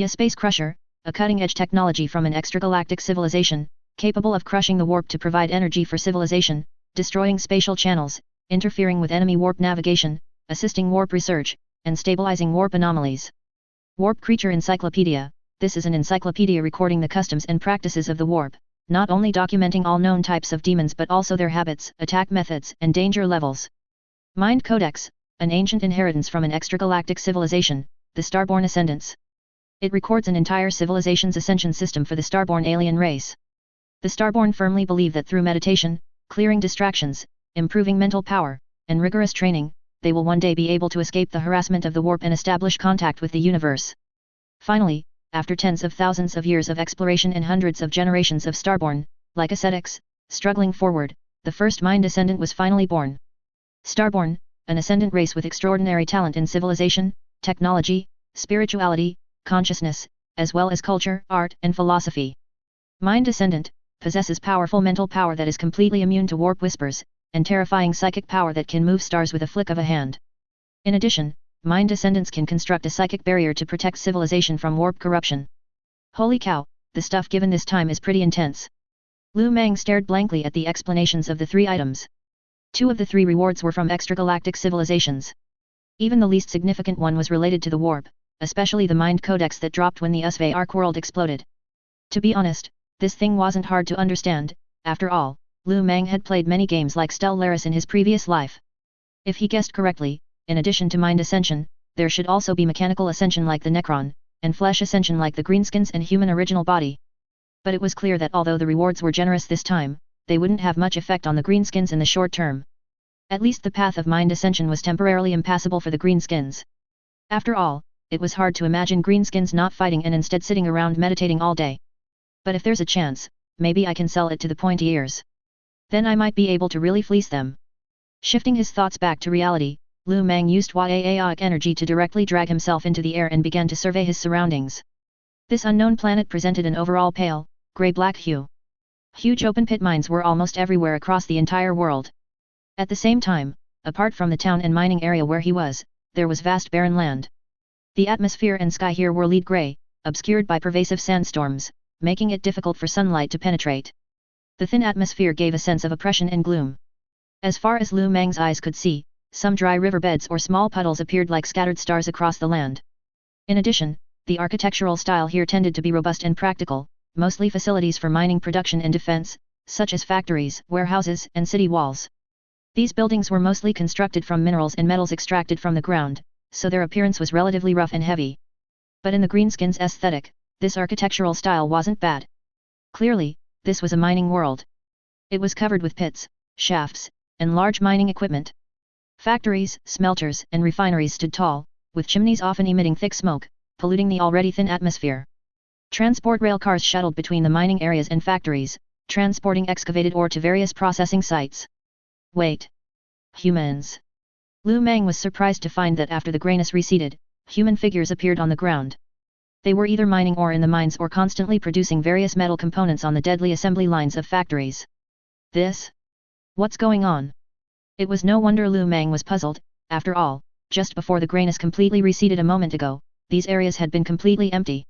Space Crusher, a cutting-edge technology from an extragalactic civilization, capable of crushing the warp to provide energy for civilization, destroying spatial channels, interfering with enemy warp navigation, assisting warp research, and stabilizing warp anomalies. Warp Creature Encyclopedia. This is an encyclopedia recording the customs and practices of the warp, not only documenting all known types of demons but also their habits, attack methods, and danger levels. Mind Codex, an ancient inheritance from an extragalactic civilization, the Starborn Ascendants. It records an entire civilization's ascension system for the Starborn alien race. The Starborn firmly believe that through meditation, clearing distractions, improving mental power, and rigorous training, they will one day be able to escape the harassment of the warp and establish contact with the universe. Finally, after tens of thousands of years of exploration and hundreds of generations of Starborn, like ascetics, struggling forward, the first Mind Ascendant was finally born. Starborn, an ascendant race with extraordinary talent in civilization, technology, spirituality, consciousness, as well as culture, art, and philosophy. Mind Ascendant possesses powerful mental power that is completely immune to warp whispers, and terrifying psychic power that can move stars with a flick of a hand. In addition, Mind Ascendants can construct a psychic barrier to protect civilization from warp corruption. Holy cow, the stuff given this time is pretty intense. Lu Meng stared blankly at the explanations of the 3 items. 2 of the 3 rewards were from extragalactic civilizations. Even the least significant one was related to the warp, especially the Mind Codex that dropped when the Usve Ark world exploded. To be honest, this thing wasn't hard to understand. After all, Lu Meng had played many games like Stellaris in his previous life. If he guessed correctly, in addition to Mind Ascension, there should also be Mechanical Ascension like the Necron, and Flesh Ascension like the Greenskins and Human Original Body. But it was clear that although the rewards were generous this time, they wouldn't have much effect on the Greenskins in the short term. At least the path of Mind Ascension was temporarily impassable for the Greenskins. After all, it was hard to imagine Greenskins not fighting and instead sitting around meditating all day. But if there's a chance, maybe I can sell it to the pointy ears. Then I might be able to really fleece them. Shifting his thoughts back to reality, Lu Meng used Yaoic energy to directly drag himself into the air and began to survey his surroundings. This unknown planet presented an overall pale, grey-black hue. Huge open-pit mines were almost everywhere across the entire world. At the same time, apart from the town and mining area where he was, there was vast barren land. The atmosphere and sky here were lead grey, obscured by pervasive sandstorms, making it difficult for sunlight to penetrate. The thin atmosphere gave a sense of oppression and gloom. As far as Lu Mang's eyes could see, some dry riverbeds or small puddles appeared like scattered stars across the land. In addition, the architectural style here tended to be robust and practical, mostly facilities for mining production and defense, such as factories, warehouses, and city walls. These buildings were mostly constructed from minerals and metals extracted from the ground, so their appearance was relatively rough and heavy. But in the Greenskin's aesthetic, this architectural style wasn't bad. Clearly, this was a mining world. It was covered with pits, shafts, and large mining equipment. Factories, smelters, and refineries stood tall, with chimneys often emitting thick smoke, polluting the already thin atmosphere. Transport rail cars shuttled between the mining areas and factories, transporting excavated ore to various processing sites. Wait. Humans. Lu Mang was surprised to find that after the grayness receded, human figures appeared on the ground. They were either mining ore in the mines or constantly producing various metal components on the deadly assembly lines of factories. This? What's going on? It was no wonder Lu Mang was puzzled. After all, just before the grayness completely receded a moment ago, these areas had been completely empty.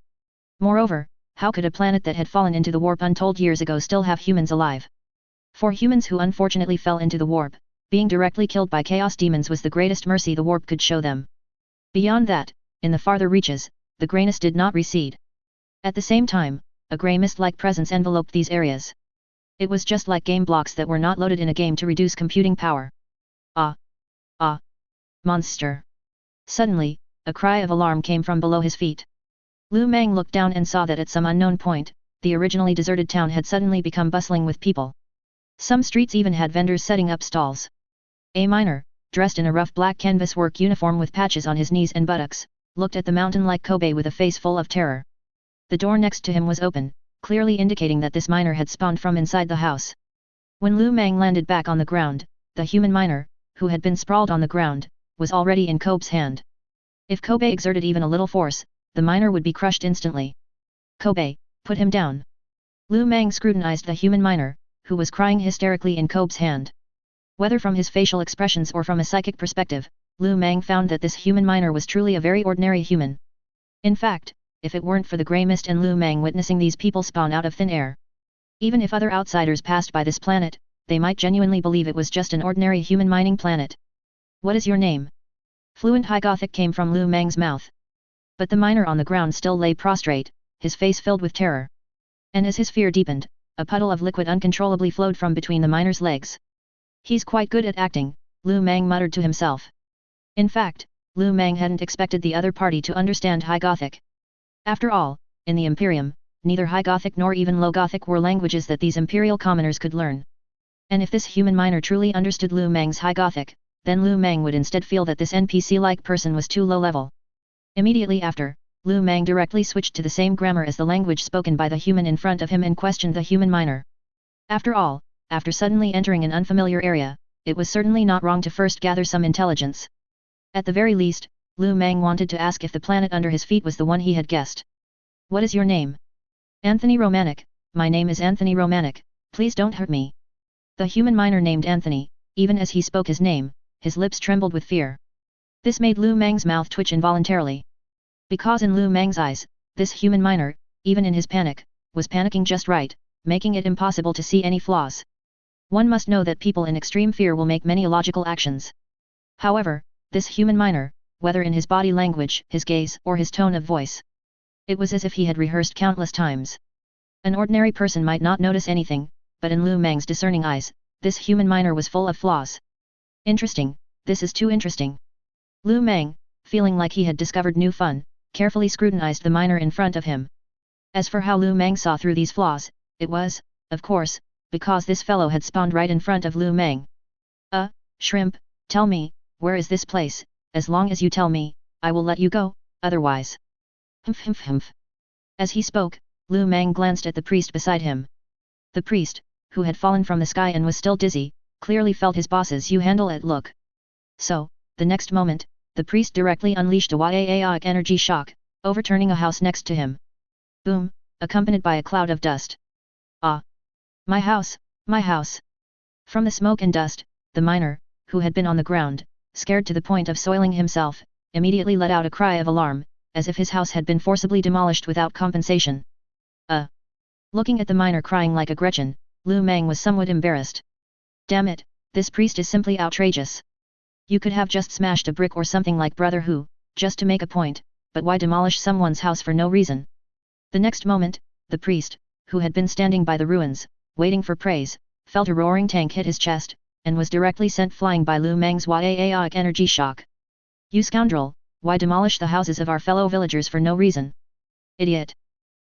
Moreover, how could a planet that had fallen into the warp untold years ago still have humans alive? For humans who unfortunately fell into the warp, being directly killed by chaos demons was the greatest mercy the warp could show them. Beyond that, in the farther reaches, the grayness did not recede. At the same time, a grey mist-like presence enveloped these areas. It was just like game blocks that were not loaded in a game to reduce computing power. Ah! Ah! Monster! Suddenly, a cry of alarm came from below his feet. Lu Mang looked down and saw that at some unknown point, the originally deserted town had suddenly become bustling with people. Some streets even had vendors setting up stalls. A miner, dressed in a rough black canvas work uniform with patches on his knees and buttocks, looked at the mountain like Kobe with a face full of terror. The door next to him was open, clearly indicating that this miner had spawned from inside the house. When Lu Mang landed back on the ground, the human miner, who had been sprawled on the ground, was already in Kobe's hand. If Kobe exerted even a little force, the miner would be crushed instantly. Kobe, put him down. Lu Mang scrutinized the human miner, who was crying hysterically in Kobe's hand. Whether from his facial expressions or from a psychic perspective, Lu Mang found that this human miner was truly a very ordinary human. In fact, if it weren't for the grey mist and Lu Mang witnessing these people spawn out of thin air, even if other outsiders passed by this planet, they might genuinely believe it was just an ordinary human mining planet. What is your name? Fluent High Gothic came from Lu Mang's mouth. But the miner on the ground still lay prostrate, his face filled with terror. And as his fear deepened, a puddle of liquid uncontrollably flowed from between the miner's legs. He's quite good at acting, Lu Mang muttered to himself. In fact, Lu Mang hadn't expected the other party to understand High Gothic. After all, in the Imperium, neither High Gothic nor even Low Gothic were languages that these Imperial commoners could learn. And if this human miner truly understood Lu Mang's High Gothic, then Lu Mang would instead feel that this NPC-like person was too low level. Immediately after, Lu Mang directly switched to the same grammar as the language spoken by the human in front of him and questioned the human miner. After all, after suddenly entering an unfamiliar area, it was certainly not wrong to first gather some intelligence. At the very least, Lu Mang wanted to ask if the planet under his feet was the one he had guessed. What is your name? Anthony Romanic. My name is Anthony Romanic, please don't hurt me. The human miner named Anthony, even as he spoke his name, his lips trembled with fear. This made Lu Mang's mouth twitch involuntarily. Because in Lu Mang's eyes, this human miner, even in his panic, was panicking just right, making it impossible to see any flaws. One must know that people in extreme fear will make many illogical actions. However, this human miner, whether in his body language, his gaze, or his tone of voice, it was as if he had rehearsed countless times. An ordinary person might not notice anything, but in Lu Mang's discerning eyes, this human miner was full of flaws. Interesting, this is too interesting. Lu Mang, feeling like he had discovered new fun, carefully scrutinized the miner in front of him. As for how Lu Mang saw through these flaws, it was, of course, because this fellow had spawned right in front of Lu Mang. Shrimp, tell me, where is this place? As long as you tell me, I will let you go, otherwise. Humph humph humph. As he spoke, Lu Mang glanced at the priest beside him. The priest, who had fallen from the sky and was still dizzy, clearly felt his boss's you-handle-it look. So, the next moment, the priest directly unleashed a Waaaic energy shock, overturning a house next to him. Boom, accompanied by a cloud of dust. Ah! My house, my house! From the smoke and dust, the miner, who had been on the ground, scared to the point of soiling himself, immediately let out a cry of alarm, as if his house had been forcibly demolished without compensation. Looking at the miner crying like a Gretchen, Lu Meng was somewhat embarrassed. Damn it, this priest is simply outrageous. You could have just smashed a brick or something like brother who, just to make a point, but why demolish someone's house for no reason? The next moment, the priest, who had been standing by the ruins, waiting for praise, felt a roaring tank hit his chest, and was directly sent flying by Lu Meng's Waaaic energy shock. You scoundrel, why demolish the houses of our fellow villagers for no reason? Idiot!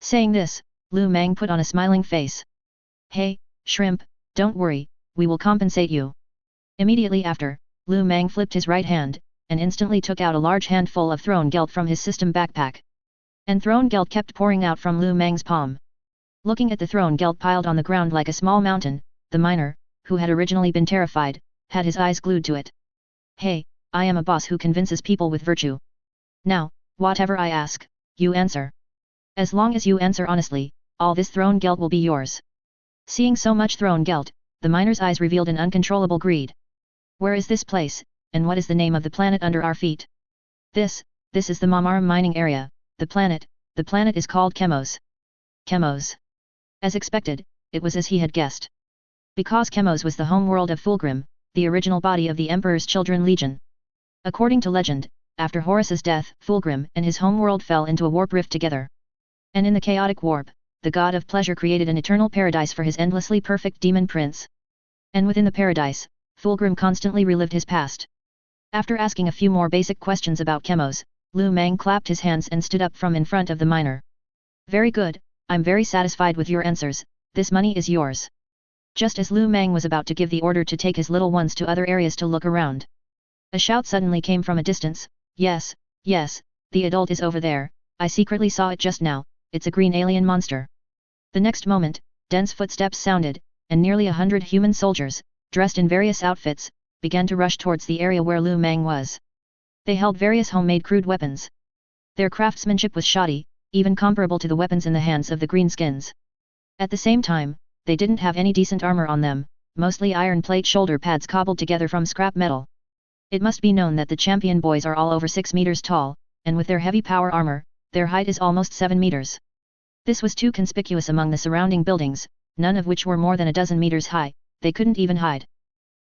Saying this, Lu Meng put on a smiling face. Hey, shrimp, don't worry, we will compensate you. Immediately after, Lu Meng flipped his right hand, and instantly took out a large handful of thrown gelt from his system backpack. And thrown gelt kept pouring out from Lu Meng's palm. Looking at the thrown gelt piled on the ground like a small mountain, the miner, who had originally been terrified, had his eyes glued to it. Hey, I am a boss who convinces people with virtue. Now, whatever I ask, you answer. As long as you answer honestly, all this thrown gelt will be yours. Seeing so much thrown gelt, the miner's eyes revealed an uncontrollable greed. Where is this place, and what is the name of the planet under our feet? This is the Mamaram mining area, the planet is called Chemos. Chemos. As expected, it was as he had guessed. Because Chemos was the home world of Fulgrim, the original body of the Emperor's Children Legion. According to legend, after Horus's death, Fulgrim and his homeworld fell into a warp rift together. And in the chaotic warp, the god of pleasure created an eternal paradise for his endlessly perfect demon prince. And within the paradise, Fulgrim constantly relived his past. After asking a few more basic questions about Chemos, Lu Meng clapped his hands and stood up from in front of the miner. Very good, I'm very satisfied with your answers, this money is yours. Just as Lu Meng was about to give the order to take his little ones to other areas to look around. A shout suddenly came from a distance, yes, the adult is over there, I secretly saw it just now, it's a green alien monster. The next moment, dense footsteps sounded, and nearly 100 human soldiers, dressed in various outfits, began to rush towards the area where Lu Meng was. They held various homemade crude weapons. Their craftsmanship was shoddy, even comparable to the weapons in the hands of the greenskins. At the same time, they didn't have any decent armor on them, mostly iron plate shoulder pads cobbled together from scrap metal. It must be known that the champion boys are all over 6 meters tall, and with their heavy power armor, their height is almost 7 meters. This was too conspicuous among the surrounding buildings, none of which were more than a dozen meters high, they couldn't even hide.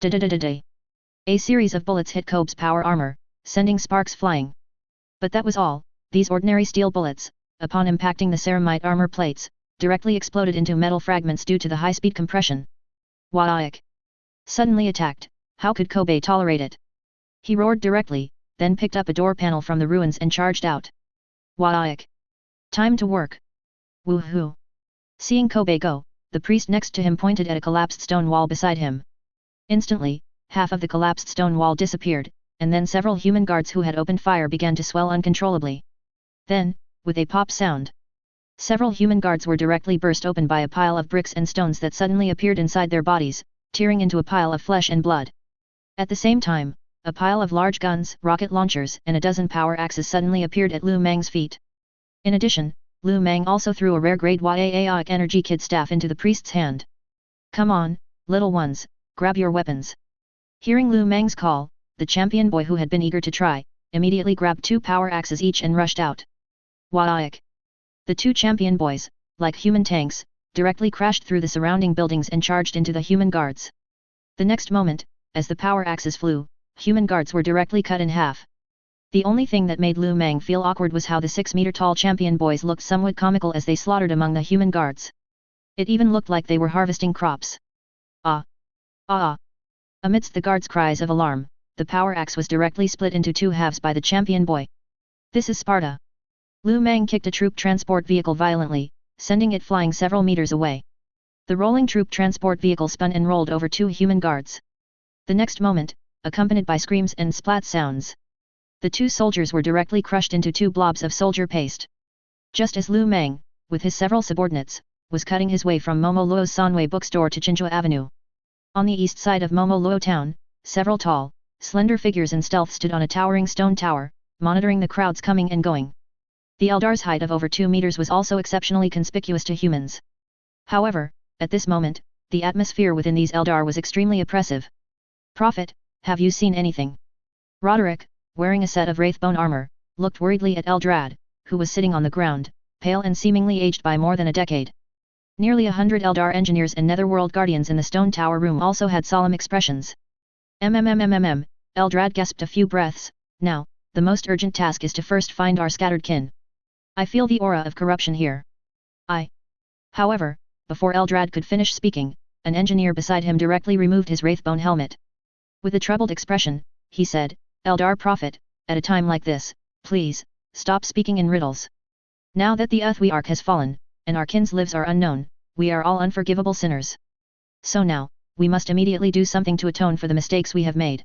Da-da-da-da-da. A series of bullets hit Kobe's power armor, sending sparks flying. But that was all, these ordinary steel bullets, upon impacting the ceramite armor plates, directly exploded into metal fragments due to the high-speed compression. Waaaic! Suddenly attacked, how could Kobe tolerate it? He roared directly, then picked up a door panel from the ruins and charged out. Waaaic! Time to work! Woohoo! Seeing Kobe go, the priest next to him pointed at a collapsed stone wall beside him. Instantly, half of the collapsed stone wall disappeared, and then several human guards who had opened fire began to swell uncontrollably. Then, with a pop sound, several human guards were directly burst open by a pile of bricks and stones that suddenly appeared inside their bodies, tearing into a pile of flesh and blood. At the same time, a pile of large guns, rocket launchers and a dozen power axes suddenly appeared at Lu Meng's feet. In addition, Lu Meng also threw a rare-grade Waaaic energy kid staff into the priest's hand. Come on, little ones, grab your weapons. Hearing Lu Meng's call, the champion boy who had been eager to try, immediately grabbed 2 power axes each and rushed out. Waaaic! The 2 champion boys, like human tanks, directly crashed through the surrounding buildings and charged into the human guards. The next moment, as the power axes flew, human guards were directly cut in half. The only thing that made Lu Meng feel awkward was how the 6-meter-tall champion boys looked somewhat comical as they slaughtered among the human guards. It even looked like they were harvesting crops. Ah! Ah! Amidst the guards' cries of alarm, the power axe was directly split into 2 halves by the champion boy. This is Sparta! Lu Meng kicked a troop transport vehicle violently, sending it flying several meters away. The rolling troop transport vehicle spun and rolled over 2 human guards. The next moment, accompanied by screams and splat sounds, the 2 soldiers were directly crushed into 2 blobs of soldier paste. Just as Lu Meng, with his several subordinates, was cutting his way from Momo Luo's Sanwei bookstore to Chinchua Avenue. On the east side of Momo Luo town, several tall, slender figures in stealth stood on a towering stone tower, monitoring the crowds coming and going. The Eldar's height of over 2 meters was also exceptionally conspicuous to humans. However, at this moment, the atmosphere within these Eldar was extremely oppressive. Prophet, have you seen anything? Roderick, wearing a set of wraithbone armor, looked worriedly at Eldrad, who was sitting on the ground, pale and seemingly aged by more than a decade. Nearly 100 Eldar engineers and Netherworld guardians in the stone tower room also had solemn expressions. Eldrad gasped a few breaths. Now, the most urgent task is to first find our scattered kin. I feel the aura of corruption here. However, before Eldrad could finish speaking, an engineer beside him directly removed his wraithbone helmet. With a troubled expression, he said, Eldar Prophet, at a time like this, please, stop speaking in riddles. Now that the Uthwi-Ark has fallen, and our kin's lives are unknown, we are all unforgivable sinners. So now, we must immediately do something to atone for the mistakes we have made.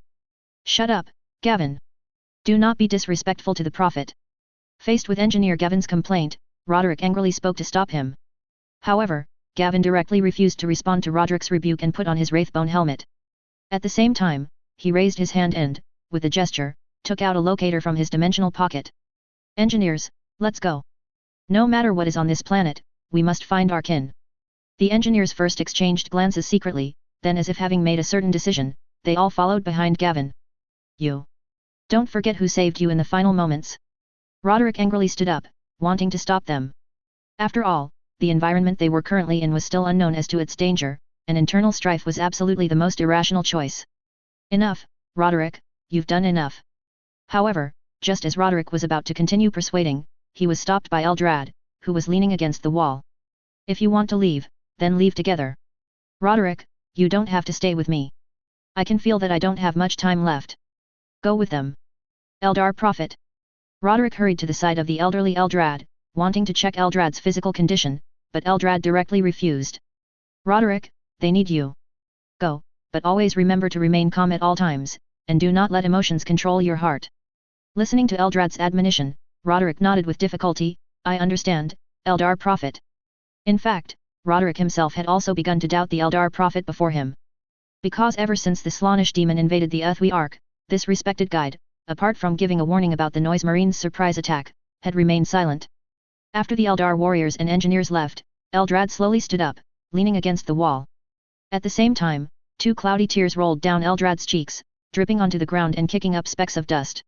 Shut up, Gavin. Do not be disrespectful to the Prophet. Faced with Engineer Gavin's complaint, Roderick angrily spoke to stop him. However, Gavin directly refused to respond to Roderick's rebuke and put on his wraithbone helmet. At the same time, he raised his hand and, with a gesture, took out a locator from his dimensional pocket. Engineers, let's go. No matter what is on this planet, we must find our kin. The engineers first exchanged glances secretly, then as if having made a certain decision, they all followed behind Gavin. You. Don't forget who saved you in the final moments. Roderick angrily stood up, wanting to stop them. After all, the environment they were currently in was still unknown as to its danger, and internal strife was absolutely the most irrational choice. Enough, Roderick, you've done enough. However, just as Roderick was about to continue persuading, he was stopped by Eldrad, who was leaning against the wall. If you want to leave, then leave together. Roderick, you don't have to stay with me. I can feel that I don't have much time left. Go with them. Eldar Prophet. Roderick hurried to the side of the elderly Eldrad, wanting to check Eldrad's physical condition, but Eldrad directly refused. Roderick, they need you. Go, but always remember to remain calm at all times, and do not let emotions control your heart. Listening to Eldrad's admonition, Roderick nodded with difficulty. I understand, Eldar Prophet. In fact, Roderick himself had also begun to doubt the Eldar Prophet before him. Because ever since the Slaanesh demon invaded the Uthwi-Ark, this respected guide, apart from giving a warning about the Noise Marine's surprise attack, had remained silent. After the Eldar warriors and engineers left, Eldrad slowly stood up, leaning against the wall. At the same time, 2 cloudy tears rolled down Eldrad's cheeks, dripping onto the ground and kicking up specks of dust.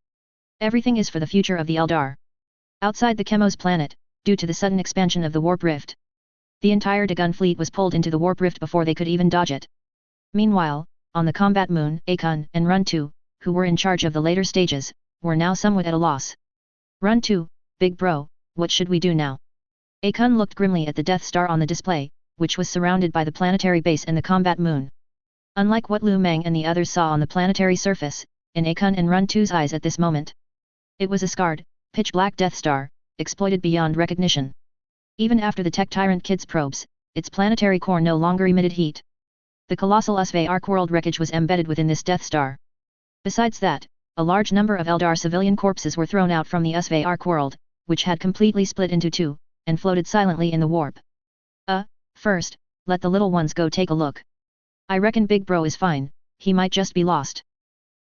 Everything is for the future of the Eldar. Outside the Chemos planet, due to the sudden expansion of the Warp Rift, the entire Dagon fleet was pulled into the Warp Rift before they could even dodge it. Meanwhile, on the combat moon, Akon and Run 2, who were in charge of the later stages, were now somewhat at a loss. Run 2, big bro, what should we do now? Akon looked grimly at the Death Star on the display, which was surrounded by the planetary base and the combat moon. Unlike what Lu Meng and the others saw on the planetary surface, in Akon and Run 2's eyes at this moment, it was a scarred, pitch-black Death Star, exploited beyond recognition. Even after the Tech Tyrant Kid's probes, its planetary core no longer emitted heat. The colossal Uthwi-Ark world wreckage was embedded within this Death Star. Besides that, a large number of Eldar civilian corpses were thrown out from the Uthwi-Ark world, which had completely split into 2, and floated silently in the warp. First, let the little ones go take a look. I reckon Big Bro is fine, he might just be lost.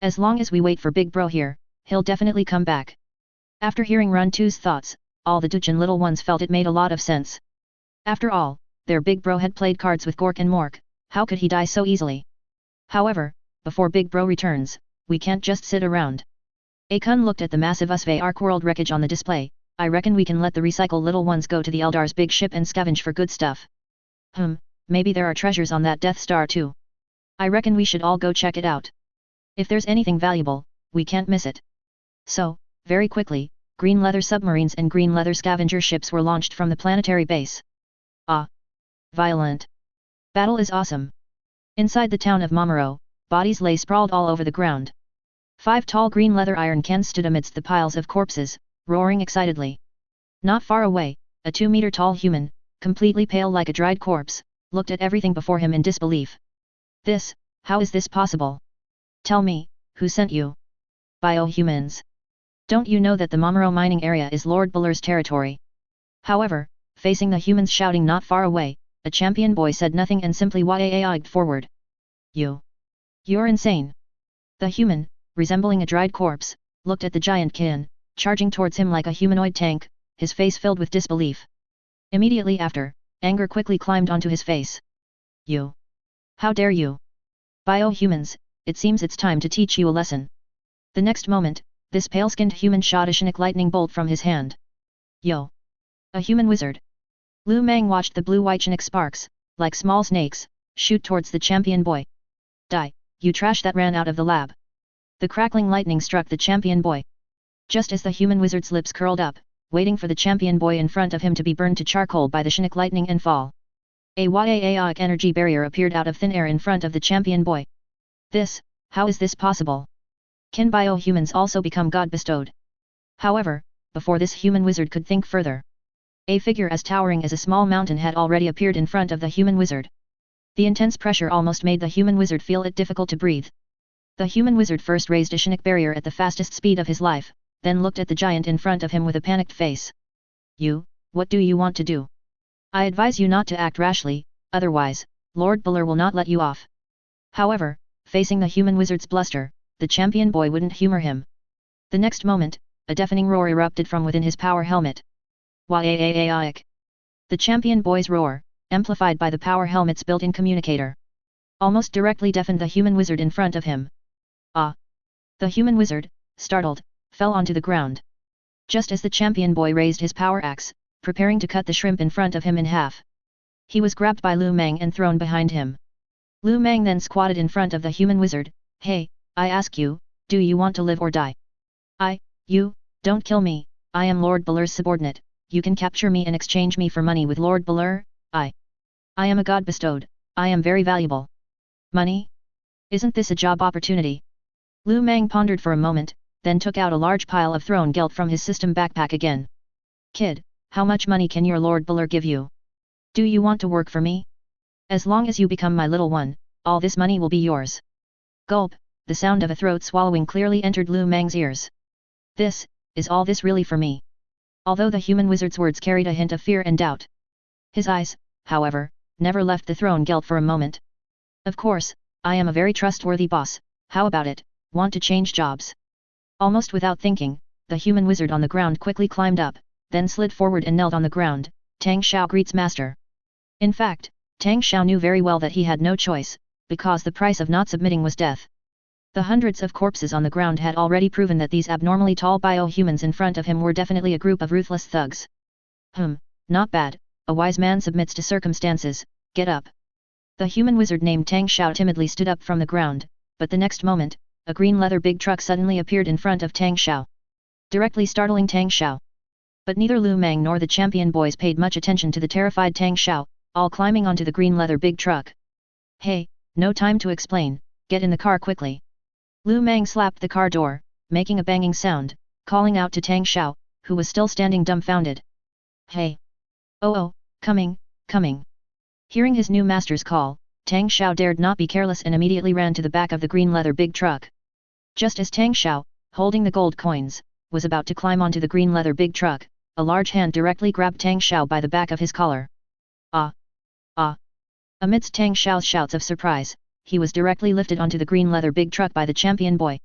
As long as we wait for Big Bro here, he'll definitely come back. After hearing Run 2's thoughts, all the Dujin little ones felt it made a lot of sense. After all, their Big Bro had played cards with Gork and Mork, how could he die so easily? However, before Big Bro returns, we can't just sit around. Akon looked at the massive Uthwi-Ark world wreckage on the display. I reckon we can let the recycle little ones go to the Eldar's big ship and scavenge for good stuff. Maybe there are treasures on that Death Star too. I reckon we should all go check it out. If there's anything valuable, we can't miss it. So, very quickly, green leather submarines and green leather scavenger ships were launched from the planetary base. Violent. Battle is awesome. Inside the town of Momoro, bodies lay sprawled all over the ground. 5 tall green leather iron cans stood amidst the piles of corpses, roaring excitedly. Not far away, a 2-meter-tall human, completely pale like a dried corpse, looked at everything before him in disbelief. How is this possible? Tell me, who sent you? Biohumans. Don't you know that the Momoro mining area is Lord Balur's territory? However, facing the humans shouting not far away, a champion boy said nothing and simply yagged forward. You're insane. The human, resembling a dried corpse, looked at the giant kin, charging towards him like a humanoid tank, his face filled with disbelief. Immediately after, anger quickly climbed onto his face. You! How dare you! Biohumans, it seems it's time to teach you a lesson. The next moment, this pale-skinned human shot a Xiang lightning bolt from his hand. Yo! A human wizard! Lu Meng watched the blue-white Xiang sparks, like small snakes, shoot towards the champion boy. Die, you trash that ran out of the lab. The crackling lightning struck the champion boy. Just as the human wizard's lips curled up, waiting for the champion boy in front of him to be burned to charcoal by the Xiang lightning and fall. A Yaoic energy barrier appeared out of thin air in front of the champion boy. How is this possible? Can bio-humans also become God-bestowed? However, before this human wizard could think further, a figure as towering as a small mountain had already appeared in front of the human wizard. The intense pressure almost made the human wizard feel it difficult to breathe. The human wizard first raised a Xiang barrier at the fastest speed of his life, then looked at the giant in front of him with a panicked face. You, what do you want to do? I advise you not to act rashly, otherwise, Lord Buller will not let you off. However, facing the human wizard's bluster, the champion boy wouldn't humor him. The next moment, a deafening roar erupted from within his power helmet. Yaoic! The champion boy's roar, amplified by the power helmet's built-in communicator, almost directly deafened the human wizard in front of him. Ah! The human wizard, startled, fell onto the ground. Just as the champion boy raised his power axe, preparing to cut the shrimp in front of him in half, he was grabbed by Lu Meng and thrown behind him. Lu Meng then squatted in front of the human wizard. Hey, I ask you, do you want to live or die? Don't kill me, I am Lord Buller's subordinate, you can capture me and exchange me for money with Lord Buller. I am a god bestowed, I am very valuable. Money? Isn't this a job opportunity? Lu Meng pondered for a moment, then took out a large pile of thrown gelt from his system backpack again. Kid, how much money can your Lord Buller give you? Do you want to work for me? As long as you become my little one, all this money will be yours. Gulp, the sound of a throat swallowing clearly entered Lu Meng's ears. Is all this really for me? Although the human wizard's words carried a hint of fear and doubt, his eyes, however, never left the thrown gelt for a moment. Of course, I am a very trustworthy boss, how about it, want to change jobs? Almost without thinking, the human wizard on the ground quickly climbed up, then slid forward and knelt on the ground. Tang Xiao greets master. In fact, Tang Xiao knew very well that he had no choice, because the price of not submitting was death. The hundreds of corpses on the ground had already proven that these abnormally tall bio-humans in front of him were definitely a group of ruthless thugs. Not bad, a wise man submits to circumstances, get up. The human wizard named Tang Xiao timidly stood up from the ground, but the next moment, a green leather big truck suddenly appeared in front of Tang Xiao, directly startling Tang Xiao. But neither Lu Meng nor the champion boys paid much attention to the terrified Tang Xiao, all climbing onto the green leather big truck. Hey, no time to explain, get in the car quickly. Lu Meng slapped the car door, making a banging sound, calling out to Tang Xiao, who was still standing dumbfounded. Hey! Oh, coming. Hearing his new master's call, Tang Xiao dared not be careless and immediately ran to the back of the green leather big truck. Just as Tang Xiao, holding the gold coins, was about to climb onto the green leather big truck, a large hand directly grabbed Tang Xiao by the back of his collar. Ah! Amidst Tang Xiao's shouts of surprise, he was directly lifted onto the green leather big truck by the champion boy.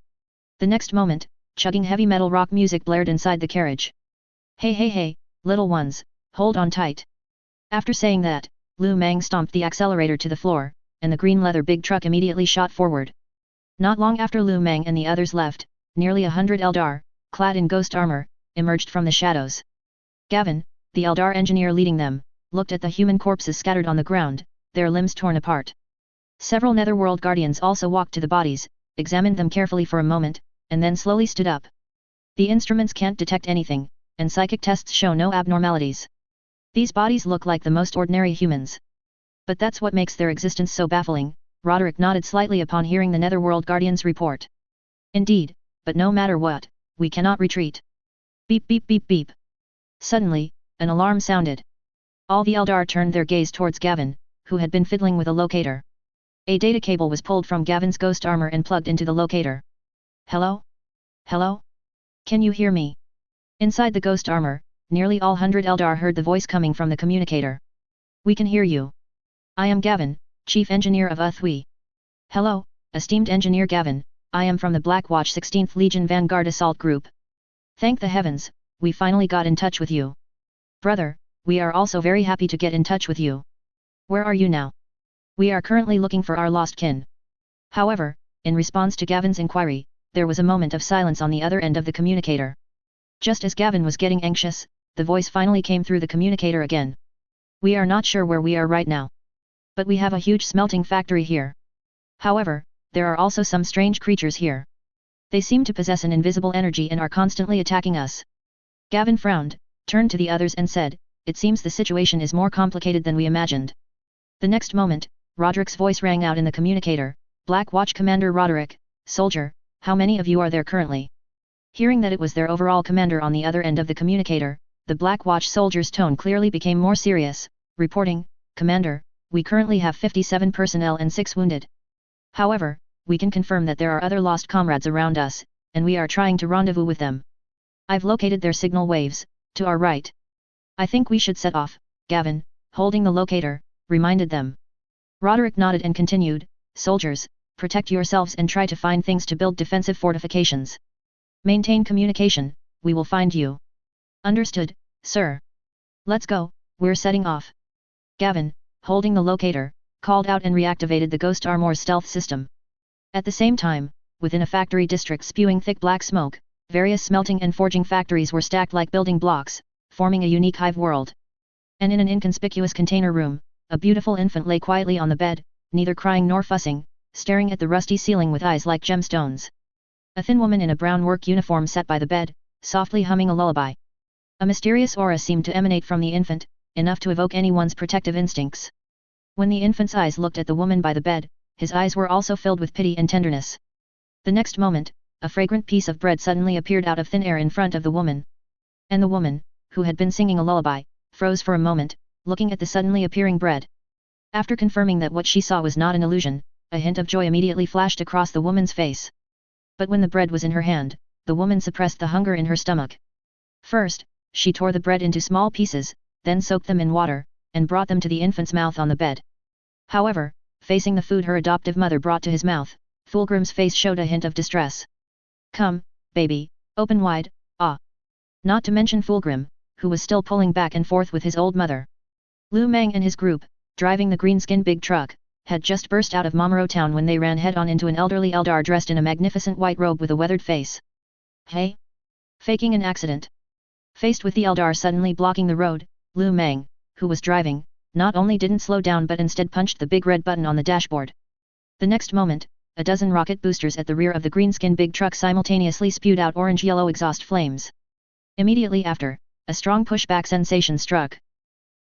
The next moment, chugging heavy metal rock music blared inside the carriage. Hey, little ones, hold on tight. After saying that, Lu Meng stomped the accelerator to the floor, and the green leather big truck immediately shot forward. Not long after Lu Meng and the others left, nearly 100 Eldar, clad in ghost armor, emerged from the shadows. Gavin, the Eldar engineer leading them, looked at the human corpses scattered on the ground, their limbs torn apart. Several netherworld guardians also walked to the bodies, examined them carefully for a moment, and then slowly stood up. The instruments can't detect anything, and psychic tests show no abnormalities. These bodies look like the most ordinary humans. But that's what makes their existence so baffling. Roderick nodded slightly upon hearing the netherworld guardian's report. Indeed, but no matter what, we cannot retreat. Beep beep beep beep. Suddenly, an alarm sounded. All the Eldar turned their gaze towards Gavin, who had been fiddling with a locator. A data cable was pulled from Gavin's ghost armor and plugged into the locator. Hello? Can you hear me? Inside the ghost armor, nearly all 100 Eldar heard the voice coming from the communicator. We can hear you. I am Gavin, Chief Engineer of Uthui. Hello, esteemed Engineer Gavin, I am from the Black Watch 16th Legion Vanguard Assault Group. Thank the heavens, we finally got in touch with you. Brother, we are also very happy to get in touch with you. Where are you now? We are currently looking for our lost kin. However, in response to Gavin's inquiry, there was a moment of silence on the other end of the communicator. Just as Gavin was getting anxious, the voice finally came through the communicator again. We are not sure where we are right now. But we have a huge smelting factory here. However, there are also some strange creatures here. They seem to possess an invisible energy and are constantly attacking us. Gavin frowned, turned to the others and said, it seems the situation is more complicated than we imagined. The next moment, Roderick's voice rang out in the communicator, Black Watch Commander Roderick, soldier, how many of you are there currently? Hearing that it was their overall commander on the other end of the communicator, the Black Watch soldier's tone clearly became more serious, reporting, Commander, we currently have 57 personnel and 6 wounded. However, we can confirm that there are other lost comrades around us, and we are trying to rendezvous with them. I've located their signal waves, to our right. I think we should set off, Gavin, holding the locator, reminded them. Roderick nodded and continued, soldiers, protect yourselves and try to find things to build defensive fortifications. Maintain communication, we will find you. Understood, sir. Let's go, we're setting off. Gavin, holding the locator, called out and reactivated the Ghost Armor's stealth system. At the same time, within a factory district spewing thick black smoke, various smelting and forging factories were stacked like building blocks, forming a unique hive world. And in an inconspicuous container room, a beautiful infant lay quietly on the bed, neither crying nor fussing, staring at the rusty ceiling with eyes like gemstones. A thin woman in a brown work uniform sat by the bed, softly humming a lullaby. A mysterious aura seemed to emanate from the infant, enough to evoke anyone's protective instincts. When the infant's eyes looked at the woman by the bed, his eyes were also filled with pity and tenderness. The next moment, a fragrant piece of bread suddenly appeared out of thin air in front of the woman. And the woman, who had been singing a lullaby, froze for a moment, looking at the suddenly appearing bread. After confirming that what she saw was not an illusion, a hint of joy immediately flashed across the woman's face. But when the bread was in her hand, the woman suppressed the hunger in her stomach. First, she tore the bread into small pieces, then soaked them in water, and brought them to the infant's mouth on the bed. However, facing the food her adoptive mother brought to his mouth, Fulgrim's face showed a hint of distress. Come, baby, open wide, ah. Not to mention Fulgrim, who was still pulling back and forth with his old mother. Lu Meng and his group, driving the greenskin big truck, had just burst out of Momoro town when they ran head-on into an elderly Eldar dressed in a magnificent white robe with a weathered face. Hey? Faking an accident. Faced with the Eldar suddenly blocking the road, Lu Meng, who was driving, not only didn't slow down but instead punched the big red button on the dashboard. The next moment, a dozen rocket boosters at the rear of the greenskin big truck simultaneously spewed out orange-yellow exhaust flames. Immediately after, a strong pushback sensation struck.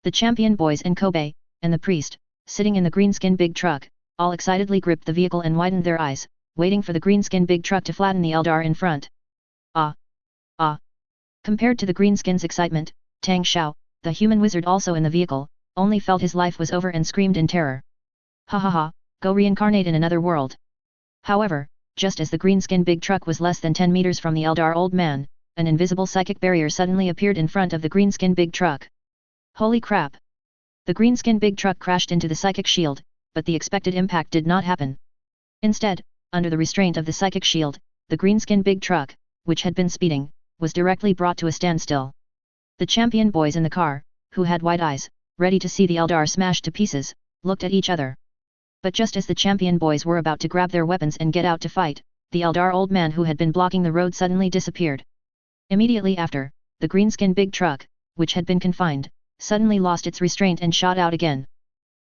The champion boys and Kobe, and the priest, sitting in the greenskin big truck, all excitedly gripped the vehicle and widened their eyes, waiting for the greenskin big truck to flatten the Eldar in front. Ah! Ah! Compared to the greenskin's excitement, Tang Xiao, the human wizard also in the vehicle, only felt his life was over and screamed in terror. Ha ha ha, go reincarnate in another world. However, just as the greenskin big truck was less than 10 meters from the Eldar old man, an invisible psychic barrier suddenly appeared in front of the greenskin big truck. Holy crap! The greenskin big truck crashed into the psychic shield, but the expected impact did not happen. Instead, under the restraint of the psychic shield, the greenskin big truck, which had been speeding, was directly brought to a standstill. The champion boys in the car, who had wide eyes, ready to see the Eldar smashed to pieces, looked at each other. But just as the champion boys were about to grab their weapons and get out to fight, the Eldar old man who had been blocking the road suddenly disappeared. Immediately after, the greenskin big truck, which had been confined, suddenly lost its restraint and shot out again.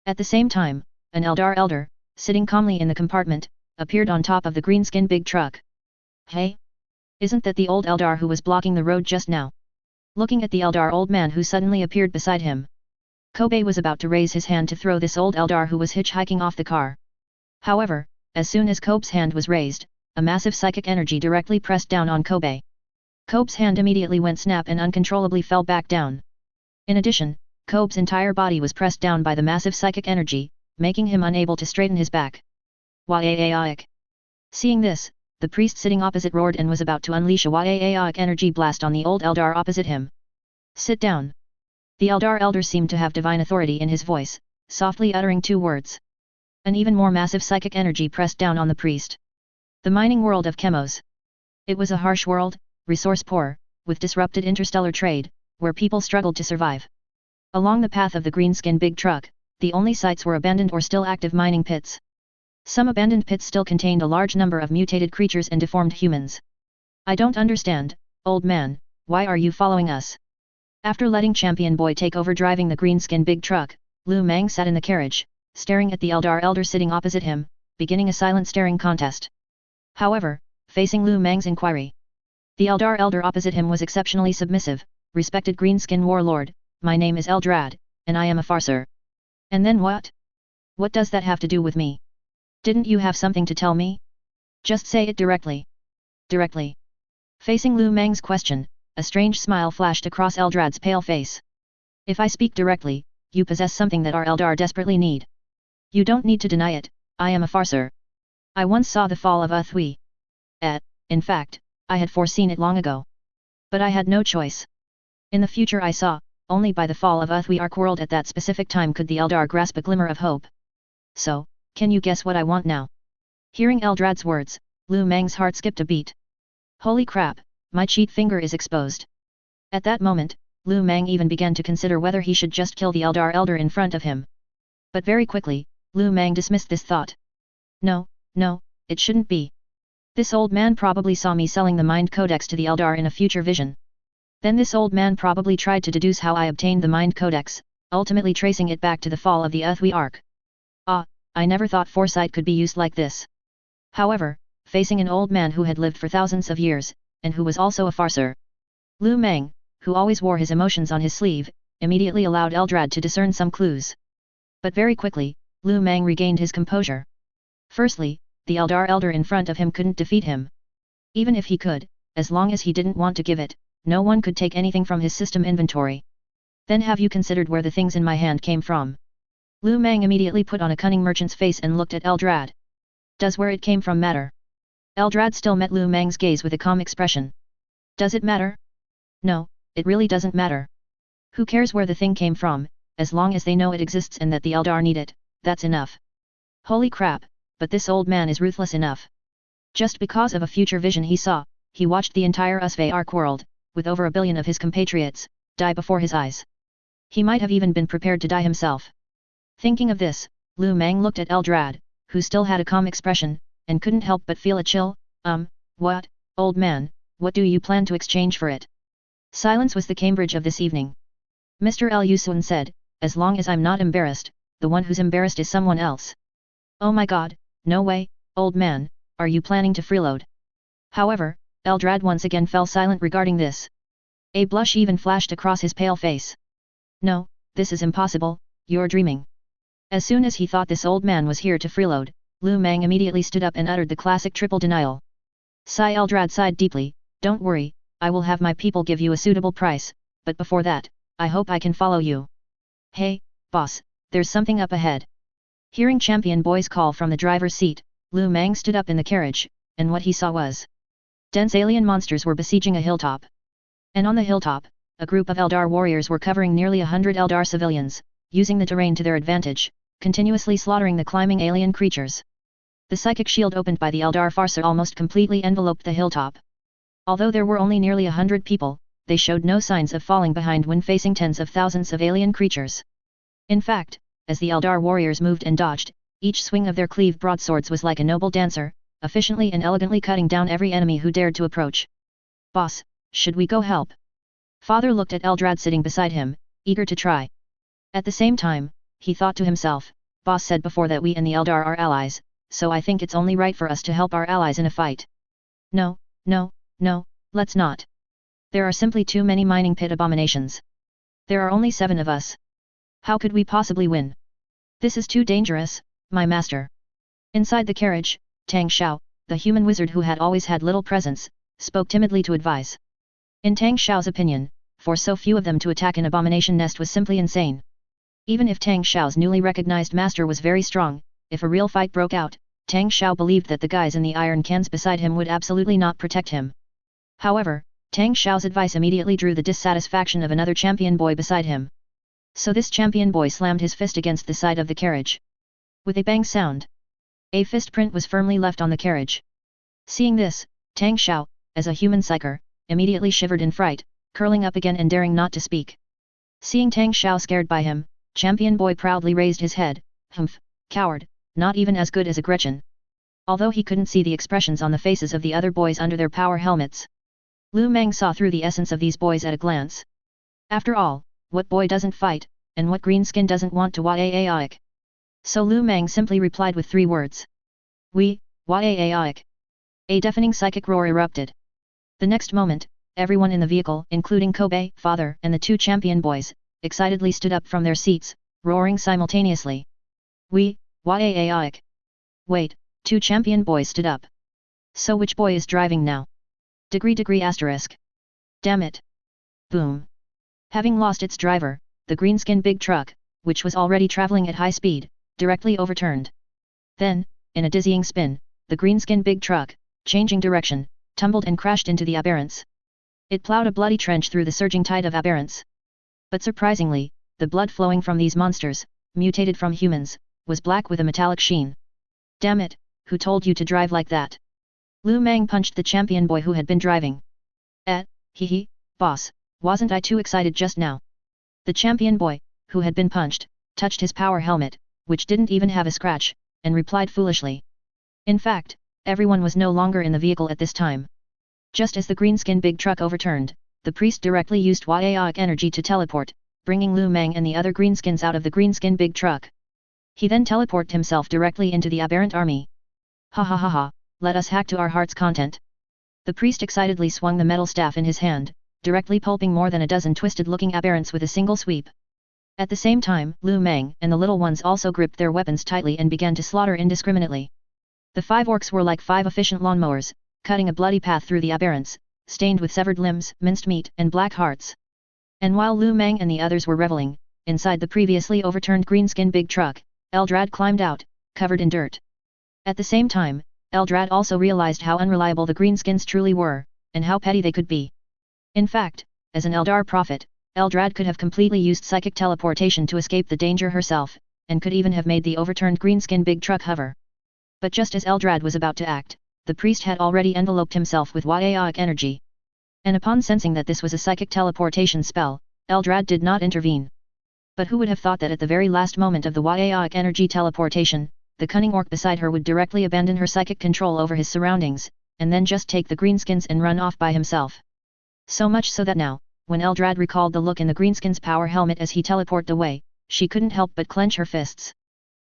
At the same time, an Eldar elder, sitting calmly in the compartment, appeared on top of the greenskin big truck. Hey? Isn't that the old Eldar who was blocking the road just now? Looking at the Eldar old man who suddenly appeared beside him, Kobe was about to raise his hand to throw this old Eldar who was hitchhiking off the car. However, as soon as Kobe's hand was raised, a massive psychic energy directly pressed down on Kobe. Kobe's hand immediately went snap and uncontrollably fell back down. In addition, Kobe's entire body was pressed down by the massive psychic energy, making him unable to straighten his back. Waaaiaic. Seeing this, the priest sitting opposite roared and was about to unleash a Waaaiaic energy blast on the old Eldar opposite him. Sit down. The Eldar elder seemed to have divine authority in his voice, softly uttering 2 words. An even more massive psychic energy pressed down on the priest. The mining world of Chemos. It was a harsh world, resource poor, with disrupted interstellar trade, where people struggled to survive. Along the path of the greenskin big truck, the only sites were abandoned or still active mining pits. Some abandoned pits still contained a large number of mutated creatures and deformed humans. I don't understand, old man, why are you following us? After letting Champion Boy take over driving the greenskin big truck, Lu Meng sat in the carriage, staring at the Eldar elder sitting opposite him, beginning a silent staring contest. However, facing Lu Meng's inquiry, the Eldar elder opposite him was exceptionally submissive. Respected greenskin warlord, my name is Eldrad, and I am a farser. And then what? What does that have to do with me? Didn't you have something to tell me? Just say it directly. Directly. Facing Lu Meng's question, a strange smile flashed across Eldrad's pale face. If I speak directly, you possess something that our Eldar desperately need. You don't need to deny it, I am a farser. I once saw the fall of Uthwi. In fact, I had foreseen it long ago. But I had no choice. In the future I saw, only by the fall of Uthwi Ark World at that specific time could the Eldar grasp a glimmer of hope. So, can you guess what I want now? Hearing Eldrad's words, Lu Meng's heart skipped a beat. Holy crap, my cheat finger is exposed. At that moment, Lu Meng even began to consider whether he should just kill the Eldar elder in front of him. But very quickly, Lu Meng dismissed this thought. No, it shouldn't be. This old man probably saw me selling the Mind Codex to the Eldar in a future vision. Then this old man probably tried to deduce how I obtained the Mind Codex, ultimately tracing it back to the fall of the Uthwi Ark. I never thought foresight could be used like this. However, facing an old man who had lived for thousands of years, and who was also a farser, Lu Meng, who always wore his emotions on his sleeve, immediately allowed Eldrad to discern some clues. But very quickly, Lu Meng regained his composure. Firstly, the Eldar elder in front of him couldn't defeat him. Even if he could, as long as he didn't want to give it, no one could take anything from his system inventory. Then have you considered where the things in my hand came from? Lu Meng immediately put on a cunning merchant's face and looked at Eldrad. Does where it came from matter? Eldrad still met Lu Meng's gaze with a calm expression. Does it matter? No, it really doesn't matter. Who cares where the thing came from, as long as they know it exists and that the Eldar need it, that's enough. Holy crap, but this old man is ruthless enough. Just because of a future vision he saw, he watched the entire Uthwi Ark world, with over 1 billion of his compatriots, die before his eyes. He might have even been prepared to die himself. Thinking of this, Lu Meng looked at Eldrad, who still had a calm expression, and couldn't help but feel a chill. What, old man, what do you plan to exchange for it? Silence was the Cambridge of this evening. Mr. L. Yusun said, as long as I'm not embarrassed, the one who's embarrassed is someone else. Oh my god, no way, old man, are you planning to freeload? However, Eldrad once again fell silent regarding this. A blush even flashed across his pale face. No, this is impossible, you're dreaming. As soon as he thought this old man was here to freeload, Lu Meng immediately stood up and uttered the classic triple denial. Eldrad sighed deeply, don't worry, I will have my people give you a suitable price, but before that, I hope I can follow you. Hey, boss, there's something up ahead. Hearing Champion Boy's call from the driver's seat, Lu Meng stood up in the carriage, and what he saw was dense alien monsters were besieging a hilltop. And on the hilltop, a group of Eldar warriors were covering nearly 100 Eldar civilians, using the terrain to their advantage, continuously slaughtering the climbing alien creatures. The psychic shield opened by the Eldar farser almost completely enveloped the hilltop. Although there were only nearly 100 people, they showed no signs of falling behind when facing tens of thousands of alien creatures. In fact, as the Eldar warriors moved and dodged, each swing of their cleaved broadswords was like a noble dancer, efficiently and elegantly cutting down every enemy who dared to approach. Boss, should we go help? Father looked at Eldrad sitting beside him, eager to try. At the same time, he thought to himself, Boss said before that we and the Eldar are allies, so I think it's only right for us to help our allies in a fight. No, let's not. There are simply too many mining pit abominations. There are only 7 of us. How could we possibly win? This is too dangerous, my master. Inside the carriage, Tang Xiao, the human wizard who had always had little presence, spoke timidly to advise. In Tang Xiao's opinion, for so few of them to attack an abomination nest was simply insane. Even if Tang Xiao's newly recognized master was very strong, if a real fight broke out, Tang Xiao believed that the guys in the iron cans beside him would absolutely not protect him. However, Tang Xiao's advice immediately drew the dissatisfaction of another champion boy beside him. So this champion boy slammed his fist against the side of the carriage. With a bang sound, a fist print was firmly left on the carriage. Seeing this, Tang Xiao, as a human psyker, immediately shivered in fright, curling up again and daring not to speak. Seeing Tang Xiao scared by him, champion boy proudly raised his head. Humph, coward, not even as good as a Gretchen. Although he couldn't see the expressions on the faces of the other boys under their power helmets, Lu Meng saw through the essence of these boys at a glance. After all, what boy doesn't fight, and what greenskin doesn't want to wa-a-a-ik? So Lu Meng simply replied with 3 words. We, wa-a-a-ik. A deafening psychic roar erupted. The next moment, everyone in the vehicle, including Kobe, father, and the 2 champion boys, excitedly stood up from their seats, roaring simultaneously. We, wa-a-a-ik. Wait, 2 champion boys stood up. So which boy is driving now? Degree asterisk. Damn it. Boom. Having lost its driver, the greenskin big truck, which was already traveling at high speed, directly overturned. Then, in a dizzying spin, the greenskin big truck, changing direction, tumbled and crashed into the aberrants. It plowed a bloody trench through the surging tide of aberrants. But surprisingly, the blood flowing from these monsters, mutated from humans, was black with a metallic sheen. Damn it, who told you to drive like that? Lu Meng punched the champion boy who had been driving. Hee, boss, wasn't I too excited just now? The champion boy, who had been punched, touched his power helmet, which didn't even have a scratch, and replied foolishly. In fact, everyone was no longer in the vehicle at this time. Just as the greenskin big truck overturned, the priest directly used Wa-a-a-ik energy to teleport, bringing Lu Meng and the other greenskins out of the greenskin big truck. He then teleported himself directly into the aberrant army. Ha ha ha ha, let us hack to our heart's content. The priest excitedly swung the metal staff in his hand, directly pulping more than a dozen twisted-looking aberrants with a single sweep. At the same time, Lu Meng and the little ones also gripped their weapons tightly and began to slaughter indiscriminately. The 5 orcs were like 5 efficient lawnmowers, cutting a bloody path through the aberrants, stained with severed limbs, minced meat, and black hearts. And while Lu Meng and the others were reveling, inside the previously overturned greenskin big truck, Eldrad climbed out, covered in dirt. At the same time, Eldrad also realized how unreliable the greenskins truly were, and how petty they could be. In fact, as an Eldar prophet, Eldrad could have completely used psychic teleportation to escape the danger herself, and could even have made the overturned greenskin big truck hover. But just as Eldrad was about to act, the priest had already enveloped himself with Wa-a-a-ik energy. And upon sensing that this was a psychic teleportation spell, Eldrad did not intervene. But who would have thought that at the very last moment of the Wa-a-a-ik energy teleportation, the cunning orc beside her would directly abandon her psychic control over his surroundings, and then just take the greenskins and run off by himself. So much so that now, when Eldrad recalled the look in the greenskin's power helmet as he teleported away, she couldn't help but clench her fists.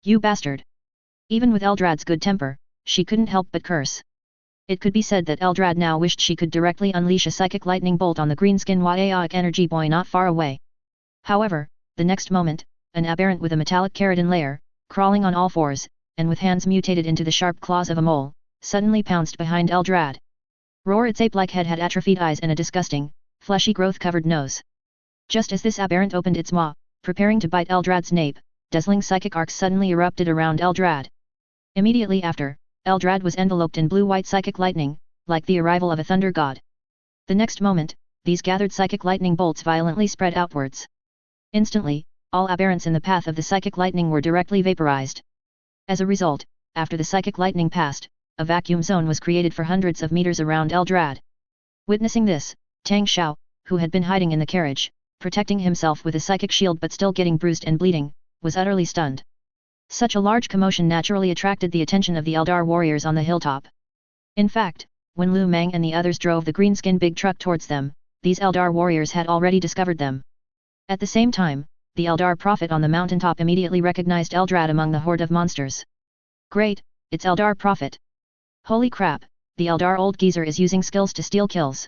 You bastard! Even with Eldrad's good temper, she couldn't help but curse. It could be said that Eldrad now wished she could directly unleash a psychic lightning bolt on the greenskin Wa-a-a-ik energy boy not far away. However, the next moment, an aberrant with a metallic keratin layer, crawling on all fours, and with hands mutated into the sharp claws of a mole, suddenly pounced behind Eldrad. Roar! Its ape-like head had atrophied eyes and a disgusting, fleshy growth-covered nose. Just as this aberrant opened its maw, preparing to bite Eldrad's nape, dazzling psychic arcs suddenly erupted around Eldrad. Immediately after, Eldrad was enveloped in blue-white psychic lightning, like the arrival of a thunder god. The next moment, these gathered psychic lightning bolts violently spread outwards. Instantly, all aberrants in the path of the psychic lightning were directly vaporized. As a result, after the psychic lightning passed, a vacuum zone was created for hundreds of meters around Eldrad. Witnessing this, Tang Xiao, who had been hiding in the carriage, protecting himself with a psychic shield but still getting bruised and bleeding, was utterly stunned. Such a large commotion naturally attracted the attention of the Eldar warriors on the hilltop. In fact, when Lu Meng and the others drove the greenskin big truck towards them, these Eldar warriors had already discovered them. At the same time, the Eldar prophet on the mountaintop immediately recognized Eldrad among the horde of monsters. Great, it's Eldar prophet. Holy crap, the Eldar old geezer is using skills to steal kills.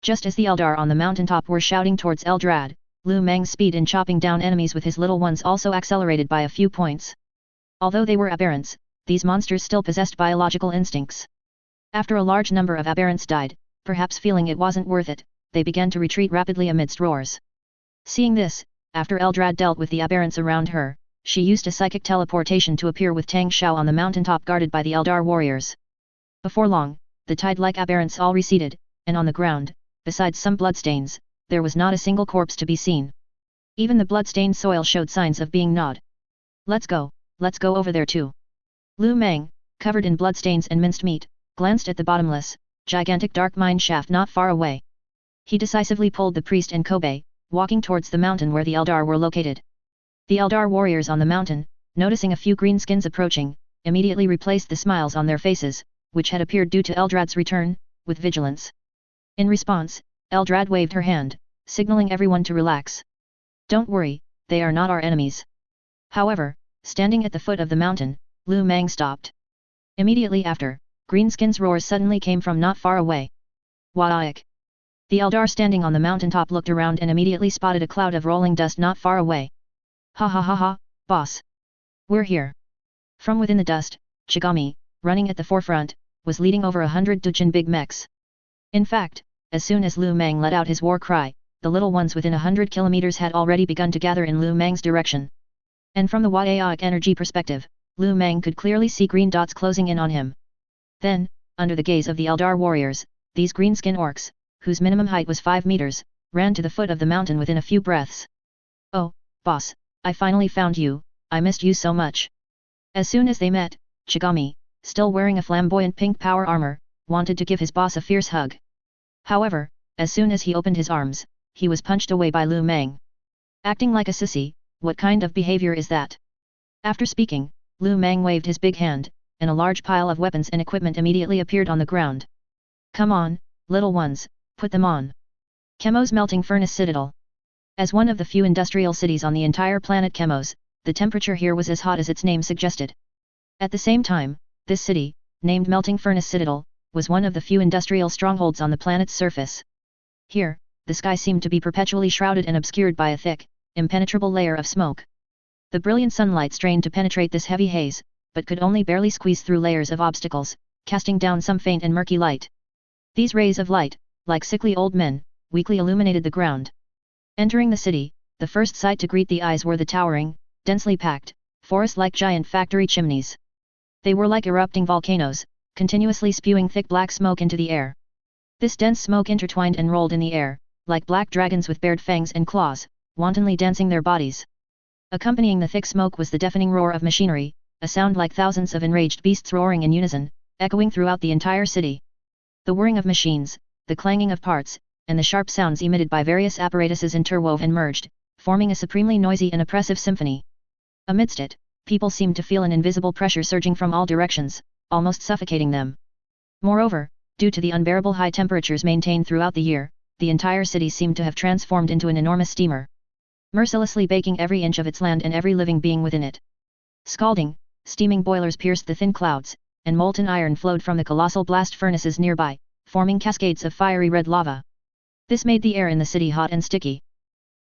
Just as the Eldar on the mountaintop were shouting towards Eldrad, Lu Meng's speed in chopping down enemies with his little ones also accelerated by a few points. Although they were aberrants, these monsters still possessed biological instincts. After a large number of aberrants died, perhaps feeling it wasn't worth it, they began to retreat rapidly amidst roars. Seeing this, after Eldrad dealt with the aberrants around her, she used a psychic teleportation to appear with Tang Xiao on the mountaintop guarded by the Eldar warriors. Before long, the tide-like aberrants all receded, and on the ground, besides some bloodstains, there was not a single corpse to be seen. Even the blood-stained soil showed signs of being gnawed. Let's go over there too. Lu Meng, covered in bloodstains and minced meat, glanced at the bottomless, gigantic dark mine shaft not far away. He decisively pulled the priest and Kobe, walking towards the mountain where the Eldar were located. The Eldar warriors on the mountain, noticing a few greenskins approaching, immediately replaced the smiles on their faces, which had appeared due to Eldrad's return, with vigilance. In response, Eldrad waved her hand, signaling everyone to relax. Don't worry, they are not our enemies. However, standing at the foot of the mountain, Lu Meng stopped. Immediately after, Greenskin's roars suddenly came from not far away. Waiak! The Eldar standing on the mountaintop looked around and immediately spotted a cloud of rolling dust not far away. Ha ha ha ha, boss! We're here! From within the dust, Chigami, running at the forefront, was leading over 100 dozen big mechs. In fact, as soon as Lu Meng let out his war cry, the little ones within 100 kilometers had already begun to gather in Lu Meng's direction. And from the Waiak energy perspective, Lu Meng could clearly see green dots closing in on him. Then, under the gaze of the Eldar warriors, these greenskin orcs, whose minimum height was 5 meters, ran to the foot of the mountain within a few breaths. Oh, boss, I finally found you, I missed you so much. As soon as they met, Chigami, still wearing a flamboyant pink power armor, wanted to give his boss a fierce hug. However, as soon as he opened his arms, he was punched away by Lu Meng. Acting like a sissy, what kind of behavior is that? After speaking, Lu Meng waved his big hand, and a large pile of weapons and equipment immediately appeared on the ground. Come on, little ones, put them on. Chemo's melting furnace citadel. As one of the few industrial cities on the entire planet Chemos, the temperature here was as hot as its name suggested. At the same time, this city, named Melting Furnace Citadel, was one of the few industrial strongholds on the planet's surface. Here, the sky seemed to be perpetually shrouded and obscured by a thick, impenetrable layer of smoke. The brilliant sunlight strained to penetrate this heavy haze, but could only barely squeeze through layers of obstacles, casting down some faint and murky light. These rays of light, like sickly old men, weakly illuminated the ground. Entering the city, the first sight to greet the eyes were the towering, densely packed, forest-like giant factory chimneys. They were like erupting volcanoes, continuously spewing thick black smoke into the air. This dense smoke intertwined and rolled in the air, like black dragons with bared fangs and claws, wantonly dancing their bodies. Accompanying the thick smoke was the deafening roar of machinery, a sound like thousands of enraged beasts roaring in unison, echoing throughout the entire city. The whirring of machines, the clanging of parts, and the sharp sounds emitted by various apparatuses interwove and merged, forming a supremely noisy and oppressive symphony. Amidst it, people seemed to feel an invisible pressure surging from all directions, almost suffocating them. Moreover, due to the unbearable high temperatures maintained throughout the year, the entire city seemed to have transformed into an enormous steamer, mercilessly baking every inch of its land and every living being within it. Scalding, steaming boilers pierced the thin clouds, and molten iron flowed from the colossal blast furnaces nearby, forming cascades of fiery red lava. This made the air in the city hot and sticky.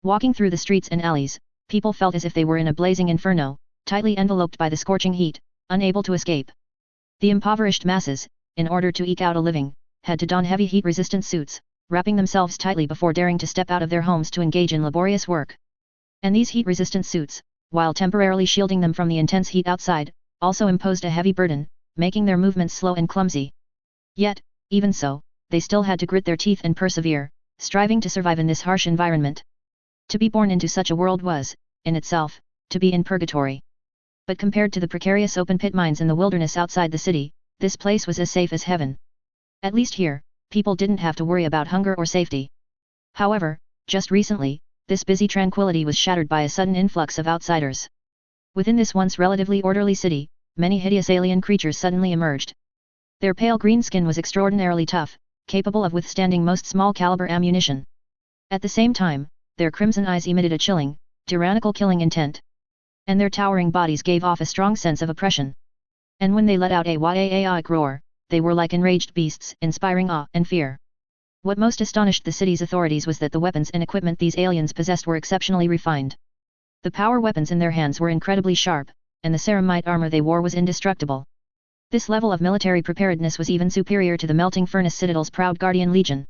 Walking through the streets and alleys, people felt as if they were in a blazing inferno, tightly enveloped by the scorching heat, unable to escape. The impoverished masses, in order to eke out a living, had to don heavy heat-resistant suits, wrapping themselves tightly before daring to step out of their homes to engage in laborious work. And these heat-resistant suits, while temporarily shielding them from the intense heat outside, also imposed a heavy burden, making their movements slow and clumsy. Yet, even so, they still had to grit their teeth and persevere, striving to survive in this harsh environment. To be born into such a world was, in itself, to be in purgatory. But compared to the precarious open-pit mines in the wilderness outside the city, this place was as safe as heaven. At least here, people didn't have to worry about hunger or safety. However, just recently, this busy tranquility was shattered by a sudden influx of outsiders. Within this once relatively orderly city, many hideous alien creatures suddenly emerged. Their pale green skin was extraordinarily tough, capable of withstanding most small-caliber ammunition. At the same time, their crimson eyes emitted a chilling, tyrannical killing intent. And their towering bodies gave off a strong sense of oppression. And when they let out a yaaic roar, they were like enraged beasts, inspiring awe and fear. What most astonished the city's authorities was that the weapons and equipment these aliens possessed were exceptionally refined. The power weapons in their hands were incredibly sharp, and the ceramite armor they wore was indestructible. This level of military preparedness was even superior to the Melting Furnace Citadel's proud Guardian Legion.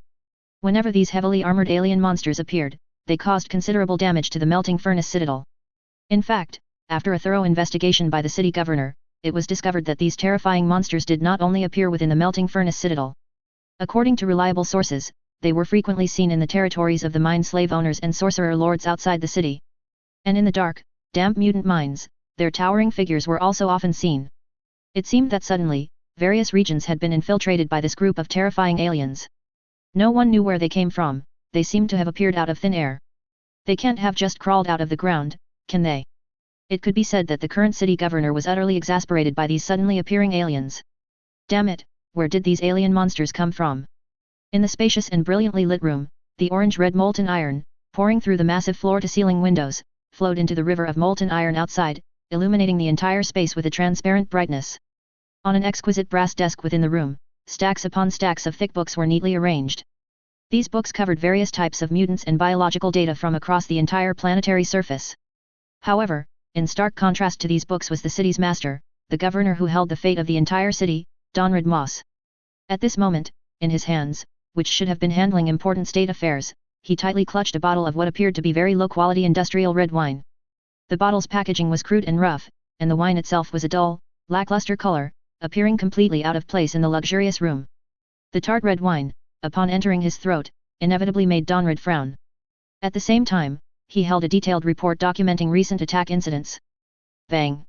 Whenever these heavily armored alien monsters appeared, they caused considerable damage to the Melting Furnace Citadel. In fact, after a thorough investigation by the city governor, it was discovered that these terrifying monsters did not only appear within the Melting Furnace Citadel. According to reliable sources, they were frequently seen in the territories of the mine slave owners and sorcerer lords outside the city. And in the dark, damp mutant mines, their towering figures were also often seen. It seemed that suddenly, various regions had been infiltrated by this group of terrifying aliens. No one knew where they came from, they seemed to have appeared out of thin air. They can't have just crawled out of the ground, can they? It could be said that the current city governor was utterly exasperated by these suddenly appearing aliens. Damn it, where did these alien monsters come from? In the spacious and brilliantly lit room, the orange-red molten iron, pouring through the massive floor-to-ceiling windows, flowed into the river of molten iron outside, illuminating the entire space with a transparent brightness. On an exquisite brass desk within the room, stacks upon stacks of thick books were neatly arranged. These books covered various types of mutants and biological data from across the entire planetary surface. However, in stark contrast to these books was the city's master, the governor who held the fate of the entire city, Donred Moss. At this moment, in his hands, which should have been handling important state affairs, he tightly clutched a bottle of what appeared to be very low-quality industrial red wine. The bottle's packaging was crude and rough, and the wine itself was a dull, lackluster color, appearing completely out of place in the luxurious room. The tart red wine, upon entering his throat, inevitably made Donred frown. At the same time, he held a detailed report documenting recent attack incidents. Bang!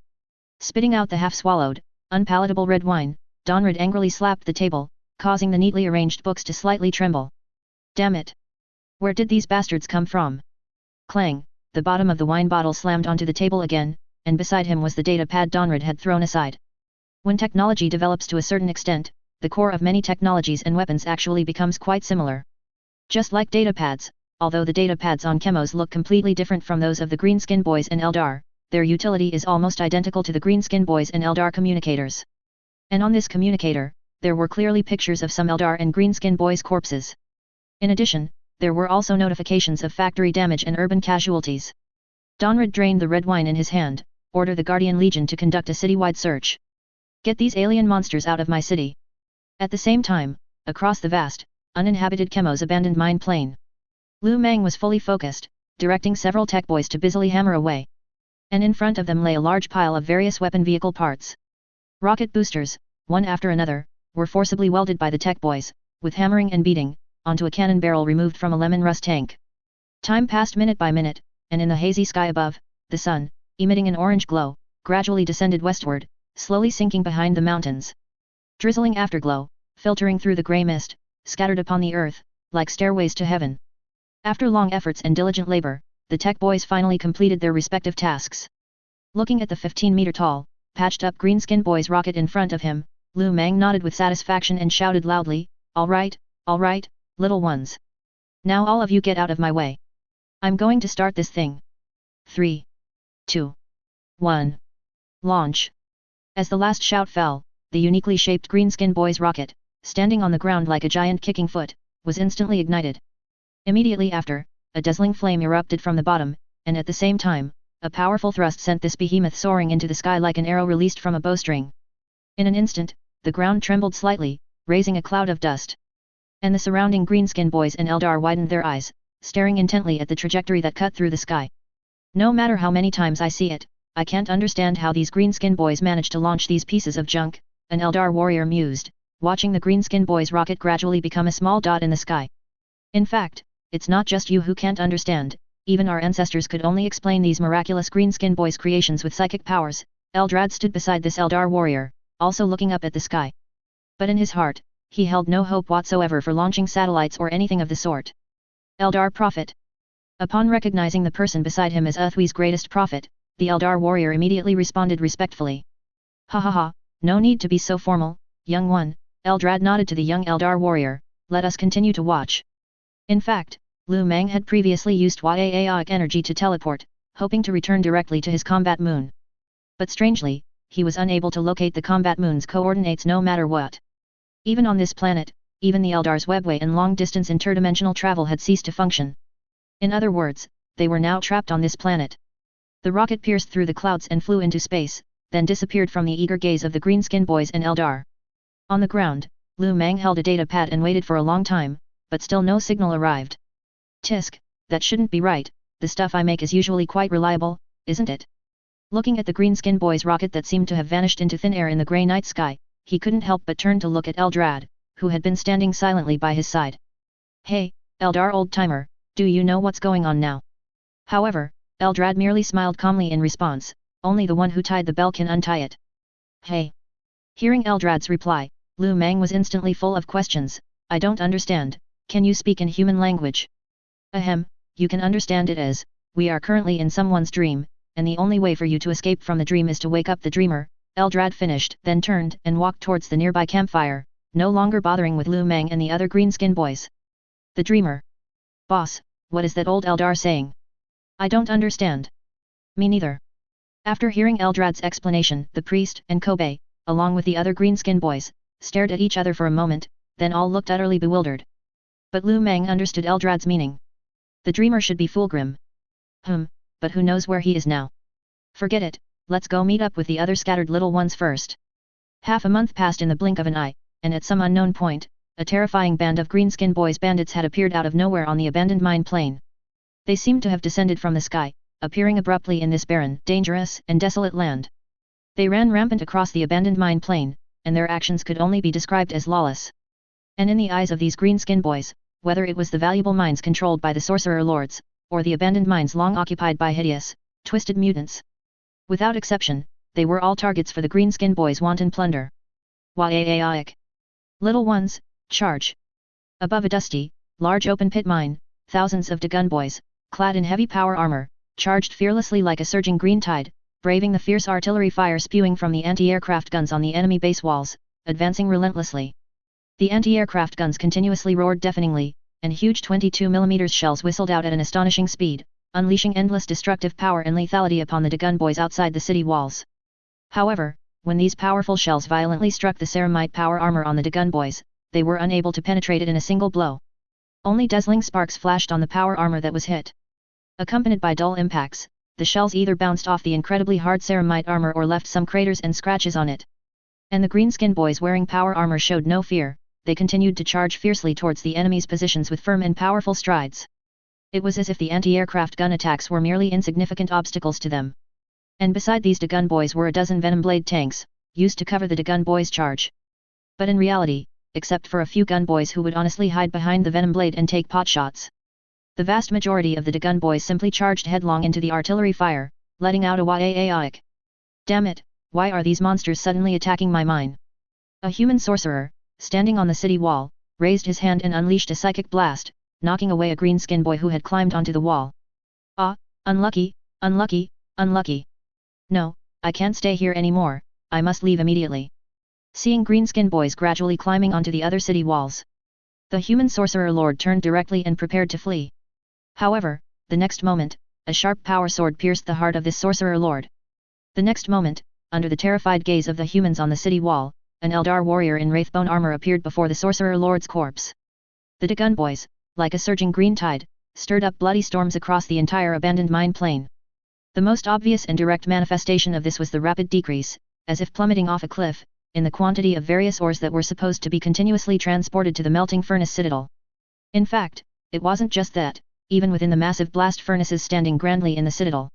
Spitting out the half-swallowed, unpalatable red wine, Donred angrily slapped the table, causing the neatly arranged books to slightly tremble. Damn it! Where did these bastards come from? Clang! The bottom of the wine bottle slammed onto the table again, and beside him was the data pad Donred had thrown aside. When technology develops to a certain extent, the core of many technologies and weapons actually becomes quite similar. Just like data pads, although the data pads on Chemos look completely different from those of the Greenskin Boys and Eldar, their utility is almost identical to the Greenskin Boys and Eldar communicators. And on this communicator, there were clearly pictures of some Eldar and Greenskin Boys corpses. In addition, there were also notifications of factory damage and urban casualties. Donred drained the red wine in his hand, ordered the Guardian Legion to conduct a citywide search. Get these alien monsters out of my city. At the same time, across the vast, uninhabited Chemos abandoned mine plain, Lu Meng was fully focused, directing several tech boys to busily hammer away. And in front of them lay a large pile of various weapon vehicle parts. Rocket boosters, one after another, were forcibly welded by the tech boys, with hammering and beating, onto a cannon barrel removed from a lemon rust tank. Time passed minute by minute, and in the hazy sky above, the sun, emitting an orange glow, gradually descended westward, slowly sinking behind the mountains. Drizzling afterglow, filtering through the grey mist, scattered upon the earth, like stairways to heaven. After long efforts and diligent labor, the tech boys finally completed their respective tasks. Looking at the 15-meter-tall, patched-up Greenskin Boy's rocket in front of him, Lu Meng nodded with satisfaction and shouted loudly, all right, little ones. Now all of you get out of my way. I'm going to start this thing. 3, 2, 1. Launch. As the last shout fell, the uniquely shaped Greenskin Boy's rocket, standing on the ground like a giant kicking foot, was instantly ignited. Immediately after, a dazzling flame erupted from the bottom, and at the same time, a powerful thrust sent this behemoth soaring into the sky like an arrow released from a bowstring. In an instant, the ground trembled slightly, raising a cloud of dust. And the surrounding Greenskin Boys and Eldar widened their eyes, staring intently at the trajectory that cut through the sky. No matter how many times I see it, I can't understand how these Greenskin Boys managed to launch these pieces of junk, an Eldar warrior mused, watching the Greenskin Boys' rocket gradually become a small dot in the sky. In fact, it's not just you who can't understand, even our ancestors could only explain these miraculous Greenskin Boys' creations with psychic powers. Eldrad stood beside this Eldar warrior, also looking up at the sky. But in his heart, he held no hope whatsoever for launching satellites or anything of the sort. Eldar Prophet. Upon recognizing the person beside him as Uthwi's greatest prophet, the Eldar warrior immediately responded respectfully. Ha ha ha, no need to be so formal, young one. Eldrad nodded to the young Eldar warrior, let us continue to watch. In fact, Lu Meng had previously used Aeonic energy to teleport, hoping to return directly to his combat moon. But strangely, he was unable to locate the combat moon's coordinates no matter what. Even on this planet, even the Eldar's webway and long-distance interdimensional travel had ceased to function. In other words, they were now trapped on this planet. The rocket pierced through the clouds and flew into space, then disappeared from the eager gaze of the Greenskin Boys and Eldar. On the ground, Lu Meng held a data pad and waited for a long time, but still no signal arrived. Tisk, that shouldn't be right, the stuff I make is usually quite reliable, isn't it? Looking at the Greenskin Boy's rocket that seemed to have vanished into thin air in the grey night sky, he couldn't help but turn to look at Eldrad, who had been standing silently by his side. Hey, Eldar old-timer, do you know what's going on now? However, Eldrad merely smiled calmly in response, only the one who tied the bell can untie it. Hey! Hearing Eldrad's reply, Lu Meng was instantly full of questions. I don't understand, can you speak in human language? Ahem, you can understand it as, we are currently in someone's dream, and the only way for you to escape from the dream is to wake up the dreamer, Eldrad finished, then turned and walked towards the nearby campfire, no longer bothering with Lu Meng and the other greenskin boys. The dreamer. Boss, what is that old Eldar saying? I don't understand. Me neither. After hearing Eldrad's explanation, the priest and Kobe, along with the other greenskin boys, stared at each other for a moment, then all looked utterly bewildered. But Lu Meng understood Eldrad's meaning. The dreamer should be Fulgrim. But who knows where he is now? Forget it, let's go meet up with the other scattered little ones first. Half a month passed in the blink of an eye, and at some unknown point, a terrifying band of greenskin boys bandits had appeared out of nowhere on the abandoned mine plain. They seemed to have descended from the sky, appearing abruptly in this barren, dangerous, and desolate land. They ran rampant across the abandoned mine plain, and their actions could only be described as lawless. And in the eyes of these greenskin boys, whether it was the valuable mines controlled by the sorcerer lords, or the abandoned mines long occupied by hideous, twisted mutants. Without exception, they were all targets for the greenskin boys' wanton plunder. Waaik. Little ones, charge. Above a dusty, large open pit mine, thousands of Dagon boys, clad in heavy power armor, charged fearlessly like a surging green tide, braving the fierce artillery fire spewing from the anti-aircraft guns on the enemy base walls, advancing relentlessly. The anti-aircraft guns continuously roared deafeningly, and huge 22mm shells whistled out at an astonishing speed, unleashing endless destructive power and lethality upon the Dagon boys outside the city walls. However, when these powerful shells violently struck the ceramite power armor on the Dagon boys, they were unable to penetrate it in a single blow. Only dazzling sparks flashed on the power armor that was hit. Accompanied by dull impacts, the shells either bounced off the incredibly hard ceramite armor or left some craters and scratches on it. And the greenskin boys wearing power armor showed no fear. They continued to charge fiercely towards the enemy's positions with firm and powerful strides. It was as if the anti-aircraft gun attacks were merely insignificant obstacles to them. And beside these Dagon boys were a dozen venom-blade tanks, used to cover the Dagon boys' charge. But in reality, except for a few gun boys who would honestly hide behind the venom blade and take pot shots, the vast majority of the Dagon boys simply charged headlong into the artillery fire, letting out a waaik. Damn it, why are these monsters suddenly attacking my mine? A human sorcerer, standing on the city wall, raised his hand and unleashed a psychic blast, knocking away a greenskin boy who had climbed onto the wall. Ah, unlucky, unlucky, unlucky. No, I can't stay here anymore, I must leave immediately. Seeing greenskin boys gradually climbing onto the other city walls, the human sorcerer lord turned directly and prepared to flee. However, the next moment, a sharp power sword pierced the heart of this sorcerer lord. The next moment, under the terrified gaze of the humans on the city wall, an Eldar warrior in wraithbone armor appeared before the sorcerer lord's corpse. The Dagon boys, like a surging green tide, stirred up bloody storms across the entire abandoned mine plain. The most obvious and direct manifestation of this was the rapid decrease, as if plummeting off a cliff, in the quantity of various ores that were supposed to be continuously transported to the melting furnace citadel. In fact, it wasn't just that, even within the massive blast furnaces standing grandly in the citadel,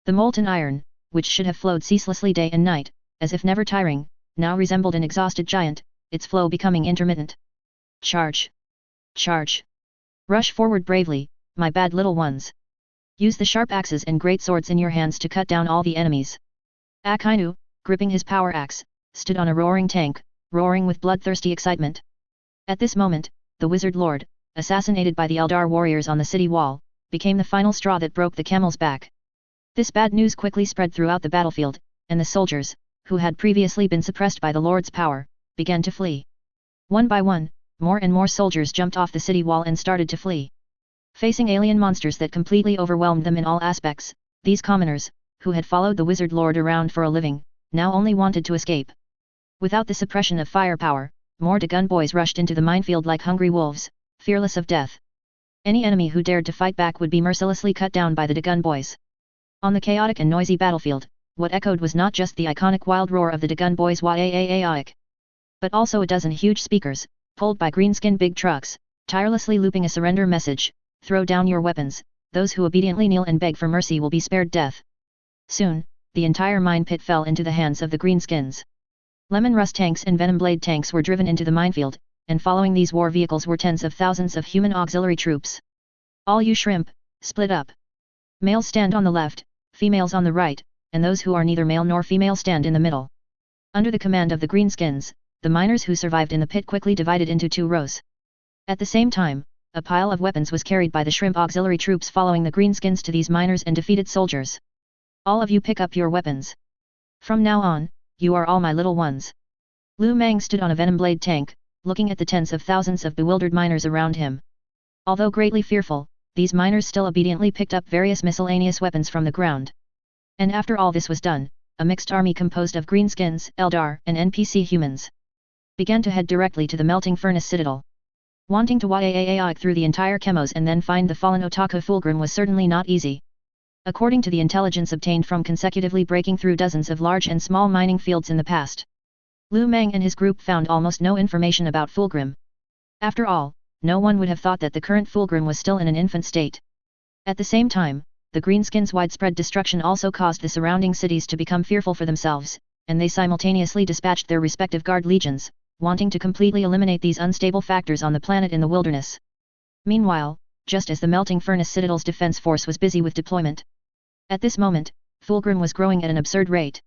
the molten iron, which should have flowed ceaselessly day and night, as if never tiring, now resembled an exhausted giant, its flow becoming intermittent. Charge! Charge! Rush forward bravely, my bad little ones. Use the sharp axes and great swords in your hands to cut down all the enemies. Akainu, gripping his power axe, stood on a roaring tank, roaring with bloodthirsty excitement. At this moment, the wizard lord, assassinated by the Eldar warriors on the city wall, became the final straw that broke the camel's back. This bad news quickly spread throughout the battlefield, and the soldiers, who had previously been suppressed by the Lord's power, began to flee. One by one, more and more soldiers jumped off the city wall and started to flee. Facing alien monsters that completely overwhelmed them in all aspects, these commoners, who had followed the wizard lord around for a living, now only wanted to escape. Without the suppression of firepower, more Dagon boys rushed into the minefield like hungry wolves, fearless of death. Any enemy who dared to fight back would be mercilessly cut down by the Dagon boys. On the chaotic and noisy battlefield, what echoed was not just the iconic wild roar of the Dagon boys' waaik, but also a dozen huge speakers, pulled by greenskin big trucks, tirelessly looping a surrender message: throw down your weapons, those who obediently kneel and beg for mercy will be spared death. Soon, the entire mine pit fell into the hands of the greenskins. Lemon rust tanks and venom blade tanks were driven into the minefield, and following these war vehicles were tens of thousands of human auxiliary troops. All you shrimp, split up. Males stand on the left, females on the right, and those who are neither male nor female stand in the middle. Under the command of the greenskins, the miners who survived in the pit quickly divided into two rows. At the same time, a pile of weapons was carried by the shrimp auxiliary troops following the greenskins to these miners and defeated soldiers. All of you pick up your weapons. From now on, you are all my little ones. Lu Meng stood on a venom blade tank, looking at the tens of thousands of bewildered miners around him. Although greatly fearful, these miners still obediently picked up various miscellaneous weapons from the ground. And after all this was done, a mixed army composed of greenskins, Eldar, and NPC humans began to head directly to the melting furnace citadel. Wanting to YAAAI through the entire chemos and then find the fallen Otaku Fulgrim was certainly not easy. According to the intelligence obtained from consecutively breaking through dozens of large and small mining fields in the past, Lu Meng and his group found almost no information about Fulgrim. After all, no one would have thought that the current Fulgrim was still in an infant state. At the same time, the greenskins' widespread destruction also caused the surrounding cities to become fearful for themselves, and they simultaneously dispatched their respective guard legions, wanting to completely eliminate these unstable factors on the planet in the wilderness. Meanwhile, just as the melting furnace citadel's defense force was busy with deployment, at this moment, Fulgrim was growing at an absurd rate.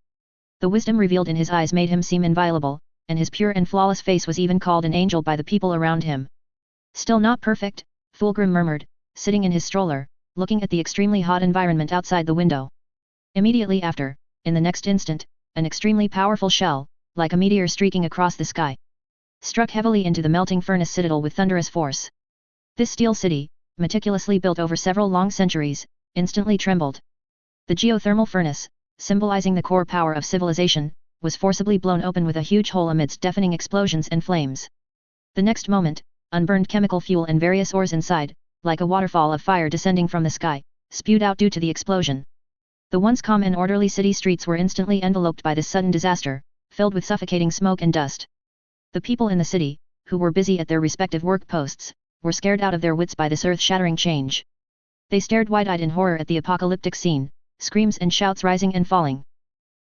The wisdom revealed in his eyes made him seem inviolable, and his pure and flawless face was even called an angel by the people around him. Still not perfect, Fulgrim murmured, sitting in his stroller, looking at the extremely hot environment outside the window. Immediately after, in the next instant, an extremely powerful shell, like a meteor streaking across the sky, struck heavily into the melting furnace citadel with thunderous force. This steel city, meticulously built over several long centuries, instantly trembled. The geothermal furnace, symbolizing the core power of civilization, was forcibly blown open with a huge hole amidst deafening explosions and flames. The next moment, unburned chemical fuel and various ores inside, like a waterfall of fire descending from the sky, spewed out due to the explosion. The once calm and orderly city streets were instantly enveloped by this sudden disaster, filled with suffocating smoke and dust. The people in the city, who were busy at their respective work posts, were scared out of their wits by this earth-shattering change. They stared wide-eyed in horror at the apocalyptic scene, screams and shouts rising and falling.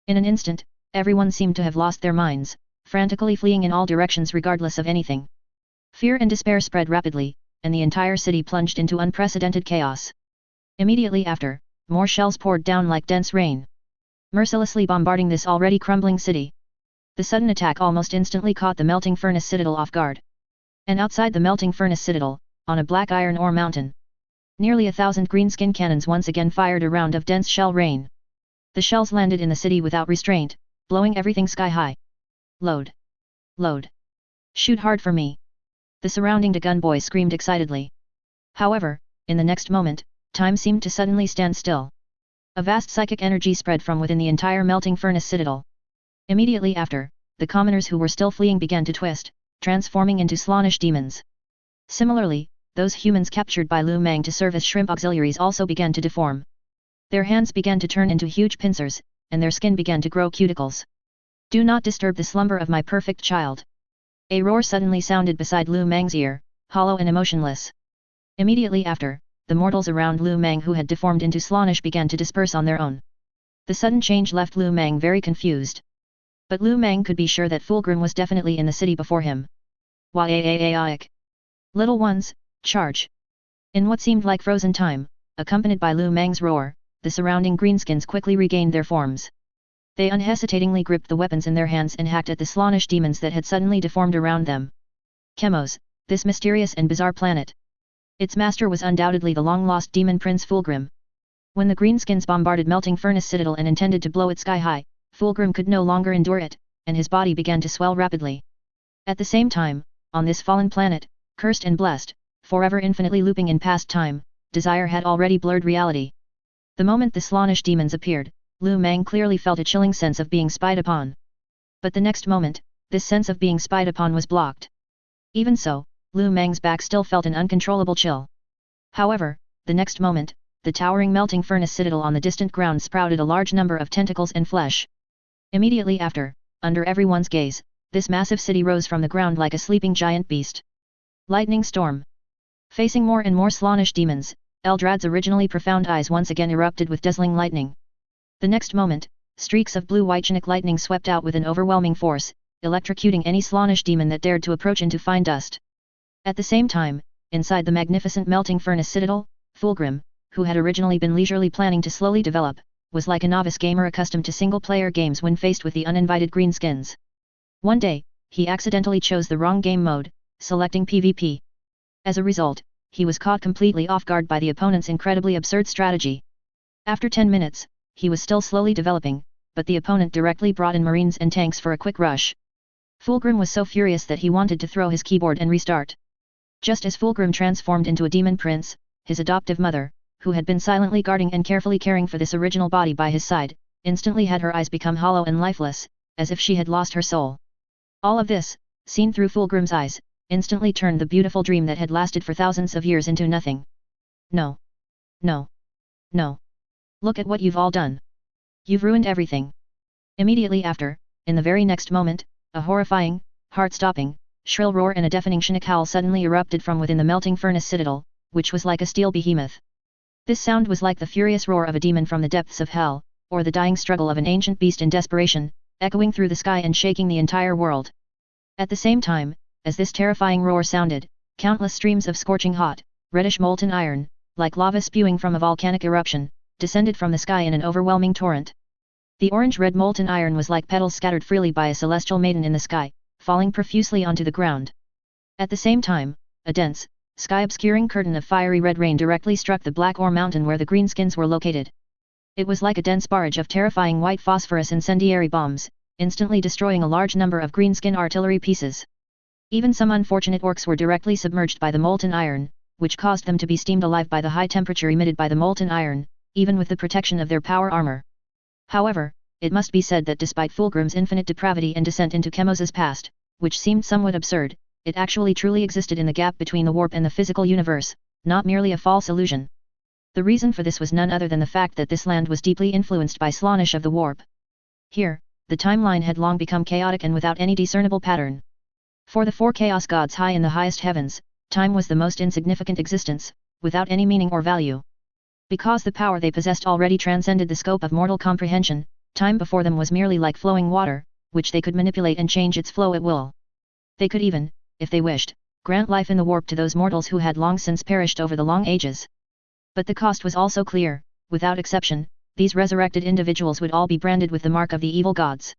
In an instant, everyone seemed to have lost their minds, frantically fleeing in all directions regardless of anything. Fear and despair spread rapidly, and the entire city plunged into unprecedented chaos. Immediately after, more shells poured down like dense rain, mercilessly bombarding this already crumbling city. The sudden attack almost instantly caught the melting furnace citadel off guard. And outside the melting furnace citadel, on a black iron ore mountain, nearly 1,000 greenskin cannons once again fired a round of dense shell rain. The shells landed in the city without restraint, blowing everything sky high. Load! Load! Shoot hard for me! The surrounding Dagon boys screamed excitedly. However, in the next moment, time seemed to suddenly stand still. A vast psychic energy spread from within the entire melting furnace citadel. Immediately after, the commoners who were still fleeing began to twist, transforming into Slaanesh demons. Similarly, those humans captured by Lu Meng to serve as shrimp auxiliaries also began to deform. Their hands began to turn into huge pincers, and their skin began to grow cuticles. Do not disturb the slumber of my perfect child. A roar suddenly sounded beside Lu Meng's ear, hollow and emotionless. Immediately after, the mortals around Lu Meng who had deformed into Slaanesh began to disperse on their own. The sudden change left Lu Meng very confused. But Lu Meng could be sure that Fulgrim was definitely in the city before him. Waaaaaaik! Little ones, charge! In what seemed like frozen time, accompanied by Lu Meng's roar, the surrounding greenskins quickly regained their forms. They unhesitatingly gripped the weapons in their hands and hacked at the Slaanesh demons that had suddenly deformed around them. Chemos, this mysterious and bizarre planet. Its master was undoubtedly the long-lost demon prince Fulgrim. When the greenskins bombarded melting furnace citadel and intended to blow it sky high, Fulgrim could no longer endure it, and his body began to swell rapidly. At the same time, on this fallen planet, cursed and blessed, forever infinitely looping in past time, desire had already blurred reality. The moment the Slaanesh demons appeared, Lu Meng clearly felt a chilling sense of being spied upon. But the next moment, this sense of being spied upon was blocked. Even so, Lu Meng's back still felt an uncontrollable chill. However, the next moment, the towering melting furnace citadel on the distant ground sprouted a large number of tentacles and flesh. Immediately after, under everyone's gaze, this massive city rose from the ground like a sleeping giant beast. Lightning storm. Facing more and more Slaanesh demons, Eldrad's originally profound eyes once again erupted with dazzling lightning. The next moment, streaks of blue-white chinook lightning swept out with an overwhelming force, electrocuting any Slaanesh demon that dared to approach into fine dust. At the same time, inside the magnificent melting furnace citadel, Fulgrim, who had originally been leisurely planning to slowly develop, was like a novice gamer accustomed to single-player games when faced with the uninvited greenskins. One day, he accidentally chose the wrong game mode, selecting PvP. As a result, he was caught completely off guard by the opponent's incredibly absurd strategy. After 10 minutes, he was still slowly developing, but the opponent directly brought in marines and tanks for a quick rush. Fulgrim was so furious that he wanted to throw his keyboard and restart. Just as Fulgrim transformed into a demon prince, his adoptive mother, who had been silently guarding and carefully caring for this original body by his side, instantly had her eyes become hollow and lifeless, as if she had lost her soul. All of this, seen through Fulgrim's eyes, instantly turned the beautiful dream that had lasted for thousands of years into nothing. No. No. No. Look at what you've all done. You've ruined everything. Immediately after, in the very next moment, a horrifying, heart-stopping, shrill roar and a deafening Chinook howl suddenly erupted from within the melting furnace citadel, which was like a steel behemoth. This sound was like the furious roar of a demon from the depths of hell, or the dying struggle of an ancient beast in desperation, echoing through the sky and shaking the entire world. At the same time, as this terrifying roar sounded, countless streams of scorching hot, reddish molten iron, like lava spewing from a volcanic eruption, descended from the sky in an overwhelming torrent. The orange-red molten iron was like petals scattered freely by a celestial maiden in the sky, falling profusely onto the ground. At the same time, a dense, sky-obscuring curtain of fiery red rain directly struck the Black Ore Mountain where the greenskins were located. It was like a dense barrage of terrifying white phosphorus incendiary bombs, instantly destroying a large number of greenskin artillery pieces. Even some unfortunate orcs were directly submerged by the molten iron, which caused them to be steamed alive by the high temperature emitted by the molten iron, even with the protection of their power armor. However, it must be said that despite Fulgrim's infinite depravity and descent into Chemos's past, which seemed somewhat absurd, it actually truly existed in the gap between the warp and the physical universe, not merely a false illusion. The reason for this was none other than the fact that this land was deeply influenced by Slaanesh of the warp. Here, the timeline had long become chaotic and without any discernible pattern. For the four chaos gods high in the highest heavens, time was the most insignificant existence, without any meaning or value. Because the power they possessed already transcended the scope of mortal comprehension, time before them was merely like flowing water, which they could manipulate and change its flow at will. They could even, if they wished, grant life in the warp to those mortals who had long since perished over the long ages. But the cost was also clear: without exception, these resurrected individuals would all be branded with the mark of the evil gods.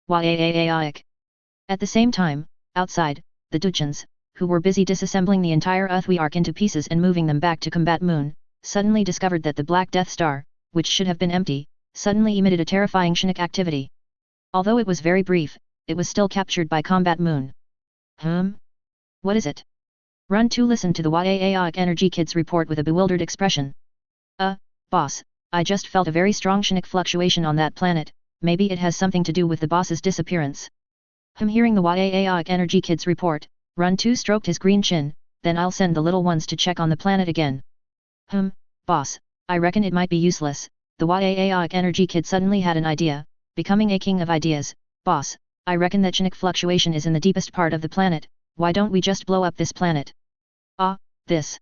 At the same time, outside, the Duchans, who were busy disassembling the entire Uthwi Ark into pieces and moving them back to Combat Moon, suddenly discovered that the Black Death Star, which should have been empty, suddenly emitted a terrifying Chinook activity. Although it was very brief, it was still captured by Combat Moon. What is it? Run 2 listened to the Yaaic Energy Kid's report with a bewildered expression. Boss, I just felt a very strong Chinook fluctuation on that planet, maybe it has something to do with the boss's disappearance. Hearing the Yaaic Energy Kid's report, Run 2 stroked his green chin, then I'll send the little ones to check on the planet again. Boss, I reckon it might be useless. The Yaaic Energy Kid suddenly had an idea, becoming a king of ideas. Boss, I reckon that Chinook fluctuation is in the deepest part of the planet, why don't we just blow up this planet? This.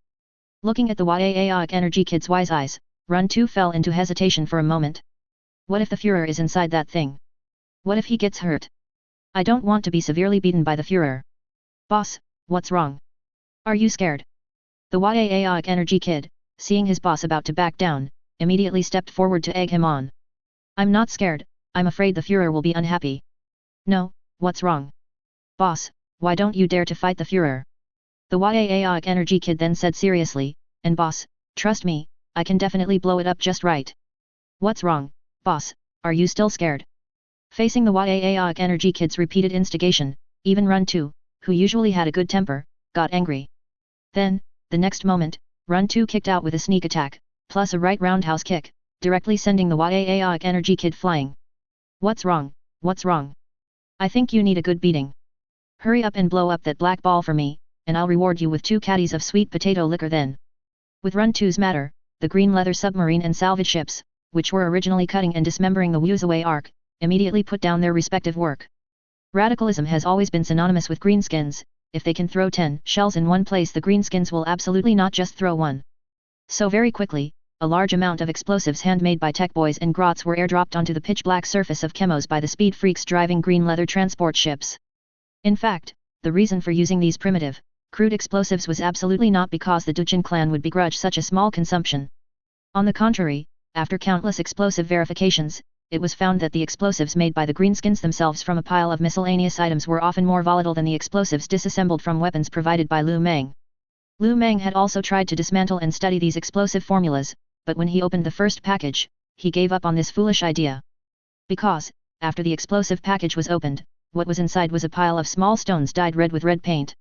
Looking at the Yaaic Energy Kid's wise eyes, Run 2 fell into hesitation for a moment. What if the Führer is inside that thing? What if he gets hurt? I don't want to be severely beaten by the Führer. Boss, what's wrong? Are you scared? The Yaaic Energy Kid, seeing his boss about to back down, immediately stepped forward to egg him on. I'm not scared, I'm afraid the Führer will be unhappy. No, what's wrong? Boss, why don't you dare to fight the Führer? The Yaaic Energy Kid then said seriously, and boss, trust me, I can definitely blow it up just right. What's wrong, boss, are you still scared? Facing the Yaaic Energy Kid's repeated instigation, even Run 2, who usually had a good temper, got angry. Then, the next moment, Run 2 kicked out with a sneak attack, plus a right roundhouse kick, directly sending the Yaaic Energy Kid flying. What's wrong, what's wrong? I think you need a good beating. Hurry up and blow up that black ball for me, and I'll reward you with 2 caddies of sweet potato liquor then. With Run 2's matter, the green leather submarine and salvage ships, which were originally cutting and dismembering the Wuzoe Ark, immediately put down their respective work. Radicalism has always been synonymous with greenskins. If they can throw 10 shells in one place, the greenskins will absolutely not just throw one. So very quickly, a large amount of explosives handmade by tech boys and grots were airdropped onto the pitch-black surface of Chemos by the speed freaks driving green leather transport ships. In fact, the reason for using these primitive, crude explosives was absolutely not because the Duchan clan would begrudge such a small consumption. On the contrary, after countless explosive verifications, it was found that the explosives made by the greenskins themselves from a pile of miscellaneous items were often more volatile than the explosives disassembled from weapons provided by Lu Meng. Lu Meng had also tried to dismantle and study these explosive formulas, but when he opened the first package, he gave up on this foolish idea. Because, after the explosive package was opened, what was inside was a pile of small stones dyed red with red paint.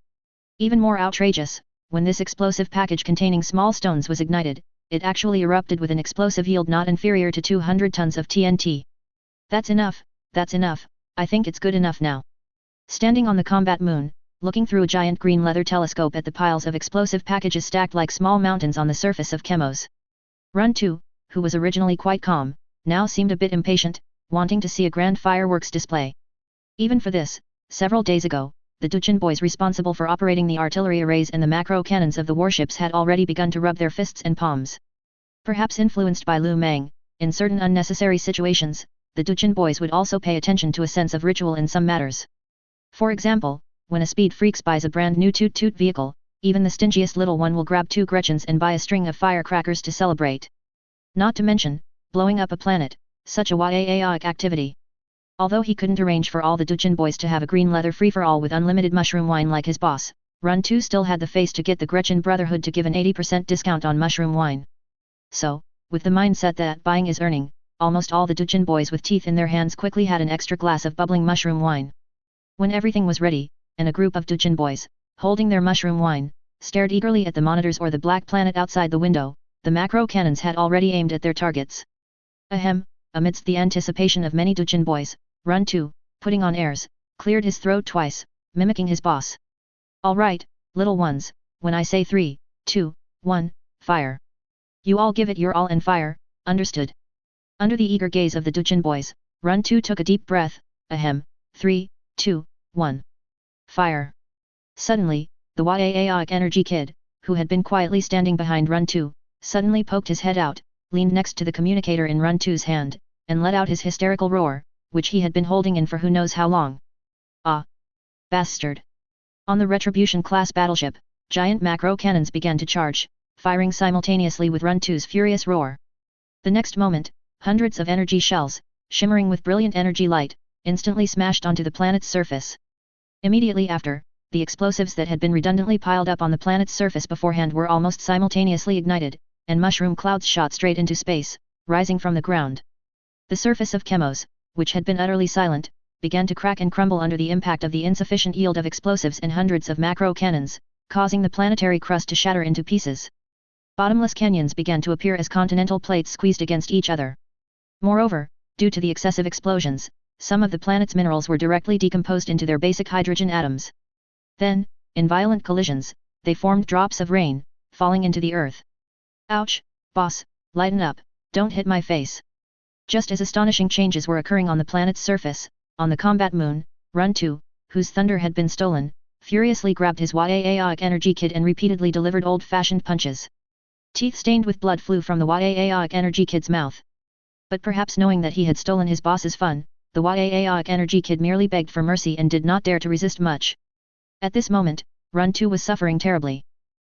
Even more outrageous, when this explosive package containing small stones was ignited, it actually erupted with an explosive yield not inferior to 200 tons of TNT. That's enough, I think it's good enough now. Standing on the combat moon, looking through a giant green leather telescope at the piles of explosive packages stacked like small mountains on the surface of Chemos. Run 2, who was originally quite calm, now seemed a bit impatient, wanting to see a grand fireworks display. Even for this, several days ago, the Dujin boys responsible for operating the artillery arrays and the macro cannons of the warships had already begun to rub their fists and palms. Perhaps influenced by Lu Meng, in certain unnecessary situations, the Dujin boys would also pay attention to a sense of ritual in some matters. For example, when a speed freak buys a brand new toot-toot vehicle, even the stingiest little one will grab 2 Gretchens and buy a string of firecrackers to celebrate. Not to mention, blowing up a planet, such a yaoic activity. Although he couldn't arrange for all the Dujin boys to have a green leather free-for-all with unlimited mushroom wine like his boss, Run 2 still had the face to get the Gretchen Brotherhood to give an 80% discount on mushroom wine. So, with the mindset that buying is earning, almost all the Dujin boys with teeth in their hands quickly had an extra glass of bubbling mushroom wine. When everything was ready, and a group of Dujin boys, holding their mushroom wine, stared eagerly at the monitors or the black planet outside the window, the macro cannons had already aimed at their targets. Ahem, amidst the anticipation of many Dujin boys, Run 2, putting on airs, cleared his throat twice, mimicking his boss. All right, little ones, when I say 3, 2, 1, fire. You all give it your all and fire, understood? Under the eager gaze of the Dujin boys, Run 2 took a deep breath, ahem, 3, 2, 1. Fire. Suddenly, the yaoic energy kid, who had been quietly standing behind Run 2, suddenly poked his head out, leaned next to the communicator in Run 2's hand, and let out his hysterical roar, which he had been holding in for who knows how long. Ah! Bastard! On the Retribution-class battleship, giant macro cannons began to charge, firing simultaneously with Run 2's furious roar. The next moment, hundreds of energy shells, shimmering with brilliant energy light, instantly smashed onto the planet's surface. Immediately after, the explosives that had been redundantly piled up on the planet's surface beforehand were almost simultaneously ignited, and mushroom clouds shot straight into space, rising from the ground. The surface of Chemos, which had been utterly silent, began to crack and crumble under the impact of the insufficient yield of explosives and hundreds of macro cannons, causing the planetary crust to shatter into pieces. Bottomless canyons began to appear as continental plates squeezed against each other. Moreover, due to the excessive explosions, some of the planet's minerals were directly decomposed into their basic hydrogen atoms. Then, in violent collisions, they formed drops of rain, falling into the earth. Ouch, boss, lighten up, don't hit my face. Just as astonishing changes were occurring on the planet's surface, on the combat moon, Run 2, whose thunder had been stolen, furiously grabbed his yaoic energy kid and repeatedly delivered old-fashioned punches. Teeth stained with blood flew from the yaoic energy kid's mouth. But perhaps knowing that he had stolen his boss's fun, the yaoic energy kid merely begged for mercy and did not dare to resist much. At this moment, Run 2 was suffering terribly.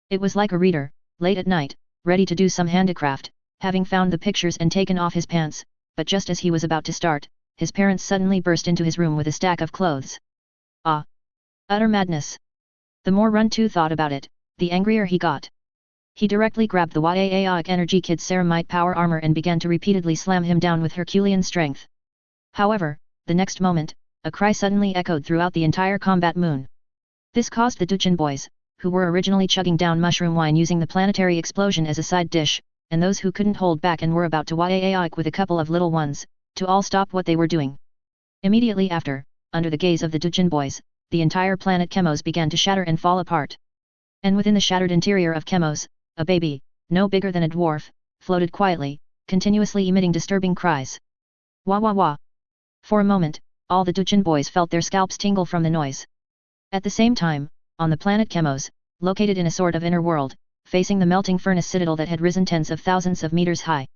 It was like a reader, late at night, ready to do some handicraft, having found the pictures and taken off his pants, but just as he was about to start, his parents suddenly burst into his room with a stack of clothes. Ah! Utter madness! The more Run 2 thought about it, the angrier he got. He directly grabbed the yaoic energy kid's ceramite power armor and began to repeatedly slam him down with Herculean strength. However, the next moment, a cry suddenly echoed throughout the entire combat moon. This caused the Dujin boys, who were originally chugging down mushroom wine using the planetary explosion as a side dish, and those who couldn't hold back and were about to yaoic with a couple of little ones, to all stop what they were doing. Immediately after, under the gaze of the Dujin boys, the entire planet Chemos began to shatter and fall apart. And within the shattered interior of Chemos, a baby, no bigger than a dwarf, floated quietly, continuously emitting disturbing cries. Wah wah wah. For a moment, all the Dujin boys felt their scalps tingle from the noise. At the same time, on the planet Chemos, located in a sort of inner world, facing the melting furnace citadel that had risen tens of thousands of meters high.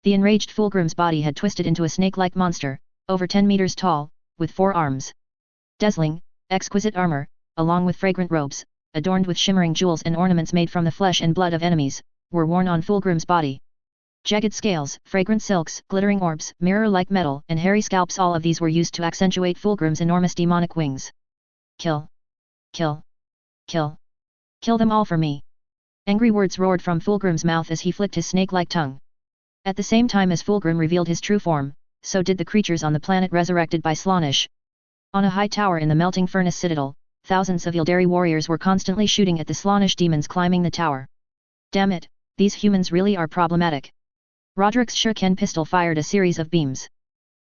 The enraged Fulgrim's body had twisted into a snake-like monster, over 10 meters tall, with 4 arms. Dazzling, exquisite armor, along with fragrant robes, adorned with shimmering jewels and ornaments made from the flesh and blood of enemies, were worn on Fulgrim's body. Jagged scales, fragrant silks, glittering orbs, mirror-like metal, and hairy scalps, all of these were used to accentuate Fulgrim's enormous demonic wings. Kill! Kill! Kill! Kill them all for me! Angry words roared from Fulgrim's mouth as he flicked his snake-like tongue. At the same time as Fulgrim revealed his true form, so did the creatures on the planet resurrected by Slaanesh. On a high tower in the melting furnace citadel, thousands of Yildari warriors were constantly shooting at the Slaanesh demons climbing the tower. Damn it, these humans really are problematic. Roderick's shuriken pistol fired a series of beams.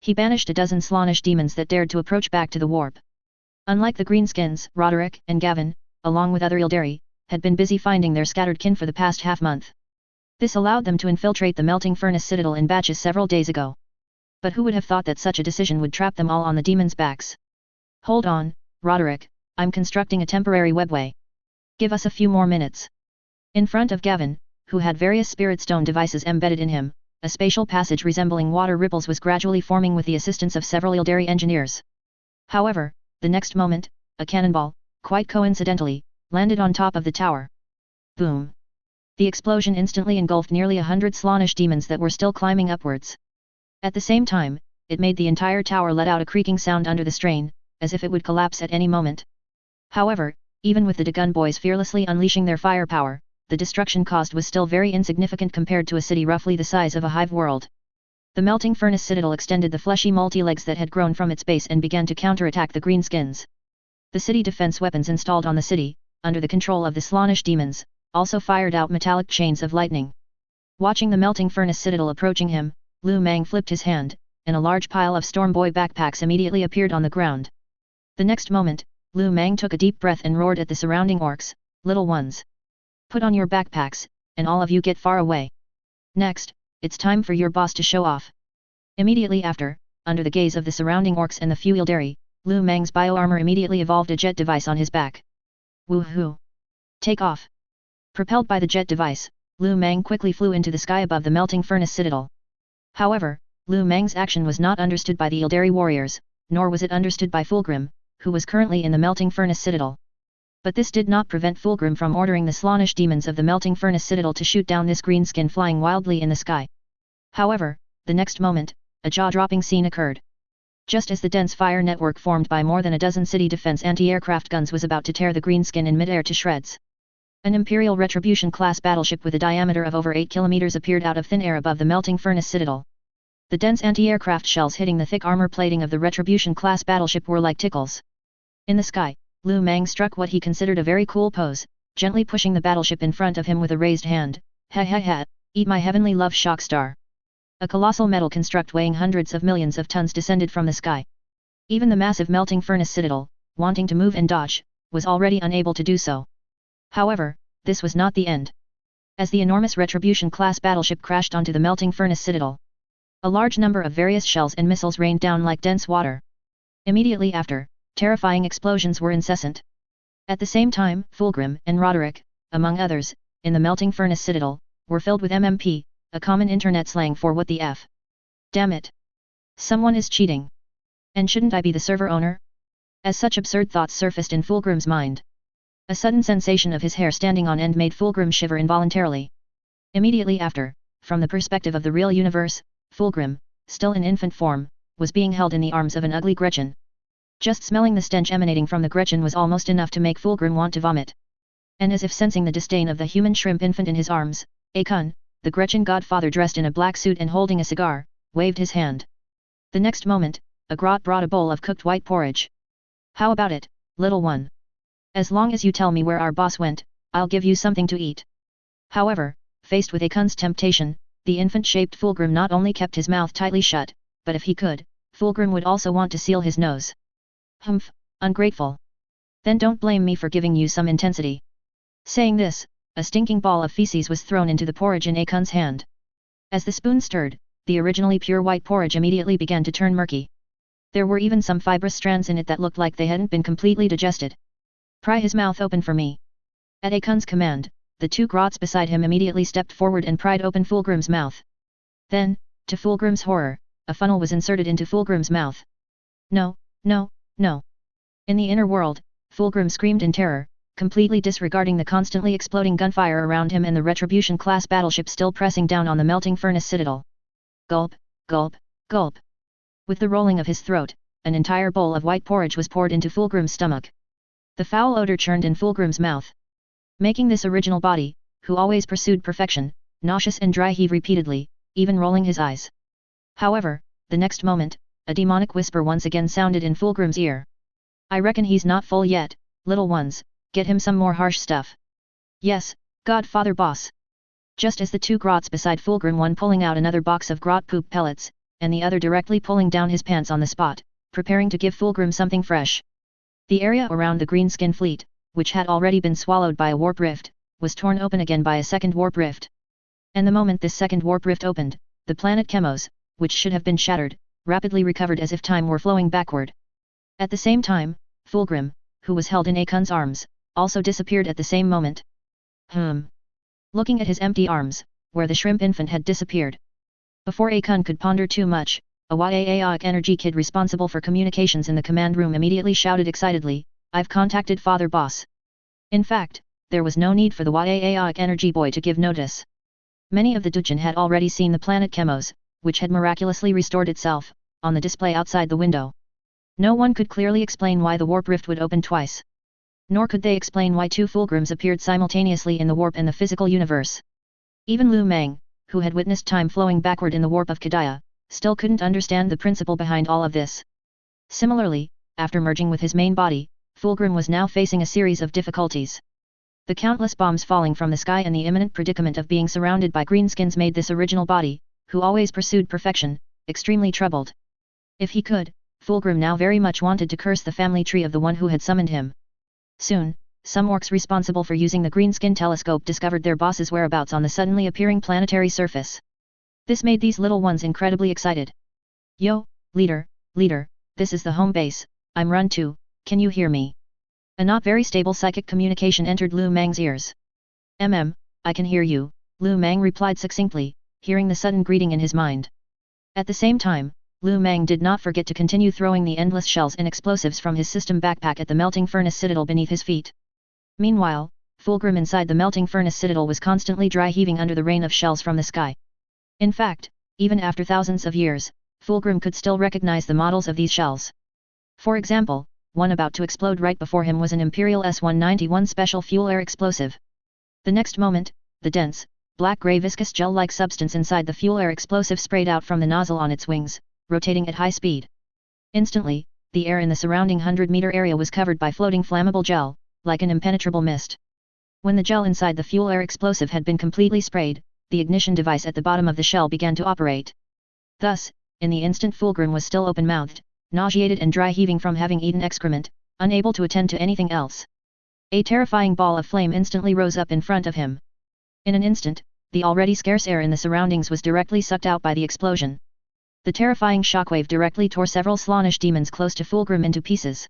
He banished a dozen Slaanesh demons that dared to approach back to the warp. Unlike the greenskins, Roderick and Gavin, along with other Yildari, had been busy finding their scattered kin for the past half-month. This allowed them to infiltrate the melting furnace citadel in batches several days ago. But who would have thought that such a decision would trap them all on the demons' backs? Hold on, Roderick, I'm constructing a temporary webway. Give us a few more minutes. In front of Gavin, who had various spirit stone devices embedded in him, a spatial passage resembling water ripples was gradually forming with the assistance of several Yildari engineers. However, the next moment, a cannonball, quite coincidentally, landed on top of the tower. Boom! The explosion instantly engulfed nearly 100 Slaanesh demons that were still climbing upwards. At the same time, it made the entire tower let out a creaking sound under the strain, as if it would collapse at any moment. However, even with the Dagon boys fearlessly unleashing their firepower, the destruction caused was still very insignificant compared to a city roughly the size of a hive world. The melting furnace citadel extended the fleshy multi-legs that had grown from its base and began to counterattack the greenskins. The city defense weapons installed on the city, under the control of the Slaanesh demons, also fired out metallic chains of lightning. Watching the melting furnace citadel approaching him, Lu Meng flipped his hand, and a large pile of Storm Boy backpacks immediately appeared on the ground. The next moment, Lu Meng took a deep breath and roared at the surrounding orcs, "Little ones! Put on your backpacks, and all of you get far away. Next, it's time for your boss to show off." Immediately after, under the gaze of the surrounding orcs and the few Yildari, Lu Meng's bioarmor immediately evolved a jet device on his back. Woohoo! Take off! Propelled by the jet device, Lu Meng quickly flew into the sky above the melting furnace citadel. However, Lu Meng's action was not understood by the Yildari warriors, nor was it understood by Fulgrim, who was currently in the melting furnace citadel. But this did not prevent Fulgrim from ordering the Slaanesh demons of the melting furnace citadel to shoot down this greenskin flying wildly in the sky. However, the next moment, a jaw-dropping scene occurred. Just as the dense fire network formed by more than a dozen city defense anti-aircraft guns was about to tear the greenskin in mid-air to shreds, an Imperial Retribution-class battleship with a diameter of over 8 kilometers appeared out of thin air above the melting furnace citadel. The dense anti-aircraft shells hitting the thick armor plating of the Retribution-class battleship were like tickles. In the sky, Lu Meng struck what he considered a very cool pose, gently pushing the battleship in front of him with a raised hand. "Ha ha ha, eat my heavenly love shock star." A colossal metal construct weighing hundreds of millions of tons descended from the sky. Even the massive melting furnace citadel, wanting to move and dodge, was already unable to do so. However, this was not the end. As the enormous Retribution-class battleship crashed onto the melting furnace citadel, a large number of various shells and missiles rained down like dense water. Immediately after, terrifying explosions were incessant. At the same time, Fulgrim and Roderick, among others, in the melting furnace citadel, were filled with MMP, a common internet slang for "what the F. Damn it! Someone is cheating. And shouldn't I be the server owner?" As such absurd thoughts surfaced in Fulgrim's mind, a sudden sensation of his hair standing on end made Fulgrim shiver involuntarily. Immediately after, from the perspective of the real universe, Fulgrim, still in infant form, was being held in the arms of an ugly Gretchen. Just smelling the stench emanating from the Gretchen was almost enough to make Fulgrim want to vomit. And as if sensing the disdain of the human shrimp infant in his arms, Akun, the Gretchen godfather dressed in a black suit and holding a cigar, waved his hand. The next moment, a grot brought a bowl of cooked white porridge. "How about it, little one? As long as you tell me where our boss went, I'll give you something to eat." However, faced with Akun's temptation, the infant-shaped Fulgrim not only kept his mouth tightly shut, but if he could, Fulgrim would also want to seal his nose. "Humph, ungrateful. Then don't blame me for giving you some intensity." Saying this, a stinking ball of feces was thrown into the porridge in Akun's hand. As the spoon stirred, the originally pure white porridge immediately began to turn murky. There were even some fibrous strands in it that looked like they hadn't been completely digested. "Pry his mouth open for me." At Akun's command, the two grots beside him immediately stepped forward and pried open Fulgrim's mouth. Then, to Fulgrim's horror, a funnel was inserted into Fulgrim's mouth. "No, no, no." In the inner world, Fulgrim screamed in terror, completely disregarding the constantly exploding gunfire around him and the Retribution-class battleship still pressing down on the melting furnace citadel. Gulp, gulp, gulp. With the rolling of his throat, an entire bowl of white porridge was poured into Fulgrim's stomach. The foul odor churned in Fulgrim's mouth, making this original body, who always pursued perfection, nauseous and dry. He repeatedly, even rolling his eyes. However, the next moment, a demonic whisper once again sounded in Fulgrim's ear. I reckon he's not full yet, little ones, get him some more harsh stuff. Yes, Godfather boss. Just as the two grots beside Fulgrim, one pulling out another box of grot poop pellets, and the other directly pulling down his pants on the spot, preparing to give Fulgrim something fresh. The area around the Greenskin fleet, which had already been swallowed by a warp rift, was torn open again by a second warp rift. And the moment this second warp rift opened, the planet Chemos, which should have been shattered, rapidly recovered as if time were flowing backward. At the same time, Fulgrim, who was held in Akun's arms, also disappeared at the same moment. Looking at his empty arms, where the shrimp infant had disappeared. Before Akun could ponder too much, a Yaoic energy kid responsible for communications in the command room immediately shouted excitedly, I've contacted Father Boss. In fact, there was no need for the Yaoic energy boy to give notice. Many of the Dujin had already seen the planet Chemos, which had miraculously restored itself, on the display outside the window. No one could clearly explain why the warp rift would open twice. Nor could they explain why two Fulgrims appeared simultaneously in the warp and the physical universe. Even Lu Meng, who had witnessed time flowing backward in the warp of Kadaya, still couldn't understand the principle behind all of this. Similarly, after merging with his main body, Fulgrim was now facing a series of difficulties. The countless bombs falling from the sky and the imminent predicament of being surrounded by greenskins made this original body, who always pursued perfection, extremely troubled. If he could, Fulgrim now very much wanted to curse the family tree of the one who had summoned him. Soon, some orcs responsible for using the greenskin telescope discovered their boss's whereabouts on the suddenly appearing planetary surface. This made these little ones incredibly excited. Yo, leader, this is the home base, I'm Run 2, can you hear me? A not very stable psychic communication entered Lu Meng's ears. I can hear you, Lu Meng replied succinctly, hearing the sudden greeting in his mind. At the same time, Lu Meng did not forget to continue throwing the endless shells and explosives from his system backpack at the melting furnace citadel beneath his feet. Meanwhile, Fulgrim inside the melting furnace citadel was constantly dry heaving under the rain of shells from the sky. In fact, even after thousands of years, Fulgrim could still recognize the models of these shells. For example, one about to explode right before him was an Imperial S-191 special fuel-air explosive. The next moment, the dense, black-gray viscous gel-like substance inside the fuel-air explosive sprayed out from the nozzle on its wings, rotating at high speed. Instantly, the air in the surrounding 100-meter area was covered by floating flammable gel, like an impenetrable mist. When the gel inside the fuel-air explosive had been completely sprayed, the ignition device at the bottom of the shell began to operate. Thus, in the instant Fulgrim was still open-mouthed, nauseated and dry-heaving from having eaten excrement, unable to attend to anything else. A terrifying ball of flame instantly rose up in front of him. In an instant, the already scarce air in the surroundings was directly sucked out by the explosion. The terrifying shockwave directly tore several Slaanesh demons close to Fulgrim into pieces.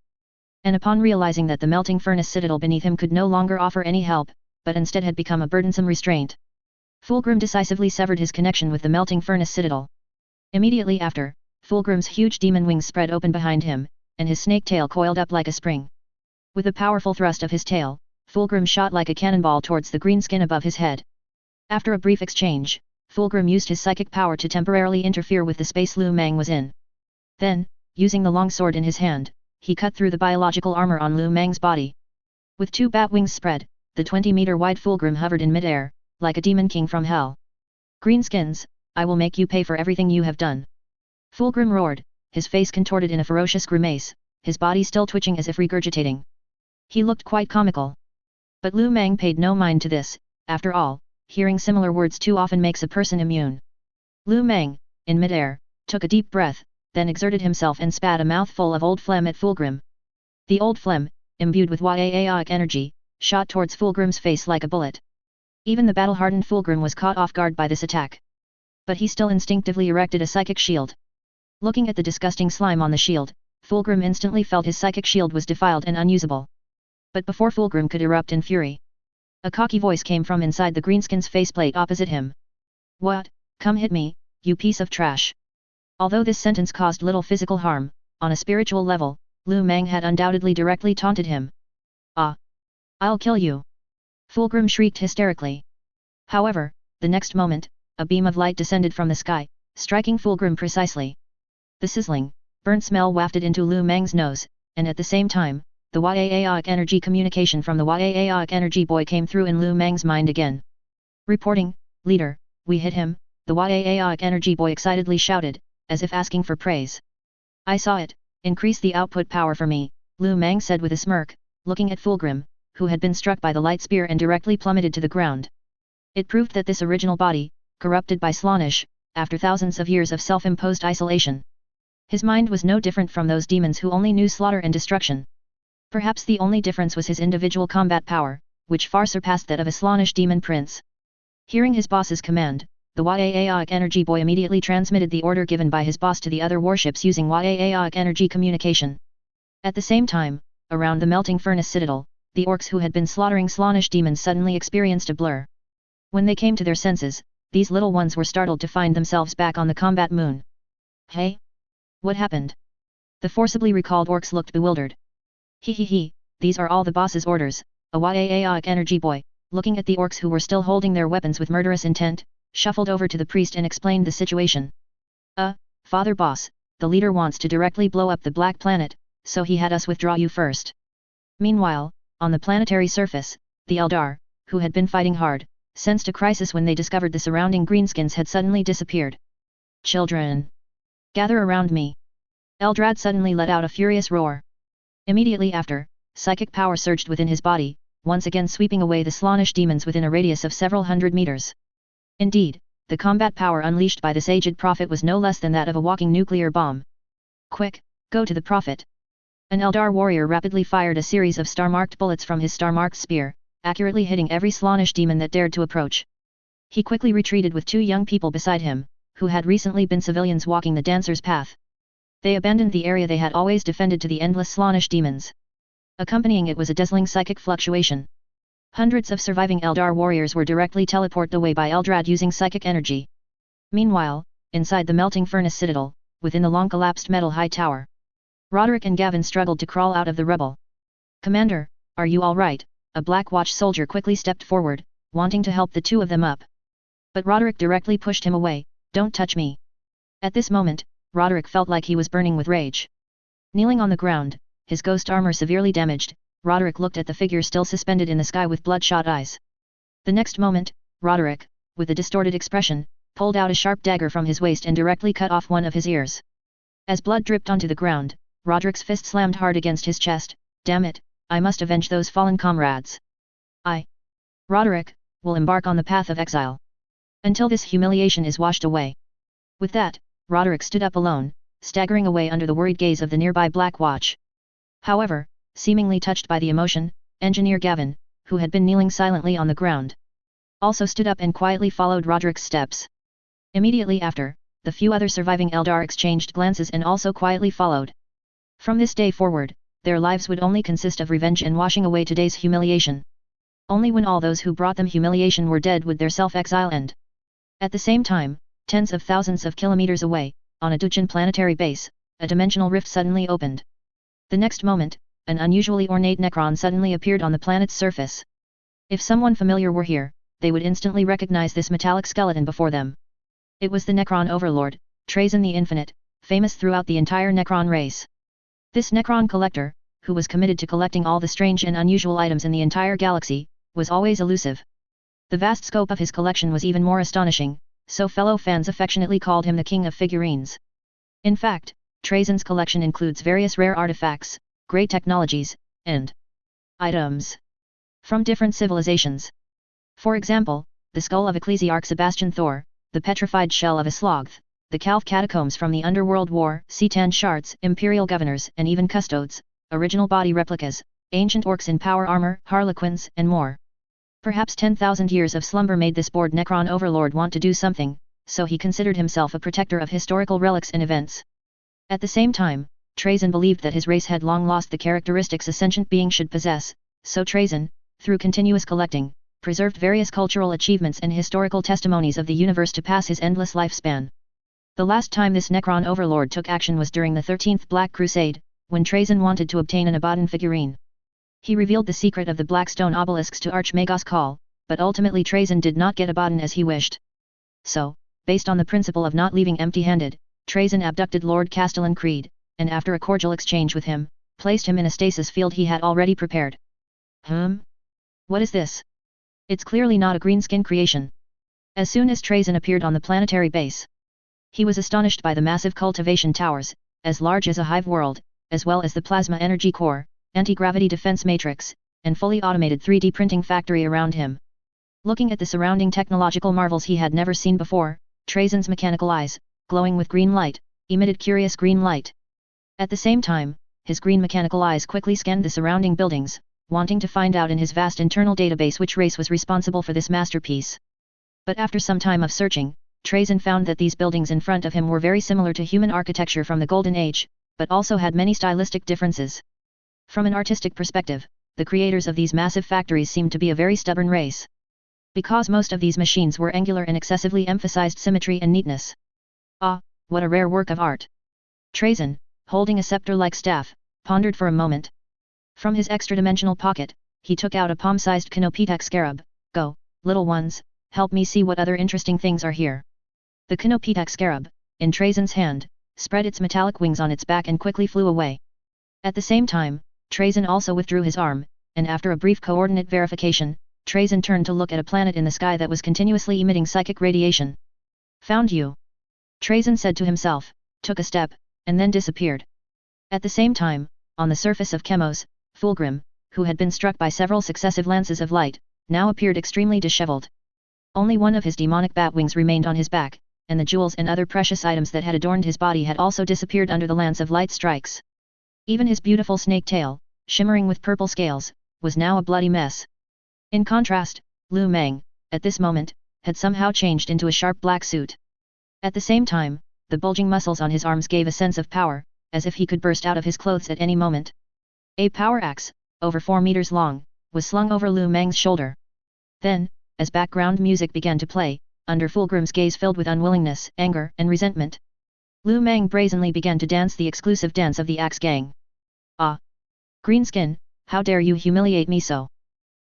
And upon realizing that the melting furnace citadel beneath him could no longer offer any help, but instead had become a burdensome restraint, Fulgrim decisively severed his connection with the melting furnace citadel. Immediately after, Fulgrim's huge demon wings spread open behind him, and his snake tail coiled up like a spring. With a powerful thrust of his tail, Fulgrim shot like a cannonball towards the green skin above his head. After a brief exchange, Fulgrim used his psychic power to temporarily interfere with the space Lu Meng was in. Then, using the long sword in his hand, he cut through the biological armor on Lu Meng's body. With two bat wings spread, the 20-meter-wide Fulgrim hovered in midair, like a demon king from hell. Greenskins, I will make you pay for everything you have done. Fulgrim roared, his face contorted in a ferocious grimace, his body still twitching as if regurgitating. He looked quite comical. But Lu Meng paid no mind to this, after all, hearing similar words too often makes a person immune. Lu Meng, in midair, took a deep breath, then exerted himself and spat a mouthful of old phlegm at Fulgrim. The old phlegm, imbued with Yaoic energy, shot towards Fulgrim's face like a bullet. Even the battle-hardened Fulgrim was caught off guard by this attack. But he still instinctively erected a psychic shield. Looking at the disgusting slime on the shield, Fulgrim instantly felt his psychic shield was defiled and unusable. But before Fulgrim could erupt in fury, a cocky voice came from inside the greenskin's faceplate opposite him. What, come hit me, you piece of trash. Although this sentence caused little physical harm, on a spiritual level, Lu Meng had undoubtedly directly taunted him. Ah! I'll kill you! Fulgrim shrieked hysterically. However, the next moment, a beam of light descended from the sky, striking Fulgrim precisely. The sizzling, burnt smell wafted into Lu Meng's nose, and at the same time, the Yaoic energy communication from the Yaoic energy boy came through in Lu Meng's mind again. Reporting, leader, we hit him, the the Xiang energy boy excitedly shouted, as if asking for praise. I saw it, increase the output power for me, Lu Mang said with a smirk, looking at Fulgrim, who had been struck by the light spear and directly plummeted to the ground. It proved that this original body, corrupted by Slaanesh, after thousands of years of self-imposed isolation. His mind was no different from those demons who only knew slaughter and destruction. Perhaps the only difference was his individual combat power, which far surpassed that of a Slaanesh demon prince. Hearing his boss's command, the Xiang energy boy immediately transmitted the order given by his boss to the other warships using Xiang energy communication. At the same time, around the melting furnace citadel, the orcs who had been slaughtering Slaanesh demons suddenly experienced a blur. When they came to their senses, these little ones were startled to find themselves back on the combat moon. Hey? What happened? The forcibly recalled orcs looked bewildered. He, these are all the boss's orders, a Xiang energy boy, looking at the orcs who were still holding their weapons with murderous intent, shuffled over to the priest and explained the situation. Father boss, the leader wants to directly blow up the Black Planet, so he had us withdraw you first. Meanwhile, on the planetary surface, the Eldar, who had been fighting hard, sensed a crisis when they discovered the surrounding greenskins had suddenly disappeared. Children! Gather around me! Eldrad suddenly let out a furious roar. Immediately after, psychic power surged within his body, once again sweeping away the Slaanesh demons within a radius of several hundred meters. Indeed, the combat power unleashed by this aged prophet was no less than that of a walking nuclear bomb. Quick, go to the prophet! An Eldar warrior rapidly fired a series of star-marked bullets from his star-marked spear, accurately hitting every Slaanesh demon that dared to approach. He quickly retreated with two young people beside him, who had recently been civilians walking the dancer's path. They abandoned the area they had always defended to the endless Slaanesh demons. Accompanying it was a dazzling psychic fluctuation. Hundreds of surviving Eldar warriors were directly teleported away by Eldrad using psychic energy. Meanwhile, inside the melting furnace citadel, within the long-collapsed metal high tower, Roderick and Gavin struggled to crawl out of the rubble. Commander, are you all right? A Black Watch soldier quickly stepped forward, wanting to help the two of them up. But Roderick directly pushed him away. Don't touch me. At this moment, Roderick felt like he was burning with rage. Kneeling on the ground, his ghost armor severely damaged, Roderick looked at the figure still suspended in the sky with bloodshot eyes. The next moment, Roderick, with a distorted expression, pulled out a sharp dagger from his waist and directly cut off one of his ears. As blood dripped onto the ground, Roderick's fist slammed hard against his chest. Damn it, I must avenge those fallen comrades. Roderick, will embark on the path of exile. Until this humiliation is washed away. With that, Roderick stood up alone, staggering away under the worried gaze of the nearby Black Watch. However, seemingly touched by the emotion, Engineer Gavin, who had been kneeling silently on the ground, also stood up and quietly followed Roderick's steps. Immediately after, the few other surviving Eldar exchanged glances and also quietly followed. From this day forward, their lives would only consist of revenge and washing away today's humiliation. Only when all those who brought them humiliation were dead would their self-exile end. At the same time, tens of thousands of kilometers away, on a Dujin planetary base, a dimensional rift suddenly opened. The next moment, an unusually ornate Necron suddenly appeared on the planet's surface. If someone familiar were here, they would instantly recognize this metallic skeleton before them. It was the Necron overlord, Trazyn the Infinite, famous throughout the entire Necron race. This Necron collector, who was committed to collecting all the strange and unusual items in the entire galaxy, was always elusive. The vast scope of his collection was even more astonishing, so fellow fans affectionately called him the King of Figurines. In fact, Trazyn's collection includes various rare artifacts, great technologies, and items from different civilizations. For example, the skull of Ecclesiarch Sebastian Thor, the petrified shell of a sloth, the Calf catacombs from the Underworld War, Citan shards, Imperial governors and even custodes, original body replicas, ancient orcs in power armor, harlequins, and more. Perhaps 10,000 years of slumber made this bored Necron overlord want to do something, so he considered himself a protector of historical relics and events. At the same time, Trazyn believed that his race had long lost the characteristics a sentient being should possess, so Trazyn, through continuous collecting, preserved various cultural achievements and historical testimonies of the universe to pass his endless lifespan. The last time this Necron overlord took action was during the 13th Black Crusade, when Trazyn wanted to obtain an Abaddon figurine. He revealed the secret of the black stone obelisks to Archmagos Call, but ultimately Trazyn did not get Abaddon as he wished. So, based on the principle of not leaving empty-handed, Trazyn abducted Lord Castellan Creed, and after a cordial exchange with him, placed him in a stasis field he had already prepared. What is this? It's clearly not a greenskin creation. As soon as Trazen appeared on the planetary base, he was astonished by the massive cultivation towers, as large as a hive world, as well as the plasma energy core, anti-gravity defense matrix, and fully automated 3D printing factory around him. Looking at the surrounding technological marvels he had never seen before, Trazen's mechanical eyes, glowing with green light, emitted curious green light. At the same time, his green mechanical eyes quickly scanned the surrounding buildings, wanting to find out in his vast internal database which race was responsible for this masterpiece. But after some time of searching, Trazen found that these buildings in front of him were very similar to human architecture from the Golden Age, but also had many stylistic differences. From an artistic perspective, the creators of these massive factories seemed to be a very stubborn race. Because most of these machines were angular and excessively emphasized symmetry and neatness. Ah, what a rare work of art! Trazen, holding a scepter-like staff, pondered for a moment. From his extra-dimensional pocket, he took out a palm-sized Canopitak scarab. Go, little ones, help me see what other interesting things are here. The Canopitak scarab, in Trazen's hand, spread its metallic wings on its back and quickly flew away. At the same time, Trazen also withdrew his arm, and after a brief coordinate verification, Trazen turned to look at a planet in the sky that was continuously emitting psychic radiation. Found you! Trazen said to himself, took a step, and then disappeared. At the same time, on the surface of Chemos, Fulgrim, who had been struck by several successive lances of light, now appeared extremely disheveled. Only one of his demonic bat wings remained on his back, and the jewels and other precious items that had adorned his body had also disappeared under the lance of light strikes. Even his beautiful snake tail, shimmering with purple scales, was now a bloody mess. In contrast, Lu Meng, at this moment, had somehow changed into a sharp black suit. At the same time, the bulging muscles on his arms gave a sense of power, as if he could burst out of his clothes at any moment. A power axe, over 4 meters long, was slung over Lu Meng's shoulder. Then, as background music began to play, under Fulgrim's gaze filled with unwillingness, anger, and resentment, Lu Meng brazenly began to dance the exclusive dance of the Axe Gang. Ah! Greenskin, how dare you humiliate me so?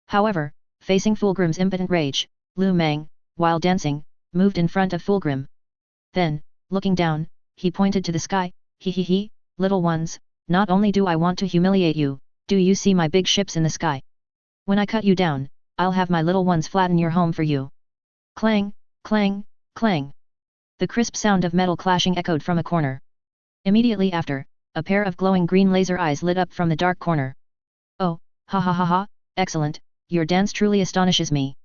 However, facing Fulgrim's impotent rage, Lu Meng, while dancing, moved in front of Fulgrim. Then, looking down, he pointed to the sky. He, little ones, not only do I want to humiliate you, do you see my big ships in the sky? When I cut you down, I'll have my little ones flatten your home for you. Clang, clang, clang. The crisp sound of metal clashing echoed from a corner. Immediately after, a pair of glowing green laser eyes lit up from the dark corner. Oh, ha ha ha ha, excellent, your dance truly astonishes me.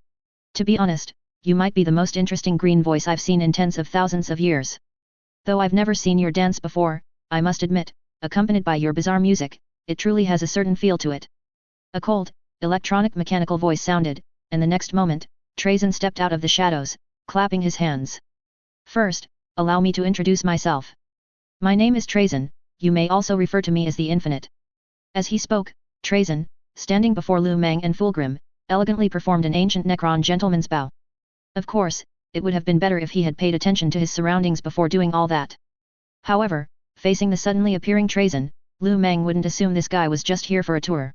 To be honest, you might be the most interesting green voice I've seen in tens of thousands of years. Though I've never seen your dance before, I must admit, accompanied by your bizarre music, it truly has a certain feel to it. A cold, electronic mechanical voice sounded, and the next moment, Trazen stepped out of the shadows, clapping his hands. First, allow me to introduce myself. My name is Trazen, you may also refer to me as the Infinite. As he spoke, Trazen, standing before Lu Meng and Fulgrim, elegantly performed an ancient Necron gentleman's bow. Of course, it would have been better if he had paid attention to his surroundings before doing all that. However, facing the suddenly appearing Trazen, Lu Meng wouldn't assume this guy was just here for a tour.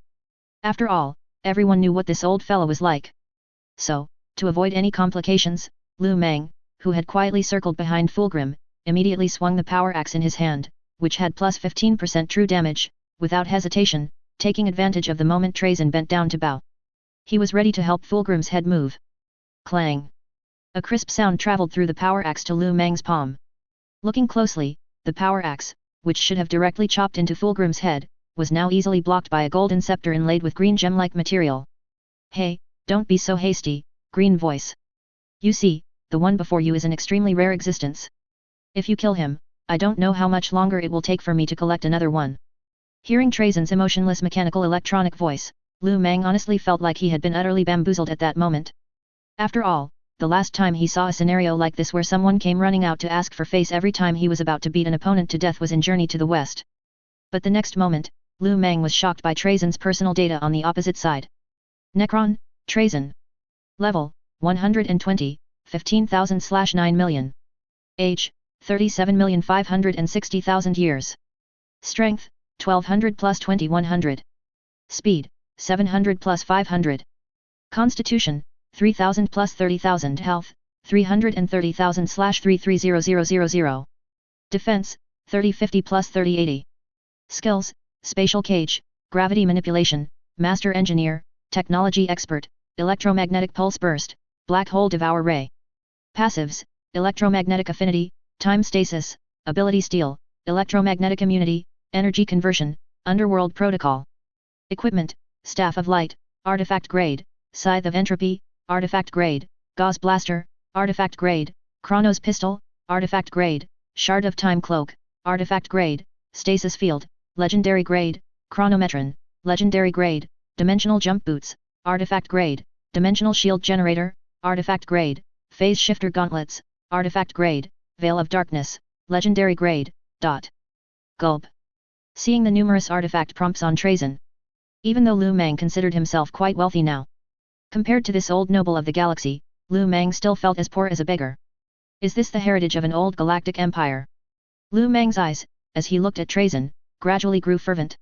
After all, everyone knew what this old fellow was like. So, to avoid any complications, Lu Meng, who had quietly circled behind Fulgrim, immediately swung the power axe in his hand, which had plus 15% true damage, without hesitation, taking advantage of the moment Trazen bent down to bow. He was ready to help Fulgrim's head move. Clang! A crisp sound traveled through the power axe to Lu Meng's palm. Looking closely, the power axe, which should have directly chopped into Fulgrim's head, was now easily blocked by a golden scepter inlaid with green gem-like material. Hey, don't be so hasty, green voice. You see, the one before you is an extremely rare existence. If you kill him, I don't know how much longer it will take for me to collect another one. Hearing Trazen's emotionless mechanical electronic voice, Lu Meng honestly felt like he had been utterly bamboozled at that moment. After all, the last time he saw a scenario like this where someone came running out to ask for face every time he was about to beat an opponent to death was in Journey to the West. But the next moment, Lu Meng was shocked by Trazen's personal data on the opposite side. Necron, Trazen. Level, 120, 15,000/9 million. Age, 37,560,000 years. Strength, 1200 plus 2100. Speed, 700 plus 500. Constitution, 3000 plus 30,000. Health, 330,000/330000. Defense, 3050 plus 3080. Skills, Spatial Cage, Gravity Manipulation, Master Engineer, Technology Expert, Electromagnetic Pulse Burst, Black Hole Devour Ray. Passives: electromagnetic affinity, time stasis, ability steal, electromagnetic immunity, energy conversion, underworld protocol. Equipment: staff of light, artifact grade, scythe of entropy, artifact grade, gauze blaster, artifact grade, chronos pistol, artifact grade, shard of time cloak, artifact grade, stasis field, legendary grade, chronometron, legendary grade, dimensional jump boots, artifact grade, dimensional shield generator, artifact grade, phase shifter gauntlets, artifact grade, veil of darkness, legendary grade. Gulp. Seeing the numerous artifact prompts on Trazen. Even though Lu Meng considered himself quite wealthy now, compared to this old noble of the galaxy, Lu Meng still felt as poor as a beggar. Is this the heritage of an old galactic empire? Lu Meng's eyes, as he looked at Trazen, gradually grew fervent.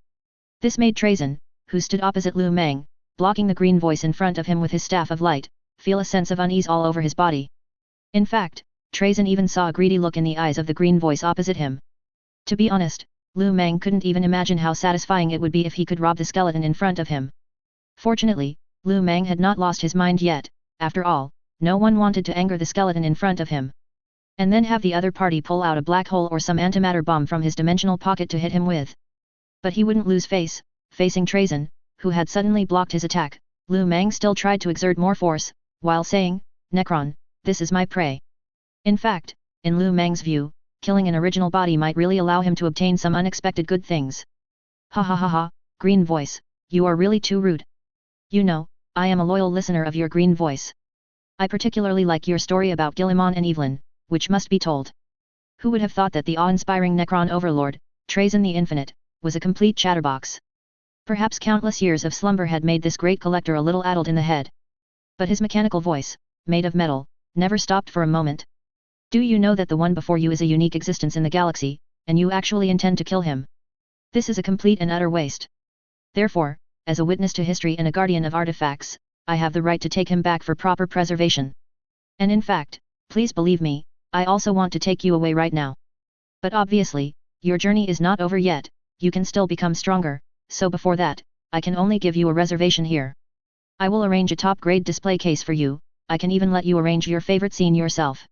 This made Trazen, who stood opposite Lu Meng, blocking the green voice in front of him with his staff of light, feel a sense of unease all over his body. In fact, Trazen even saw a greedy look in the eyes of the green voice opposite him. To be honest, Lu Meng couldn't even imagine how satisfying it would be if he could rob the skeleton in front of him. Fortunately, Lu Meng had not lost his mind yet. After all, no one wanted to anger the skeleton in front of him, and then have the other party pull out a black hole or some antimatter bomb from his dimensional pocket to hit him with. But he wouldn't lose face. Facing Trazen, who had suddenly blocked his attack, Lu Meng still tried to exert more force, while saying, "Necron, this is my prey." In fact, in Lu Meng's view, killing an original body might really allow him to obtain some unexpected good things. Ha ha ha ha, green voice, you are really too rude. You know, I am a loyal listener of your green voice. I particularly like your story about Guilliman and Evelyn, which must be told. Who would have thought that the awe-inspiring Necron overlord, Trazen the Infinite, was a complete chatterbox? Perhaps countless years of slumber had made this great collector a little addled in the head. But his mechanical voice, made of metal, never stopped for a moment. Do you know that the one before you is a unique existence in the galaxy, and you actually intend to kill him? This is a complete and utter waste. Therefore, as a witness to history and a guardian of artifacts, I have the right to take him back for proper preservation. And in fact, please believe me, I also want to take you away right now. But obviously, your journey is not over yet, you can still become stronger, so before that, I can only give you a reservation here. I will arrange a top-grade display case for you, I can even let you arrange your favorite scene yourself.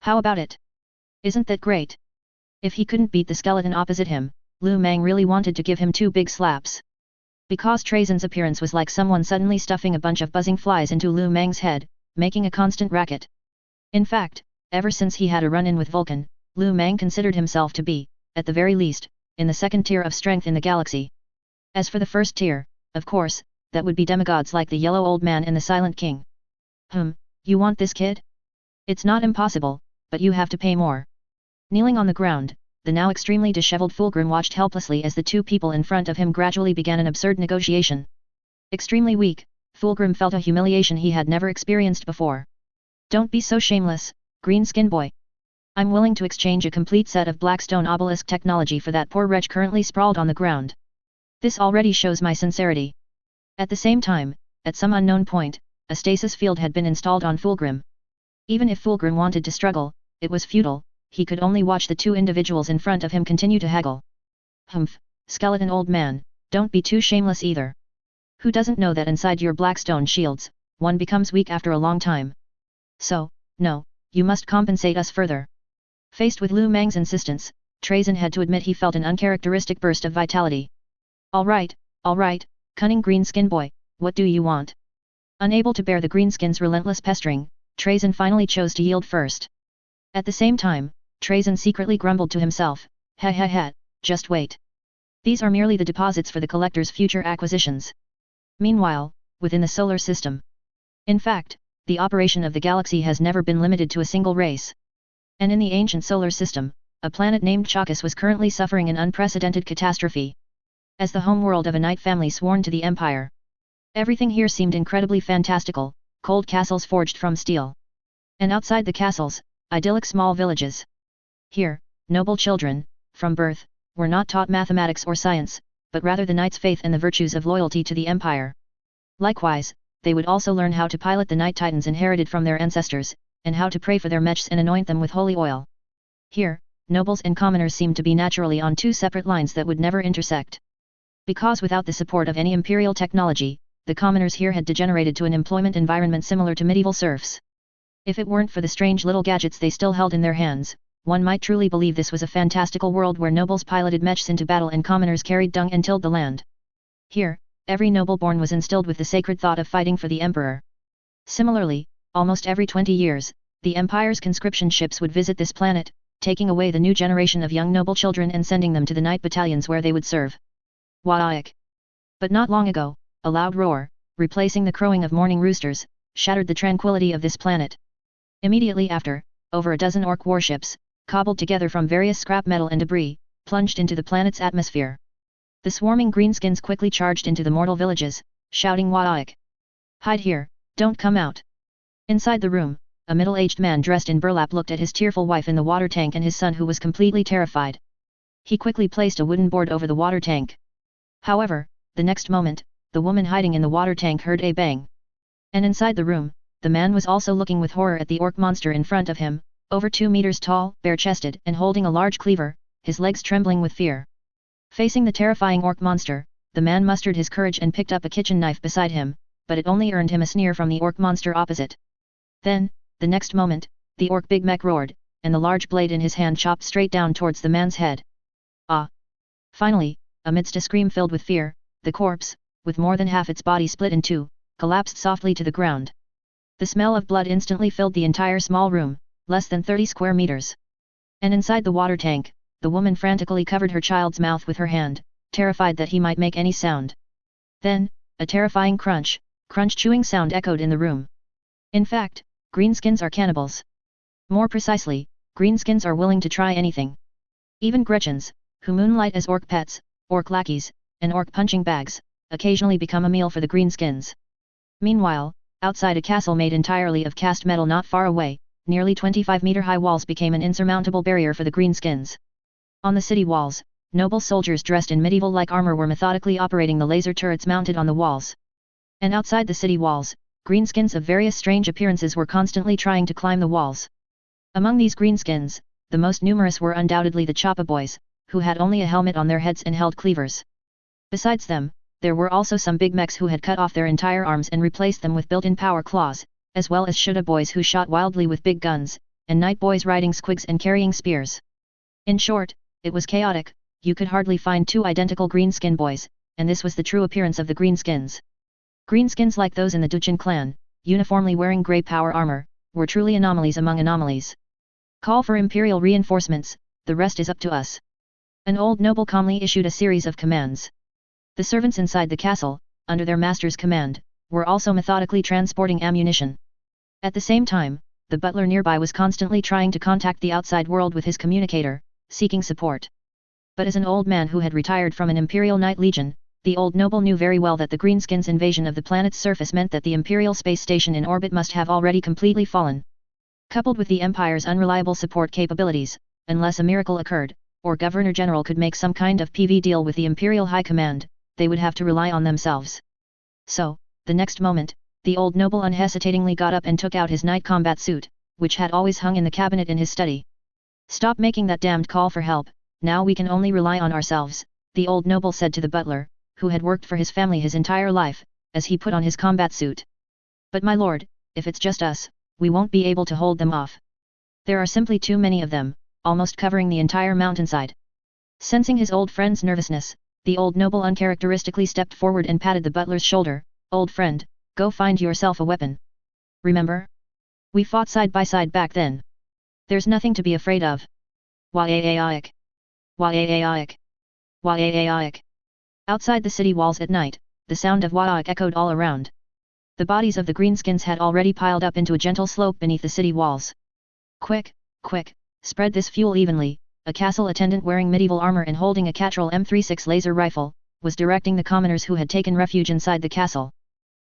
How about it? Isn't that great? If he couldn't beat the skeleton opposite him, Lu Meng really wanted to give him 2 big slaps. Because Trazen's appearance was like someone suddenly stuffing a bunch of buzzing flies into Lu Meng's head, making a constant racket. In fact, ever since he had a run-in with Vulcan, Lu Meng considered himself to be, at the very least, in the second tier of strength in the galaxy. As for the first tier, of course, that would be demigods like the Yellow Old Man and the Silent King. You want this kid? It's not impossible, but you have to pay more. Kneeling on the ground, the now extremely disheveled Fulgrim watched helplessly as the 2 people in front of him gradually began an absurd negotiation. Extremely weak, Fulgrim felt a humiliation he had never experienced before. Don't be so shameless, green skin boy. I'm willing to exchange a complete set of Blackstone obelisk technology for that poor wretch currently sprawled on the ground. This already shows my sincerity. At the same time, at some unknown point, a stasis field had been installed on Fulgrim. Even if Fulgrim wanted to struggle, it was futile, he could only watch the 2 individuals in front of him continue to haggle. Skeleton old man, don't be too shameless either. Who doesn't know that inside your Blackstone shields, one becomes weak after a long time? So, no, you must compensate us further. Faced with Lu Meng's insistence, Trazen had to admit he felt an uncharacteristic burst of vitality. All right, cunning green skin boy, what do you want? Unable to bear the greenskin's relentless pestering, Trazen finally chose to yield first. At the same time, Trazen secretly grumbled to himself, just wait. These are merely the deposits for the collector's future acquisitions. Meanwhile, within the solar system. In fact, the operation of the galaxy has never been limited to a single race. And in the ancient solar system, a planet named Chakas was currently suffering an unprecedented catastrophe. As the homeworld of a knight family sworn to the empire. Everything here seemed incredibly fantastical, cold castles forged from steel. And outside the castles, idyllic small villages. Here, noble children, from birth, were not taught mathematics or science, but rather the knight's faith and the virtues of loyalty to the empire. Likewise, they would also learn how to pilot the night titans inherited from their ancestors, and how to pray for their mechs and anoint them with holy oil. Here, nobles and commoners seemed to be naturally on 2 separate lines that would never intersect. Because without the support of any imperial technology, the commoners here had degenerated to an employment environment similar to medieval serfs. If it weren't for the strange little gadgets they still held in their hands, one might truly believe this was a fantastical world where nobles piloted mechs into battle and commoners carried dung and tilled the land. Here, every noble born was instilled with the sacred thought of fighting for the emperor. Similarly, almost every 20 years, the empire's conscription ships would visit this planet, taking away the new generation of young noble children and sending them to the knight battalions where they would serve. Waik. But not long ago, a loud roar, replacing the crowing of morning roosters, shattered the tranquility of this planet. Immediately after, over a dozen orc warships, cobbled together from various scrap metal and debris, plunged into the planet's atmosphere. The swarming greenskins quickly charged into the mortal villages, shouting Waik. Hide here, don't come out. Inside the room, a middle-aged man dressed in burlap looked at his tearful wife in the water tank and his son who was completely terrified. He quickly placed a wooden board over the water tank. However, the next moment, the woman hiding in the water tank heard a bang. And inside the room, the man was also looking with horror at the orc monster in front of him, over 2 meters tall, bare-chested and holding a large cleaver, his legs trembling with fear. Facing the terrifying orc monster, the man mustered his courage and picked up a kitchen knife beside him, but it only earned him a sneer from the orc monster opposite. Then, the next moment, the orc big mech roared, and the large blade in his hand chopped straight down towards the man's head. Ah! Finally, amidst a scream filled with fear, the corpse, with more than half its body split in two, collapsed softly to the ground. The smell of blood instantly filled the entire small room, less than 30 square meters. And inside the water tank, the woman frantically covered her child's mouth with her hand, terrified that he might make any sound. Then, a terrifying crunch chewing sound echoed in the room. In fact, greenskins are cannibals. More precisely, greenskins are willing to try anything. Even Gretchens, who moonlight as orc pets, orc lackeys, and orc punching bags, occasionally become a meal for the greenskins. Meanwhile, outside a castle made entirely of cast metal not far away, nearly 25-meter-high walls became an insurmountable barrier for the greenskins. On the city walls, noble soldiers dressed in medieval-like armor were methodically operating the laser turrets mounted on the walls. And outside the city walls, greenskins of various strange appearances were constantly trying to climb the walls. Among these greenskins, the most numerous were undoubtedly the Choppa boys, who had only a helmet on their heads and held cleavers. Besides them, there were also some big mechs who had cut off their entire arms and replaced them with built-in power claws, as well as Shuta boys who shot wildly with big guns, and night boys riding squigs and carrying spears. In short, it was chaotic. You could hardly find two identical greenskin boys, and this was the true appearance of the greenskins. Greenskins like those in the Duchin clan, uniformly wearing grey power armor, were truly anomalies among anomalies. Call for imperial reinforcements, the rest is up to us. An old noble calmly issued a series of commands. The servants inside the castle, under their master's command, were also methodically transporting ammunition. At the same time, the butler nearby was constantly trying to contact the outside world with his communicator, seeking support. But as an old man who had retired from an Imperial Knight Legion, the old noble knew very well that the greenskins' invasion of the planet's surface meant that the Imperial space station in orbit must have already completely fallen. Coupled with the Empire's unreliable support capabilities, unless a miracle occurred, or Governor General could make some kind of PV deal with the Imperial High Command, they would have to rely on themselves. So, the next moment, the old noble unhesitatingly got up and took out his night combat suit, which had always hung in the cabinet in his study. "Stop making that damned call for help, now we can only rely on ourselves," the old noble said to the butler, who had worked for his family his entire life, as he put on his combat suit. "But my lord, if it's just us, we won't be able to hold them off. There are simply too many of them, almost covering the entire mountainside." Sensing his old friend's nervousness, the old noble uncharacteristically stepped forward and patted the butler's shoulder. "Old friend, go find yourself a weapon. Remember? We fought side by side back then. There's nothing to be afraid of." Waik. Waik. Waik. Outside the city walls at night, the sound of Waik echoed all around. The bodies of the greenskins had already piled up into a gentle slope beneath the city walls. "Quick, quick, spread this fuel evenly," a castle attendant wearing medieval armor and holding a Catrol M36 laser rifle, was directing the commoners who had taken refuge inside the castle.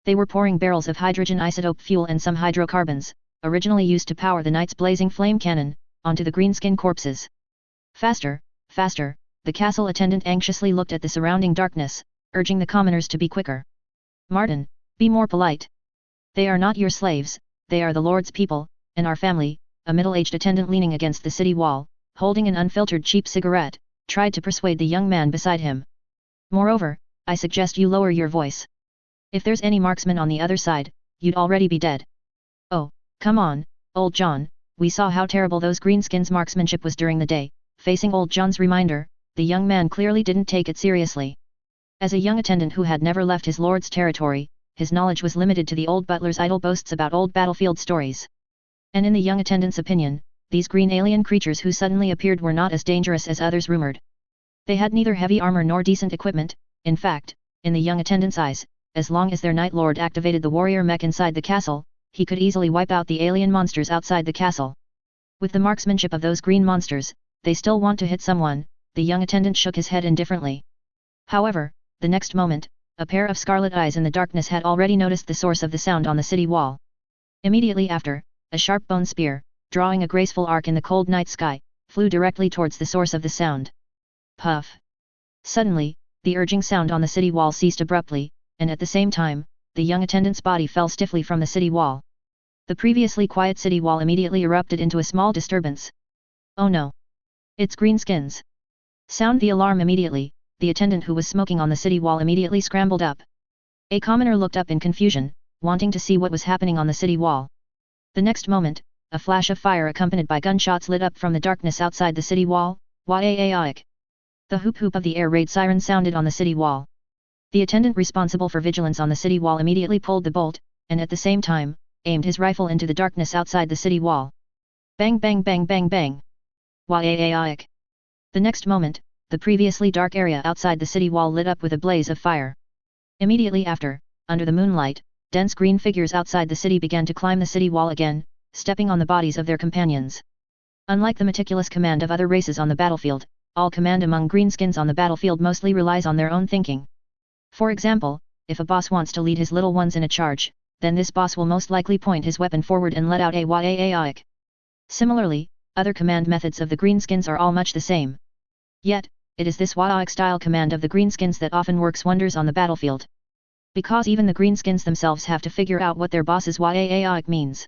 They were pouring barrels of hydrogen isotope fuel and some hydrocarbons, originally used to power the knight's blazing flame cannon, onto the greenskin corpses. "Faster, faster," the castle attendant anxiously looked at the surrounding darkness, urging the commoners to be quicker. "Martin, be more polite. They are not your slaves, they are the Lord's people, and our family," a middle-aged attendant leaning against the city wall, holding an unfiltered cheap cigarette, tried to persuade the young man beside him. "Moreover, I suggest you lower your voice. If there's any marksman on the other side, you'd already be dead. Oh, come on, Old John, we saw how terrible those greenskins' marksmanship was during the day. Facing Old John's reminder, the young man clearly didn't take it seriously. As a young attendant who had never left his lord's territory, his knowledge was limited to the old butler's idle boasts about old battlefield stories. And in the young attendant's opinion, these green alien creatures who suddenly appeared were not as dangerous as others rumored. They had neither heavy armor nor decent equipment. In fact, in the young attendant's eyes, as long as their Night Lord activated the warrior mech inside the castle, he could easily wipe out the alien monsters outside the castle. With the marksmanship of those green monsters, they still want to hit someone. The young attendant shook his head indifferently. However, the next moment, a pair of scarlet eyes in the darkness had already noticed the source of the sound on the city wall. Immediately after, a sharp bone spear, drawing a graceful arc in the cold night sky, flew directly towards the source of the sound. Puff! Suddenly, the urging sound on the city wall ceased abruptly, and at the same time, the young attendant's body fell stiffly from the city wall. The previously quiet city wall immediately erupted into a small disturbance. Oh no! It's greenskins! Sound the alarm immediately. The attendant who was smoking on the city wall immediately scrambled up. A commoner looked up in confusion, wanting to see what was happening on the city wall. The next moment, a flash of fire accompanied by gunshots lit up from the darkness outside the city wall. Wah-a-a-ick! The hoop-hoop of the air raid siren sounded on the city wall. The attendant responsible for vigilance on the city wall immediately pulled the bolt, and at the same time, aimed his rifle into the darkness outside the city wall. Bang bang bang bang bang! Wah-a-a-ick! The next moment, the previously dark area outside the city wall lit up with a blaze of fire. Immediately after, under the moonlight, dense green figures outside the city began to climb the city wall again, stepping on the bodies of their companions. Unlike the meticulous command of other races on the battlefield, all command among greenskins on the battlefield mostly relies on their own thinking. For example, if a boss wants to lead his little ones in a charge, then this boss will most likely point his weapon forward and let out a wah-a-a-ick. Similarly, other command methods of the greenskins are all much the same. Yet, it is this wah-ick style command of the greenskins that often works wonders on the battlefield. Because even the greenskins themselves have to figure out what their boss's wah-a-a-ick means.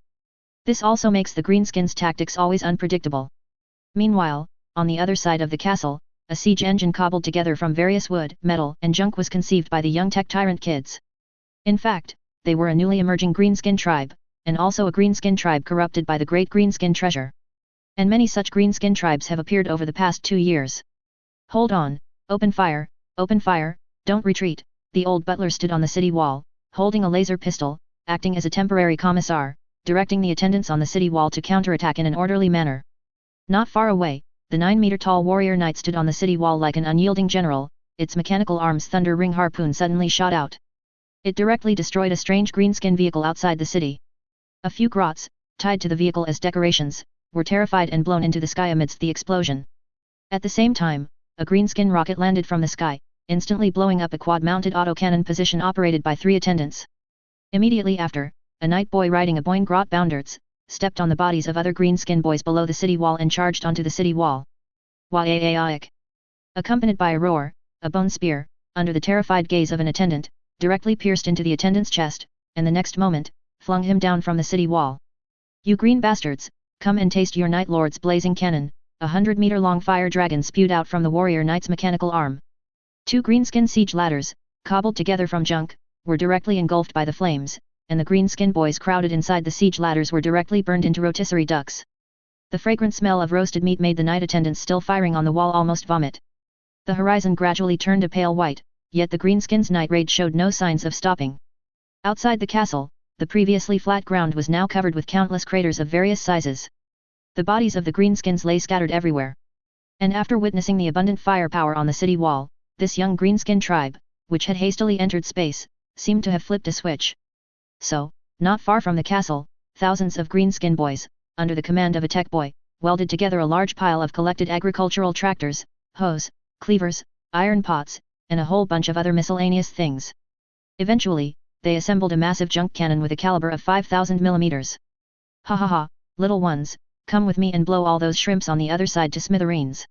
This also makes the greenskins' tactics always unpredictable. Meanwhile, on the other side of the castle, a siege engine cobbled together from various wood, metal, and junk was conceived by the young tech tyrant kids. In fact, they were a newly emerging greenskin tribe, and also a greenskin tribe corrupted by the great greenskin treasure. And many such greenskin tribes have appeared over the past 2 years. Hold on, open fire, don't retreat. The old butler stood on the city wall, holding a laser pistol, acting as a temporary commissar, directing the attendants on the city wall to counterattack in an orderly manner. Not far away, the 9-meter-tall warrior knight stood on the city wall like an unyielding general. Its mechanical arm's thunder ring harpoon suddenly shot out. It directly destroyed a strange greenskin vehicle outside the city. A few grots, tied to the vehicle as decorations, were terrified and blown into the sky amidst the explosion. At the same time, a greenskin rocket landed from the sky, instantly blowing up a quad-mounted autocannon position operated by 3 attendants. Immediately after, a night boy riding a Boing Grot Bounderts, stepped on the bodies of other greenskin boys below the city wall and charged onto the city wall. Wah-a-a-ick! Accompanied by a roar, a bone spear, under the terrified gaze of an attendant, directly pierced into the attendant's chest, and the next moment, flung him down from the city wall. You green bastards, come and taste your Night Lord's blazing cannon! A 100-meter-long fire dragon spewed out from the warrior knight's mechanical arm. 2 greenskin siege ladders, cobbled together from junk, were directly engulfed by the flames, and the greenskin boys crowded inside the siege ladders were directly burned into rotisserie ducks. The fragrant smell of roasted meat made the night attendants still firing on the wall almost vomit. The horizon gradually turned a pale white, yet the greenskins' night raid showed no signs of stopping. Outside the castle, the previously flat ground was now covered with countless craters of various sizes. The bodies of the greenskins lay scattered everywhere. And after witnessing the abundant firepower on the city wall, this young greenskin tribe, which had hastily entered space, seemed to have flipped a switch. So, not far from the castle, thousands of greenskin boys, under the command of a tech boy, welded together a large pile of collected agricultural tractors, hoes, cleavers, iron pots, and a whole bunch of other miscellaneous things. Eventually, they assembled a massive junk cannon with a caliber of 5,000 millimeters. Ha ha ha, little ones, come with me and blow all those shrimps on the other side to smithereens.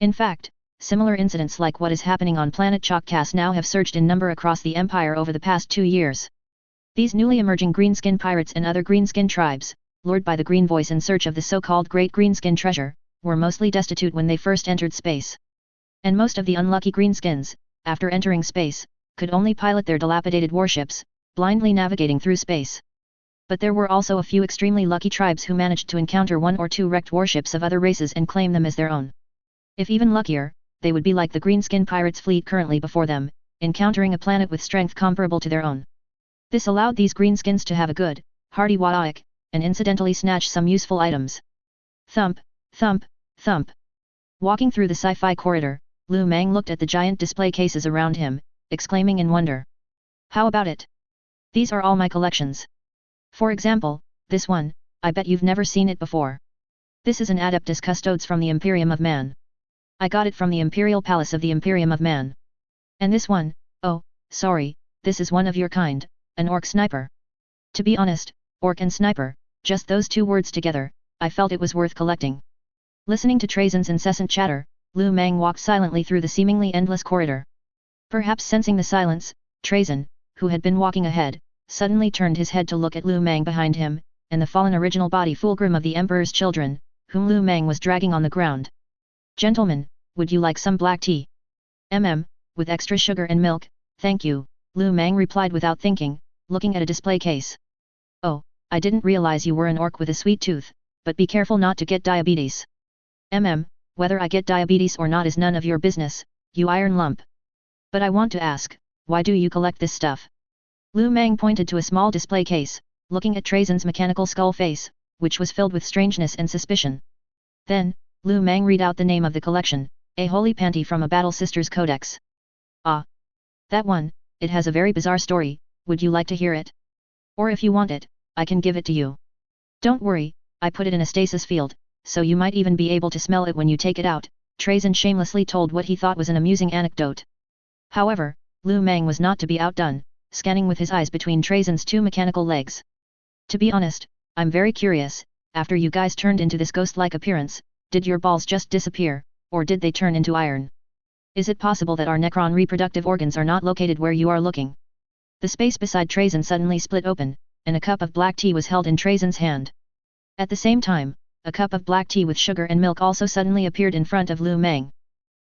In fact, similar incidents like what is happening on planet Chakkas now have surged in number across the Empire over the past 2 years. These newly emerging greenskin pirates and other greenskin tribes, lured by the Green Voice in search of the so-called Great Greenskin Treasure, were mostly destitute when they first entered space. And most of the unlucky greenskins, after entering space, could only pilot their dilapidated warships, blindly navigating through space. But there were also a few extremely lucky tribes who managed to encounter one or two wrecked warships of other races and claim them as their own. If even luckier, they would be like the Greenskin pirates fleet currently before them, encountering a planet with strength comparable to their own. This allowed these Greenskins to have a good, hearty whack, and incidentally snatch some useful items. Thump, thump, thump. Walking through the sci-fi corridor, Lu Meng looked at the giant display cases around him, exclaiming in wonder. How about it? These are all my collections. For example, this one, I bet you've never seen it before. This is an Adeptus Custodes from the Imperium of Man. I got it from the Imperial Palace of the Imperium of Man. And this one, oh, sorry, this is one of your kind, an orc sniper. To be honest, orc and sniper, just those two words together, I felt it was worth collecting. Listening to Trazen's incessant chatter, Lu Meng walked silently through the seemingly endless corridor. Perhaps sensing the silence, Trazen, who had been walking ahead, suddenly turned his head to look at Lu Meng behind him, and the fallen original body Fulgrim of the Emperor's children, whom Lu Meng was dragging on the ground. Gentlemen, would you like some black tea? With extra sugar and milk, thank you, Lu Meng replied without thinking, looking at a display case. Oh, I didn't realize you were an orc with a sweet tooth, but be careful not to get diabetes. Whether I get diabetes or not is none of your business, you iron lump. But I want to ask, why do you collect this stuff? Lu Meng pointed to a small display case, looking at Trazen's mechanical skull face, which was filled with strangeness and suspicion. Then, Lu Meng read out the name of the collection, A Holy Panty from a Battle Sisters Codex. Ah! That one, it has a very bizarre story, would you like to hear it? Or if you want it, I can give it to you. Don't worry, I put it in a stasis field, so you might even be able to smell it when you take it out, Trazen shamelessly told what he thought was an amusing anecdote. However, Lu Meng was not to be outdone, scanning with his eyes between Trazen's two mechanical legs. To be honest, I'm very curious, after you guys turned into this ghost-like appearance, did your balls just disappear, or did they turn into iron? Is it possible that our Necron reproductive organs are not located where you are looking? The space beside Trazen suddenly split open, and a cup of black tea was held in Trazen's hand. At the same time, a cup of black tea with sugar and milk also suddenly appeared in front of Lu Meng.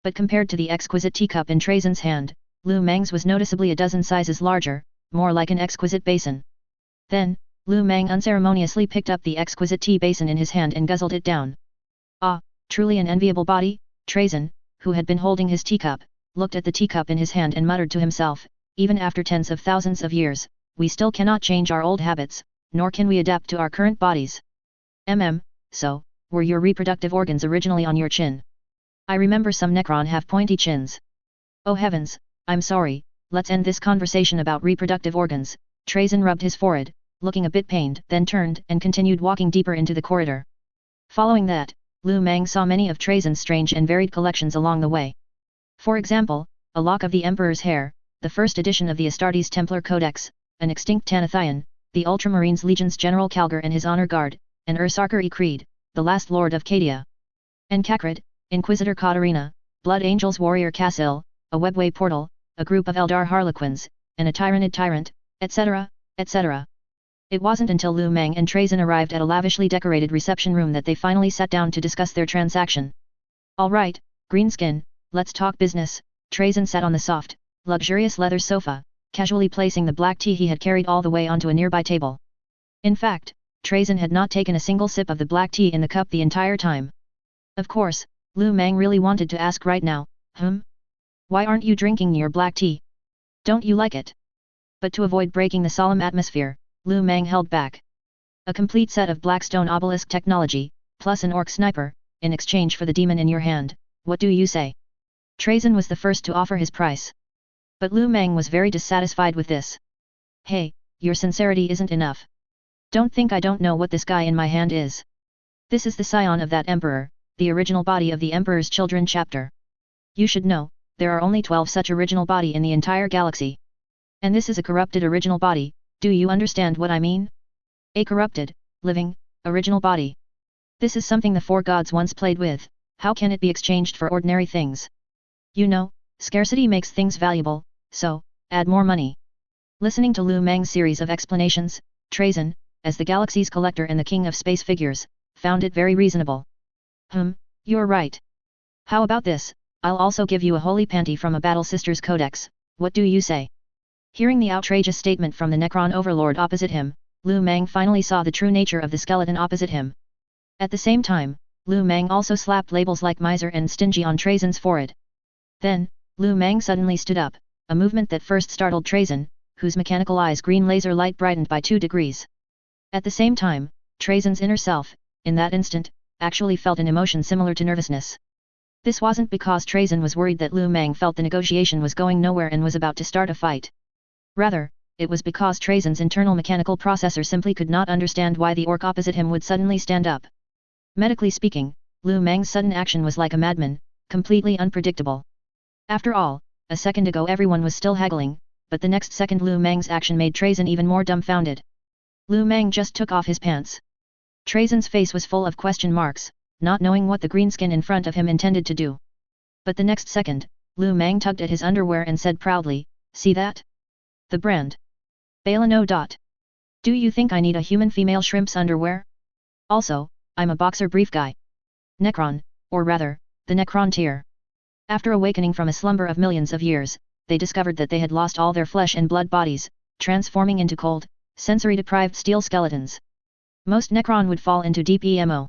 But compared to the exquisite teacup in Trazen's hand, Lu Meng's was noticeably a dozen sizes larger, more like an exquisite basin. Then, Lu Meng unceremoniously picked up the exquisite tea basin in his hand and guzzled it down. Ah, truly an enviable body, Trazen, who had been holding his teacup, looked at the teacup in his hand and muttered to himself, even after tens of thousands of years, we still cannot change our old habits, nor can we adapt to our current bodies. So, were your reproductive organs originally on your chin? I remember some Necron have pointy chins. Oh heavens, I'm sorry, let's end this conversation about reproductive organs, Trazen rubbed his forehead, looking a bit pained, then turned and continued walking deeper into the corridor. Following that, Lu Meng saw many of Trazen's strange and varied collections along the way. For example, a lock of the Emperor's hair, the first edition of the Astartes Templar Codex, an extinct Tanathian, the Ultramarines Legion's General Calgar and his honor guard, and Ursarker E. Creed, the last Lord of Cadia. And Kakrid, Inquisitor Katarina, Blood Angels Warrior Cassil, a webway portal, a group of Eldar Harlequins, and a Tyrannid Tyrant, etc., etc. It wasn't until Lu Meng and Trazen arrived at a lavishly decorated reception room that they finally sat down to discuss their transaction. Alright, Greenskin, let's talk business. Trazen sat on the soft, luxurious leather sofa, casually placing the black tea he had carried all the way onto a nearby table. In fact, Trazen had not taken a single sip of the black tea in the cup the entire time. Of course, Lu Meng really wanted to ask right now, why aren't you drinking your black tea? Don't you like it? But to avoid breaking the solemn atmosphere, Lu Meng held back. A complete set of Blackstone obelisk technology, plus an orc sniper, in exchange for the demon in your hand, what do you say? Trazen was the first to offer his price. But Lu Meng was very dissatisfied with this. Hey, your sincerity isn't enough. Don't think I don't know what this guy in my hand is. This is the scion of that emperor, the original body of the Emperor's Children chapter. You should know, there are only 12 such original body in the entire galaxy. And this is a corrupted original body, do you understand what I mean? A corrupted, living, original body. This is something the four gods once played with, how can it be exchanged for ordinary things? You know, scarcity makes things valuable, so, add more money. Listening to Lu Meng's series of explanations, Trazen, as the galaxy's collector and the king of space figures, found it very reasonable. You're right. How about this, I'll also give you a holy panty from a Battle Sisters Codex, what do you say? Hearing the outrageous statement from the Necron overlord opposite him, Lu Meng finally saw the true nature of the skeleton opposite him. At the same time, Lu Meng also slapped labels like miser and stingy on Trazen's forehead. Then, Lu Meng suddenly stood up, a movement that first startled Trazen, whose mechanical eye's green laser light brightened by 2 degrees. At the same time, Trazen's inner self, in that instant, actually felt an emotion similar to nervousness. This wasn't because Trazen was worried that Lu Meng felt the negotiation was going nowhere and was about to start a fight. Rather, it was because Trazen's internal mechanical processor simply could not understand why the orc opposite him would suddenly stand up. Medically speaking, Lu Meng's sudden action was like a madman, completely unpredictable. After all, a second ago everyone was still haggling, but the next second Lu Meng's action made Trazen even more dumbfounded. Lu Meng just took off his pants. Trazen's face was full of question marks, not knowing what the greenskin in front of him intended to do. But the next second, Lu Meng tugged at his underwear and said proudly, "See that? The brand. Balano. Do you think I need a human female shrimp's underwear? Also, I'm a boxer brief guy. Necron, or rather, the Necron tier." After awakening from a slumber of millions of years, they discovered that they had lost all their flesh and blood bodies, transforming into cold, sensory-deprived steel skeletons. Most Necron would fall into deep emo.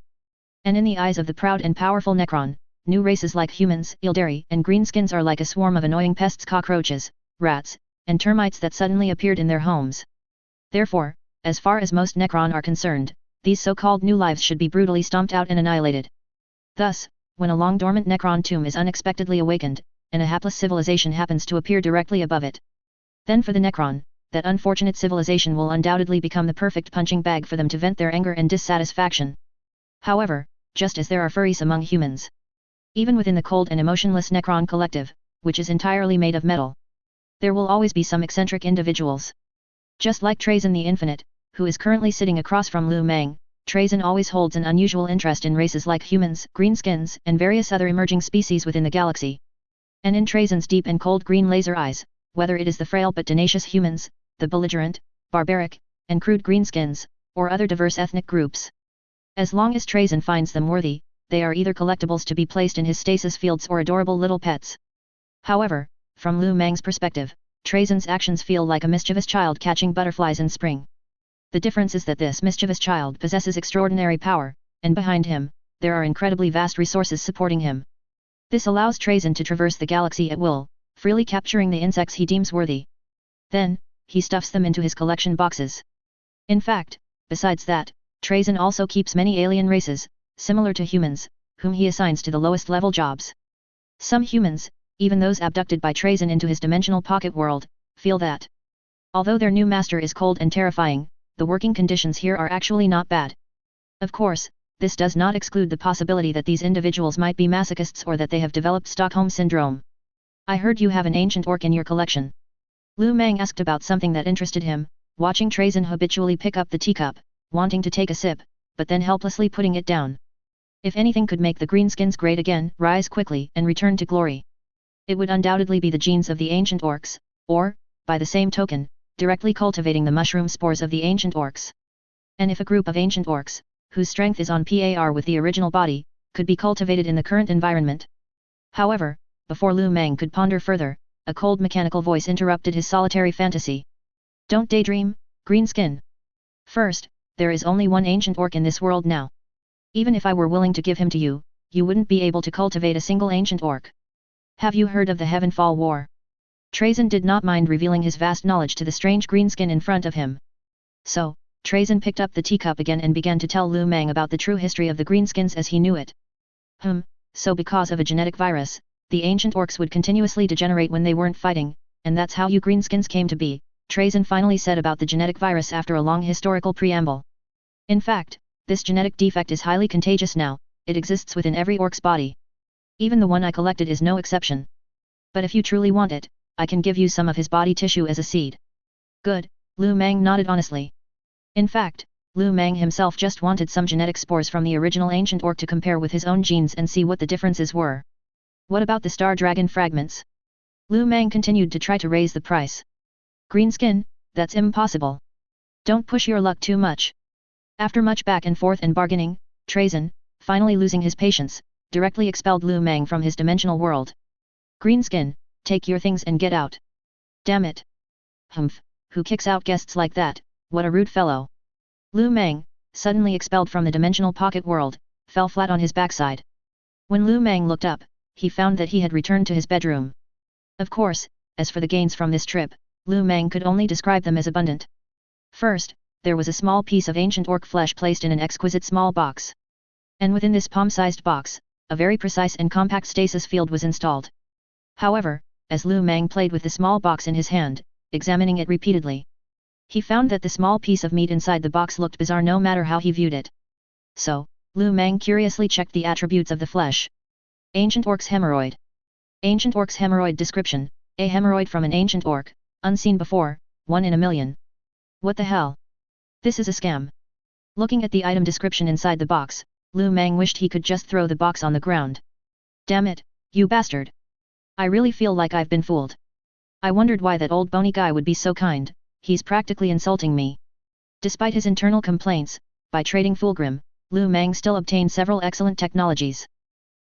And in the eyes of the proud and powerful Necron, new races like humans, Ildari, and greenskins are like a swarm of annoying pests, cockroaches, rats, and termites that suddenly appeared in their homes. Therefore, as far as most Necron are concerned, these so-called new lives should be brutally stomped out and annihilated. Thus, when a long-dormant Necron tomb is unexpectedly awakened, and a hapless civilization happens to appear directly above it, then for the Necron, that unfortunate civilization will undoubtedly become the perfect punching bag for them to vent their anger and dissatisfaction. However, just as there are furries among humans, even within the cold and emotionless Necron collective, which is entirely made of metal, there will always be some eccentric individuals. Just like Trazen the Infinite, who is currently sitting across from Lu Meng, Trazen always holds an unusual interest in races like humans, greenskins, and various other emerging species within the galaxy. And in Trazen's deep and cold green laser eyes, whether it is the frail but tenacious humans, the belligerent, barbaric, and crude greenskins, or other diverse ethnic groups, as long as Trazen finds them worthy, they are either collectibles to be placed in his stasis fields or adorable little pets. However, from Lu Meng's perspective, Trazen's actions feel like a mischievous child catching butterflies in spring. The difference is that this mischievous child possesses extraordinary power, and behind him, there are incredibly vast resources supporting him. This allows Trazen to traverse the galaxy at will, freely capturing the insects he deems worthy. Then, he stuffs them into his collection boxes. In fact, besides that, Trazen also keeps many alien races, similar to humans, whom he assigns to the lowest level jobs. Some humans, even those abducted by Trazen into his dimensional pocket world, feel that, although their new master is cold and terrifying, the working conditions here are actually not bad. Of course, this does not exclude the possibility that these individuals might be masochists or that they have developed Stockholm Syndrome. "I heard you have an ancient orc in your collection." Lu Meng asked about something that interested him, watching Trazen habitually pick up the teacup, wanting to take a sip, but then helplessly putting it down. If anything could make the greenskins great again, rise quickly and return to glory, it would undoubtedly be the genes of the ancient orcs, or, by the same token, directly cultivating the mushroom spores of the ancient orcs. And if a group of ancient orcs, whose strength is on par with the original body, could be cultivated in the current environment. However, before Lu Meng could ponder further, a cold mechanical voice interrupted his solitary fantasy. "Don't daydream, greenskin. First, there is only one ancient orc in this world now. Even if I were willing to give him to you, you wouldn't be able to cultivate a single ancient orc. Have you heard of the Heavenfall War?" Trazen did not mind revealing his vast knowledge to the strange greenskin in front of him. So, Trazen picked up the teacup again and began to tell Lu Meng about the true history of the greenskins as he knew it. So because of a genetic virus, the ancient orcs would continuously degenerate when they weren't fighting, and that's how you greenskins came to be, Trazen finally said about the genetic virus after a long historical preamble. In fact, this genetic defect is highly contagious now, it exists within every orc's body. Even the one I collected is no exception. But if you truly want it, I can give you some of his body tissue as a seed. Good, Lu Meng nodded honestly. In fact, Lu Meng himself just wanted some genetic spores from the original ancient orc to compare with his own genes and see what the differences were. What about the star dragon fragments? Lu Meng continued to try to raise the price. Greenskin, that's impossible. Don't push your luck too much. After much back and forth and bargaining, Trazen, finally losing his patience, directly expelled Lu Meng from his dimensional world. "Greenskin, take your things and get out." "Damn it. Humph, who kicks out guests like that, what a rude fellow." Lu Meng, suddenly expelled from the dimensional pocket world, fell flat on his backside. When Lu Meng looked up, he found that he had returned to his bedroom. Of course, as for the gains from this trip, Lu Meng could only describe them as abundant. First, there was a small piece of ancient orc flesh placed in an exquisite small box. And within this palm-sized box, a very precise and compact stasis field was installed. However, as Lu Meng played with the small box in his hand, examining it repeatedly, he found that the small piece of meat inside the box looked bizarre no matter how he viewed it. So, Lu Meng curiously checked the attributes of the flesh. Ancient Orc's Hemorrhoid. Ancient Orc's Hemorrhoid description: a hemorrhoid from an ancient orc, unseen before, 1 in a million. What the hell? This is a scam. Looking at the item description inside the box, Lu Meng wished he could just throw the box on the ground. Damn it, you bastard! I really feel like I've been fooled. I wondered why that old bony guy would be so kind, he's practically insulting me. Despite his internal complaints, by trading Fulgrim, Lu Meng still obtained several excellent technologies.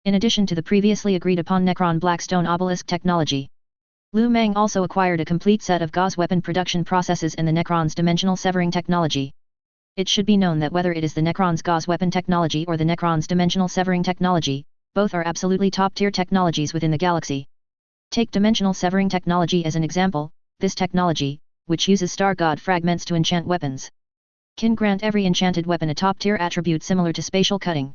In addition to the previously agreed upon Necron Blackstone Obelisk technology, Lu Meng also acquired a complete set of gauze weapon production processes and the Necron's dimensional severing technology. It should be known that whether it is the Necron's gauze weapon technology or the Necron's dimensional severing technology, both are absolutely top-tier technologies within the galaxy. Take dimensional severing technology as an example. This technology, which uses star god fragments to enchant weapons, can grant every enchanted weapon a top-tier attribute similar to spatial cutting.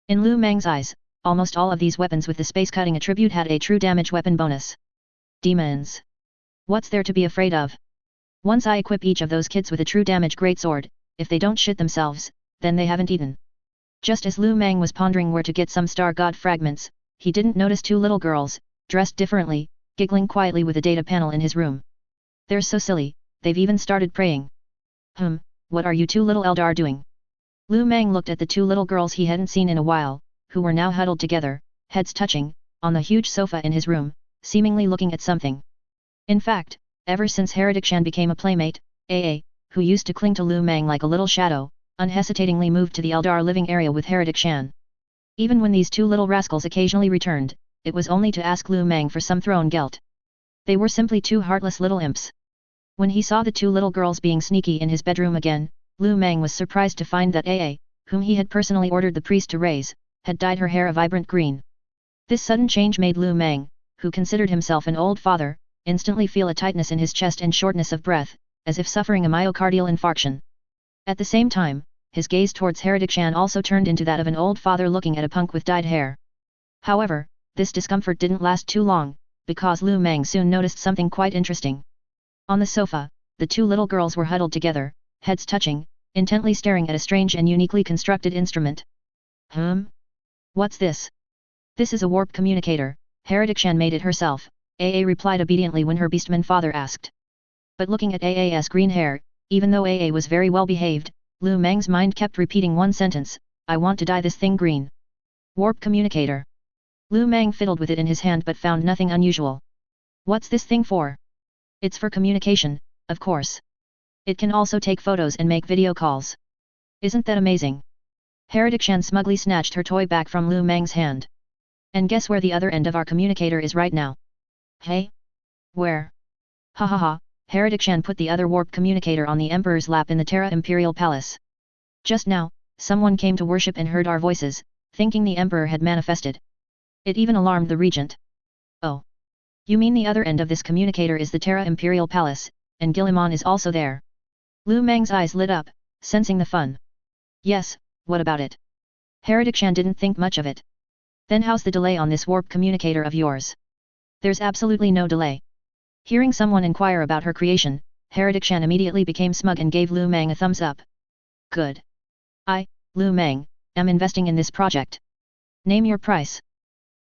In Lu Meng's eyes, almost all of these weapons with the space cutting attribute had a true damage weapon bonus. Demons. What's there to be afraid of? Once I equip each of those kids with a true damage greatsword, if they don't shit themselves, then they haven't eaten. Just as Lu Meng was pondering where to get some star god fragments, he didn't notice two little girls, dressed differently, giggling quietly with a data panel in his room. They're so silly, they've even started praying. What are you two little Eldar doing? Lu Meng looked at the two little girls he hadn't seen in a while, who were now huddled together, heads touching, on the huge sofa in his room, seemingly looking at something. In fact, ever since Heretic Xiang became a playmate, AA, who used to cling to Lu Meng like a little shadow, unhesitatingly moved to the Eldar living area with Heretic Xiang. Even when these two little rascals occasionally returned, it was only to ask Lu Meng for some throne gelt. They were simply two heartless little imps. When he saw the two little girls being sneaky in his bedroom again, Lu Meng was surprised to find that AA, whom he had personally ordered the priest to raise, had dyed her hair a vibrant green. This sudden change made Lu Meng, who considered himself an old father, instantly feel a tightness in his chest and shortness of breath, as if suffering a myocardial infarction. At the same time, his gaze towards Heretic Xiang also turned into that of an old father looking at a punk with dyed hair. However, this discomfort didn't last too long, because Lu Meng soon noticed something quite interesting. On the sofa, the two little girls were huddled together, heads touching, intently staring at a strange and uniquely constructed instrument. What's this? This is a warp communicator, Heretic Xiang made it herself, AA replied obediently when her beastman father asked. But looking at AA's green hair, even though AA was very well behaved, Lu Meng's mind kept repeating one sentence: I want to dye this thing green. Warp communicator. Lu Meng fiddled with it in his hand but found nothing unusual. What's this thing for? It's for communication, of course. It can also take photos and make video calls. Isn't that amazing? Heretic Xiang smugly snatched her toy back from Lu Meng's hand. And guess where the other end of our communicator is right now? Hey? Where? Ha ha ha, Heretic Xiang put the other warp communicator on the Emperor's lap in the Terra Imperial Palace. Just now, someone came to worship and heard our voices, thinking the Emperor had manifested. It even alarmed the Regent. Oh. You mean the other end of this communicator is the Terra Imperial Palace, and Guilliman is also there? Lu Meng's eyes lit up, sensing the fun. Yes, what about it? Heretic Xiang didn't think much of it. Then how's the delay on this warp communicator of yours? There's absolutely no delay. Hearing someone inquire about her creation, Heretic Xiang immediately became smug and gave Lu Meng a thumbs up. Good. I, Lu Meng, am investing in this project. Name your price.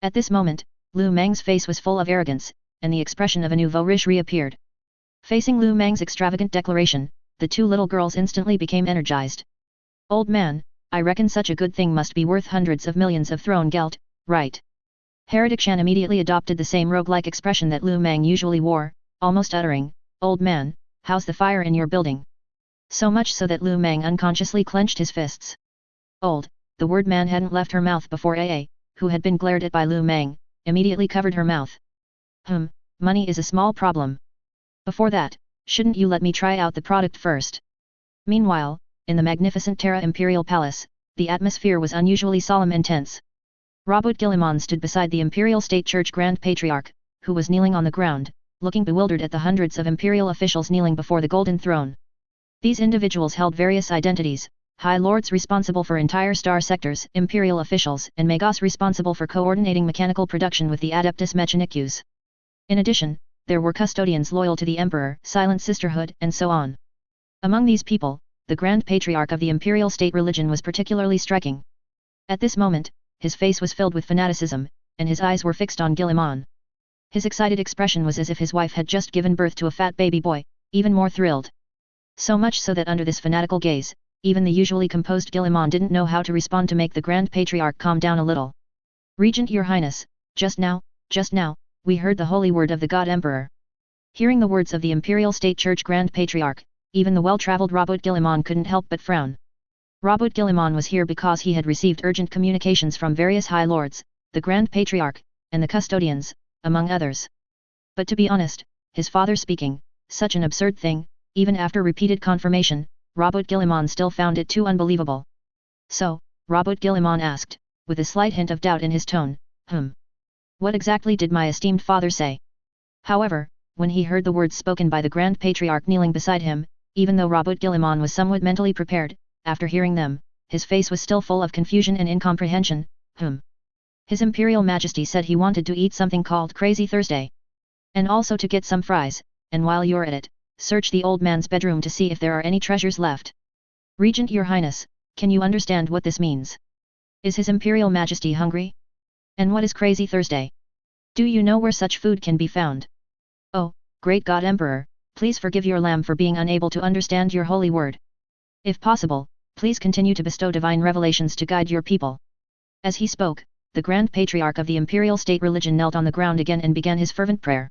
At this moment, Lu Meng's face was full of arrogance, and the expression of a nouveau riche reappeared. Facing Lu Meng's extravagant declaration, the two little girls instantly became energized. Old man, I reckon such a good thing must be worth hundreds of millions of throne gelt, right? Heretic Xiang immediately adopted the same rogue-like expression that Lu Meng usually wore, almost uttering, Old man, how's the fire in your building? So much so that Lu Meng unconsciously clenched his fists. Old, the word man hadn't left her mouth before AA, who had been glared at by Lu Meng, immediately covered her mouth. Money is a small problem. Before that, shouldn't you let me try out the product first? Meanwhile, in the magnificent Terra Imperial Palace, the atmosphere was unusually solemn and tense. Robert Guillemon stood beside the Imperial State Church Grand Patriarch, who was kneeling on the ground, looking bewildered at the hundreds of imperial officials kneeling before the Golden Throne. These individuals held various identities: High Lords responsible for entire star sectors, Imperial officials, and Magos responsible for coordinating mechanical production with the Adeptus Mechanicus. In addition, there were custodians loyal to the Emperor, Silent Sisterhood, and so on. Among these people, the Grand Patriarch of the Imperial State religion was particularly striking. At this moment, his face was filled with fanaticism, and his eyes were fixed on Guillemon. His excited expression was as if his wife had just given birth to a fat baby boy, even more thrilled. So much so that under this fanatical gaze, even the usually composed Guillemon didn't know how to respond to make the Grand Patriarch calm down a little. "Regent, Your Highness, just now, we heard the holy word of the God Emperor." Hearing the words of the Imperial State Church Grand Patriarch, even the well-traveled Robert Guillemon couldn't help but frown. Robert Guillemon was here because he had received urgent communications from various High Lords, the Grand Patriarch, and the custodians, among others. But to be honest, his father speaking, such an absurd thing, even after repeated confirmation, Robert Guillemon still found it too unbelievable. So, Robert Guillemon asked, with a slight hint of doubt in his tone, "What exactly did my esteemed father say?" However, when he heard the words spoken by the Grand Patriarch kneeling beside him, even though Robert Guillemon was somewhat mentally prepared, after hearing them, his face was still full of confusion and incomprehension. His Imperial Majesty said he wanted to eat something called Crazy Thursday. And also to get some fries, and while you're at it, search the old man's bedroom to see if there are any treasures left. Regent, Your Highness, can you understand what this means? Is His Imperial Majesty hungry? And what is Crazy Thursday? Do you know where such food can be found? Oh, great God Emperor, please forgive your lamb for being unable to understand your holy word. If possible, please continue to bestow divine revelations to guide your people. As he spoke, the Grand Patriarch of the Imperial State religion knelt on the ground again and began his fervent prayer.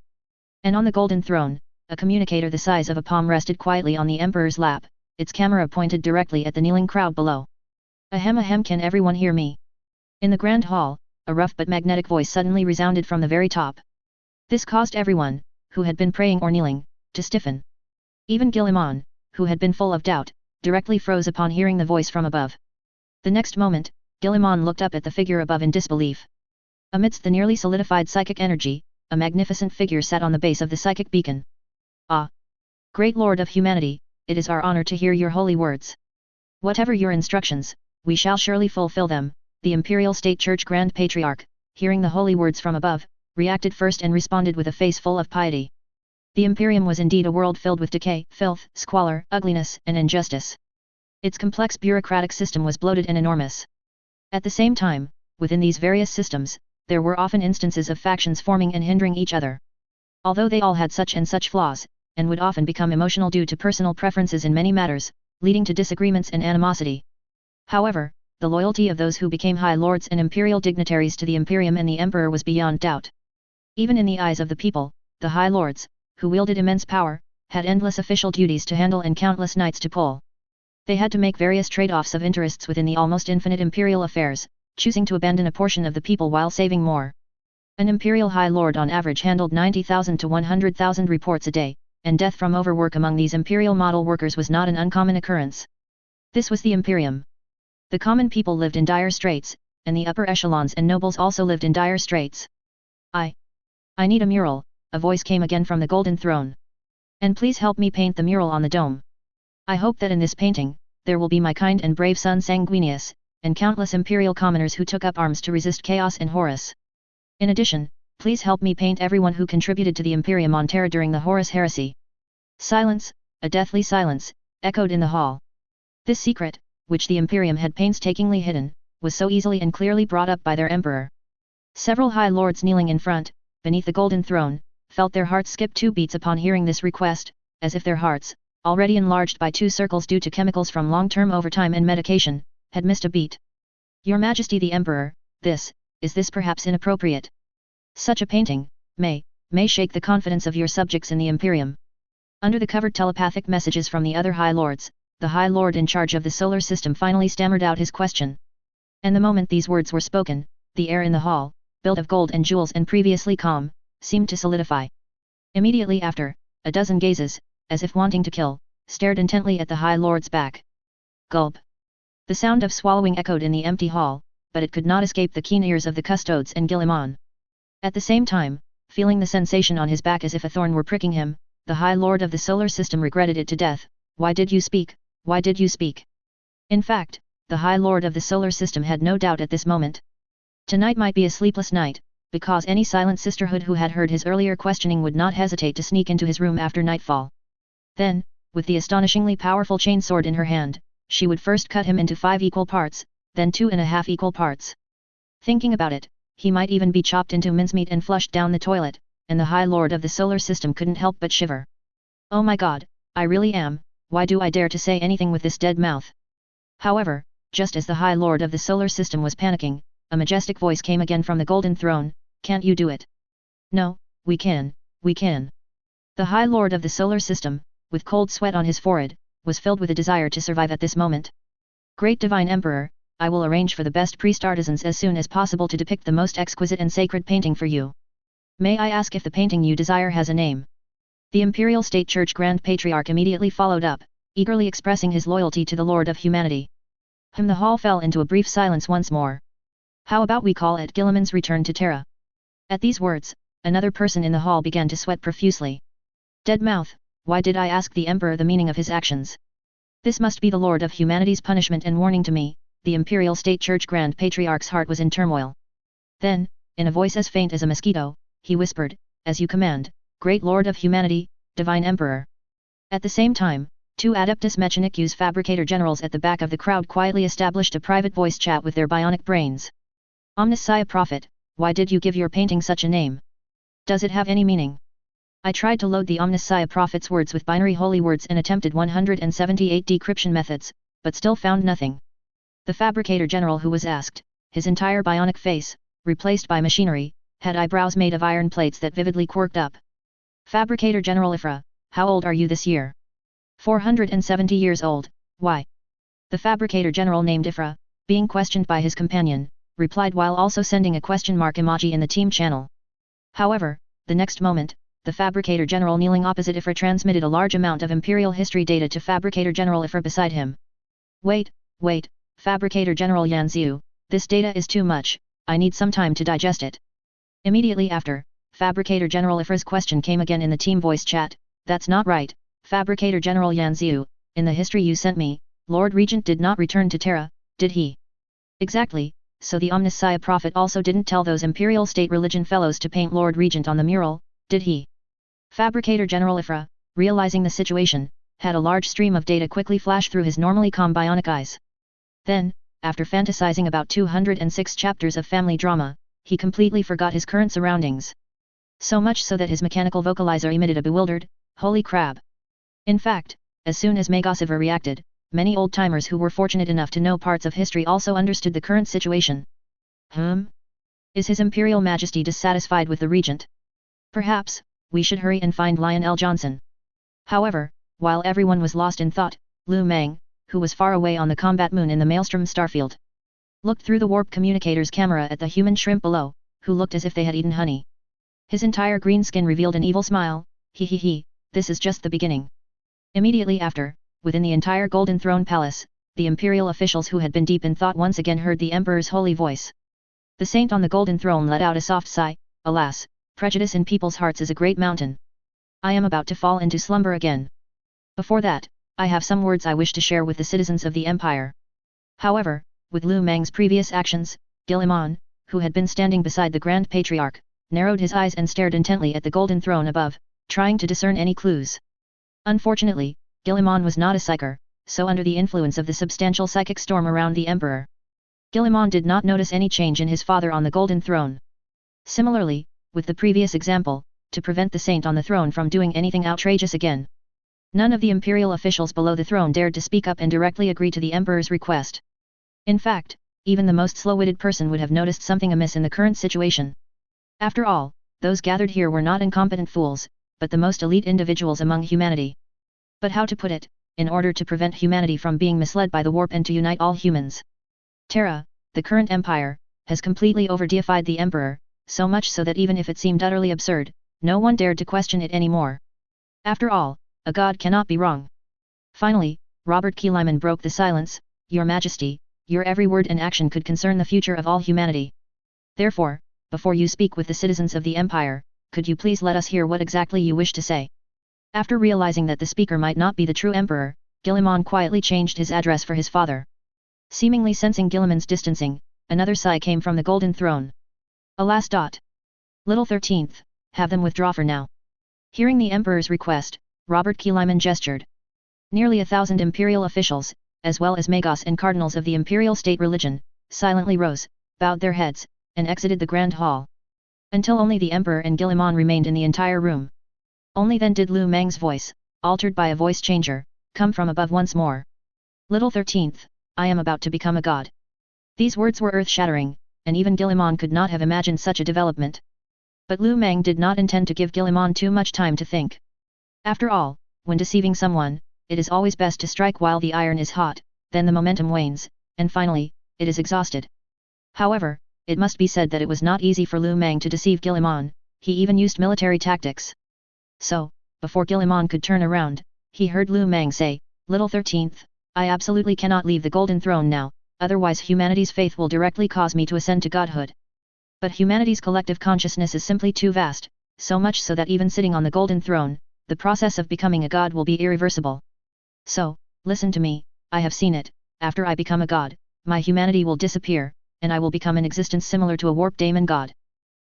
And on the Golden Throne, a communicator the size of a palm rested quietly on the Emperor's lap, its camera pointed directly at the kneeling crowd below. Ahem, can everyone hear me? In the Grand Hall, a rough but magnetic voice suddenly resounded from the very top. This caused everyone, who had been praying or kneeling, to stiffen. Even Guillemon, who had been full of doubt, directly froze upon hearing the voice from above. The next moment, Guillemon looked up at the figure above in disbelief. Amidst the nearly solidified psychic energy, a magnificent figure sat on the base of the psychic beacon. "Ah! Great Lord of humanity, it is our honor to hear your holy words. Whatever your instructions, we shall surely fulfill them." The Imperial State Church Grand Patriarch, hearing the holy words from above, reacted first and responded with a face full of piety. The Imperium was indeed a world filled with decay, filth, squalor, ugliness, and injustice. Its complex bureaucratic system was bloated and enormous. At the same time, within these various systems, there were often instances of factions forming and hindering each other. Although they all had such and such flaws, and would often become emotional due to personal preferences in many matters, leading to disagreements and animosity. However, the loyalty of those who became High Lords and Imperial dignitaries to the Imperium and the Emperor was beyond doubt. Even in the eyes of the people, the High Lords, who wielded immense power, had endless official duties to handle and countless knights to pull. They had to make various trade-offs of interests within the almost infinite imperial affairs, choosing to abandon a portion of the people while saving more. An Imperial High Lord on average handled 90,000 to 100,000 reports a day, and death from overwork among these Imperial model workers was not an uncommon occurrence. This was the Imperium. The common people lived in dire straits, and the upper echelons and nobles also lived in dire straits. I need a mural," a voice came again from the Golden Throne. "And please help me paint the mural on the dome. I hope that in this painting, there will be my kind and brave son Sanguinius, and countless Imperial commoners who took up arms to resist chaos and Horus. In addition, please help me paint everyone who contributed to the Imperium on Terra during the Horus heresy." Silence, a deathly silence, echoed in the hall. This secret, which the Imperium had painstakingly hidden, was so easily and clearly brought up by their emperor. Several High Lords kneeling in front, beneath the Golden Throne, felt their hearts skip 2 beats upon hearing this request, as if their hearts, already enlarged by 2 circles due to chemicals from long-term overtime and medication, had missed a beat. "Your Majesty the Emperor, is this perhaps inappropriate? Such a painting, may shake the confidence of your subjects in the Imperium." Under the covered telepathic messages from the other High Lords, the High Lord in charge of the solar system finally stammered out his question. And the moment these words were spoken, the air in the hall, built of gold and jewels and previously calm, seemed to solidify. Immediately after, a dozen gazes, as if wanting to kill, stared intently at the High Lord's back. Gulp. The sound of swallowing echoed in the empty hall, but it could not escape the keen ears of the custodes and Guilliman. At the same time, feeling the sensation on his back as if a thorn were pricking him, the High Lord of the Solar System regretted it to death. Why did you speak? Why did you speak? In fact, the High Lord of the Solar System had no doubt at this moment. Tonight might be a sleepless night, because any silent sisterhood who had heard his earlier questioning would not hesitate to sneak into his room after nightfall. Then, with the astonishingly powerful chainsword in her hand, she would first cut him into 5 equal parts, then 2.5 equal parts. Thinking about it, he might even be chopped into mincemeat and flushed down the toilet, and the High Lord of the Solar System couldn't help but shiver. Oh my god, I really am, why do I dare to say anything with this dead mouth? However, just as the High Lord of the Solar System was panicking, a majestic voice came again from the Golden Throne, can't you do it? No, we can, we can. The High Lord of the Solar System, with cold sweat on his forehead, was filled with a desire to survive at this moment. Great Divine Emperor, I will arrange for the best priest artisans as soon as possible to depict the most exquisite and sacred painting for you. May I ask if the painting you desire has a name? The Imperial State Church Grand Patriarch immediately followed up, eagerly expressing his loyalty to the Lord of Humanity. The hall fell into a brief silence once more. How about we call it Guilliman's Return to Terra? At these words, another person in the hall began to sweat profusely. Dead mouth, why did I ask the Emperor the meaning of his actions? This must be the Lord of Humanity's punishment and warning to me. The Imperial State Church Grand Patriarch's heart was in turmoil. Then, in a voice as faint as a mosquito, he whispered, as you command, Great Lord of Humanity, Divine Emperor. At the same time, 2 Adeptus Mechanicus fabricator generals at the back of the crowd quietly established a private voice chat with their bionic brains. Omniscia Prophet, why did you give your painting such a name? Does it have any meaning? I tried to load the Omniscia Prophet's words with binary holy words and attempted 178 decryption methods, but still found nothing. The fabricator general who was asked, his entire bionic face, replaced by machinery, had eyebrows made of iron plates that vividly quirked up. Fabricator General Ifra, how old are you this year? 470 years old, why? The Fabricator General named Ifra, being questioned by his companion, replied while also sending a question mark emoji in the team channel. However, the next moment, the Fabricator General kneeling opposite Ifra transmitted a large amount of Imperial history data to Fabricator General Ifra beside him. Wait, Fabricator General Yanziu, this data is too much, I need some time to digest it. Immediately after, Fabricator General Ifra's question came again in the team voice chat, that's not right, Fabricator General Yanziu, in the history you sent me, Lord Regent did not return to Terra, did he? Exactly, so the Omniscia Prophet also didn't tell those Imperial State Religion fellows to paint Lord Regent on the mural, did he? Fabricator General Ifra, realizing the situation, had a large stream of data quickly flash through his normally calm bionic eyes. Then, after fantasizing about 206 chapters of family drama, he completely forgot his current surroundings. So much so that his mechanical vocalizer emitted a bewildered, holy crab. In fact, as soon as Megasiva reacted, many old-timers who were fortunate enough to know parts of history also understood the current situation. Is His Imperial Majesty dissatisfied with the Regent? Perhaps, we should hurry and find Lionel Johnson. However, while everyone was lost in thought, Lu Meng, who was far away on the combat moon in the Maelstrom starfield, looked through the warp communicator's camera at the human shrimp below, who looked as if they had eaten honey. His entire green skin revealed an evil smile, he, this is just the beginning. Immediately after, within the entire Golden Throne Palace, the imperial officials who had been deep in thought once again heard the Emperor's holy voice. The saint on the Golden Throne let out a soft sigh, alas, prejudice in people's hearts is a great mountain. I am about to fall into slumber again. Before that, I have some words I wish to share with the citizens of the Empire. However, with Lu Meng's previous actions, Guilliman, who had been standing beside the Grand Patriarch, narrowed his eyes and stared intently at the Golden Throne above, trying to discern any clues. Unfortunately, Guilliman was not a psyker, so under the influence of the substantial psychic storm around the Emperor, Guilliman did not notice any change in his father on the Golden Throne. Similarly, with the previous example, to prevent the saint on the throne from doing anything outrageous again, none of the imperial officials below the throne dared to speak up and directly agree to the Emperor's request. In fact, even the most slow-witted person would have noticed something amiss in the current situation. After all, those gathered here were not incompetent fools, but the most elite individuals among humanity. But how to put it, in order to prevent humanity from being misled by the warp and to unite all humans? Terra, the current empire, has completely over-deified the Emperor, so much so that even if it seemed utterly absurd, no one dared to question it anymore. After all, a god cannot be wrong. Finally, Robert Kiliman broke the silence. Your Majesty, your every word and action could concern the future of all humanity. Therefore, before you speak with the citizens of the Empire, could you please let us hear what exactly you wish to say? After realizing that the speaker might not be the true emperor, Gilliman quietly changed his address for his father. Seemingly sensing Gilliman's distancing, another sigh came from the golden throne. Alas! Little 13th, have them withdraw for now. Hearing the emperor's request, Robert Kiliman gestured. Nearly 1,000 imperial officials, as well as magos and cardinals of the imperial state religion, silently rose, bowed their heads, and exited the grand hall. Until only the emperor and Gilliman remained in the entire room. Only then did Lu Mang's voice, altered by a voice changer, come from above once more. Little 13th, I am about to become a god. These words were earth-shattering, and even Gilliman could not have imagined such a development. But Lu Mang did not intend to give Gilliman too much time to think. After all, when deceiving someone, it is always best to strike while the iron is hot, then the momentum wanes, and finally, it is exhausted. However, it must be said that it was not easy for Lu Mang to deceive Gilliman, he even used military tactics. So, before Gilliman could turn around, he heard Lu Mang say, Little 13th, I absolutely cannot leave the golden throne now, otherwise humanity's faith will directly cause me to ascend to godhood. But humanity's collective consciousness is simply too vast, so much so that even sitting on the golden throne, the process of becoming a god will be irreversible. So, listen to me, I have seen it, after I become a god, my humanity will disappear, and I will become an existence similar to a warped daemon god.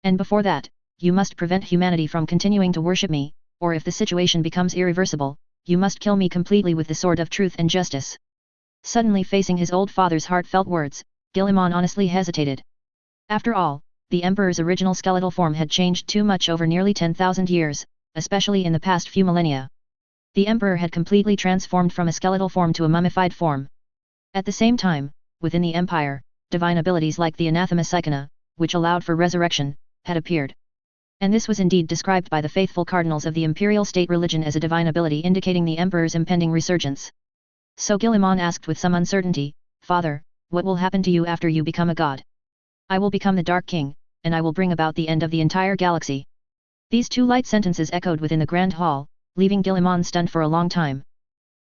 And before that, you must prevent humanity from continuing to worship me, or if the situation becomes irreversible, you must kill me completely with the sword of truth and justice. Suddenly facing his old father's heartfelt words, Gilliman honestly hesitated. After all, the emperor's original skeletal form had changed too much over nearly 10,000 years, especially in the past few millennia. The emperor had completely transformed from a skeletal form to a mummified form. At the same time, within the empire, divine abilities like the anathema psychona, which allowed for resurrection, had appeared. And this was indeed described by the faithful cardinals of the imperial state religion as a divine ability indicating the emperor's impending resurgence. So Gilliman asked with some uncertainty, Father, what will happen to you after you become a god? I will become the Dark King, and I will bring about the end of the entire galaxy. These two light sentences echoed within the grand hall, leaving Gilliman stunned for a long time.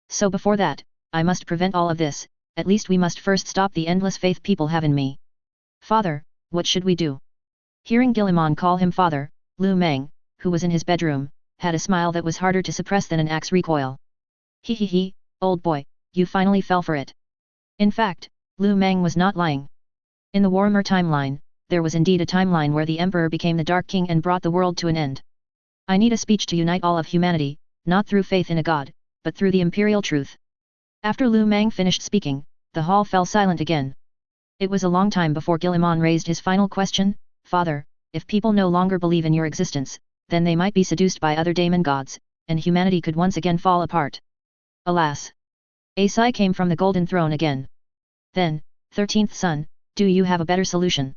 So before that, I must prevent all of this, at least we must first stop the endless faith people have in me. Father, what should we do? Hearing Gilliman call him father, Lu Mang, who was in his bedroom, had a smile that was harder to suppress than an axe recoil. He, old boy, you finally fell for it. In fact, Lu Mang was not lying. In the Warhammer timeline, there was indeed a timeline where the Emperor became the Dark King and brought the world to an end. I need a speech to unite all of humanity, not through faith in a god, but through the imperial truth. After Lu Mang finished speaking, the hall fell silent again. It was a long time before Gilliman raised his final question, Father, if people no longer believe in your existence, then they might be seduced by other daemon gods, and humanity could once again fall apart. Alas! A sigh came from the golden throne again. Then, 13th son, do you have a better solution?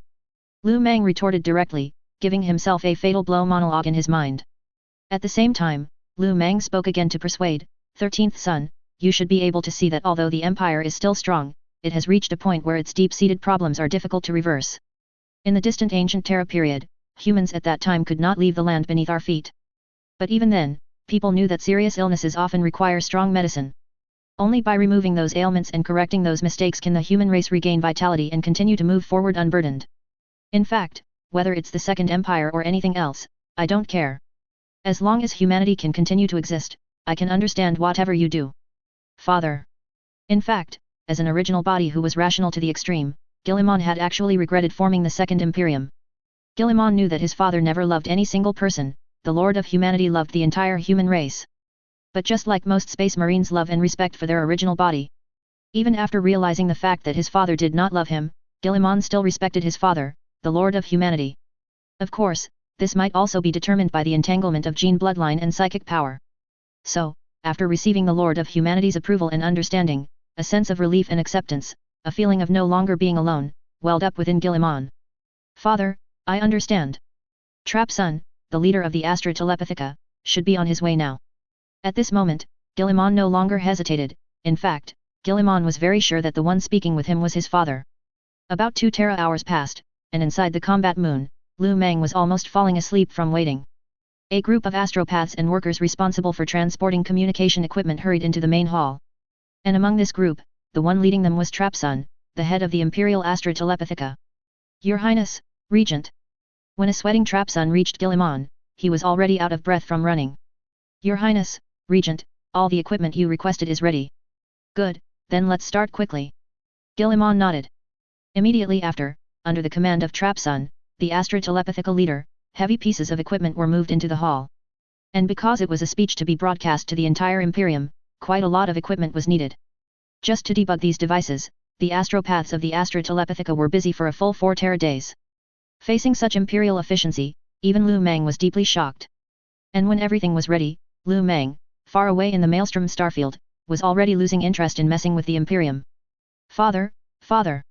Lu Mang retorted directly, giving himself a fatal blow monologue in his mind. At the same time, Lu Mang spoke again to persuade, 13th son, you should be able to see that although the empire is still strong, it has reached a point where its deep-seated problems are difficult to reverse. In the distant ancient Terra period, humans at that time could not leave the land beneath our feet. But even then, people knew that serious illnesses often require strong medicine. Only by removing those ailments and correcting those mistakes can the human race regain vitality and continue to move forward unburdened. In fact, whether it's the Second Empire or anything else, I don't care. As long as humanity can continue to exist, I can understand whatever you do. Father. In fact, as an original body who was rational to the extreme, Gilliman had actually regretted forming the Second Imperium. Gilliman knew that his father never loved any single person, the Lord of Humanity loved the entire human race. But just like most space marines love and respect for their original body. Even after realizing the fact that his father did not love him, Gilliman still respected his father, the Lord of Humanity. Of course, this might also be determined by the entanglement of gene bloodline and psychic power. So, after receiving the Lord of Humanity's approval and understanding, a sense of relief and acceptance, a feeling of no longer being alone, welled up within Gilliman. Father, I understand. Trap Son, the leader of the Astra Telepathica, should be on his way now. At this moment, Gilliman no longer hesitated, in fact, Gilliman was very sure that the one speaking with him was his father. About 2 Terra hours passed, and inside the combat moon, Lu Mang was almost falling asleep from waiting. A group of astropaths and workers responsible for transporting communication equipment hurried into the main hall. And among this group, the one leading them was Trapsun, the head of the Imperial Astra Telepathica. Your Highness, Regent. When a sweating Trapsun reached Guilliman, he was already out of breath from running. Your Highness, Regent, all the equipment you requested is ready. Good, then let's start quickly. Guilliman nodded. Immediately after, under the command of Trapsun, the Astra Telepathica leader, heavy pieces of equipment were moved into the hall. And because it was a speech to be broadcast to the entire Imperium, quite a lot of equipment was needed. Just to debug these devices, the astropaths of the Astra Telepathica were busy for a full 4 Terra days. Facing such imperial efficiency, even Lu Meng was deeply shocked. And when everything was ready, Lu Meng, far away in the Maelstrom starfield, was already losing interest in messing with the Imperium. Father, father.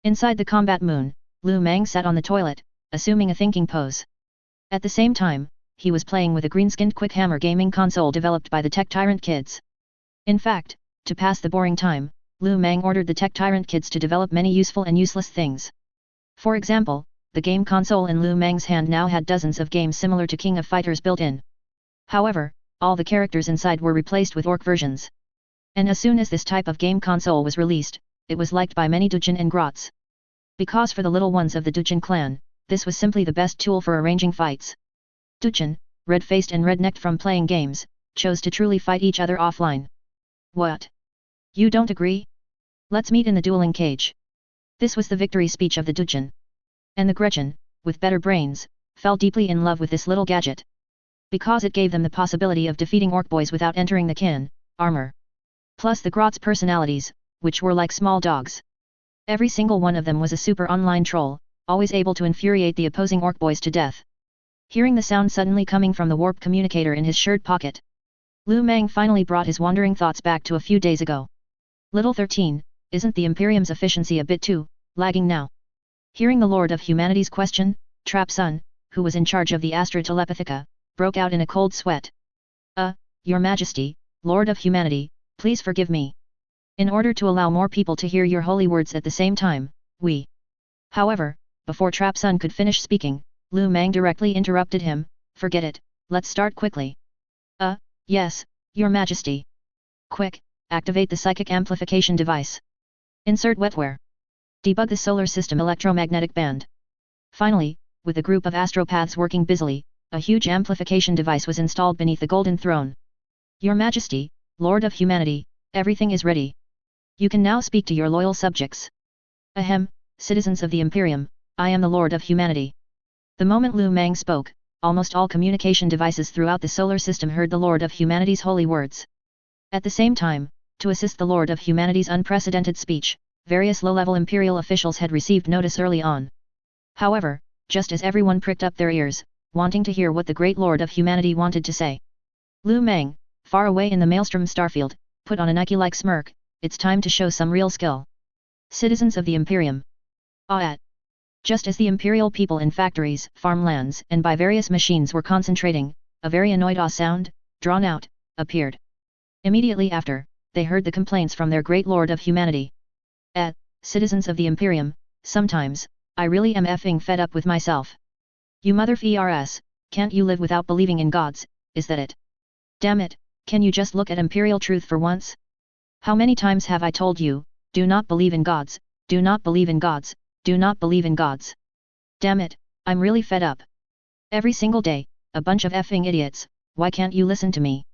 Inside the combat moon, Lu Meng sat on the toilet, assuming a thinking pose. At the same time, he was playing with a green-skinned quick hammer gaming console developed by the Tech Tyrant Kids. In fact, to pass the boring time, Lu Meng ordered the Tech Tyrant Kids to develop many useful and useless things. For example, the game console in Lu Meng's hand now had dozens of games similar to King of Fighters built in. However, all the characters inside were replaced with orc versions. And as soon as this type of game console was released, it was liked by many Dujin and Grots. Because for the little ones of the Dujin clan, this was simply the best tool for arranging fights. Dujin, red-faced and red-necked from playing games, chose to truly fight each other offline. What? You don't agree? Let's meet in the dueling cage. This was the victory speech of the Dujin. And the Gretchen, with better brains, fell deeply in love with this little gadget. Because it gave them the possibility of defeating orc boys without entering the kin, armor. Plus the Grots' personalities, which were like small dogs. Every single one of them was a super online troll, always able to infuriate the opposing orc boys to death. Hearing the sound suddenly coming from the warp communicator in his shirt pocket, Lu Meng finally brought his wandering thoughts back to a few days ago. Little 13, isn't the Imperium's efficiency a bit too lagging now? Hearing the Lord of Humanity's question, Trapsun, who was in charge of the Astra Telepathica, broke out in a cold sweat. Your Majesty, Lord of Humanity, please forgive me. In order to allow more people to hear your holy words at the same time, we... However, before Trapsun could finish speaking, Lu Meng directly interrupted him. Forget it, let's start quickly. Yes, Your Majesty. Quick, activate the psychic amplification device. Insert wetware. Debug the solar system electromagnetic band. Finally, with a group of astropaths working busily, a huge amplification device was installed beneath the golden throne. Your Majesty, Lord of Humanity, everything is ready. You can now speak to your loyal subjects. Ahem, citizens of the Imperium, I am the Lord of Humanity. The moment Lu Meng spoke, almost all communication devices throughout the solar system heard the Lord of Humanity's holy words. At the same time, to assist the Lord of Humanity's unprecedented speech, various low-level Imperial officials had received notice early on. However, just as everyone pricked up their ears, wanting to hear what the great Lord of Humanity wanted to say, Lu Meng, far away in the Maelstrom starfield, put on a Nike-like smirk. It's time to show some real skill. Citizens of the Imperium. Just as the Imperial people in factories, farmlands, and by various machines were concentrating, a very annoyed sound, drawn out, appeared. Immediately after, they heard the complaints from their great Lord of Humanity. Citizens of the Imperium, sometimes, I really am effing fed up with myself. You mother-f***ers, can't you live without believing in gods, is that it? Damn it, can you just look at imperial truth for once? How many times have I told you, do not believe in gods, do not believe in gods, do not believe in gods. Damn it, I'm really fed up. Every single day, a bunch of effing idiots, why can't you listen to me?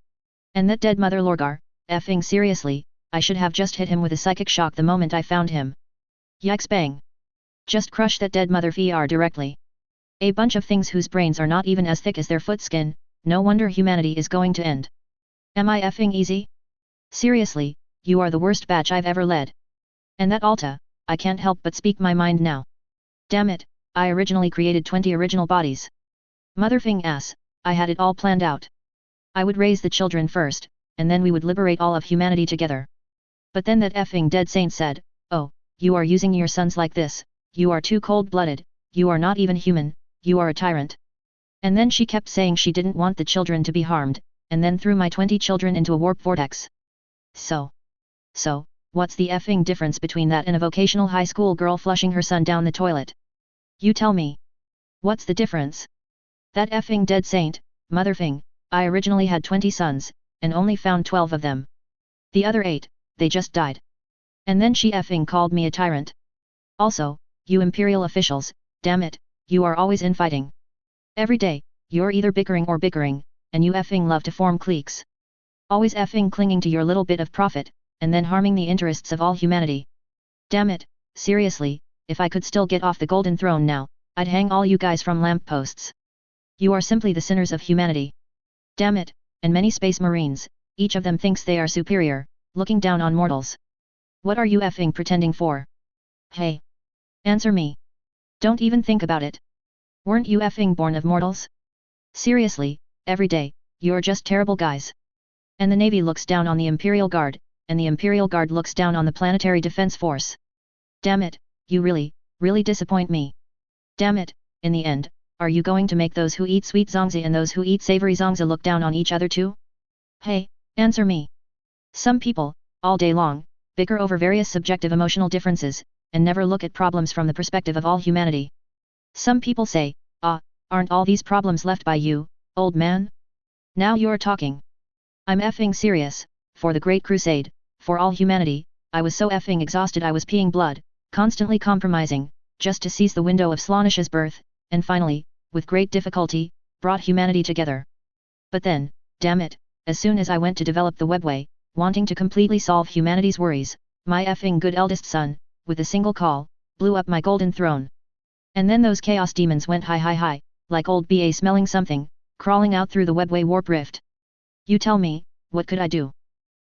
And that dead mother Lorgar, effing seriously, I should have just hit him with a psychic shock the moment I found him. Yikes bang. Just crush that dead mother directly. A bunch of things whose brains are not even as thick as their foot skin, no wonder humanity is going to end. Am I effing easy? Seriously, you are the worst batch I've ever led. And that Alta, I can't help but speak my mind now. Damn it, I originally created 20 original bodies. Motherfing ass, I had it all planned out. I would raise the children first, and then we would liberate all of humanity together. But then that effing dead saint said, oh, you are using your sons like this, you are too cold-blooded, you are not even human, you are a tyrant. And then she kept saying she didn't want the children to be harmed, and then threw my 20 children into a warp vortex. So, what's the effing difference between that and a vocational high school girl flushing her son down the toilet? You tell me. What's the difference? That effing dead saint, motherfing, I originally had 20 sons, and only found 12 of them. The other 8, they just died. And then she effing called me a tyrant. Also, you imperial officials, damn it, you are always infighting. Every day, you're either bickering, and you effing love to form cliques. Always effing clinging to your little bit of profit, and then harming the interests of all humanity. Damn it, seriously, if I could still get off the golden throne now, I'd hang all you guys from lampposts. You are simply the sinners of humanity. Damn it, and many space marines, each of them thinks they are superior, looking down on mortals. What are you effing pretending for? Hey! Answer me. Don't even think about it. Weren't you effing born of mortals? Seriously, every day, you're just terrible guys. And the Navy looks down on the Imperial Guard, and the Imperial Guard looks down on the Planetary Defense Force. Damn it, you really disappoint me. Damn it, in the end, are you going to make those who eat sweet zongzi and those who eat savory zongzi look down on each other too? Hey, answer me. Some people, all day long, bicker over various subjective emotional differences, and never look at problems from the perspective of all humanity. Some people say, aren't all these problems left by you, old man? Now you're talking. I'm effing serious, for the Great Crusade, for all humanity, I was so effing exhausted I was peeing blood, constantly compromising, just to seize the window of Slaanish's birth, and finally, with great difficulty, brought humanity together. But then, damn it, as soon as I went to develop the webway, wanting to completely solve humanity's worries, my effing good eldest son, with a single call, blew up my golden throne. And then those chaos demons went hi, like old BA smelling something, crawling out through the webway warp rift. You tell me, what could I do?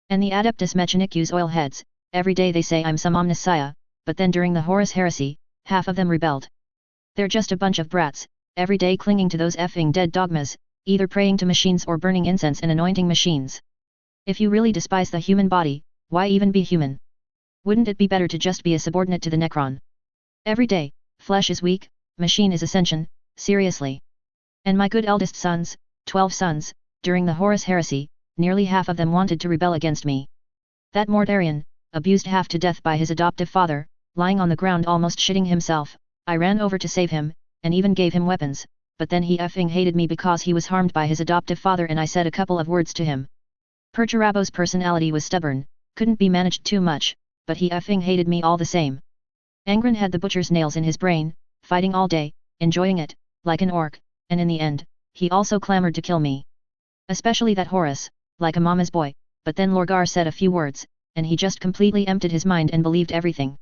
And the Adeptus Mechanicus oil heads, every day they say I'm some omnissiah, but then during the Horus Heresy, half of them rebelled. They're just a bunch of brats, every day clinging to those effing dead dogmas, either praying to machines or burning incense and anointing machines. If you really despise the human body, why even be human? Wouldn't it be better to just be a subordinate to the Necron? Every day, flesh is weak, machine is ascension, seriously. And my good eldest sons, 12 sons, during the Horus Heresy, nearly half of them wanted to rebel against me. That Mortarion, abused half to death by his adoptive father, lying on the ground almost shitting himself, I ran over to save him, and even gave him weapons, but then he effing hated me because he was harmed by his adoptive father and I said a couple of words to him. Perturabo's personality was stubborn, couldn't be managed too much, but he effing hated me all the same. Angren had the butcher's nails in his brain, fighting all day, enjoying it, like an orc, and in the end, he also clamored to kill me. Especially that Horus, like a mama's boy, but then Lorgar said a few words, and he just completely emptied his mind and believed everything.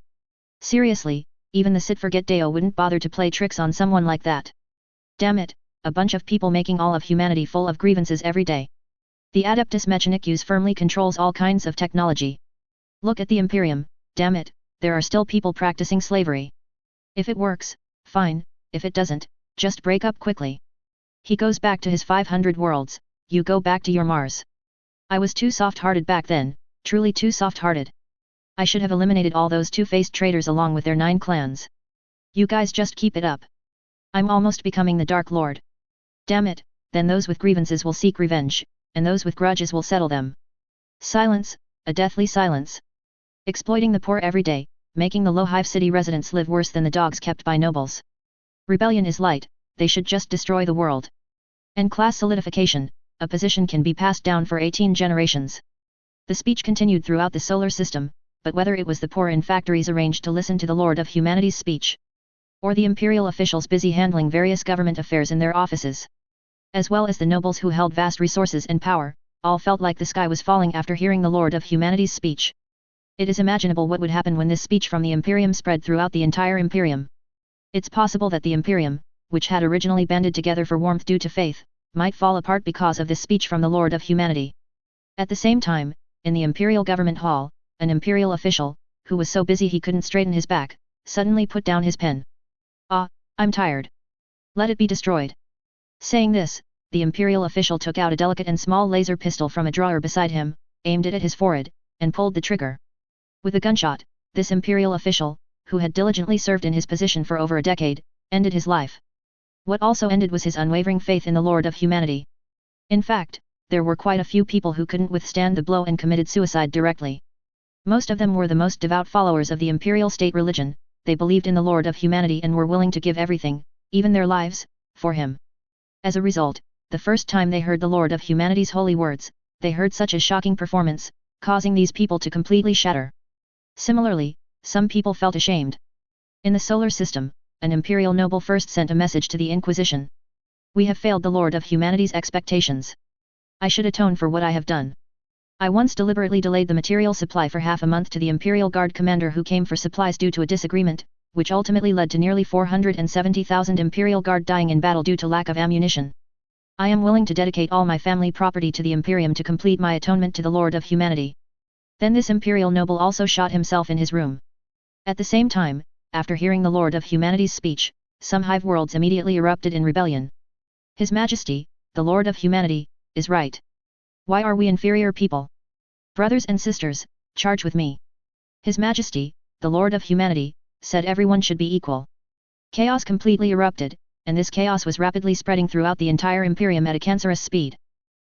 Seriously, even the Sit-Forget-Deo wouldn't bother to play tricks on someone like that. Damn it, a bunch of people making all of humanity full of grievances every day. The Adeptus Mechanicus firmly controls all kinds of technology. Look at the Imperium, damn it, there are still people practicing slavery. If it works, fine, if it doesn't, just break up quickly. He goes back to his 500 worlds, you go back to your Mars. I was too soft-hearted back then, truly too soft-hearted. I should have eliminated all those two-faced traitors along with their 9 clans. You guys just keep it up. I'm almost becoming the Dark Lord. Damn it, then those with grievances will seek revenge, and those with grudges will settle them. Silence, a deathly silence. Exploiting the poor every day, making the low-hive city residents live worse than the dogs kept by nobles. Rebellion is light, they should just destroy the world. And class solidification, a position can be passed down for 18 generations. The speech continued throughout the solar system, but whether it was the poor in factories arranged to listen to the Lord of Humanity's speech, or the imperial officials busy handling various government affairs in their offices, as well as the nobles who held vast resources and power, all felt like the sky was falling after hearing the Lord of Humanity's speech. It is imaginable what would happen when this speech from the Imperium spread throughout the entire Imperium. It's possible that the Imperium, which had originally banded together for warmth due to faith, might fall apart because of this speech from the Lord of Humanity. At the same time, in the Imperial Government Hall, an Imperial official, who was so busy he couldn't straighten his back, suddenly put down his pen. I'm tired. Let it be destroyed. Saying this, the Imperial official took out a delicate and small laser pistol from a drawer beside him, aimed it at his forehead, and pulled the trigger. With a gunshot, this Imperial official, who had diligently served in his position for over a decade, ended his life. What also ended was his unwavering faith in the Lord of Humanity. In fact, there were quite a few people who couldn't withstand the blow and committed suicide directly. Most of them were the most devout followers of the imperial state religion, they believed in the Lord of Humanity and were willing to give everything, even their lives, for him. As a result, the first time they heard the Lord of Humanity's holy words, they heard such a shocking performance, causing these people to completely shatter. Similarly, some people felt ashamed. In the solar system, an imperial noble first sent a message to the Inquisition. We have failed the Lord of Humanity's expectations. I should atone for what I have done. I once deliberately delayed the material supply for half a month to the Imperial Guard commander who came for supplies due to a disagreement, which ultimately led to nearly 470,000 Imperial Guard dying in battle due to lack of ammunition. I am willing to dedicate all my family property to the Imperium to complete my atonement to the Lord of Humanity. Then this Imperial noble also shot himself in his room. At the same time, after hearing the Lord of Humanity's speech, some hive worlds immediately erupted in rebellion. His Majesty, the Lord of Humanity, is right. Why are we inferior people? Brothers and sisters, charge with me. His Majesty, the Lord of Humanity, said everyone should be equal. Chaos completely erupted, and this chaos was rapidly spreading throughout the entire Imperium at a cancerous speed.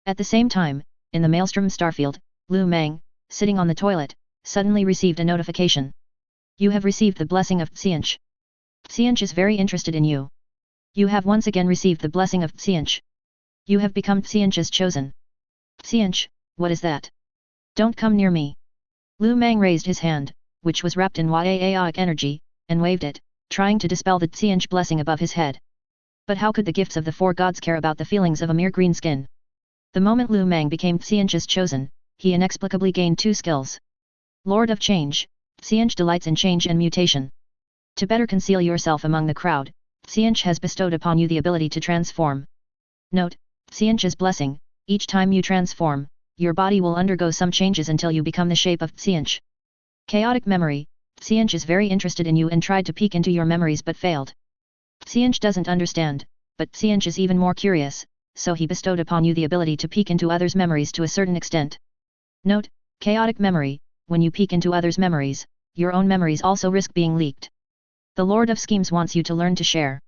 At the same time, in the Maelstrom starfield, Lu Meng, sitting on the toilet, suddenly received a notification. You have received the blessing of Xiang. Xiang is very interested in you. You have once again received the blessing of Xiang. You have become Xiang's chosen. Xiang, what is that? Don't come near me. Lu Meng raised his hand, which was wrapped in Yaaoic energy, and waved it, trying to dispel the Xiang blessing above his head. But how could the gifts of the four gods care about the feelings of a mere green skin? The moment Lu Meng became Xiang's chosen, he inexplicably gained two skills. Lord of Change, Xiang delights in change and mutation. To better conceal yourself among the crowd, Xiang has bestowed upon you the ability to transform. Note, Xiang's blessing, each time you transform, your body will undergo some changes until you become the shape of Xiang. Chaotic memory, Xiang is very interested in you and tried to peek into your memories but failed. Xiang doesn't understand, but Xiang is even more curious, so he bestowed upon you the ability to peek into others' memories to a certain extent. Note, chaotic memory, when you peek into others' memories, your own memories also risk being leaked. The Lord of Schemes wants you to learn to share.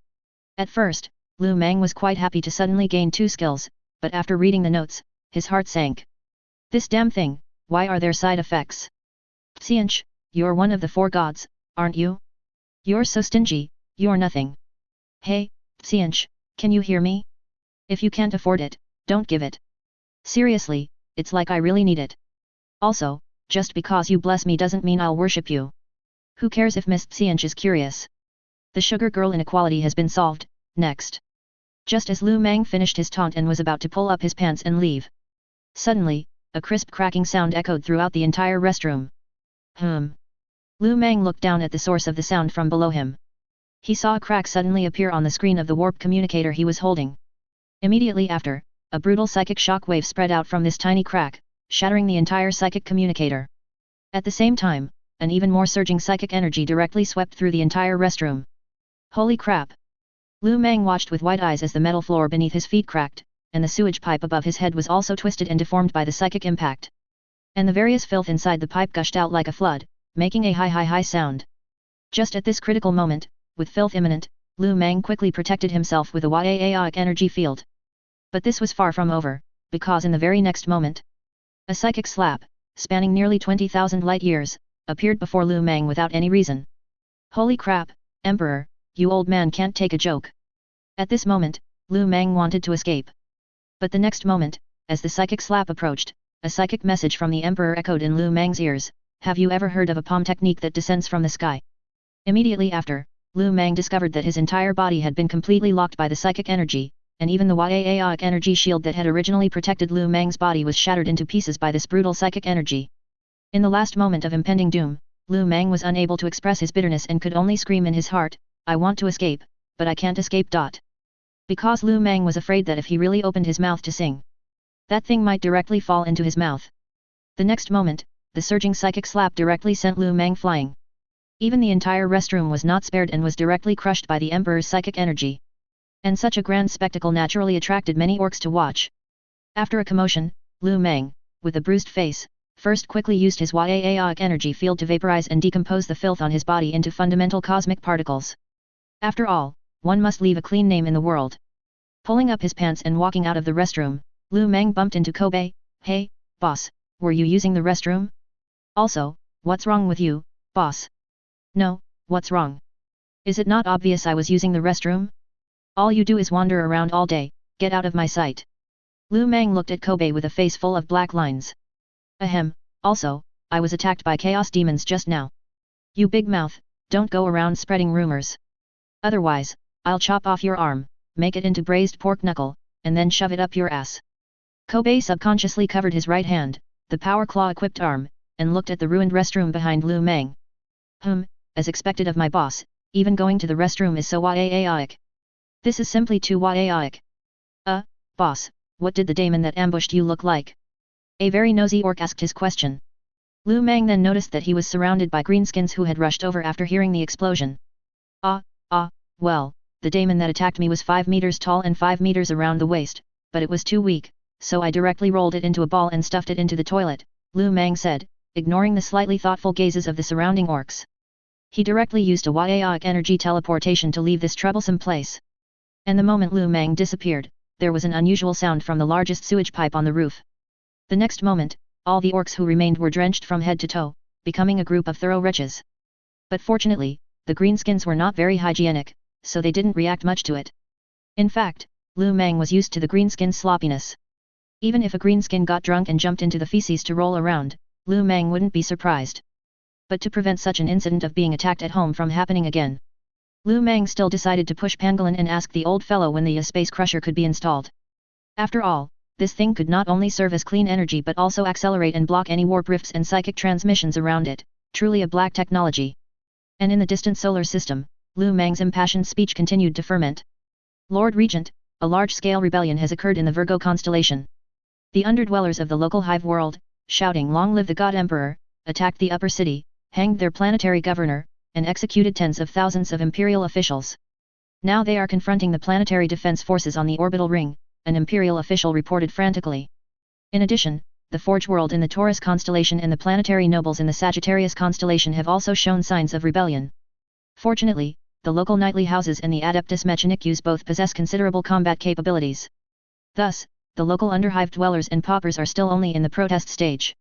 At first, Lu Meng was quite happy to suddenly gain two skills, but after reading the notes, his heart sank. This damn thing, why are there side effects? Xiang, you're one of the four gods, aren't you? You're so stingy, you're nothing. Hey, Xiang, can you hear me? If you can't afford it, don't give it. Seriously, it's like I really need it. Also, just because you bless me doesn't mean I'll worship you. Who cares if Miss Xiang is curious? The sugar girl inequality has been solved, next. Just as Lu Meng finished his taunt and was about to pull up his pants and leave. Suddenly, a crisp cracking sound echoed throughout the entire restroom. Lu Meng looked down at the source of the sound from below him. He saw a crack suddenly appear on the screen of the warp communicator he was holding. Immediately after, a brutal psychic shock wave spread out from this tiny crack, shattering the entire psychic communicator. At the same time, an even more surging psychic energy directly swept through the entire restroom. Holy crap! Lu Meng watched with wide eyes as the metal floor beneath his feet cracked, and the sewage pipe above his head was also twisted and deformed by the psychic impact. And the various filth inside the pipe gushed out like a flood, making a high sound. Just at this critical moment, with filth imminent, Lu Meng quickly protected himself with a Yaaoic energy field. But this was far from over, because in the very next moment, a psychic slap, spanning nearly 20,000 light years, appeared before Lu Meng without any reason. Holy crap, Emperor, you old man can't take a joke. At this moment, Lu Meng wanted to escape. But the next moment, as the psychic slap approached, a psychic message from the Emperor echoed in Lu Meng's ears, have you ever heard of a palm technique that descends from the sky? Immediately after, Lu Meng discovered that his entire body had been completely locked by the psychic energy, and even the Yaaoic energy shield that had originally protected Lu Meng's body was shattered into pieces by this brutal psychic energy. In the last moment of impending doom, Lu Meng was unable to express his bitterness and could only scream in his heart, I want to escape, but I can't escape. Because Lu Meng was afraid that if he really opened his mouth to sing, that thing might directly fall into his mouth. The next moment, the surging psychic slap directly sent Lu Meng flying. Even the entire restroom was not spared and was directly crushed by the Emperor's psychic energy. And such a grand spectacle naturally attracted many orcs to watch. After a commotion, Lu Meng, with a bruised face, first quickly used his Yaaoic energy field to vaporize and decompose the filth on his body into fundamental cosmic particles. After all, one must leave a clean name in the world. Pulling up his pants and walking out of the restroom, Lu Meng bumped into Kobe. Hey, boss, were you using the restroom? Also, what's wrong with you, boss? No, what's wrong? Is it not obvious I was using the restroom? All you do is wander around all day, get out of my sight. Lu Meng looked at Kobe with a face full of black lines. Ahem, Also, I was attacked by chaos demons just now. You big mouth, don't go around spreading rumors. Otherwise, I'll chop off your arm, make it into braised pork knuckle, and then shove it up your ass. Kobe subconsciously covered his right hand, the power claw-equipped arm, and looked at the ruined restroom behind Lu Meng. As expected of my boss, even going to the restroom is so waaiaic. This is simply too waaiaic. Boss, what did the daemon that ambushed you look like? A very nosy orc asked his question. Lu Meng then noticed that he was surrounded by greenskins who had rushed over after hearing the explosion. Well, the daemon that attacked me was 5 meters tall and 5 meters around the waist, but it was too weak, so I directly rolled it into a ball and stuffed it into the toilet, Lu Meng said, ignoring the slightly thoughtful gazes of the surrounding orcs. He directly used a waaiaic energy teleportation to leave this troublesome place. And the moment Lu Meng disappeared, there was an unusual sound from the largest sewage pipe on the roof. The next moment, all the orcs who remained were drenched from head to toe, becoming a group of thorough wretches. But fortunately, the greenskins were not very hygienic, so they didn't react much to it. In fact, Lu Meng was used to the greenskin's sloppiness. Even if a greenskin got drunk and jumped into the feces to roll around, Lu Meng wouldn't be surprised. But to prevent such an incident of being attacked at home from happening again, Lu Meng still decided to push Pangolin and ask the old fellow when the space crusher could be installed. After all, this thing could not only serve as clean energy but also accelerate and block any warp rifts and psychic transmissions around it, truly a black technology. And in the distant solar system, Lu Meng's impassioned speech continued to ferment. Lord Regent, a large-scale rebellion has occurred in the Virgo constellation. The underdwellers of the local hive world, shouting "Long live the God Emperor," attacked the upper city, hanged their planetary governor, and executed tens of thousands of imperial officials. Now they are confronting the planetary defense forces on the orbital ring, an imperial official reported frantically. In addition, the Forge world in the Taurus constellation and the planetary nobles in the Sagittarius constellation have also shown signs of rebellion. Fortunately, the local knightly houses and the Adeptus Mechanicus both possess considerable combat capabilities. Thus, the local underhive dwellers and paupers are still only in the protest stage.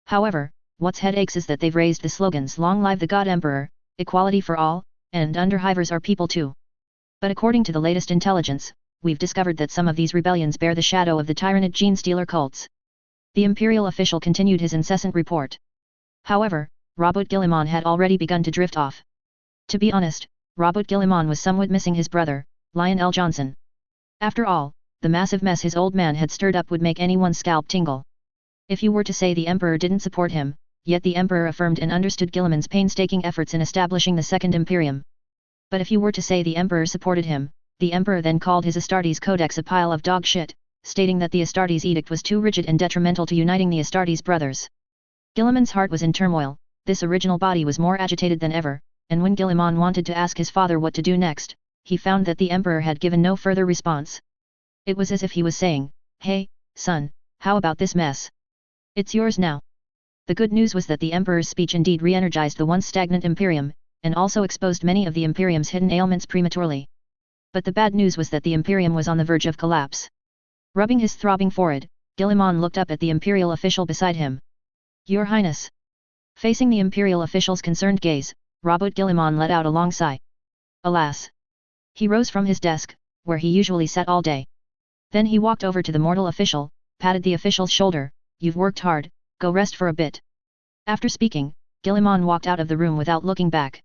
However, what's headaches is that they've raised the slogans "Long live the God Emperor," "Equality for all," and "Underhivers are people too." But according to the latest intelligence, we've discovered that some of these rebellions bear the shadow of the Tyranid gene-stealer cults. The imperial official continued his incessant report. However, Robert Gilliman had already begun to drift off. To be honest, Robert Gilliman was somewhat missing his brother, Lionel Johnson. After all, the massive mess his old man had stirred up would make anyone's scalp tingle. If you were to say the Emperor didn't support him, yet the Emperor affirmed and understood Gilliman's painstaking efforts in establishing the Second Imperium. But if you were to say the Emperor supported him, the Emperor then called his Astartes Codex a pile of dog shit, stating that the Astartes edict was too rigid and detrimental to uniting the Astartes brothers. Gilliman's heart was in turmoil, this original body was more agitated than ever, and when Gilliman wanted to ask his father what to do next, he found that the Emperor had given no further response. It was as if he was saying, "Hey, son, how about this mess? It's yours now." The good news was that the Emperor's speech indeed re-energized the once stagnant Imperium, and also exposed many of the Imperium's hidden ailments prematurely. But the bad news was that the Imperium was on the verge of collapse. Rubbing his throbbing forehead, Gilliman looked up at the Imperial official beside him. "Your Highness." Facing the Imperial official's concerned gaze, Robert Gilliman let out a long sigh. Alas! He rose from his desk, where he usually sat all day. Then he walked over to the mortal official, patted the official's shoulder, "You've worked hard, go rest for a bit." After speaking, Gilliman walked out of the room without looking back.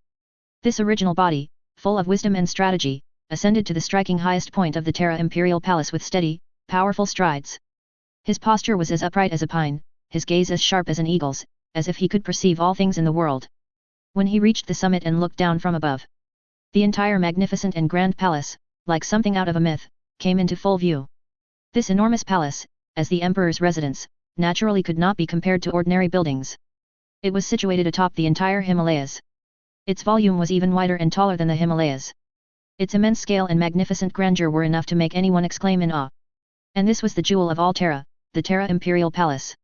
This original body, full of wisdom and strategy, ascended to the striking highest point of the Terra Imperial Palace with steady, powerful strides. His posture was as upright as a pine, his gaze as sharp as an eagle's, as if he could perceive all things in the world. When he reached the summit and looked down from above, the entire magnificent and grand palace, like something out of a myth, came into full view. This enormous palace, as the Emperor's residence, naturally could not be compared to ordinary buildings. It was situated atop the entire Himalayas. Its volume was even wider and taller than the Himalayas. Its immense scale and magnificent grandeur were enough to make anyone exclaim in awe. And this was the jewel of all Terra, the Terra Imperial Palace.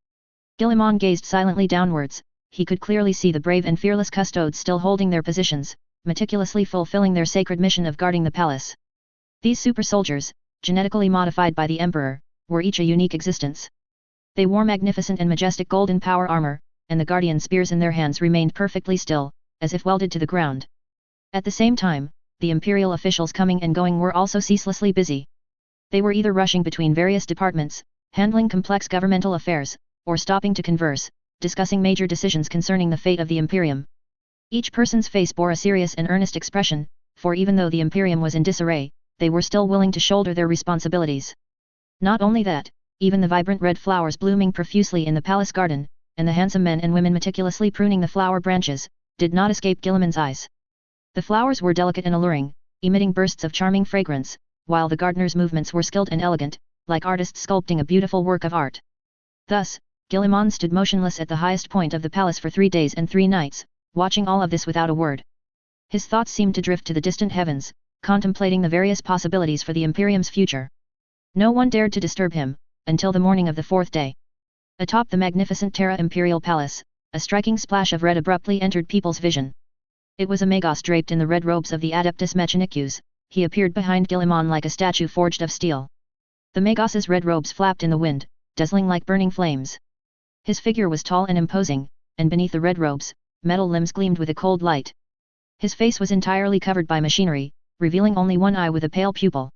Gilliman gazed silently downwards, he could clearly see the brave and fearless custodes still holding their positions, meticulously fulfilling their sacred mission of guarding the palace. These super soldiers, genetically modified by the Emperor, were each a unique existence. They wore magnificent and majestic golden power armor, and the guardian spears in their hands remained perfectly still, as if welded to the ground. At the same time, the imperial officials coming and going were also ceaselessly busy. They were either rushing between various departments, handling complex governmental affairs, or stopping to converse, discussing major decisions concerning the fate of the Imperium. Each person's face bore a serious and earnest expression, for even though the Imperium was in disarray, they were still willing to shoulder their responsibilities. Not only that, even the vibrant red flowers blooming profusely in the palace garden, and the handsome men and women meticulously pruning the flower branches, did not escape Guilliman's eyes. The flowers were delicate and alluring, emitting bursts of charming fragrance, while the gardener's movements were skilled and elegant, like artists sculpting a beautiful work of art. Thus, Guilliman stood motionless at the highest point of the palace for 3 days and 3 nights, watching all of this without a word. His thoughts seemed to drift to the distant heavens, contemplating the various possibilities for the Imperium's future. No one dared to disturb him, until the morning of the 4th day. Atop the magnificent Terra Imperial Palace, a striking splash of red abruptly entered people's vision. It was a Magos draped in the red robes of the Adeptus Mechanicus. He appeared behind Guilliman like a statue forged of steel. The Magos's red robes flapped in the wind, dazzling like burning flames. His figure was tall and imposing, and beneath the red robes, metal limbs gleamed with a cold light. His face was entirely covered by machinery, revealing only one eye with a pale pupil.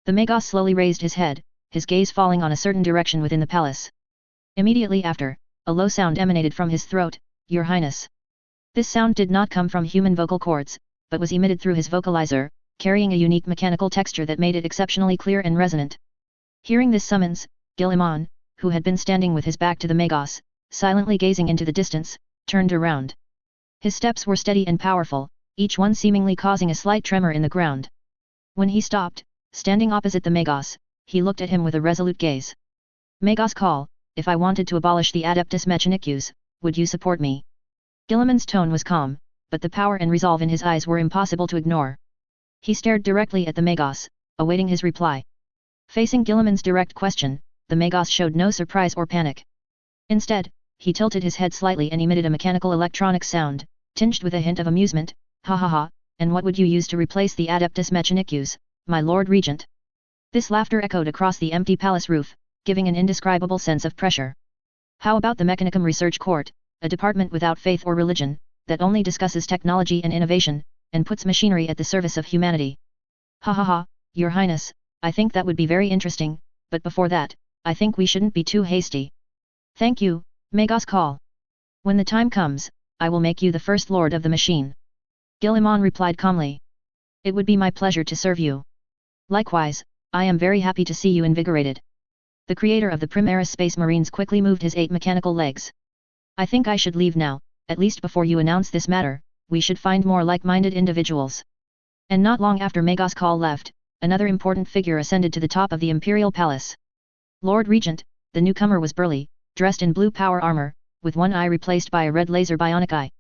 The Magos slowly raised his head, his gaze falling on a certain direction within the palace. Immediately after, a low sound emanated from his throat, "Your Highness." This sound did not come from human vocal cords, but was emitted through his vocalizer, carrying a unique mechanical texture that made it exceptionally clear and resonant. Hearing this summons, Guilliman, who had been standing with his back to the Magos, silently gazing into the distance, turned around. His steps were steady and powerful, each one seemingly causing a slight tremor in the ground. When he stopped, standing opposite the Magos, he looked at him with a resolute gaze. "Magos call, if I wanted to abolish the Adeptus Mechanicus, would you support me?" Guilliman's tone was calm, but the power and resolve in his eyes were impossible to ignore. He stared directly at the Magos, awaiting his reply. Facing Guilliman's direct question, the Magos showed no surprise or panic. Instead, he tilted his head slightly and emitted a mechanical electronic sound, tinged with a hint of amusement. "Ha ha ha, and what would you use to replace the Adeptus Mechanicus, my Lord Regent?" This laughter echoed across the empty palace roof, giving an indescribable sense of pressure. "How about the Mechanicum Research Court, a department without faith or religion, that only discusses technology and innovation, and puts machinery at the service of humanity?" "Ha ha ha, Your Highness, I think that would be very interesting, but before that, I think we shouldn't be too hasty." "Thank you, Magos call. When the time comes, I will make you the first lord of the machine." Guilliman replied calmly. "It would be my pleasure to serve you. Likewise, I am very happy to see you invigorated." The creator of the Primaris Space Marines quickly moved his 8 mechanical legs. "I think I should leave now, at least before you announce this matter. We should find more like-minded individuals." And not long after Magos Call left, another important figure ascended to the top of the Imperial Palace. Lord Regent, the newcomer was burly, dressed in blue power armor, with one eye replaced by a red laser bionic eye.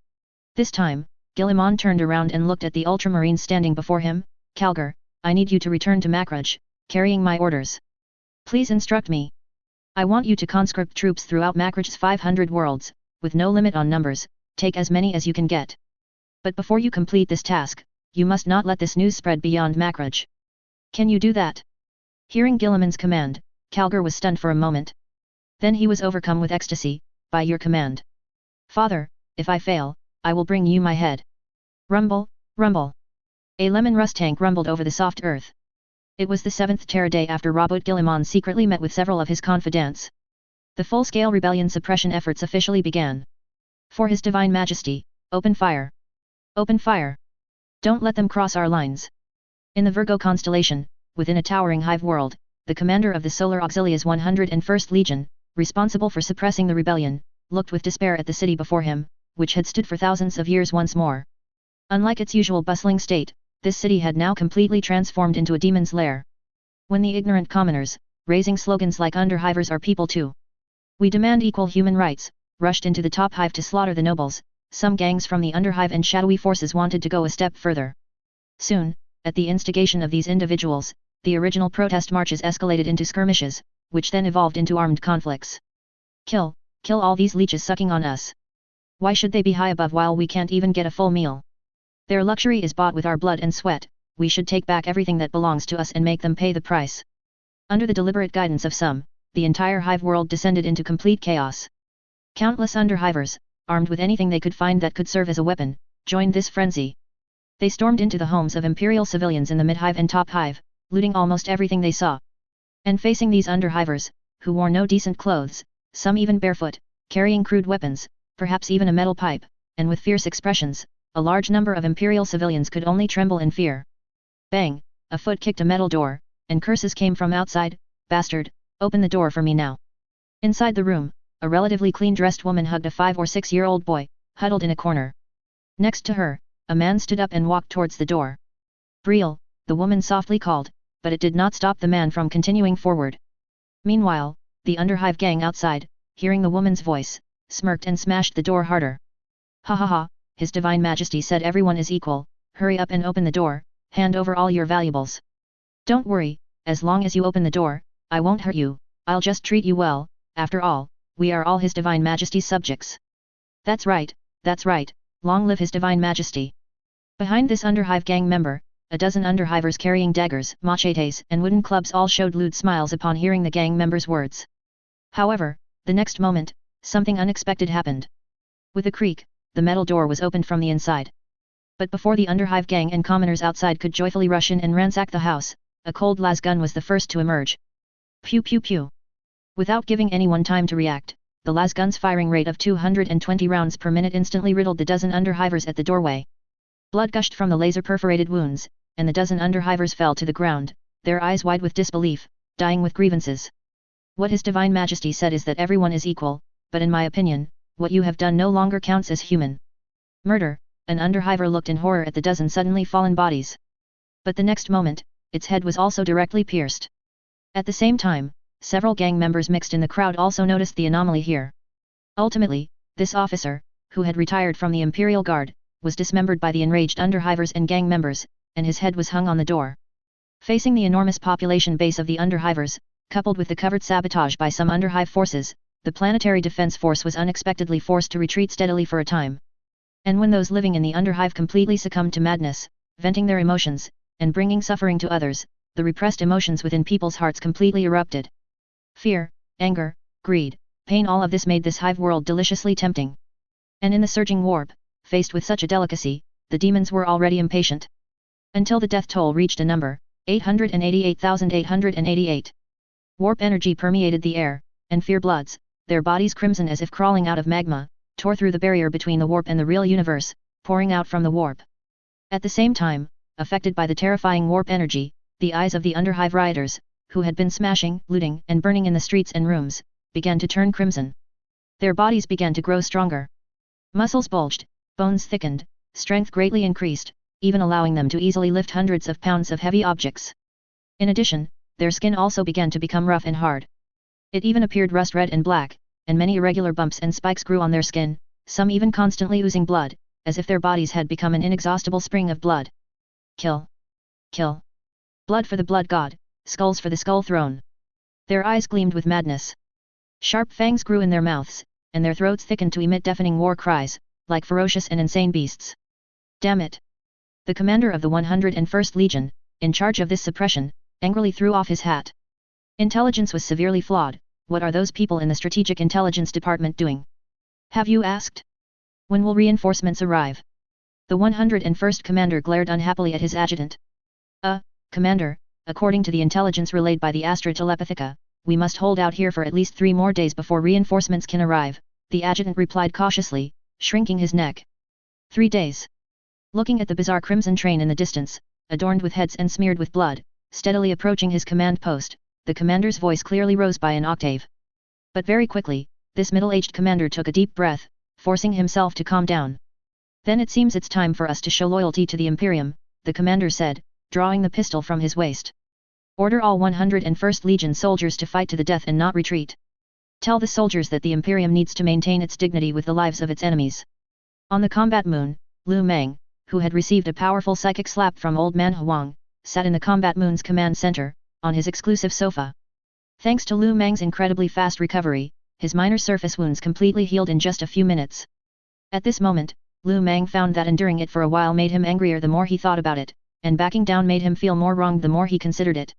This time, Guilliman turned around and looked at the Ultramarine standing before him. "Calgar, I need you to return to Macrage, carrying my orders. Please instruct me. I want you to conscript troops throughout Macrage's 500 worlds, with no limit on numbers, take as many as you can get. But before you complete this task, you must not let this news spread beyond Macrage. Can you do that?" Hearing Guilliman's command, Calgar was stunned for a moment. Then he was overcome with ecstasy. "By your command. Father, if I fail, I will bring you my head." Rumble, rumble. A lemon rust tank rumbled over the soft earth. It was the 7th Terra day after Robot Guilliman secretly met with several of his confidants. The full-scale rebellion suppression efforts officially began. "For His Divine Majesty, open fire! Open fire! Don't let them cross our lines." In the Virgo constellation, within a towering hive world, the commander of the Solar Auxilia's 101st Legion, responsible for suppressing the rebellion, looked with despair at the city before him, which had stood for thousands of years once more. Unlike its usual bustling state, this city had now completely transformed into a demon's lair. When the ignorant commoners, raising slogans like "Underhivers are people too. We demand equal human rights," rushed into the top hive to slaughter the nobles, some gangs from the Underhive and shadowy forces wanted to go a step further. Soon, at the instigation of these individuals, the original protest marches escalated into skirmishes, which then evolved into armed conflicts. "Kill, kill all these leeches sucking on us. Why should they be high above while we can't even get a full meal? Their luxury is bought with our blood and sweat. We should take back everything that belongs to us and make them pay the price." Under the deliberate guidance of some, the entire hive world descended into complete chaos. Countless underhivers, armed with anything they could find that could serve as a weapon, joined this frenzy. They stormed into the homes of imperial civilians in the mid-hive and top hive, looting almost everything they saw. And facing these underhivers, who wore no decent clothes, some even barefoot, carrying crude weapons, perhaps even a metal pipe, and with fierce expressions. A large number of imperial civilians could only tremble in fear. Bang! A foot kicked a metal door, and curses came from outside. Bastard, open the door for me now. Inside the room, a relatively clean-dressed woman hugged a 5 or 6-year-old boy, huddled in a corner. Next to her, a man stood up and walked towards the door. Briel, the woman softly called, but it did not stop the man from continuing forward. Meanwhile, the Underhive gang outside, hearing the woman's voice, smirked and smashed the door harder. Ha ha ha, His Divine Majesty said everyone is equal, hurry up and open the door, hand over all your valuables. Don't worry, as long as you open the door, I won't hurt you, I'll just treat you well, after all, we are all His Divine Majesty's subjects. That's right, long live His Divine Majesty. Behind this Underhive gang member, a dozen Underhivers carrying daggers, machetes and wooden clubs all showed lewd smiles upon hearing the gang member's words. However, the next moment, something unexpected happened. With a creak, the metal door was opened from the inside. But before the Underhive gang and commoners outside could joyfully rush in and ransack the house, a cold las gun was the first to emerge. Pew pew pew. Without giving anyone time to react, the las gun's firing rate of 220 rounds per minute instantly riddled the dozen Underhivers at the doorway. Blood gushed from the laser-perforated wounds, and the dozen Underhivers fell to the ground, their eyes wide with disbelief, dying with grievances. What His Divine Majesty said is that everyone is equal, but in my opinion, what you have done no longer counts as human. Murder, an Underhiver looked in horror at the dozen suddenly fallen bodies. But the next moment, its head was also directly pierced. At the same time, several gang members mixed in the crowd also noticed the anomaly here. Ultimately, this officer, who had retired from the Imperial Guard, was dismembered by the enraged Underhivers and gang members, and his head was hung on the door. Facing the enormous population base of the Underhivers, coupled with the covert sabotage by some Underhive forces, the Planetary Defense Force was unexpectedly forced to retreat steadily for a time. And when those living in the Underhive completely succumbed to madness, venting their emotions, and bringing suffering to others, the repressed emotions within people's hearts completely erupted. Fear, anger, greed, pain, all of this made this hive world deliciously tempting. And in the surging warp, faced with such a delicacy, the demons were already impatient. Until the death toll reached a number, 888,888. Warp energy permeated the air, and fear bloods, their bodies crimson as if crawling out of magma, tore through the barrier between the warp and the real universe, pouring out from the warp. At the same time, affected by the terrifying warp energy, the eyes of the Underhive rioters, who had been smashing, looting and burning in the streets and rooms, began to turn crimson. Their bodies began to grow stronger. Muscles bulged, bones thickened, strength greatly increased, even allowing them to easily lift hundreds of pounds of heavy objects. In addition, their skin also began to become rough and hard. It even appeared rust red and black, and many irregular bumps and spikes grew on their skin, some even constantly oozing blood, as if their bodies had become an inexhaustible spring of blood. Kill! Kill! Blood for the blood god, skulls for the skull throne. Their eyes gleamed with madness. Sharp fangs grew in their mouths, and their throats thickened to emit deafening war cries, like ferocious and insane beasts. Damn it! The commander of the 101st Legion, in charge of this suppression, angrily threw off his hat. Intelligence was severely flawed. What are those people in the Strategic Intelligence Department doing? Have you asked? When will reinforcements arrive? The 101st Commander glared unhappily at his adjutant. Commander, according to the intelligence relayed by the Astra Telepathica, we must hold out here for at least 3 more days before reinforcements can arrive, the adjutant replied cautiously, shrinking his neck. 3 days. Looking at the bizarre crimson train in the distance, adorned with heads and smeared with blood, steadily approaching his command post, the commander's voice clearly rose by an octave. But very quickly, this middle-aged commander took a deep breath, forcing himself to calm down. Then it seems it's time for us to show loyalty to the Imperium, the commander said, drawing the pistol from his waist. Order all 101st Legion soldiers to fight to the death and not retreat. Tell the soldiers that the Imperium needs to maintain its dignity with the lives of its enemies. On the combat moon, Lu Meng, who had received a powerful psychic slap from Old Man Huang, sat in the combat moon's command center, on his exclusive sofa. Thanks to Lu Meng's incredibly fast recovery, his minor surface wounds completely healed in just a few minutes. At this moment, Lu Meng found that enduring it for a while made him angrier the more he thought about it, and backing down made him feel more wronged the more he considered it.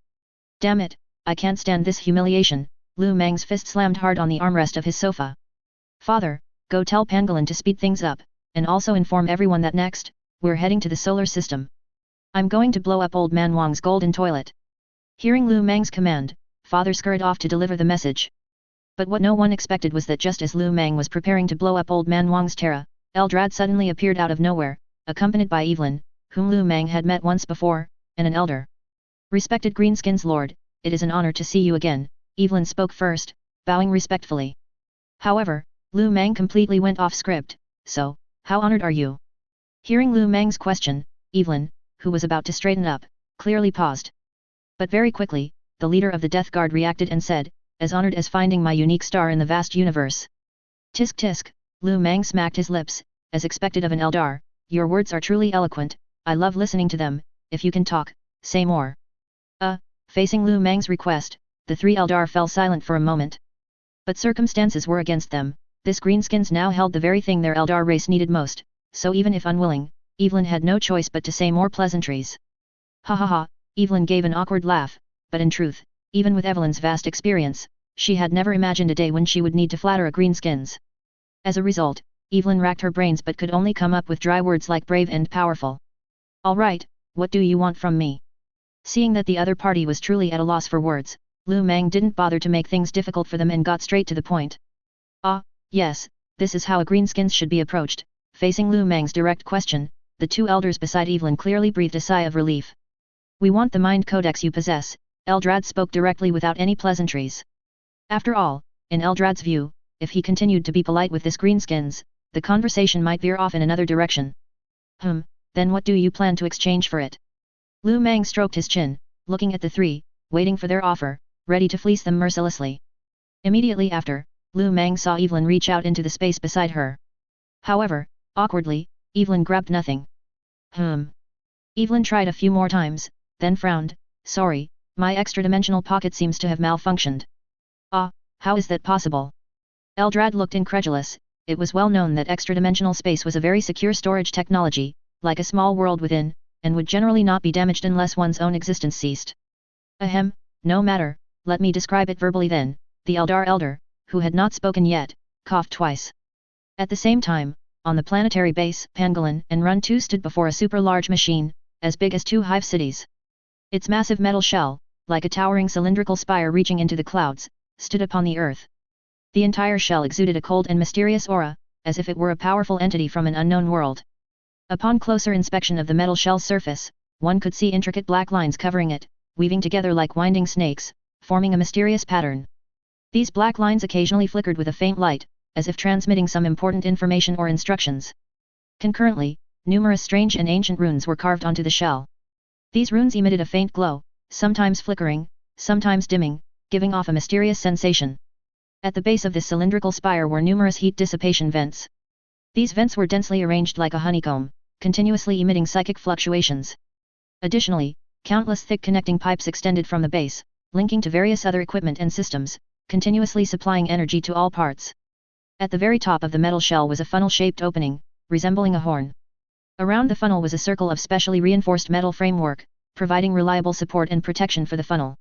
Damn it, I can't stand this humiliation, Lu Meng's fist slammed hard on the armrest of his sofa. Father, go tell Pangolin to speed things up, and also inform everyone that next, we're heading to the solar system. I'm going to blow up Old Man Wang's golden toilet. Hearing Lu Meng's command, Father scurried off to deliver the message. But what no one expected was that just as Lu Meng was preparing to blow up Old Man Wang's Terra, Eldrad suddenly appeared out of nowhere, accompanied by Evelyn, whom Lu Meng had met once before, and an elder. "Respected Greenskins Lord, it is an honor to see you again," Evelyn spoke first, bowing respectfully. However, Lu Meng completely went off script. "So, how honored are you?" Hearing Lu Meng's question, Evelyn, who was about to straighten up, clearly paused. But very quickly, the leader of the Death Guard reacted and said, "As honored as finding my unique star in the vast universe." Tisk tisk, Lu Meng smacked his lips, as expected of an Eldar. "Your words are truly eloquent, I love listening to them, if you can talk, say more." Facing Lu Meng's request, the three Eldar fell silent for a moment. But circumstances were against them, this Greenskins now held the very thing their Eldar race needed most, so even if unwilling, Evelyn had no choice but to say more pleasantries. Ha ha ha, Evelyn gave an awkward laugh, but in truth, even with Evelyn's vast experience, she had never imagined a day when she would need to flatter a Greenskins. As a result, Evelyn racked her brains but could only come up with dry words like brave and powerful. "All right, what do you want from me?" Seeing that the other party was truly at a loss for words, Lu Meng didn't bother to make things difficult for them and got straight to the point. Yes, this is how a Greenskins should be approached." Facing Lu Meng's direct question, the two elders beside Evelyn clearly breathed a sigh of relief. "We want the mind codex you possess," Eldrad spoke directly without any pleasantries. After all, in Eldrad's view, if he continued to be polite with this Greenskins, the conversation might veer off in another direction. Then what do you plan to exchange for it?" Lu Meng stroked his chin, looking at the three, waiting for their offer, ready to fleece them mercilessly. Immediately after, Lu Meng saw Evelyn reach out into the space beside her. However, awkwardly, Evelyn grabbed nothing. Evelyn tried a few more times, then frowned. "Sorry, my extra-dimensional pocket seems to have malfunctioned." How is that possible?" Eldrad looked incredulous. It was well known that extra-dimensional space was a very secure storage technology, like a small world within, and would generally not be damaged unless one's own existence ceased. No matter, let me describe it verbally then." The Eldar elder, who had not spoken yet, coughed twice. At the same time, on the planetary base, Pangolin and Run 2 stood before a super-large machine, as big as 2 hive cities. Its massive metal shell, like a towering cylindrical spire reaching into the clouds, stood upon the earth. The entire shell exuded a cold and mysterious aura, as if it were a powerful entity from an unknown world. Upon closer inspection of the metal shell's surface, one could see intricate black lines covering it, weaving together like winding snakes, forming a mysterious pattern. These black lines occasionally flickered with a faint light, as if transmitting some important information or instructions. Concurrently, numerous strange and ancient runes were carved onto the shell. These runes emitted a faint glow, sometimes flickering, sometimes dimming, giving off a mysterious sensation. At the base of this cylindrical spire were numerous heat dissipation vents. These vents were densely arranged like a honeycomb, continuously emitting psychic fluctuations. Additionally, countless thick connecting pipes extended from the base, linking to various other equipment and systems, continuously supplying energy to all parts. At the very top of the metal shell was a funnel-shaped opening, resembling a horn. Around the funnel was a circle of specially reinforced metal framework, providing reliable support and protection for the funnel.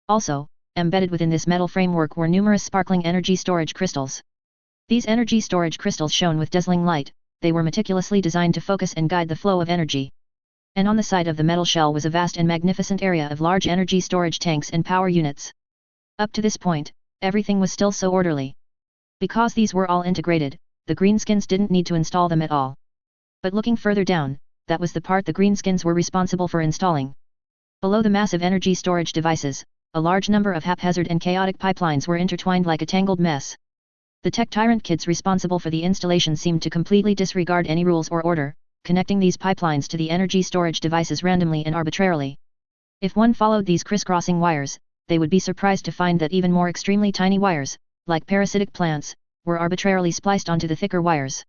Also, embedded within this metal framework were numerous sparkling energy storage crystals. These energy storage crystals shone with dazzling light. They were meticulously designed to focus and guide the flow of energy. And on the side of the metal shell was a vast and magnificent area of large energy storage tanks and power units. Up to this point, everything was still so orderly. Because these were all integrated, the Greenskins didn't need to install them at all. But looking further down, that was the part the Greenskins were responsible for installing. Below the massive energy storage devices, a large number of haphazard and chaotic pipelines were intertwined like a tangled mess. The tech tyrant kids responsible for the installation seemed to completely disregard any rules or order, connecting these pipelines to the energy storage devices randomly and arbitrarily. If one followed these crisscrossing wires, they would be surprised to find that even more extremely tiny wires, like parasitic plants, were arbitrarily spliced onto the thicker wires.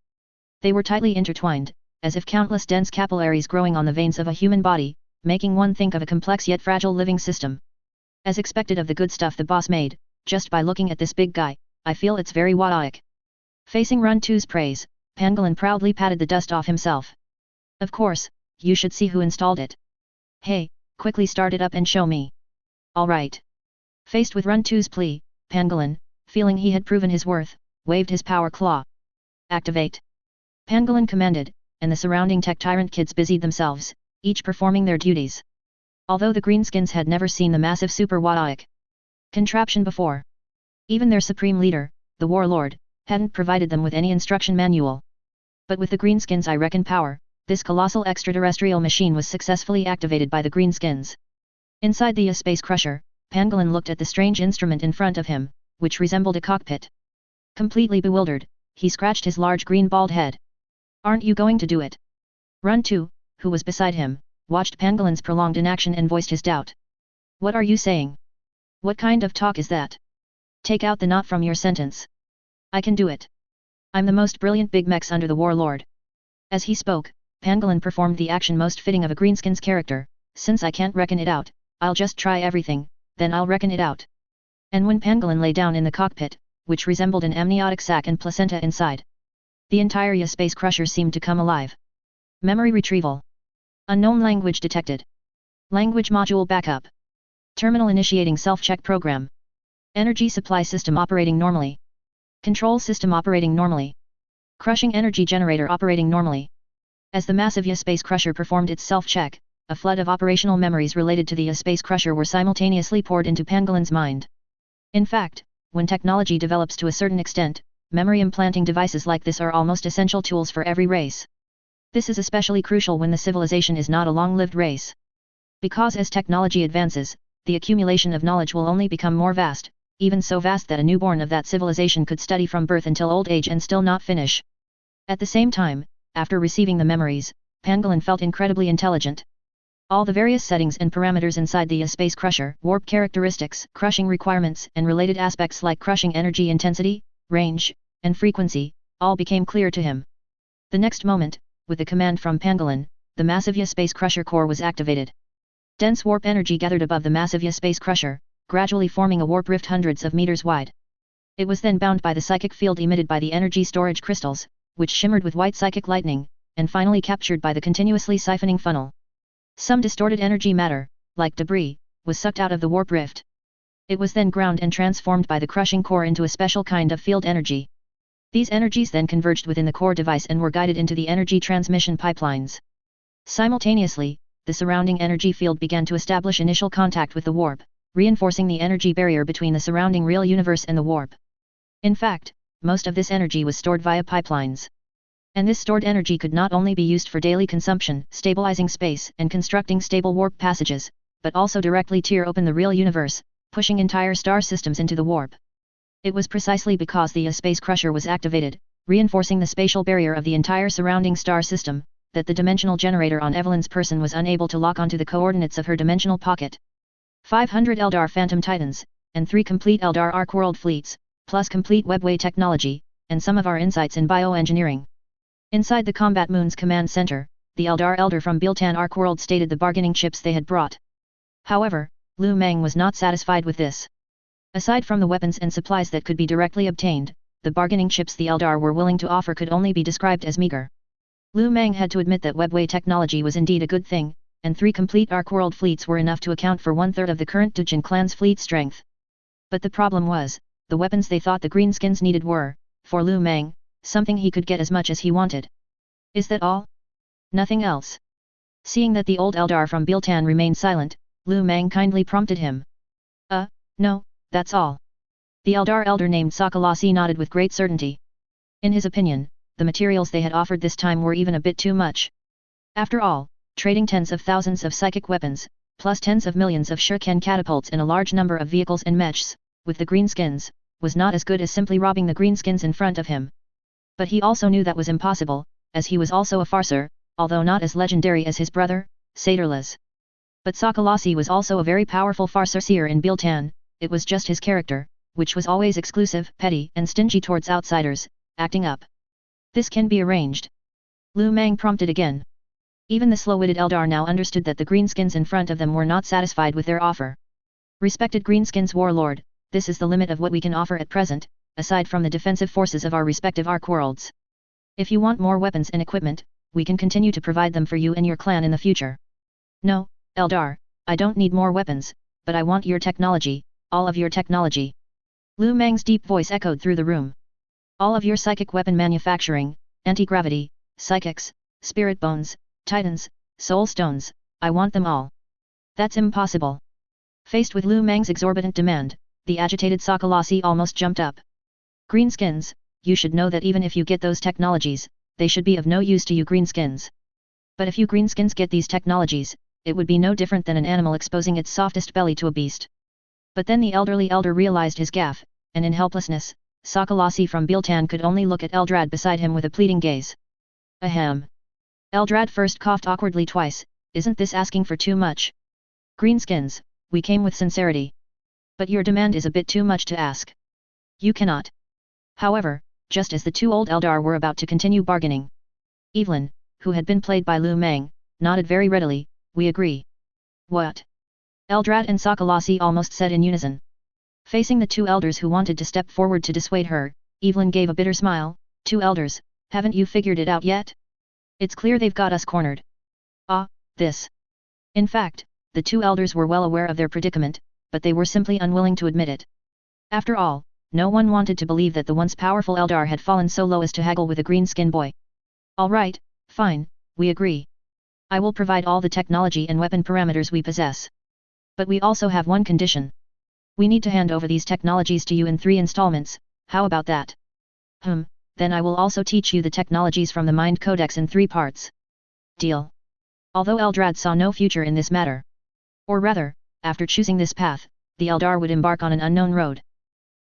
They were tightly intertwined, as if countless dense capillaries growing on the veins of a human body, making one think of a complex yet fragile living system. As expected of the good stuff the boss made, just by looking at this big guy, I feel it's very Wadaic. Facing Run 2's praise, Pangolin proudly patted the dust off himself. Of course, you should see who installed it. Hey, quickly start it up and show me. Alright. Faced with Run 2's plea, Pangolin, feeling he had proven his worth, waved his power claw. Activate. Pangolin commanded, and the surrounding tech tyrant kids busied themselves, each performing their duties. Although the Greenskins had never seen the massive super Wadaic contraption before. Even their supreme leader, the warlord, hadn't provided them with any instruction manual. But with the greenskins' I reckon power, this colossal extraterrestrial machine was successfully activated by the greenskins. Inside the space crusher, Pangolin looked at the strange instrument in front of him, which resembled a cockpit. Completely bewildered, he scratched his large green bald head. "Aren't you going to do it?" Run 2, who was beside him, watched Pangolin's prolonged inaction and voiced his doubt. "What are you saying? What kind of talk is that? Take out the not from your sentence. I can do it. I'm the most brilliant big mechs under the warlord." As he spoke, Pangolin performed the action most fitting of a greenskin's character. "Since I can't reckon it out, I'll just try everything, then I'll reckon it out." And when Pangolin lay down in the cockpit, which resembled an amniotic sac and placenta inside, the entire space crusher seemed to come alive. Memory retrieval. Unknown language detected. Language module backup. Terminal initiating self-check program. Energy supply system operating normally. Control system operating normally. Crushing energy generator operating normally. As the massive space crusher performed its self-check, a flood of operational memories related to the space crusher were simultaneously poured into Pangolin's mind. In fact, when technology develops to a certain extent, memory implanting devices like this are almost essential tools for every race. This is especially crucial when the civilization is not a long-lived race. Because as technology advances, the accumulation of knowledge will only become more vast, even so vast that a newborn of that civilization could study from birth until old age and still not finish. At the same time, after receiving the memories, Pangolin felt incredibly intelligent. All the various settings and parameters inside the space crusher, warp characteristics, crushing requirements, and related aspects like crushing energy intensity, range, and frequency, all became clear to him. The next moment, with a command from Pangolin, the massive space crusher core was activated. Dense warp energy gathered above the massive space crusher, gradually forming a warp rift hundreds of meters wide. It was then bound by the psychic field emitted by the energy storage crystals, which shimmered with white psychic lightning, and finally captured by the continuously siphoning funnel. Some distorted energy matter, like debris, was sucked out of the warp rift. It was then ground and transformed by the crushing core into a special kind of field energy. These energies then converged within the core device and were guided into the energy transmission pipelines. Simultaneously, the surrounding energy field began to establish initial contact with the warp, reinforcing the energy barrier between the surrounding real universe and the warp. In fact, most of this energy was stored via pipelines. And this stored energy could not only be used for daily consumption, stabilizing space, and constructing stable warp passages, but also directly tear open the real universe, pushing entire star systems into the warp. It was precisely because the space crusher was activated, reinforcing the spatial barrier of the entire surrounding star system, that the dimensional generator on Evelyn's person was unable to lock onto the coordinates of her dimensional pocket. 500 Eldar Phantom Titans, and 3 complete Eldar Ark World fleets, plus complete webway technology, and some of our insights in bioengineering. Inside the Combat Moon's command center, the Eldar Elder from Biltan Ark World stated the bargaining chips they had brought. However, Lu Meng was not satisfied with this. Aside from the weapons and supplies that could be directly obtained, the bargaining chips the Eldar were willing to offer could only be described as meager. Lu Meng had to admit that webway technology was indeed a good thing, and 3 complete Ark World fleets were enough to account for 1/3 of the current Dujin clan's fleet strength. But the problem was, the weapons they thought the greenskins needed were, for Lu Meng, something he could get as much as he wanted. Is that all? Nothing else? Seeing that the old Eldar from Biltan remained silent, Lu Meng kindly prompted him. No, that's all. The Eldar elder named Sakalasi nodded with great certainty. In his opinion, the materials they had offered this time were even a bit too much. After all, trading tens of thousands of psychic weapons, plus tens of millions of shuriken catapults and a large number of vehicles and mechs, with the greenskins, was not as good as simply robbing the greenskins in front of him. But he also knew that was impossible, as he was also a farser, although not as legendary as his brother, Saderlas. But Sakalasi was also a very powerful farseer in Biltan. It was just his character, which was always exclusive, petty, and stingy towards outsiders, acting up. This can be arranged. Lu Meng prompted again. Even the slow-witted Eldar now understood that the greenskins in front of them were not satisfied with their offer. Respected greenskins warlord, this is the limit of what we can offer at present, aside from the defensive forces of our respective Ark worlds. If you want more weapons and equipment, we can continue to provide them for you and your clan in the future. No, Eldar, I don't need more weapons, but I want your technology, all of your technology. Lu Meng's deep voice echoed through the room. All of your psychic weapon manufacturing, anti-gravity, psychics, spirit bones, titans, soul stones, I want them all. That's impossible. Faced with Lu Meng's exorbitant demand, The agitated Sokolossi almost jumped up. Greenskins, you should know that even if you get those technologies, they should be of no use to you greenskins. But if you greenskins get these technologies, it would be no different than an animal exposing its softest belly to a beast. But then the elderly elder realized his gaffe, and in helplessness, Sokolossi from Biltan could only look at Eldrad beside him with a pleading gaze. Ahem. Eldrad first coughed awkwardly twice. Isn't this asking for too much? Greenskins, we came with sincerity. But your demand is a bit too much to ask. You cannot. However, just as the two old Eldar were about to continue bargaining, Evelyn, who had been played by Lu Meng, nodded very readily. We agree. What? Eldrad and Sokolossi almost said in unison. Facing the two elders who wanted to step forward to dissuade her, Evelyn gave a bitter smile. Two elders, haven't you figured it out yet? It's clear they've got us cornered. Ah, this. In fact, the two elders were well aware of their predicament, but they were simply unwilling to admit it. After all, no one wanted to believe that the once powerful Eldar had fallen so low as to haggle with a green-skin boy. All right, fine, we agree. I will provide all the technology and weapon parameters we possess. But we also have one condition. We need to hand over these technologies to you in 3 installments, how about that? Then I will also teach you the technologies from the Mind Codex in 3 parts. Deal. Although Eldrad saw no future in this matter. Or rather, after choosing this path, the Eldar would embark on an unknown road.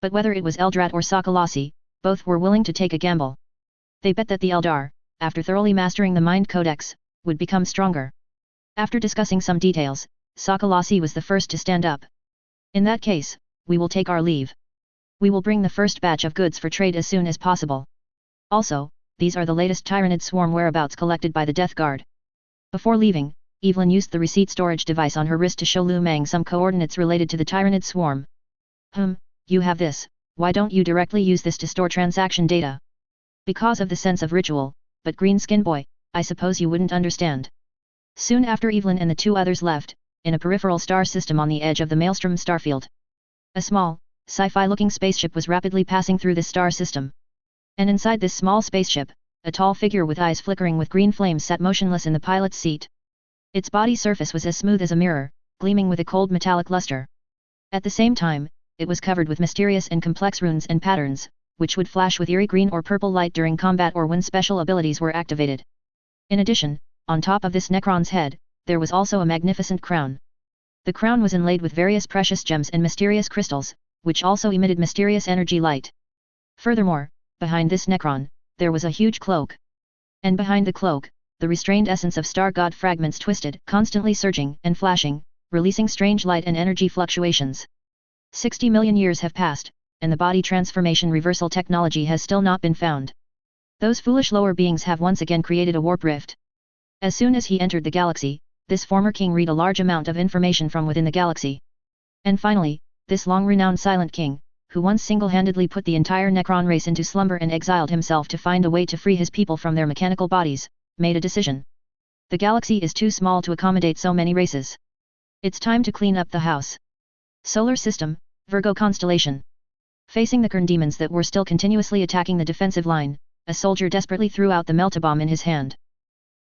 But whether it was Eldrad or Sokolossi, both were willing to take a gamble. They bet that the Eldar, after thoroughly mastering the Mind Codex, would become stronger. After discussing some details, Sokolossi was the first to stand up. In that case, we will take our leave. We will bring the first batch of goods for trade as soon as possible. Also, these are the latest Tyranid swarm whereabouts collected by the Death Guard. Before leaving, Evelyn used the receipt storage device on her wrist to show Lu Meng some coordinates related to the Tyranid swarm. You have this, why don't you directly use this to store transaction data? Because of the sense of ritual, but Green-Skin Boy, I suppose you wouldn't understand. Soon after Evelyn and the two others left, in a peripheral star system on the edge of the Maelstrom starfield, a small, sci-fi looking spaceship was rapidly passing through this star system. And inside this small spaceship, a tall figure with eyes flickering with green flames sat motionless in the pilot's seat. Its body surface was as smooth as a mirror, gleaming with a cold metallic luster. At the same time, it was covered with mysterious and complex runes and patterns, which would flash with eerie green or purple light during combat or when special abilities were activated. In addition, on top of this Necron's head, there was also a magnificent crown. The crown was inlaid with various precious gems and mysterious crystals, which also emitted mysterious energy light. Furthermore, behind this Necron, there was a huge cloak. And behind the cloak, the restrained essence of star god fragments twisted, constantly surging and flashing, releasing strange light and energy fluctuations. 60 million years have passed, and the body transformation reversal technology has still not been found. Those foolish lower beings have once again created a warp rift. As soon as he entered the galaxy, this former king read a large amount of information from within the galaxy. And finally, this long-renowned silent king, who once single-handedly put the entire Necron race into slumber and exiled himself to find a way to free his people from their mechanical bodies, made a decision. The galaxy is too small to accommodate so many races. It's time to clean up the house. Solar System, Virgo Constellation. Facing the Kern demons that were still continuously attacking the defensive line, a soldier desperately threw out the meltabomb in his hand.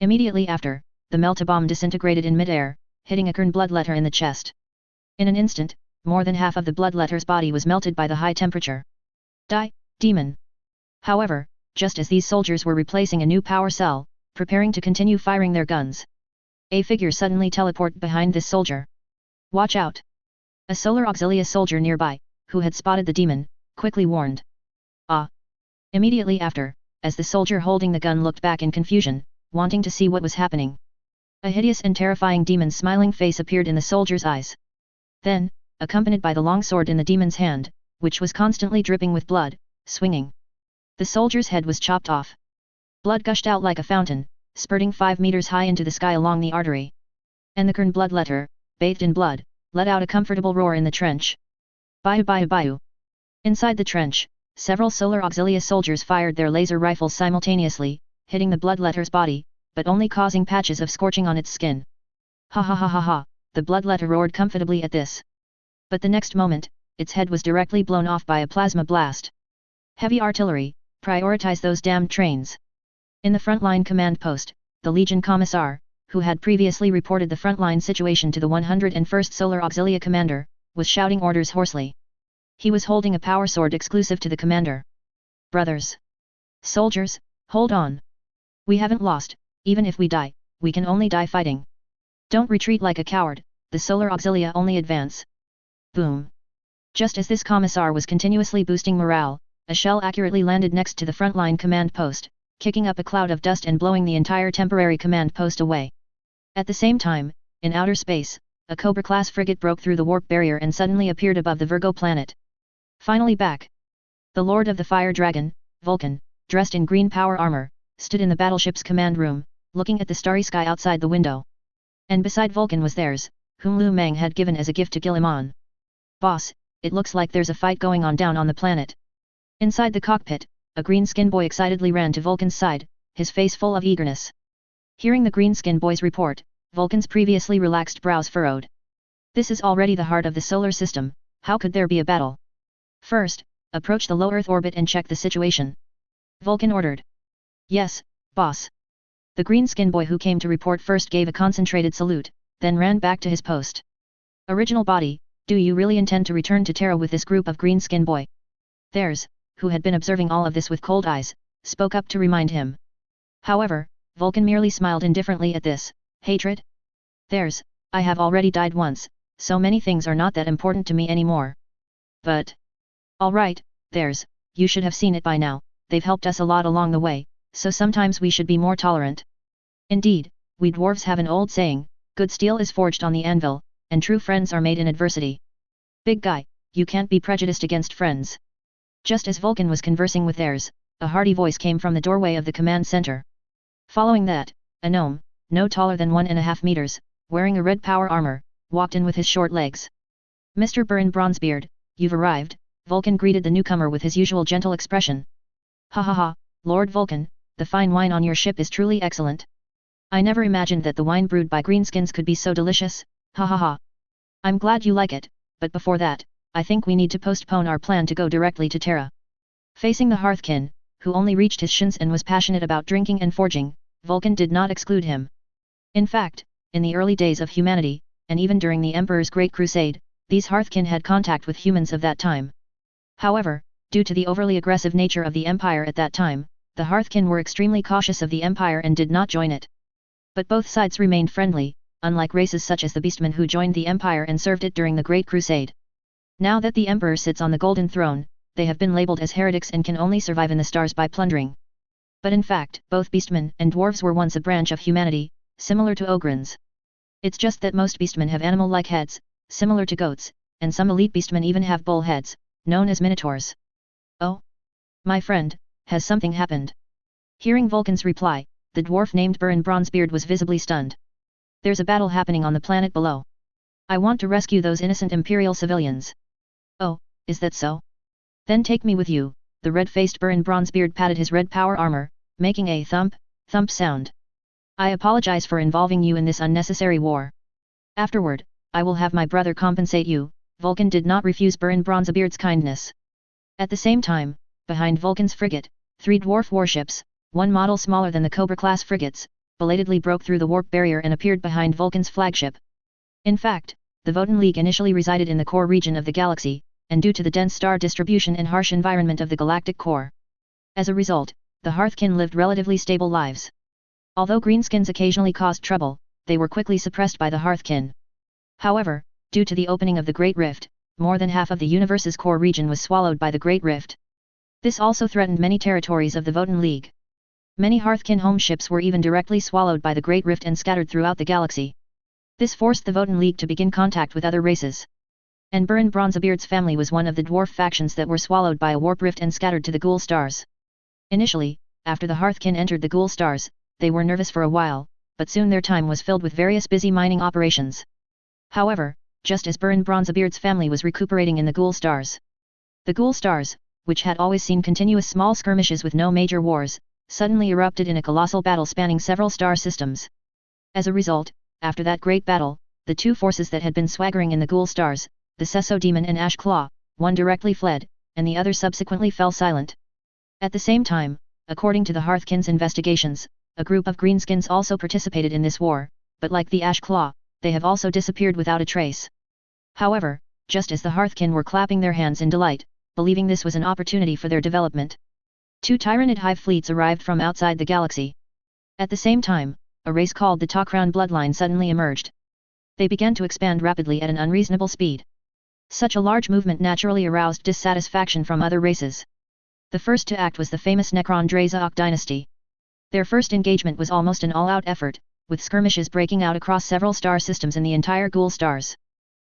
Immediately after, the meltabomb disintegrated in midair, hitting a Kern bloodletter in the chest. In an instant, more than half of the bloodletter's body was melted by the high temperature. Die, demon! However, just as these soldiers were replacing a new power cell, preparing to continue firing their guns, a figure suddenly teleported behind this soldier. Watch out! A Solar Auxilia soldier nearby, who had spotted the demon, quickly warned. Ah! Immediately after, as the soldier holding the gun looked back in confusion, wanting to see what was happening, a hideous and terrifying demon's smiling face appeared in the soldier's eyes. Then, accompanied by the long sword in the demon's hand, which was constantly dripping with blood, swinging, the soldier's head was chopped off. Blood gushed out like a fountain, spurting 5 meters high into the sky along the artery. And the Kern bloodletter, bathed in blood, let out a comfortable roar in the trench. Bayou bayou bayou. Inside the trench, several Solar Auxilia soldiers fired their laser rifles simultaneously, hitting the bloodletter's body, but only causing patches of scorching on its skin. Ha ha ha ha ha, the bloodletter roared comfortably at this. But the next moment, its head was directly blown off by a plasma blast. Heavy artillery, prioritize those damned trains. In the frontline command post, the Legion Commissar, who had previously reported the frontline situation to the 101st Solar Auxilia commander, was shouting orders hoarsely. He was holding a power sword exclusive to the commander. Brothers! Soldiers, hold on! We haven't lost, even if we die, we can only die fighting. Don't retreat like a coward, the Solar Auxilia only advance. Boom! Just as this commissar was continuously boosting morale, a shell accurately landed next to the frontline command post, kicking up a cloud of dust and blowing the entire temporary command post away. At the same time, in outer space, a Cobra-class frigate broke through the warp barrier and suddenly appeared above the Virgo planet. Finally back! The Lord of the Fire Dragon, Vulcan, dressed in green power armor, stood in the battleship's command room, looking at the starry sky outside the window. And beside Vulcan was theirs, whom Lu Meng had given as a gift to Guilliman. Boss, it looks like there's a fight going on down on the planet. Inside the cockpit, a green-skinned boy excitedly ran to Vulcan's side, his face full of eagerness. Hearing the green-skinned boy's report, Vulcan's previously relaxed brows furrowed. This is already the heart of the solar system, how could there be a battle? First, approach the low Earth orbit and check the situation. Vulcan ordered. Yes, boss. The green-skinned boy who came to report first gave a concentrated salute, then ran back to his post. Original body, do you really intend to return to Terra with this group of green-skinned boy? Theirs, who had been observing all of this with cold eyes, spoke up to remind him. However, Vulcan merely smiled indifferently at this. Hatred? Theirs, I have already died once, so many things are not that important to me anymore. But... Alright, theirs, you should have seen it by now, they've helped us a lot along the way, so sometimes we should be more tolerant. Indeed, we dwarves have an old saying, good steel is forged on the anvil, and true friends are made in adversity. Big guy, you can't be prejudiced against friends. Just as Vulcan was conversing with theirs, a hearty voice came from the doorway of the command center. Following that, a gnome, no taller than 1.5 meters, wearing a red power armor, walked in with his short legs. Mr. Burn Bronzebeard, you've arrived, Vulcan greeted the newcomer with his usual gentle expression. Ha ha ha, Lord Vulcan, the fine wine on your ship is truly excellent. I never imagined that the wine brewed by greenskins could be so delicious, ha ha ha. I'm glad you like it, but before that, I think we need to postpone our plan to go directly to Terra. Facing the Hearthkin, who only reached his shins and was passionate about drinking and forging, Vulcan did not exclude him. In fact, in the early days of humanity, and even during the Emperor's Great Crusade, these Hearthkin had contact with humans of that time. However, due to the overly aggressive nature of the Empire at that time, the Hearthkin were extremely cautious of the Empire and did not join it. But both sides remained friendly, unlike races such as the Beastmen who joined the Empire and served it during the Great Crusade. Now that the Emperor sits on the Golden Throne, they have been labeled as heretics and can only survive in the stars by plundering. But in fact, both Beastmen and Dwarves were once a branch of humanity, similar to Ogrins. It's just that most Beastmen have animal-like heads, similar to goats, and some elite Beastmen even have bull heads, known as Minotaurs. Oh? My friend, has something happened? Hearing Vulcan's reply, the dwarf named Burn Bronzebeard was visibly stunned. There's a battle happening on the planet below. I want to rescue those innocent Imperial civilians. Oh, is that so? Then take me with you. The red-faced Burn Bronzebeard patted his red power armor, making a thump, thump sound. I apologize for involving you in this unnecessary war. Afterward, I will have my brother compensate you. Vulcan did not refuse Burn Bronzebeard's kindness. At the same time, behind Vulcan's frigate, 3 dwarf warships, one model smaller than the Cobra-class frigates, belatedly broke through the warp barrier and appeared behind Vulcan's flagship. In fact, the Votan League initially resided in the core region of the galaxy, and due to the dense star distribution and harsh environment of the galactic core. As a result, the Hearthkin lived relatively stable lives. Although greenskins occasionally caused trouble, they were quickly suppressed by the Hearthkin. However, due to the opening of the Great Rift, more than half of the universe's core region was swallowed by the Great Rift. This also threatened many territories of the Votan League. Many Hearthkin home ships were even directly swallowed by the Great Rift and scattered throughout the galaxy. This forced the Votan League to begin contact with other races. And Burn Bronzebeard's family was one of the dwarf factions that were swallowed by a warp rift and scattered to the Ghoul Stars. Initially, after the Hearthkin entered the Ghoul Stars, they were nervous for a while, but soon their time was filled with various busy mining operations. However, just as Burn Bronzebeard's family was recuperating in the Ghoul Stars, the Ghoul Stars, which had always seen continuous small skirmishes with no major wars, suddenly erupted in a colossal battle spanning several star systems. As a result, after that great battle, the two forces that had been swaggering in the Ghoul Stars, the Sesso Demon and Ash Claw, one directly fled, and the other subsequently fell silent. At the same time, according to the Hearthkin's investigations, a group of greenskins also participated in this war, but like the Ash Claw, they have also disappeared without a trace. However, just as the Hearthkin were clapping their hands in delight, believing this was an opportunity for their development. 2 Tyranid hive fleets arrived from outside the galaxy. At the same time, a race called the Tok'ran bloodline suddenly emerged. They began to expand rapidly at an unreasonable speed. Such a large movement naturally aroused dissatisfaction from other races. The first to act was the famous Necron Drazaok dynasty. Their first engagement was almost an all-out effort, with skirmishes breaking out across several star systems in the entire Ghoul stars.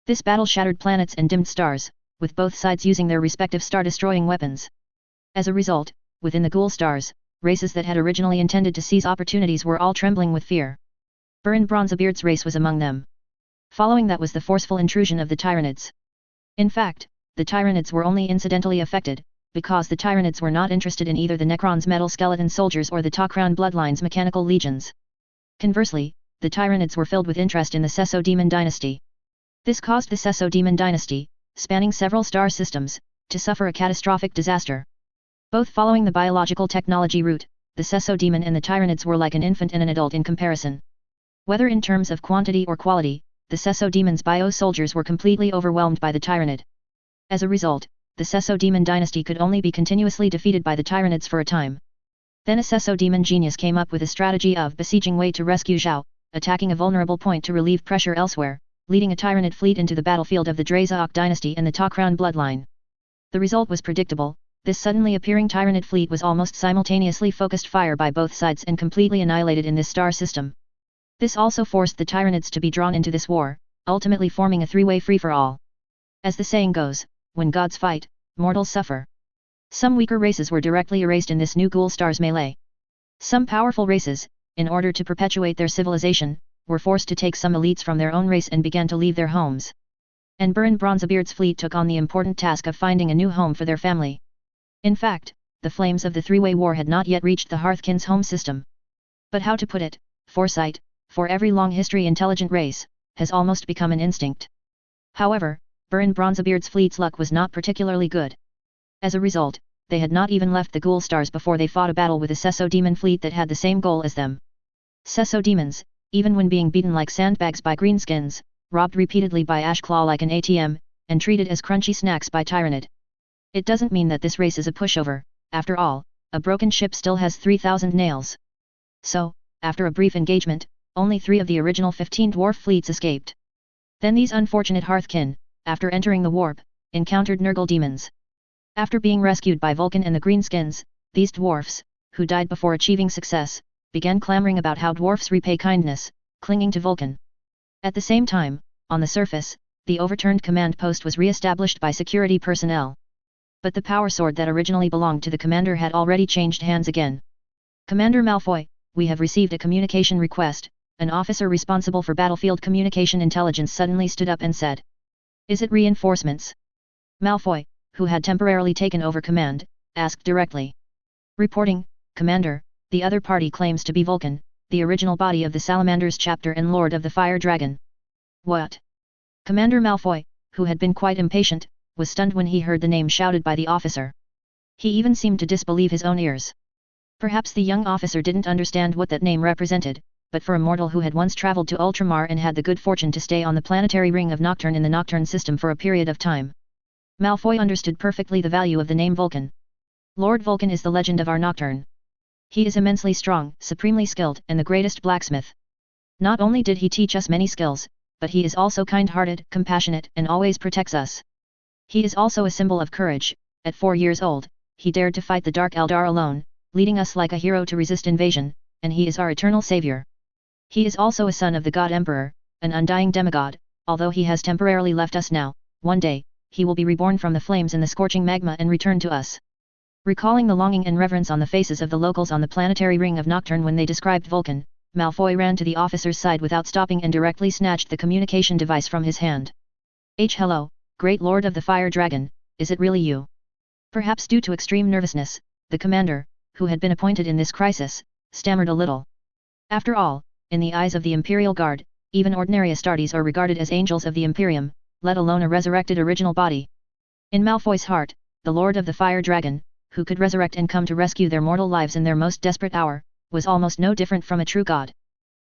This battle shattered planets and dimmed stars, with both sides using their respective star-destroying weapons. As a result, within the Ghoul stars, races that had originally intended to seize opportunities were all trembling with fear. Baron Bronzebeard's race was among them. Following that was the forceful intrusion of the Tyranids. In fact, the Tyranids were only incidentally affected, because the Tyranids were not interested in either the Necron's metal skeleton soldiers or the Tok'ran bloodline's mechanical legions. Conversely, the Tyranids were filled with interest in the Sesso-Demon dynasty. This caused the Sesso-Demon dynasty, spanning several star systems, to suffer a catastrophic disaster. Both following the biological technology route, the Sesso-Demon and the Tyranids were like an infant and an adult in comparison. Whether in terms of quantity or quality, the Sesso-Demon's bio-soldiers were completely overwhelmed by the Tyranid. As a result, the Sesso-Demon dynasty could only be continuously defeated by the Tyranids for a time. Then a Sesso-Demon genius came up with a strategy of besieging Wei to rescue Zhao, attacking a vulnerable point to relieve pressure elsewhere, leading a Tyranid fleet into the battlefield of the Drazaok dynasty and the Tok'ran bloodline. The result was predictable. This suddenly appearing Tyranid fleet was almost simultaneously focused fire by both sides and completely annihilated in this star system. This also forced the Tyranids to be drawn into this war, ultimately forming a three-way free-for-all. As the saying goes, when gods fight, mortals suffer. Some weaker races were directly erased in this new Ghoul Stars melee. Some powerful races, in order to perpetuate their civilization, were forced to take some elites from their own race and began to leave their homes. And Baron Bronzebeard's fleet took on the important task of finding a new home for their family. In fact, the flames of the three-way war had not yet reached the Hearthkin's home system. But how to put it, foresight, for every long history intelligent race, has almost become an instinct. However, Baron Bronzebeard's fleet's luck was not particularly good. As a result, they had not even left the Ghoul Stars before they fought a battle with a Sesso-Demon fleet that had the same goal as them. Sesso-Demons, even when being beaten like sandbags by greenskins, robbed repeatedly by Ashclaw like an ATM, and treated as crunchy snacks by Tyranid. It doesn't mean that this race is a pushover, after all, a broken ship still has 3,000 nails. So, after a brief engagement, only 3 of the original 15 dwarf fleets escaped. Then these unfortunate Hearthkin, after entering the warp, encountered Nurgle demons. After being rescued by Vulcan and the Greenskins, these dwarfs, who died before achieving success, began clamoring about how dwarfs repay kindness, clinging to Vulcan. At the same time, on the surface, the overturned command post was re-established by security personnel. But the power sword that originally belonged to the commander had already changed hands again. Commander Malfoy, we have received a communication request. An officer responsible for battlefield communication intelligence suddenly stood up and said. Is it reinforcements? Malfoy, who had temporarily taken over command, asked directly. Reporting, Commander, the other party claims to be Vulcan, the original body of the Salamanders chapter and Lord of the Fire Dragon. What? Commander Malfoy, who had been quite impatient, was stunned when he heard the name shouted by the officer. He even seemed to disbelieve his own ears. Perhaps the young officer didn't understand what that name represented, but for a mortal who had once traveled to Ultramar and had the good fortune to stay on the planetary ring of Nocturne in the Nocturne system for a period of time, Malfoy understood perfectly the value of the name Vulcan. Lord Vulcan is the legend of our Nocturne. He is immensely strong, supremely skilled, and the greatest blacksmith. Not only did he teach us many skills, but he is also kind-hearted, compassionate, and always protects us. He is also a symbol of courage. At 4 years old, he dared to fight the Dark Eldar alone, leading us like a hero to resist invasion, and he is our eternal savior. He is also a son of the God Emperor, an undying demigod. Although he has temporarily left us now, one day, he will be reborn from the flames and the scorching magma and return to us. Recalling the longing and reverence on the faces of the locals on the planetary ring of Nocturne when they described Vulcan, Malfoy ran to the officer's side without stopping and directly snatched the communication device from his hand. Hello, Great Lord of the Fire Dragon, is it really you? Perhaps due to extreme nervousness, the commander, who had been appointed in this crisis, stammered a little. After all, in the eyes of the Imperial Guard, even ordinary Astartes are regarded as angels of the Imperium, let alone a resurrected original body. In Malfoy's heart, the Lord of the Fire Dragon, who could resurrect and come to rescue their mortal lives in their most desperate hour, was almost no different from a true god.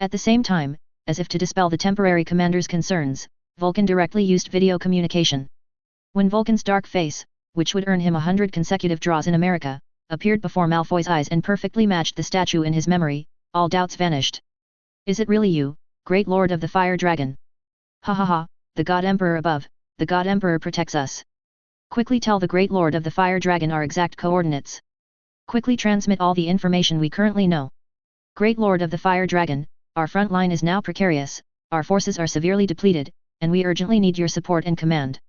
At the same time, as if to dispel the temporary commander's concerns, Vulcan directly used video communication. When Vulcan's dark face, which would earn him 100 consecutive draws in America, appeared before Malfoy's eyes and perfectly matched the statue in his memory, all doubts vanished. Is it really you, Great Lord of the Fire Dragon? Ha ha ha, the God Emperor above, the God Emperor protects us. Quickly tell the Great Lord of the Fire Dragon our exact coordinates. Quickly transmit all the information we currently know. Great Lord of the Fire Dragon, our front line is now precarious, our forces are severely depleted, and we urgently need your support and command.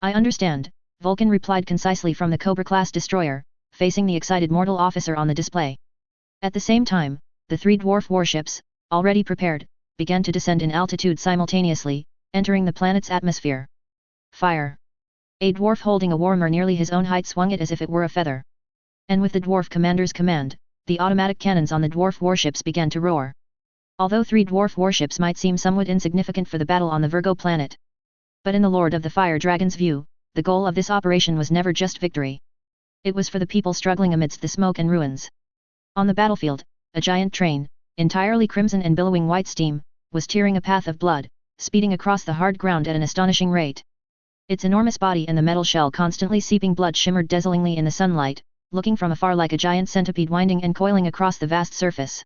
I understand, Vulcan replied concisely from the Cobra-class destroyer, facing the excited mortal officer on the display. At the same time, the three dwarf warships, already prepared, began to descend in altitude simultaneously, entering the planet's atmosphere. Fire! A dwarf holding a Warhammer nearly his own height swung it as if it were a feather. And with the dwarf commander's command, the automatic cannons on the dwarf warships began to roar. Although three dwarf warships might seem somewhat insignificant for the battle on the Virgo planet, but in the Lord of the Fire Dragon's view, the goal of this operation was never just victory. It was for the people struggling amidst the smoke and ruins. On the battlefield, a giant train, entirely crimson and billowing white steam, was tearing a path of blood, speeding across the hard ground at an astonishing rate. Its enormous body and the metal shell constantly seeping blood shimmered dazzlingly in the sunlight, looking from afar like a giant centipede winding and coiling across the vast surface.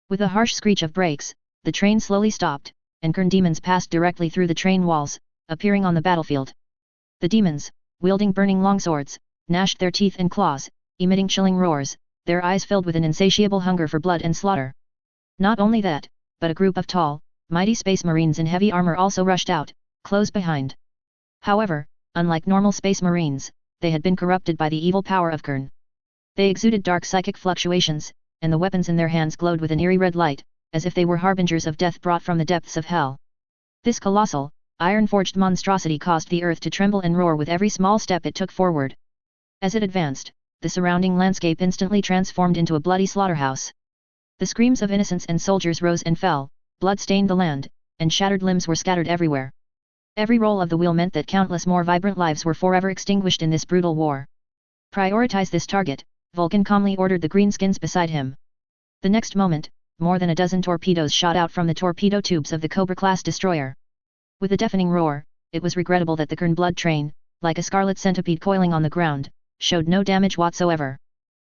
With a harsh screech of brakes, the train slowly stopped, and Khurn demons passed directly through the train walls, appearing on the battlefield. The demons, wielding burning longswords, gnashed their teeth and claws, emitting chilling roars, their eyes filled with an insatiable hunger for blood and slaughter. Not only that, but a group of tall, mighty space marines in heavy armor also rushed out, close behind. However, unlike normal space marines, they had been corrupted by the evil power of Khurn. They exuded dark psychic fluctuations, and the weapons in their hands glowed with an eerie red light, as if they were harbingers of death brought from the depths of hell. This colossal, iron-forged monstrosity caused the earth to tremble and roar with every small step it took forward. As it advanced, the surrounding landscape instantly transformed into a bloody slaughterhouse. The screams of innocents and soldiers rose and fell, blood stained the land, and shattered limbs were scattered everywhere. Every roll of the wheel meant that countless more vibrant lives were forever extinguished in this brutal war. Prioritize this target, Vulcan calmly ordered the greenskins beside him. The next moment, more than a dozen torpedoes shot out from the torpedo tubes of the Cobra-class destroyer. With a deafening roar, it was regrettable that the Khurn blood train, like a scarlet centipede coiling on the ground, showed no damage whatsoever.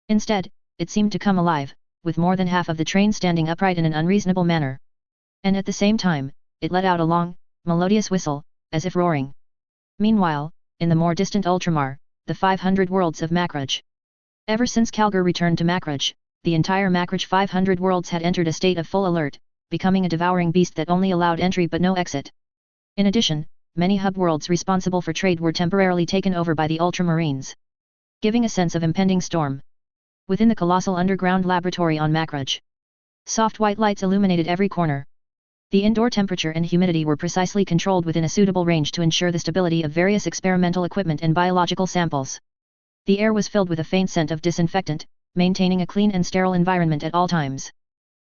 Instead, it seemed to come alive, with more than half of the train standing upright in an unreasonable manner. And at the same time, it let out a long, melodious whistle, as if roaring. Meanwhile, in the more distant Ultramar, the 500 worlds of Macrage. Ever since Calgar returned to Macrage, the entire Macrage 500 worlds had entered a state of full alert, becoming a devouring beast that only allowed entry but no exit. In addition, many hub worlds responsible for trade were temporarily taken over by the Ultramarines, giving a sense of impending storm. Within the colossal underground laboratory on Macrage, soft white lights illuminated every corner. The indoor temperature and humidity were precisely controlled within a suitable range to ensure the stability of various experimental equipment and biological samples. The air was filled with a faint scent of disinfectant, maintaining a clean and sterile environment at all times.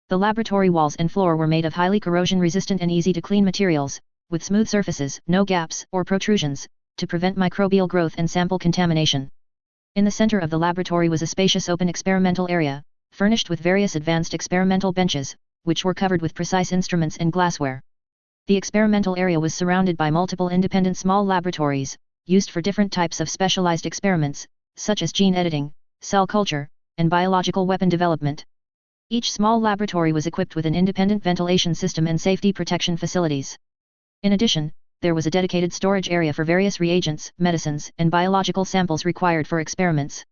The laboratory walls and floor were made of highly corrosion-resistant and easy-to-clean materials, with smooth surfaces, no gaps or protrusions, to prevent microbial growth and sample contamination. In the center of the laboratory was a spacious open experimental area, furnished with various advanced experimental benches, which were covered with precise instruments and glassware. The experimental area was surrounded by multiple independent small laboratories, used for different types of specialized experiments, such as gene editing, cell culture, and biological weapon development. Each small laboratory was equipped with an independent ventilation system and safety protection facilities. In addition, there was a dedicated storage area for various reagents, medicines, and biological samples required for experiments.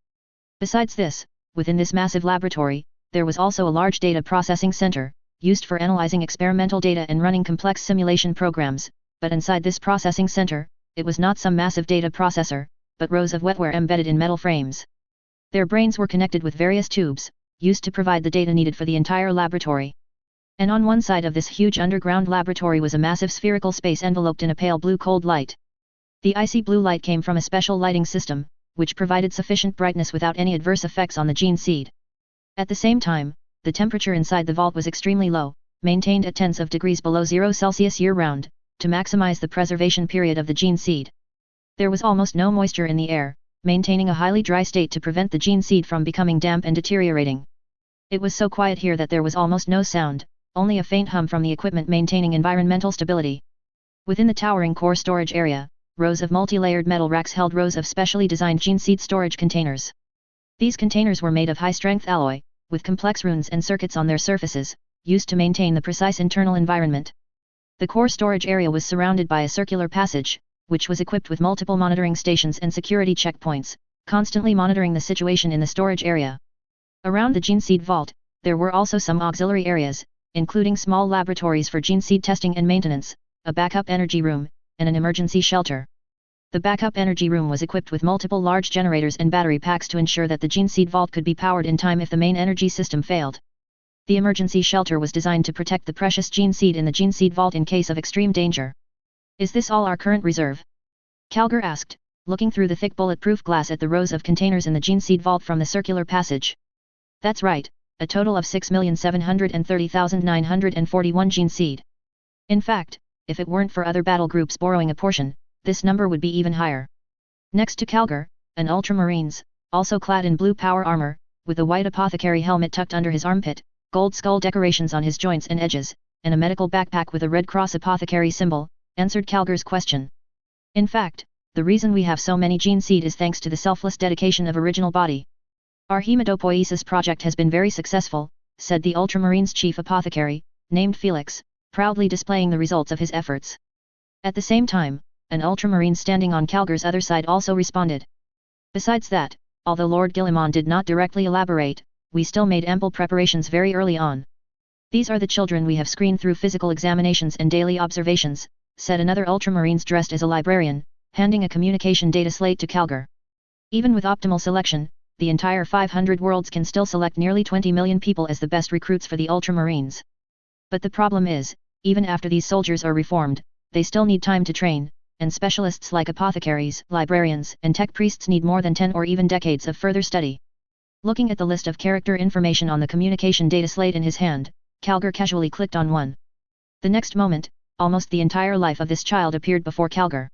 Besides this, within this massive laboratory, there was also a large data processing center, used for analyzing experimental data and running complex simulation programs, but inside this processing center, it was not some massive data processor, but rows of wetware embedded in metal frames. Their brains were connected with various tubes, used to provide the data needed for the entire laboratory. And on one side of this huge underground laboratory was a massive spherical space enveloped in a pale blue cold light. The icy blue light came from a special lighting system, which provided sufficient brightness without any adverse effects on the gene seed. At the same time, the temperature inside the vault was extremely low, maintained at tens of degrees below 0 Celsius year-round, to maximize the preservation period of the gene seed. There was almost no moisture in the air, maintaining a highly dry state to prevent the gene seed from becoming damp and deteriorating. It was so quiet here that there was almost no sound, only a faint hum from the equipment maintaining environmental stability. Within the towering core storage area, rows of multi-layered metal racks held rows of specially designed gene seed storage containers. These containers were made of high-strength alloy, with complex runes and circuits on their surfaces, used to maintain the precise internal environment. The core storage area was surrounded by a circular passage, which was equipped with multiple monitoring stations and security checkpoints, constantly monitoring the situation in the storage area. Around the gene seed vault, there were also some auxiliary areas, including small laboratories for gene seed testing and maintenance, a backup energy room, and an emergency shelter. The backup energy room was equipped with multiple large generators and battery packs to ensure that the gene seed vault could be powered in time if the main energy system failed. The emergency shelter was designed to protect the precious gene seed in the gene seed vault in case of extreme danger. Is this all our current reserve? Calgar asked, looking through the thick bulletproof glass at the rows of containers in the gene seed vault from the circular passage. That's right, a total of 6,730,941 gene seed. In fact, if it weren't for other battle groups borrowing a portion, this number would be even higher. Next to Calgar, an ultramarines, also clad in blue power armor, with a white apothecary helmet tucked under his armpit, gold skull decorations on his joints and edges, and a medical backpack with a Red Cross apothecary symbol, answered Calgar's question. In fact, the reason we have so many gene seed is thanks to the selfless dedication of Original Body. Our hematopoiesis project has been very successful, said the Ultramarines chief apothecary, named Felix, proudly displaying the results of his efforts. At the same time, an ultramarine standing on Calgar's other side also responded. Besides that, although Lord Guillimon did not directly elaborate, we still made ample preparations very early on. These are the children we have screened through physical examinations and daily observations, said another ultramarines dressed as a librarian, handing a communication data slate to Calgar. Even with optimal selection, the entire 500 worlds can still select nearly 20 million people as the best recruits for the ultramarines. But the problem is, even after these soldiers are reformed, they still need time to train, and specialists like apothecaries, librarians, and tech priests need more than 10 or even decades of further study. Looking at the list of character information on the communication data slate in his hand, Calgar casually clicked on one. The next moment, almost the entire life of this child appeared before Calgar.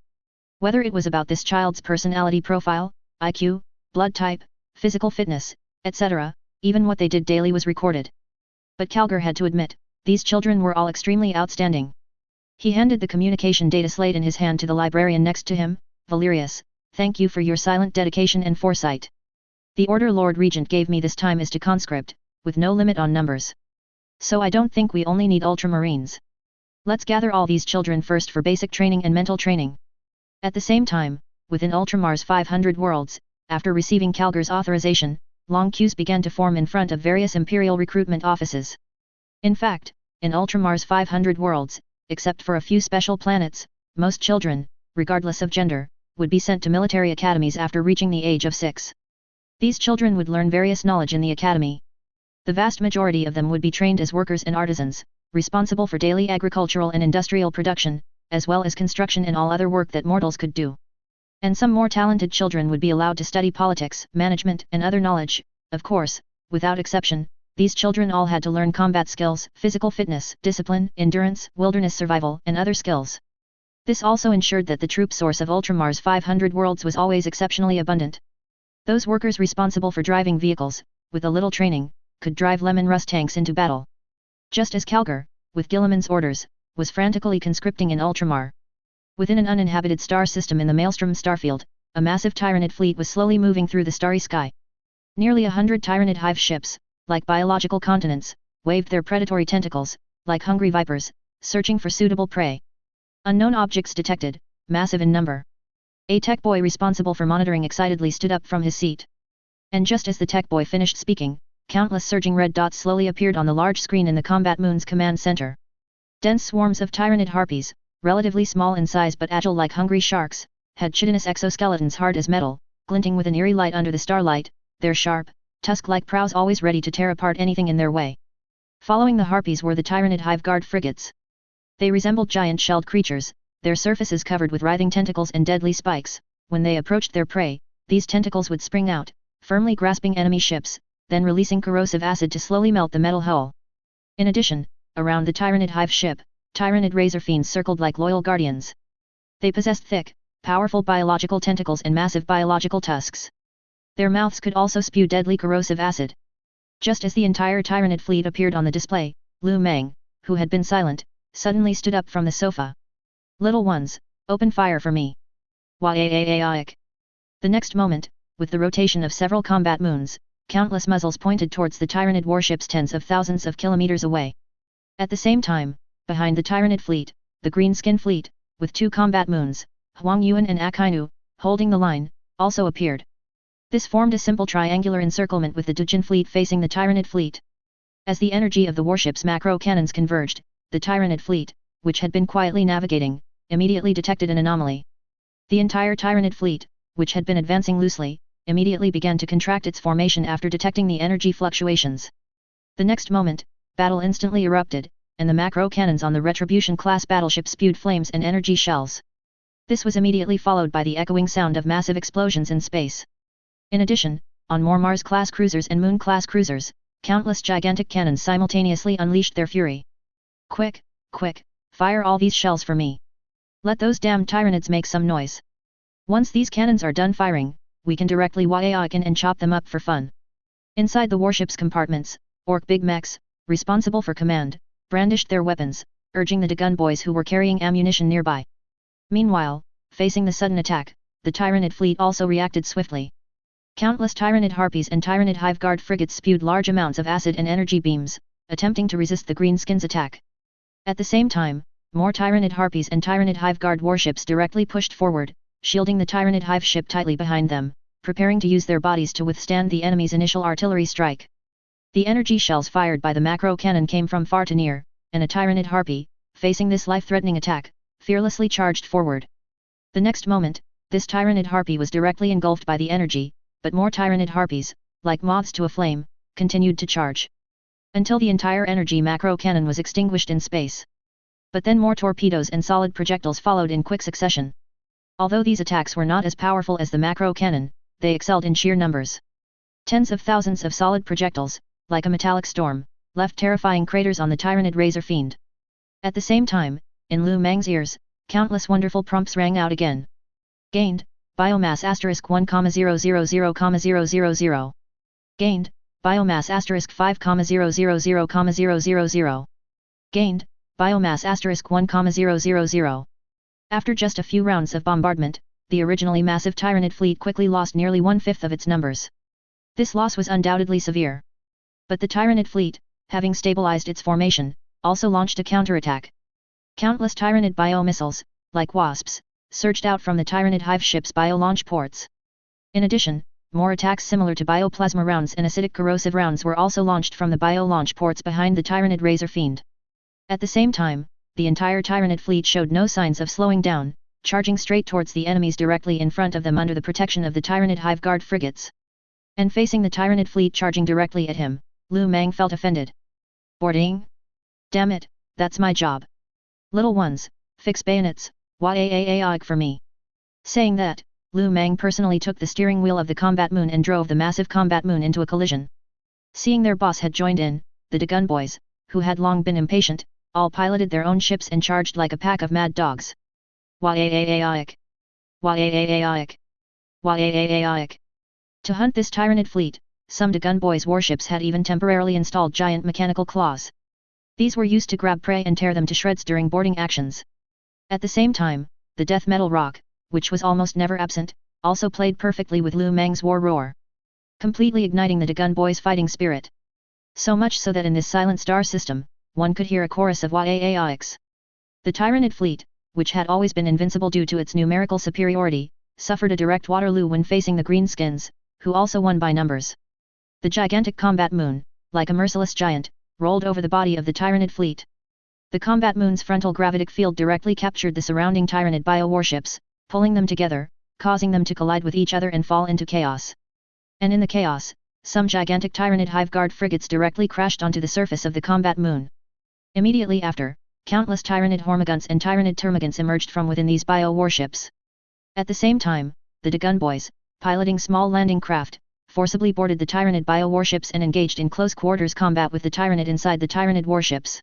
Whether it was about this child's personality profile, IQ, blood type, physical fitness, etc., even what they did daily was recorded. But Calgar had to admit, these children were all extremely outstanding. He handed the communication data slate in his hand to the librarian next to him. Valerius, thank you for your silent dedication and foresight. The order Lord Regent gave me this time is to conscript, with no limit on numbers. So I don't think we only need ultramarines. Let's gather all these children first for basic training and mental training. At the same time, within Ultramar's 500 worlds, after receiving Calgar's authorization, long queues began to form in front of various Imperial recruitment offices. In fact, in Ultramar's 500 worlds, except for a few special planets, most children, regardless of gender, would be sent to military academies after reaching the age of 6. These children would learn various knowledge in the academy. The vast majority of them would be trained as workers and artisans, responsible for daily agricultural and industrial production, as well as construction and all other work that mortals could do. And some more talented children would be allowed to study politics, management, and other knowledge. Of course, without exception, these children all had to learn combat skills, physical fitness, discipline, endurance, wilderness survival, and other skills. This also ensured that the troop source of Ultramar's 500 worlds was always exceptionally abundant. Those workers responsible for driving vehicles, with a little training, could drive lemon rust tanks into battle. Just as Calgar, with Guilliman's orders, was frantically conscripting in Ultramar. Within an uninhabited star system in the Maelstrom starfield, a massive Tyranid fleet was slowly moving through the starry sky. Nearly 100 Tyranid hive ships, like biological continents, waved their predatory tentacles, like hungry vipers, searching for suitable prey. Unknown objects detected, massive in number. A tech boy responsible for monitoring excitedly stood up from his seat. And just as the tech boy finished speaking, countless surging red dots slowly appeared on the large screen in the combat moon's command center. Dense swarms of Tyranid harpies, relatively small in size but agile like hungry sharks, had chitinous exoskeletons hard as metal, glinting with an eerie light under the starlight, their sharp, tusk-like prows always ready to tear apart anything in their way. Following the harpies were the Tyranid hive guard frigates. They resembled giant shelled creatures, their surfaces covered with writhing tentacles and deadly spikes. When they approached their prey, these tentacles would spring out, firmly grasping enemy ships, then releasing corrosive acid to slowly melt the metal hull. In addition, around the Tyranid hive ship, Tyranid razor fiends circled like loyal guardians. They possessed thick, powerful biological tentacles and massive biological tusks. Their mouths could also spew deadly corrosive acid. Just as the entire Tyranid fleet appeared on the display, Lu Meng, who had been silent, suddenly stood up from the sofa. Little ones, open fire for me. Waaaaaaik. The next moment, with the rotation of several combat moons, countless muzzles pointed towards the Tyranid warships tens of thousands of kilometers away. At the same time, behind the Tyranid fleet, the Greenskin fleet, with 2 combat moons, Huang Yuan and Akainu, holding the line, also appeared. This formed a simple triangular encirclement with the Dujin fleet facing the Tyranid fleet. As the energy of the warship's macro cannons converged, the Tyranid fleet, which had been quietly navigating, immediately detected an anomaly. The entire Tyranid fleet, which had been advancing loosely, immediately began to contract its formation after detecting the energy fluctuations. The next moment, battle instantly erupted, and the macro cannons on the Retribution-class battleship spewed flames and energy shells. This was immediately followed by the echoing sound of massive explosions in space. In addition, on more Mars-class cruisers and Moon-class cruisers, countless gigantic cannons simultaneously unleashed their fury. Quick, quick, fire all these shells for me. Let those damned Tyranids make some noise. Once these cannons are done firing, we can directly waaaakin and chop them up for fun. Inside the warship's compartments, orc big mechs, responsible for command, brandished their weapons, urging the Dagon boys who were carrying ammunition nearby. Meanwhile, facing the sudden attack, the Tyranid fleet also reacted swiftly. Countless Tyranid harpies and Tyranid hive guard frigates spewed large amounts of acid and energy beams, attempting to resist the Greenskins' attack. At the same time, more Tyranid harpies and Tyranid hive guard warships directly pushed forward, shielding the Tyranid hive ship tightly behind them, preparing to use their bodies to withstand the enemy's initial artillery strike. The energy shells fired by the macro cannon came from far to near, and a Tyranid harpy, facing this life-threatening attack, fearlessly charged forward. The next moment, this Tyranid harpy was directly engulfed by the energy, but more Tyranid harpies, like moths to a flame, continued to charge. Until the entire energy macro cannon was extinguished in space. But then more torpedoes and solid projectiles followed in quick succession. Although these attacks were not as powerful as the macro cannon, they excelled in sheer numbers. Tens of thousands of solid projectiles, like a metallic storm, left terrifying craters on the Tyranid Razor Fiend. At the same time, in Lu Mang's ears, countless wonderful prompts rang out again. Gained, biomass *1,000,000,000. Gained, biomass *5,000,000,000. Gained, biomass *1,000,000. After just a few rounds of bombardment, the originally massive Tyranid fleet quickly lost nearly 1/5 of its numbers. This loss was undoubtedly severe. But the Tyranid fleet, having stabilized its formation, also launched a counterattack. Countless Tyranid bio-missiles, like wasps, surged out from the Tyranid hive ship's bio-launch ports. In addition, more attacks similar to bioplasma rounds and acidic corrosive rounds were also launched from the bio-launch ports behind the Tyranid Razor Fiend. At the same time, the entire Tyranid fleet showed no signs of slowing down, charging straight towards the enemies directly in front of them under the protection of the Tyranid hive guard frigates. And facing the Tyranid fleet charging directly at him, Lu Mang felt offended. Boarding? Damn it, that's my job. Little ones, fix bayonets, waaaaaaik for me. Saying that, Lu Mang personally took the steering wheel of the combat moon and drove the massive combat moon into a collision. Seeing their boss had joined in, the Dagon boys, who had long been impatient, all piloted their own ships and charged like a pack of mad dogs. Waaaaaaik. Waaaaaaik. Waaaaaaik. To hunt this Tyranid fleet, some Dagon boys' warships had even temporarily installed giant mechanical claws. These were used to grab prey and tear them to shreds during boarding actions. At the same time, the death metal rock, which was almost never absent, also played perfectly with Lu Mang's war roar, completely igniting the Dagon boys' fighting spirit. So much so that in this silent star system, one could hear a chorus of waaaaaiks. The Tyranid fleet, which had always been invincible due to its numerical superiority, suffered a direct Waterloo when facing the Greenskins, who also won by numbers. The gigantic combat moon, like a merciless giant, rolled over the body of the Tyranid fleet. The combat moon's frontal gravitic field directly captured the surrounding Tyranid bio-warships, pulling them together, causing them to collide with each other and fall into chaos. And in the chaos, some gigantic Tyranid hive guard frigates directly crashed onto the surface of the combat moon. Immediately after, countless Tyranid hormiguns and Tyranid termagants emerged from within these bio-warships. At the same time, the Dagon boys, piloting small landing craft, forcibly boarded the Tyranid bio-warships and engaged in close-quarters combat with the Tyranid inside the Tyranid warships.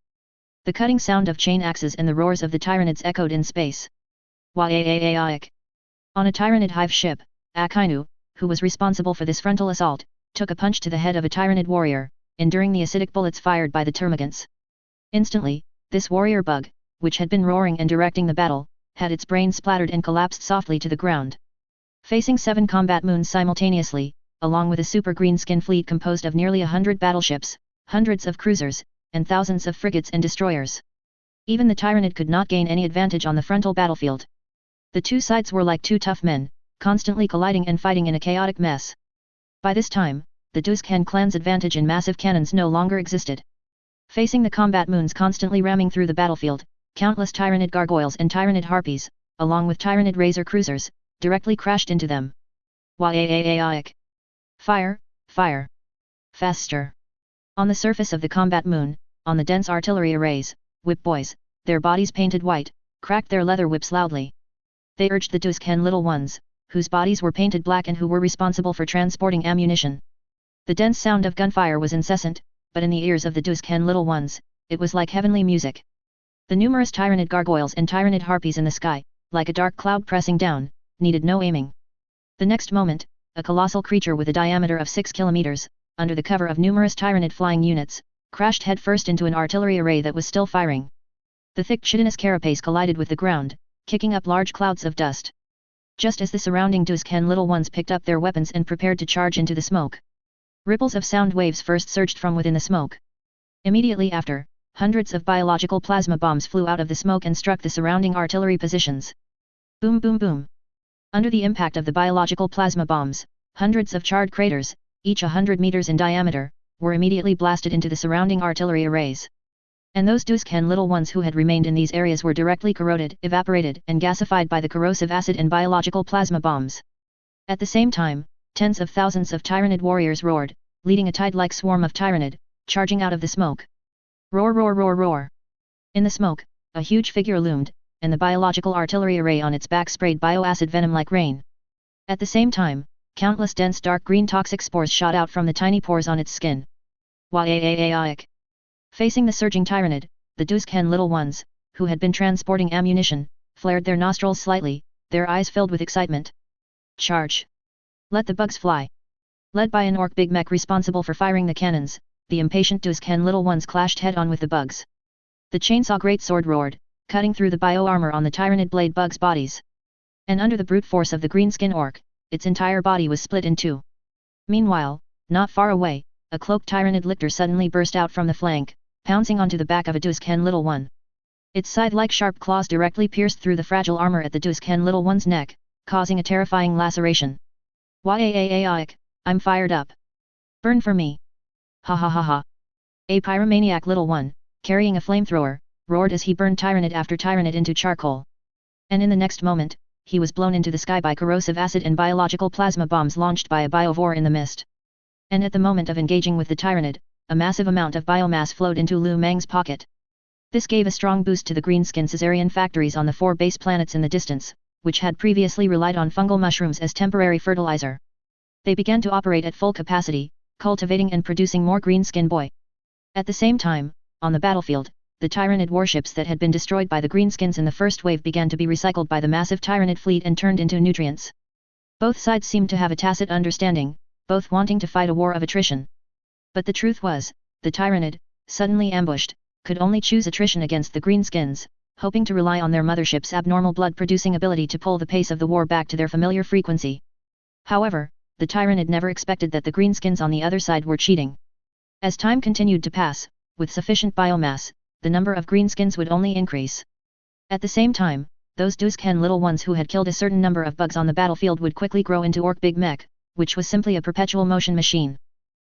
The cutting sound of chain axes and the roars of the Tyranids echoed in space. Waaaaaaik. On a Tyranid hive ship, Akainu, who was responsible for this frontal assault, took a punch to the head of a Tyranid warrior, enduring the acidic bullets fired by the termagants. Instantly, this warrior bug, which had been roaring and directing the battle, had its brain splattered and collapsed softly to the ground. Facing 7 combat moons simultaneously, along with a super greenskin fleet composed of nearly 100 battleships, hundreds of cruisers, and thousands of frigates and destroyers. Even the Tyranid could not gain any advantage on the frontal battlefield. The two sides were like two tough men, constantly colliding and fighting in a chaotic mess. By this time, the Duskan clan's advantage in massive cannons no longer existed. Facing the combat moons constantly ramming through the battlefield, countless Tyranid gargoyles and Tyranid harpies, along with Tyranid razor cruisers, directly crashed into them. Waaaaaaik! Fire, fire! Faster! On the surface of the combat moon, on the dense artillery arrays, whip boys, their bodies painted white, cracked their leather whips loudly. They urged the Duskan little ones, whose bodies were painted black and who were responsible for transporting ammunition. The dense sound of gunfire was incessant, but in the ears of the Duskan little ones, it was like heavenly music. The numerous Tyranid gargoyles and Tyranid harpies in the sky, like a dark cloud pressing down, needed no aiming. The next moment, a colossal creature with a diameter of 6 kilometers, under the cover of numerous Tyranid flying units, crashed headfirst into an artillery array that was still firing. The thick chitinous carapace collided with the ground, kicking up large clouds of dust. Just as the surrounding Duskan little ones picked up their weapons and prepared to charge into the smoke, ripples of sound waves first surged from within the smoke. Immediately after, hundreds of biological plasma bombs flew out of the smoke and struck the surrounding artillery positions. Boom boom boom! Under the impact of the biological plasma bombs, hundreds of charred craters, each 100 meters in diameter, were immediately blasted into the surrounding artillery arrays. And those Duskan little ones who had remained in these areas were directly corroded, evaporated and gasified by the corrosive acid and biological plasma bombs. At the same time, tens of thousands of Tyranid warriors roared, leading a tide-like swarm of Tyranid, charging out of the smoke. Roar roar roar roar! In the smoke, a huge figure loomed, and the biological artillery array on its back sprayed bioacid venom like rain. At the same time, countless dense dark green toxic spores shot out from the tiny pores on its skin. Waaaaaaik! Facing the surging Tyranid, the Duskan little ones, who had been transporting ammunition, flared their nostrils slightly, their eyes filled with excitement. Charge! Let the bugs fly! Led by an orc big mech responsible for firing the cannons, the impatient Duskan little ones clashed head-on with the bugs. The chainsaw greatsword roared, cutting through the bio-armor on the Tyranid blade bugs' bodies. And under the brute force of the greenskin orc, its entire body was split in two. Meanwhile, not far away, a cloaked Tyranid lictor suddenly burst out from the flank, pouncing onto the back of a Duskan little one. Its scythe-like sharp claws directly pierced through the fragile armor at the Duskan little one's neck, causing a terrifying laceration. Waaaaaaik! I'm fired up! Burn for me! Ha ha ha ha! A pyromaniac little one, carrying a flamethrower, roared as he burned Tyranid after Tyranid into charcoal. And in the next moment, he was blown into the sky by corrosive acid and biological plasma bombs launched by a biovore in the mist. And at the moment of engaging with the Tyranid, a massive amount of biomass flowed into Lu Mang's pocket. This gave a strong boost to the greenskin caesarean factories on the 4 base planets in the distance, which had previously relied on fungal mushrooms as temporary fertilizer. They began to operate at full capacity, cultivating and producing more greenskin boy. At the same time, on the battlefield, the Tyranid warships that had been destroyed by the greenskins in the first wave began to be recycled by the massive Tyranid fleet and turned into nutrients. Both sides seemed to have a tacit understanding, both wanting to fight a war of attrition. But the truth was, the Tyranid, suddenly ambushed, could only choose attrition against the greenskins, hoping to rely on their mothership's abnormal blood-producing ability to pull the pace of the war back to their familiar frequency. However, the Tyranid never expected that the greenskins on the other side were cheating. As time continued to pass, with sufficient biomass, the number of greenskins would only increase. At the same time, those Duskan little ones who had killed a certain number of bugs on the battlefield would quickly grow into orc big mech, which was simply a perpetual motion machine.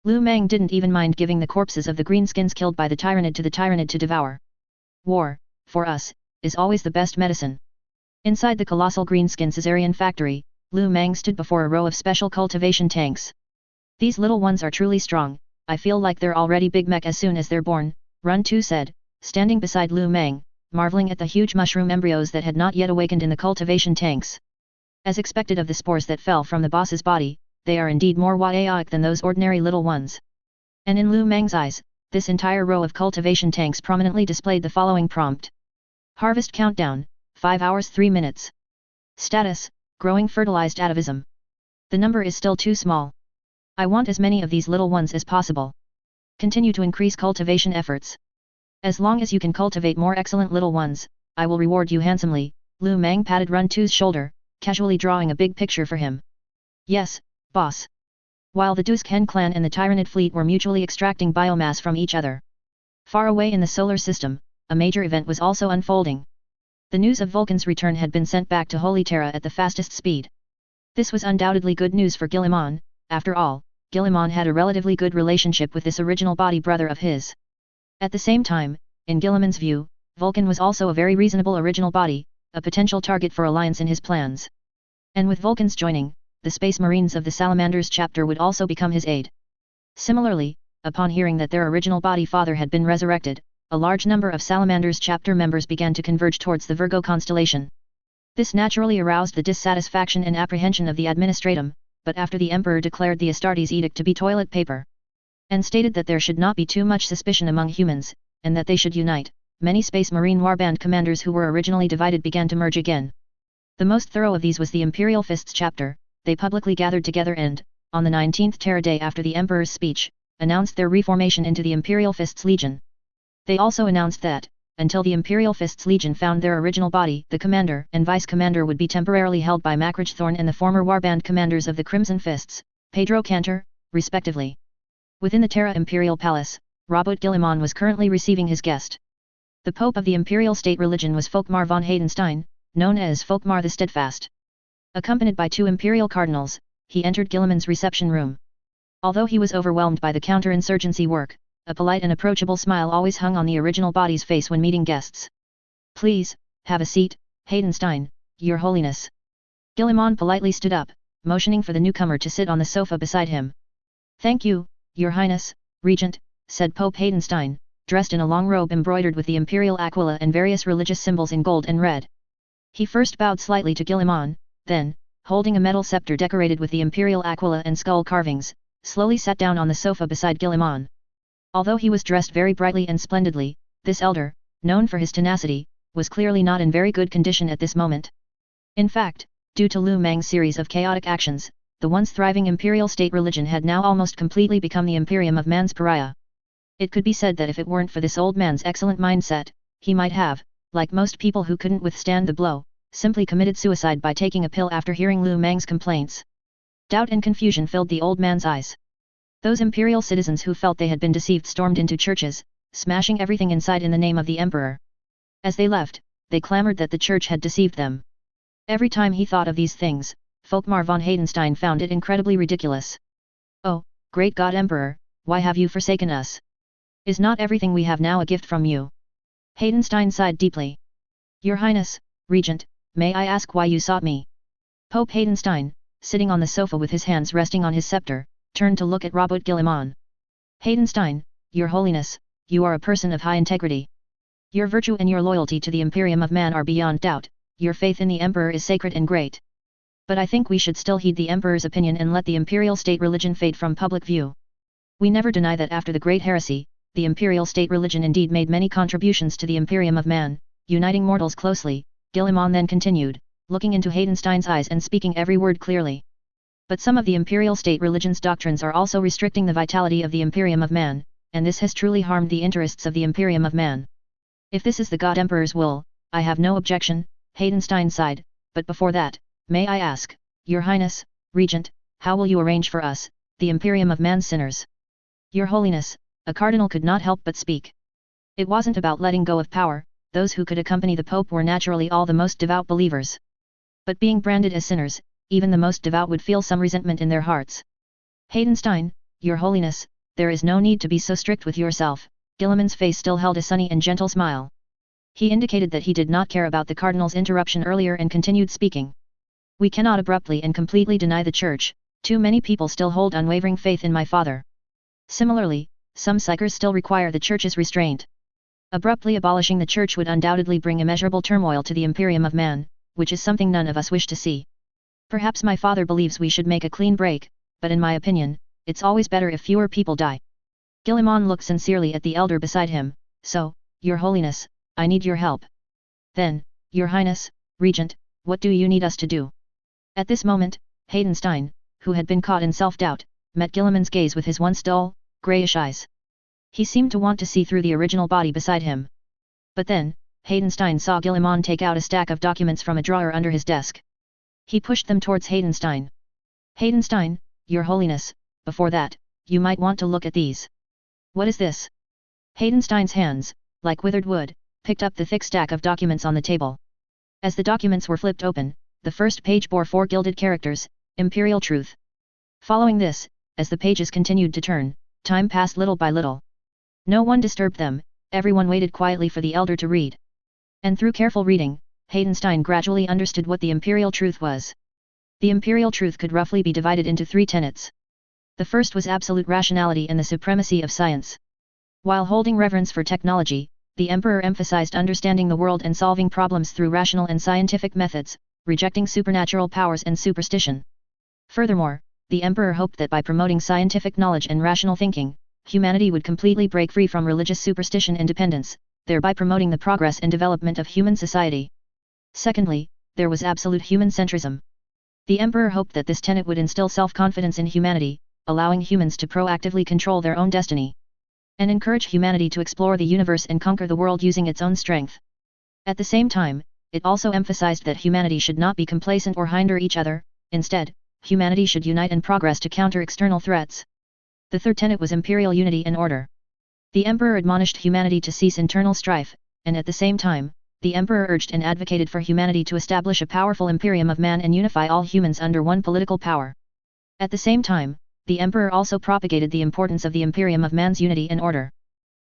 Lu Mang didn't even mind giving the corpses of the greenskins killed by the Tyranid to devour. War, for us, is always the best medicine. Inside the colossal greenskin caesarean factory, Lu Mang stood before a row of special cultivation tanks. These little ones are truly strong, I feel like they're already big mech as soon as they're born, Run Tu said, standing beside Lu Mang, marveling at the huge mushroom embryos that had not yet awakened in the cultivation tanks. As expected of the spores that fell from the boss's body, they are indeed more waaaiaic than those ordinary little ones. And in Lu Mang's eyes, this entire row of cultivation tanks prominently displayed the following prompt. Harvest countdown, 5 hours 3 minutes. Status, growing fertilized atavism. The number is still too small. I want as many of these little ones as possible. Continue to increase cultivation efforts. As long as you can cultivate more excellent little ones, I will reward you handsomely, Lu Meng patted Run Tu's shoulder, casually drawing a big picture for him. Yes, boss. While the Dusken clan and the Tyranid fleet were mutually extracting biomass from each other. Far away in the solar system, a major event was also unfolding. The news of Vulcan's return had been sent back to Holy Terra at the fastest speed. This was undoubtedly good news for Guilliman. After all, Guilliman had a relatively good relationship with this original body brother of his. At the same time, in Guilliman's view, Vulcan was also a very reasonable original body, a potential target for alliance in his plans. And with Vulcan's joining, the Space Marines of the Salamanders chapter would also become his aid. Similarly, upon hearing that their original body father had been resurrected, a large number of Salamanders chapter members began to converge towards the Virgo constellation. This naturally aroused the dissatisfaction and apprehension of the administratum, but after the Emperor declared the Astartes edict to be toilet paper, and stated that there should not be too much suspicion among humans, and that they should unite, many Space Marine warband commanders who were originally divided began to merge again. The most thorough of these was the Imperial Fists chapter. They publicly gathered together and, on the 19th Terra Day after the Emperor's speech, announced their reformation into the Imperial Fists Legion. They also announced that, until the Imperial Fists Legion found their original body, the commander and vice-commander would be temporarily held by Macridge Thorn and the former warband commanders of the Crimson Fists, Pedro Cantor, respectively. Within the Terra Imperial Palace, Robert Guilliman was currently receiving his guest. The Pope of the Imperial State Religion was Volkmar von Haydenstein, known as Volkmar the Steadfast. Accompanied by 2 Imperial Cardinals, he entered Guilliman's reception room. Although he was overwhelmed by the counterinsurgency work, a polite and approachable smile always hung on the original body's face when meeting guests. Please, have a seat, Haydenstein, Your Holiness. Guilliman politely stood up, motioning for the newcomer to sit on the sofa beside him. Thank you, Your Highness, Regent, said Pope Haydenstein, dressed in a long robe embroidered with the Imperial Aquila and various religious symbols in gold and red. He first bowed slightly to Guilliman, then, holding a metal scepter decorated with the Imperial Aquila and skull carvings, slowly sat down on the sofa beside Guilliman. Although he was dressed very brightly and splendidly, this elder, known for his tenacity, was clearly not in very good condition at this moment. In fact, due to Lu Meng's series of chaotic actions, the once thriving Imperial State religion had now almost completely become the Imperium of man's pariah. It could be said that if it weren't for this old man's excellent mindset, he might have, like most people who couldn't withstand the blow, simply committed suicide by taking a pill after hearing Lu Meng's complaints. Doubt and confusion filled the old man's eyes. Those imperial citizens who felt they had been deceived stormed into churches, smashing everything inside in the name of the emperor. As they left, they clamored that the church had deceived them. Every time he thought of these things, Volkmar von Haydenstein found it incredibly ridiculous. Oh, great God Emperor, why have you forsaken us? Is not everything we have now a gift from you? Haydenstein sighed deeply. Your Highness, Regent, may I ask why you sought me? Pope Haydenstein, sitting on the sofa with his hands resting on his scepter, turned to look at Robert Guilliman. Haydenstein, Your Holiness, you are a person of high integrity. Your virtue and your loyalty to the Imperium of Man are beyond doubt, your faith in the Emperor is sacred and great. But I think we should still heed the Emperor's opinion and let the Imperial State religion fade from public view. We never deny that after the Great Heresy, the Imperial State religion indeed made many contributions to the Imperium of Man, uniting mortals closely. Guilliman then continued, looking into Haydenstein's eyes and speaking every word clearly. But some of the Imperial State religion's doctrines are also restricting the vitality of the Imperium of Man, and this has truly harmed the interests of the Imperium of Man. If this is the God Emperor's will, I have no objection, Haydenstein sighed, but before that, may I ask, Your Highness, Regent, how will you arrange for us, the Imperium of Man's sinners? Your Holiness, a cardinal could not help but speak. It wasn't about letting go of power, those who could accompany the Pope were naturally all the most devout believers. But being branded as sinners, even the most devout would feel some resentment in their hearts. Haydenstein, Your Holiness, there is no need to be so strict with yourself. Guilliman's face still held a sunny and gentle smile. He indicated that he did not care about the cardinal's interruption earlier and continued speaking. We cannot abruptly and completely deny the Church, too many people still hold unwavering faith in my father. Similarly, some psychers still require the Church's restraint. Abruptly abolishing the Church would undoubtedly bring immeasurable turmoil to the Imperium of Man, which is something none of us wish to see. Perhaps my father believes we should make a clean break, but in my opinion, it's always better if fewer people die. Guilliman looked sincerely at the elder beside him, so, Your Holiness, I need your help. Then, Your Highness, Regent, what do you need us to do? At this moment, Haydenstein, who had been caught in self-doubt, met Guilliman's gaze with his once dull, greyish eyes. He seemed to want to see through the original body beside him. But then, Haydenstein saw Guillemon take out a stack of documents from a drawer under his desk. He pushed them towards Haydenstein. Haydenstein, Your Holiness, before that, you might want to look at these. What is this? Haydenstein's hands, like withered wood, picked up the thick stack of documents on the table. As the documents were flipped open, the first page bore 4 gilded characters, Imperial Truth. Following this, as the pages continued to turn, time passed little by little. No one disturbed them, everyone waited quietly for the elder to read. And through careful reading, Haydenstein gradually understood what the Imperial Truth was. The Imperial Truth could roughly be divided into 3 tenets. The first was absolute rationality and the supremacy of science. While holding reverence for technology, the Emperor emphasized understanding the world and solving problems through rational and scientific methods, rejecting supernatural powers and superstition. Furthermore, the Emperor hoped that by promoting scientific knowledge and rational thinking, humanity would completely break free from religious superstition and dependence, thereby promoting the progress and development of human society. Secondly, there was absolute human centrism. The Emperor hoped that this tenet would instill self-confidence in humanity, allowing humans to proactively control their own destiny, and encourage humanity to explore the universe and conquer the world using its own strength. At the same time, it also emphasized that humanity should not be complacent or hinder each other, instead, humanity should unite and progress to counter external threats. The third tenet was imperial unity and order. The Emperor admonished humanity to cease internal strife, and at the same time, the Emperor urged and advocated for humanity to establish a powerful imperium of man and unify all humans under one political power. At the same time, the Emperor also propagated the importance of the imperium of man's unity and order.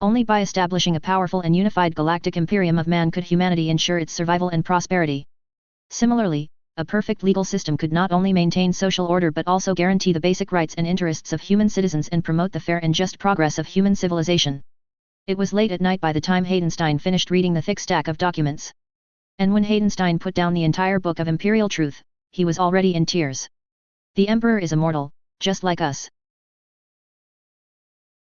Only by establishing a powerful and unified galactic imperium of man could humanity ensure its survival and prosperity. Similarly, a perfect legal system could not only maintain social order but also guarantee the basic rights and interests of human citizens and promote the fair and just progress of human civilization. It was late at night by the time Haydenstein finished reading the thick stack of documents. And when Haydenstein put down the entire book of Imperial Truth, he was already in tears. The Emperor is immortal, just like us.